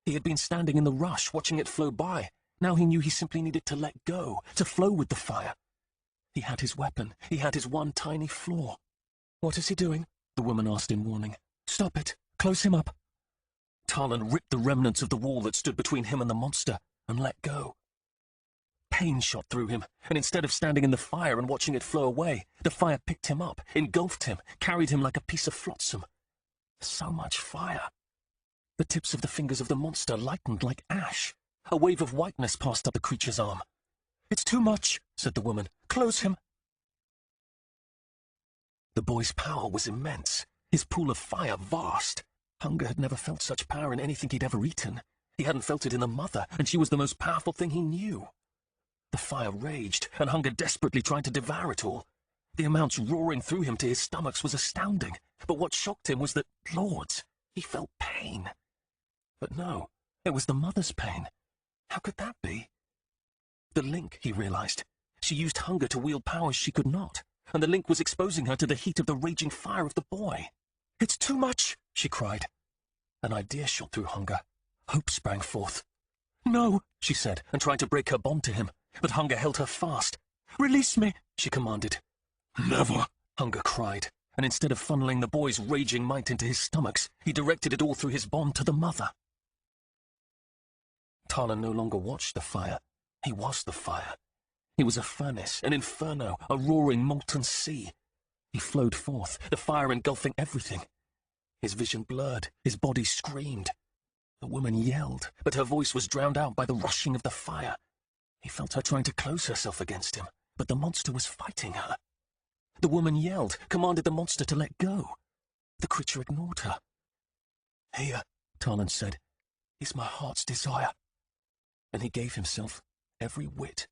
He had been standing in the rush, watching it flow by. Now he knew he simply needed to let go, to flow with the fire. He had his weapon. He had his one tiny flaw. "What is he doing?" the woman asked in warning. "Stop it. Close him up." Tarlan ripped the remnants of the wall that stood between him and the monster and let go. Pain shot through him, and instead of standing in the fire and watching it flow away, the fire picked him up, engulfed him, carried him like a piece of flotsam. So much fire. The tips of the fingers of the monster lightened like ash. A wave of whiteness passed up the creature's arm. "It's too much," said the woman. "Close him." The boy's power was immense, his pool of fire vast. Hunger had never felt such power in anything he'd ever eaten. He hadn't felt it in the mother, and she was the most powerful thing he knew. The fire raged, and hunger desperately tried to devour it all. The amounts roaring through him to his stomachs was astounding, but what shocked him was that, Lords, he felt pain. But no, it was the mother's pain. How could that be? The link, he realized. She used hunger to wield powers she could not, and the link was exposing her to the heat of the raging fire of the boy. "It's too much," she cried. An idea shot through Hunger. Hope sprang forth. "No," she said, and tried to break her bond to him, but Hunger held her fast. "Release me," she commanded. "Never," Hunger cried, and instead of funneling the boy's raging might into his stomachs, he directed it all through his bond to the mother. Tarlan no longer watched the fire. He was the fire. He was a furnace, an inferno, a roaring molten sea. He flowed forth, the fire engulfing everything. His vision blurred, his body screamed. The woman yelled, but her voice was drowned out by the rushing of the fire. He felt her trying to close herself against him, but the monster was fighting her. The woman yelled, commanded the monster to let go. The creature ignored her. "Here," Tarlan said, "is my heart's desire." and he gave himself every whit.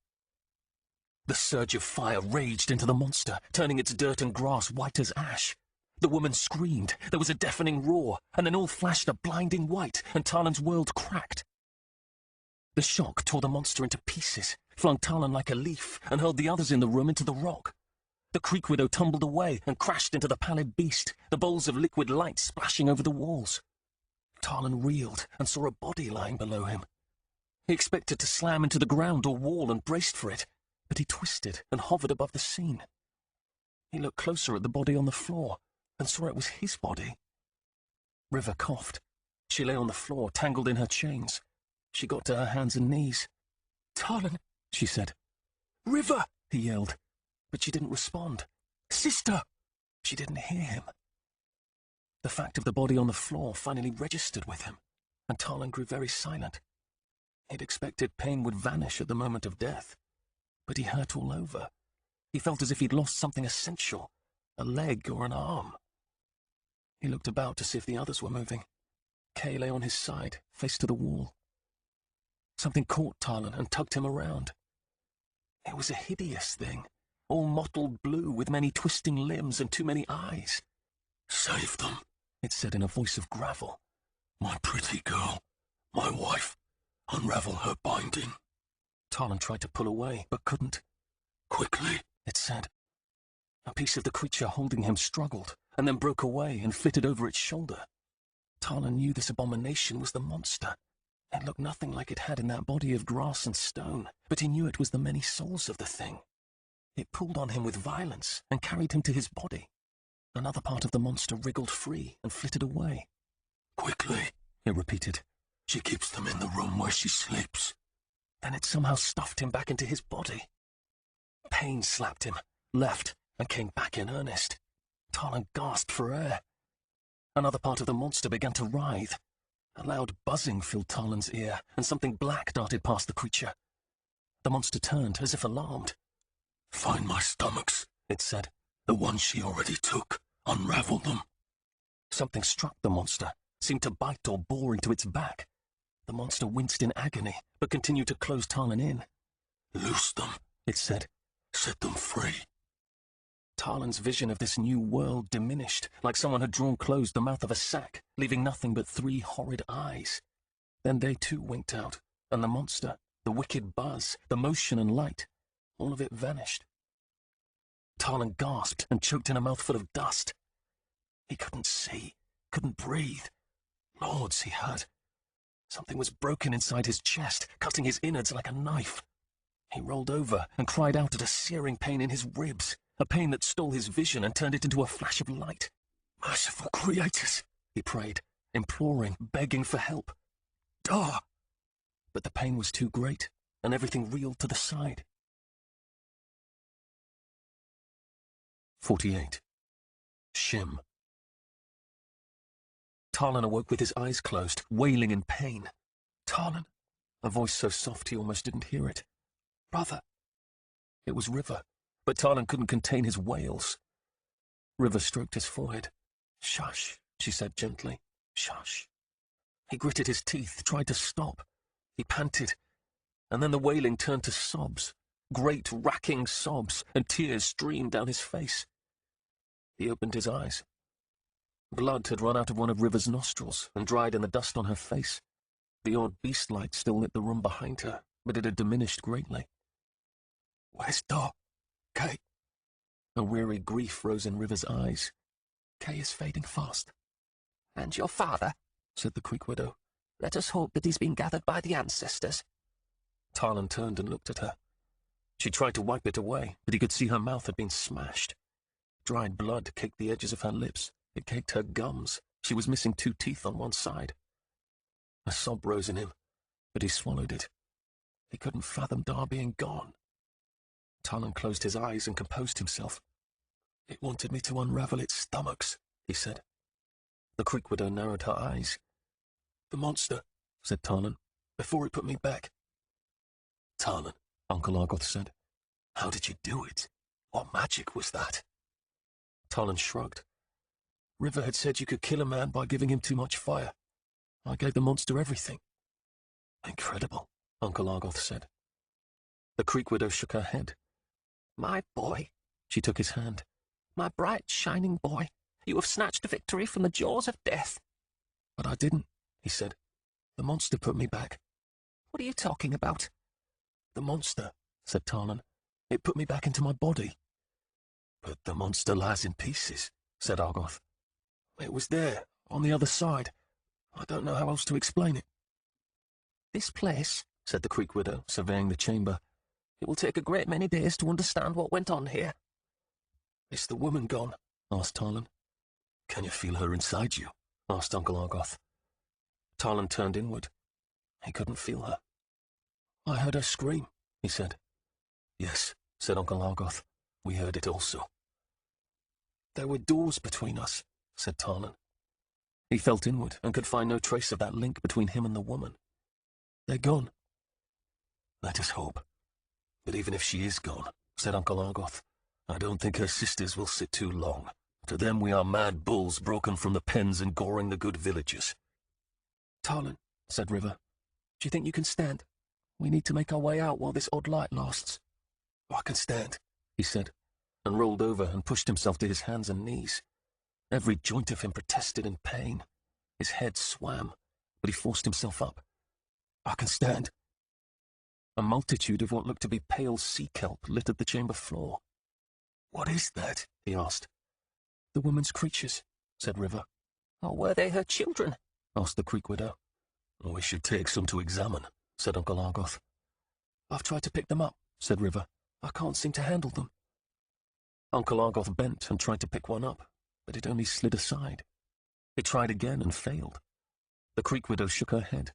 The surge of fire raged into the monster, turning its dirt and grass white as ash. The woman screamed, there was a deafening roar, and then all flashed a blinding white, and Talon's world cracked. The shock tore the monster into pieces, flung Talon like a leaf, and hurled the others in the room into the rock. The Creek Widow tumbled away and crashed into the pallid beast, the bowls of liquid light splashing over the walls. Talon reeled and saw a body lying below him. He expected to slam into the ground or wall and braced for it, but he twisted and hovered above the scene. He looked closer at the body on the floor and saw it was his body. River coughed. She lay on the floor, tangled in her chains. She got to her hands and knees. "Talon," she said. "River," he yelled, but she didn't respond. "Sister!" She didn't hear him. The fact of the body on the floor finally registered with him, and Talon grew very silent. He'd expected pain would vanish at the moment of death, but he hurt all over. He felt as if he'd lost something essential, a leg or an arm. He looked about to see if the others were moving. Kay lay on his side, face to the wall. Something caught Talon and tugged him around. It was a hideous thing, all mottled blue with many twisting limbs and too many eyes. "Save them," it said in a voice of gravel. "My pretty girl, my wife. Unravel her binding." Talon tried to pull away, but couldn't. "Quickly," it said. A piece of the creature holding him struggled, and then broke away and flitted over its shoulder. Talon knew this abomination was the monster. It looked nothing like it had in that body of grass and stone, but he knew it was the many souls of the thing. It pulled on him with violence and carried him to his body. Another part of the monster wriggled free and flitted away. "Quickly," it repeated. "She keeps them in the room where she sleeps." Then it somehow stuffed him back into his body. Pain slapped him, left, and came back in earnest. Talon gasped for air. Another part of the monster began to writhe. A loud buzzing filled Talon's ear, and something black darted past the creature. The monster turned, as if alarmed. "Find my stomachs," it said. "The ones she already took. Unravel them." Something struck the monster, seemed to bite or bore into its back. The monster winced in agony, but continued to close Talon in. "Loose them," it said. "Set them free." Talon's vision of this new world diminished, like someone had drawn close the mouth of a sack, leaving nothing but 3 horrid eyes. Then they too winked out, and the monster, the wicked buzz, the motion and light, all of it vanished. Talon gasped and choked in a mouthful of dust. He couldn't see, couldn't breathe. Lords, he heard. Something was broken inside his chest, cutting his innards like a knife. He rolled over and cried out at a searing pain in his ribs, a pain that stole his vision and turned it into a flash of light. "Merciful creators," he prayed, imploring, begging for help. "Duh!" But the pain was too great, and everything reeled to the side. 48. Shim. Talon awoke with his eyes closed, wailing in pain. "Talon," a voice so soft he almost didn't hear it. "Brother." It was River, but Talon couldn't contain his wails. River stroked his forehead. "Shush," she said gently. "Shush." He gritted his teeth, tried to stop. He panted, and then the wailing turned to sobs, great racking sobs, and tears streamed down his face. He opened his eyes. Blood had run out of one of River's nostrils and dried in the dust on her face. The odd beast light still lit the room behind her, but it had diminished greatly. "Where's Doc? Kay?" A weary grief rose in River's eyes. "Kay is fading fast." "And your father?" said the Creek Widow. "Let us hope that he's been gathered by the ancestors." Talon turned and looked at her. She tried to wipe it away, but he could see her mouth had been smashed. Dried blood caked the edges of her lips. It caked her gums. She was missing 2 teeth on one side. A sob rose in him, but he swallowed it. He couldn't fathom Dar being gone. Talon closed his eyes and composed himself. "It wanted me to unravel its stomachs," he said. The Creek Widow narrowed her eyes. "The monster," said Talon, "before it put me back." "Talon," Uncle Argoth said, "how did you do it? What magic was that?" Talon shrugged. "River had said you could kill a man by giving him too much fire. I gave the monster everything." "Incredible," Uncle Argoth said. The Creek Widow shook her head. My boy, She took his hand. my bright, shining boy, you have snatched victory from the jaws of death. But I didn't, he said. The monster put me back. What are you talking about? The monster, said Tarlan. It put me back into my body. But the monster lies in pieces, said Argoth. It was there, on the other side. I don't know how else to explain it. This place, said the Creek Widow, surveying the chamber. It will take a great many days to understand what went on here. Is the woman gone? Asked Tarlan. Can you feel her inside you? Asked Uncle Argoth. Tarlan turned inward. He couldn't feel her. I heard her scream, he said. Yes, said Uncle Argoth. We heard it also. There were doors between us, said Tarlan. He felt inward and could find no trace of that link between him and the woman. They're gone. Let us hope. But even if she is gone, said Uncle Argoth, I don't think her sisters will sit too long. To them we are mad bulls broken from the pens and goring the good villagers. Tarlan, said River, do you think you can stand? We need to make our way out while this odd light lasts. I can stand, he said, and rolled over and pushed himself to his hands and knees. Every joint of him protested in pain. His head swam, but he forced himself up. I can stand. A multitude of what looked to be pale sea kelp littered the chamber floor. What is that? He asked. The woman's creatures, said River. Or were they her children? Asked the Creek Widow. We should take some to examine, said Uncle Argoth. I've tried to pick them up, said River. I can't seem to handle them. Uncle Argoth bent and tried to pick one up, but it only slid aside. He tried again and failed. The Creek Widow shook her head.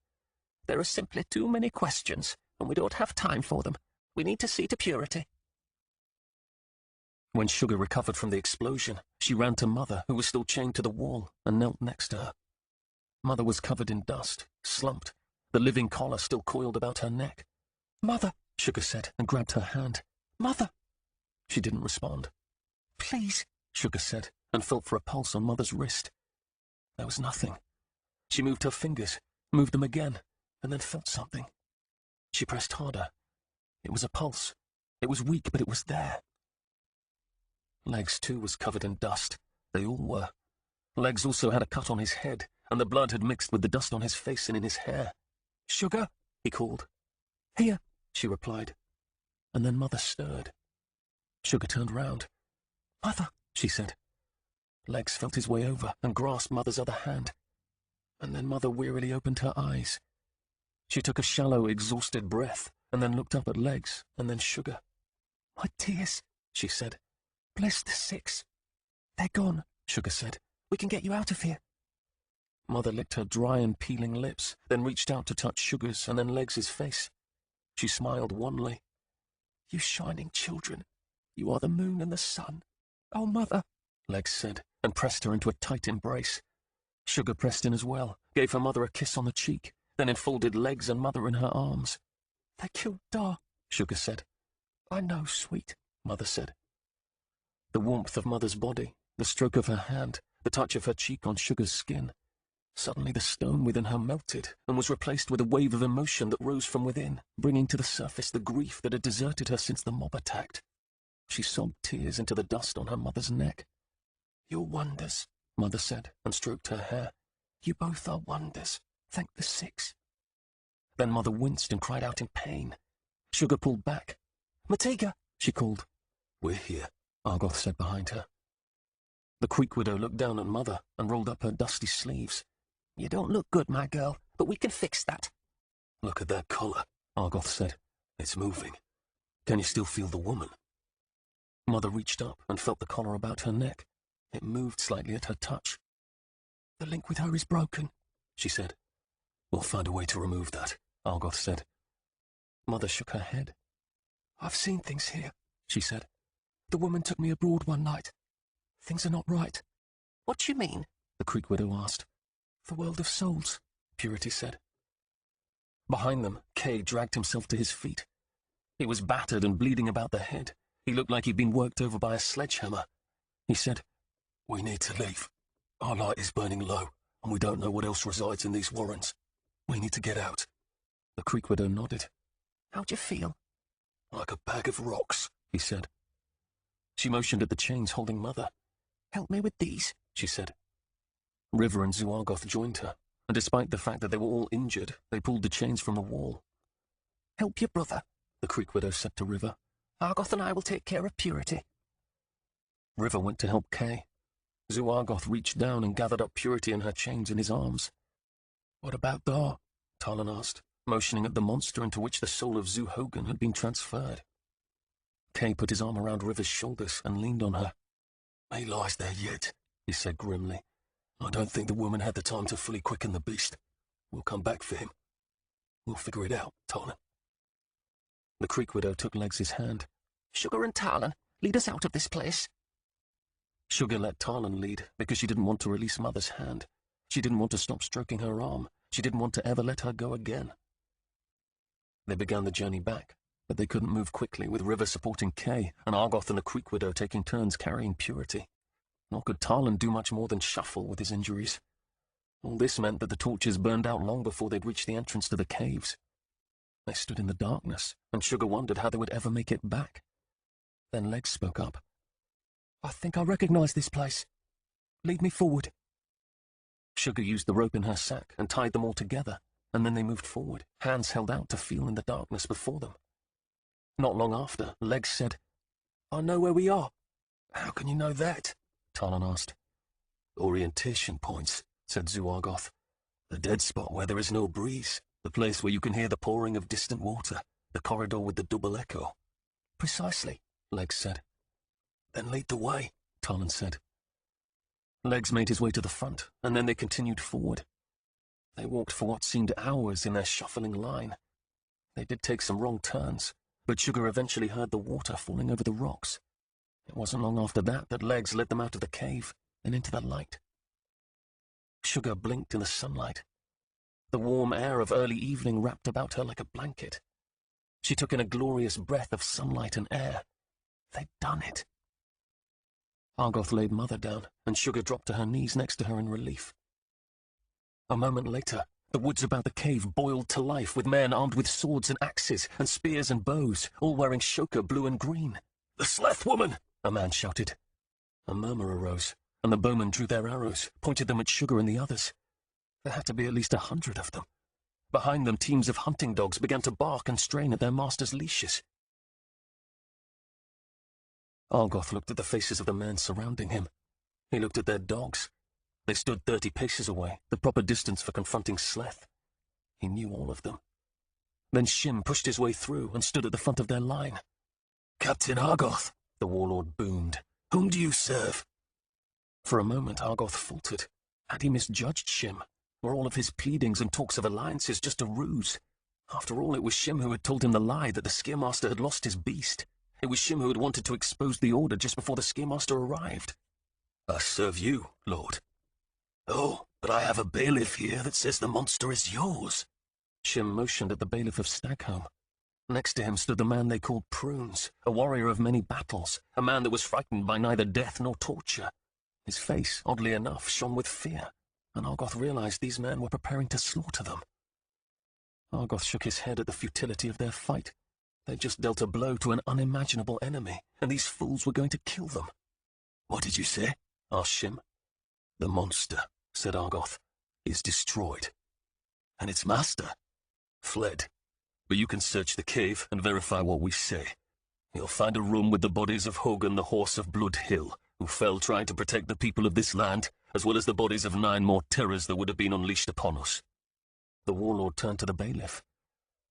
There are simply too many questions, and we don't have time for them. We need to see to purity. When Sugar recovered from the explosion, she ran to Mother, who was still chained to the wall, and knelt next to her. Mother was covered in dust, slumped, the living collar still coiled about her neck. Mother, Sugar said, and grabbed her hand. Mother! She didn't respond. Please, Sugar said, and felt for a pulse on Mother's wrist. There was nothing. She moved her fingers, moved them again, and then felt something. She pressed harder. It was a pulse. It was weak, but it was there. Legs, too, was covered in dust. They all were. Legs also had a cut on his head, and the blood had mixed with the dust on his face and in his hair. Sugar, he called. Here, she replied. And then Mother stirred. Sugar turned round. Mother, she said. Legs felt his way over and grasped Mother's other hand. And then Mother wearily opened her eyes. She took a shallow, exhausted breath, and then looked up at Legs, and then Sugar. My tears, she said. Bless the six. They're gone, Sugar said. We can get you out of here. Mother licked her dry and peeling lips, then reached out to touch Sugar's and then Legs' face. She smiled wanly. You shining children, you are the moon and the sun. Oh, Mother, Legs said, and pressed her into a tight embrace. Sugar pressed in as well, gave her mother a kiss on the cheek, then enfolded Legs and Mother in her arms. They killed Dar, Sugar said. I know, sweet, Mother said. The warmth of Mother's body, the stroke of her hand, the touch of her cheek on Sugar's skin. Suddenly the stone within her melted and was replaced with a wave of emotion that rose from within, bringing to the surface the grief that had deserted her since the mob attacked. She sobbed tears into the dust on her mother's neck. You're wonders, Mother said, and stroked her hair. You both are wonders. Thank the six. Then Mother winced and cried out in pain. Sugar pulled back. Matiga, she called. We're here, Argoth said behind her. The Creek Widow looked down at Mother and rolled up her dusty sleeves. You don't look good, my girl, but we can fix that. Look at that collar, Argoth said. It's moving. Can you still feel the woman? Mother reached up and felt the collar about her neck. It moved slightly at her touch. The link with her is broken, she said. We'll find a way to remove that, Argoth said. Mother shook her head. I've seen things here, she said. The woman took me abroad one night. Things are not right. What do you mean? The Creek Widow asked. The world of souls, Purity said. Behind them, Kay dragged himself to his feet. He was battered and bleeding about the head. He looked like he'd been worked over by a sledgehammer. He said, We need to leave. Our light is burning low, and we don't know what else resides in these warrens. We need to get out. The Creek Widow nodded. How'd you feel? Like a bag of rocks, he said. She motioned at the chains holding Mother. Help me with these, she said. River and Zuargoth joined her, and despite the fact that they were all injured, they pulled the chains from the wall. Help your brother, the Creek Widow said to River. Argoth and I will take care of Purity. River went to help Kay. Zuargoth reached down and gathered up Purity and her chains in his arms. What about Dar? Talon asked, motioning at the monster into which the soul of Zu Hogan had been transferred. Kay put his arm around River's shoulders and leaned on her. He lies there yet, he said grimly. I don't think the woman had the time to fully quicken the beast. We'll come back for him. We'll figure it out, Talon. The Creek Widow took Legs' hand. Sugar and Talon, lead us out of this place. Sugar let Talon lead because she didn't want to release Mother's hand. She didn't want to stop stroking her arm. She didn't want to ever let her go again. They began the journey back, but they couldn't move quickly, with River supporting Kay and Argoth and the Creek Widow taking turns carrying Purity. Nor could Talon do much more than shuffle with his injuries. All this meant that the torches burned out long before they'd reached the entrance to the caves. They stood in the darkness, and Sugar wondered how they would ever make it back. Then Legs spoke up. I think I recognize this place. Lead me forward. Sugar used the rope in her sack and tied them all together, and then they moved forward, hands held out to feel in the darkness before them. Not long after, Legs said, I know where we are. How can you know that? Talon asked. Orientation points, said Zuargoth. The dead spot where there is no breeze, the place where you can hear the pouring of distant water, the corridor with the double echo. Precisely, Legs said. Then lead the way, Talon said. Legs made his way to the front, and then they continued forward. They walked for what seemed hours in their shuffling line. They did take some wrong turns, but Sugar eventually heard the water falling over the rocks. It wasn't long after that Legs led them out of the cave and into the light. Sugar blinked in the sunlight. The warm air of early evening wrapped about her like a blanket. She took in a glorious breath of sunlight and air. They'd done it. Argoth laid Mother down, and Sugar dropped to her knees next to her in relief. A moment later, the woods about the cave boiled to life with men armed with swords and axes and spears and bows, all wearing shoka blue and green. The Sleth woman! A man shouted. A murmur arose, and the bowmen drew their arrows, pointed them at Sugar and the others. There had to be at least 100 of them. Behind them, teams of hunting dogs began to bark and strain at their masters' leashes. Argoth looked at the faces of the men surrounding him. He looked at their dogs. They stood 30 paces away, the proper distance for confronting Sleth. He knew all of them. Then Shim pushed his way through and stood at the front of their line. Captain Argoth, the warlord boomed. Whom do you serve? For a moment, Argoth faltered. Had he misjudged Shim? Were all of his pleadings and talks of alliances just a ruse? After all, it was Shim who had told him the lie that the Scaremaster had lost his beast. It was Shim who had wanted to expose the Order just before the Scaremaster arrived. I serve you, Lord. Oh, but I have a bailiff here that says the monster is yours. Shim motioned at the bailiff of Stagholm. Next to him stood the man they called Prunes, a warrior of many battles, a man that was frightened by neither death nor torture. His face, oddly enough, shone with fear, and Argoth realized these men were preparing to slaughter them. Argoth shook his head at the futility of their fight. They'd just dealt a blow to an unimaginable enemy, and these fools were going to kill them. What did you say? Asked Shim. The monster, said Argoth, is destroyed. And its master? Fled. But you can search the cave and verify what we say. You'll find a room with the bodies of Hogan the Horse of Blood Hill, who fell trying to protect the people of this land, as well as the bodies of 9 more terrors that would have been unleashed upon us. The warlord turned to the bailiff.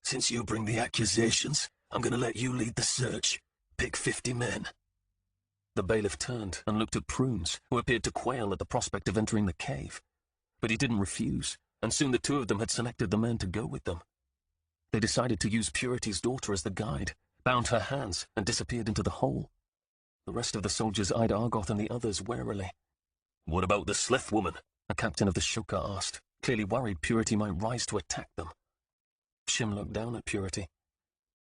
Since you bring the accusations, I'm going to let you lead the search. Pick 50 men. The bailiff turned and looked at Prunes, who appeared to quail at the prospect of entering the cave. But he didn't refuse, and soon the 2 of them had selected the men to go with them. They decided to use Purity's daughter as the guide, bound her hands, and disappeared into the hole. The rest of the soldiers eyed Argoth and the others warily. What about the Sleth woman? A captain of the Shoka asked, clearly worried Purity might rise to attack them. Shim looked down at Purity.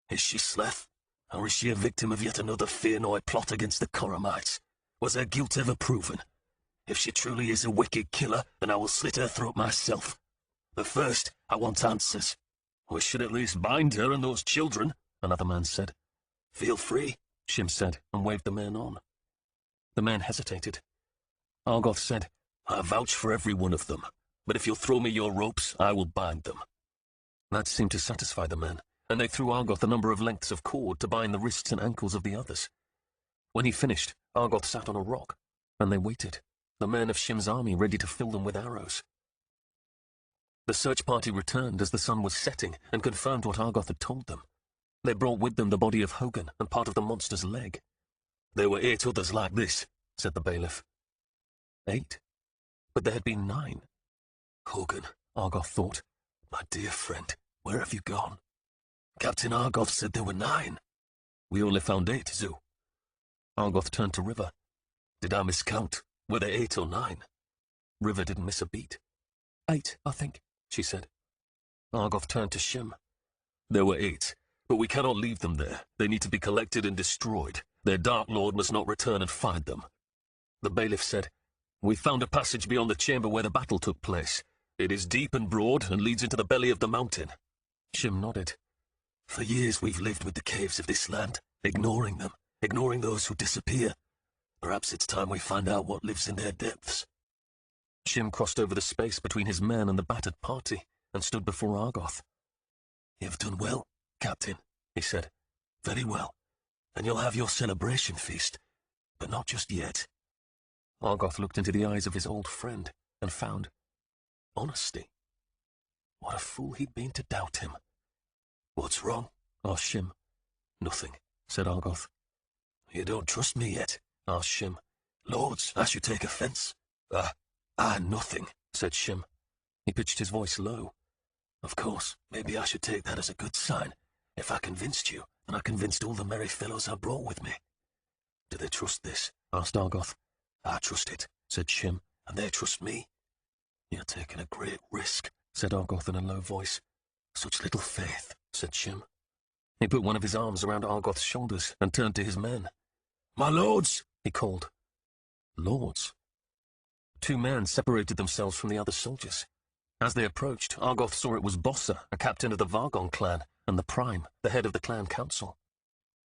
Is she Sleth? Or is she a victim of yet another Fearnoy plot against the Coramites? Was her guilt ever proven? If she truly is a wicked killer, then I will slit her throat myself. But first, I want answers. We should at least bind her and those children, another man said. Feel free, Shim said, and waved the men on. The men hesitated. Argoth said, I vouch for every one of them, but if you'll throw me your ropes, I will bind them. That seemed to satisfy the men, and they threw Argoth a number of lengths of cord to bind the wrists and ankles of the others. When he finished, Argoth sat on a rock, and they waited, the men of Shim's army ready to fill them with arrows. The search party returned as the sun was setting and confirmed what Argoth had told them. They brought with them the body of Hogan and part of the monster's leg. There were 8 others like this, said the bailiff. 8? But there had been 9. Hogan, Argoth thought. My dear friend, where have you gone? Captain Argoth said there were 9. We only found 8, Zoo. Argoth turned to River. Did I miscount? Were there 8 or 9? River didn't miss a beat. 8, I think, she said. Argoth turned to Shim. There were 8, but we cannot leave them there. They need to be collected and destroyed. Their Dark Lord must not return and find them. The bailiff said, We found a passage beyond the chamber where the battle took place. It is deep and broad and leads into the belly of the mountain. Shim nodded. For years we've lived with the caves of this land, ignoring them, ignoring those who disappear. Perhaps it's time we find out what lives in their depths. Shim crossed over the space between his men and the battered party and stood before Argoth. You've done well, Captain, he said. Very well. And you'll have your celebration feast, but not just yet. Argoth looked into the eyes of his old friend and found honesty. What a fool he'd been to doubt him. What's wrong? Asked Shim. Nothing, said Argoth. You don't trust me yet? Asked Shim. Lords, I should take offence. Nothing, said Shim. He pitched his voice low. Of course, maybe I should take that as a good sign. If I convinced you, then I convinced all the merry fellows I brought with me. Do they trust this? Asked Argoth. I trust it, said Shim, and they trust me. You're taking a great risk, said Argoth in a low voice. Such little faith, said Shim. He put one of his arms around Argoth's shoulders and turned to his men. My lords, he called. Lords? 2 men separated themselves from the other soldiers. As they approached, Argoth saw it was Bossa, a captain of the Vargon clan, and the Prime, the head of the clan council.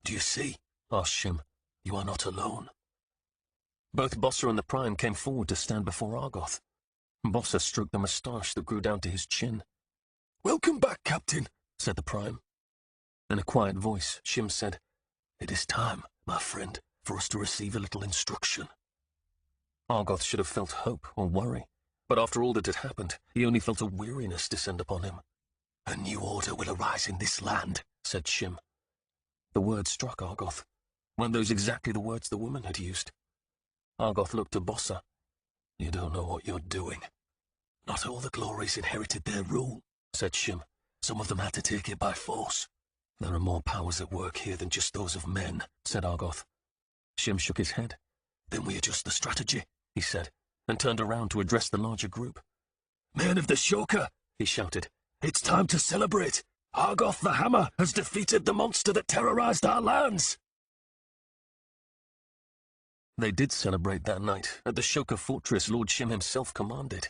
Do you see? Asked Shim. You are not alone. Both Bossa and the Prime came forward to stand before Argoth. Bossa stroked the moustache that grew down to his chin. Welcome back, Captain, said the Prime. In a quiet voice, Shim said, It is time, my friend, for us to receive a little instruction. Argoth should have felt hope or worry, but after all that had happened, he only felt a weariness descend upon him. A new order will arise in this land, said Shim. The words struck Argoth. Weren't those exactly the words the woman had used? Argoth looked to Bossa. You don't know what you're doing. Not all the glories inherited their rule, said Shim. Some of them had to take it by force. There are more powers at work here than just those of men, said Argoth. Shim shook his head. Then we adjust the strategy, he said, and turned around to address the larger group. Men of the Shoka, he shouted, it's time to celebrate. Argoth the Hammer has defeated the monster that terrorized our lands. They did celebrate that night at the Shoka fortress Lord Shim himself commanded.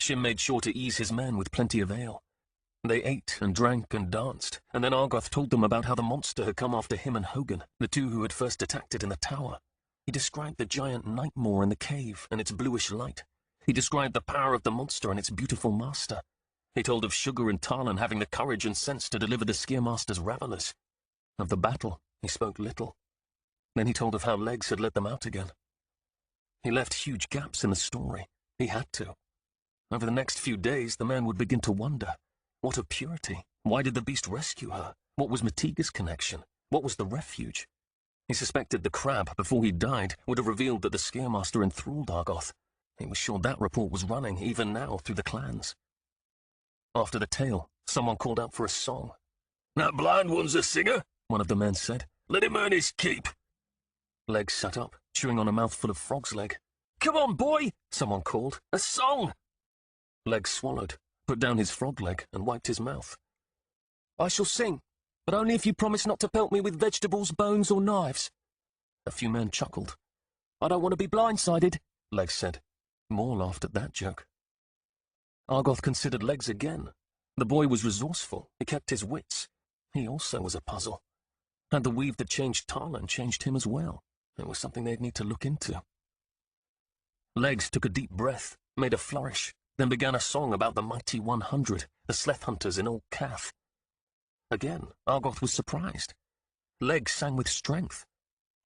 Shim made sure to ease his men with plenty of ale. They ate and drank and danced, and then Argoth told them about how the monster had come after him and Hogan, the 2 who had first attacked it in the tower. He described the giant Nightmare in the cave and its bluish light. He described the power of the monster and its beautiful master. He told of Sugar and Talon having the courage and sense to deliver the Skearmaster's ravelers. Of the battle, he spoke little. Then he told of how Legs had let them out again. He left huge gaps in the story. He had to. Over the next few days, the men would begin to wonder. What a purity. Why did the beast rescue her? What was Matiga's connection? What was the refuge? He suspected the crab, before he died, would have revealed that the Skearmaster enthralled Argoth. He was sure that report was running, even now, through the clans. After the tale, someone called out for a song. That blind one's a singer, one of the men said. Let him earn his keep. Legs sat up, chewing on a mouthful of frog's leg. Come on, boy, someone called. A song. Legs swallowed, put down his frog leg, and wiped his mouth. I shall sing, but only if you promise not to pelt me with vegetables, bones, or knives. A few men chuckled. I don't want to be blindsided, Legs said. More laughed at that joke. Argoth considered Legs again. The boy was resourceful. He kept his wits. He also was a puzzle. Had the weave that changed Tarlan changed him as well? It was something they'd need to look into. Legs took a deep breath, made a flourish, then began a song about the mighty 100, the Sleth Hunters in Old Cath. Again, Argoth was surprised. Legs sang with strength.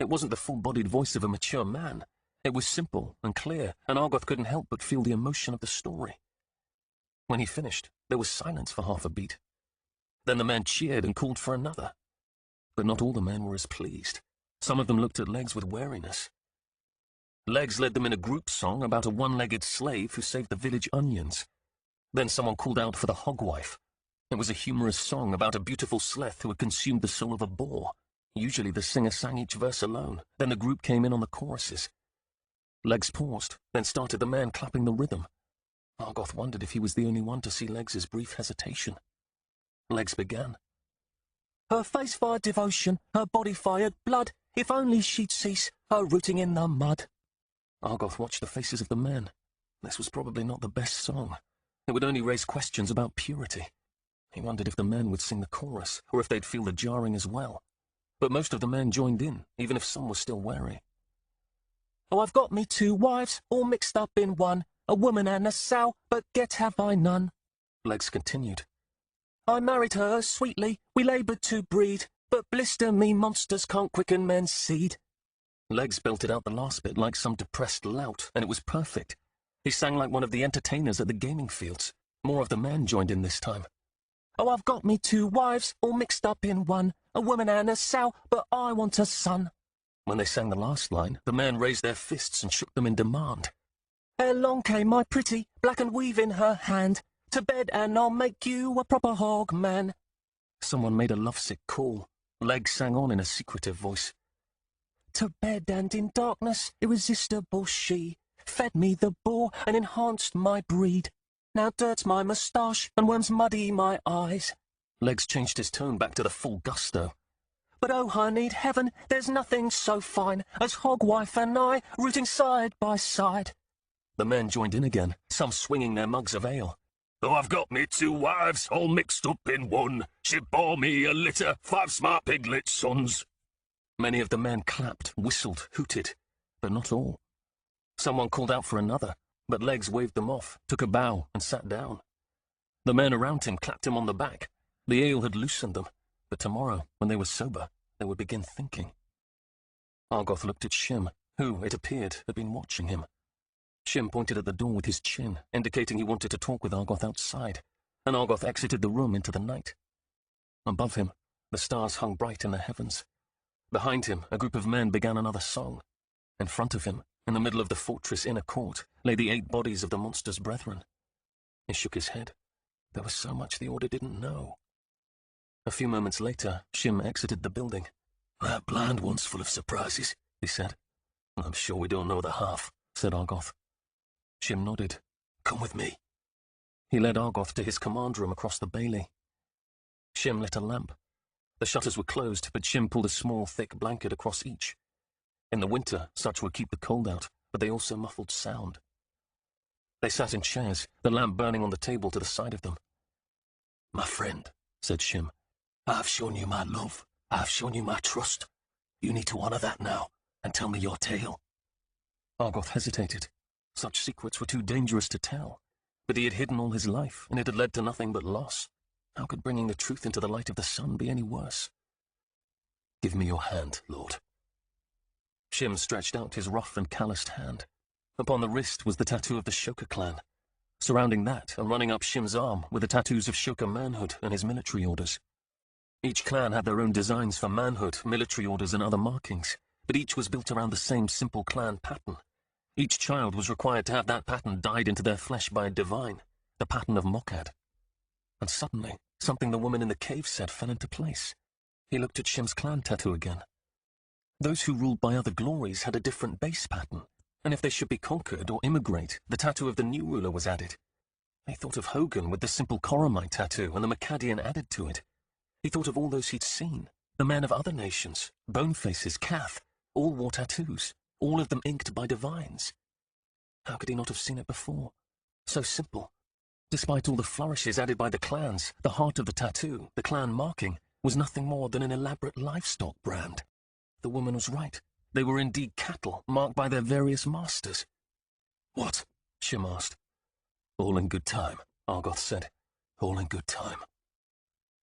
It wasn't the full-bodied voice of a mature man. It was simple and clear, and Argoth couldn't help but feel the emotion of the story. When he finished, there was silence for half a beat. Then the man cheered and called for another. But not all the men were as pleased. Some of them looked at Legs with wariness. Legs led them in a group song about a one-legged slave who saved the village onions. Then someone called out for the hogwife. It was a humorous song about a beautiful sleth who had consumed the soul of a boar. Usually the singer sang each verse alone, then the group came in on the choruses. Legs paused, then started the man clapping the rhythm. Argoth wondered if he was the only one to see Legs's brief hesitation. Legs began. Her face fired devotion, her body fired blood. If only she'd cease her rooting in the mud. Argoth watched the faces of the men. This was probably not the best song. It would only raise questions about purity. He wondered if the men would sing the chorus, or if they'd feel the jarring as well. But most of the men joined in, even if some were still wary. Oh, I've got me 2 wives, all mixed up in one, a woman and a sow, but yet have I none. Legs continued. I married her sweetly, we laboured to breed, but blister me monsters can't quicken men's seed. Legs belted out the last bit like some depressed lout, and it was perfect. He sang like one of the entertainers at the gaming fields. More of the men joined in this time. Oh, I've got me 2 wives, all mixed up in one, a woman and a sow, but I want a son. When they sang the last line, the men raised their fists and shook them in demand. Ere long came my pretty, black and weave in her hand, to bed and I'll make you a proper hog man. Someone made a lovesick call. Legs sang on in a secretive voice. To bed and in darkness, irresistible she, fed me the boar and enhanced my breed. Now dirt's my moustache and worms muddy my eyes. Legs changed his tone back to the full gusto. But oh, honeyed heaven, there's nothing so fine as hogwife and I rooting side by side. The men joined in again, some swinging their mugs of ale. Oh, I've got me 2 wives, all mixed up in one. She bore me a litter, 5 smart piglet sons. Many of the men clapped, whistled, hooted, but not all. Someone called out for another, but Legs waved them off, took a bow, and sat down. The men around him clapped him on the back. The ale had loosened them, but tomorrow, when they were sober, they would begin thinking. Argoth looked at Shim, who, it appeared, had been watching him. Shim pointed at the door with his chin, indicating he wanted to talk with Argoth outside, and Argoth exited the room into the night. Above him, the stars hung bright in the heavens. Behind him, a group of men began another song. In front of him, in the middle of the fortress inner court, lay the 8 bodies of the monster's brethren. He shook his head. There was so much the Order didn't know. A few moments later, Shim exited the building. That blind one's full of surprises, he said. I'm sure we don't know the half, said Argoth. Shim nodded. Come with me. He led Argoth to his command room across the bailey. Shim lit a lamp. The shutters were closed, but Shim pulled a small, thick blanket across each. In the winter, such would keep the cold out, but they also muffled sound. They sat in chairs, the lamp burning on the table to the side of them. My friend, said Shim, I've shown you my love. I've shown you my trust. You need to honor that now, and tell me your tale. Argoth hesitated. Such secrets were too dangerous to tell. But he had hidden all his life, and it had led to nothing but loss. How could bringing the truth into the light of the sun be any worse? Give me your hand, Lord. Shim stretched out his rough and calloused hand. Upon the wrist was the tattoo of the Shoka clan. Surrounding that, and running up Shim's arm, were the tattoos of Shoka manhood and his military orders. Each clan had their own designs for manhood, military orders, and other markings, but each was built around the same simple clan pattern. Each child was required to have that pattern dyed into their flesh by a divine, the pattern of Mokad. And suddenly, something the woman in the cave said fell into place. He looked at Shim's clan tattoo again. Those who ruled by other glories had a different base pattern, and if they should be conquered or immigrate, the tattoo of the new ruler was added. He thought of Hogan with the simple Koromite tattoo and the Makadian added to it. He thought of all those he'd seen, the men of other nations, Bonefaces, Cath, all wore tattoos, all of them inked by divines. How could he not have seen it before? So simple, Despite all the flourishes added by the clans, the heart of the tattoo, the clan marking, was nothing more than an elaborate livestock brand. The woman was right. They were indeed cattle, marked by their various masters. "What?" Shim asked. "All in good time," Argoth said. "All in good time."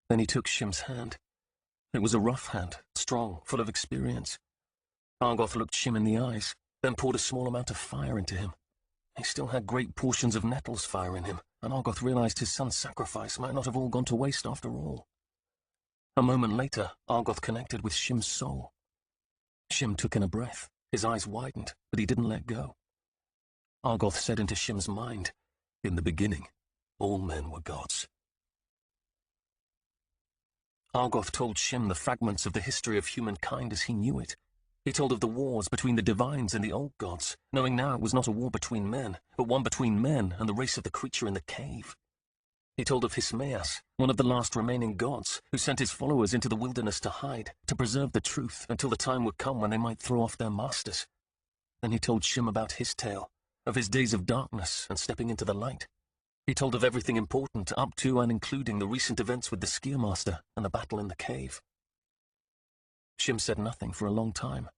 Then he took Shim's hand. It was a rough hand, strong, full of experience. Argoth looked Shim in the eyes, then poured a small amount of fire into him. He still had great portions of Nettle's fire in him, and Argoth realized his son's sacrifice might not have all gone to waste after all. A moment later, Argoth connected with Shim's soul. Shim took in a breath. His eyes widened, but he didn't let go. Argoth said into Shim's mind, "In the beginning, all men were gods." Argoth told Shim the fragments of the history of humankind as he knew it. He told of the wars between the divines and the old gods, knowing now it was not a war between men, but one between men and the race of the creature in the cave. He told of Hismaeus, one of the last remaining gods, who sent his followers into the wilderness to hide, to preserve the truth until the time would come when they might throw off their masters. Then he told Shim about his tale, of his days of darkness and stepping into the light. He told of everything important up to and including the recent events with the Skiermaster and the battle in the cave. Shim said nothing for a long time.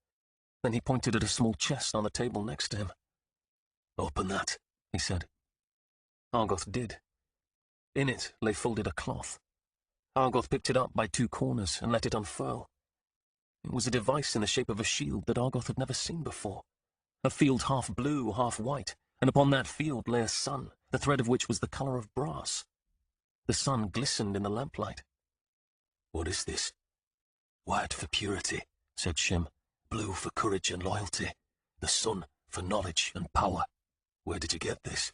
Then he pointed at a small chest on the table next to him. "Open that," he said. Argoth did. In it lay folded a cloth. Argoth picked it up by two corners and let it unfurl. It was a device in the shape of a shield that Argoth had never seen before. A field half blue, half white, and upon that field lay a sun, the thread of which was the color of brass. The sun glistened in the lamplight. "What is this?" "White for purity," said Shim. "Blue for courage and loyalty. The sun for knowledge and power. Where did you get this?"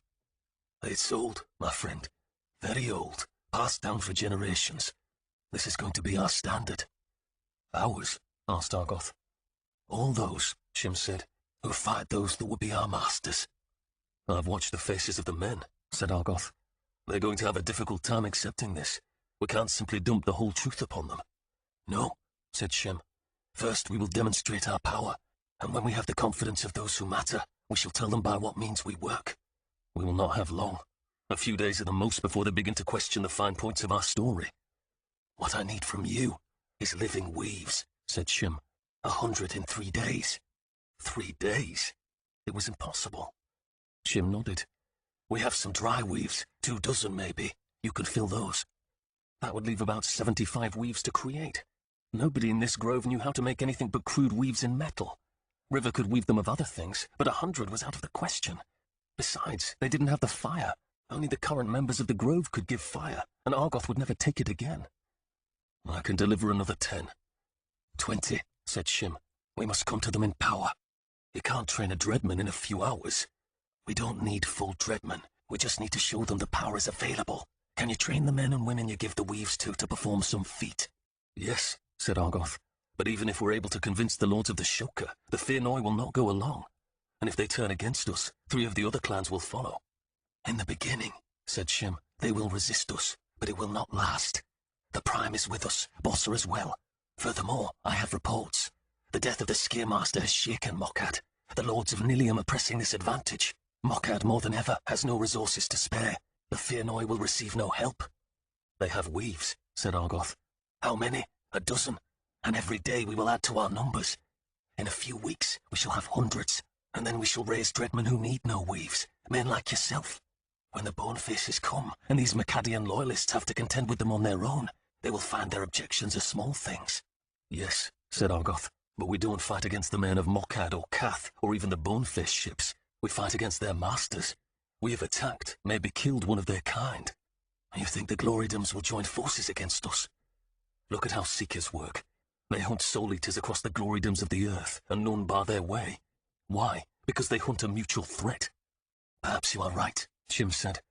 "It's old, my friend. Very old. Passed down for generations. This is going to be our standard." "Ours?" asked Argoth. "All those," Shim said, "who fight those that will be our masters." "I've watched the faces of the men," said Argoth. "They're going to have a difficult time accepting this. We can't simply dump the whole truth upon them." "No," said Shim. "First we will demonstrate our power, and when we have the confidence of those who matter, we shall tell them by what means we work. We will not have long. A few days at the most before they begin to question the fine points of our story." "What I need from you is living weaves," said Shim. 100 in 3 days. 3 days? It was impossible. Shim nodded. "We have some dry weaves, 24 maybe. You could fill those." That would leave about 75 weaves to create. Nobody in this grove knew how to make anything but crude weaves in metal. River could weave them of other things, but 100 was out of the question. Besides, they didn't have the fire. Only the current members of the grove could give fire, and Argoth would never take it again. "I can deliver another 10. 20, said Shim. "We must come to them in power. You can't train a dreadman in a few hours. We don't need full dreadmen. We just need to show them the power is available. Can you train the men and women you give the weaves to perform some feat?" "Yes," said Argoth. "But even if we're able to convince the lords of the Shoka, the Fearnoi will not go along. And if they turn against us, 3 of the other clans will follow." "In the beginning," said Shim, "they will resist us, but it will not last. The Prime is with us, Bossa as well. Furthermore, I have reports. The death of the Skiermaster has shaken Mokkad. The lords of Nilium are pressing this advantage. Mokkad, more than ever, has no resources to spare. The Fearnoi will receive no help." "They have weaves," said Argoth. "How many? 12. And every day we will add to our numbers. In a few weeks we shall have hundreds, and then we shall raise dreadmen who need no weaves, men like yourself. When the Bonefaces come, and these Mokkadian loyalists have to contend with them on their own, they will find their objections are small things." "Yes," said Argoth, "but we don't fight against the men of Mokkad or Kath, or even the Boneface ships. We fight against their masters. We have attacked, maybe killed one of their kind. You think the Glorydoms will join forces against us? Look at how Seekers work. They hunt Soul Eaters across the Glorydoms of the earth, and none bar their way. Why? Because they hunt a mutual threat." "Perhaps you are right," Shim said.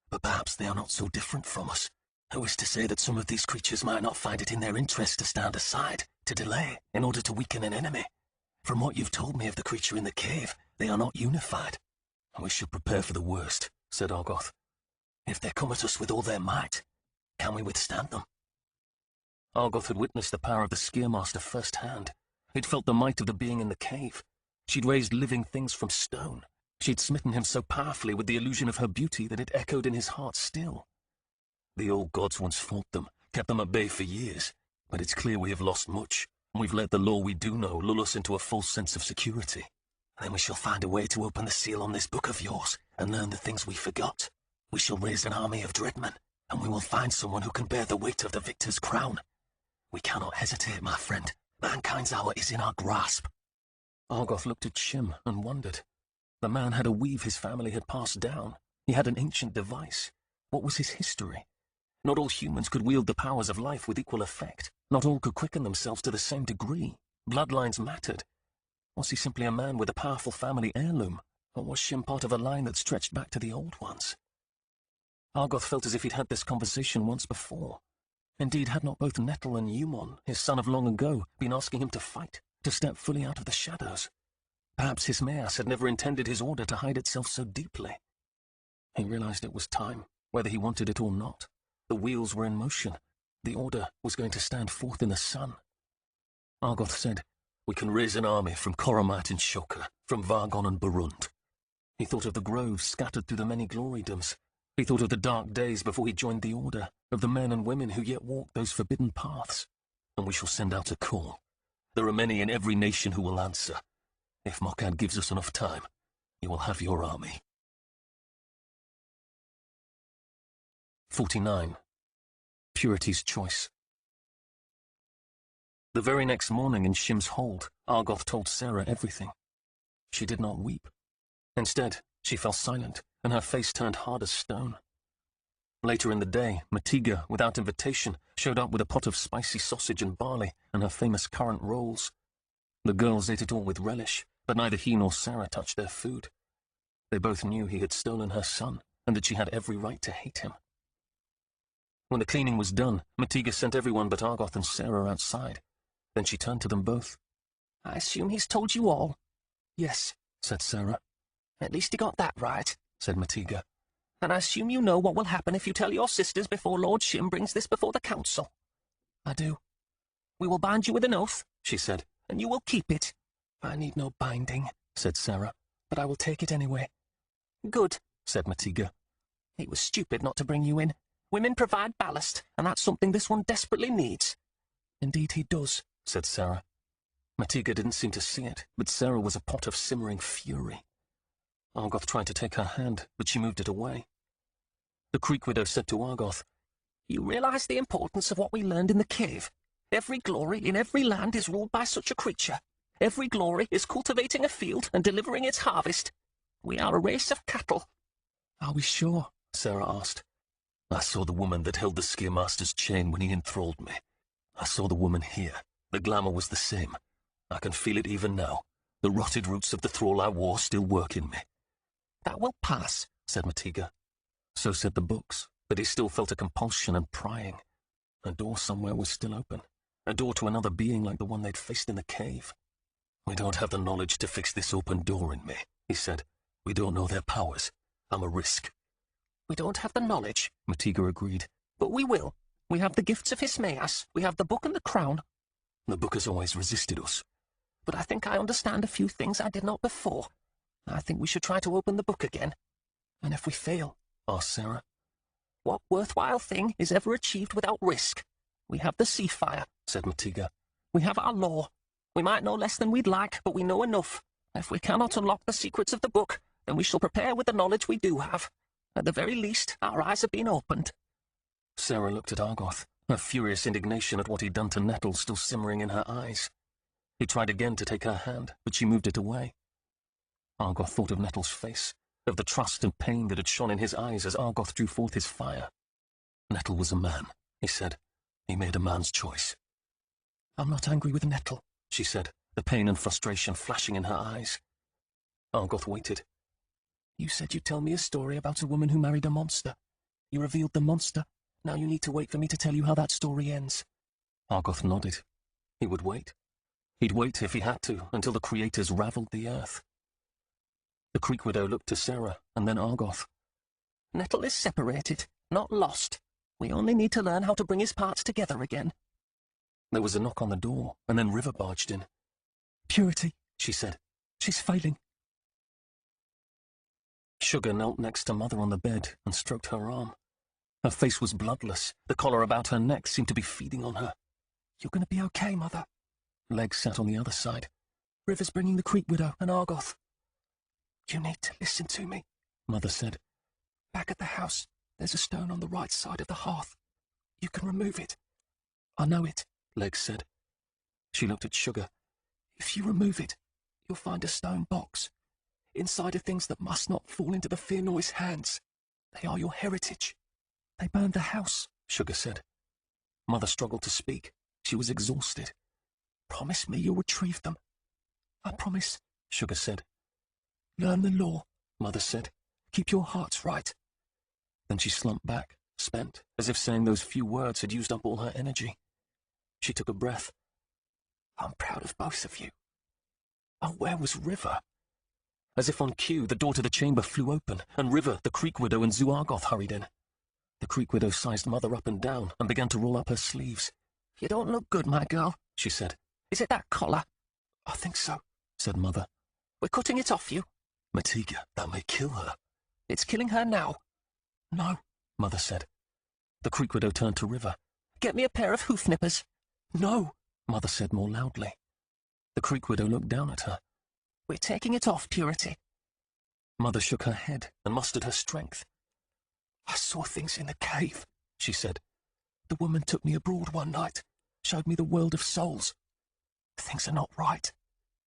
"But perhaps they are not so different from us. Who is to say that some of these creatures might not find it in their interest to stand aside, to delay, in order to weaken an enemy? From what you've told me of the creature in the cave, they are not unified." "We should prepare for the worst," said Argoth. "If they come at us with all their might, can we withstand them?" Argoth had witnessed the power of the Skiermaster firsthand. He'd felt the might of the being in the cave. She'd raised living things from stone. She'd smitten him so powerfully with the illusion of her beauty that it echoed in his heart still. The old gods once fought them, kept them at bay for years, but it's clear we have lost much, and we've let the law we do know lull us into a false sense of security. Then we shall find a way to open the seal on this book of yours, and learn the things we forgot. We shall raise an army of dreadmen, and we will find someone who can bear the weight of the victor's crown. We cannot hesitate, my friend. Mankind's hour is in our grasp. Argoth looked at Shim and wondered. The man had a weave his family had passed down. He had an ancient device. What was his history? Not all humans could wield the powers of life with equal effect. Not all could quicken themselves to the same degree. Bloodlines mattered. Was he simply a man with a powerful family heirloom, or was Shim part of a line that stretched back to the old ones? Argoth felt as if he'd had this conversation once before. Indeed, had not both Nettle and Eumon, his son of long ago, been asking him to fight, to step fully out of the shadows? Perhaps Hismaeus had never intended his order to hide itself so deeply. He realized it was time, whether he wanted it or not. The wheels were in motion. The order was going to stand forth in the sun. Argoth said, "We can raise an army from Koromite and Shoka, from Vargon and Barund." He thought of the groves scattered through the many glorydoms. He thought of the dark days before he joined the order, of the men and women who yet walked those forbidden paths. And we shall send out a call. There are many in every nation who will answer. If Mokad gives us enough time, you will have your army. 49. Purity's Choice. The very next morning in Shim's hold, Argoth told Sarah everything. She did not weep. Instead, she fell silent, and her face turned hard as stone. Later in the day, Matiga, without invitation, showed up with a pot of spicy sausage and barley and her famous currant rolls. The girls ate it all with relish, but neither he nor Sarah touched their food. They both knew he had stolen her son, and that she had every right to hate him. When the cleaning was done, Matiga sent everyone but Argoth and Sarah outside. Then she turned to them both. "I assume he's told you all." Yes, said Sarah. "At least he got that right," said Matiga. "And I assume you know what will happen if you tell your sisters before Lord Shim brings this before the council." I do. "We will bind you with an oath," she said, "and you will keep it." I need no binding, said Sarah, but I will take it anyway. "Good," said Matiga. "It was stupid not to bring you in. Women provide ballast, and that's something this one desperately needs." Indeed he does, said Sarah. Matiga didn't seem to see it, but Sarah was a pot of simmering fury. Argoth tried to take her hand, but she moved it away. The Creek Widow said to Argoth, "You realize the importance of what we learned in the cave. Every glory in every land is ruled by such a creature. Every glory is cultivating a field and delivering its harvest. We are a race of cattle." Are we sure? Sarah asked. I saw the woman that held the Skiermaster's chain when he enthralled me. I saw the woman here. The glamour was the same. I can feel it even now. The rotted roots of the thrall I wore still work in me. "That will pass," said Matiga. So said the books, but he still felt a compulsion and prying. A door somewhere was still open. A door to another being like the one they'd faced in the cave. We don't have the knowledge to fix this open door in me, he said. We don't know their powers. I'm a risk. "We don't have the knowledge," Matiga agreed. "but we will. We have the gifts of Hismaeus. We have the book and the crown." The book has always resisted us. "But I think I understand a few things I did not before. I think we should try to open the book again." And if we fail? Asked Sarah. "What worthwhile thing is ever achieved without risk? We have the sea fire," said Matiga. "We have our law. We might know less than we'd like, but we know enough. If we cannot unlock the secrets of the book, then we shall prepare with the knowledge we do have. At the very least, our eyes have been opened." Sarah looked at Argoth, her furious indignation at what he'd done to Nettle still simmering in her eyes. He tried again to take her hand, but she moved it away. Argoth thought of Nettle's face, of the trust and pain that had shone in his eyes as Argoth drew forth his fire. Nettle was a man, he said. He made a man's choice. I'm not angry with Nettle, she said, the pain and frustration flashing in her eyes. Argoth waited. You said you'd tell me a story about a woman who married a monster. You revealed the monster. Now you need to wait for me to tell you how that story ends. Argoth nodded. He would wait. He'd wait if he had to, until the creators ravelled the earth. The Creek Widow looked to Sarah, and then Argoth. "Nettle is separated, not lost. We only need to learn how to bring his parts together again." There was a knock on the door, and then River barged in. Purity, she said. She's failing. Sugar knelt next to Mother on the bed and stroked her arm. Her face was bloodless. The collar about her neck seemed to be feeding on her. You're going to be okay, Mother. Legs sat on the other side. River's bringing the Creek Widow and Argoth. You need to listen to me, Mother said. Back at the house, there's a stone on the right side of the hearth. You can remove it. I know it, Legs said. She looked at Sugar. If you remove it, you'll find a stone box. Inside are things that must not fall into the Fear-Noise hands. They are your heritage. They burned the house, Sugar said. Mother struggled to speak. She was exhausted. Promise me you'll retrieve them. I promise, Sugar said. Learn the law, Mother said. Keep your hearts right. Then she slumped back, spent, as if saying those few words had used up all her energy. She took a breath. I'm proud of both of you. Oh, where was River? As if on cue, the door to the chamber flew open, and River, the Creek Widow, and Zuargoth hurried in. The Creek Widow sized Mother up and down and began to roll up her sleeves. You don't look good, my girl, she said. Is it that collar? I think so, said Mother. We're cutting it off you. Matiga, that may kill her. It's killing her now. No, Mother said. The Creek Widow turned to River. Get me a pair of hoof nippers. No, Mother said more loudly. The Creek Widow looked down at her. We're taking it off, Purity. Mother shook her head and mustered her strength. I saw things in the cave, she said. The woman took me abroad one night, showed me the world of souls. Things are not right.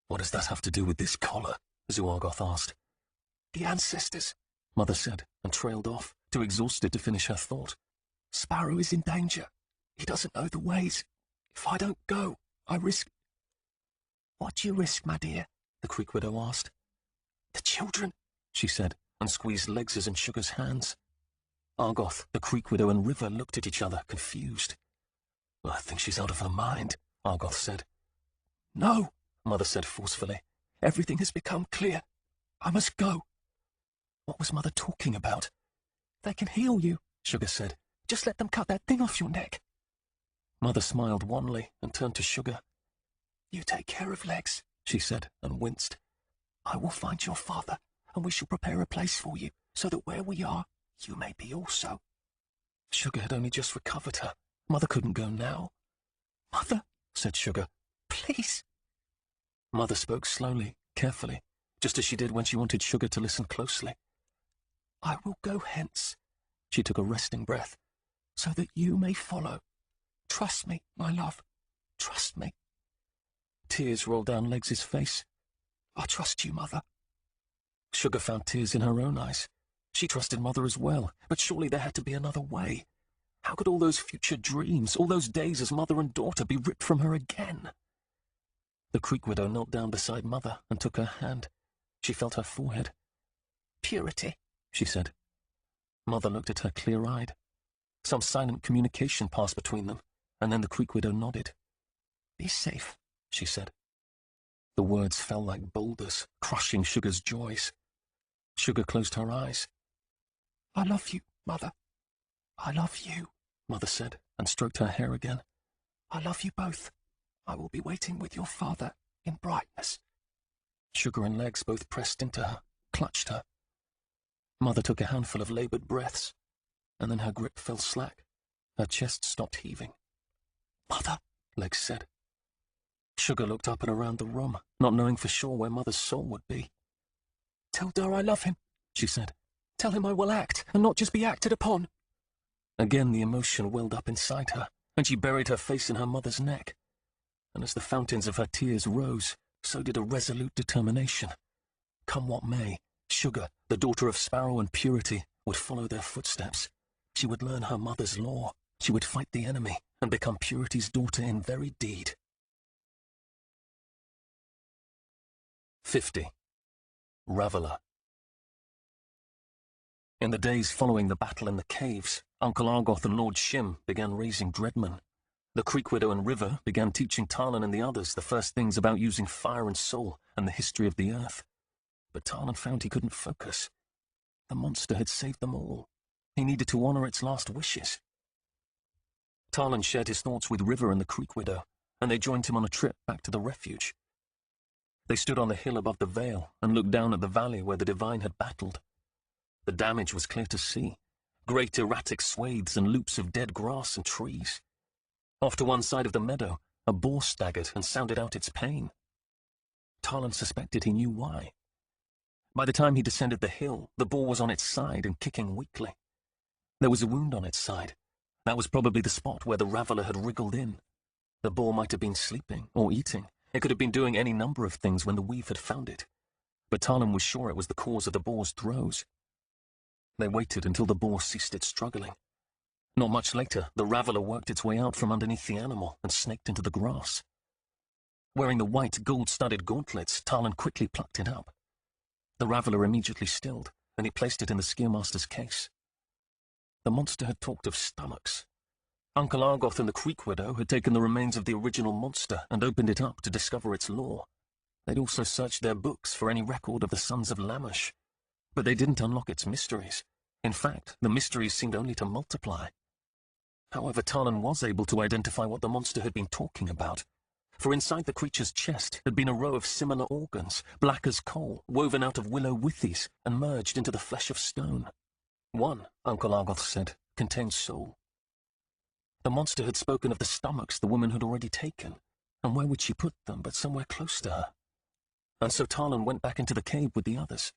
What does that have to do with this collar? Zuargoth asked. The ancestors, Mother said, and trailed off, too exhausted to finish her thought. Sparrow is in danger. He doesn't know the ways. If I don't go, I risk... What do you risk, my dear? The Creek Widow asked. The children, she said, and squeezed Legs's and Sugar's hands. Argoth, the Creek Widow, and River looked at each other, confused. I think she's out of her mind, Argoth said. No, Mother said forcefully. Everything has become clear. I must go. What was Mother talking about? They can heal you, Sugar said. Just let them cut that thing off your neck. Mother smiled wanly and turned to Sugar. You take care of Legs, she said, and winced. I will find your father, and we shall prepare a place for you, so that where we are, you may be also. Sugar had only just recovered her. Mother couldn't go now. Mother, said Sugar. Please. Mother spoke slowly, carefully, just as she did when she wanted Sugar to listen closely. I will go hence. She took a resting breath. So that you may follow. Trust me, my love. Trust me. Tears rolled down Legs's face. I trust you, Mother. Sugar found tears in her own eyes. She trusted Mother as well, but surely there had to be another way. How could all those future dreams, all those days as mother and daughter, be ripped from her again? The Creek Widow knelt down beside Mother and took her hand. She felt her forehead. Purity, she said. Mother looked at her clear-eyed. Some silent communication passed between them, and then the Creek Widow nodded. Be safe, she said. The words fell like boulders, crushing Sugar's joys. Sugar closed her eyes. I love you, Mother. I love you, Mother said, and stroked her hair again. I love you both. I will be waiting with your father in brightness. Sugar and Legs both pressed into her, clutched her. Mother took a handful of laboured breaths, and then her grip fell slack. Her chest stopped heaving. Mother, Legs said. Sugar looked up and around the room, not knowing for sure where Mother's soul would be. Tell Dar I love him, she said. Tell him I will act, and not just be acted upon. Again the emotion welled up inside her, and she buried her face in her mother's neck. And as the fountains of her tears rose, so did a resolute determination. Come what may, Sugar, the daughter of Sparrow and Purity, would follow their footsteps. She would learn her mother's law. She would fight the enemy, and become Purity's daughter in very deed. 50. Raveler. In the days following the battle in the caves, Uncle Argoth and Lord Shim began raising Dreadmen. The Creek Widow and River began teaching Talon and the others the first things about using fire and soul and the history of the earth. But Talon found he couldn't focus. The monster had saved them all. He needed to honor its last wishes. Talon shared his thoughts with River and the Creek Widow, and they joined him on a trip back to the refuge. They stood on the hill above the vale and looked down at the valley where the Divine had battled. The damage was clear to see. Great erratic swathes and loops of dead grass and trees. Off to one side of the meadow, a boar staggered and sounded out its pain. Tarlan suspected he knew why. By the time he descended the hill, the boar was on its side and kicking weakly. There was a wound on its side. That was probably the spot where the raveller had wriggled in. The boar might have been sleeping or eating. It could have been doing any number of things when the weave had found it. But Tarlan was sure it was the cause of the boar's throes. They waited until the boar ceased its struggling. Not much later, the raveller worked its way out from underneath the animal and snaked into the grass. Wearing the white gold-studded gauntlets, Tarlan quickly plucked it up. The raveller immediately stilled, and he placed it in the Skearmaster's case. The monster had talked of stomachs. Uncle Argoth and the Creek Widow had taken the remains of the original monster and opened it up to discover its lore. They'd also searched their books for any record of the Sons of Lamash. But they didn't unlock its mysteries. In fact, the mysteries seemed only to multiply. However, Tarlan was able to identify what the monster had been talking about. For inside the creature's chest had been a row of similar organs, black as coal, woven out of willow withies and merged into the flesh of stone. One, Uncle Argoth said, contained soul. The monster had spoken of the stomachs the woman had already taken, and where would she put them but somewhere close to her? And so Tarlan went back into the cave with the others.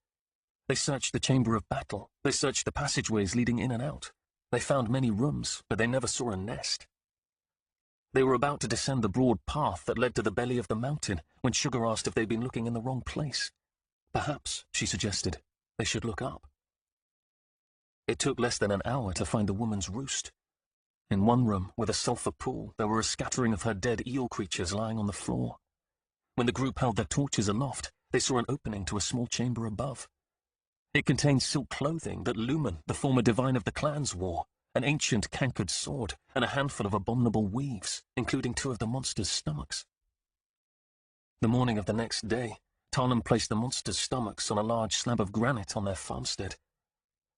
They searched the chamber of battle. They searched the passageways leading in and out. They found many rooms, but they never saw a nest. They were about to descend the broad path that led to the belly of the mountain when Sugar asked if they'd been looking in the wrong place. Perhaps, she suggested, they should look up. It took less than an hour to find the woman's roost. In one room, with a sulphur pool, there were a scattering of her dead eel creatures lying on the floor. When the group held their torches aloft, they saw an opening to a small chamber above. It contained silk clothing that Lumen, the former divine of the clans, wore, an ancient cankered sword, and a handful of abominable weaves, including 2 of the monster's stomachs. The morning of the next day, Tarlan placed the monster's stomachs on a large slab of granite on their farmstead.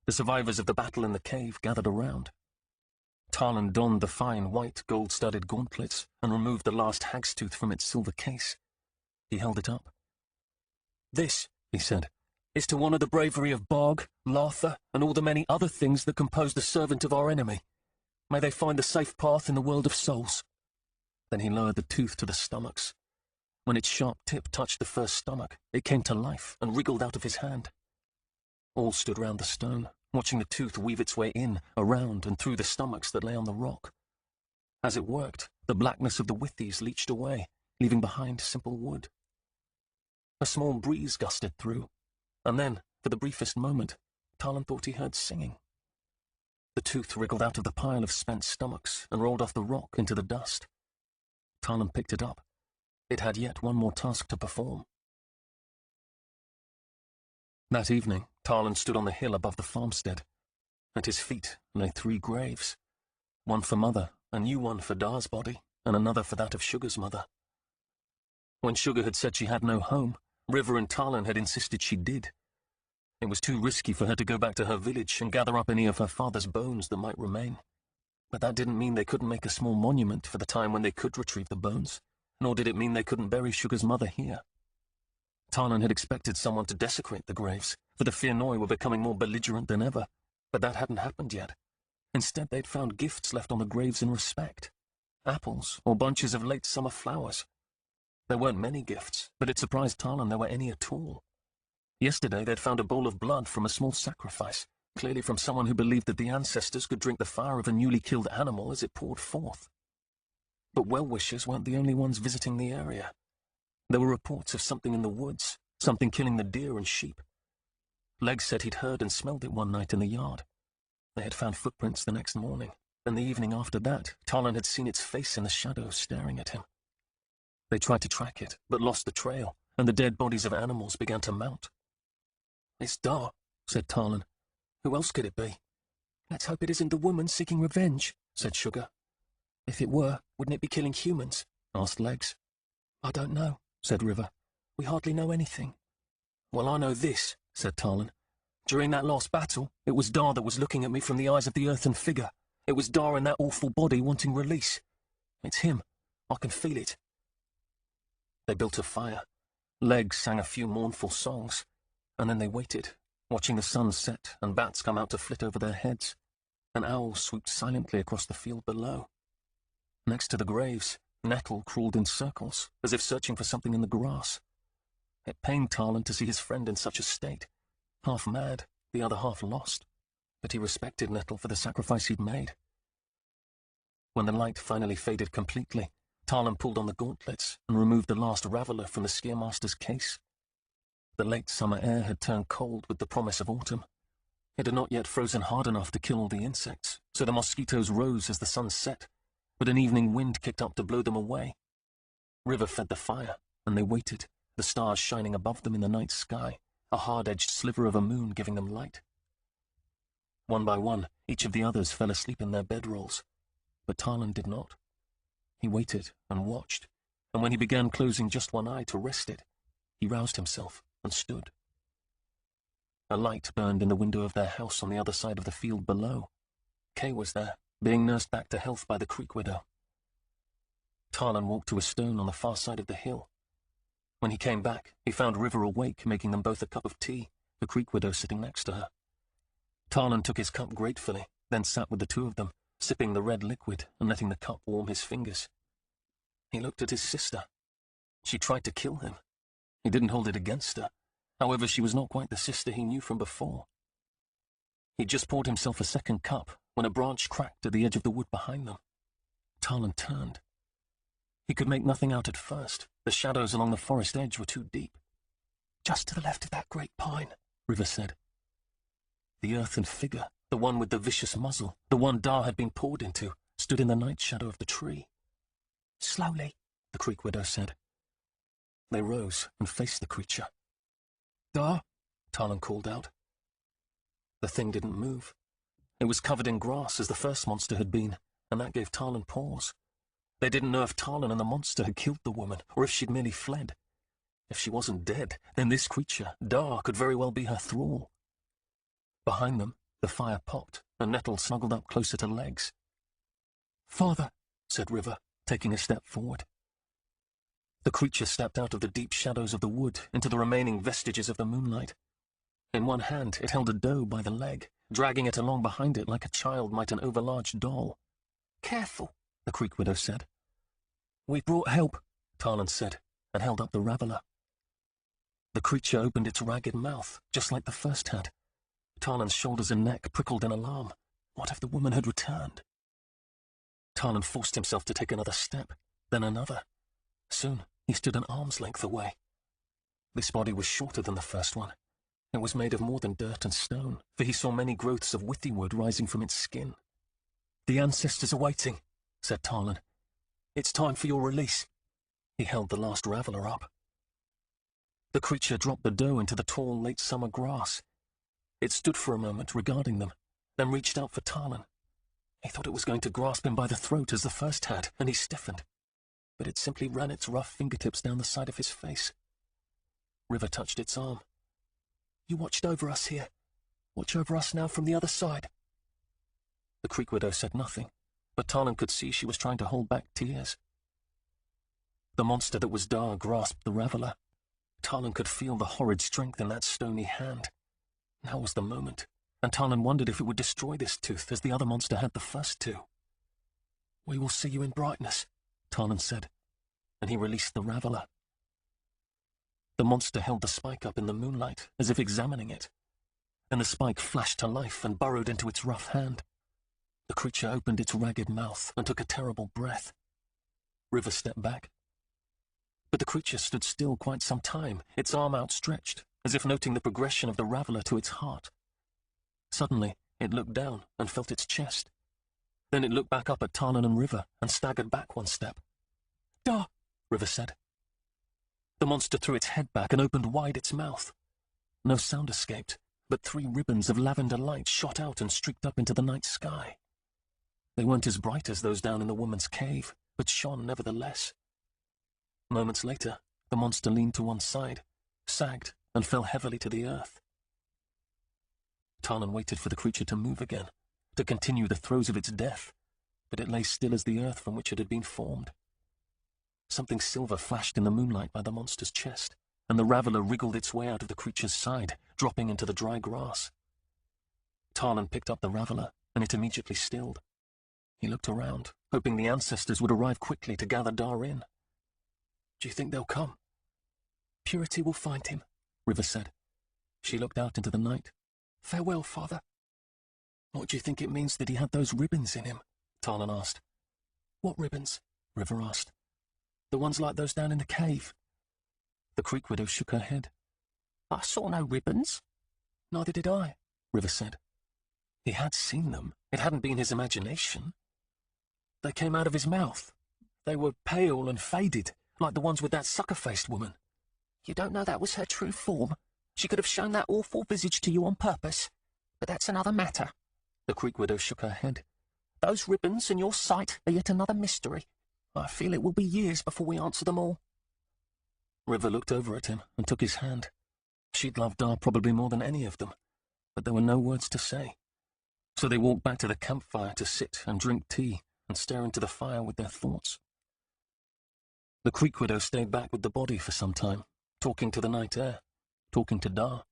The survivors of the battle in the cave gathered around. Tarlan donned the fine white gold-studded gauntlets and removed the last hag's tooth from its silver case. He held it up. "This," he said, "is to honour the bravery of Bog, Lartha, and all the many other things that compose the servant of our enemy. May they find the safe path in the world of souls." Then he lowered the tooth to the stomachs. When its sharp tip touched the first stomach, it came to life and wriggled out of his hand. All stood round the stone, watching the tooth weave its way in, around, and through the stomachs that lay on the rock. As it worked, the blackness of the withies leached away, leaving behind simple wood. A small breeze gusted through, and then, for the briefest moment, Tarlan thought he heard singing. The tooth wriggled out of the pile of spent stomachs and rolled off the rock into the dust. Tarlan picked it up. It had yet one more task to perform. That evening, Tarlan stood on the hill above the farmstead. At his feet lay 3 graves. One for Mother, a new one for Dar's body, and another for that of Sugar's mother. When Sugar had said she had no home, River and Tarlan had insisted she did. It was too risky for her to go back to her village and gather up any of her father's bones that might remain. But that didn't mean they couldn't make a small monument for the time when they could retrieve the bones, nor did it mean they couldn't bury Sugar's mother here. Tarlan had expected someone to desecrate the graves, for the Fianoi were becoming more belligerent than ever, but that hadn't happened yet. Instead, they'd found gifts left on the graves in respect. Apples or bunches of late summer flowers. There weren't many gifts, but it surprised Tarlan there were any at all. Yesterday, they'd found a bowl of blood from a small sacrifice, clearly from someone who believed that the ancestors could drink the fire of a newly killed animal as it poured forth. But well-wishers weren't the only ones visiting the area. There were reports of something in the woods, something killing the deer and sheep. Legs said he'd heard and smelled it one night in the yard. They had found footprints the next morning, and the evening after that, Tarlan had seen its face in the shadows staring at him. They tried to track it, but lost the trail, and the dead bodies of animals began to mount. "It's Dar," said Tarlan. "Who else could it be?" "Let's hope it isn't the woman seeking revenge," said Sugar. "If it were, wouldn't it be killing humans?" asked Legs. "I don't know," said River. "We hardly know anything." "Well, I know this," said Tarlan. "During that last battle, it was Dar that was looking at me from the eyes of the earthen figure. It was Dar in that awful body wanting release. It's him. I can feel it." They built a fire. Legs sang a few mournful songs, and then they waited, watching the sun set and bats come out to flit over their heads. An owl swooped silently across the field below. Next to the graves, Nettle crawled in circles, as if searching for something in the grass. It pained Tarlan to see his friend in such a state, half mad, the other half lost, but he respected Nettle for the sacrifice he'd made. When the light finally faded completely, Tarlan pulled on the gauntlets and removed the last raveller from the Skearmaster's case. The late summer air had turned cold with the promise of autumn. It had not yet frozen hard enough to kill all the insects, so the mosquitoes rose as the sun set, but an evening wind kicked up to blow them away. River fed the fire, and they waited, the stars shining above them in the night sky, a hard-edged sliver of a moon giving them light. One by one, each of the others fell asleep in their bedrolls, but Tarlan did not. He waited and watched, and when he began closing just one eye to rest it, he roused himself and stood. A light burned in the window of their house on the other side of the field below. Kay was there, being nursed back to health by the creek widow. Tarlan walked to a stone on the far side of the hill. When he came back, he found River awake, making them both a cup of tea, the creek widow sitting next to her. Tarlan took his cup gratefully, then sat with the two of them, sipping the red liquid and letting the cup warm his fingers. He looked at his sister. She tried to kill him. He didn't hold it against her. However, she was not quite the sister he knew from before. He'd just poured himself a second cup when a branch cracked at the edge of the wood behind them. Tarlan turned. He could make nothing out at first. The shadows along the forest edge were too deep. "Just to the left of that great pine," River said. The earthen figure, the one with the vicious muzzle, the one Dar had been poured into, stood in the night shadow of the tree. "Slowly," the creek widow said. They rose and faced the creature. "Dar," Tarlan called out. The thing didn't move. It was covered in grass as the first monster had been, and that gave Tarlan pause. They didn't know if Tarlan and the monster had killed the woman, or if she'd merely fled. If she wasn't dead, then this creature, Dar, could very well be her thrall. Behind them, the fire popped, and Nettle snuggled up closer to Legs. "Father," said River, taking a step forward. The creature stepped out of the deep shadows of the wood into the remaining vestiges of the moonlight. In one hand, it held a doe by the leg, dragging it along behind it like a child might an overlarge doll. "Careful," the creek widow said. "We brought help," Tarlan said, and held up the raveller. The creature opened its ragged mouth, just like the first had. Tarlan's shoulders and neck prickled in alarm. What if the woman had returned? Tarlan forced himself to take another step, then another. Soon, he stood an arm's length away. This body was shorter than the first one. It was made of more than dirt and stone, for he saw many growths of withywood rising from its skin. "The ancestors are waiting," said Tarlan. "It's time for your release." He held the last raveller up. The creature dropped the doe into the tall late summer grass. It stood for a moment regarding them, then reached out for Tarlan. He thought it was going to grasp him by the throat as the first had, and he stiffened. But it simply ran its rough fingertips down the side of his face. River touched its arm. "You watched over us here. Watch over us now from the other side." The creek widow said nothing, but Tarlan could see she was trying to hold back tears. The monster that was Dar grasped the raveller. Tarlan could feel the horrid strength in that stony hand. Now was the moment, and Tarlan wondered if it would destroy this tooth as the other monster had the first two. "We will see you in brightness," Tarlan said, and he released the raveller. The monster held the spike up in the moonlight, as if examining it, and the spike flashed to life and burrowed into its rough hand. The creature opened its ragged mouth and took a terrible breath. River stepped back. But the creature stood still quite some time, its arm outstretched, as if noting the progression of the raveller to its heart. Suddenly, it looked down and felt its chest. Then it looked back up at Tarlan and River and staggered back one step. "Dar," River said. The monster threw its head back and opened wide its mouth. No sound escaped, but 3 ribbons of lavender light shot out and streaked up into the night sky. They weren't as bright as those down in the woman's cave, but shone nevertheless. Moments later, the monster leaned to one side, sagged, and fell heavily to the earth. Tarlan waited for the creature to move again, to continue the throes of its death, but it lay still as the earth from which it had been formed. Something silver flashed in the moonlight by the monster's chest, and the raveller wriggled its way out of the creature's side, dropping into the dry grass. Tarlan picked up the raveller, and it immediately stilled. He looked around, hoping the ancestors would arrive quickly to gather Dar in. Do you think they'll come? Purity will find him, River said. She looked out into the night. Farewell, father. What do you think it means that he had those ribbons in him? Tarlan asked. What ribbons? River asked. The ones like those down in the cave. The Creek Widow shook her head. I saw no ribbons. Neither did I, River said. He had seen them. It hadn't been his imagination. They came out of his mouth. They were pale and faded, like the ones with that sucker-faced woman. You don't know that was her true form. She could have shown that awful visage to you on purpose. But that's another matter. The Creek Widow shook her head. Those ribbons and your sight are yet another mystery. I feel it will be years before we answer them all. River looked over at him and took his hand. She'd loved Dar probably more than any of them, but there were no words to say. So they walked back to the campfire to sit and drink tea and stare into the fire with their thoughts. The Creek Widow stayed back with the body for some time, talking to the night air, talking to Dar.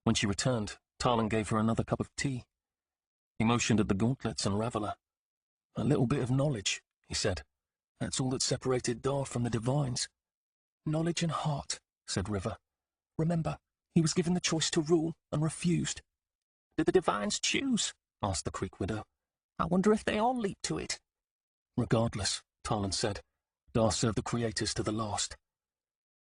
When she returned, Tarlan gave her another cup of tea. He motioned at the gauntlets and raveller. A little bit of knowledge, he said. That's all that separated Dar from the divines. Knowledge and heart, said River. Remember, he was given the choice to rule and refused. Did the divines choose? Asked the Creek Widow. I wonder if they all leaped to it. Regardless, Tarlan said, Dar served the creators to the last.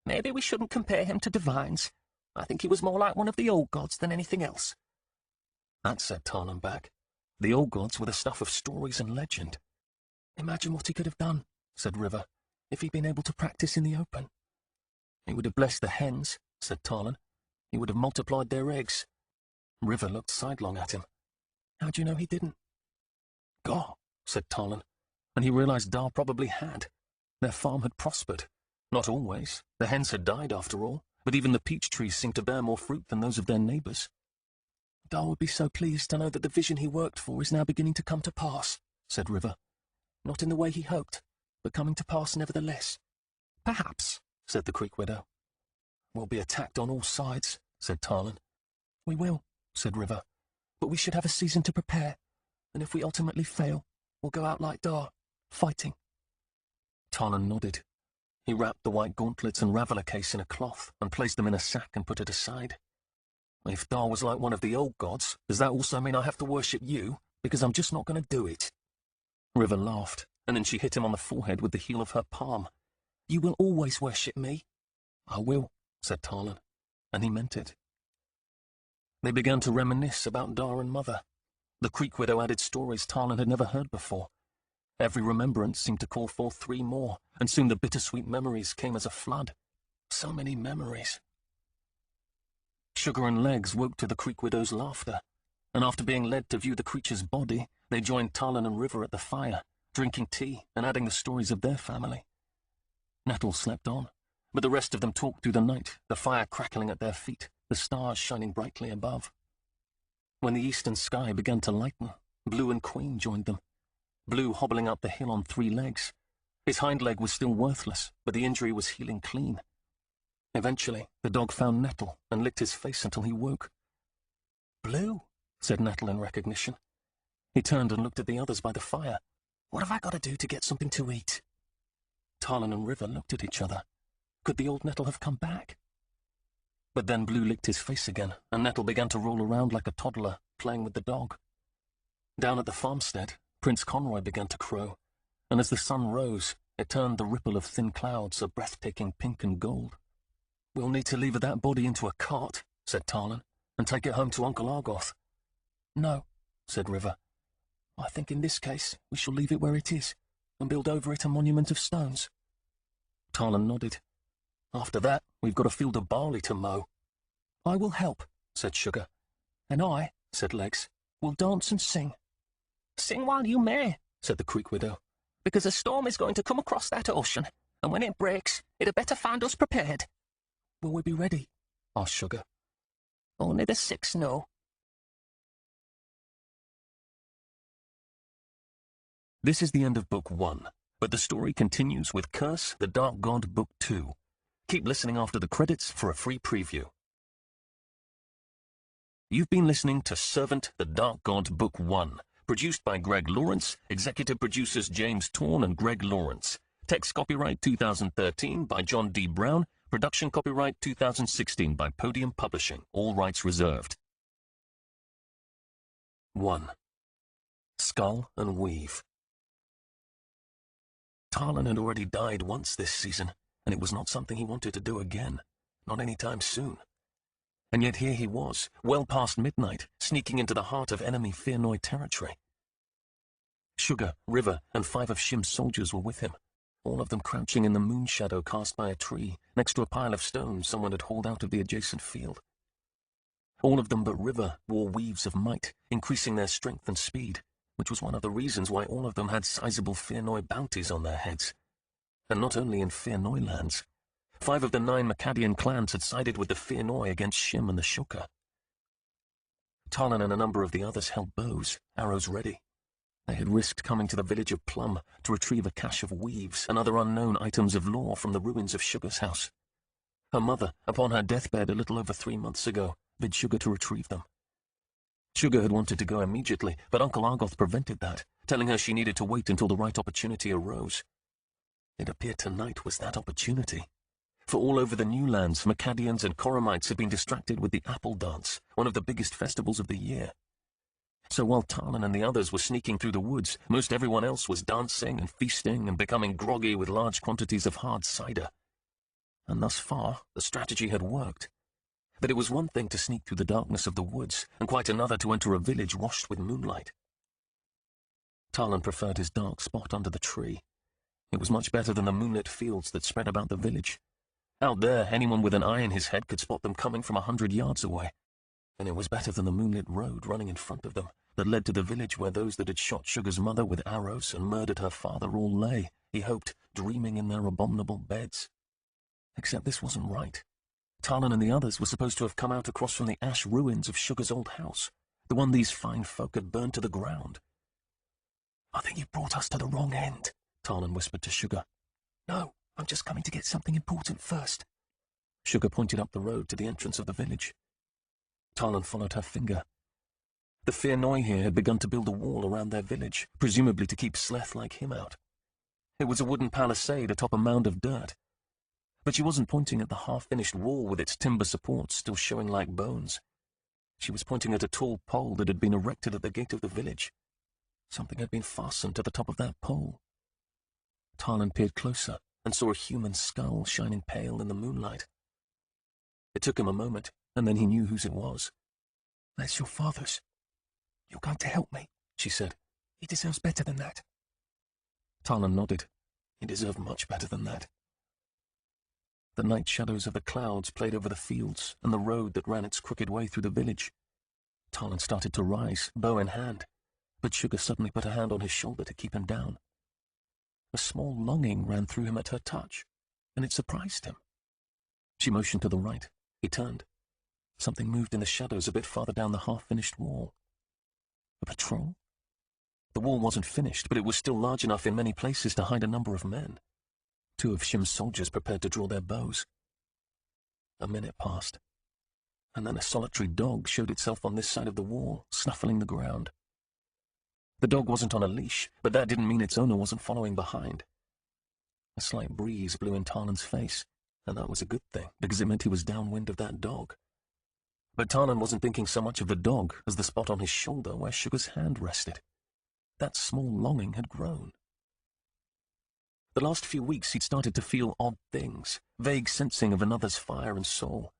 Maybe we shouldn't compare him to divines. I think he was more like one of the old gods than anything else. That set Tarlan back. The old gods were the stuff of stories and legend. Imagine what he could have done, said River, if he'd been able to practice in the open. He would have blessed the hens, said Tarlan. He would have multiplied their eggs. River looked sidelong at him. How do you know he didn't? Gaw, said Tarlan, and he realized Dar probably had. Their farm had prospered. Not always. The hens had died, after all, but even the peach trees seemed to bear more fruit than those of their neighbours. Dar would be so pleased to know that the vision he worked for is now beginning to come to pass, said River. Not in the way he hoped, but coming to pass nevertheless. Perhaps, said the Creek Widow. We'll be attacked on all sides, said Tarlan. We will, said River. But we should have a season to prepare, and if we ultimately fail, we'll go out like Dar, fighting. Tarlan nodded. He wrapped the white gauntlets and raveller case in a cloth and placed them in a sack and put it aside. If Dar was like one of the old gods, does that also mean I have to worship you? Because I'm just not going to do it. River laughed, and then she hit him on the forehead with the heel of her palm. You will always worship me. I will, said Tarlan, and he meant it. They began to reminisce about Dar and Mother. The Creek Widow added stories Tarlan had never heard before. Every remembrance seemed to call forth 3 more, and soon the bittersweet memories came as a flood. So many memories. Sugar and Legs woke to the Creek Widow's laughter, and after being led to view the creature's body, they joined Tarlan and River at the fire, drinking tea and adding the stories of their family. Nettle slept on, but the rest of them talked through the night, the fire crackling at their feet, the stars shining brightly above. When the eastern sky began to lighten, Blue and Queen joined them. Blue hobbling up the hill on 3 legs. His hind leg was still worthless, but the injury was healing clean. Eventually, the dog found Nettle and licked his face until he woke. Blue, said Nettle in recognition. He turned and looked at the others by the fire. What have I got to do to get something to eat? Tarlan and River looked at each other. Could the old Nettle have come back? But then Blue licked his face again, and Nettle began to roll around like a toddler, playing with the dog. Down at the farmstead, Prince Conroy began to crow, and as the sun rose, it turned the ripple of thin clouds a breathtaking pink and gold. We'll need to lever that body into a cart, said Tarlan, and take it home to Uncle Argoth. No, said River. I think in this case we shall leave it where it is, and build over it a monument of stones. Tarlan nodded. After that, we've got a field of barley to mow. I will help, said Sugar. And I, said Legs, will dance and sing. Sing while you may, said the Creek Widow, because a storm is going to come across that ocean, and when it breaks, it had better find us prepared. Will we be ready? Asked Sugar. Only the 6 know. This is the end of Book 1, but the story continues with Curse, the Dark God, Book 2. Keep keep listening after the credits for a free preview. You've been listening to Servant the Dark God Book 1, produced by Greg Lawrence, executive producers James Torn and Greg Lawrence. Text copyright 2013 by John D. Brown, production copyright 2016 by Podium Publishing, all rights reserved. 1. Skull and Weave. Tarlan had already died once this season, and it was not something he wanted to do again, not anytime soon. And yet here he was, well past midnight, sneaking into the heart of enemy Fearnoy territory. Sugar, River, and 5 of Shim's soldiers were with him, all of them crouching in the moon shadow cast by a tree, next to a pile of stones someone had hauled out of the adjacent field. All of them but River wore weaves of might, increasing their strength and speed, which was one of the reasons why all of them had sizable Fearnoy bounties on their heads. And not only in Fearnoy lands. 5 of the 9 Macadian clans had sided with the Fearnoy against Shim and the Shukka. Tarlan and a number of the others held bows, arrows ready. They had risked coming to the village of Plum to retrieve a cache of weaves and other unknown items of lore from the ruins of Sugar's house. Her mother, upon her deathbed a little over 3 months ago, bid Sugar to retrieve them. Sugar had wanted to go immediately, but Uncle Argoth prevented that, telling her she needed to wait until the right opportunity arose. It appeared tonight was that opportunity. For all over the New Lands, Macadians and Koromites had been distracted with the Apple Dance, one of the biggest festivals of the year. So while Tarlan and the others were sneaking through the woods, most everyone else was dancing and feasting and becoming groggy with large quantities of hard cider. And thus far, the strategy had worked. But it was one thing to sneak through the darkness of the woods, and quite another to enter a village washed with moonlight. Tarlan preferred his dark spot under the tree. It was much better than the moonlit fields that spread about the village. Out there, anyone with an eye in his head could spot them coming from 100 yards away. And it was better than the moonlit road running in front of them that led to the village where those that had shot Sugar's mother with arrows and murdered her father all lay, he hoped, dreaming in their abominable beds. Except this wasn't right. Tarlan and the others were supposed to have come out across from the ash ruins of Sugar's old house, the one these fine folk had burned to the ground. "I think you've brought us to the wrong end," Tarlan whispered to Sugar. "No, I'm just coming to get something important first." Sugar pointed up the road to the entrance of the village. Tarlan followed her finger. The Fearnoy here had begun to build a wall around their village, presumably to keep Sleth like him out. It was a wooden palisade atop a mound of dirt. But she wasn't pointing at the half-finished wall with its timber supports still showing like bones. She was pointing at a tall pole that had been erected at the gate of the village. Something had been fastened to the top of that pole. Tarlan peered closer and saw a human skull shining pale in the moonlight. It took him a moment, and then he knew whose it was. "That's your father's. You're going to help me," she said. "He deserves better than that." Tarlan nodded. He deserved much better than that. The night shadows of the clouds played over the fields and the road that ran its crooked way through the village. Tarlan started to rise, bow in hand, but Sugar suddenly put a hand on his shoulder to keep him down. A small longing ran through him at her touch, and it surprised him. She motioned to the right. He turned. Something moved in the shadows a bit farther down the half-finished wall. A patrol? The wall wasn't finished, but it was still large enough in many places to hide a number of men. 2 of Shim's soldiers prepared to draw their bows. A minute passed, and then a solitary dog showed itself on this side of the wall, snuffling the ground. The dog wasn't on a leash, but that didn't mean its owner wasn't following behind. A slight breeze blew in Tarlan's face, and that was a good thing, because it meant he was downwind of that dog. But Tarlan wasn't thinking so much of the dog as the spot on his shoulder where Sugar's hand rested. That small longing had grown. The last few weeks he'd started to feel odd things, vague sensing of another's fire and soul.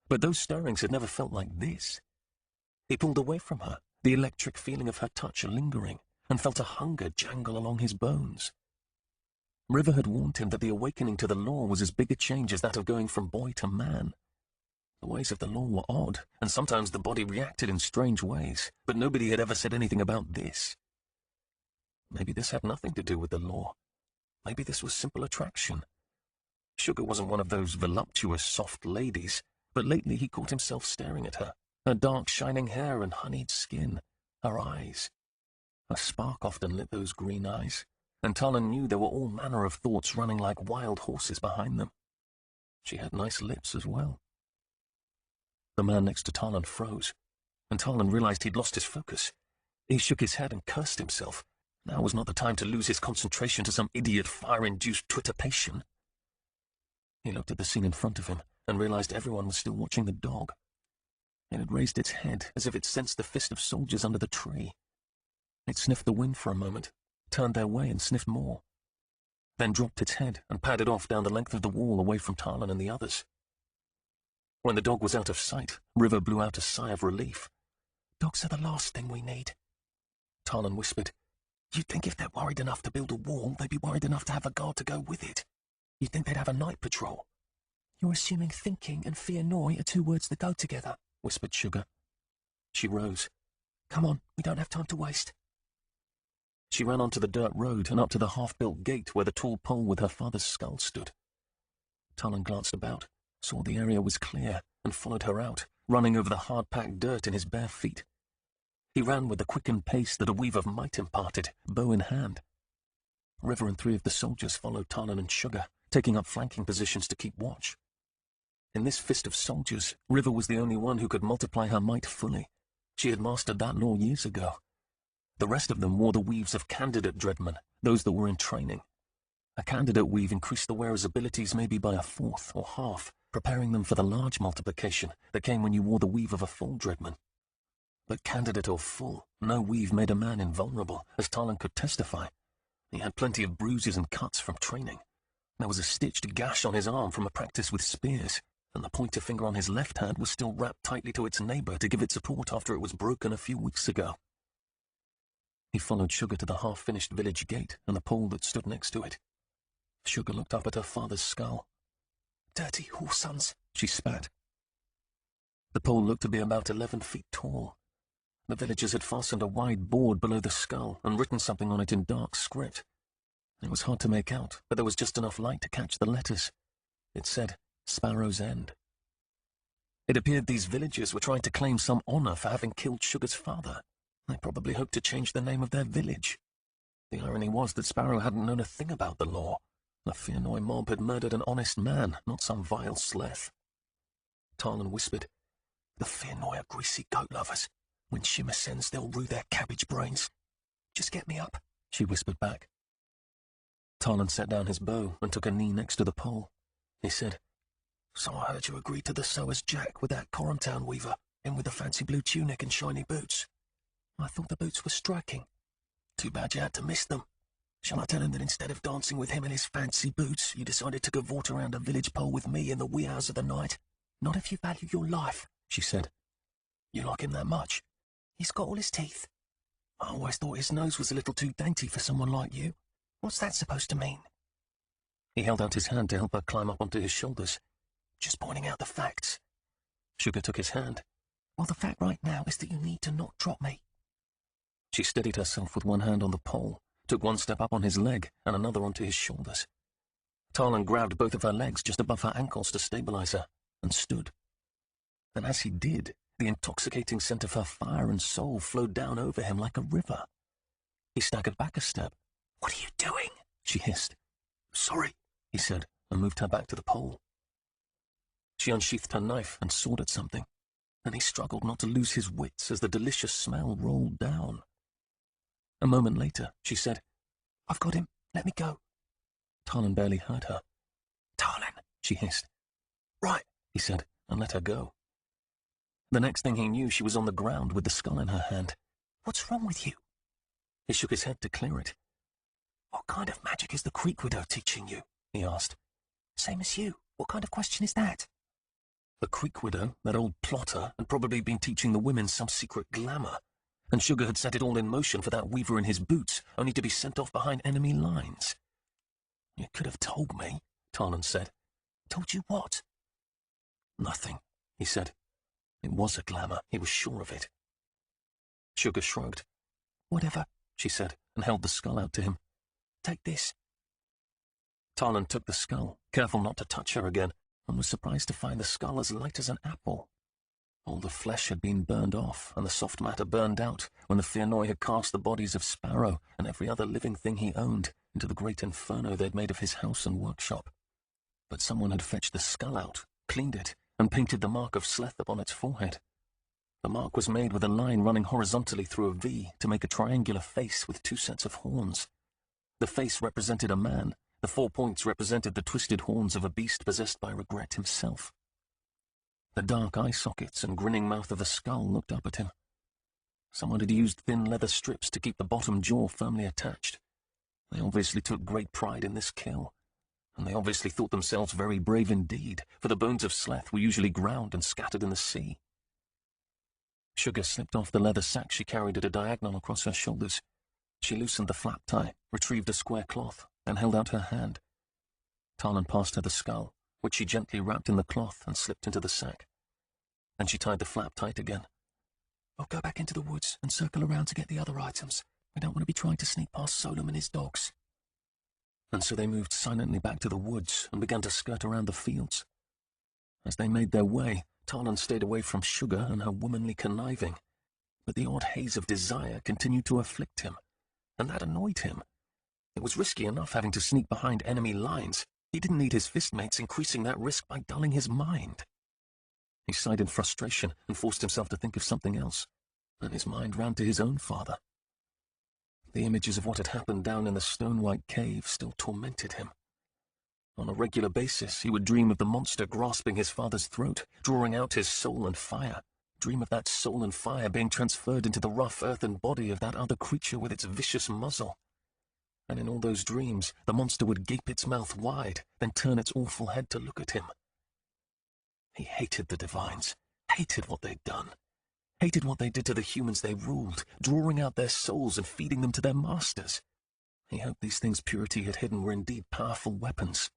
But those stirrings had never felt like this. He pulled away from her, the electric feeling of her touch lingering, and felt a hunger jangle along his bones. River had warned him that the awakening to the law was as big a change as that of going from boy to man. The ways of the law were odd, and sometimes the body reacted in strange ways, but nobody had ever said anything about this. Maybe this had nothing to do with the law. Maybe this was simple attraction. Sugar wasn't one of those voluptuous, soft ladies, but lately he caught himself staring at her, her dark, shining hair and honeyed skin, her eyes. A spark often lit those green eyes, and Tarlan knew there were all manner of thoughts running like wild horses behind them. She had nice lips as well. The man next to Tarlan froze, and Tarlan realized he'd lost his focus. He shook his head and cursed himself. Now was not the time to lose his concentration to some idiot fire-induced twitterpation. He looked at the scene in front of him and realized everyone was still watching the dog. It had raised its head as if it sensed the fist of soldiers under the tree. It sniffed the wind for a moment, turned their way and sniffed more, then dropped its head and padded off down the length of the wall away from Tarlan and the others. When the dog was out of sight, River blew out a sigh of relief. Dogs are the last thing we need. Tarlan whispered, You'd think if they're worried enough to build a wall, they'd be worried enough to have a guard to go with it. You'd think they'd have a night patrol. You're assuming thinking and fear-noi are two words that go together, whispered Sugar. She rose. Come on, we don't have time to waste. She ran onto the dirt road and up to the half-built gate where the tall pole with her father's skull stood. Tarlan glanced about, saw the area was clear, and followed her out, running over the hard-packed dirt in his bare feet. He ran with the quickened pace that a weave of might imparted, bow in hand. River and 3 of the soldiers followed Tarlan and Sugar, taking up flanking positions to keep watch. In this fist of soldiers, River was the only one who could multiply her might fully. She had mastered that law years ago. The rest of them wore the weaves of candidate dreadmen, those that were in training. A candidate weave increased the wearer's abilities maybe by a fourth or half, preparing them for the large multiplication that came when you wore the weave of a full dreadman. But candidate or full, no weave made a man invulnerable, as Tarlan could testify. He had plenty of bruises and cuts from training. There was a stitched gash on his arm from a practice with spears, and the pointer finger on his left hand was still wrapped tightly to its neighbour to give it support after it was broken a few weeks ago. He followed Sugar to the half-finished village gate and the pole that stood next to it. Sugar looked up at her father's skull. Dirty whoresons, she spat. The pole looked to be about 11 feet tall. The villagers had fastened a wide board below the skull and written something on it in dark script. It was hard to make out, but there was just enough light to catch the letters. It said, Sparrow's End. It appeared these villagers were trying to claim some honour for having killed Sugar's father. They probably hoped to change the name of their village. The irony was that Sparrow hadn't known a thing about the law. The fear-noi mob had murdered an honest man, not some vile sleth. Tarlan whispered, The fear-noi are greasy goat lovers. When Shimmer sends, they'll rue their cabbage brains. Just get me up, she whispered back. Tarlan set down his bow and took a knee next to the pole. He said, So I heard you agreed to the sewer's jack with that Corumtown weaver, in with the fancy blue tunic and shiny boots. I thought the boots were striking. Too bad you had to miss them. Shall I tell him that instead of dancing with him in his fancy boots, you decided to gavourt around a village pole with me in the wee hours of the night? Not if you value your life, she said. You like him that much? He's got all his teeth. I always thought his nose was a little too dainty for someone like you. What's that supposed to mean? He held out his hand to help her climb up onto his shoulders. Just pointing out the facts. Sugar took his hand. Well, the fact right now is that you need to not drop me. She steadied herself with one hand on the pole, took one step up on his leg and another onto his shoulders. Tarlan grabbed both of her legs just above her ankles to stabilize her, and stood. And as he did, the intoxicating scent of her fire and soul flowed down over him like a river. He staggered back a step. What are you doing? She hissed. Sorry, he said, and moved her back to the pole. She unsheathed her knife and sawed at something, and he struggled not to lose his wits as the delicious smell rolled down. A moment later, she said, I've got him. Let me go. Tarlan barely heard her. Tarlan, she hissed. Right, he said, and let her go. The next thing he knew, she was on the ground with the skull in her hand. What's wrong with you? He shook his head to clear it. What kind of magic is the Creek Widow teaching you? He asked. Same as you. What kind of question is that? The Creek Widow, that old plotter, had probably been teaching the women some secret glamour, and Sugar had set it all in motion for that weaver in his boots, only to be sent off behind enemy lines. You could have told me, Tarlan said. Told you what? Nothing, he said. It was a glamour, he was sure of it. Sugar shrugged. Whatever, she said, and held the skull out to him. Take this. Tarlan took the skull, careful not to touch her again, and was surprised to find the skull as light as an apple. All the flesh had been burned off, and the soft matter burned out when the fear-noi had cast the bodies of Sparrow and every other living thing he owned into the great inferno they'd made of his house and workshop. But someone had fetched the skull out, cleaned it, and painted the mark of Sleth upon its forehead. The mark was made with a line running horizontally through a V to make a triangular face with 2 sets of horns. The face represented a man, the 4 points represented the twisted horns of a beast possessed by regret himself. The dark eye sockets and grinning mouth of the skull looked up at him. Someone had used thin leather strips to keep the bottom jaw firmly attached. They obviously took great pride in this kill, and they obviously thought themselves very brave indeed, for the bones of Sleth were usually ground and scattered in the sea. Sugar slipped off the leather sack she carried at a diagonal across her shoulders. She loosened the flap tie, retrieved a square cloth, and held out her hand. Talon passed her the skull, which she gently wrapped in the cloth and slipped into the sack. Then she tied the flap tight again. We'll go back into the woods and circle around to get the other items. We don't want to be trying to sneak past Solom and his dogs. And so they moved silently back to the woods and began to skirt around the fields. As they made their way, Talon stayed away from Sugar and her womanly conniving, but the odd haze of desire continued to afflict him, and that annoyed him. It was risky enough having to sneak behind enemy lines. He didn't need his fistmates increasing that risk by dulling his mind. He sighed in frustration and forced himself to think of something else, and his mind ran to his own father. The images of what had happened down in the stone-white cave still tormented him. On a regular basis, he would dream of the monster grasping his father's throat, drawing out his soul and fire. Dream of that soul and fire being transferred into the rough earthen body of that other creature with its vicious muzzle. And in all those dreams, the monster would gape its mouth wide, then turn its awful head to look at him. He hated the divines, hated what they'd done, hated what they did to the humans they ruled, drawing out their souls and feeding them to their masters. He hoped these things Purity had hidden were indeed powerful weapons.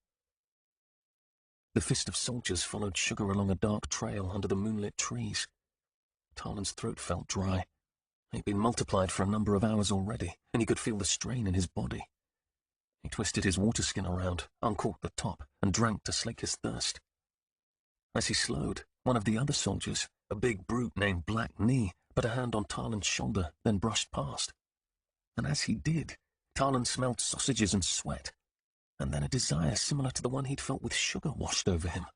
The fist of soldiers followed Sugar along a dark trail under the moonlit trees. Talon's throat felt dry. He'd been multiplied for a number of hours already, and he could feel the strain in his body. He twisted his water skin around, uncorked the top, and drank to slake his thirst. As he slowed, one of the other soldiers, a big brute named Black Knee, put a hand on Talon's shoulder, then brushed past. And as he did, Talon smelled sausages and sweat, and then a desire similar to the one he'd felt with Sugar washed over him.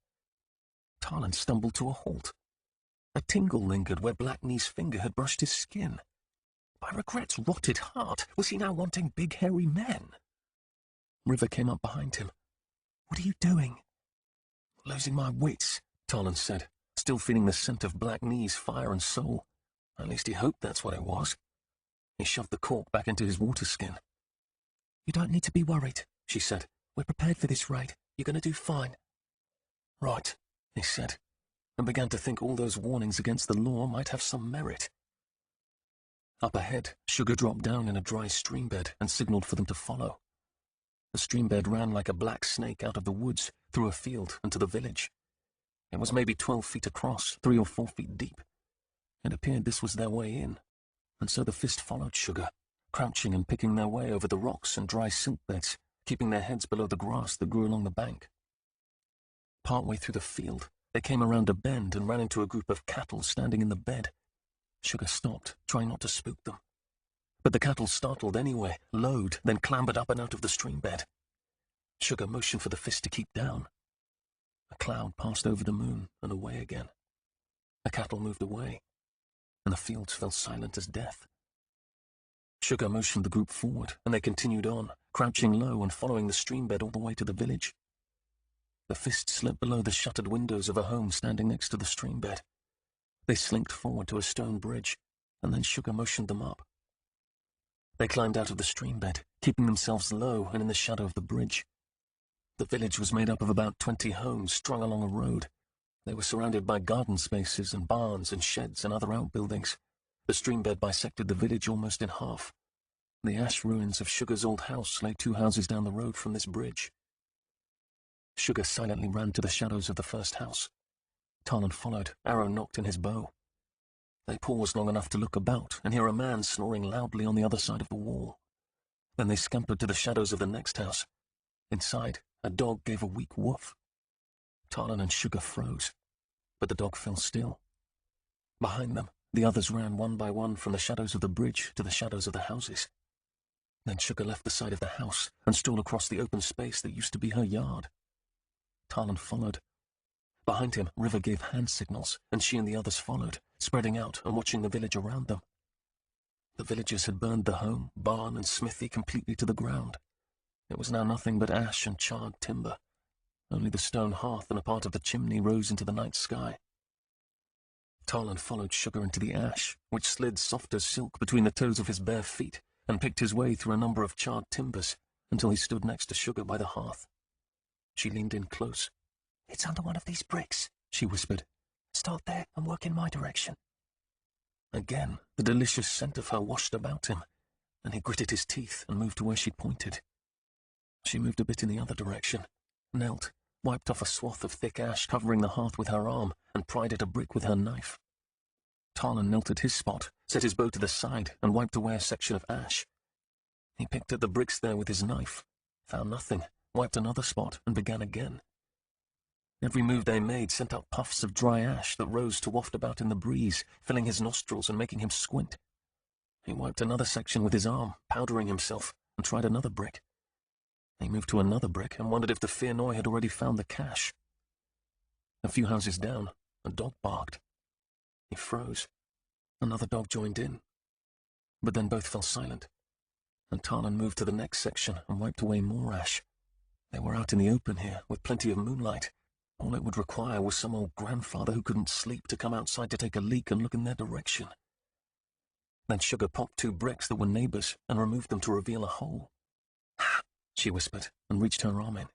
Talon stumbled to a halt. A tingle lingered where Black Knee's finger had brushed his skin. By regret's rotted heart, was he now wanting big hairy men? River came up behind him. What are you doing? Losing my wits, Talon said, still feeling the scent of Black Knee's fire and soul. At least he hoped that's what it was. He shoved the cork back into his water skin. You don't need to be worried, she said. We're prepared for this raid. You're going to do fine. Right, he said, and began to think all those warnings against the law might have some merit. Up ahead, Sugar dropped down in a dry stream bed and signaled for them to follow. The stream bed ran like a black snake out of the woods, through a field, and to the village. It was maybe 12 feet across, 3 or 4 feet deep. It appeared this was their way in, and so the fist followed Sugar, crouching and picking their way over the rocks and dry silt beds, keeping their heads below the grass that grew along the bank. Partway through the field, they came around a bend and ran into a group of cattle standing in the bed. Sugar stopped, trying not to spook them. But the cattle startled anyway, lowed, then clambered up and out of the stream bed. Sugar motioned for the fist to keep down. A cloud passed over the moon and away again. The cattle moved away, and the fields fell silent as death. Sugar motioned the group forward, and they continued on, crouching low and following the stream bed all the way to the village. The fist slipped below the shuttered windows of a home standing next to the stream bed. They slinked forward to a stone bridge, and then Sugar motioned them up. They climbed out of the stream bed, keeping themselves low and in the shadow of the bridge. The village was made up of about 20 homes strung along a road. They were surrounded by garden spaces and barns and sheds and other outbuildings. The stream bed bisected the village almost in half. The ash ruins of Sugar's old house lay 2 houses down the road from this bridge. Sugar silently ran to the shadows of the first house. Talon followed, arrow nocked in his bow. They paused long enough to look about and hear a man snoring loudly on the other side of the wall. Then they scampered to the shadows of the next house. Inside, a dog gave a weak woof. Talon and Sugar froze, but the dog fell still. Behind them, the others ran one by one from the shadows of the bridge to the shadows of the houses. Then Sugar left the side of the house and strolled across the open space that used to be her yard. Tarlan followed. Behind him, River gave hand signals, and she and the others followed, spreading out and watching the village around them. The villagers had burned the home, barn, and smithy completely to the ground. It was now nothing but ash and charred timber. Only the stone hearth and a part of the chimney rose into the night sky. Tarlan followed Sugar into the ash, which slid soft as silk between the toes of his bare feet, and picked his way through a number of charred timbers until he stood next to Sugar by the hearth. She leaned in close. "It's under one of these bricks," she whispered. "Start there and work in my direction." Again, the delicious scent of her washed about him, and he gritted his teeth and moved to where she'd pointed. She moved a bit in the other direction, knelt, wiped off a swath of thick ash covering the hearth with her arm, and pried at a brick with her knife. Tarlan knelt at his spot, set his bow to the side, and wiped away a section of ash. He picked at the bricks there with his knife, found nothing, wiped another spot, and began again. Every move they made sent out puffs of dry ash that rose to waft about in the breeze, filling his nostrils and making him squint. He wiped another section with his arm, powdering himself, and tried another brick. He moved to another brick and wondered if the Fearnoy had already found the cache. A few houses down, a dog barked. He froze. Another dog joined in. But then both fell silent, and Tarlan moved to the next section and wiped away more ash. They were out in the open here, with plenty of moonlight. All it would require was some old grandfather who couldn't sleep to come outside to take a leak and look in their direction. Then Sugar popped 2 bricks that were neighbors and removed them to reveal a hole. "Ha!" she whispered, and reached her arm in.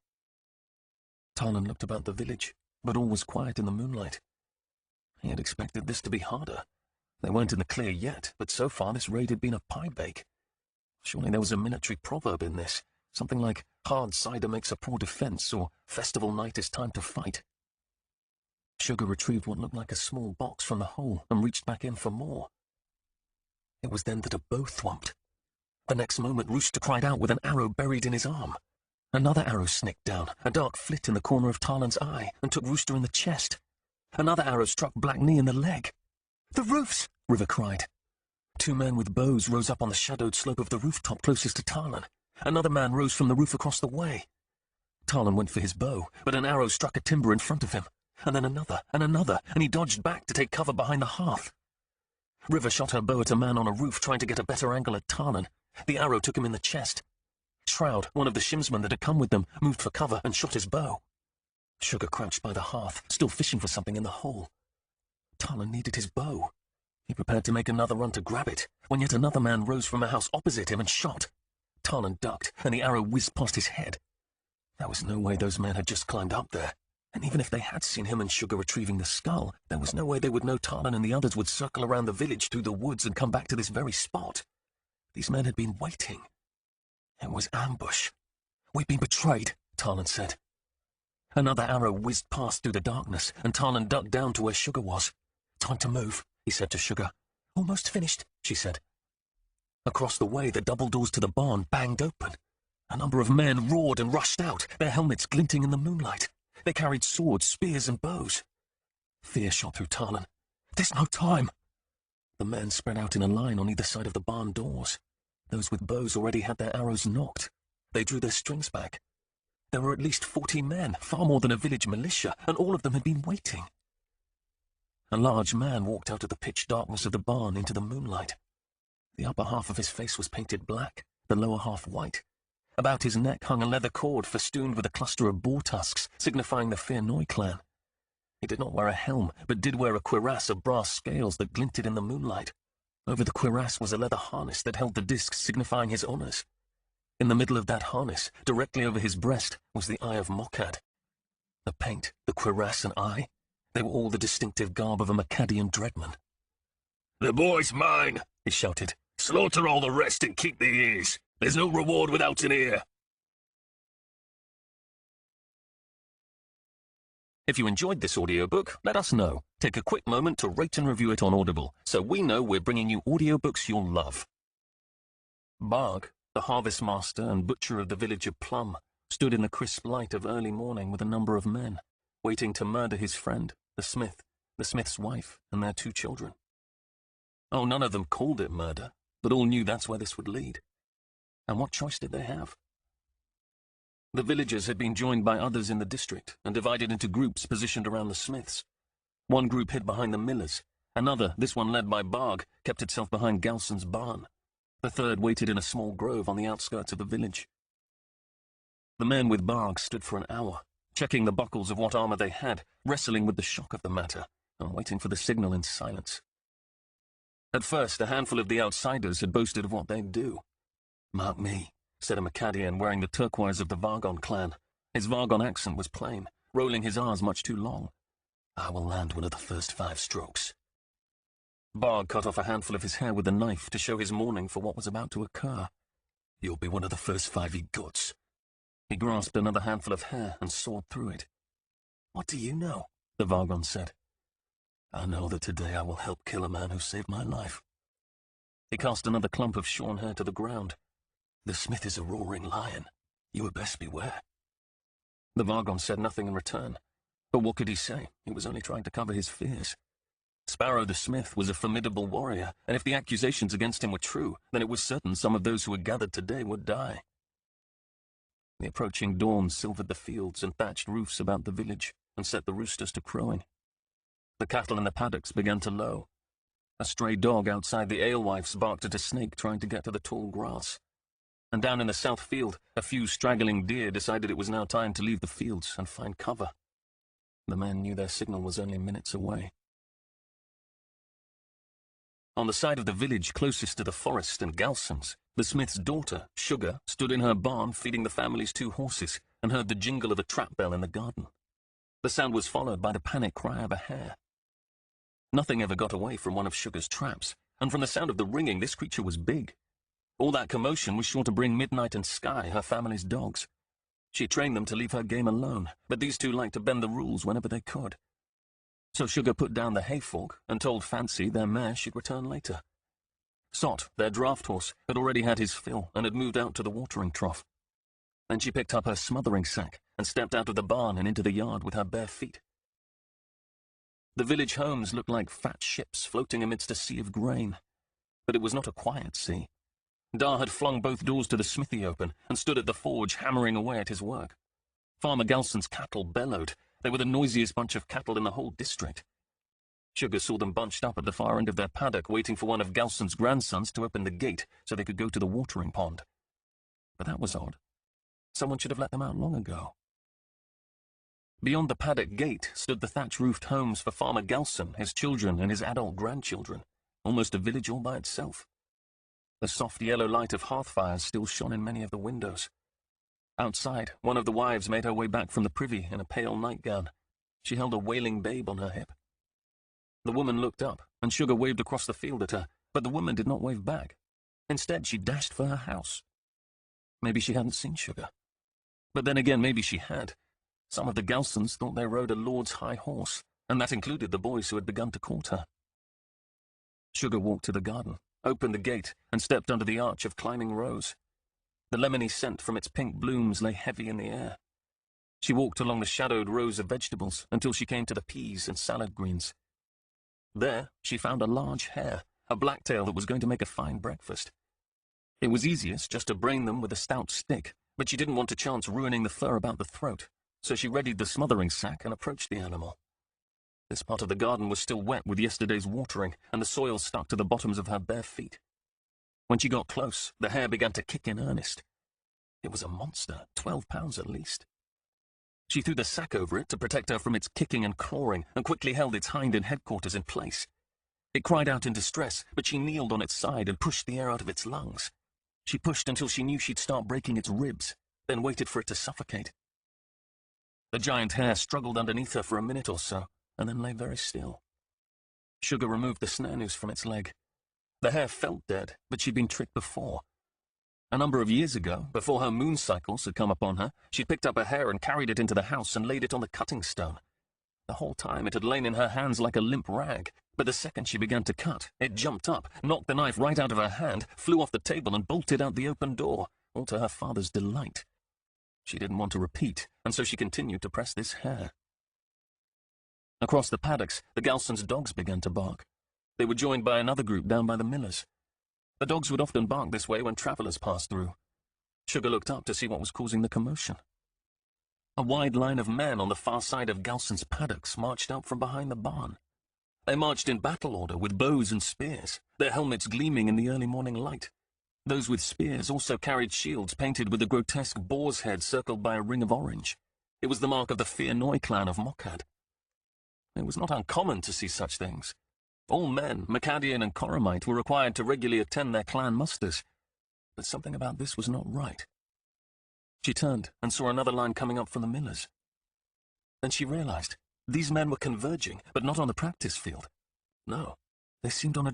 Tarlan looked about the village, but all was quiet in the moonlight. He had expected this to be harder. They weren't in the clear yet, but so far this raid had been a pie bake. Surely there was a military proverb in this, something like hard cider makes a poor defense, or festival night is time to fight. Sugar retrieved what looked like a small box from the hole and reached back in for more. It was then that a bow thwomped. The next moment Rooster cried out with an arrow buried in his arm. Another arrow snicked down, a dark flit in the corner of Tarlan's eye, and took Rooster in the chest. Another arrow struck Black Knee in the leg. "The roofs!" River cried. 2 men with bows rose up on the shadowed slope of the rooftop closest to Tarlan. Another man rose from the roof across the way. Tarlan went for his bow, but an arrow struck a timber in front of him, and then another, and he dodged back to take cover behind the hearth. River shot her bow at a man on a roof trying to get a better angle at Tarlan. The arrow took him in the chest. Shroud, one of the shimsmen that had come with them, moved for cover and shot his bow. Sugar crouched by the hearth, still fishing for something in the hole. Tarlan needed his bow. He prepared to make another run to grab it, when yet another man rose from a house opposite him and shot. Tarlan ducked, and the arrow whizzed past his head. There was no way those men had just climbed up there, and even if they had seen him and Sugar retrieving the skull, there was no way they would know Tarlan and the others would circle around the village through the woods and come back to this very spot. These men had been waiting. It was ambush. "We've been betrayed," Tarlan said. Another arrow whizzed past through the darkness, and Tarlan ducked down to where Sugar was. "Time to move," he said to Sugar. "Almost finished," she said. Across the way, the double doors to the barn banged open. A number of men roared and rushed out, their helmets glinting in the moonlight. They carried swords, spears, and bows. Fear shot through Tarlan. "There's no time!" The men spread out in a line on either side of the barn doors. Those with bows already had their arrows nocked. They drew their strings back. There were at least 40 men, far more than a village militia, and all of them had been waiting. A large man walked out of the pitch darkness of the barn into the moonlight. The upper half of his face was painted black, the lower half white. About his neck hung a leather cord festooned with a cluster of boar tusks, signifying the Fearnoy clan. He did not wear a helm, but did wear a cuirass of brass scales that glinted in the moonlight. Over the cuirass was a leather harness that held the discs signifying his honours. In the middle of that harness, directly over his breast, was the Eye of Mokkad. The paint, the cuirass and eye, they were all the distinctive garb of a Mokkadian dreadman. "The boy's mine," he shouted. "Slaughter all the rest and keep the ears. There's no reward without an ear." If you enjoyed this audiobook, let us know. Take a quick moment to rate and review it on Audible, so we know we're bringing you audiobooks you'll love. Barg, the harvest master and butcher of the village of Plum, stood in the crisp light of early morning with a number of men, waiting to murder his friend, the smith's wife, and their 2 children. Oh, none of them called it murder, but all knew that's where this would lead. And what choice did they have? The villagers had been joined by others in the district and divided into groups positioned around the smiths. One group hid behind the millers. Another, this one led by Barg, kept itself behind Galson's barn. The third waited in a small grove on the outskirts of the village. The men with Barg stood for an hour, checking the buckles of what armor they had, wrestling with the shock of the matter, and waiting for the signal in silence. At first, a handful of the outsiders had boasted of what they'd do. "Mark me," said a Macadian wearing the turquoise of the Vargon clan. His Vargon accent was plain, rolling his R's much too long. "I will land one of the first 5 strokes." Barg cut off a handful of his hair with a knife to show his mourning for what was about to occur. "You'll be one of the first 5 he guts." He grasped another handful of hair and sawed through it. "What do you know?" the Vargon said. "I know that today I will help kill a man who saved my life." He cast another clump of shorn hair to the ground. "The smith is a roaring lion. You had best beware." The Vargon said nothing in return. But what could he say? He was only trying to cover his fears. Sparrow the smith was a formidable warrior, and if the accusations against him were true, then it was certain some of those who had gathered today would die. The approaching dawn silvered the fields and thatched roofs about the village, and set the roosters to crowing. The cattle in the paddocks began to low. A stray dog outside the alewife's barked at a snake trying to get to the tall grass. And down in the south field, a few straggling deer decided it was now time to leave the fields and find cover. The men knew their signal was only minutes away. On the side of the village closest to the forest and Galson's, the smith's daughter, Sugar, stood in her barn feeding the family's 2 horses and heard the jingle of a trap bell in the garden. The sound was followed by the panic cry of a hare. Nothing ever got away from one of Sugar's traps, and from the sound of the ringing, this creature was big. All that commotion was sure to bring Midnight and Sky, her family's dogs. She trained them to leave her game alone, but these 2 liked to bend the rules whenever they could. So Sugar put down the hay fork and told Fancy, their mare, she'd return later. Sot, their draft horse, had already had his fill and had moved out to the watering trough. Then she picked up her smothering sack and stepped out of the barn and into the yard with her bare feet. The village homes looked like fat ships floating amidst a sea of grain. But it was not a quiet sea. Dar had flung both doors to the smithy open and stood at the forge hammering away at his work. Farmer Galson's cattle bellowed. They were the noisiest bunch of cattle in the whole district. Sugar saw them bunched up at the far end of their paddock waiting for one of Galson's grandsons to open the gate so they could go to the watering pond. But that was odd. Someone should have let them out long ago. Beyond the paddock gate stood the thatch-roofed homes for Farmer Galson, his children and his adult grandchildren, almost a village all by itself. The soft yellow light of hearth fires still shone in many of the windows. Outside, one of the wives made her way back from the privy in a pale nightgown. She held a wailing babe on her hip. The woman looked up, and Sugar waved across the field at her, but the woman did not wave back. Instead, she dashed for her house. Maybe she hadn't seen Sugar. But then again, maybe she had. Some of the Galsons thought they rode a lord's high horse, and that included the boys who had begun to court her. Sugar walked to the garden, opened the gate, and stepped under the arch of climbing rose. The lemony scent from its pink blooms lay heavy in the air. She walked along the shadowed rows of vegetables until she came to the peas and salad greens. There, she found a large hare, a blacktail that was going to make a fine breakfast. It was easiest just to brain them with a stout stick, but she didn't want to chance ruining the fur about the throat, so she readied the smothering sack and approached the animal. This part of the garden was still wet with yesterday's watering, and the soil stuck to the bottoms of her bare feet. When she got close, the hare began to kick in earnest. It was a monster, 12 pounds at least. She threw the sack over it to protect her from its kicking and clawing, and quickly held its hind and headquarters in place. It cried out in distress, but she kneeled on its side and pushed the air out of its lungs. She pushed until she knew she'd start breaking its ribs, then waited for it to suffocate. The giant hare struggled underneath her for a minute or so, and then lay very still. Sugar removed the snare noose from its leg. The hare felt dead, but she'd been tricked before. A number of years ago, before her moon cycles had come upon her, she'd picked up a hare and carried it into the house and laid it on the cutting stone. The whole time it had lain in her hands like a limp rag, but the second she began to cut, it jumped up, knocked the knife right out of her hand, flew off the table and bolted out the open door, all to her father's delight. She didn't want to repeat, and so she continued to press this hare. Across the paddocks, the Galsons' dogs began to bark. They were joined by another group down by the millers. The dogs would often bark this way when travellers passed through. Sugar looked up to see what was causing the commotion. A wide line of men on the far side of Galson's paddocks marched out from behind the barn. They marched in battle order with bows and spears, their helmets gleaming in the early morning light. Those with spears also carried shields painted with a grotesque boar's head circled by a ring of orange. It was the mark of the Fear Noi clan of Mokkad. It was not uncommon to see such things. All men, Macadian and Coromite, were required to regularly attend their clan musters. But something about this was not right. She turned and saw another line coming up from the millers. Then she realized these men were converging, but not on the practice field. No, they seemed on a